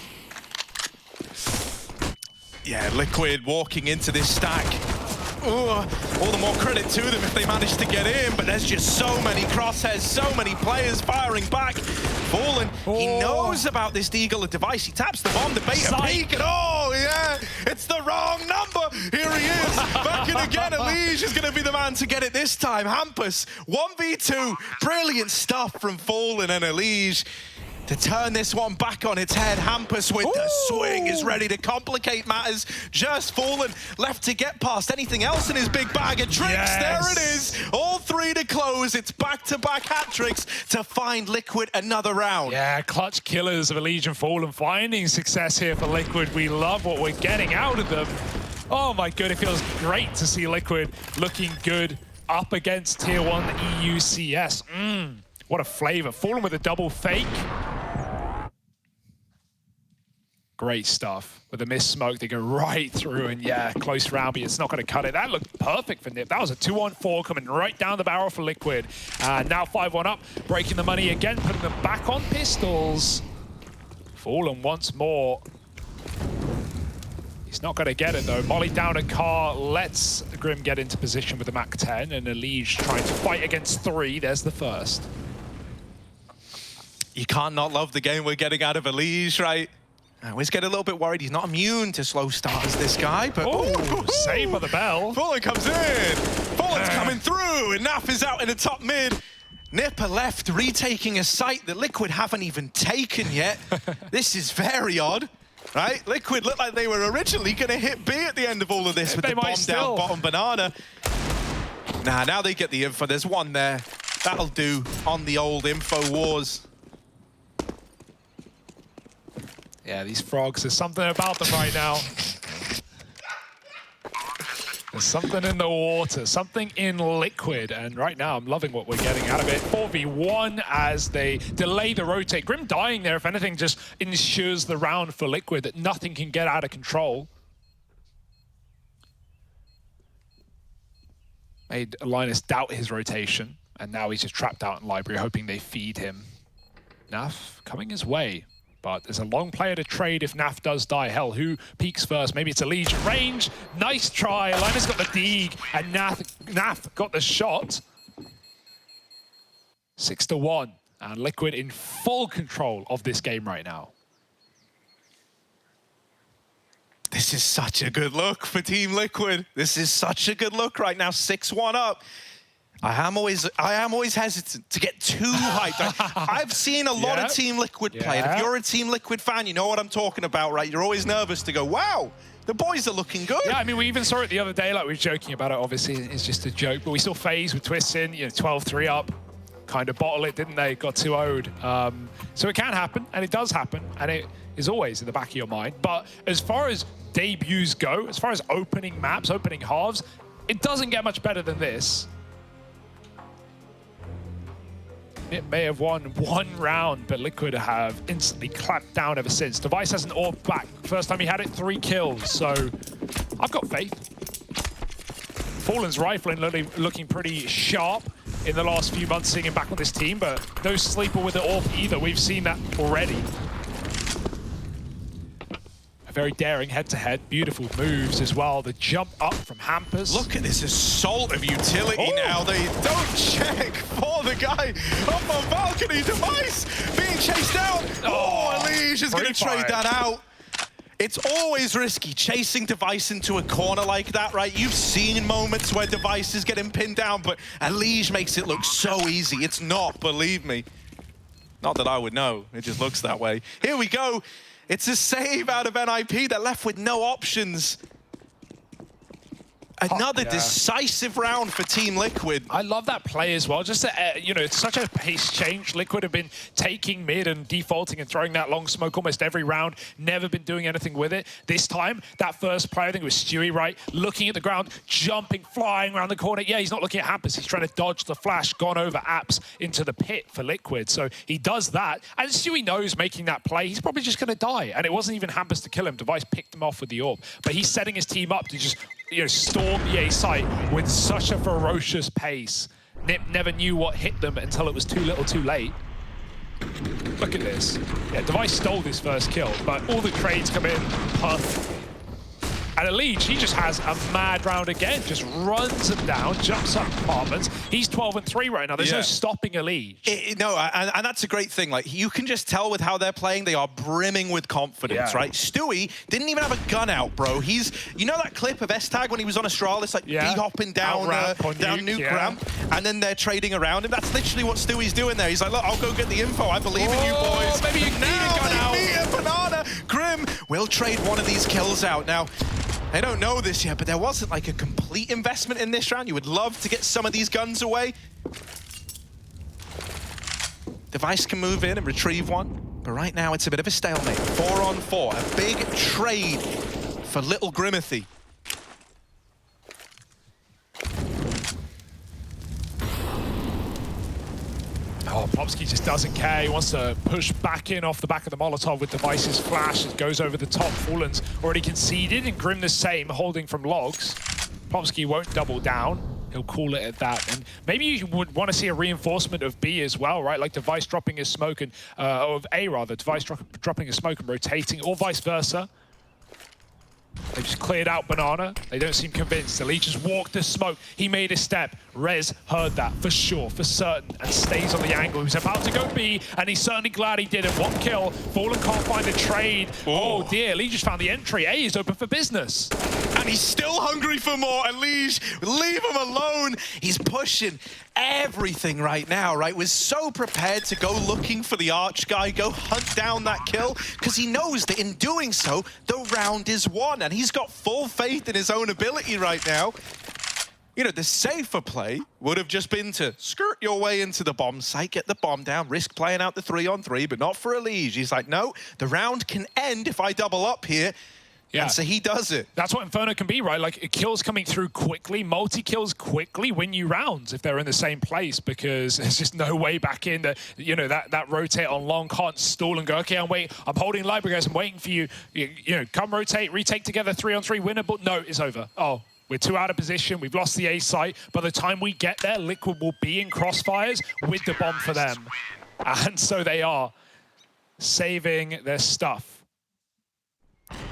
Yeah, Liquid walking into this stack. All the more credit to them if they manage to get in, but there's just so many crosshairs, so many players firing back. Fallen, he knows about this Deagle Device. He taps the bomb, the beta peek, and oh yeah, it's the wrong number. Here he is, back in again. Elige is going to be the man to get it this time. Hampus, 1v2, brilliant stuff from Fallen and Elige. To turn this one back on its head, Hampus with the swing is ready to complicate matters. Just Fallen left to get past anything else in his big bag of tricks. Yes. There it is, all 3 to close. It's back-to-back hat tricks to find Liquid another round. Yeah, clutch killers of Elige and Fallen finding success here for Liquid. We love what we're getting out of them. Oh my god, it feels great to see Liquid looking good up against Tier 1 EUCS. What a flavor. Fallen with a double fake. Great stuff. With a missed smoke, they go right through, and yeah, close round, but it's not going to cut it. That looked perfect for Nip. That was a 2-on-4 coming right down the barrel for Liquid. Now 5-1 up, breaking the money again, putting them back on pistols. Fallen once more. He's not going to get it though. Molly down at Car lets Grim get into position with the MAC-10, and Elige trying to fight against 3. There's the first. You can't not love the game we're getting out of Elige, right? I always get a little bit worried. He's not immune to slow starters, this guy, but... Oh, saved by the bell. Fallen comes in. Fallen's coming through, and Naf is out in the top mid. Nipper left, retaking a site that Liquid haven't even taken yet. This is very odd, right? Liquid looked like they were originally going to hit B at the end of all of this with the bomb down bottom banana. Nah, now they get the info. There's one there. That'll do on the old info wars. Yeah, these frogs, there's something about them right now. There's something in the water, something in Liquid, and right now I'm loving what we're getting out of it. 4v1 as they delay the rotate. Grim dying there, if anything, just ensures the round for Liquid that nothing can get out of control. Made Linus doubt his rotation, and now he's just trapped out in Library, hoping they feed him. Naf coming his way. But there's a long player to trade if Naf does die. Hell, who peaks first? Maybe it's Elige. Range, nice try. Linus got the dig, and Naf got the shot. 6-1, and Liquid in full control of this game right now. This is such a good look for Team Liquid. This is such a good look right now, 6-1 up. I am always hesitant to get too hyped. I've seen a lot of Team Liquid play, and if you're a Team Liquid fan, you know what I'm talking about, right? You're always nervous to go, wow, the boys are looking good. Yeah, I mean, we even saw it the other day, like we were joking about it, obviously, it's just a joke, but we saw FaZe with Twists in, 12-3 up, kind of bottle it, didn't they? Got 2-0'd. So it can happen, and it does happen, and it is always in the back of your mind. But as far as debuts go, as far as opening maps, opening halves, it doesn't get much better than this. It may have won one round, but Liquid have instantly clamped down ever since. Device has an AWP back. First time he had it, 3 kills. So I've got faith. Fallen's rifling looking pretty sharp in the last few months, seeing him back on this team, but no sleeper with the AWP either. We've seen that already. A very daring head-to-head, beautiful moves as well. The jump up from Hampers. Look at this assault of utility now. They don't check for the guy up on balcony. Device being chased out. Oh, Elige is going to trade that out. It's always risky chasing Device into a corner like that, right? You've seen moments where Device is getting pinned down, but Elige makes it look so easy. It's not, believe me. Not that I would know. It just looks that way. Here we go. It's a save out of NIP. They're left with no options. Another decisive round for Team Liquid. I love that play as well. Just, it's such a pace change. Liquid have been taking mid and defaulting and throwing that long smoke almost every round. Never been doing anything with it. This time, that first play, I think it was Stewie, right? Looking at the ground, jumping, flying around the corner. Yeah, he's not looking at Hampers. He's trying to dodge the flash, gone over apps into the pit for Liquid. So he does that. And Stewie knows making that play, he's probably just going to die. And it wasn't even Hampers to kill him. Device picked him off with the AWP. But he's setting his team up to just storm the A site with such a ferocious pace. Nip never knew what hit them until it was too little too late. Look at this. Yeah, Device stole this first kill, but all the trades come in perfect. And Elige, he just has a mad round again, just runs them down, jumps up apartments. He's 12-3 right now. There's no stopping Elige. No, and that's a great thing. Like, you can just tell with how they're playing, they are brimming with confidence, right? Stewie didn't even have a gun out, bro. He's, you know that clip of S-Tag when he was on Astralis, like D-hopping down nuke ramp, and then they're trading around him? That's literally what Stewie's doing there. He's like, look, I'll go get the info. I believe in you boys. Maybe you need a gun out. Need a banana. Grim will trade one of these kills out. Now, they don't know this yet, but there wasn't like a complete investment in this round. You would love to get some of these guns away. Device can move in and retrieve one, but right now it's a bit of a stalemate. 4-on-4, a big trade for little Grimathy. Oh, Popsky just doesn't care. He wants to push back in off the back of the Molotov with Device's flash. It goes over the top. Fallen's already conceded, and Grim the same, holding from logs. Popsky won't double down. He'll call it at that. And maybe you would want to see a reinforcement of B as well, right? Like Device dropping his smoke, and of A rather. Device dropping his smoke and rotating, or vice versa. They just cleared out Banana. They don't seem convinced. Elite just walked the smoke. He made a step. Rez heard that for sure, for certain, and stays on the angle. He's about to go B, and he's certainly glad he did it. 1 kill. Fallen can't find the trade. Oh dear, Elite just found the entry. A is open for business. And he's still hungry for more. Elige, leave him alone. He's pushing everything right now, right? We're so prepared to go looking for the Arch guy, go hunt down that kill, because he knows that in doing so, the round is won. And he's got full faith in his own ability right now. You know, the safer play would have just been to skirt your way into the bomb site, get the bomb down, risk playing out the 3-on-3, but not for Elige. He's like, no, the round can end if I double up here. Yeah. And so he does it. That's what Inferno can be, right? Like, kills coming through quickly, multi-kills quickly win you rounds if they're in the same place, because there's just no way back in that, you know, that rotate on long can't stall and go, okay, I'm holding library, guys, I'm waiting for you. You know, come rotate, retake together, 3-on-3, winnable. No, it's over. Oh, we're 2 out of position. We've lost the A site. By the time we get there, Liquid will be in crossfires with the bomb for them. And so they are saving their stuff.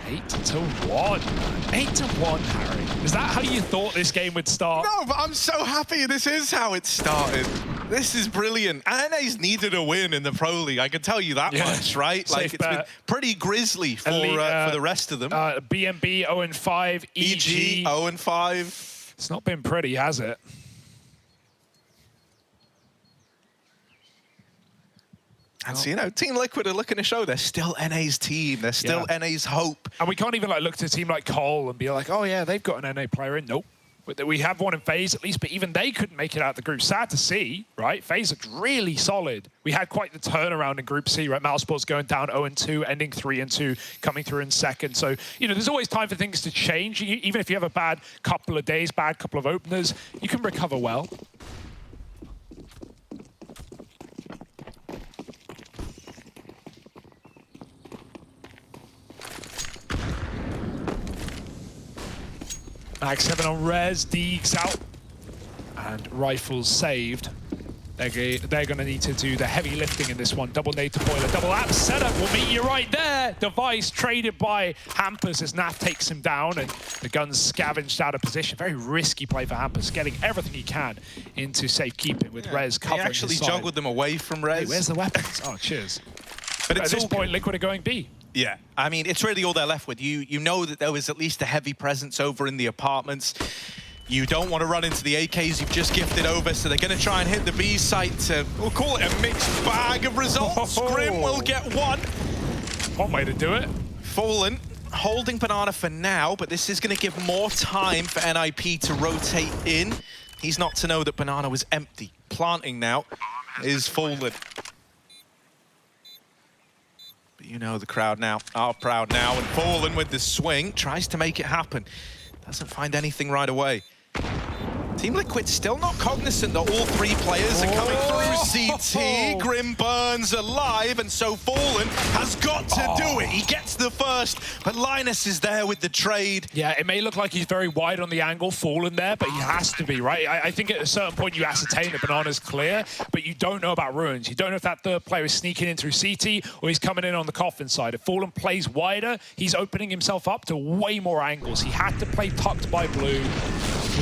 8-1. 8-1, Harry. Is that how you thought this game would start? No, but I'm so happy this is how it started. This is brilliant. NA's needed a win in the Pro League, I can tell you that much, right? Safe like, it's been pretty grisly for the rest of them. BNB 0-5, EG 0-5. It's not been pretty, has it? And so, you know, Team Liquid are looking to show they're still NA's team. They're still NA's hope. And we can't even like look to a team like Cole and be like, oh yeah, they've got an NA player in. Nope. But we have one in FaZe at least, but even they couldn't make it out of the group. Sad to see, right? FaZe looked really solid. We had quite the turnaround in Group C, right? Mousesport's going down 0-2, ending 3-2, coming through in second. So, you know, there's always time for things to change. Even if you have a bad couple of days, bad couple of openers, you can recover well. Mag 7 on Rez, Deegs out, and Rifles saved. They're going to need to do the heavy lifting in this one. Double nade to Boiler, double app setup will meet you right there. Device traded by Hampus as Naf takes him down, and the gun's scavenged out of position. Very risky play for Hampus, getting everything he can into safekeeping with Rez covering He actually his side. juggled them away from Rez. Hey, where's the weapons? Oh, cheers. But at this point, Liquid are going B. Yeah, I mean, it's really all they're left with. You know that there was at least a heavy presence over in the apartments. You don't want to run into the AKs you've just gifted over, so they're going to try and hit the B site. We'll call it a mixed bag of results. Grim will get 1. One way to do it. Fallen holding Banana for now, but this is going to give more time for NIP to rotate in. He's not to know that Banana was empty. Planting now is Fallen. You know the crowd now are proud now, and Fallen with the swing tries to make it happen. Doesn't find anything right away. Team Liquid still not cognizant that all 3 players are coming through CT. Grim burns alive, and so Fallen has got to do it. He gets the first, but Linus is there with the trade. Yeah, it may look like he's very wide on the angle, Fallen there, but he has to be, right? I think at a certain point you ascertain that Banana's clear, but you don't know about Ruins. You don't know if that third player is sneaking in through CT or he's coming in on the coffin side. If Fallen plays wider, he's opening himself up to way more angles. He had to play tucked by Blue.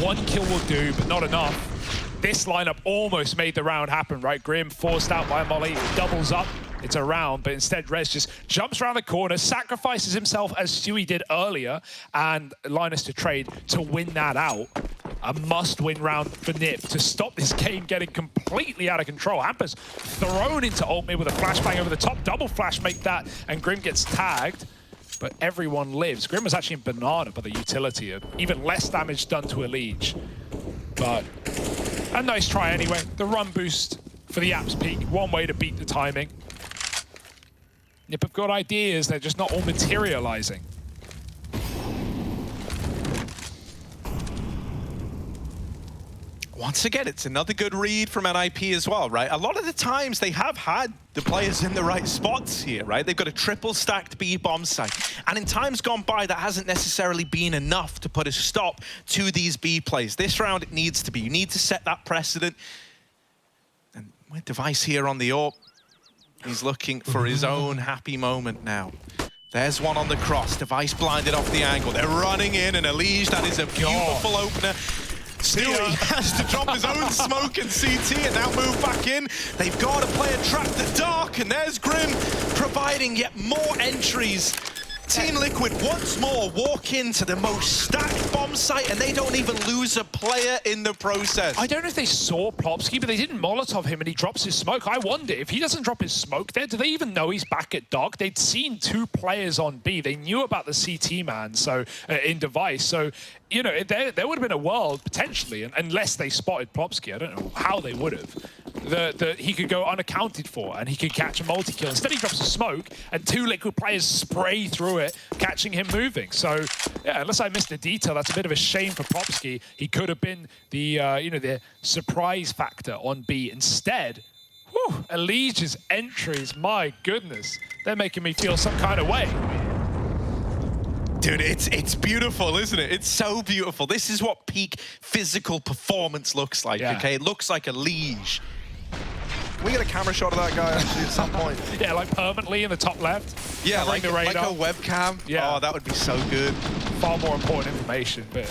1 kill will do, but not enough. This lineup almost made the round happen, right? Grim forced out by Molly, doubles up. It's a round, but instead Rez just jumps around the corner, sacrifices himself as Stewie did earlier, and Linus to trade to win that out. A must-win round for NIP to stop this game getting completely out of control. Hampus thrown into ult mid with a flashbang over the top, double flash make that, and Grim gets tagged. But everyone lives. Grim was actually in Banana by the utility, even less damage done to Elige. But a nice try anyway. The run boost for the Apps peak, one way to beat the timing. NIP have got ideas, they're just not all materializing. Once again, it's another good read from NIP as well, right? A lot of the times they have had the players in the right spots here, right? They've got a triple stacked B bomb site. And in times gone by, that hasn't necessarily been enough to put a stop to these B plays. This round, it needs to be. You need to set that precedent. And with Device here on the AWP, he's looking for his own happy moment now. There's one on the cross. Device blinded off the angle. They're running in, and Elige, that is a beautiful opener. Still, he has to drop his own smoke and CT and now move back in. They've got to play a trap the dark, and there's Grim providing yet more entries. Team Liquid once more walk into the most stacked bomb site, and they don't even lose a player in the process. I don't know if they saw Plopsky, but they didn't Molotov him and he drops his smoke. I wonder, if he doesn't drop his smoke there, do they even know he's back at dark? They'd seen 2 players on B. They knew about the CT man, so in Device. So, you know, there would have been a world, potentially, unless they spotted Plopsky. I don't know how they would have. He could go unaccounted for and he could catch a multi-kill. Instead, he drops a smoke and 2 Liquid players spray through it, catching him moving. So, yeah, unless I missed the detail, that's a bit of a shame for Plopsky. He could have been the, you know, the surprise factor on B. Instead, whew, Elige's entries, my goodness, they're making me feel some kind of way. Dude, it's beautiful, isn't it? It's so beautiful. This is what peak physical performance looks like, okay? It looks like Elige. Can we get a camera shot of that guy actually at some point? Yeah, like permanently in the top left. Yeah, like a webcam. Yeah. Oh, that would be so good. Far more important information, but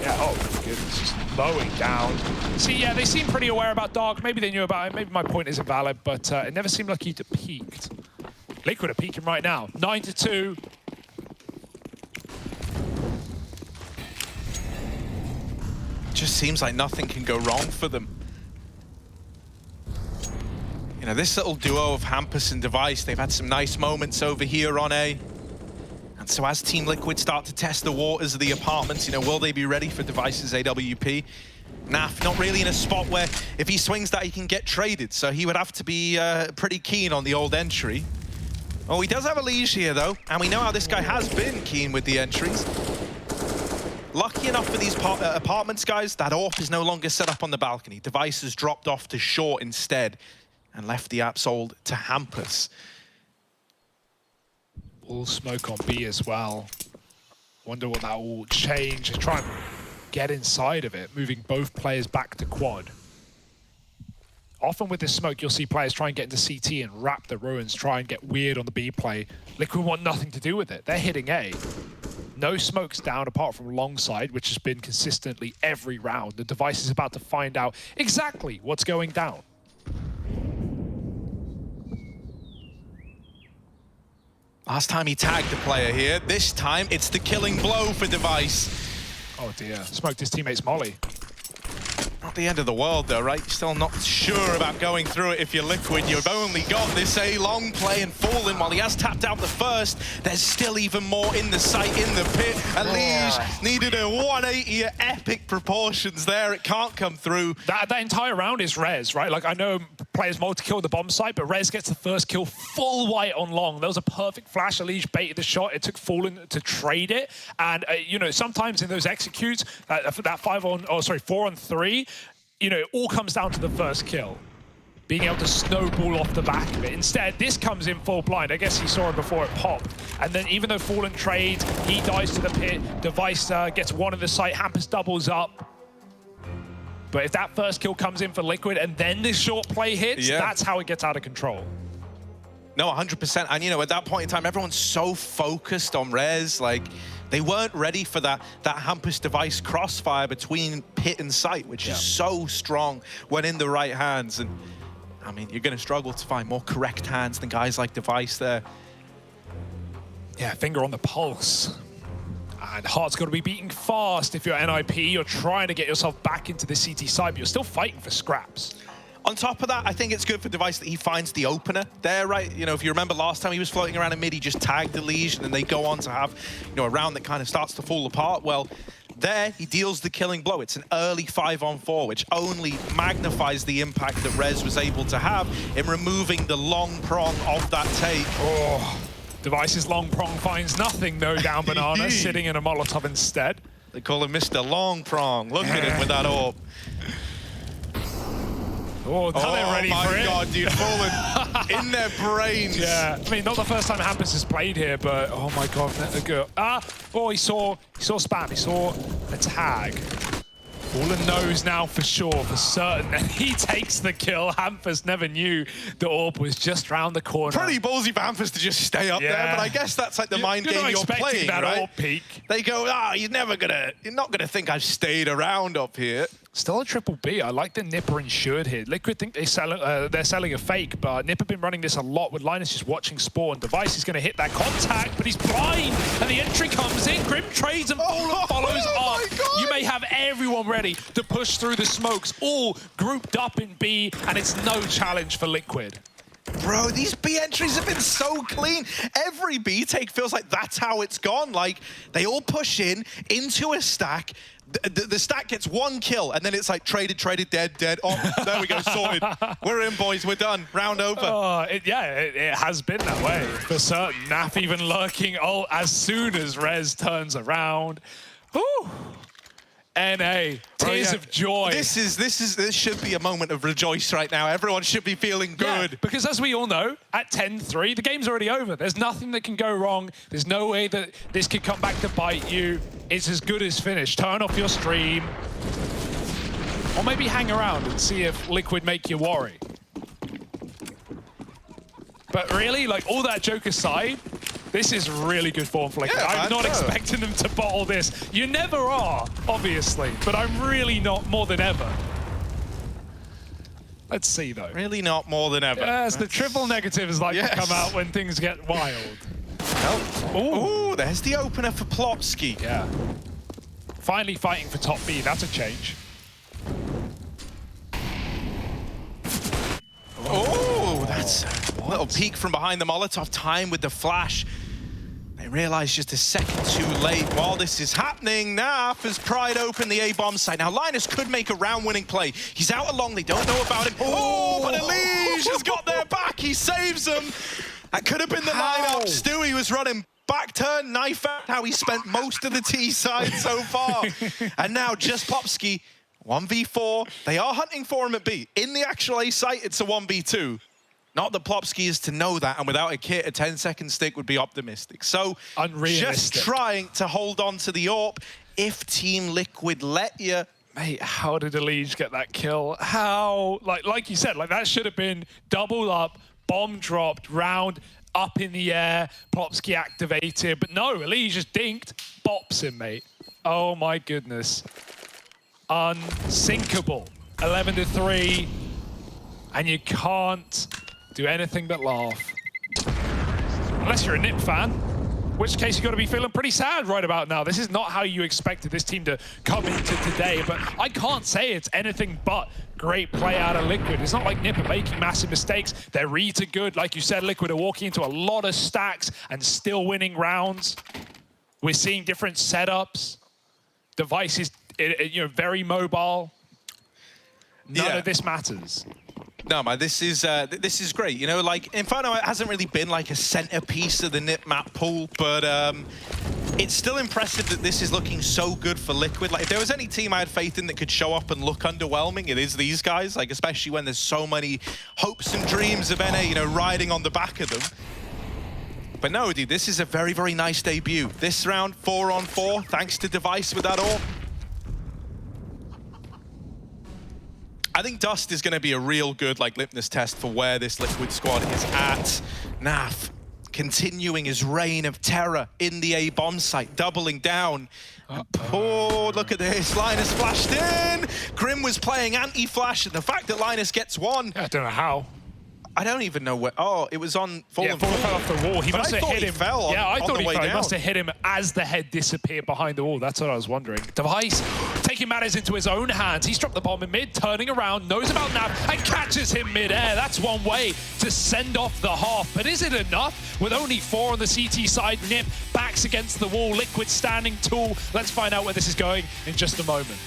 yeah, oh my goodness, just mowing down. See, yeah, they seem pretty aware about Dark. Maybe they knew about it. Maybe my point isn't valid, but it never seemed like he'd peaked. Liquid are peaking right now. 9-2. Just seems like nothing can go wrong for them. You know, this little duo of Hampus and Device, they've had some nice moments over here on A. And so as Team Liquid start to test the waters of the apartments, you know, will they be ready for Device's AWP? Naf, not really in a spot where if he swings that, he can get traded. So he would have to be pretty keen on the old entry. Oh, he does have Elige here, though. And we know how this guy has been keen with the entries. Lucky enough for these apartments, guys, that AWP is no longer set up on the balcony. Device has dropped off to short instead and left the app sold to Hampus. All smoke on B as well. Wonder what that will change. Try and get inside of it, moving both players back to quad. Often with this smoke, you'll see players try and get into CT and wrap the ruins, try and get weird on the B play. Liquid want nothing to do with it. They're hitting A. No smokes down apart from long side, which has been consistently every round. The Device is about to find out exactly what's going down. Last time he tagged the player here. This time, it's the killing blow for Device. Oh dear, smoked his teammate's molly. Not the end of the world though, right? You're still not sure about going through it if you're Liquid. You've only got this A long play and Fallen. While he has tapped out the first, there's still even more in the sight, in the pit. Elige needed a 180 at epic proportions there. It can't come through. That entire round is Rez, right? Like, I know players multi-kill the bomb site, but Rez gets the first kill full white on long. That was a perfect flash. Elige baited the shot. It took Fallen to trade it. And, you know, sometimes in those executes, that 4 on 3, you know, it all comes down to the first kill. Being able to snowball off the back of it. Instead, this comes in full blind. I guess he saw it before it popped. And then even though Fallen trades, he dies to the pit. Device gets one in the site. Hampus doubles up. But if that first kill comes in for Liquid and then this short play hits, that's how it gets out of control. No, 100%. And, you know, at that point in time, everyone's so focused on Rez. Like, they weren't ready for that Hampus Device crossfire between pit and sight, which is so strong when in the right hands. And, I mean, you're going to struggle to find more correct hands than guys like Device there. Yeah, finger on the pulse. And heart's got to be beating fast if you're NIP. You're trying to get yourself back into the CT side, but you're still fighting for scraps. On top of that, I think it's good for Device that he finds the opener there, right? You know, if you remember last time he was floating around in mid, he just tagged Elige, and then they go on to have, you know, a round that kind of starts to fall apart. Well, there, he deals the killing blow. It's an early 5-on-4, which only magnifies the impact that Rez was able to have in removing the long prong of that take. Oh, Device's long prong finds nothing, though, down Banana, sitting in a Molotov instead. They call him Mr. Long Prong. Look at him with that orb. Oh, now they're ready for it. Oh my god, dude, fallen in their brains. Yeah, I mean, not the first time Hampus has played here, but oh my god, he saw spam, he saw a tag. Fallen knows now for sure, for certain, and he takes the kill. Hampus never knew the orb was just round the corner. Pretty ballsy for Hampus to just stay up there, but I guess that's like the mind game you're playing, that right? orb peak. They go, you're not gonna think I've stayed around up here. Still a triple B. I like the Nipper insured here. Liquid think they're selling a fake, but Nipper been running this a lot with Linus just watching Spawn. Device is going to hit that contact, but he's blind, and the entry comes in. Grim trades and Fallen follows up. You may have everyone ready to push through the smokes, all grouped up in B, and it's no challenge for Liquid. Bro, these B entries have been so clean. Every B take feels like that's how it's gone. Like, they all push in into a stack. The stack gets one kill, and then it's like traded, dead. Oh, there we go, sorted. We're in, boys. We're done. Round over. Oh, it has been that way for certain. Naf even lurking as soon as Rez turns around. Whew. NA, tears of joy. This should be a moment of rejoice right now. Everyone should be feeling good. Yeah, because as we all know, at 10-3, the game's already over. There's nothing that can go wrong. There's no way that this could come back to bite you. It's as good as finished. Turn off your stream. Or maybe hang around and see if Liquid make you worry. But really, like, all that joke aside, this is really good form for Liquid. I'm not expecting them to bottle this. You never are, obviously, but I'm really not more than ever. Let's see, though. Really not more than ever. Yes, the triple negatives like to come out when things get wild. Ooh, there's the opener for Plopsky. Yeah. Finally fighting for top B. That's a change. Oh, that's a little peek from behind the Molotov. Time with the flash. They realize just a second too late. While this is happening, Naf has pried open the A-bomb site. Now, Linus could make a round-winning play. He's out along. They don't know about him. Oh, but Elige has got their back. He saves them. That could have been the lineup. Stewie was running back turn, knife out. How he spent most of the T side so far. And now just Plopsky. 1v4. They are hunting for him at B. In the actual A site, it's a 1v2. Not that Plopsky is to know that, and without a kit, a 10-second stick would be optimistic. So, just trying to hold on to the AWP. If Team Liquid let you... Mate, how did Elige get that kill? How? Like you said, like that should have been double up, bomb dropped, round up in the air, Plopsky activated. But no, Elige just dinked, bops him, mate. Oh my goodness. Unsinkable. 11-3, and you can't do anything but laugh. Unless you're a Nip fan, in which case you've got to be feeling pretty sad right about now. This is not how you expected this team to come into today, but I can't say it's anything but great play out of Liquid. It's not like Nip are making massive mistakes. Their reads are good. Like you said, Liquid are walking into a lot of stacks and still winning rounds. We're seeing different setups. Device is very mobile. None of this matters. No, man, this is great. You know, like, Inferno hasn't really been like a centerpiece of the Nip map pool, but it's still impressive that this is looking so good for Liquid. Like, if there was any team I had faith in that could show up and look underwhelming, it is these guys. Like, especially when there's so many hopes and dreams of NA, you know, riding on the back of them. But no, dude, this is a very, very nice debut. This round, 4-on-4, thanks to Device with that AWP. I think Dust is going to be a real good litmus test for where this Liquid squad is at. Naf continuing his reign of terror in the A-bomb site, doubling down. Oh, look at this. Linus flashed in. Grim was playing anti-flash, and the fact that Linus gets one. I don't know how. I don't even know where. Oh, it was on Fallen. Yeah, Fallen fell off the wall. He must have hit him. I thought he fell. He must have hit him as the head disappeared behind the wall. That's what I was wondering. Device taking matters into his own hands. He's dropped the bomb in mid, turning around, knows about Naf, and catches him mid-air. That's one way to send off the half. But is it enough? With only 4 on the CT side, Nip backs against the wall. Liquid standing tall. Let's find out where this is going in just a moment.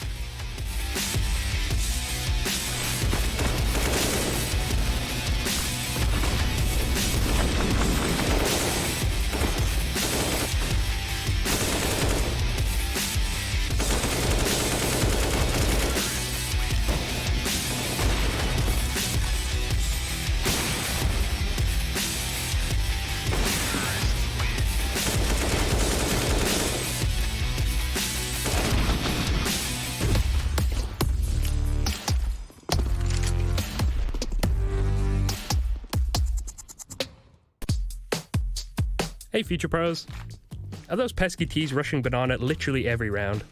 Hey Future Pros. Are those pesky T's rushing Banana literally every round?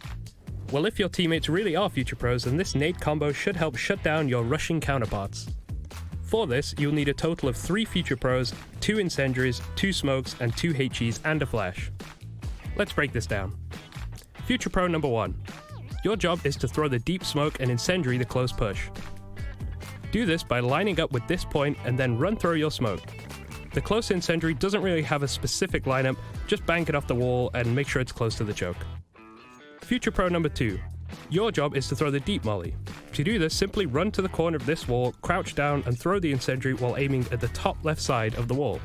Well, if your teammates really are Future Pros, then this nade combo should help shut down your rushing counterparts. For this, you'll need a total of 3 Future Pros, 2 Incendiaries, 2 Smokes, and 2 HEs and a Flash. Let's break this down. Future Pro number 1. Your job is to throw the Deep Smoke and Incendiary the close push. Do this by lining up with this point and then run through your smoke. The close Incendiary doesn't really have a specific lineup, just bank it off the wall and make sure it's close to the choke. Future Pro number 2. Your job is to throw the Deep Molly. To do this, simply run to the corner of this wall, crouch down and throw the Incendiary while aiming at the top left side of the wall.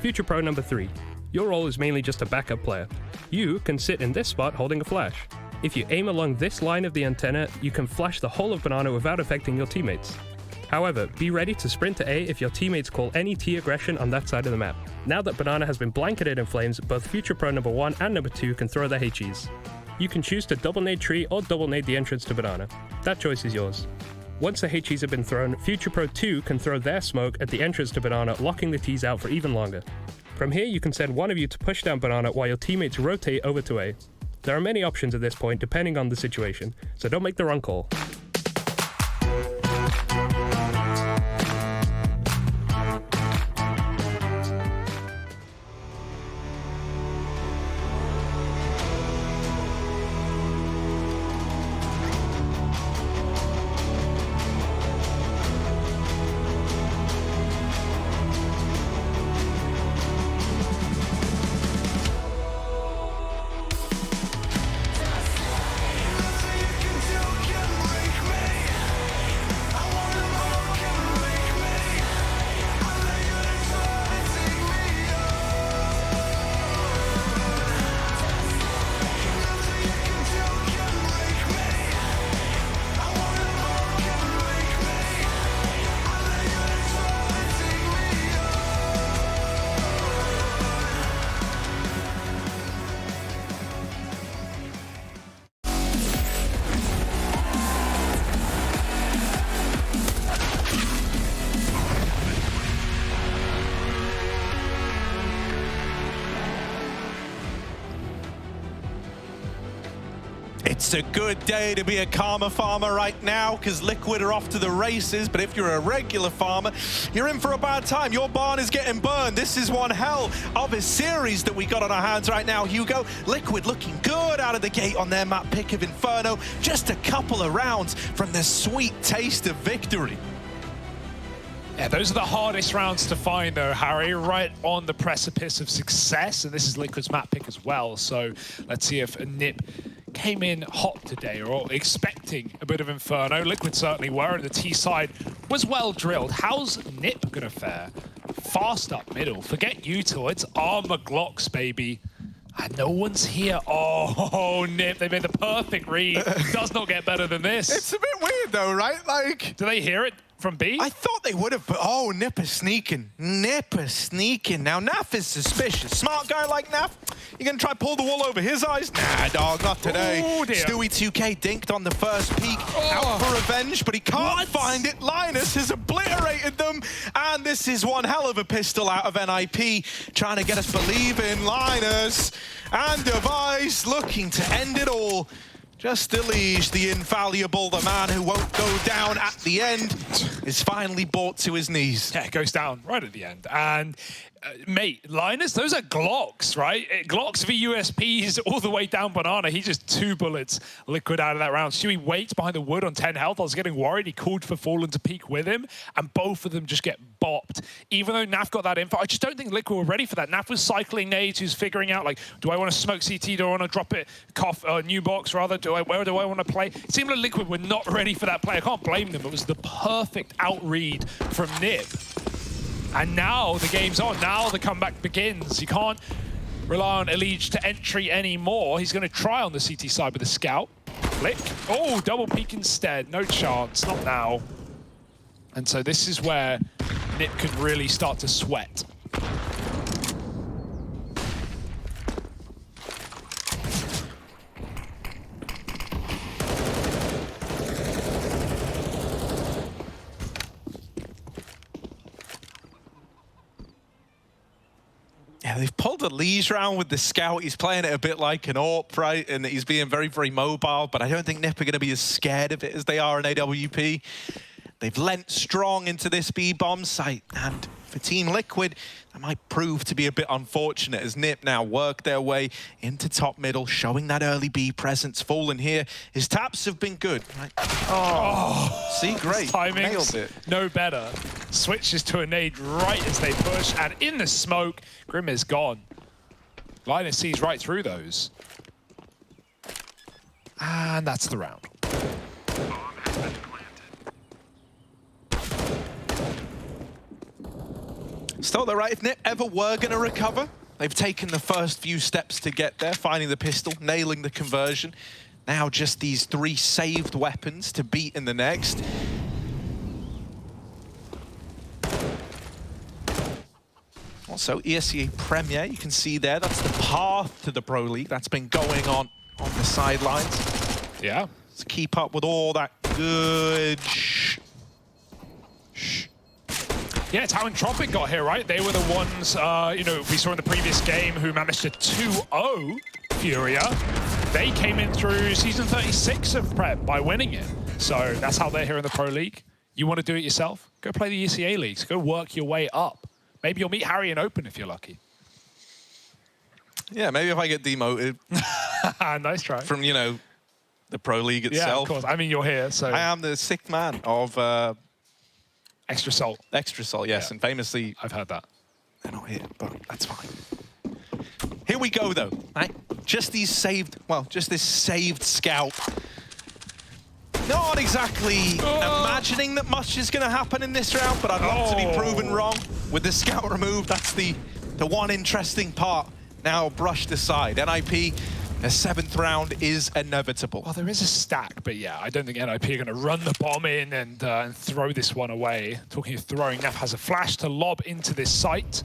Future Pro number 3. Your role is mainly just a backup player. You can sit in this spot holding a flash. If you aim along this line of the antenna, you can flash the whole of Banana without affecting your teammates. However, be ready to sprint to A if your teammates call any T aggression on that side of the map. Now that Banana has been blanketed in flames, both Future Pro number 1 and number 2 can throw their HEs. You can choose to double nade tree or double nade the entrance to Banana. That choice is yours. Once the HEs have been thrown, Future Pro 2 can throw their smoke at the entrance to Banana, locking the Ts out for even longer. From here, you can send one of you to push down Banana while your teammates rotate over to A. There are many options at this point depending on the situation, so don't make the wrong call. It's a good day to be a Karma farmer right now because Liquid are off to the races, but if you're a regular farmer, you're in for a bad time. Your barn is getting burned. This is one hell of a series that we got on our hands right now, Hugo. Liquid looking good out of the gate on their map pick of Inferno. Just a couple of rounds from the sweet taste of victory. Yeah, those are the hardest rounds to find though, Harry, right on the precipice of success, and this is Liquid's map pick as well, so let's see if Nip came in hot today or expecting a bit of Inferno. Liquid certainly were, and the T side was well drilled. How's Nip gonna fare? Fast up middle, forget Util, it's armor Glocks, baby. And no one's here. Oh, Nip, they made the perfect read. Does not get better than this. It's a bit weird though, right? Like, do they hear it from B? I thought they would have, but oh, Nip is sneaking. Nip is sneaking. Now, Naf is suspicious. Smart guy like Naf, you gonna try to pull the wool over his eyes? Nah, dog, not today. Oh, dear. Stewie 2K dinked on the first peak, out for revenge, but he can't find it. Linus has obliterated them, and this is one hell of a pistol out of NIP, trying to get us believing. Linus and Device looking to end it all. Just Elige, the infallible, the man who won't go down at the end, is finally brought to his knees. Yeah, it goes down right at the end. And mate, Linus, those are Glocks, right? Glocks v USPs all the way down Banana. He just 2 bullets Liquid out of that round. Stewie waits behind the wood on 10 health. I was getting worried. He called for Fallen to peek with him, and both of them just get bopped. Even though Naf got that info, I just don't think Liquid were ready for that. Naf was cycling nades, who's figuring out, like, do I want to smoke CT? Do I want to drop it? New box, rather? Where do I want to play? It seemed like Liquid were not ready for that play. I can't blame them. It was the perfect outread from Nip. And now the game's on. Now the comeback begins. You can't rely on Elige to entry anymore. He's going to try on the CT side with a scout. Flick. Oh, double peek instead. No chance. Not now. And so this is where Nip could really start to sweat. Yeah, they've pulled a Liege round with the scout. He's playing it a bit like an AWP, right? And he's being very, very mobile, but I don't think NIP are going to be as scared of it as they are in AWP. They've lent strong into this B-bomb site, and for Team Liquid, that might prove to be a bit unfortunate as NIP now work their way into top middle, showing that early B presence. Fallen here, his taps have been good. Right? Oh, see, great, nailed it. No better. Switches to a nade right as they push, and in the smoke, Grim is gone. Linus sees right through those. And that's the round. Still, they're right. If NIP ever were going to recover, they've taken the first few steps to get there, finding the pistol, nailing the conversion. Now just these 3 saved weapons to beat in the next. Also, ESL Premier, you can see there, that's the path to the Pro League. That's been going on the sidelines. Yeah. To keep up with all that good Yeah, it's how Entropic got here, right? They were the ones, you know, we saw in the previous game who managed to 2-0 Furia. They came in through Season 36 of Prep by winning it. So that's how they're here in the Pro League. You want to do it yourself? Go play the ECA leagues. Go work your way up. Maybe you'll meet Harry in Open if you're lucky. Yeah, maybe if I get demoted. Nice try. From, you know, the Pro League itself. Yeah, of course. I mean, you're here, so... I am the 6th man of... Extra Salt. Extra Salt, yes. Yeah. And famously... I've heard that. They're not here, but that's fine. Here we go, though. Right? Just these saved... Well, just this saved scout. Not exactly imagining that much is going to happen in this round, but I'd love to be proven wrong. With the scout removed, that's the one interesting part now brushed aside. NIP, a 7th round is inevitable. Well, there is a stack, but yeah, I don't think NIP are going to run the bomb in and throw this one away. Talking of throwing, Naf has a flash to lob into this site.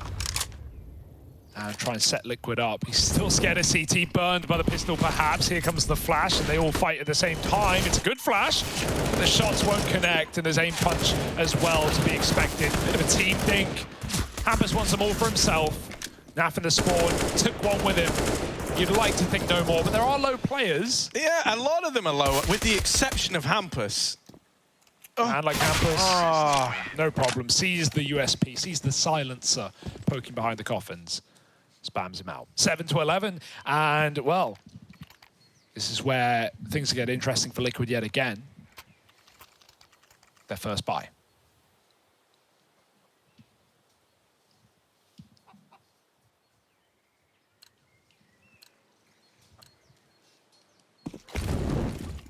And try and set Liquid up. He's still scared of CT, burned by the pistol perhaps. Here comes the flash, and they all fight at the same time. It's a good flash, but the shots won't connect, and there's aim punch as well to be expected. Bit of a team think. Hampus wants them all for himself. Naf in the spawn, took one with him. You'd like to think no more, but there are low players. Yeah, a lot of them are low, with the exception of Hampus. And like Hampus, no problem. Sees the USP, sees the silencer poking behind the coffins. Spams him out. 7-11, and well, this is where things get interesting for Liquid yet again. Their first buy.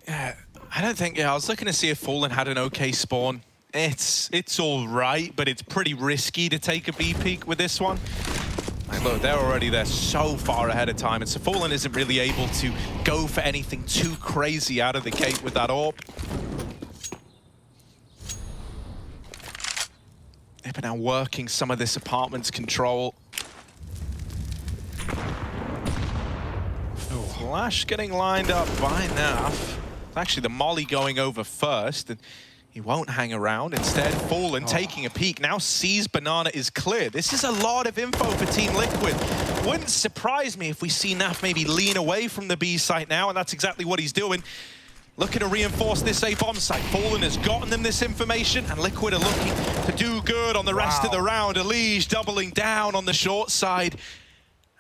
Yeah, I don't think, I was looking to see if Fallen had an okay spawn. It's all right, but it's pretty risky to take a B peek with this one. Like, look, they're already there so far ahead of time, and so Fallen isn't really able to go for anything too crazy out of the gate with that AWP. They're now working some of this apartment's control. Flash getting lined up by Naf. It's actually the molly going over first, and he won't hang around. Instead, Fallen taking a peek. Now sees Banana is clear. This is a lot of info for Team Liquid. Wouldn't surprise me if we see Naf maybe lean away from the B site now, and that's exactly what he's doing. Looking to reinforce this A bomb site. Fallen has gotten them this information, and Liquid are looking to do good on the rest of the round. Elige doubling down on the short side.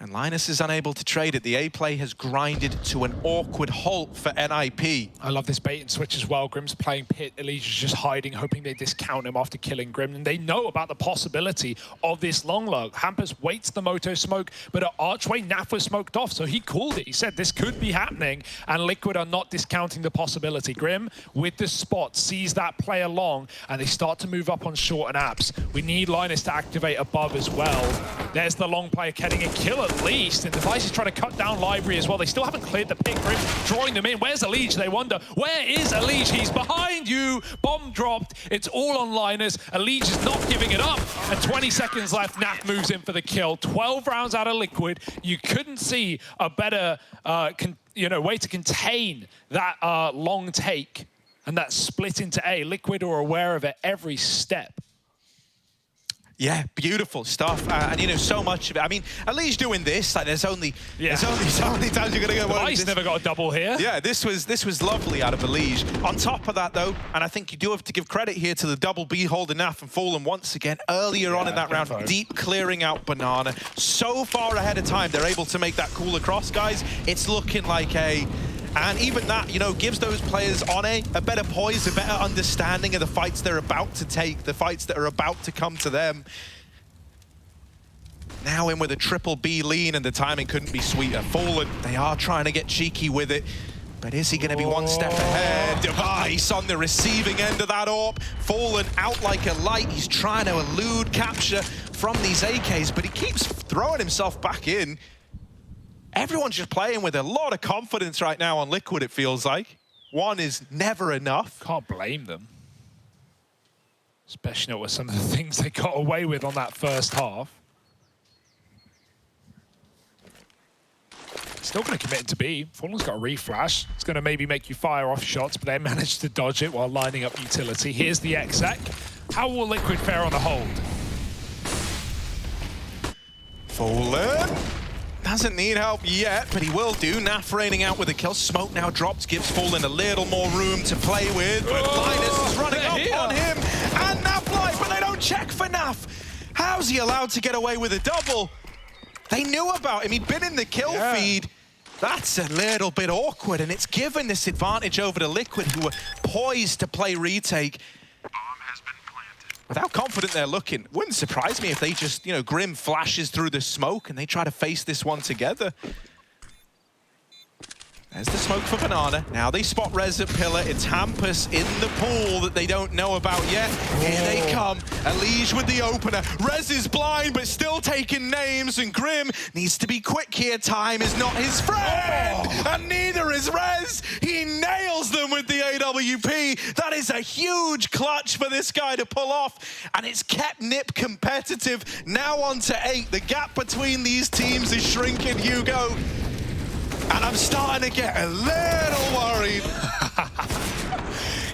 And Linus is unable to trade it. The A play has grinded to an awkward halt for NIP. I love this bait and switch as well. Grim's playing pit. Elige is just hiding, hoping they discount him after killing Grim. And they know about the possibility of this long lurk. Hampus waits the Moto smoke, but at Archway, Naf was smoked off. So he called it. He said this could be happening. And Liquid are not discounting the possibility. Grim, with the spot, sees that play along. And they start to move up on short and apps. We need Linus to activate above as well. There's the long player getting a kill at least, and Device is trying to cut down Library as well. They still haven't cleared the pick. Grim drawing them in. Where's Elige? They wonder. Where is Elige? He's behind you. Bomb dropped. It's all on Linus. Elige is not giving it up. And 20 seconds left. Naf moves in for the kill. 12 rounds out of Liquid. You couldn't see a better way to contain that long take and that split into A. Liquid are aware of it every step. Yeah, beautiful stuff, and you know, so much of it. I mean, Elige doing this, like there's only so many times you're gonna go. Device never got a double here. Yeah, this was lovely out of Elige. On top of that, though, and I think you do have to give credit here to the double B holder Naf and Fallen once again earlier on in that round, deep clearing out Banana. So far ahead of time, they're able to make that cool across, guys. It's looking like and even that, you know, gives those players on a better poise, a better understanding of the fights they're about to take, the fights that are about to come to them. Now in with a triple B lean, and the timing couldn't be sweeter. Fallen, they are trying to get cheeky with it, but is he going to be one step ahead? Device on the receiving end of that AWP. Fallen out like a light. He's trying to elude capture from these AKs, but he keeps throwing himself back in. Everyone's just playing with a lot of confidence right now on Liquid, it feels like. One is never enough. Can't blame them. Especially with some of the things they got away with on that first half. Still going to commit to B. Fallen's got a reflash. It's going to maybe make you fire off shots, but they managed to dodge it while lining up utility. Here's the exec. How will Liquid fare on the hold? Fallen doesn't need help yet, but he will do. Naf raining out with a kill. Smoke now dropped, gives Fallen a little more room to play with, but Linus is running up on him, and Naf live, but they don't check for Naf. How's he allowed to get away with a double? They knew about him, he'd been in the kill feed. That's a little bit awkward, and it's given this advantage over to Liquid, who were poised to play retake. With how confident they're looking, wouldn't surprise me if they just, you know, Grim flashes through the smoke and they try to face this one together. There's the smoke for Banana. Now they spot Rez at Pillar. It's Hampus in the pool that they don't know about yet. Here they come. Elige with the opener. Rez is blind, but still taking names, and Grim needs to be quick here. Time is not his friend, and neither is Rez. He nails them with the AWP. That is a huge clutch for this guy to pull off, and it's kept NiP competitive. Now on to 8. The gap between these teams is shrinking, Hugo. And I'm starting to get a little worried.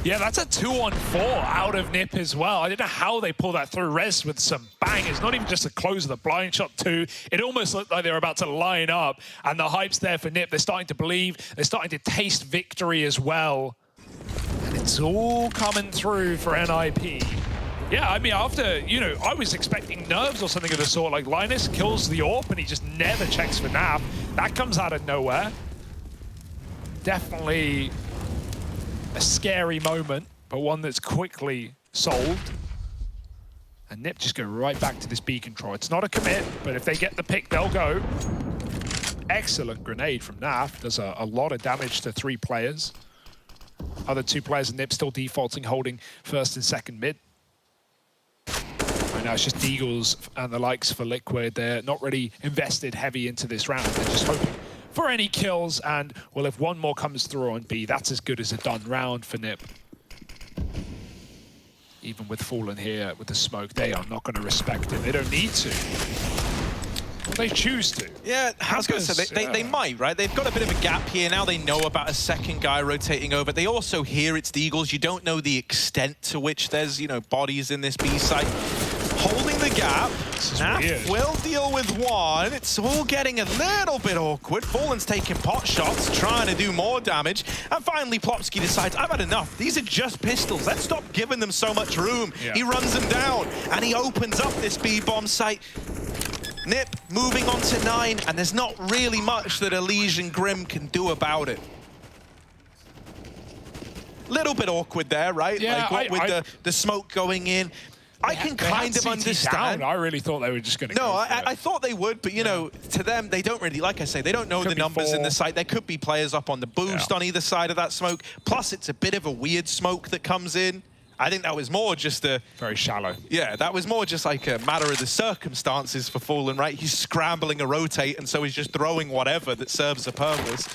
Yeah, that's a 2-on-4 out of NiP as well. I don't know how they pull that through. Rez with some bangers, not even just a close of the blind shot too. It almost looked like they were about to line up, and the hype's there for NiP. They're starting to believe, they're starting to taste victory as well. And it's all coming through for NIP. Yeah, I mean, after, you know, I was expecting nerves or something of the sort, like Linus kills the AWP and he just never checks for Naf. That comes out of nowhere. Definitely a scary moment, but one that's quickly solved. And NiP just go right back to this B control. It's not a commit, but if they get the pick, they'll go. Excellent grenade from Naf. Does a lot of damage to 3 players. Other 2 players in NiP still defaulting, holding first and second mid. Right now it's just Deagles and the likes for Liquid. They're not really invested heavy into this round. They're just hoping for any kills, and well, if one more comes through on B, that's as good as a done round for NiP. Even with Fallen here with the smoke, they are not going to respect it. They don't need to. Well, they choose to. Yeah, I was going to say, they might, right? They've got a bit of a gap here. Now they know about a second guy rotating over. They also hear it's the Eagles. You don't know the extent to which there's, you know, bodies in this B site. Holding the gap. Naf will deal with one. It's all getting a little bit awkward. Fallen's taking pot shots, trying to do more damage. And finally, Plopsky decides, I've had enough. These are just pistols. Let's stop giving them so much room. Yeah. He runs them down, and he opens up this B-bomb site. NiP moving on to 9, and there's not really much that Elige and Grim can do about it. Little bit awkward there, right? Yeah, like with the smoke going in. I can kind of understand. Down. I really thought they were just going to go I thought they would, but, you know, to them, they don't really, like I say, they don't know the numbers in the site. There could be players up on the boost on either side of that smoke. Plus, it's a bit of a weird smoke that comes in. I think that was more just a... Very shallow. Yeah, that was more just like a matter of the circumstances for Fallen, right? He's scrambling a rotate, and so he's just throwing whatever that serves a purpose.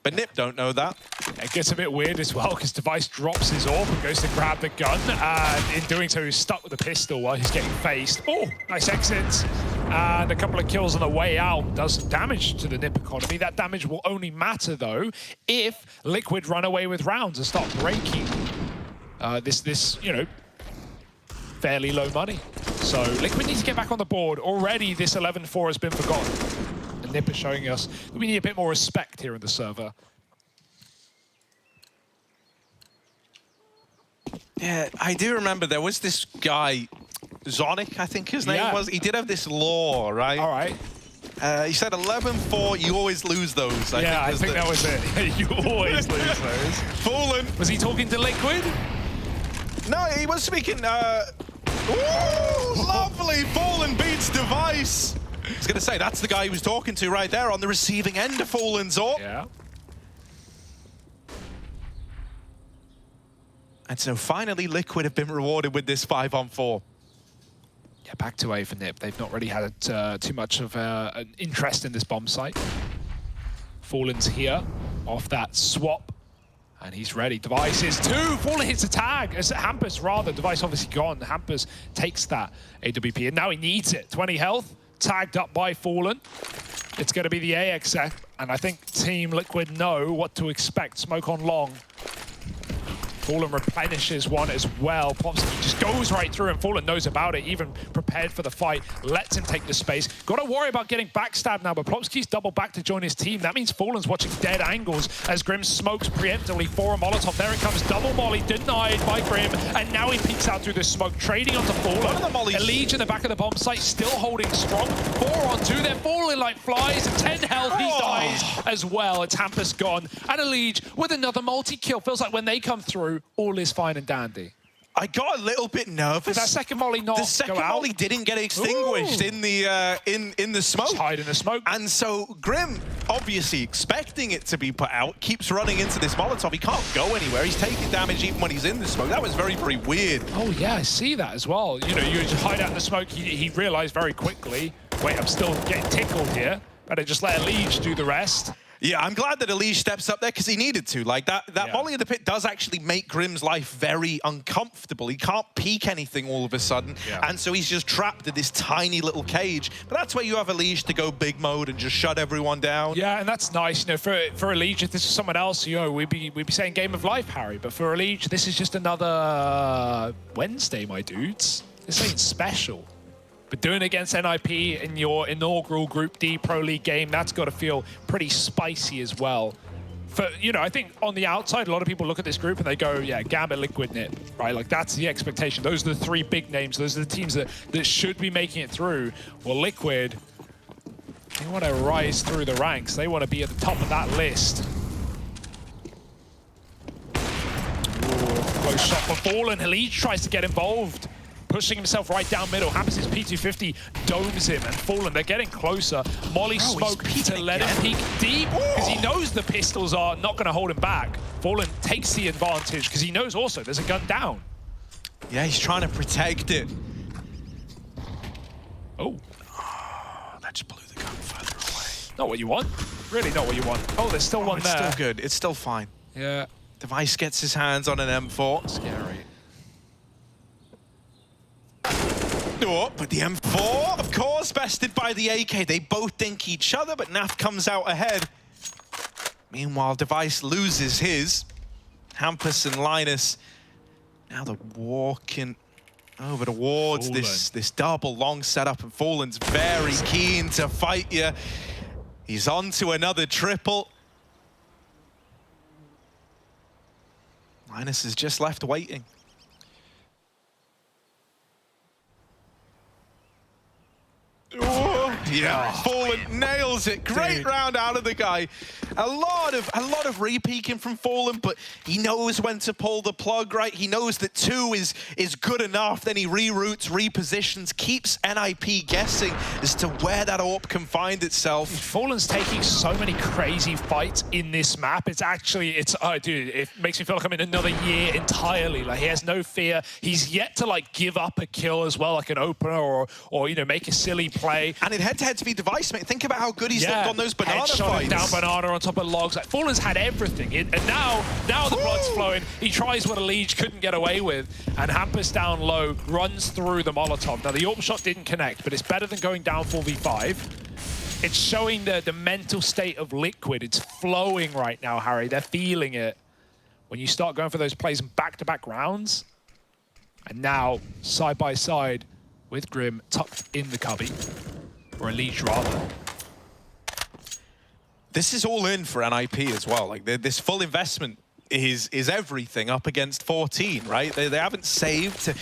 But NiP don't know that. It gets a bit weird as well, because Device drops his AWP and goes to grab the gun, and in doing so, he's stuck with the pistol while he's getting faced. Oh, nice exit. And a couple of kills on the way out does some damage to the NiP economy. That damage will only matter, though, if Liquid run away with rounds and start breaking this, you know, fairly low money. So Liquid needs to get back on the board. Already this 11-4 has been forgotten. And Nip is showing us that we need a bit more respect here in the server. Yeah, I do remember there was this guy, Zonic, I think his name was. He did have this law, right? All right. He said 11-4, you always lose those. I think that was it. You always lose those. Fallen. Was he talking to Liquid? No, he was speaking. Ooh, lovely. Fallen beats Device. I was going to say, that's the guy he was talking to right there on the receiving end of Fallen's AWP. Yeah. And so finally, Liquid have been rewarded with this 5-on-4. Yeah, back to A for Nip. They've not really had too much of an interest in this bomb site. Fallen's here off that swap. And he's ready. Device is 2. Fallen hits a tag. It's Hampus rather. Device obviously gone. Hampus takes that AWP and now he needs it. 20 health. Tagged up by Fallen. It's going to be the AXF. And I think Team Liquid know what to expect. Smoke on long. Fallen replenishes one as well. Plopsky just goes right through and Fallen knows about it, even prepared for the fight, lets him take the space. Got to worry about getting backstabbed now, but Plopsky's double back to join his team. That means Fallen's watching dead angles as Grim smokes preemptively for a Molotov. There it comes, double molly denied by Grim, and now he peeks out through the smoke, trading onto Fallen. Elige in the back of the bomb site, still holding strong. 4-on-2, they're falling like flies. 10 health, he dies as well. It's Hampus gone, and Elige with another multi-kill. Feels like when they come through, all is fine and dandy. I got a little bit nervous. Did that second molly not go out? The second molly didn't get extinguished in the smoke. Just hide in the smoke. And so Grim, obviously expecting it to be put out, keeps running into this Molotov. He can't go anywhere. He's taking damage even when he's in the smoke. That was very, very weird. Oh yeah, I see that as well. You know, you just hide out in the smoke. He realized very quickly, wait, I'm still getting tickled here. Better just let Elige do the rest. Yeah, I'm glad that Elige steps up there because he needed to. Like, that volley in the pit does actually make Grim's life very uncomfortable. He can't peek anything all of a sudden. Yeah. And so he's just trapped in this tiny little cage. But that's where you have Elige to go big mode and just shut everyone down. Yeah, and that's nice. You know, for Elige, if this was someone else, you know, we'd be saying game of life, Harry. But for Elige, this is just another Wednesday, my dudes. This ain't special. But doing it against NIP in your inaugural Group D Pro League game, that's got to feel pretty spicy as well. For, you know, I think on the outside, a lot of people look at this group and they go, yeah, Gambit, Liquid, Nip, right? Like, that's the expectation. Those are the 3 big names. Those are the teams that should be making it through. Well, Liquid, they want to rise through the ranks. They want to be at the top of that list. Ooh, close shot for Fallen. Elige tries to get involved. Pushing himself right down middle. Hampus' P250 domes him, and Fallen, they're getting closer. Molly smoke to let him peek deep, because he knows the pistols are not going to hold him back. Fallen takes the advantage, because he knows also there's a gun down. Yeah, he's trying to protect it. Oh. That just blew the gun further away. Not what you want. Really not what you want. Oh, there's still one there. It's still good. It's still fine. Yeah. Device gets his hands on an M4. Scary. Oh, but the M4, of course, bested by the AK. They both dink each other, but Naf comes out ahead. Meanwhile, Device loses his. Hampus and Linus, now they're walking over towards this double long setup, and Fallen's very keen to fight you. He's on to another triple. Linus is just left waiting. Oh, yeah, Fallen nails it. Great round out of the guy. A lot of re-peeking from Fallen, but he knows when to pull the plug, right? He knows that 2 is good enough. Then he reroutes, repositions, keeps NIP guessing as to where that AWP can find itself. Fallen's taking so many crazy fights in this map. It's actually, dude, it makes me feel like I'm in another year entirely. Like, he has no fear. He's yet to, like, give up a kill as well, like an opener or you know, make a silly play. And in head-to-head to be Device, mate. Think about how good he's looked on those banana fights. Down banana on top of logs. Like, Fallen's had everything. And now the blood's flowing. He tries what Elige couldn't get away with. And Hampus down low runs through the Molotov. Now, the AWP shot didn't connect, but it's better than going down 4v5. It's showing the mental state of Liquid. It's flowing right now, Harry. They're feeling it. When you start going for those plays in back-to-back rounds, And now, side by side with Grim tucked in the cubby, or Elise rather. This is all in for NIP as well. Like this full investment is everything up against 14, right? They haven't saved,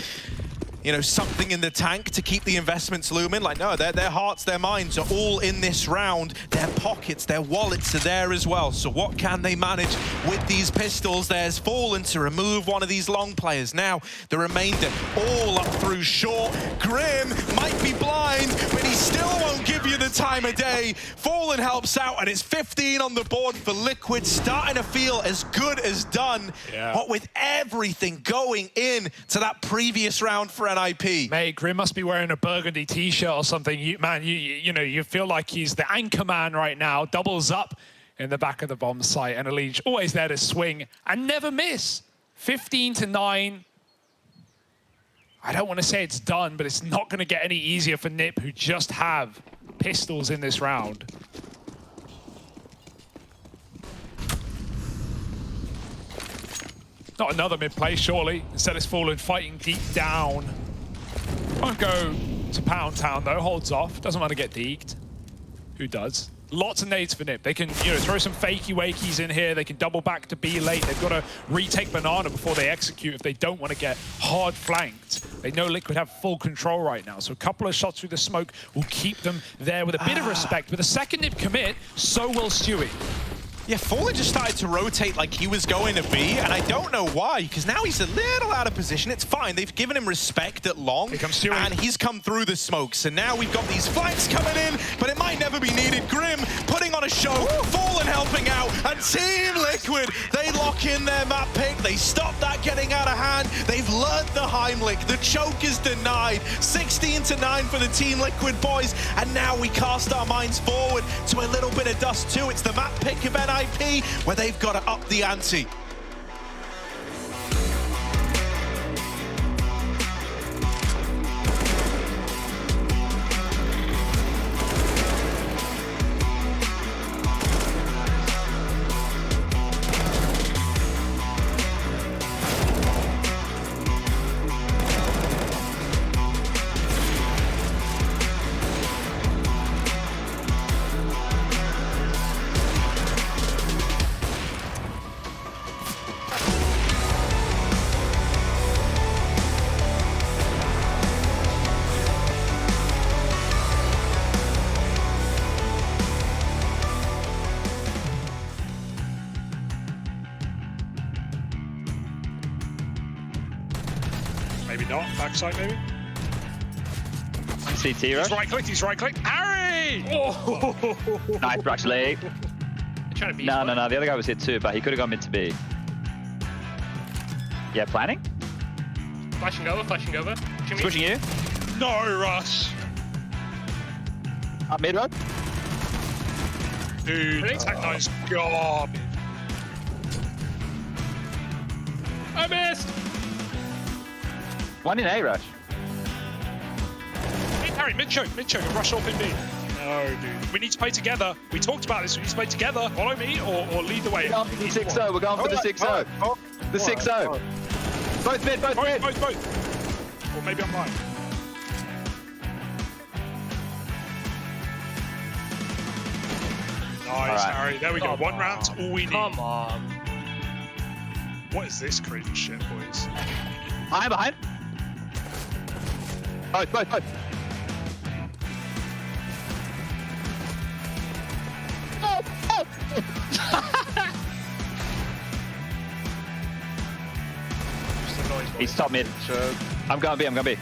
you know, something in the tank to keep the investments looming. Like, no, their hearts, their minds are all in this round. Their pockets, their wallets are there as well. So what can they manage with these pistols? There's Fallen to remove one of these long players. Now, the remainder all up through short. Grim might be blind, but he still won't give you the time of day. Fallen helps out, and it's 15 on the board for Liquid, starting to feel as good as done. Yeah. But with everything going in to that previous round for NIP. Mate, Grim must be wearing a burgundy t-shirt or something. You know, you feel like he's the anchor man right now. Doubles up in the back of the bomb site, and Elise always there to swing and never miss. 15-9. I don't want to say it's done, but it's not going to get any easier for NIP, who just have pistols in this round. Not another mid-play, surely. Instead, it's Fallen fighting deep down. Won't go to Pound Town, though. Holds off. Doesn't want to get deked. Who does? Lots of nades for NIP. They can, you know, throw some fakey-wakeys in here. They can double back to B late. They've got to retake Banana before they execute if they don't want to get hard flanked. They know Liquid have full control right now, so a couple of shots through the smoke will keep them there with a bit of respect. With a second NIP commit, so will Stewie. Yeah, Fallen just started to rotate like he was going to be, and I don't know why, because now he's a little out of position. It's fine. They've given him respect at long, and he's come through the smoke. So now we've got these flanks coming in, but it might never be needed. Grim putting on a show, Fallen helping out, and Team Liquid, they lock in their map pick. They stop that getting out of hand. They've learned the Heimlich. The choke is denied. 16-9 for the Team Liquid boys, and now we cast our minds forward to a little bit of dust too. It's the map pick of NIP, where they've got to up the ante. Maybe not. Backside, maybe. CT, right? He's right-clicked. Harry! Oh! Nice, actually. No, the other guy was hit too, but he could have gone mid to B. Yeah, planning? Flashing over. Pushing you. No rush. Up mid road. Dude, that guy's garbage. I missed! One in A rush. Hey, Harry, mid-choke, and rush off in B. No, dude. We need to play together. We talked about this. We need to play together. Follow me or lead the way. We're going for the 6-0. We're going for the 6-0. The 6-0. Both mid, both mid. Both. Or maybe I'm right. Nice, right. Harry. There we go. One round's all we need. Come on. What is this crazy shit, boys? Behind. Both. He's top mid. I'm going B.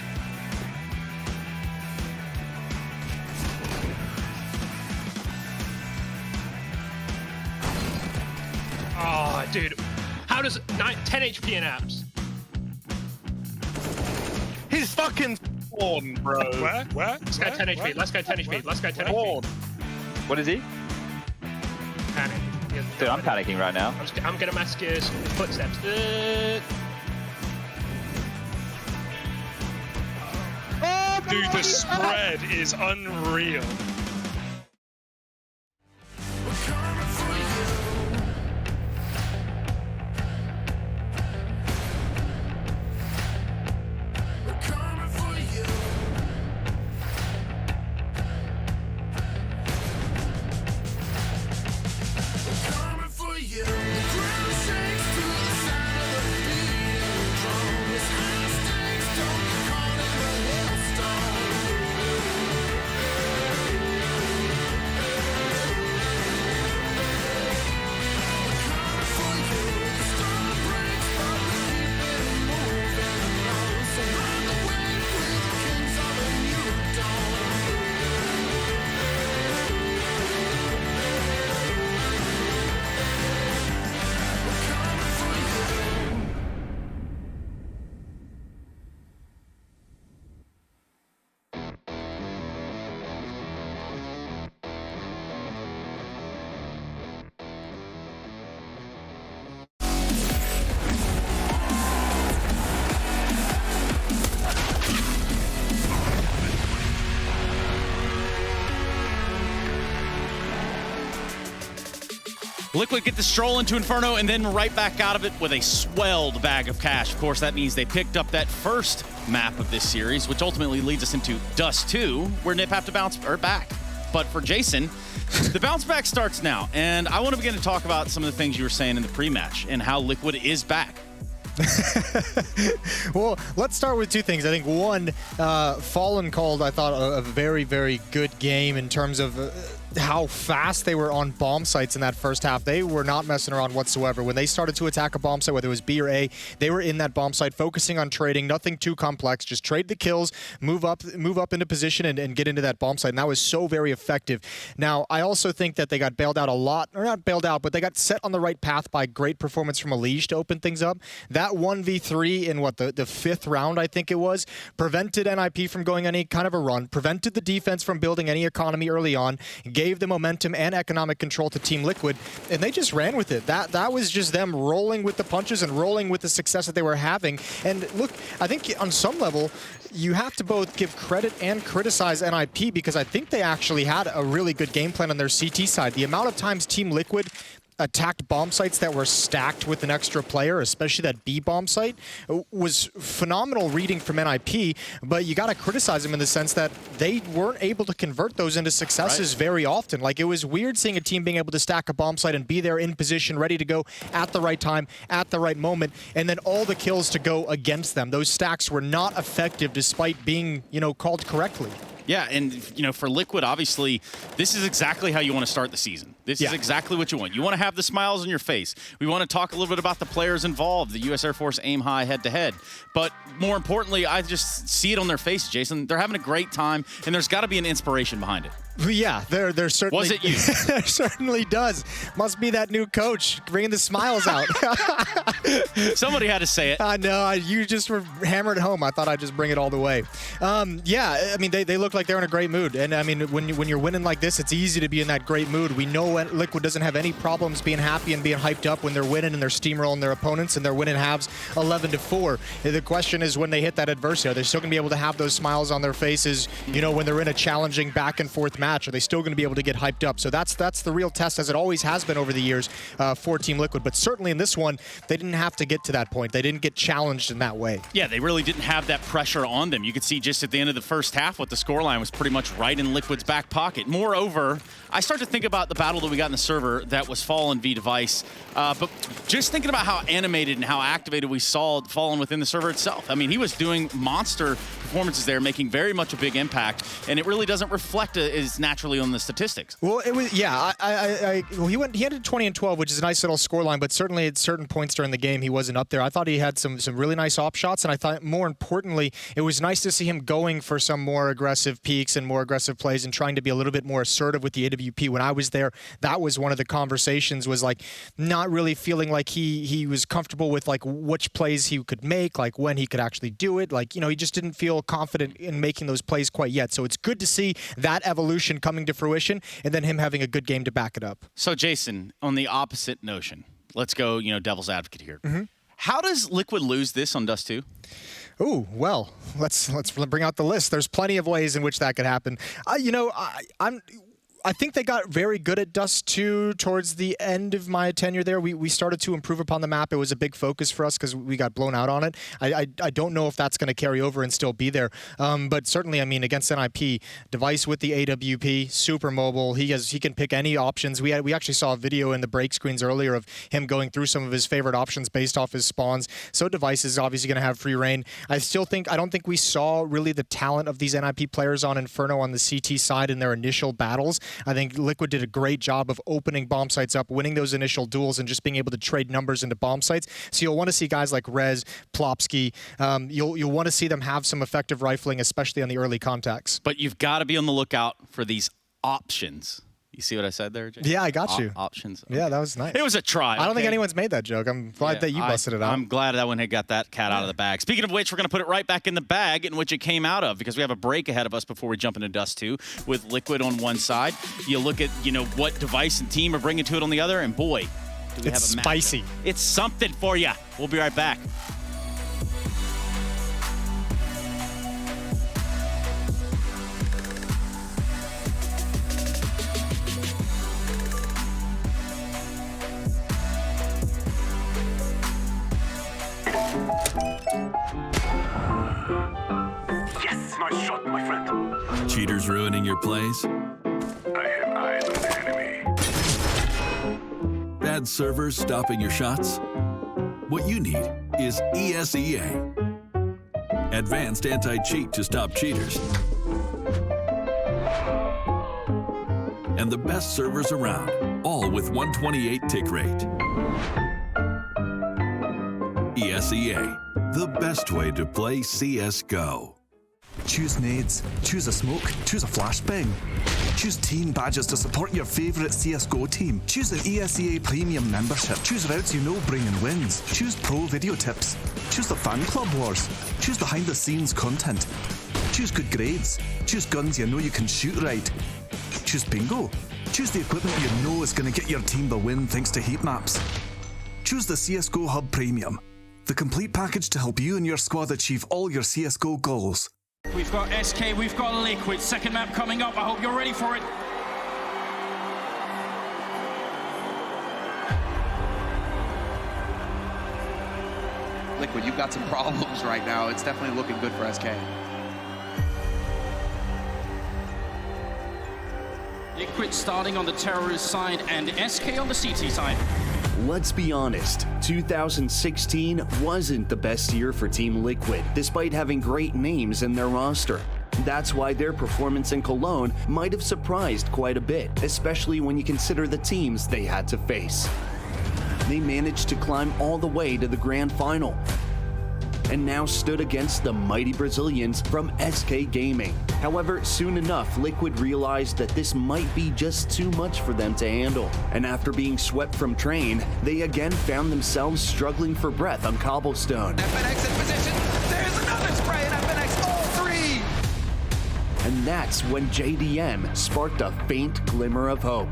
Oh, dude. How does 10 HP in apps? He's fucking spawn, bro. Where? Let's go 10 HP. Let's go 10 HP. What is he? Panic. Dude, I'm panicking right now. I'm gonna mask his footsteps. Dude, the spread is unreal. Liquid get the stroll into Inferno and then right back out of it with a swelled bag of cash. Of course, that means they picked up that first map of this series, which ultimately leads us into Dust 2, where Nip have to bounce back. But for Jason, the bounce back starts now. And I want to begin to talk about some of the things you were saying in the pre-match and how Liquid is back. Well, let's start with two things. I think one, Fallen called, I thought, a very, very good game in terms of how fast they were on bomb sites in that first half. They were not messing around whatsoever. When they started to attack a bomb site, whether it was B or A, they were in that bomb site focusing on trading, nothing too complex, just trade the kills, move up into position and get into that bomb site. And that was so very effective. Now, I also think that they got bailed out a lot, or not bailed out, but they got set on the right path by great performance from Elige to open things up. That 1v3 in the fifth round, I think it was, prevented NIP from going any kind of a run, prevented the defense from building any economy early on, gave the momentum and economic control to Team Liquid, and they just ran with it. That was just them rolling with the punches and rolling with the success that they were having. And look, I think on some level, you have to both give credit and criticize NIP, because I think they actually had a really good game plan on their CT side. The amount of times Team Liquid attacked bomb sites that were stacked with an extra player, especially that B bomb site, was phenomenal reading from NIP, but you got to criticize them in the sense that they weren't able to convert those into successes very often. Like, it was weird seeing a team being able to stack a bomb site and be there in position, ready to go at the right time, at the right moment, and then all the kills to go against them. Those stacks were not effective despite being, called correctly. Yeah, and for Liquid, obviously, this is exactly how you want to start the season. This is exactly what you want. You want to have the smiles on your face. We want to talk a little bit about the players involved, the U.S. Air Force aim high head-to-head. But more importantly, I just see it on their faces, Jason. They're having a great time, and there's got to be an inspiration behind it. Yeah, there certainly was it you? There certainly does. Must be that new coach bringing the smiles out. Somebody had to say it. I know. You just were hammered home. I thought I'd just bring it all the way. Yeah, I mean, they look like they're in a great mood. And I mean, when you're winning like this, it's easy to be in that great mood. We know Liquid doesn't have any problems being happy and being hyped up when they're winning and they're steamrolling their opponents and they're winning halves 11-4. The question is, when they hit that adversity, are they still going to be able to have those smiles on their faces, when they're in a challenging back and forth match? Are they still going to be able to get hyped up? So that's the real test, as it always has been over the years for Team Liquid. But certainly in this one, they didn't have to get to that point. They didn't get challenged in that way. Yeah, they really didn't have that pressure on them. You could see just at the end of the first half what the scoreline was pretty much right in Liquid's back pocket. Moreover, I start to think about the battle that we got in the server that was Fallen v Device. But just thinking about how animated and how activated we saw Fallen within the server itself. I mean, he was doing monster performances there, making very much a big impact, and it really doesn't reflect as naturally on the statistics. Well, it was, yeah, he ended 20 and 12, which is a nice little scoreline, but certainly at certain points during the game, he wasn't up there. I thought he had some really nice op shots, and I thought, more importantly, it was nice to see him going for some more aggressive peaks and more aggressive plays and trying to be a little bit more assertive with the AWP. When I was there, that was one of the conversations, was like not really feeling like he was comfortable with like which plays he could make, like when he could actually do it. Like, he just didn't feel confident in making those plays quite yet. So it's good to see that evolution coming to fruition and then him having a good game to back it up. So Jason, on the opposite notion, let's go, devil's advocate here. Mm-hmm. How does Liquid lose this on Dust 2? Ooh, well, let's bring out the list. There's plenty of ways in which that could happen. I think they got very good at Dust 2 towards the end of my tenure there. We started to improve upon the map. It was a big focus for us because we got blown out on it. I don't know if that's going to carry over and still be there. But certainly, I mean, against NIP, Device with the AWP, super mobile. He can pick any options. We actually saw a video in the break screens earlier of him going through some of his favorite options based off his spawns. So Device is obviously going to have free reign. I don't think we saw really the talent of these NIP players on Inferno on the CT side in their initial battles. I think Liquid did a great job of opening bomb sites up, winning those initial duels, and just being able to trade numbers into bomb sites. So you'll want to see guys like Rez, Plopsky. You'll want to see them have some effective rifling, especially on the early contacts. But you've got to be on the lookout for these options. You see what I said there, Jay? Yeah, I got you. Options. Okay. Yeah, that was nice. It was a try. I don't think anyone's made that joke. I'm glad that you busted it out. I'm glad that one had got that cat out of the bag. Speaking of which, we're going to put it right back in the bag in which it came out of, because we have a break ahead of us before we jump into Dust 2 with Liquid on one side. You look at, what Device and team are bringing to it on the other, and boy, do we have a spicy. matchup. It's something for you. We'll be right back. Yes, nice shot, my friend. Cheaters ruining your plays? I have eyes on the enemy. Bad servers stopping your shots? What you need is ESEA. Advanced anti-cheat to stop cheaters. And the best servers around, all with 128 tick rate. ESEA, the best way to play CSGO. Choose nades, choose a smoke, choose a flashbang. Choose team badges to support your favourite CSGO team. Choose an ESEA Premium membership. Choose routes you know bring in wins. Choose pro video tips. Choose the fan club wars. Choose behind the scenes content. Choose good grades. Choose guns you know you can shoot right. Choose bingo. Choose the equipment you know is going to get your team the win thanks to heat maps. Choose the CSGO Hub Premium, the complete package to help you and your squad achieve all your CSGO goals. We've got SK, we've got Liquid. Second map coming up. I hope you're ready for it. Liquid, you've got some problems right now. It's definitely looking good for SK. Liquid starting on the terrorist side and SK on the CT side. Let's be honest, 2016 wasn't the best year for Team Liquid, despite having great names in their roster. That's why their performance in Cologne might have surprised quite a bit, especially when you consider the teams they had to face. They managed to climb all the way to the grand final, and now stood against the mighty Brazilians from SK Gaming. However, soon enough, Liquid realized that this might be just too much for them to handle. And after being swept from train, they again found themselves struggling for breath on cobblestone. FNX in position. There's another spray and FNX all three. And that's when JDM sparked a faint glimmer of hope.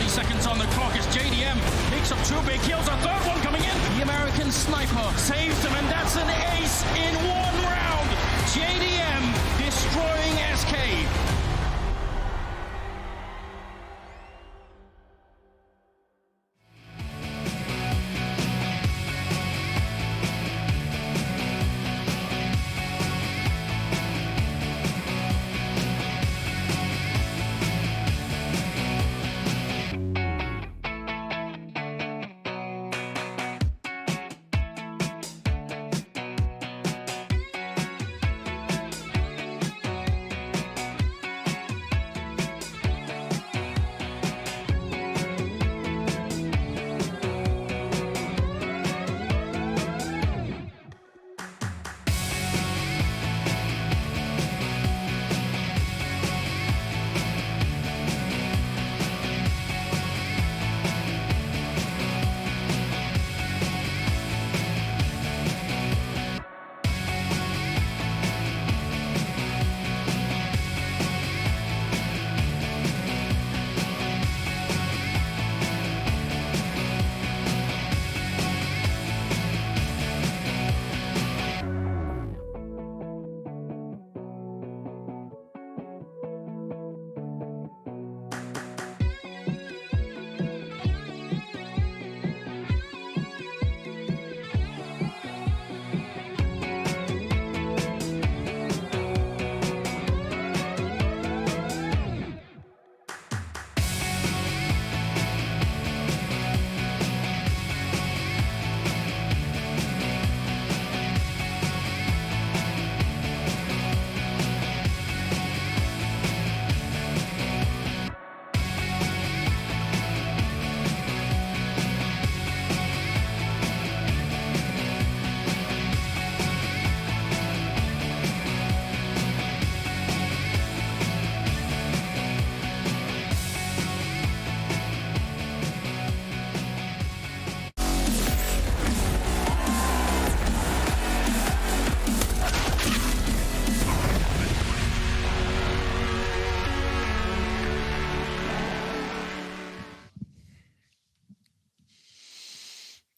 Seconds on the clock as JDM picks up two big kills, a third one coming in. The American sniper saves them, and that's an ace in one round. JDM destroying SK.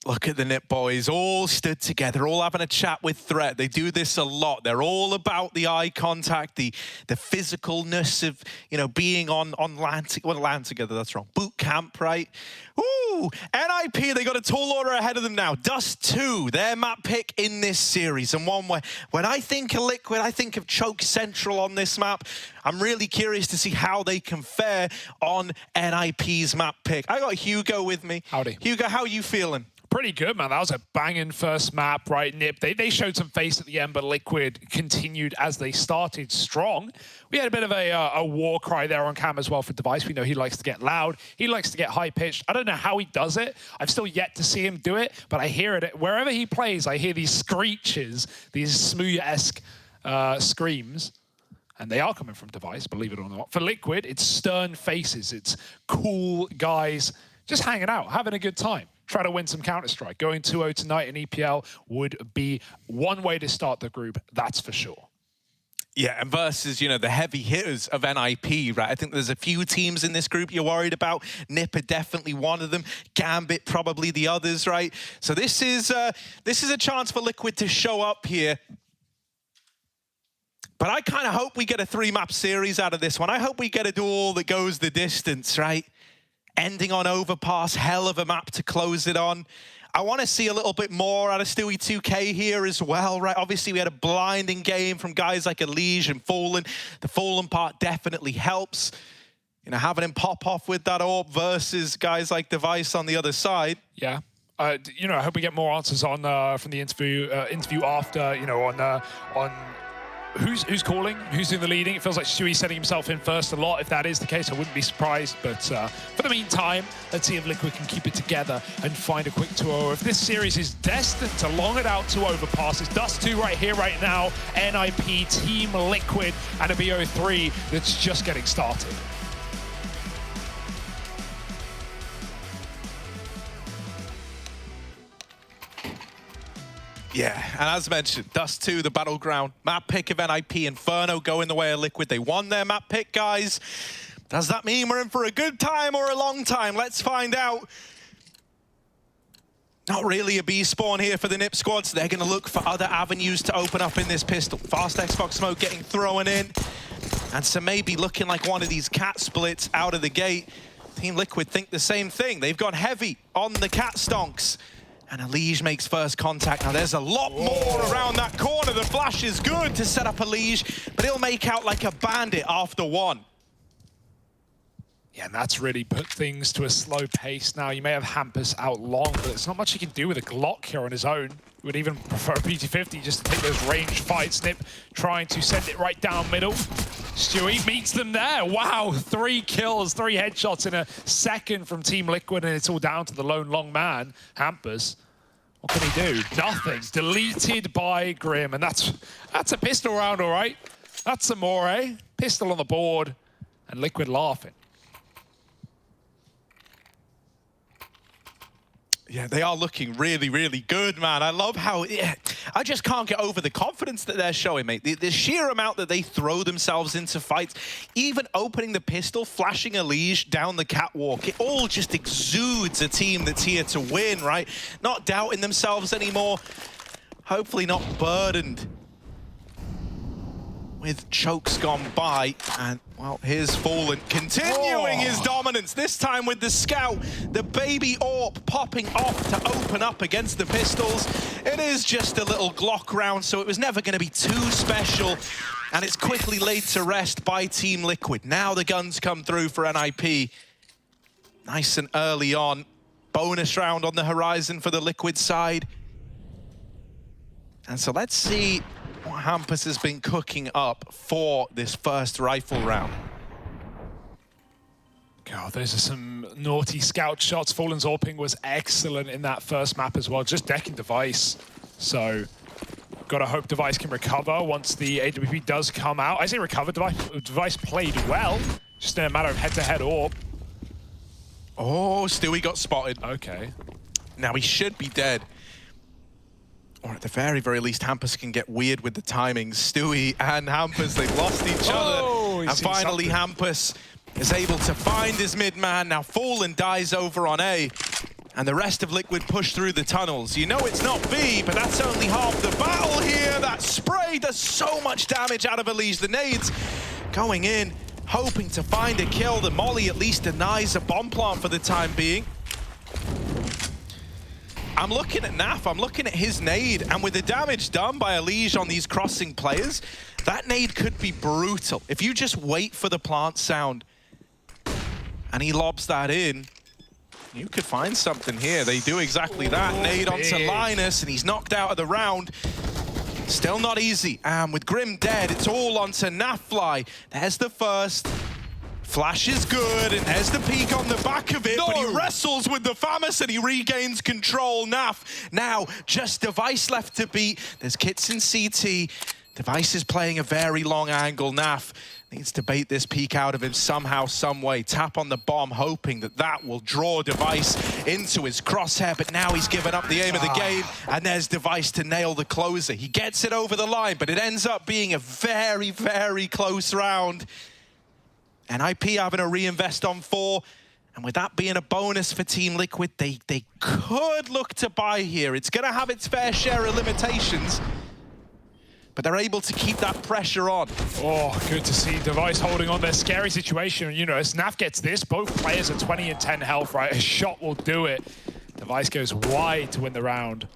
Look at the Nip boys, all stood together, all having a chat with Threat. They do this a lot. They're all about the eye contact, the physicalness of, you know, being on land together, that's wrong. Boot camp, right? Ooh, NIP, they got a tall order ahead of them now. Dust 2, their map pick in this series. And one where, when I think of Liquid, I think of Choke Central on this map. I'm really curious to see how they can fare on NIP's map pick. I got Hugo with me. Howdy. Hugo, how are you feeling? Pretty good, man. That was a banging first map, right, Nip? They showed some face at the end, but Liquid continued as they started strong. We had a bit of a war cry there on cam as well for Device. We know he likes to get loud. He likes to get high-pitched. I don't know how he does it. I've still yet to see him do it, but I hear it. Wherever he plays, I hear these screeches, these Smooya-esque screams. And they are coming from Device, believe it or not. For Liquid, it's stern faces. It's cool guys just hanging out, having a good time. Try to win some Counter-Strike. Going 2-0 tonight in EPL would be one way to start the group, that's for sure. Yeah, and versus, you know, the heavy hitters of NIP, right? I think there's a few teams in this group you're worried about. Nip are definitely one of them. Gambit probably the others, right? So this is a chance for Liquid to show up here. But I kind of hope we get a 3-map series out of this one. I hope we get a duel that goes the distance, right? Ending on Overpass, hell of a map to close it on. I want to see a little bit more out of Stewie 2K here as well, right? Obviously, we had a blinding game from guys like Elige and Fallen. The Fallen part definitely helps. You know, having him pop off with that orb versus guys like Device on the other side. Yeah. You know, I hope we get more answers on from the interview after, you know, on who's calling, who's doing the leading. It feels like Stewie's setting himself in first a lot. If that is the case, I wouldn't be surprised. But for the meantime, let's see if Liquid can keep it together and find a quick 2-0. If this series is destined to long it out to Overpass, it's Dust 2 right here, right now. NIP, Team Liquid, and a BO3 that's just getting started. Yeah, and as mentioned, Dust 2, the battleground. Map pick of NIP, Inferno going the way of Liquid. They won their map pick, guys. Does that mean we're in for a good time or a long time? Let's find out. Not really a B spawn here for the Nip squad, so they're going to look for other avenues to open up in this pistol. Fast Xbox smoke getting thrown in. And so maybe looking like one of these cat splits out of the gate. Team Liquid think the same thing. They've gone heavy on the cat stonks. And Elige makes first contact. Now there's a lot more around that corner. The flash is good to set up Elige, but he'll make out like a bandit after one. Yeah, and that's really put things to a slow pace now. You may have Hampus out long, but there's not much he can do with a Glock here on his own. Would even prefer a PT-50 just to take those range fights. Nip trying to send it right down middle. Stewie meets them there. Wow, 3 kills, 3 headshots in a second from Team Liquid, and it's all down to the lone long man, Hampus. What can he do? Nothing. Deleted by Grim, and that's a pistol round, all right? That's Amore. Pistol on the board, and Liquid laughing. Yeah, they are looking really, really good, man. I love how... Yeah, I just can't get over the confidence that they're showing, mate. The sheer amount that they throw themselves into fights, even opening the pistol, flashing Elige down the catwalk, it all just exudes a team that's here to win, right? Not doubting themselves anymore. Hopefully not burdened with chokes gone by. And, well, here's Fallen continuing his dominance, this time with the scout. The baby AWP popping off to open up against the pistols. It is just a little Glock round, so it was never going to be too special. And it's quickly laid to rest by Team Liquid. Now the guns come through for NIP. Nice and early on. Bonus round on the horizon for the Liquid side. And so let's see what Hampus has been cooking up for this first rifle round. God, those are some naughty scout shots. Fallen's AWPing was excellent in that first map as well, just decking Device. So, gotta hope Device can recover once the AWP does come out. I say recover, Device played well, just in a matter of head-to-head AWP. Oh, Stewie got spotted. Okay. Now he should be dead. Or at the very, very least, Hampus can get weird with the timings. Stewie and Hampus, they've lost each other. And finally, Hampus is able to find his mid-man. Now Fallen dies over on A. And the rest of Liquid push through the tunnels. You know it's not B, but that's only half the battle here. That spray does so much damage out of Elise. The nades going in, hoping to find a kill. The molly at least denies a bomb plant for the time being. I'm looking at Naf, I'm looking at his nade, and with the damage done by Elise on these crossing players, that nade could be brutal. If you just wait for the plant sound and he lobs that in, you could find something here. They do exactly that. Nade onto Linus, and he's knocked out of the round. Still not easy. And with Grim dead, it's all onto Nafly. There's the first. Flash is good, and there's the peek on the back of it, but he wrestles with the Famas and he regains control. Naf, now just Device left to beat. There's kits in CT. Device is playing a very long angle. Naf needs to bait this peek out of him somehow, some way. Tap on the bomb, hoping that that will draw Device into his crosshair, but now he's given up the aim of the game, and there's Device to nail the closer. He gets it over the line, but it ends up being a very, very close round. And IP having to reinvest on 4, and with that being a bonus for Team Liquid, they could look to buy here. It's going to have its fair share of limitations, but they're able to keep that pressure on. Oh, good to see Device holding on their scary situation. You know, as Naf gets this, both players are 20 and 10 health, right? A shot will do it. Device goes wide to win the round.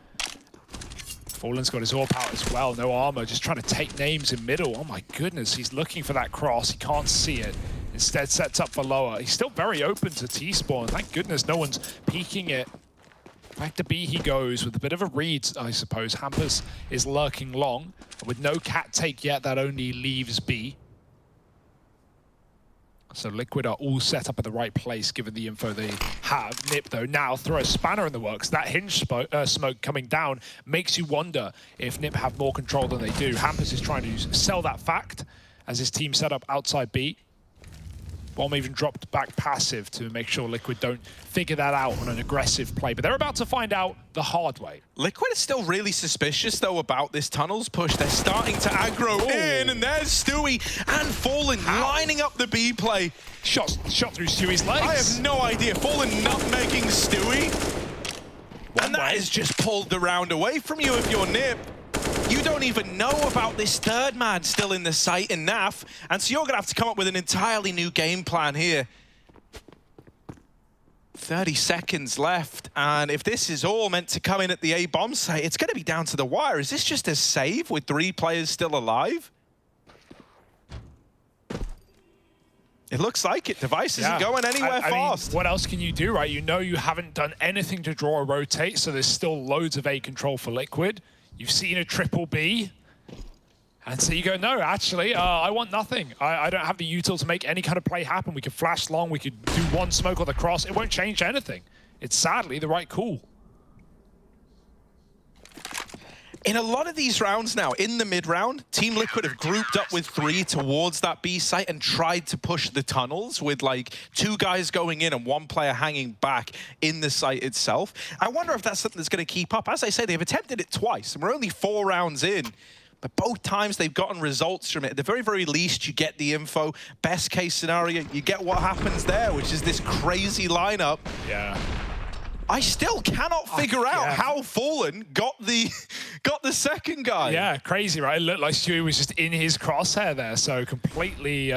Fallen's got his AWP out as well, no armor, just trying to take names in middle. Oh my goodness, he's looking for that cross, he can't see it. Instead sets up for lower. He's still very open to T-spawn. Thank goodness no one's peeking it. Back to B he goes with a bit of a read, I suppose. Hampus is lurking long. With no cat take yet, that only leaves B. So Liquid are all set up at the right place given the info they have. Nip, though, now throw a spanner in the works. That hinge smoke coming down makes you wonder if Nip have more control than they do. Hampus is trying to sell that fact as his team set up outside B. Bomb even dropped back passive to make sure Liquid don't figure that out on an aggressive play. But they're about to find out the hard way. Liquid is still really suspicious, though, about this tunnels push. They're starting to aggro in, and there's Stewie and Fallen lining up the B play. Shot through Stewie's legs. I have no idea. Fallen nutmegging Stewie. And that is just pulled the round away from you if you're Nip. You don't even know about this third man still in the site in Naf, and so you're going to have to come up with an entirely new game plan here. 30 seconds left, and if this is all meant to come in at the A-bomb site, it's going to be down to the wire. Is this just a save with 3 players still alive? It looks like it. Device isn't going anywhere fast. Mean, what else can you do, right? You know you haven't done anything to draw a rotate, so there's still loads of A control for Liquid. You've seen a triple B, and so you go, no, actually, I want nothing. I don't have the util to make any kind of play happen. We could flash long, we could do one smoke on the cross. It won't change anything. It's sadly the right call. In a lot of these rounds now, in the mid-round, Team Liquid have grouped up with 3 towards that B site and tried to push the tunnels with like 2 guys going in and 1 player hanging back in the site itself. I wonder if that's something that's going to keep up. As I say, they've attempted it twice, and we're only 4 rounds in. But both times they've gotten results from it. At the very, very least, you get the info. Best case scenario, you get what happens there, which is this crazy lineup. Yeah. I still cannot figure out how Fallen got the second guy. Yeah, crazy, right? It looked like Stewie was just in his crosshair there, so completely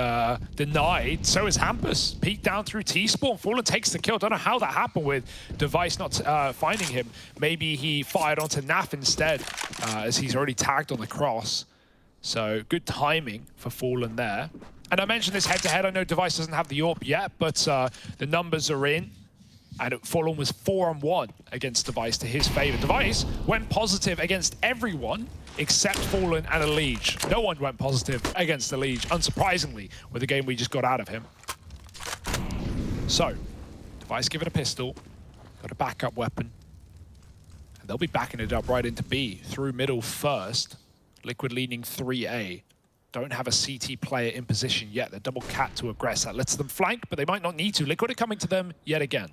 denied. So is Hampus. Peeked down through T-spawn. Fallen takes the kill. Don't know how that happened with Device not finding him. Maybe he fired onto Naf instead, as he's already tagged on the cross. So good timing for Fallen there. And I mentioned this head-to-head. I know Device doesn't have the AWP yet, but the numbers are in. And Fallen was 4-on-1 against Device to his favor. Device went positive against everyone except Fallen and Elise. No one went positive against Elise, unsurprisingly, with the game we just got out of him. So, Device given a pistol, got a backup weapon, and they'll be backing it up right into B through middle first. Liquid leaning 3A. Don't have a CT player in position yet. They're double cat to aggress. That lets them flank, but they might not need to. Liquid are coming to them yet again.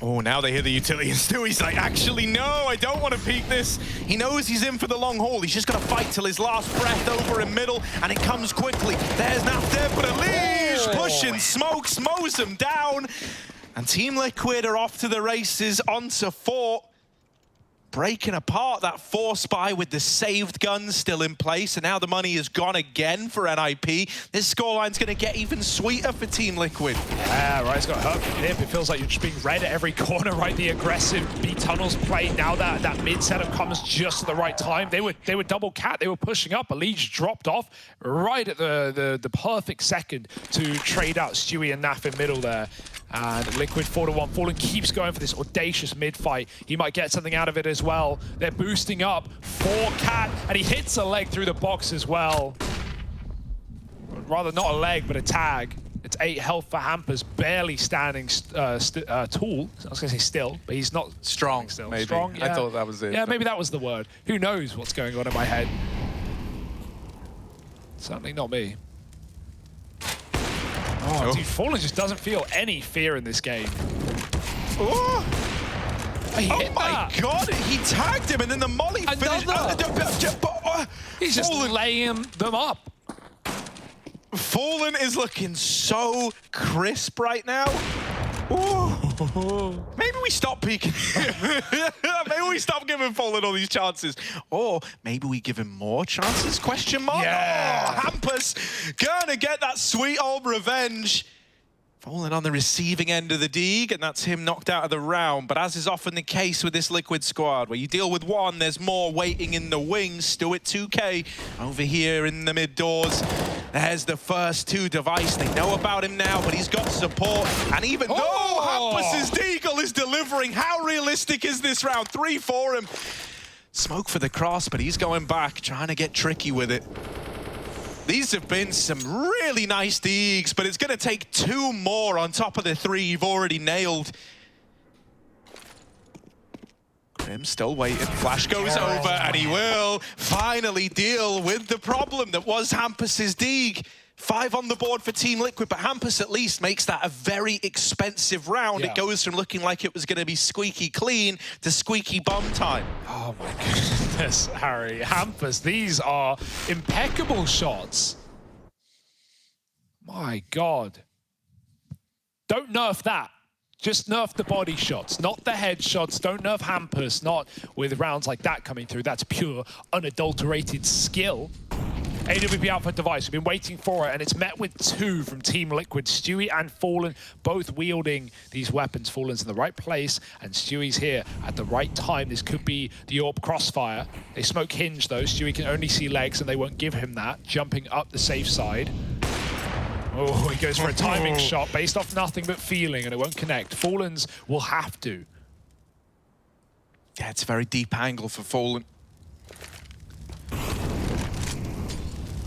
Oh, now they hear the utility and Stewie's like, actually, no, I don't want to peek this. He knows he's in for the long haul. He's just going to fight till his last breath over in middle, and it comes quickly. There's Naf there, but Elise pushing, smokes, mows him down. And Team Liquid are off to the races onto Fort. Breaking apart that force buy with the saved guns still in place, and now the money is gone again for NIP. This scoreline's going to get even sweeter for Team Liquid. Yeah, right, it's got hurt from Nip. It feels like you're just being read at every corner, right? The aggressive B tunnels play. Now that mid setup comes just at the right time. They were double cat. They were pushing up. Elise dropped off right at the perfect second to trade out Stewie and Naf in middle there. And Liquid 4-1. Fallen keeps going for this audacious mid fight. He might get something out of it as well. They're boosting up for Cat, and he hits a leg through the box as well. Rather not a leg, but a tag. It's 8 health for Hampers, barely standing tall. I was going to say still, but he's not strong. Still. Maybe. Strong, yeah. I thought that was it. Yeah, maybe that was the word. Who knows what's going on in my head? Certainly not me. Oh, dude, Fallen just doesn't feel any fear in this game. Oh, my God, he tagged him and then the molly finished. He's just laying them up. Fallen is looking so crisp right now. Ooh. Maybe we stop peeking. Maybe we stop giving Fallen all these chances. Or maybe we give him more chances, question mark? Yeah. Oh, Hampus gonna get that sweet old revenge. Fallen on the receiving end of the dig, and that's him knocked out of the round. But as is often the case with this Liquid squad, where you deal with one, there's more waiting in the wings. Stuart 2K over here in the mid doors. There's the first 2 device. They know about him now, but he's got support. And even though Hampus's deagle is delivering, how realistic is this round? 3 for him. Smoke for the cross, but he's going back, trying to get tricky with it. These have been some really nice digs, but it's going to take 2 more on top of the 3 you've already nailed. Grim still waiting. Flash goes over, and he will finally deal with the problem that was Hampus's dig. 5 on the board for Team Liquid, but Hampus at least makes that a very expensive round. Yeah. It goes from looking like it was going to be squeaky clean to squeaky bum time. Oh my goodness, Harry. Hampus, these are impeccable shots. My God. Don't nerf that. Just nerf the body shots, not the head shots. Don't nerf Hampus, not with rounds like that coming through. That's pure, unadulterated skill. AWP out for device. We've been waiting for it, and it's met with 2 from Team Liquid. Stewie and Fallen both wielding these weapons. Fallen's in the right place, and Stewie's here at the right time. This could be the AWP crossfire. They smoke Hinge, though. Stewie can only see legs, and they won't give him that. Jumping up the safe side. Oh, he goes for a timing shot based off nothing but feeling, and it won't connect. Fallen's will have to. Yeah, it's a very deep angle for Fallen.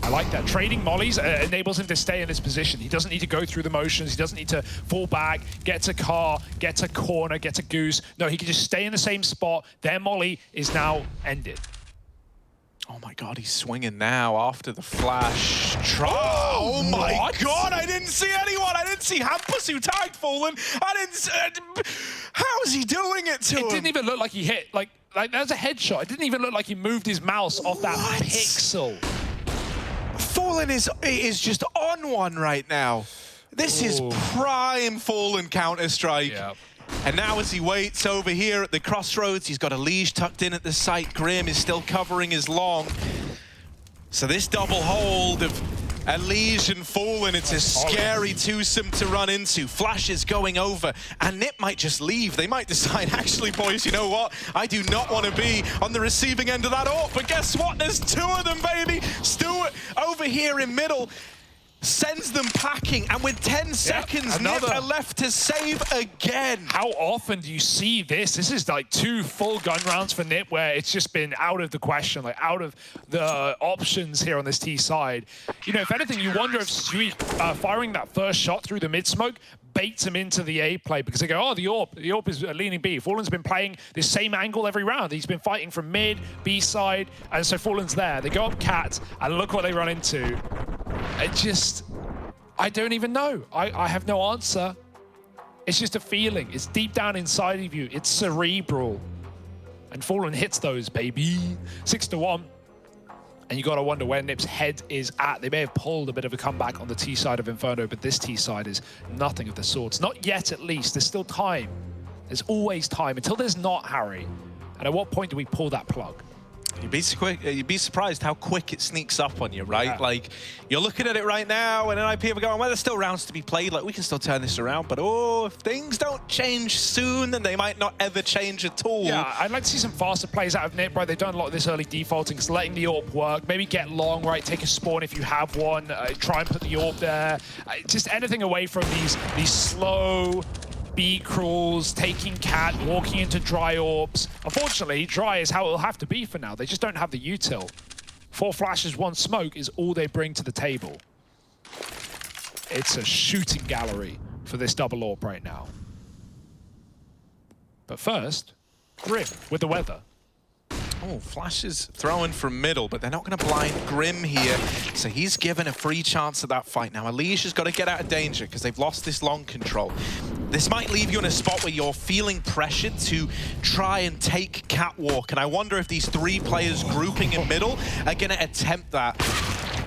I like that. Trading mollies enables him to stay in this position. He doesn't need to go through the motions. He doesn't need to fall back, get to car, get to corner, get to goose. No, he can just stay in the same spot. Their molly is now ended. Oh my God, he's swinging now after the flash. Oh my God, I didn't see anyone. I didn't see Hampus who tagged Fallen. I didn't how is he doing it to him? It didn't even look like he hit, like that's a headshot. It didn't even look like he moved his mouse off that pixel. Fallen is just on one right now. This is prime Fallen Counter-Strike. Yep. And now as he waits over here at the crossroads, he's got a Liege tucked in at the site. Grim is still covering his long. So this double hold of a Liege and Fallen, it's a scary twosome to run into. Flash is going over, and Nip might just leave. They might decide, actually, boys, you know what? I do not want to be on the receiving end of that AWP, but guess what? There's 2 of them, baby. Stuart over here in middle sends them packing, and with 10 seconds, Nip are left to save again. How often do you see this? This is like 2 full gun rounds for Nip where it's just been out of the question, like out of the options here on this T side. You know, if anything, you wonder if Stewie firing that first shot through the mid smoke baits him into the A play, because they go, oh, the AWP is leaning B. Fallen's been playing this same angle every round. He's been fighting from mid, B side, and so Fallen's there. They go up Cat, and look what they run into. It just, I don't even know. I have no answer. It's just a feeling. It's deep down inside of you. It's cerebral. And Fallen hits those, baby. 6-1. And you got to wonder where Nip's head is at. They may have pulled a bit of a comeback on the T side of Inferno, but this T side is nothing of the sorts. Not yet, at least. There's still time. There's always time until there's not, Harry. And at what point do we pull that plug? You'd be surprised how quick it sneaks up on you, right? Yeah. Like, you're looking at it right now, and NIP are going, well, there's still rounds to be played. Like, we can still turn this around. But, oh, if things don't change soon, then they might not ever change at all. Yeah, I'd like to see some faster plays out of Nip, right? They've done a lot of this early defaulting, just letting the AWP work. Maybe get long, right? Take a spawn if you have one. Try and put the AWP there. Just anything away from these slow B crawls, taking cat, walking into dry orbs. Unfortunately, dry is how it'll have to be for now. They just don't have the util. 4 flashes, 1 smoke is all they bring to the table. It's a shooting gallery for this double AWP right now. But first, Grim with the weather. Oh, flashes throwing from middle, but they're not going to blind Grim here. So he's given a free chance at that fight. Now, Alicia's got to get out of danger because they've lost this long control. This might leave you in a spot where you're feeling pressured to try and take Catwalk. And I wonder if these 3 players grouping in middle are going to attempt that.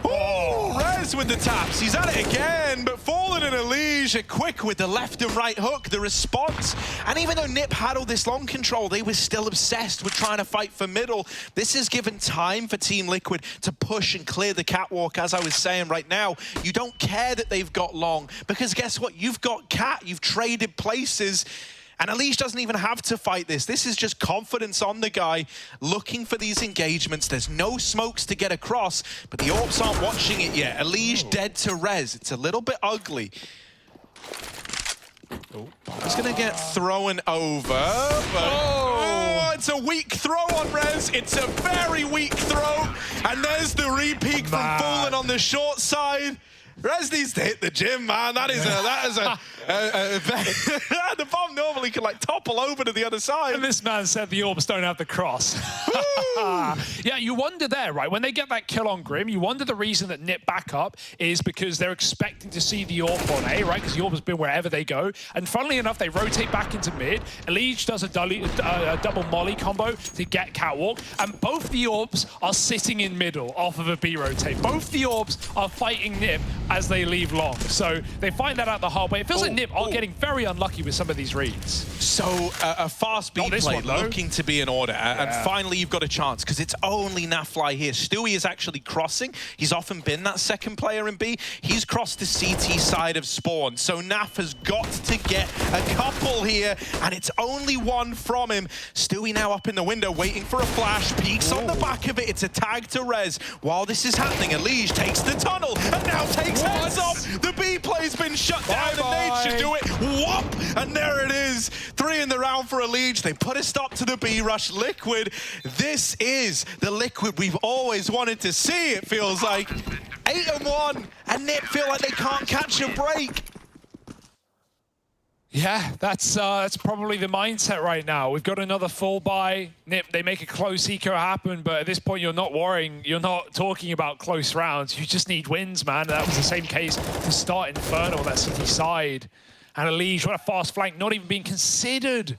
Oh, Rez with the taps. He's at it again, but Fallen and Elige are quick with the left and right hook, the response. And even though Nip had all this long control, they were still obsessed with trying to fight for middle. This has given time for Team Liquid to push and clear the catwalk. As I was saying right now, you don't care that they've got long, because guess what? You've got Cat, you've traded places. And Elige doesn't even have to fight this. This is just confidence on the guy, looking for these engagements. There's no smokes to get across, but the AWPs aren't watching it yet. Elige dead to Rez. It's a little bit ugly. He's going to get thrown over, but it's a weak throw on Rez. It's a very weak throw. And there's the re-peek from Fallen on the short side. Rez needs to hit the gym, man. That is the bomb normally can like topple over to the other side. And this man said the AWPs don't have the cross. Yeah, you wonder there, right? When they get that kill on Grim, you wonder the reason that Nip back up is because they're expecting to see the AWP on A, right? Because the AWP has been wherever they go. And funnily enough, they rotate back into mid. Elige does a double molly combo to get Catwalk. And both the AWPs are sitting in middle off of a B rotate. Both the AWPs are fighting Nip as they leave long. So they find that out the hard way. It feels like Nip are getting very unlucky with some of these reads. So a fast B play looking to be in order. And finally you've got a chance because it's only Nafly here. Stewie is actually crossing. He's often been that second player in B. He's crossed the CT side of spawn. So Naf has got to get a couple here, and it's only 1 from him. Stewie now up in the window waiting for a flash. Peeks on the back of it. It's a tag to Rez. While this is happening, Elige takes the tunnel and now takes heads off. The B play's been shut down and Nade should do it. Whoop! And there it is. 3 in the round for Elige. They put a stop to the B rush. Liquid, this is the Liquid we've always wanted to see, it feels like. 8-1, and Nip feel like they can't catch a break. Yeah, that's probably the mindset right now. We've got another full buy. Nip, they make a close eco happen, but at this point you're not worrying. You're not talking about close rounds. You just need wins, man. That was the same case to start Inferno on that city side. And Elige, what a fast flank, not even being considered.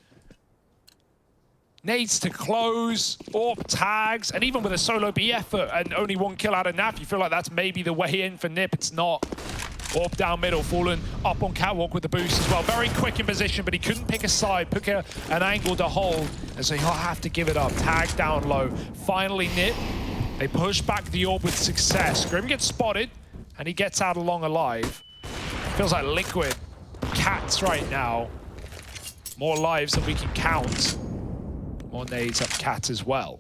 Nades to close, AWP tags, and even with a solo B effort and only 1 kill out of Nap, you feel like that's maybe the way in for Nip. It's not. AWP down middle, Fallen up on Catwalk with the boost as well. Very quick in position, but he couldn't pick a side, pick an angle to hold, and so he'll have to give it up. Tag down low. Finally, Nip, they push back the AWP with success. Grim gets spotted, and he gets out along alive. Feels like Liquid. Cats right now. More lives than we can count. More nades up Cat as well.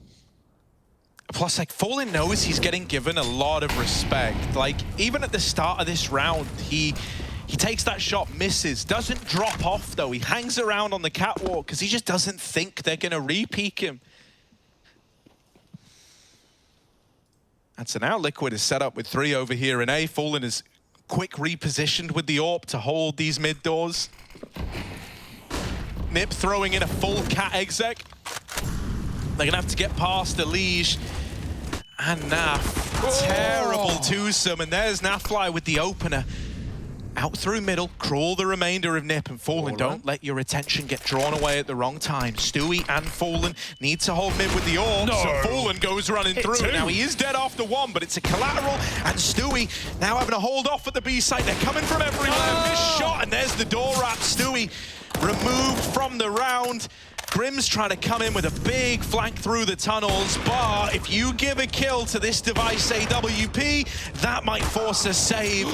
Plus, like, Fallen knows he's getting given a lot of respect. Like, even at the start of this round, he takes that shot, misses, doesn't drop off, though. He hangs around on the catwalk because he just doesn't think they're going to re-peek him. And so now Liquid is set up with 3 over here in A. Fallen is quick repositioned with the AWP to hold these mid doors. Nip throwing in a full cat exec. They're going to have to get past Elige and Naf. Terrible twosome, and there's Nafly with the opener. Out through middle, crawl the remainder of Nip and Fallen. Don't let your attention get drawn away at the wrong time. Stewie and Fallen need to hold mid with the orb, so Fallen goes running through. Now he is dead after one, but it's a collateral, and Stewie now having to hold off at the B site. They're coming from everywhere. Missed shot, and there's the door wrap. Stewie removed from the round. Grim's trying to come in with a big flank through the tunnels, but if you give a kill to this device AWP, that might force a save.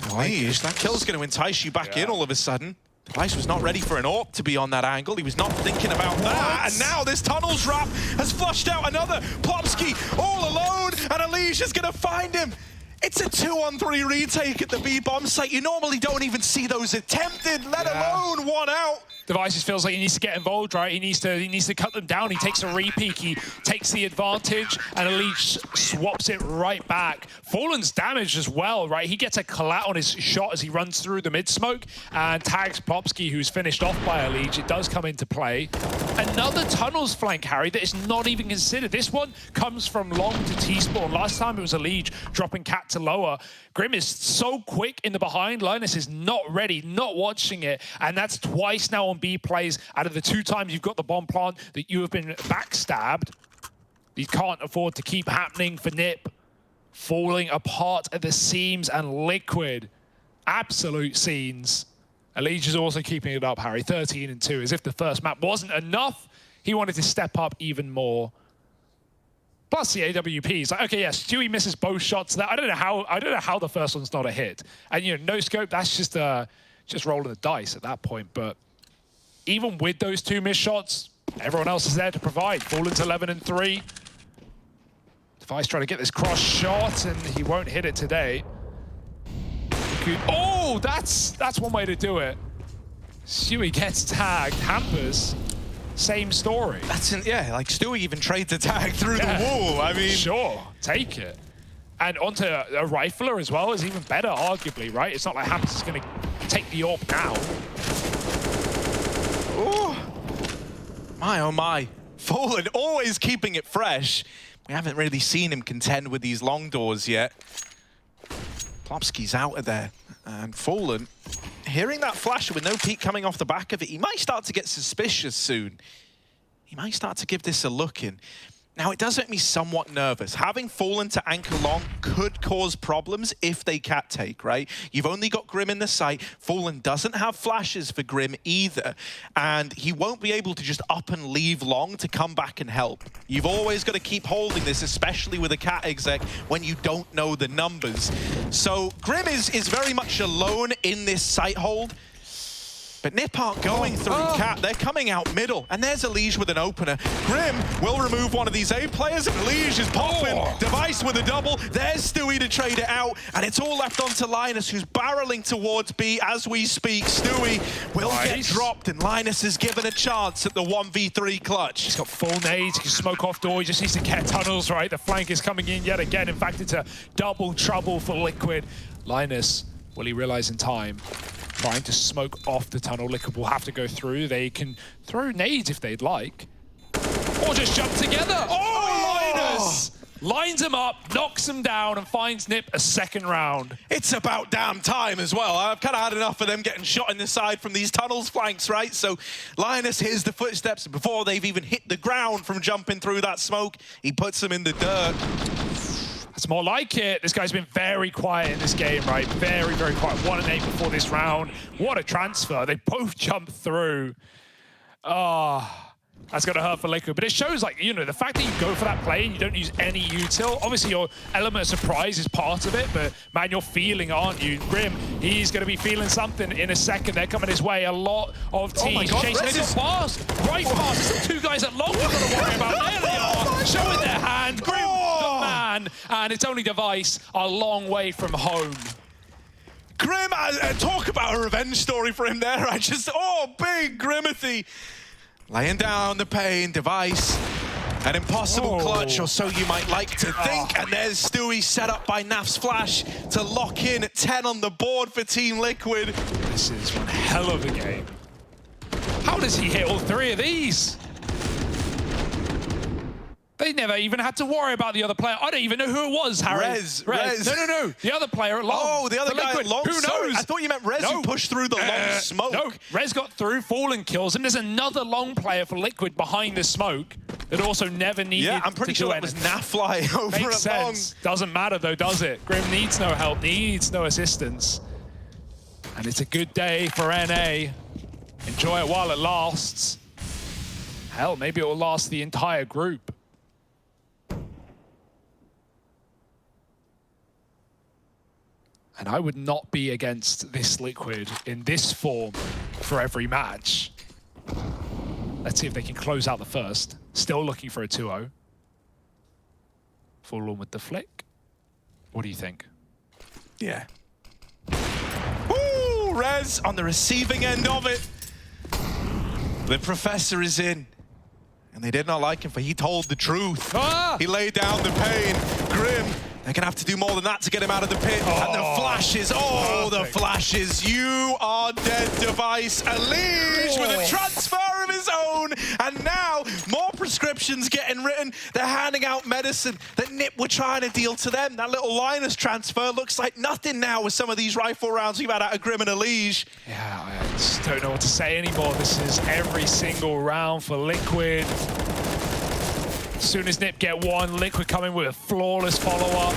Please, that kill's going to entice you back in all of a sudden. Device was not ready for an AWP to be on that angle. He was not thinking about that. And now this tunnels wrap has flushed out another. Plopsky all alone, and Elige is going to find him. It's a 2-on-3 retake at the B bomb site. You normally don't even see those attempted, let alone one out. Devices feels like he needs to get involved, right? He needs to cut them down. He takes a re-peek, he takes the advantage, and Elige swaps it right back. Fallen's damaged as well, right? He gets a collat on his shot as he runs through the mid-smoke and tags Plopsky, who's finished off by Elige. It does come into play. Another tunnels flank, Harry, that is not even considered. This one comes from long to T-spawn. Last time it was Elige dropping cat to lower. Grim is so quick in the behind. Linus is not ready, not watching it, and that's twice now on B plays out of the 2 times you've got the bomb plant that you have been backstabbed. These can't afford to keep happening for Nip. Falling apart at the seams, and Liquid. Absolute scenes. Elige is also keeping it up, Harry. 13-2, as if the first map wasn't enough. He wanted to step up even more. Plus the AWP is like, okay, yeah, Stewie misses both shots there. I don't know how the first one's not a hit. And you know, no scope, that's just rolling the dice at that point. But even with those 2 missed shots, everyone else is there to provide. Fallen's 11-3. Device trying to get this cross shot, and he won't hit it today. Oh, that's one way to do it. Stewie gets tagged. Hampers. Same story. Yeah, like Stewie even trades a tag through the wall. I mean, sure, take it. And onto a rifler as well is even better, arguably, right? It's not like Hampus is going to take the AWP now. Oh, my. Fallen always keeping it fresh. We haven't really seen him contend with these long doors yet. Plopsky's out of there. And Fallen, hearing that flash with no peek coming off the back of it, he might start to get suspicious soon. He might start to give this a look in. Now, it does make me somewhat nervous. Having Fallen to anchor long could cause problems if they cat take, right? You've only got Grim in the site. Fallen doesn't have flashes for Grim either. And he won't be able to just up and leave long to come back and help. You've always got to keep holding this, especially with a cat exec, when you don't know the numbers. So Grim is very much alone in this site hold. But Nip aren't going through cat, they're coming out middle. And there's Elige with an opener. Grim will remove one of these A players, and Elige is popping. Device with a double. There's Stewie to trade it out. And it's all left onto Linus, who's barreling towards B as we speak. Stewie will get dropped, and Linus is given a chance at the 1v3 clutch. He's got full nades, he can smoke off door, he just needs to get tunnels, right? The flank is coming in yet again. In fact, it's a double trouble for Liquid. Linus, will he realize in time? Trying to smoke off the tunnel. Liquid will have to go through. They can throw nades if they'd like. Or just jump together. Oh, Linus! Lines him up, knocks him down, and finds Nip a second round. It's about damn time as well. I've kind of had enough of them getting shot in the side from these tunnels flanks, right? So Linus hears the footsteps before they've even hit the ground from jumping through that smoke. He puts them in the dirt. That's more like it. This guy's been very quiet in this game, right? Very, very quiet. 1-8 before this round. What a transfer. They both jumped through. That's going to hurt for Liquid. But it shows, like, you know, the fact that you go for that play and you don't use any util. Obviously, your element of surprise is part of it. But, man, you're feeling, aren't you? Grim, he's going to be feeling something in a second. They're coming his way. A lot of teams chasing. They got fast. Right fast. There's 2 guys at long we've got to worry about. There they are. Showing their hand. Grim, the man. And it's only Device a long way from home. Grim, talk about a revenge story for him there. Big Grimothy. Laying down the pain. Device. An impossible clutch, or so you might like to think. And there's Stewie set up by Naf's flash to lock in at 10 on the board for Team Liquid. This is one hell of a game. How does he hit all 3 of these? They never even had to worry about the other player. I don't even know who it was, Harry. Rez. No. The other player at long. Oh, the other guy at long. Who knows? I thought you meant Rez who pushed through the long smoke. No, Rez got through, Fallen kills, and there's another long player for Liquid behind the smoke that also never needed to do anything. Yeah, I'm pretty sure that was Nafly over Makes at long. sense. Doesn't matter though, does it? Grim needs no help, needs no assistance. And it's a good day for NA. Enjoy it while it lasts. Hell, maybe it will last the entire group. And I would not be against this Liquid in this form for every match. Let's see if they can close out the first. Still looking for a 2-0. Full on with the flick. What do you think? Yeah. Woo! Rez on the receiving end of it. The professor is in. And they did not like him, for he told the truth. He laid down the pain. Grim, they're going to have to do more than that to get him out of the pit. And the flashes, the flashes. You are dead, Device. Elige with a transfer of his own. And now, more prescriptions getting written. They're handing out medicine that Nip were trying to deal to them. That little Linus transfer looks like nothing now with some of these rifle rounds we've had out of Grim and Elige. Yeah, I just don't know what to say anymore. This is every single round for Liquid. As soon as Nip get one, Liquid coming with a flawless follow-up.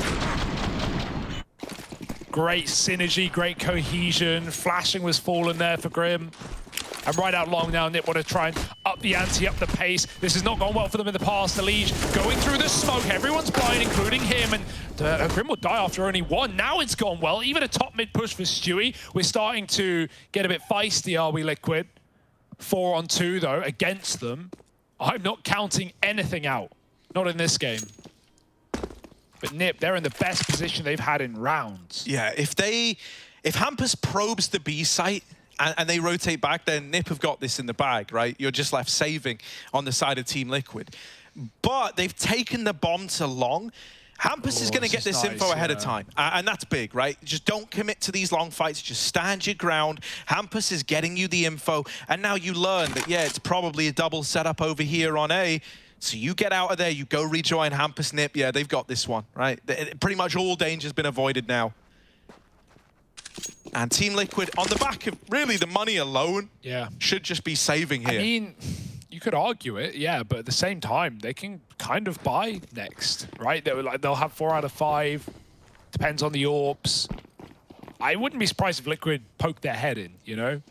Great synergy, great cohesion. Flashing was fallen there for Grim. And right out long now, Nip want to try and up the ante, up the pace. This has not gone well for them in the past. Elige going through the smoke. Everyone's blind, including him. And Grim will die after only one. Now it's gone well. Even a top mid push for Stewie. We're starting to get a bit feisty, are we, Liquid? 4-on-2, though, against them. I'm not counting anything out. Not in this game. But Nip, they're in the best position they've had in rounds. Yeah, if Hampus probes the B site and they rotate back, then Nip have got this in the bag, right? You're just left saving on the side of Team Liquid. But they've taken the bomb to long. Hampus is going to get this info ahead of time, and that's big, right? Just don't commit to these long fights. Just stand your ground. Hampus is getting you the info, and now you learn that, yeah, it's probably a double setup over here on A. So you get out of there, you go rejoin Hampus, Nip. Yeah, they've got this one, right? Pretty much all danger's been avoided now. And Team Liquid, on the back of really the money alone, should just be saving here. I mean, you could argue it, yeah, but at the same time, they can kind of buy next, right? They'll have 4 out of 5. Depends on the AWPs. I wouldn't be surprised if Liquid poked their head in, you know?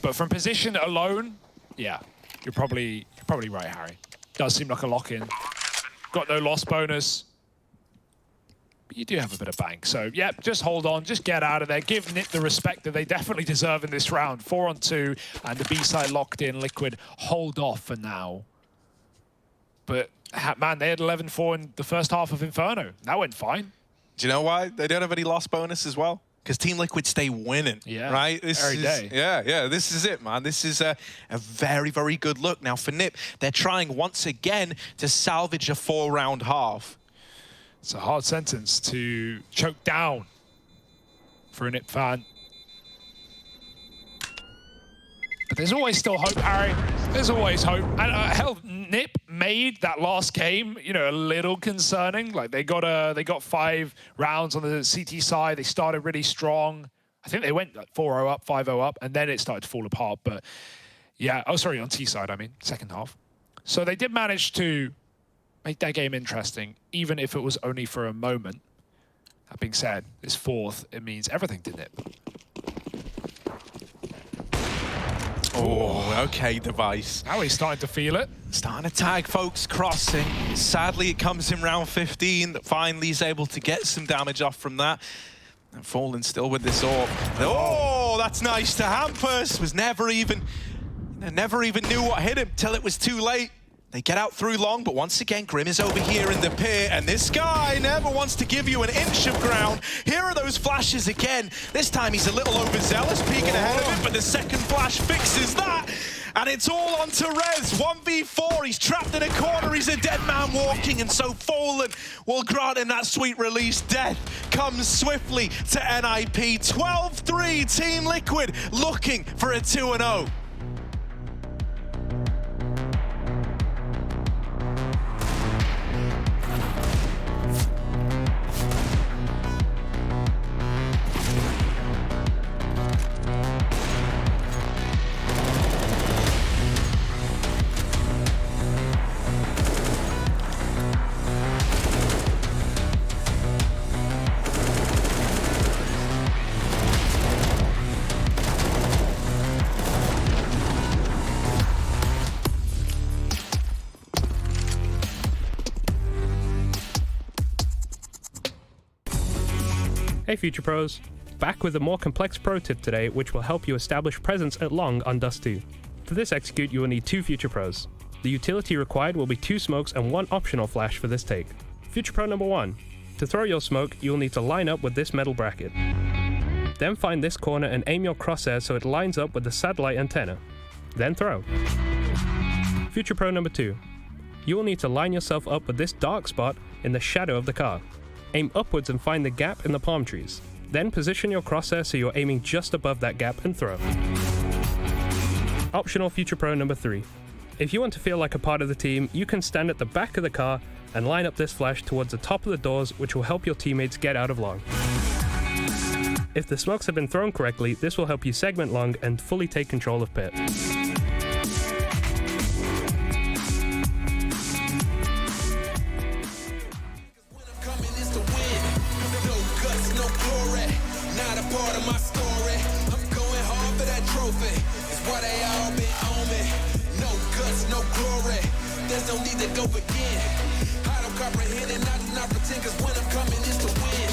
But from position alone, yeah, you're probably right, Harry. Does seem like a lock-in. Got no loss bonus. But you do have a bit of bank. So, yeah, just hold on. Just get out of there. Give Nip the respect that they definitely deserve in this round. 4-on-2, and the B side locked in. Liquid hold off for now. But, man, they had 11-4 in the first half of Inferno. That went fine. Do you know why? They don't have any loss bonus as well. Because Team Liquid stay winning, right? Every day. Yeah, this is it, man. This is a very, very good look. Now, for Nip, they're trying once again to salvage a 4-round half. It's a hard sentence to choke down for a Nip fan. But there's always still hope, Harry. There's always hope. And hell, Nip made that last game, you know, a little concerning. Like they got 5 rounds on the CT side. They started really strong. I think they went like 4-0 up, 5-0 up, and then it started to fall apart. But yeah, oh sorry, on T side, I mean, second half. So they did manage to make that game interesting, even if it was only for a moment. That being said, this 4th, it means everything to Nip. Oh, okay, Device. Now he's starting to feel it. Starting to tag folks crossing. Sadly, it comes in round 15 that finally he's able to get some damage off from that. And Fallen still with this AWP. Oh, that's nice to Hampus. Was never even knew what hit him till it was too late. They get out through long, but once again, Grim is over here in the pit, and this guy never wants to give you an inch of ground. Here are those flashes again. This time he's a little overzealous, peeking ahead of it, but the second flash fixes that. And it's all on to Rez, 1v4. He's trapped in a corner, he's a dead man walking, and so Fallen will grant him that sweet release. Death comes swiftly to NIP. 12-3, Team Liquid looking for a 2-0. Hey Future Pros, back with a more complex pro tip today which will help you establish presence at long on Dust 2. For this execute you will need 2 Future Pros. The utility required will be 2 smokes and 1 optional flash for this take. Future Pro number 1. To throw your smoke, you will need to line up with this metal bracket. Then find this corner and aim your crosshair so it lines up with the satellite antenna. Then throw. Future Pro number 2. You will need to line yourself up with this dark spot in the shadow of the car. Aim upwards and find the gap in the palm trees. Then position your crosshair so you're aiming just above that gap and throw. Optional Future Pro number 3. If you want to feel like a part of the team, you can stand at the back of the car and line up this flash towards the top of the doors, which will help your teammates get out of long. If the smokes have been thrown correctly, this will help you segment long and fully take control of pit. There's no need to go begin. I don't comprehend and I do not pretend, cause when I'm coming it's to win.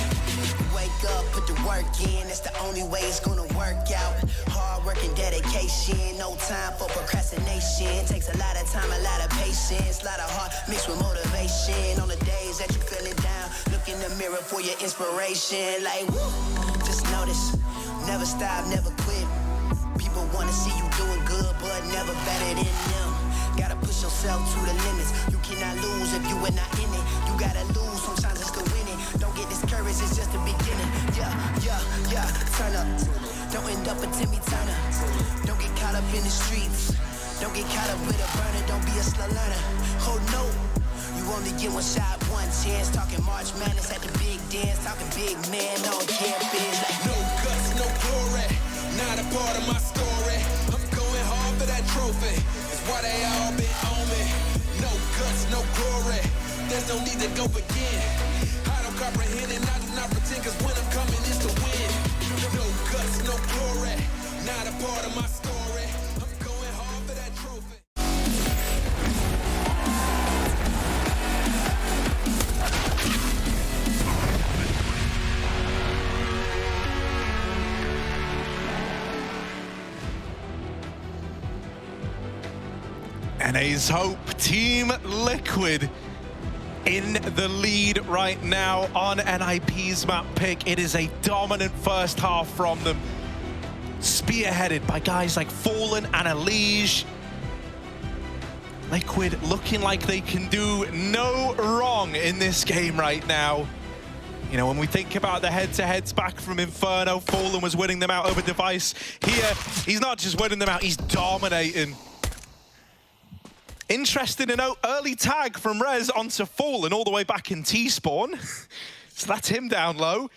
Wake up, put the work in, that's the only way it's gonna work out. Hard work and dedication, no time for procrastination. Takes a lot of time, a lot of patience, a lot of heart mixed with motivation. On the days that you're feeling down, look in the mirror for your inspiration. Like, woo, just notice, never stop, never quit. People wanna see you doing good, but never better than them. Gotta push yourself to the limits. You cannot lose if you are not in it. You gotta lose, sometimes it's to win it. Don't get discouraged, it's just the beginning. Yeah, turn up. Don't end up a Timmy Turner. Don't get caught up in the streets. Don't get caught up with a burner, don't be a slow learner. Oh no, you only get one shot, one chance. Talking March Madness at the big dance. Talking big man on campus. Like no guts, no glory. Not a part of my story. I'm going hard for that trophy. Why they all been on me? No guts, no glory. There's no need to go begin. I don't comprehend and I do not pretend, cause when I'm coming it's to win. No guts, no glory. Not a part of my story. I'm going hard for that trophy. NA's hope, Team Liquid in the lead right now on NIP's map pick. It is a dominant first half from them, spearheaded by guys like Fallen and Elige. Liquid looking like they can do no wrong in this game right now. You know, when we think about the head-to-heads back from Inferno, Fallen was winning them out over Device. Here, he's not just winning them out, he's dominating. Interesting to note, early tag from Rez onto Fallen all the way back in T-spawn. So that's him down low.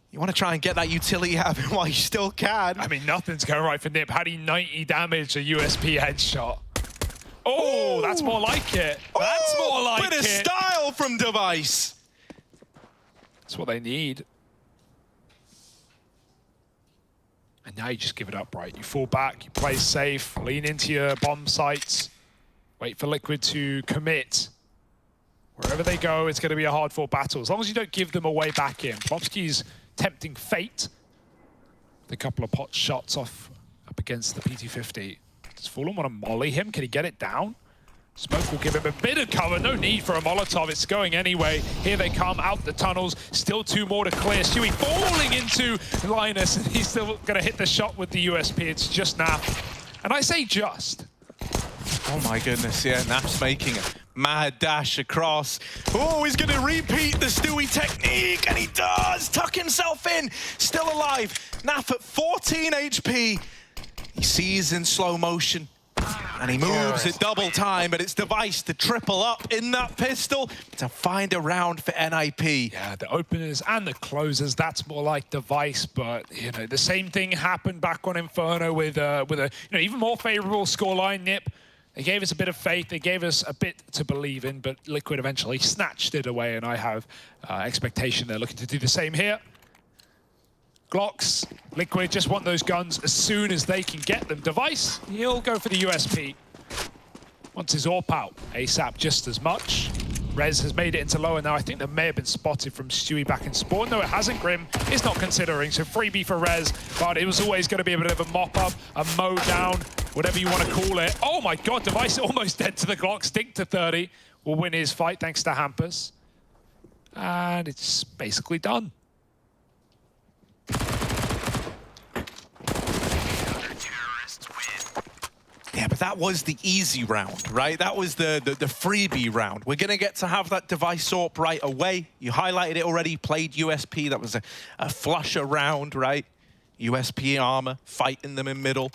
You want to try and get that utility out of him while you still can. I mean, nothing's going right for Nip. Had he 90 damage, a USP headshot. Oh, that's more like it. That's more like it. Bit of style from Device. That's what they need. And now you just give it up, right? You fall back, you play safe, lean into your bomb sites. Wait for Liquid to commit. Wherever they go, it's going to be a hard-fought battle. As long as you don't give them a way back in. Plomsky's tempting fate. With a couple of pot shots off up against the PT-50. Does Fallen want to molly him? Can he get it down? Smoke will give him a bit of cover. No need for a Molotov. It's going anyway. Here they come out the tunnels. Still 2 more to clear. Stewie falling into Linus. And he's still going to hit the shot with the USP. It's just Nap. And I say just. Oh my goodness, yeah, Nap's making a mad dash across. Oh, he's going to repeat the Stewie technique, and he does! Tuck himself in, still alive. Nap at 14 HP. He sees in slow motion, and he moves at double time, but it's Device to triple up in that pistol to find a round for NIP. Yeah, the openers and the closers, that's more like Device, but you know, the same thing happened back on Inferno with a you know, even more favorable scoreline. Nip, they gave us a bit of faith, they gave us a bit to believe in, but Liquid eventually snatched it away, and I have expectation they're looking to do the same here. Glocks, Liquid just want those guns as soon as they can get them. Device, he'll go for the USP. Wants his AWP out ASAP just as much. Rez has made it into lower now. I think that may have been spotted from Stewie back in spawn. No, it hasn't. Grim is not considering, so freebie for Rez, but it was always going to be a bit of a mop-up, a mow down, whatever you want to call it. Oh my god, Device almost dead to the Glock. Stick to 30. Will win his fight thanks to Hampus. And it's basically done. Yeah, but that was the easy round, right? That was the freebie round. We're going to get to have that Device AWP right away. You highlighted it already, played USP. That was a flusher round, right? USP armor, fighting them in middle.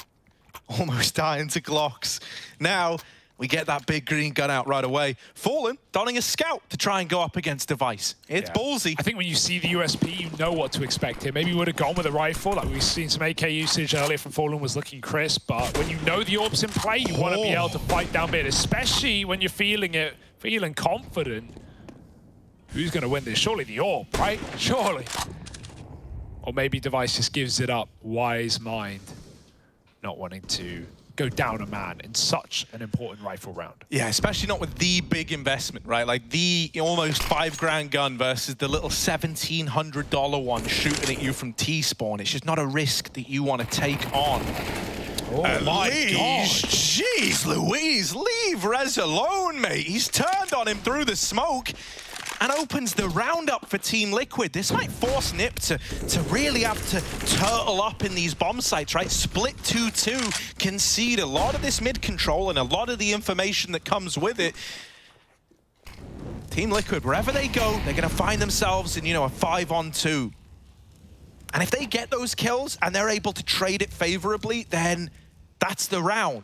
Almost dying to Glocks. Now, we get that big green gun out right away. Fallen, donning a scout to try and go up against Device. It's ballsy. I think when you see the USP, you know what to expect here. Maybe you would have gone with a rifle. Like we've seen some AK usage earlier from Fallen was looking crisp, but when you know the AWP's in play, you want to be able to fight down mid, especially when you're feeling it, feeling confident. Who's going to win this? Surely the AWP, right? Surely. Or maybe Device just gives it up. Wise mind. Not wanting to go down a man in such an important rifle round. Yeah, especially not with the big investment, right? Like the almost $5,000 gun versus the little $1,700 one shooting at you from T-spawn. It's just not a risk that you want to take on. Oh my god. Jeez Louise, leave Rez alone, mate. He's turned on him through the smoke and opens the round up for Team Liquid. This might force Nip to really have to turtle up in these bomb sites, right? Split 2-2, concede a lot of this mid control and a lot of the information that comes with it. Team Liquid, wherever they go, they're going to find themselves in, you know, a 5-on-2. And if they get those kills and they're able to trade it favorably, then that's the round.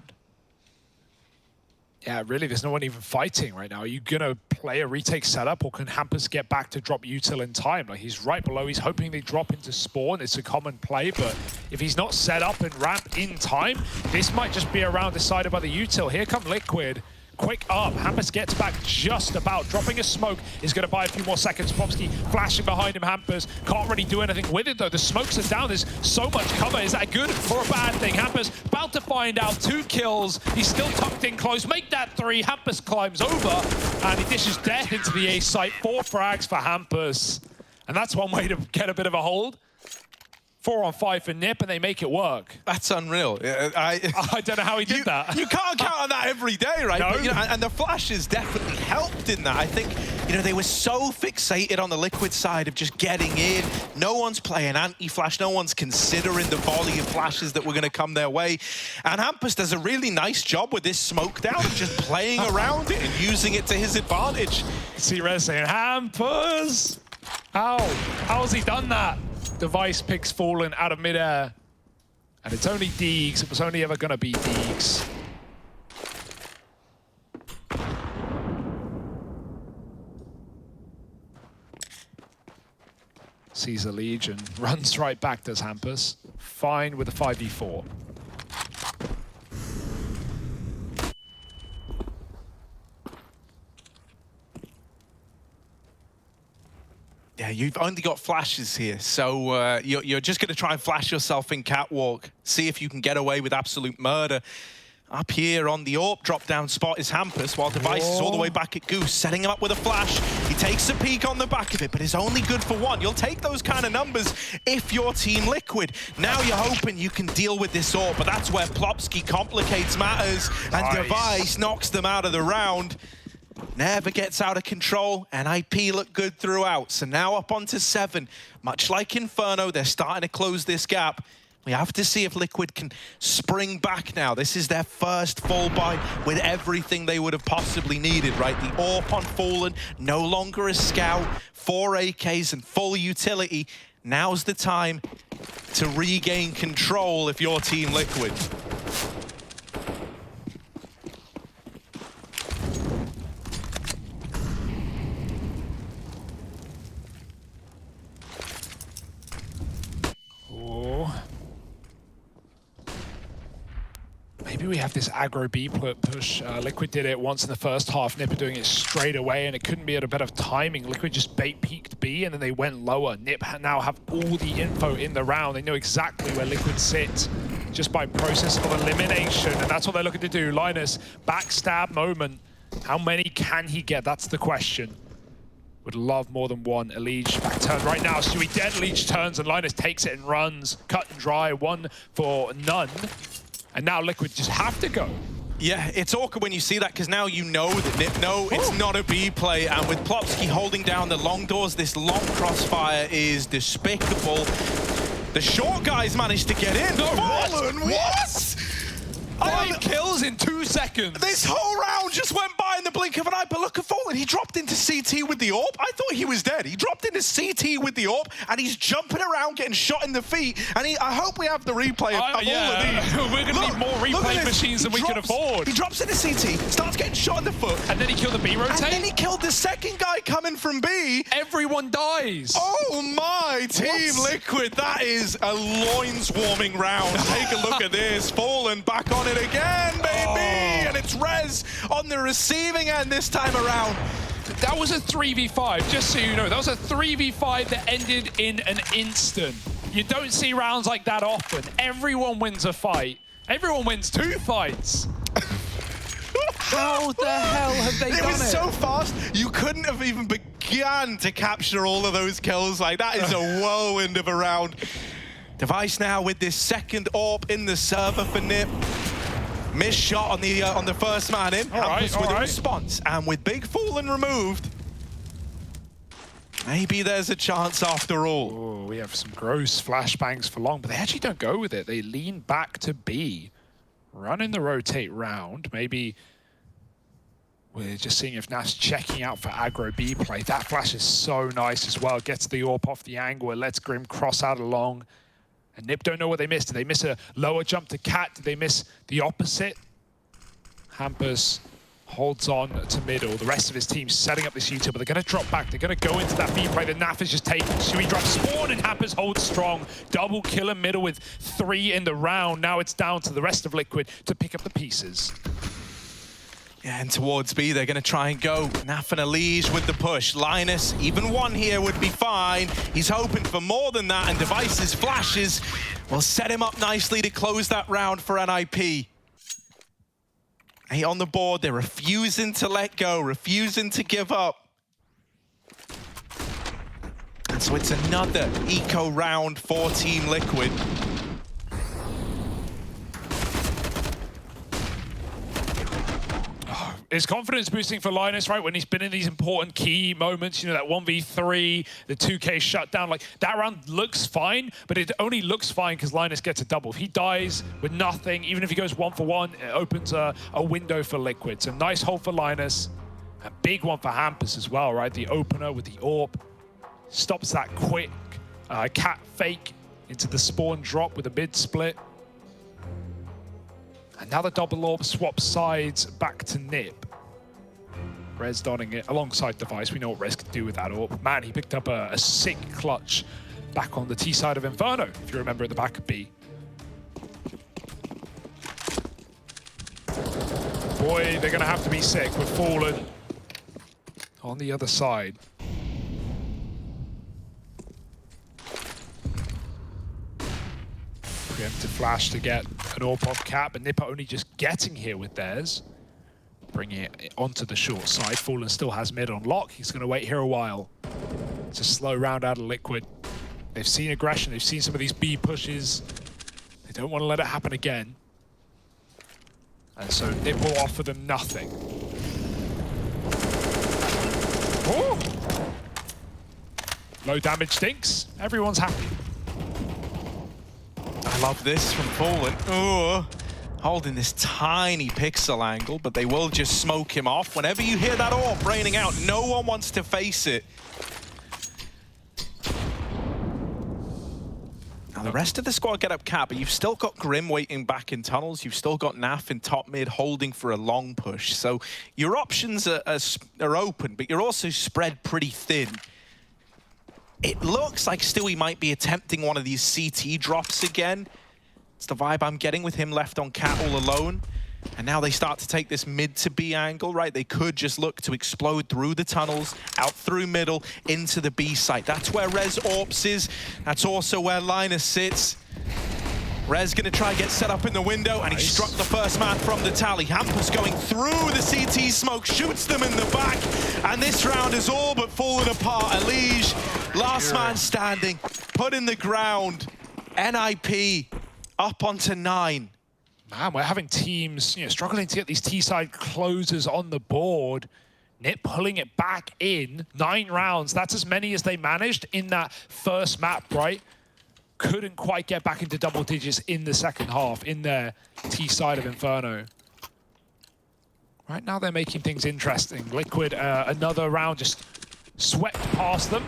Yeah, really, there's no one even fighting right now. Are you going to play a retake setup, or can Hampus get back to drop util in time? Like, he's right below. He's hoping they drop into spawn. It's a common play, but if he's not set up and ramp in time, this might just be a round decided by the util. Here come Liquid. Quick up. Hampus gets back just about. Dropping a smoke is going to buy a few more seconds. Popsky flashing behind him. Hampus can't really do anything with it, though. The smokes are down. There's so much cover. Is that a good or a bad thing? Hampus about to find out. 2 kills. He's still tucked in close. Make that 3. Hampus climbs over, and he dishes death into the A site. 4 frags for Hampus. And that's one way to get a bit of a hold. 4-on-5 for Nip, and they make it work. That's unreal. I don't know how he did that. You can't count on that every day, right? No. But, you know, and the flashes definitely helped in that. I think, you know, they were so fixated on the Liquid side of just getting in. No one's playing anti-flash. No one's considering the volley of flashes that were going to come their way. And Hampus does a really nice job with this smoke down, just playing around it and using it to his advantage. See Rez saying, Hampus! How has he done that? Device picks Fallen out of midair. And it's only Deegs. It was only ever going to be Deegs. Sees a Legion. Runs right back, does Hampus. Fine with a 5v4. Yeah, you've only got flashes here, so you're just going to try and flash yourself in catwalk, see if you can get away with absolute murder. Up here on the AWP drop-down spot is Hampus, while Device is all the way back at Goose, setting him up with a flash. He takes a peek on the back of it, but it's only good for 1. You'll take those kind of numbers if you're Team Liquid. Now you're hoping you can deal with this AWP, but that's where Plopsky complicates matters, and Device knocks them out of the round. Never gets out of control, and IP look good throughout. So now up onto 7. Much like Inferno, they're starting to close this gap. We have to see if Liquid can spring back now. This is their first full buy with everything they would have possibly needed, right? The AWP on Fallen, no longer a scout, 4 AKs and full utility. Now's the time to regain control if you're Team Liquid. Maybe we have this aggro B push. Liquid did it once in the first half. Nip are doing it straight away, and it couldn't be at a better timing. Liquid just bait peeked B, and then they went lower. Nip now have all the info in the round. They know exactly where Liquid sit just by process of elimination, and that's what they're looking to do. Linus, backstab moment. How many can he get? That's the question. Would love more than one. Elige back turn right now. Stewie dead. Elige turns and Linus takes it and runs. Cut and dry. 1 for none. And now Liquid just have to go. Yeah, it's awkward when you see that because now you know that Nip know it's not a B play, and with Plopsky holding down the long doors, this long crossfire is despicable. The short guys managed to get in. Fallen, what? 5 kills in 2 seconds. This whole round just went by in the blink of an eye, but look at Fallen. He dropped into CT with the AWP. I thought he was dead. He dropped into CT with the AWP, and he's jumping around getting shot in the feet. And I hope we have the replay of all of these. We're going to need more replay machines than we can afford. He drops into CT, starts getting shot in the foot. And then he killed the B rotate. And then he killed the second guy coming from B. Everyone dies. Oh my, Team Liquid. That is a loins-warming round. Take a look at this. Fallen back on it again, baby! And it's Rez on the receiving end this time around. That was a 3v5, just so you know. That was a 3v5 that ended in an instant. You don't see rounds like that often. Everyone wins a fight. Everyone wins 2 fights. How the hell have they done it? It was so fast, you couldn't have even begun to capture all of those kills. Like, that is a whirlwind of a round. Device now with this second AWP in the server for Nip. Missed shot on the first man in. Hampus with a response, and with Big Fallen removed, maybe there's a chance after all. Oh, we have some gross flashbangs for long, but they actually don't go with it. They lean back to B, running the rotate round. Maybe we're just seeing if Naf's checking out for aggro B play. That flash is so nice as well. Gets the AWP off the angle. It lets Grim cross out along. And Nip don't know what they missed. Did they miss a lower jump to Cat? Did they miss the opposite? Hampus holds on to middle. The rest of his team setting up this U-turn, but they're going to drop back. They're going to go into that B play that Naf is just taking. Sui drops spawn and Hampus holds strong. Double kill in middle with 3 in the round. Now it's down to the rest of Liquid to pick up the pieces. Yeah, and towards B, they're going to try and go. Naf and Elige with the push. Linus, even 1 here would be fine. He's hoping for more than that, and Device's flashes will set him up nicely to close that round for NIP. 8 on the board. They're refusing to let go, refusing to give up. And so it's another eco round for Team Liquid. His confidence boosting for Linus, right? When he's been in these important key moments, you know, that 1v3, the 2K shutdown, like that round looks fine, but it only looks fine because Linus gets a double. If he dies with nothing, even if he goes 1 for 1, it opens a window for Liquid. So nice hold for Linus. A big one for Hampus as well, right? The opener with the AWP stops that quick cat fake into the spawn drop with a mid split. And now the double AWP swaps sides back to Nip. Rez donning it alongside Device. We know what Rez can do with that AWP. Man, he picked up a sick clutch back on the T side of Inferno, if you remember at the back of B. Boy, they're going to have to be sick with Fallen on the other side. Preemptive flash to get an AWP off Cat, but Nipper only just getting here with theirs. Bringing it onto the short side. Fallen still has mid on lock. He's going to wait here a while. It's a slow round out of Liquid. They've seen aggression. They've seen some of these B pushes. They don't want to let it happen again. And so Nip will offer them nothing. Oh! Low damage stinks. Everyone's happy. I love this from Fallen. Ooh. Holding this tiny pixel angle, but they will just smoke him off. Whenever you hear that AWP raining out, no one wants to face it. Now the rest of the squad get up Cat, but you've still got Grim waiting back in tunnels. You've still got Naf in top mid holding for a long push. So your options are open, but you're also spread pretty thin. It looks like Stewie might be attempting one of these CT drops again. It's the vibe I'm getting with him left on Cat all alone. And now they start to take this mid to B angle, right? They could just look to explode through the tunnels, out through middle, into the B site. That's where Rez AWPs is. That's also where Linus sits. Rez gonna try and get set up in the window, and he struck the first man from the tally. Hampus going through the CT smoke, shoots them in the back, and this round is all but falling apart. Elige, last man standing, put in the ground. NIP up onto 9. Man, we're having teams, struggling to get these T-side closers on the board. NIP pulling it back in. 9 rounds. That's as many as they managed in that first map, right? Couldn't quite get back into double digits in the second half in their T-side of Inferno. Right now they're making things interesting. Liquid, another round just swept past them.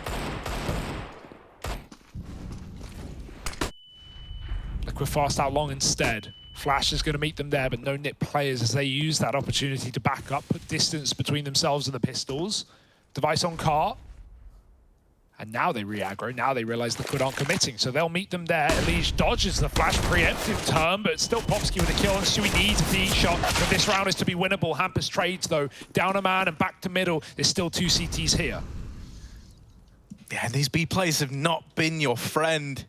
Liquid fast out long instead. Flash is going to meet them there, but no NIP players as they use that opportunity to back up, put distance between themselves and the pistols. Device on cart. And now they re-aggro. Now they realize Liquid aren't committing, so they'll meet them there. Elige dodges the flash preemptive turn, but still Popsky with a kill, and Sui needs a beat shot. But this round is to be winnable. Hampus trades, though. Down a man and back to middle. There's still 2 CTs here. Yeah, these B plays have not been your friend.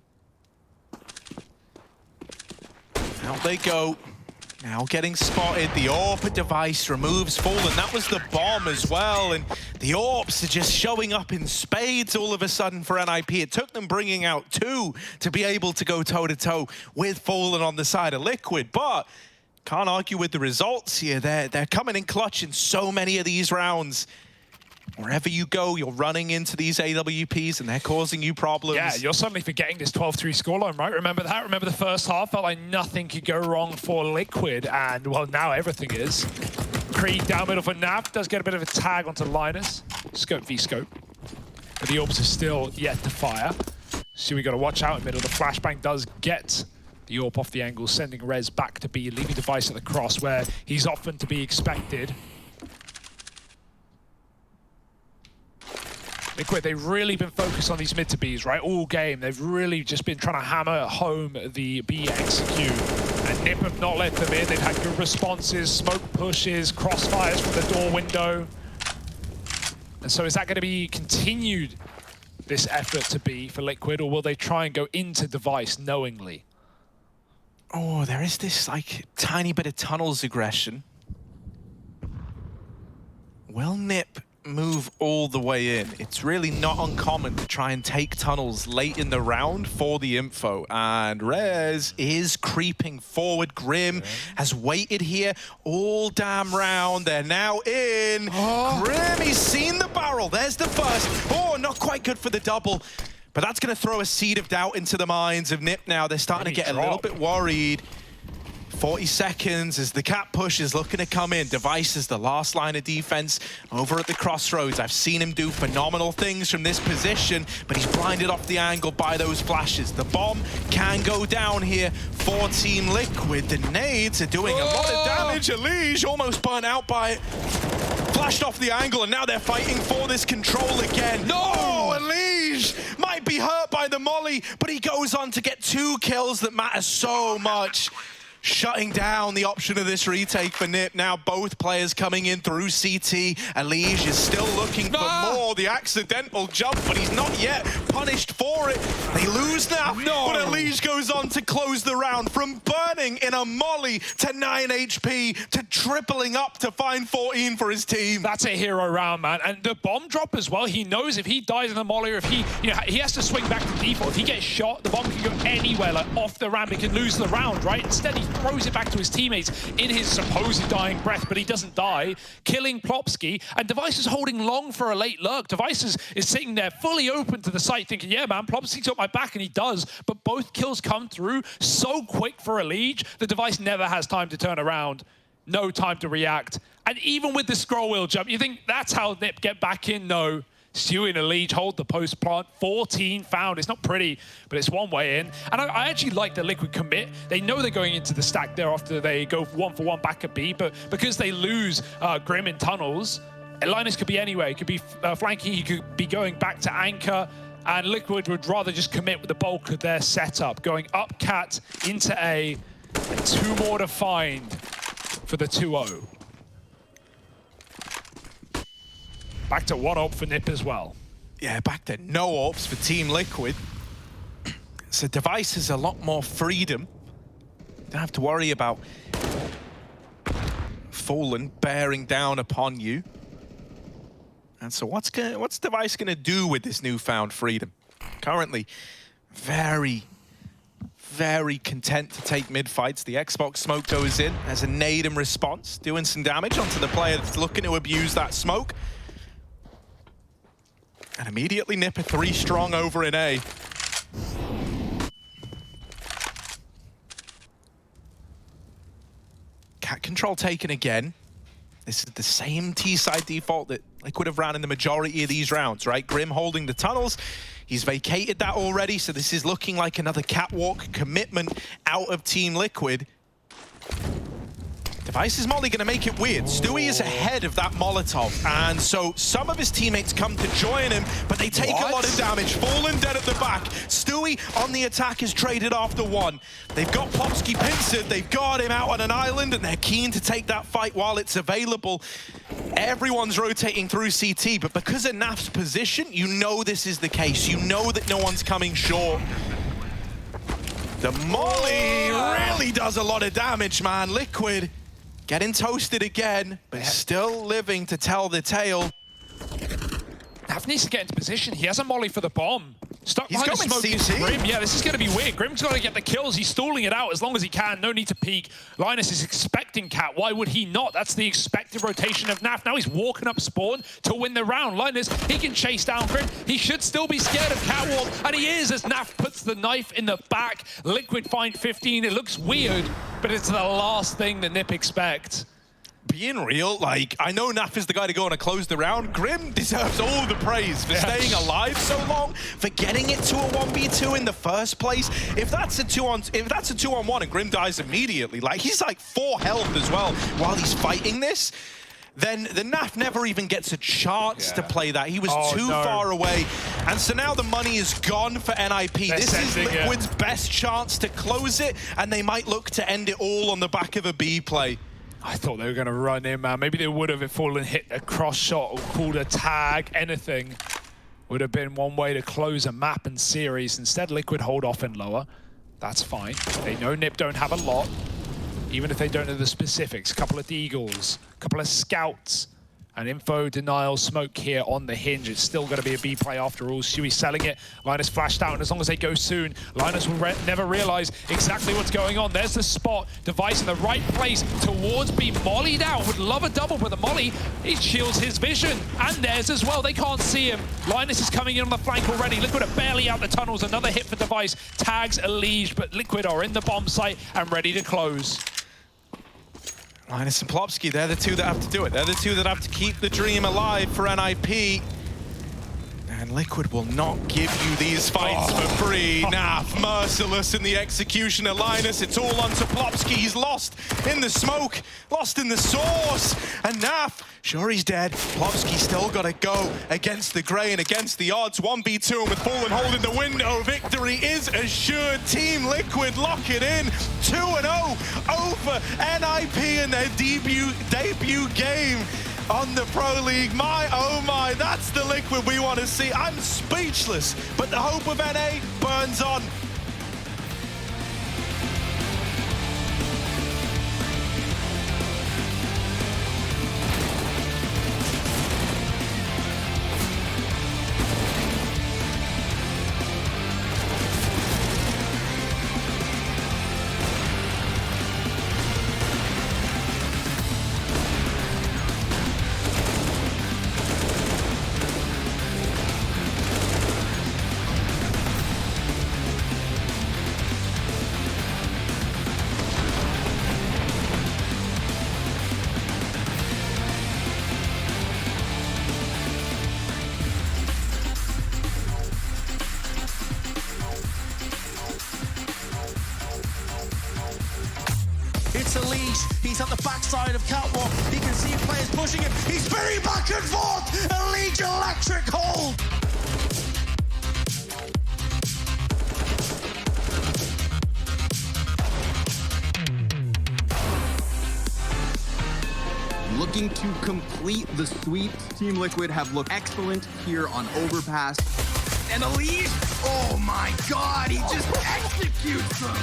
Out they go. Now getting spotted. The AWP device removes Fallen. That was the bomb as well. And the AWPs are just showing up in spades all of a sudden for NIP. It took them bringing out 2 to be able to go toe-to-toe with Fallen on the side of Liquid. But can't argue with the results here. They're coming in clutch in so many of these rounds. Wherever you go, you're running into these AWPs and they're causing you problems. Yeah, you're suddenly forgetting this 12-3 scoreline, right? Remember that? Remember the first half? Felt like nothing could go wrong for Liquid, and, well, now everything is. Creed down middle for Nav, does get a bit of a tag onto Linus. Scope v scope. But the orbs are still yet to fire. So we got to watch out in middle. The flashbang does get the AWP off the angle, sending Rez back to B, leaving Device at the cross, where he's often to be expected. Liquid, they've really been focused on these mid to Bs, right? All game, they've really just been trying to hammer home the B execute. And NIP have not let them in. They've had good responses, smoke pushes, crossfires from the door window. And so is that going to be continued, this effort to B for Liquid, or will they try and go into Device knowingly? Oh, there is this, like, tiny bit of tunnels aggression. Will NIP move all the way in? It's really not uncommon to try and take tunnels late in the round for the info, and Rez is creeping forward. Grim has waited here all damn round. They're now in. Grim, he's seen the barrel. There's the first. Oh, not quite good for the double, but that's going to throw a seed of doubt into the minds of NIP now. They're starting to get a little bit worried. 40 seconds as the cap push is looking to come in. Device is the last line of defense over at the crossroads. I've seen him do phenomenal things from this position, but he's blinded off the angle by those flashes. The bomb can go down here for Team Liquid. The nades are doing a lot of damage. Elige almost burnt out by it. Flashed off the angle, and now they're fighting for this control again. No! Oh, Elige might be hurt by the molly, but he goes on to get 2 kills that matter so much. Shutting down the option of this retake for NIP. Now both players coming in through CT. Elige is still looking for more. The accidental jump, but he's not yet punished for it. They lose now, but Elige goes on to close the round from burning in a molly to 9 HP to tripling up to find 14 for his team. That's a hero round, man. And the bomb drop as well. He knows if he dies in the molly, or if he, he has to swing back to default. If he gets shot, the bomb can go anywhere, like off the ramp. He can lose the round, right? Instead, he throws it back to his teammates in his supposed dying breath, but he doesn't die, killing Plopsky, and Device is holding long for a late lurk. Device is sitting there fully open to the site thinking, yeah, man, Plopsky's got my back, and he does, but both kills come through so quick for Elige, the Device never has time to turn around, no time to react. And even with the scroll wheel jump, you think that's how NIP get back in? No. Stewie and Elige hold the post plant. 14 found. It's not pretty, but it's one way in. And I actually like the Liquid commit. They know they're going into the stack there after they go 1-for-1 back at B, but because they lose Grim in tunnels, Linus could be anywhere. He could be flanking, he could be going back to anchor, and Liquid would rather just commit with the bulk of their setup, going up cat into A, and 2 more to find for the 2-0. Back to 1 AWP for NIP as well. Yeah, back to no AWPs for Team Liquid. So Device has a lot more freedom don't have to worry about Fallen bearing down upon you. And so what's Device gonna do with this newfound freedom? Currently, very content to take mid fights. The Xbox smoke goes in as a nade in response, doing some damage onto the player that's looking to abuse that smoke. And immediately Nip a 3 strong over in A. Cat control taken again. This is the same T-side default that Liquid have ran in the majority of these rounds, right? Grim holding the tunnels. He's vacated that already, so this is looking like another catwalk commitment out of Team Liquid. Device's molly gonna make it weird. Stewie is ahead of that Molotov, and so some of his teammates come to join him, but they take a lot of damage. Fallen dead at the back. Stewie on the attack is traded after 1. They've got Plopsky pincered, they've got him out on an island, and they're keen to take that fight while it's available. Everyone's rotating through CT, but because of Naf's position, you know this is the case. You know that no one's coming short. The molly really does a lot of damage, man. Liquid getting toasted again, but still living to tell the tale. Naf needs to get into position. He has a molly for the bomb. Stuck He's behind the smoke going is CT. Grim. Yeah, this is going to be weird. Grim's got to get the kills. He's stalling it out as long as he can. No need to peek. Linus is expecting Cat. Why would he not? That's the expected rotation of Naf. Now he's walking up spawn to win the round. Linus, he can chase down Grim. He should still be scared of Catwalk, and he is as Naf puts the knife in the back. Liquid find 15. It looks weird, but it's the last thing that Nip expects. Being real, like, I know Naf is the guy to go on and close the round. Grim deserves all the praise for staying alive so long, for getting it to a 1v2 in the first place. If that's a 2-on-1 and Grim dies immediately, like, he's like 4 health as well while he's fighting this, then the Naf never even gets a chance to play that. He was too far away. And so now the money is gone for NIP. This is Liquid's best chance to close it, and they might look to end it all on the back of a B play. I thought they were going to run in, man. Maybe they would have if Fallen hit a cross shot or called a tag, anything. Would have been one way to close a map and series. Instead, Liquid hold off and lower. That's fine. They know Nip don't have a lot, even if they don't know the specifics. A couple of Deagles, a couple of scouts, and info denial smoke here on the hinge. It's still going to be a B play after all. Shuey selling it. Linus flashed out, and as long as they go soon, Linus will never realize exactly what's going on. There's the spot. Device in the right place towards B. Mollied out. Would love a double with a molly. He shields his vision, and theirs as well. They can't see him. Linus is coming in on the flank already. Liquid are barely out the tunnels. Another hit for Device. Tags a liege, but Liquid are in the bomb site and ready to close. Linus and Plopsky, they're the two that have to do it. They're the two that have to keep the dream alive for NIP. And Liquid will not give you these fights for free. Naf, merciless in the execution of Linus. It's all onto Plopsky. He's lost in the smoke, lost in the source. And Naf, sure he's dead. Plopsky still got to go against the grey and against the odds. 1v2, and with Fallen holding the window, victory is assured. Team Liquid lock it in. 2-0 over NIP in their debut game on the Pro League. My, oh my, that's the Liquid we want to see. I'm speechless, but the hope of NA burns on. It's a leash. He's at the backside of Catwalk. He can see players pushing him. He's spinning back and forth. A League electric hold. Looking to complete the sweep. Team Liquid have looked excellent here on Overpass. And a lead? Oh my god, he just executes them!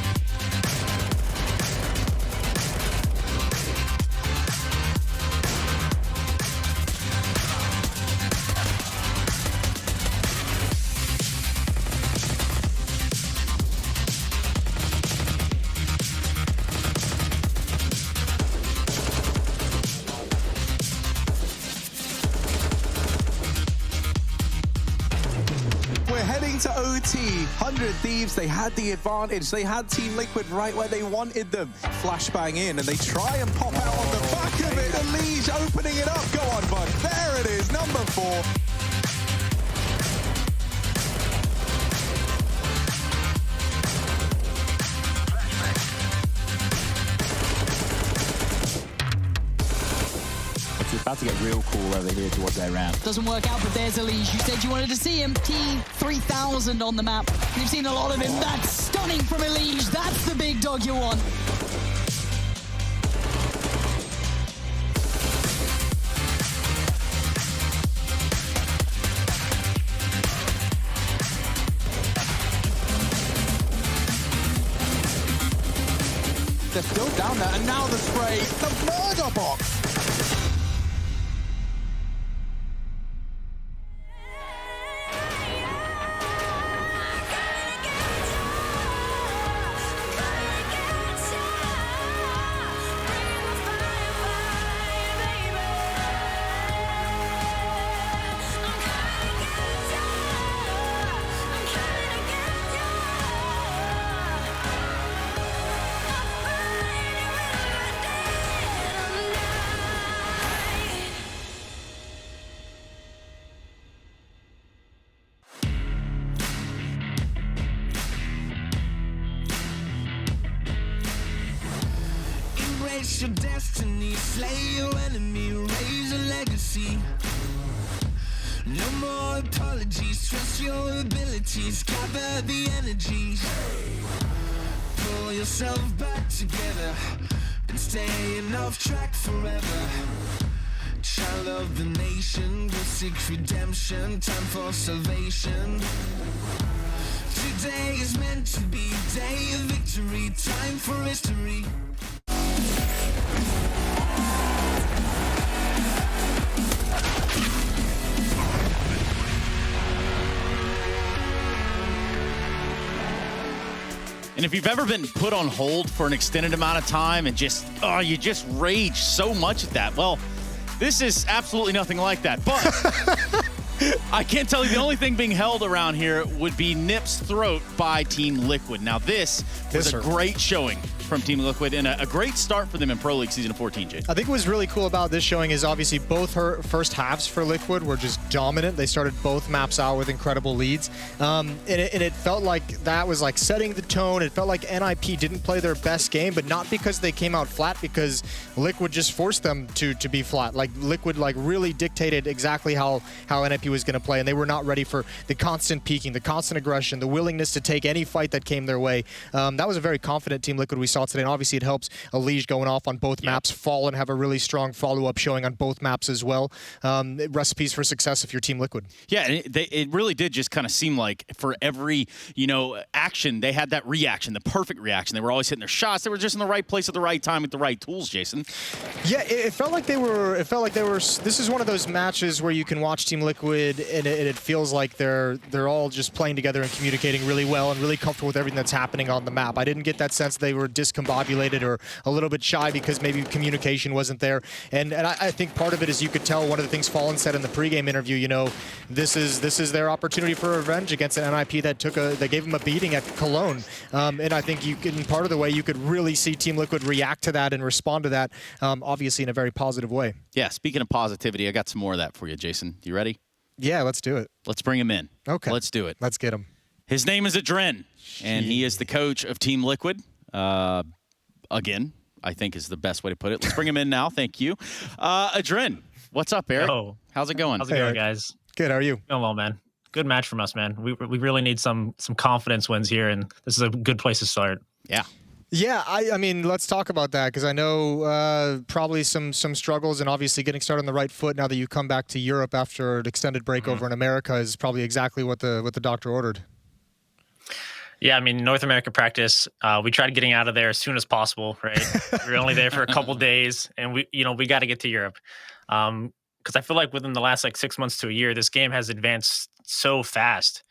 into OT. 100 Thieves, they had the advantage. They had Team Liquid right where they wanted them. Flashbang in, and they try and pop out on the back of it. And Liege opening it up. Go on, bud. There it is, number 4. It's about to get real cool over here towards their ramp. Doesn't work out, but there's Elise. You said you wanted to see him. T3000 on the map. You've seen a lot of him. That's stunning from Elise. That's the big dog you want. They're still down there, and now the spray, the murder box. Your destiny, slay your enemy, raise a legacy. No more apologies, trust your abilities, gather the energies. Pull yourself back together, been staying off track forever. Child of the nation, will seek redemption, time for salvation. Today is meant to be day of victory, time for history. And if you've ever been put on hold for an extended amount of time and just, you just rage so much at that, well, this is absolutely nothing like that. But I can't tell you, the only thing being held around here would be Nip's throat by Team Liquid. Now this was a great showing from Team Liquid and a great start for them in Pro League Season 14, Jay. I think what was really cool about this showing is obviously both her first halves for Liquid were just dominant. They started both maps out with incredible leads. And it felt like that was like setting the tone. It felt like NIP didn't play their best game, but not because they came out flat, because Liquid just forced them to be flat. Like Liquid like really dictated exactly how NIP was going to play, and they were not ready for the constant peaking, the constant aggression, the willingness to take any fight that came their way. That was a very confident Team Liquid we saw today, and obviously it helps Elige going off on both maps, Fallen have a really strong follow-up showing on both maps as well. Recipes for success if you're Team Liquid. Yeah, and it really did just kind of seem like for every, action, they had that reaction, the perfect reaction. They were always hitting their shots. They were just in the right place at the right time with the right tools, Jason. Yeah, it felt like they were, this is one of those matches where you can watch Team Liquid and it feels like they're all just playing together and communicating really well and really comfortable with everything that's happening on the map. I didn't get that sense they were discombobulated or a little bit shy because maybe communication wasn't there. And I think part of it is you could tell one of the things Fallen said in the pregame interview, this is their opportunity for revenge against an NIP that gave them a beating at Cologne. And I think part of the way you could really see Team Liquid react to that and respond to that, obviously in a very positive way. Yeah, speaking of positivity, I got some more of that for you, Jason. You ready? Yeah, let's do it. Let's bring him in. Okay. Let's do it. Let's get him. His name is Adren, and he is the coach of Team Liquid. Again, I think is the best way to put it. Let's bring him in now. Thank you. Adren, what's up, Eric? Oh, how's it going? How's it going, guys? Good. How are you? Going well, man. Good match from us, man. We really need some confidence wins here, and this is a good place to start. Yeah. Yeah, I mean, let's talk about that, because I know probably some struggles, and obviously getting started on the right foot now that you come back to Europe after an extended break over in America is probably exactly what the doctor ordered. Yeah, I mean, North America practice, we tried getting out of there as soon as possible, right? We were only there for a couple days, and we got to get to Europe. Because I feel like within the last 6 months to a year, this game has advanced so fast,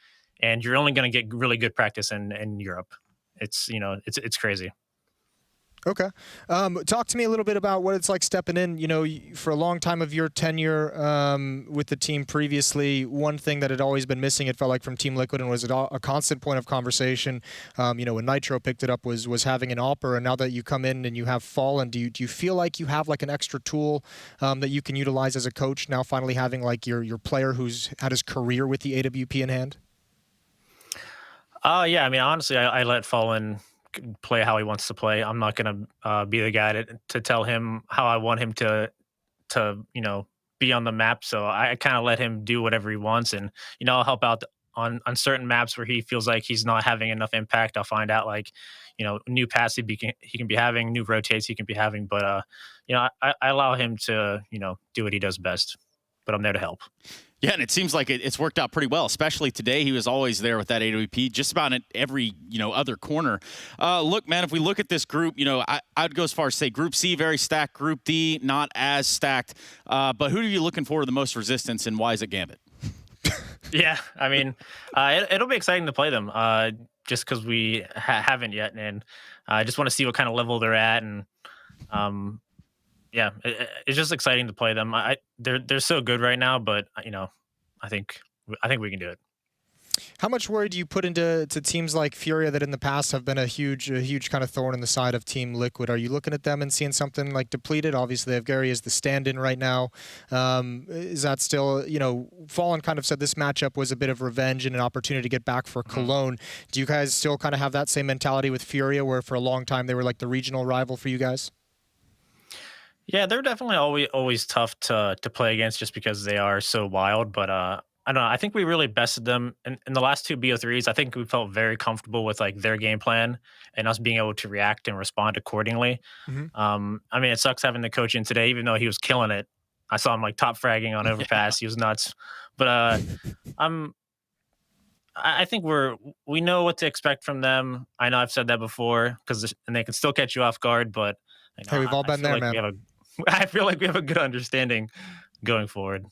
and you're only going to get really good practice in Europe. It's crazy. Okay. Talk to me a little bit about what it's like stepping in. You know, for a long time of your tenure with the team previously, one thing that had always been missing, it felt like, from Team Liquid, and was a constant point of conversation, you know, when Nitro picked it up, was having an AWPer. And now that you come in and you have Fallen, do you feel like you have like an extra tool that you can utilize as a coach now, finally having like your player who's had his career with the AWP in hand? Yeah, I mean, honestly, I let Fallen play how he wants to play. I'm not gonna be the guy to tell him how I want him to you know, be on the map. So I kind of let him do whatever he wants, and you know, I'll help out on certain maps where he feels like he's not having enough impact. I'll find out, like, you know, new passive he can be having, new rotates he can be having. But you know, I allow him to, you know, do what he does best. But I'm there to help. Yeah, and it seems like it's worked out pretty well, especially today. He was always there with that AWP, just about in every, you know, other corner. Look, man, if we look at this group, you know, I'd go as far as say Group C, very stacked. Group D, not as stacked. But who are you looking for the most resistance, and why is it Gambit? Yeah, I mean, it'll be exciting to play them just because we haven't yet. And I just want to see what kind of level they're at. And yeah, it's just exciting to play them. They're so good right now, but you know, I think we can do it. How much worry do you put into teams like Furia that in the past have been a huge kind of thorn in the side of Team Liquid? Are you looking at them and seeing something like depleted? Obviously, they have Gary as the stand-in right now. Is that still, you know, Fallen kind of said this matchup was a bit of revenge and an opportunity to get back for Cologne. Do you guys still kind of have that same mentality with Furia, where for a long time they were like the regional rival for you guys? Yeah, they're definitely always tough to play against just because they are so wild. But I don't know. I think we really bested them in the last two BO3s. I think we felt very comfortable with like their game plan and us being able to react and respond accordingly. I mean, it sucks having the coach in today, even though he was killing it. I saw him like top fragging on overpass. He was nuts. But I think we know what to expect from them. I know I've said that before and they can still catch you off guard. But you know, hey, we've all been there, man. I feel like we have a good understanding going forward.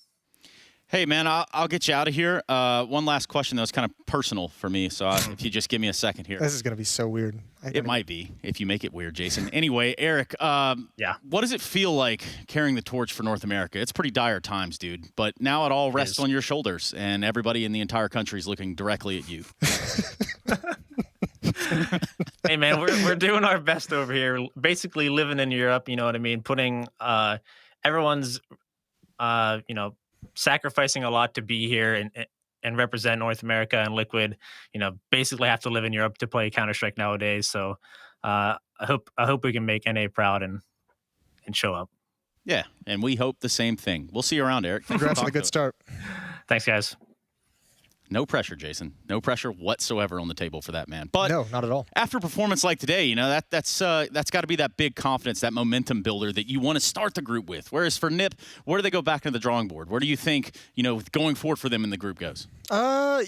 Hey, man, I'll get you out of here. One last question that was kind of personal for me, so if you just give me a second here. This is going to be so weird. It might be, if you make it weird, Jason. Anyway, Eric, what does it feel like carrying the torch for North America? It's pretty dire times, dude, but now it all rests on your shoulders, and everybody in the entire country is looking directly at you. Hey, man, we're doing our best over here, basically living in Europe, you know what I mean? Putting everyone's, you know, sacrificing a lot to be here and represent North America, and Liquid, you know, basically have to live in Europe to play Counter-Strike nowadays. So I hope we can make NA proud and show up. Yeah, and we hope the same thing. We'll see you around, Eric. Congrats on a good start. Thanks, guys. No pressure, Jason. No pressure whatsoever on the table for that man. But no, not at all. After a performance like today, you know, that's got to be that big confidence, that momentum builder that you want to start the group with. Whereas for NIP, where do they go back into the drawing board? Where do you think, you know, going forward for them in the group goes?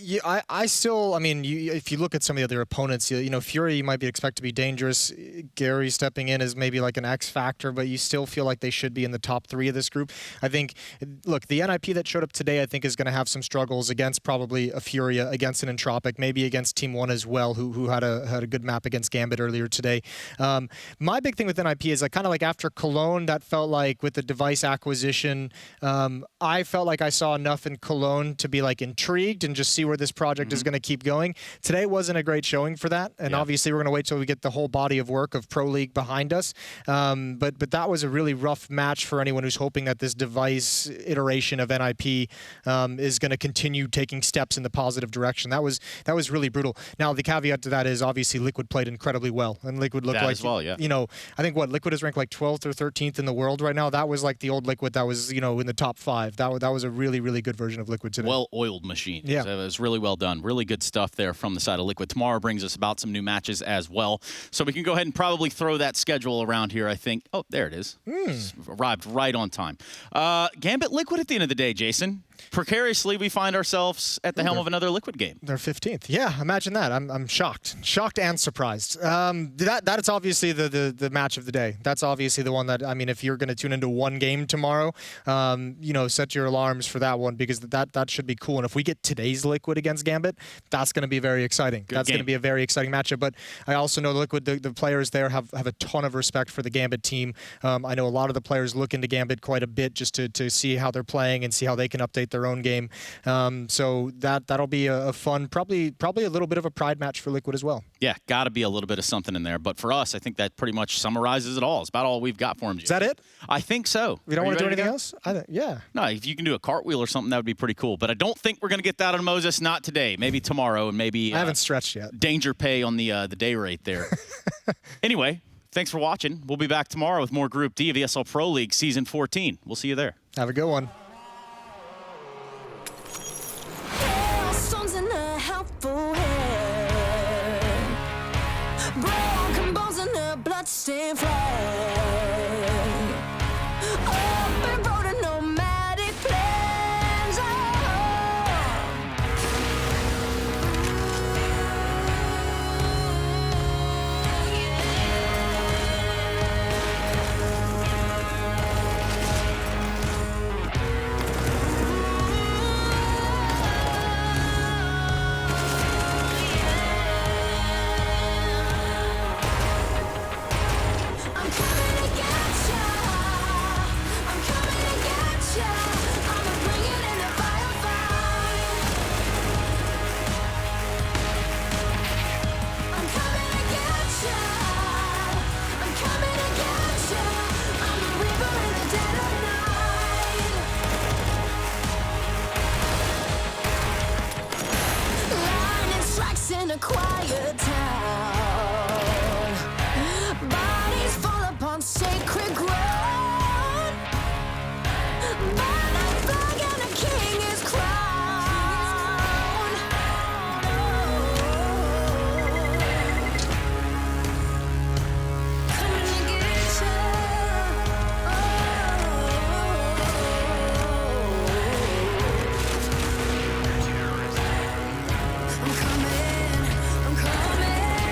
Yeah, I still, I mean, if you look at some of the other opponents, you know, Fury, you might be expected to be dangerous. Gary stepping in is maybe like an X factor, but you still feel like they should be in the top 3 of this group. I think, look, the NIP that showed up today, I think is going to have some struggles against probably a Furia, against an Entropic, maybe against Team 1 as well, who had a good map against Gambit earlier today. My big thing with NIP is like kind of like after Cologne, that felt like with the device acquisition, I felt like I saw enough in Cologne to be like intrigued and just see where this project is going to keep going. Today wasn't a great showing for that, and obviously we're going to wait till we get the whole body of work of Pro League behind us. But that was a really rough match for anyone who's hoping that this device iteration of NIP is going to continue taking steps in the positive direction. That was really brutal. Now the caveat to that is obviously Liquid played incredibly well, and Liquid looked like, you know, I think Liquid is ranked like 12th or 13th in the world right now. That was like the old Liquid that was, you know, in the top 5. That was a really good version of Liquid today. Well-oiled machine. Yeah. So it was really well done. Really good stuff there from the side of Liquid. Tomorrow brings us about some new matches as well. So we can go ahead and probably throw that schedule around here, I think. Oh, there it is. Arrived right on time. Gambit Liquid at the end of the day, Jason. precariously, we find ourselves at the helm of another Liquid game. They're 15th. Yeah, imagine that. I'm shocked and surprised. That's obviously the match of the day. That's obviously the one that, I mean, if you're going to tune into one game tomorrow, set your alarms for that one, because that should be cool. And if we get today's Liquid against Gambit, that's going to be very exciting. That's going to be a very exciting matchup. But I also know Liquid, the players there have a ton of respect for the Gambit team. I know a lot of the players look into Gambit quite a bit just to see how they're playing and see how they can update their own game. So that'll be a fun, probably a little bit of a pride match for Liquid as well. Yeah, got to be a little bit of something in there. But for us, I think that pretty much summarizes it all. It's about all we've got for them. Is that it? I think so. We don't want to do anything else? Yeah. No, if you can do a cartwheel or something, that would be pretty cool. But I don't think we're going to get that on Moses. Not today. Maybe tomorrow, and maybe I haven't stretched yet. Danger pay on the day rate there. Anyway, thanks for watching. We'll be back tomorrow with more Group D of ESL Pro League Season 14. We'll see you there. Have a good one. Broken bones and a bloodstained flag. Open road and nomadic plans. In a quiet town, bodies fall upon sacred ground. Burn a flag and a king is crowned. Coming to get ya. I'm coming.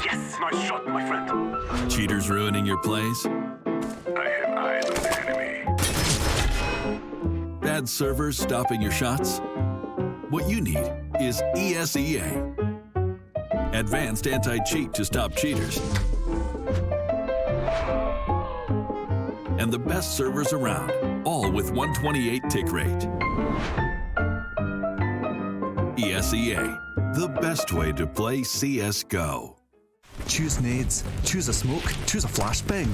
Yes, nice shot, my friend. Cheaters ruining your plays? I have eyes on the enemy. Bad servers stopping your shots? What you need is ESEA. Advanced anti-cheat to stop cheaters. And the best servers around, all with 128 tick rate. ESEA, the best way to play CSGO. Choose nades, choose a smoke, choose a flashbang.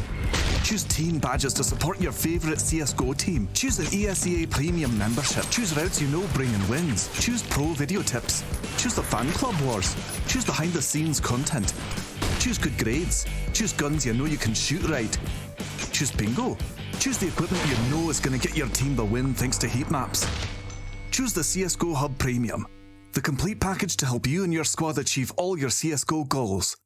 Choose team badges to support your favourite CSGO team. Choose an ESEA Premium membership. Choose routes you know bring in wins. Choose pro video tips. Choose the fan club wars. Choose behind the scenes content. Choose good grades. Choose guns you know you can shoot right. Choose bingo. Choose the equipment you know is going to get your team the win thanks to heat maps. Choose the CSGO Hub Premium. The complete package to help you and your squad achieve all your CSGO goals.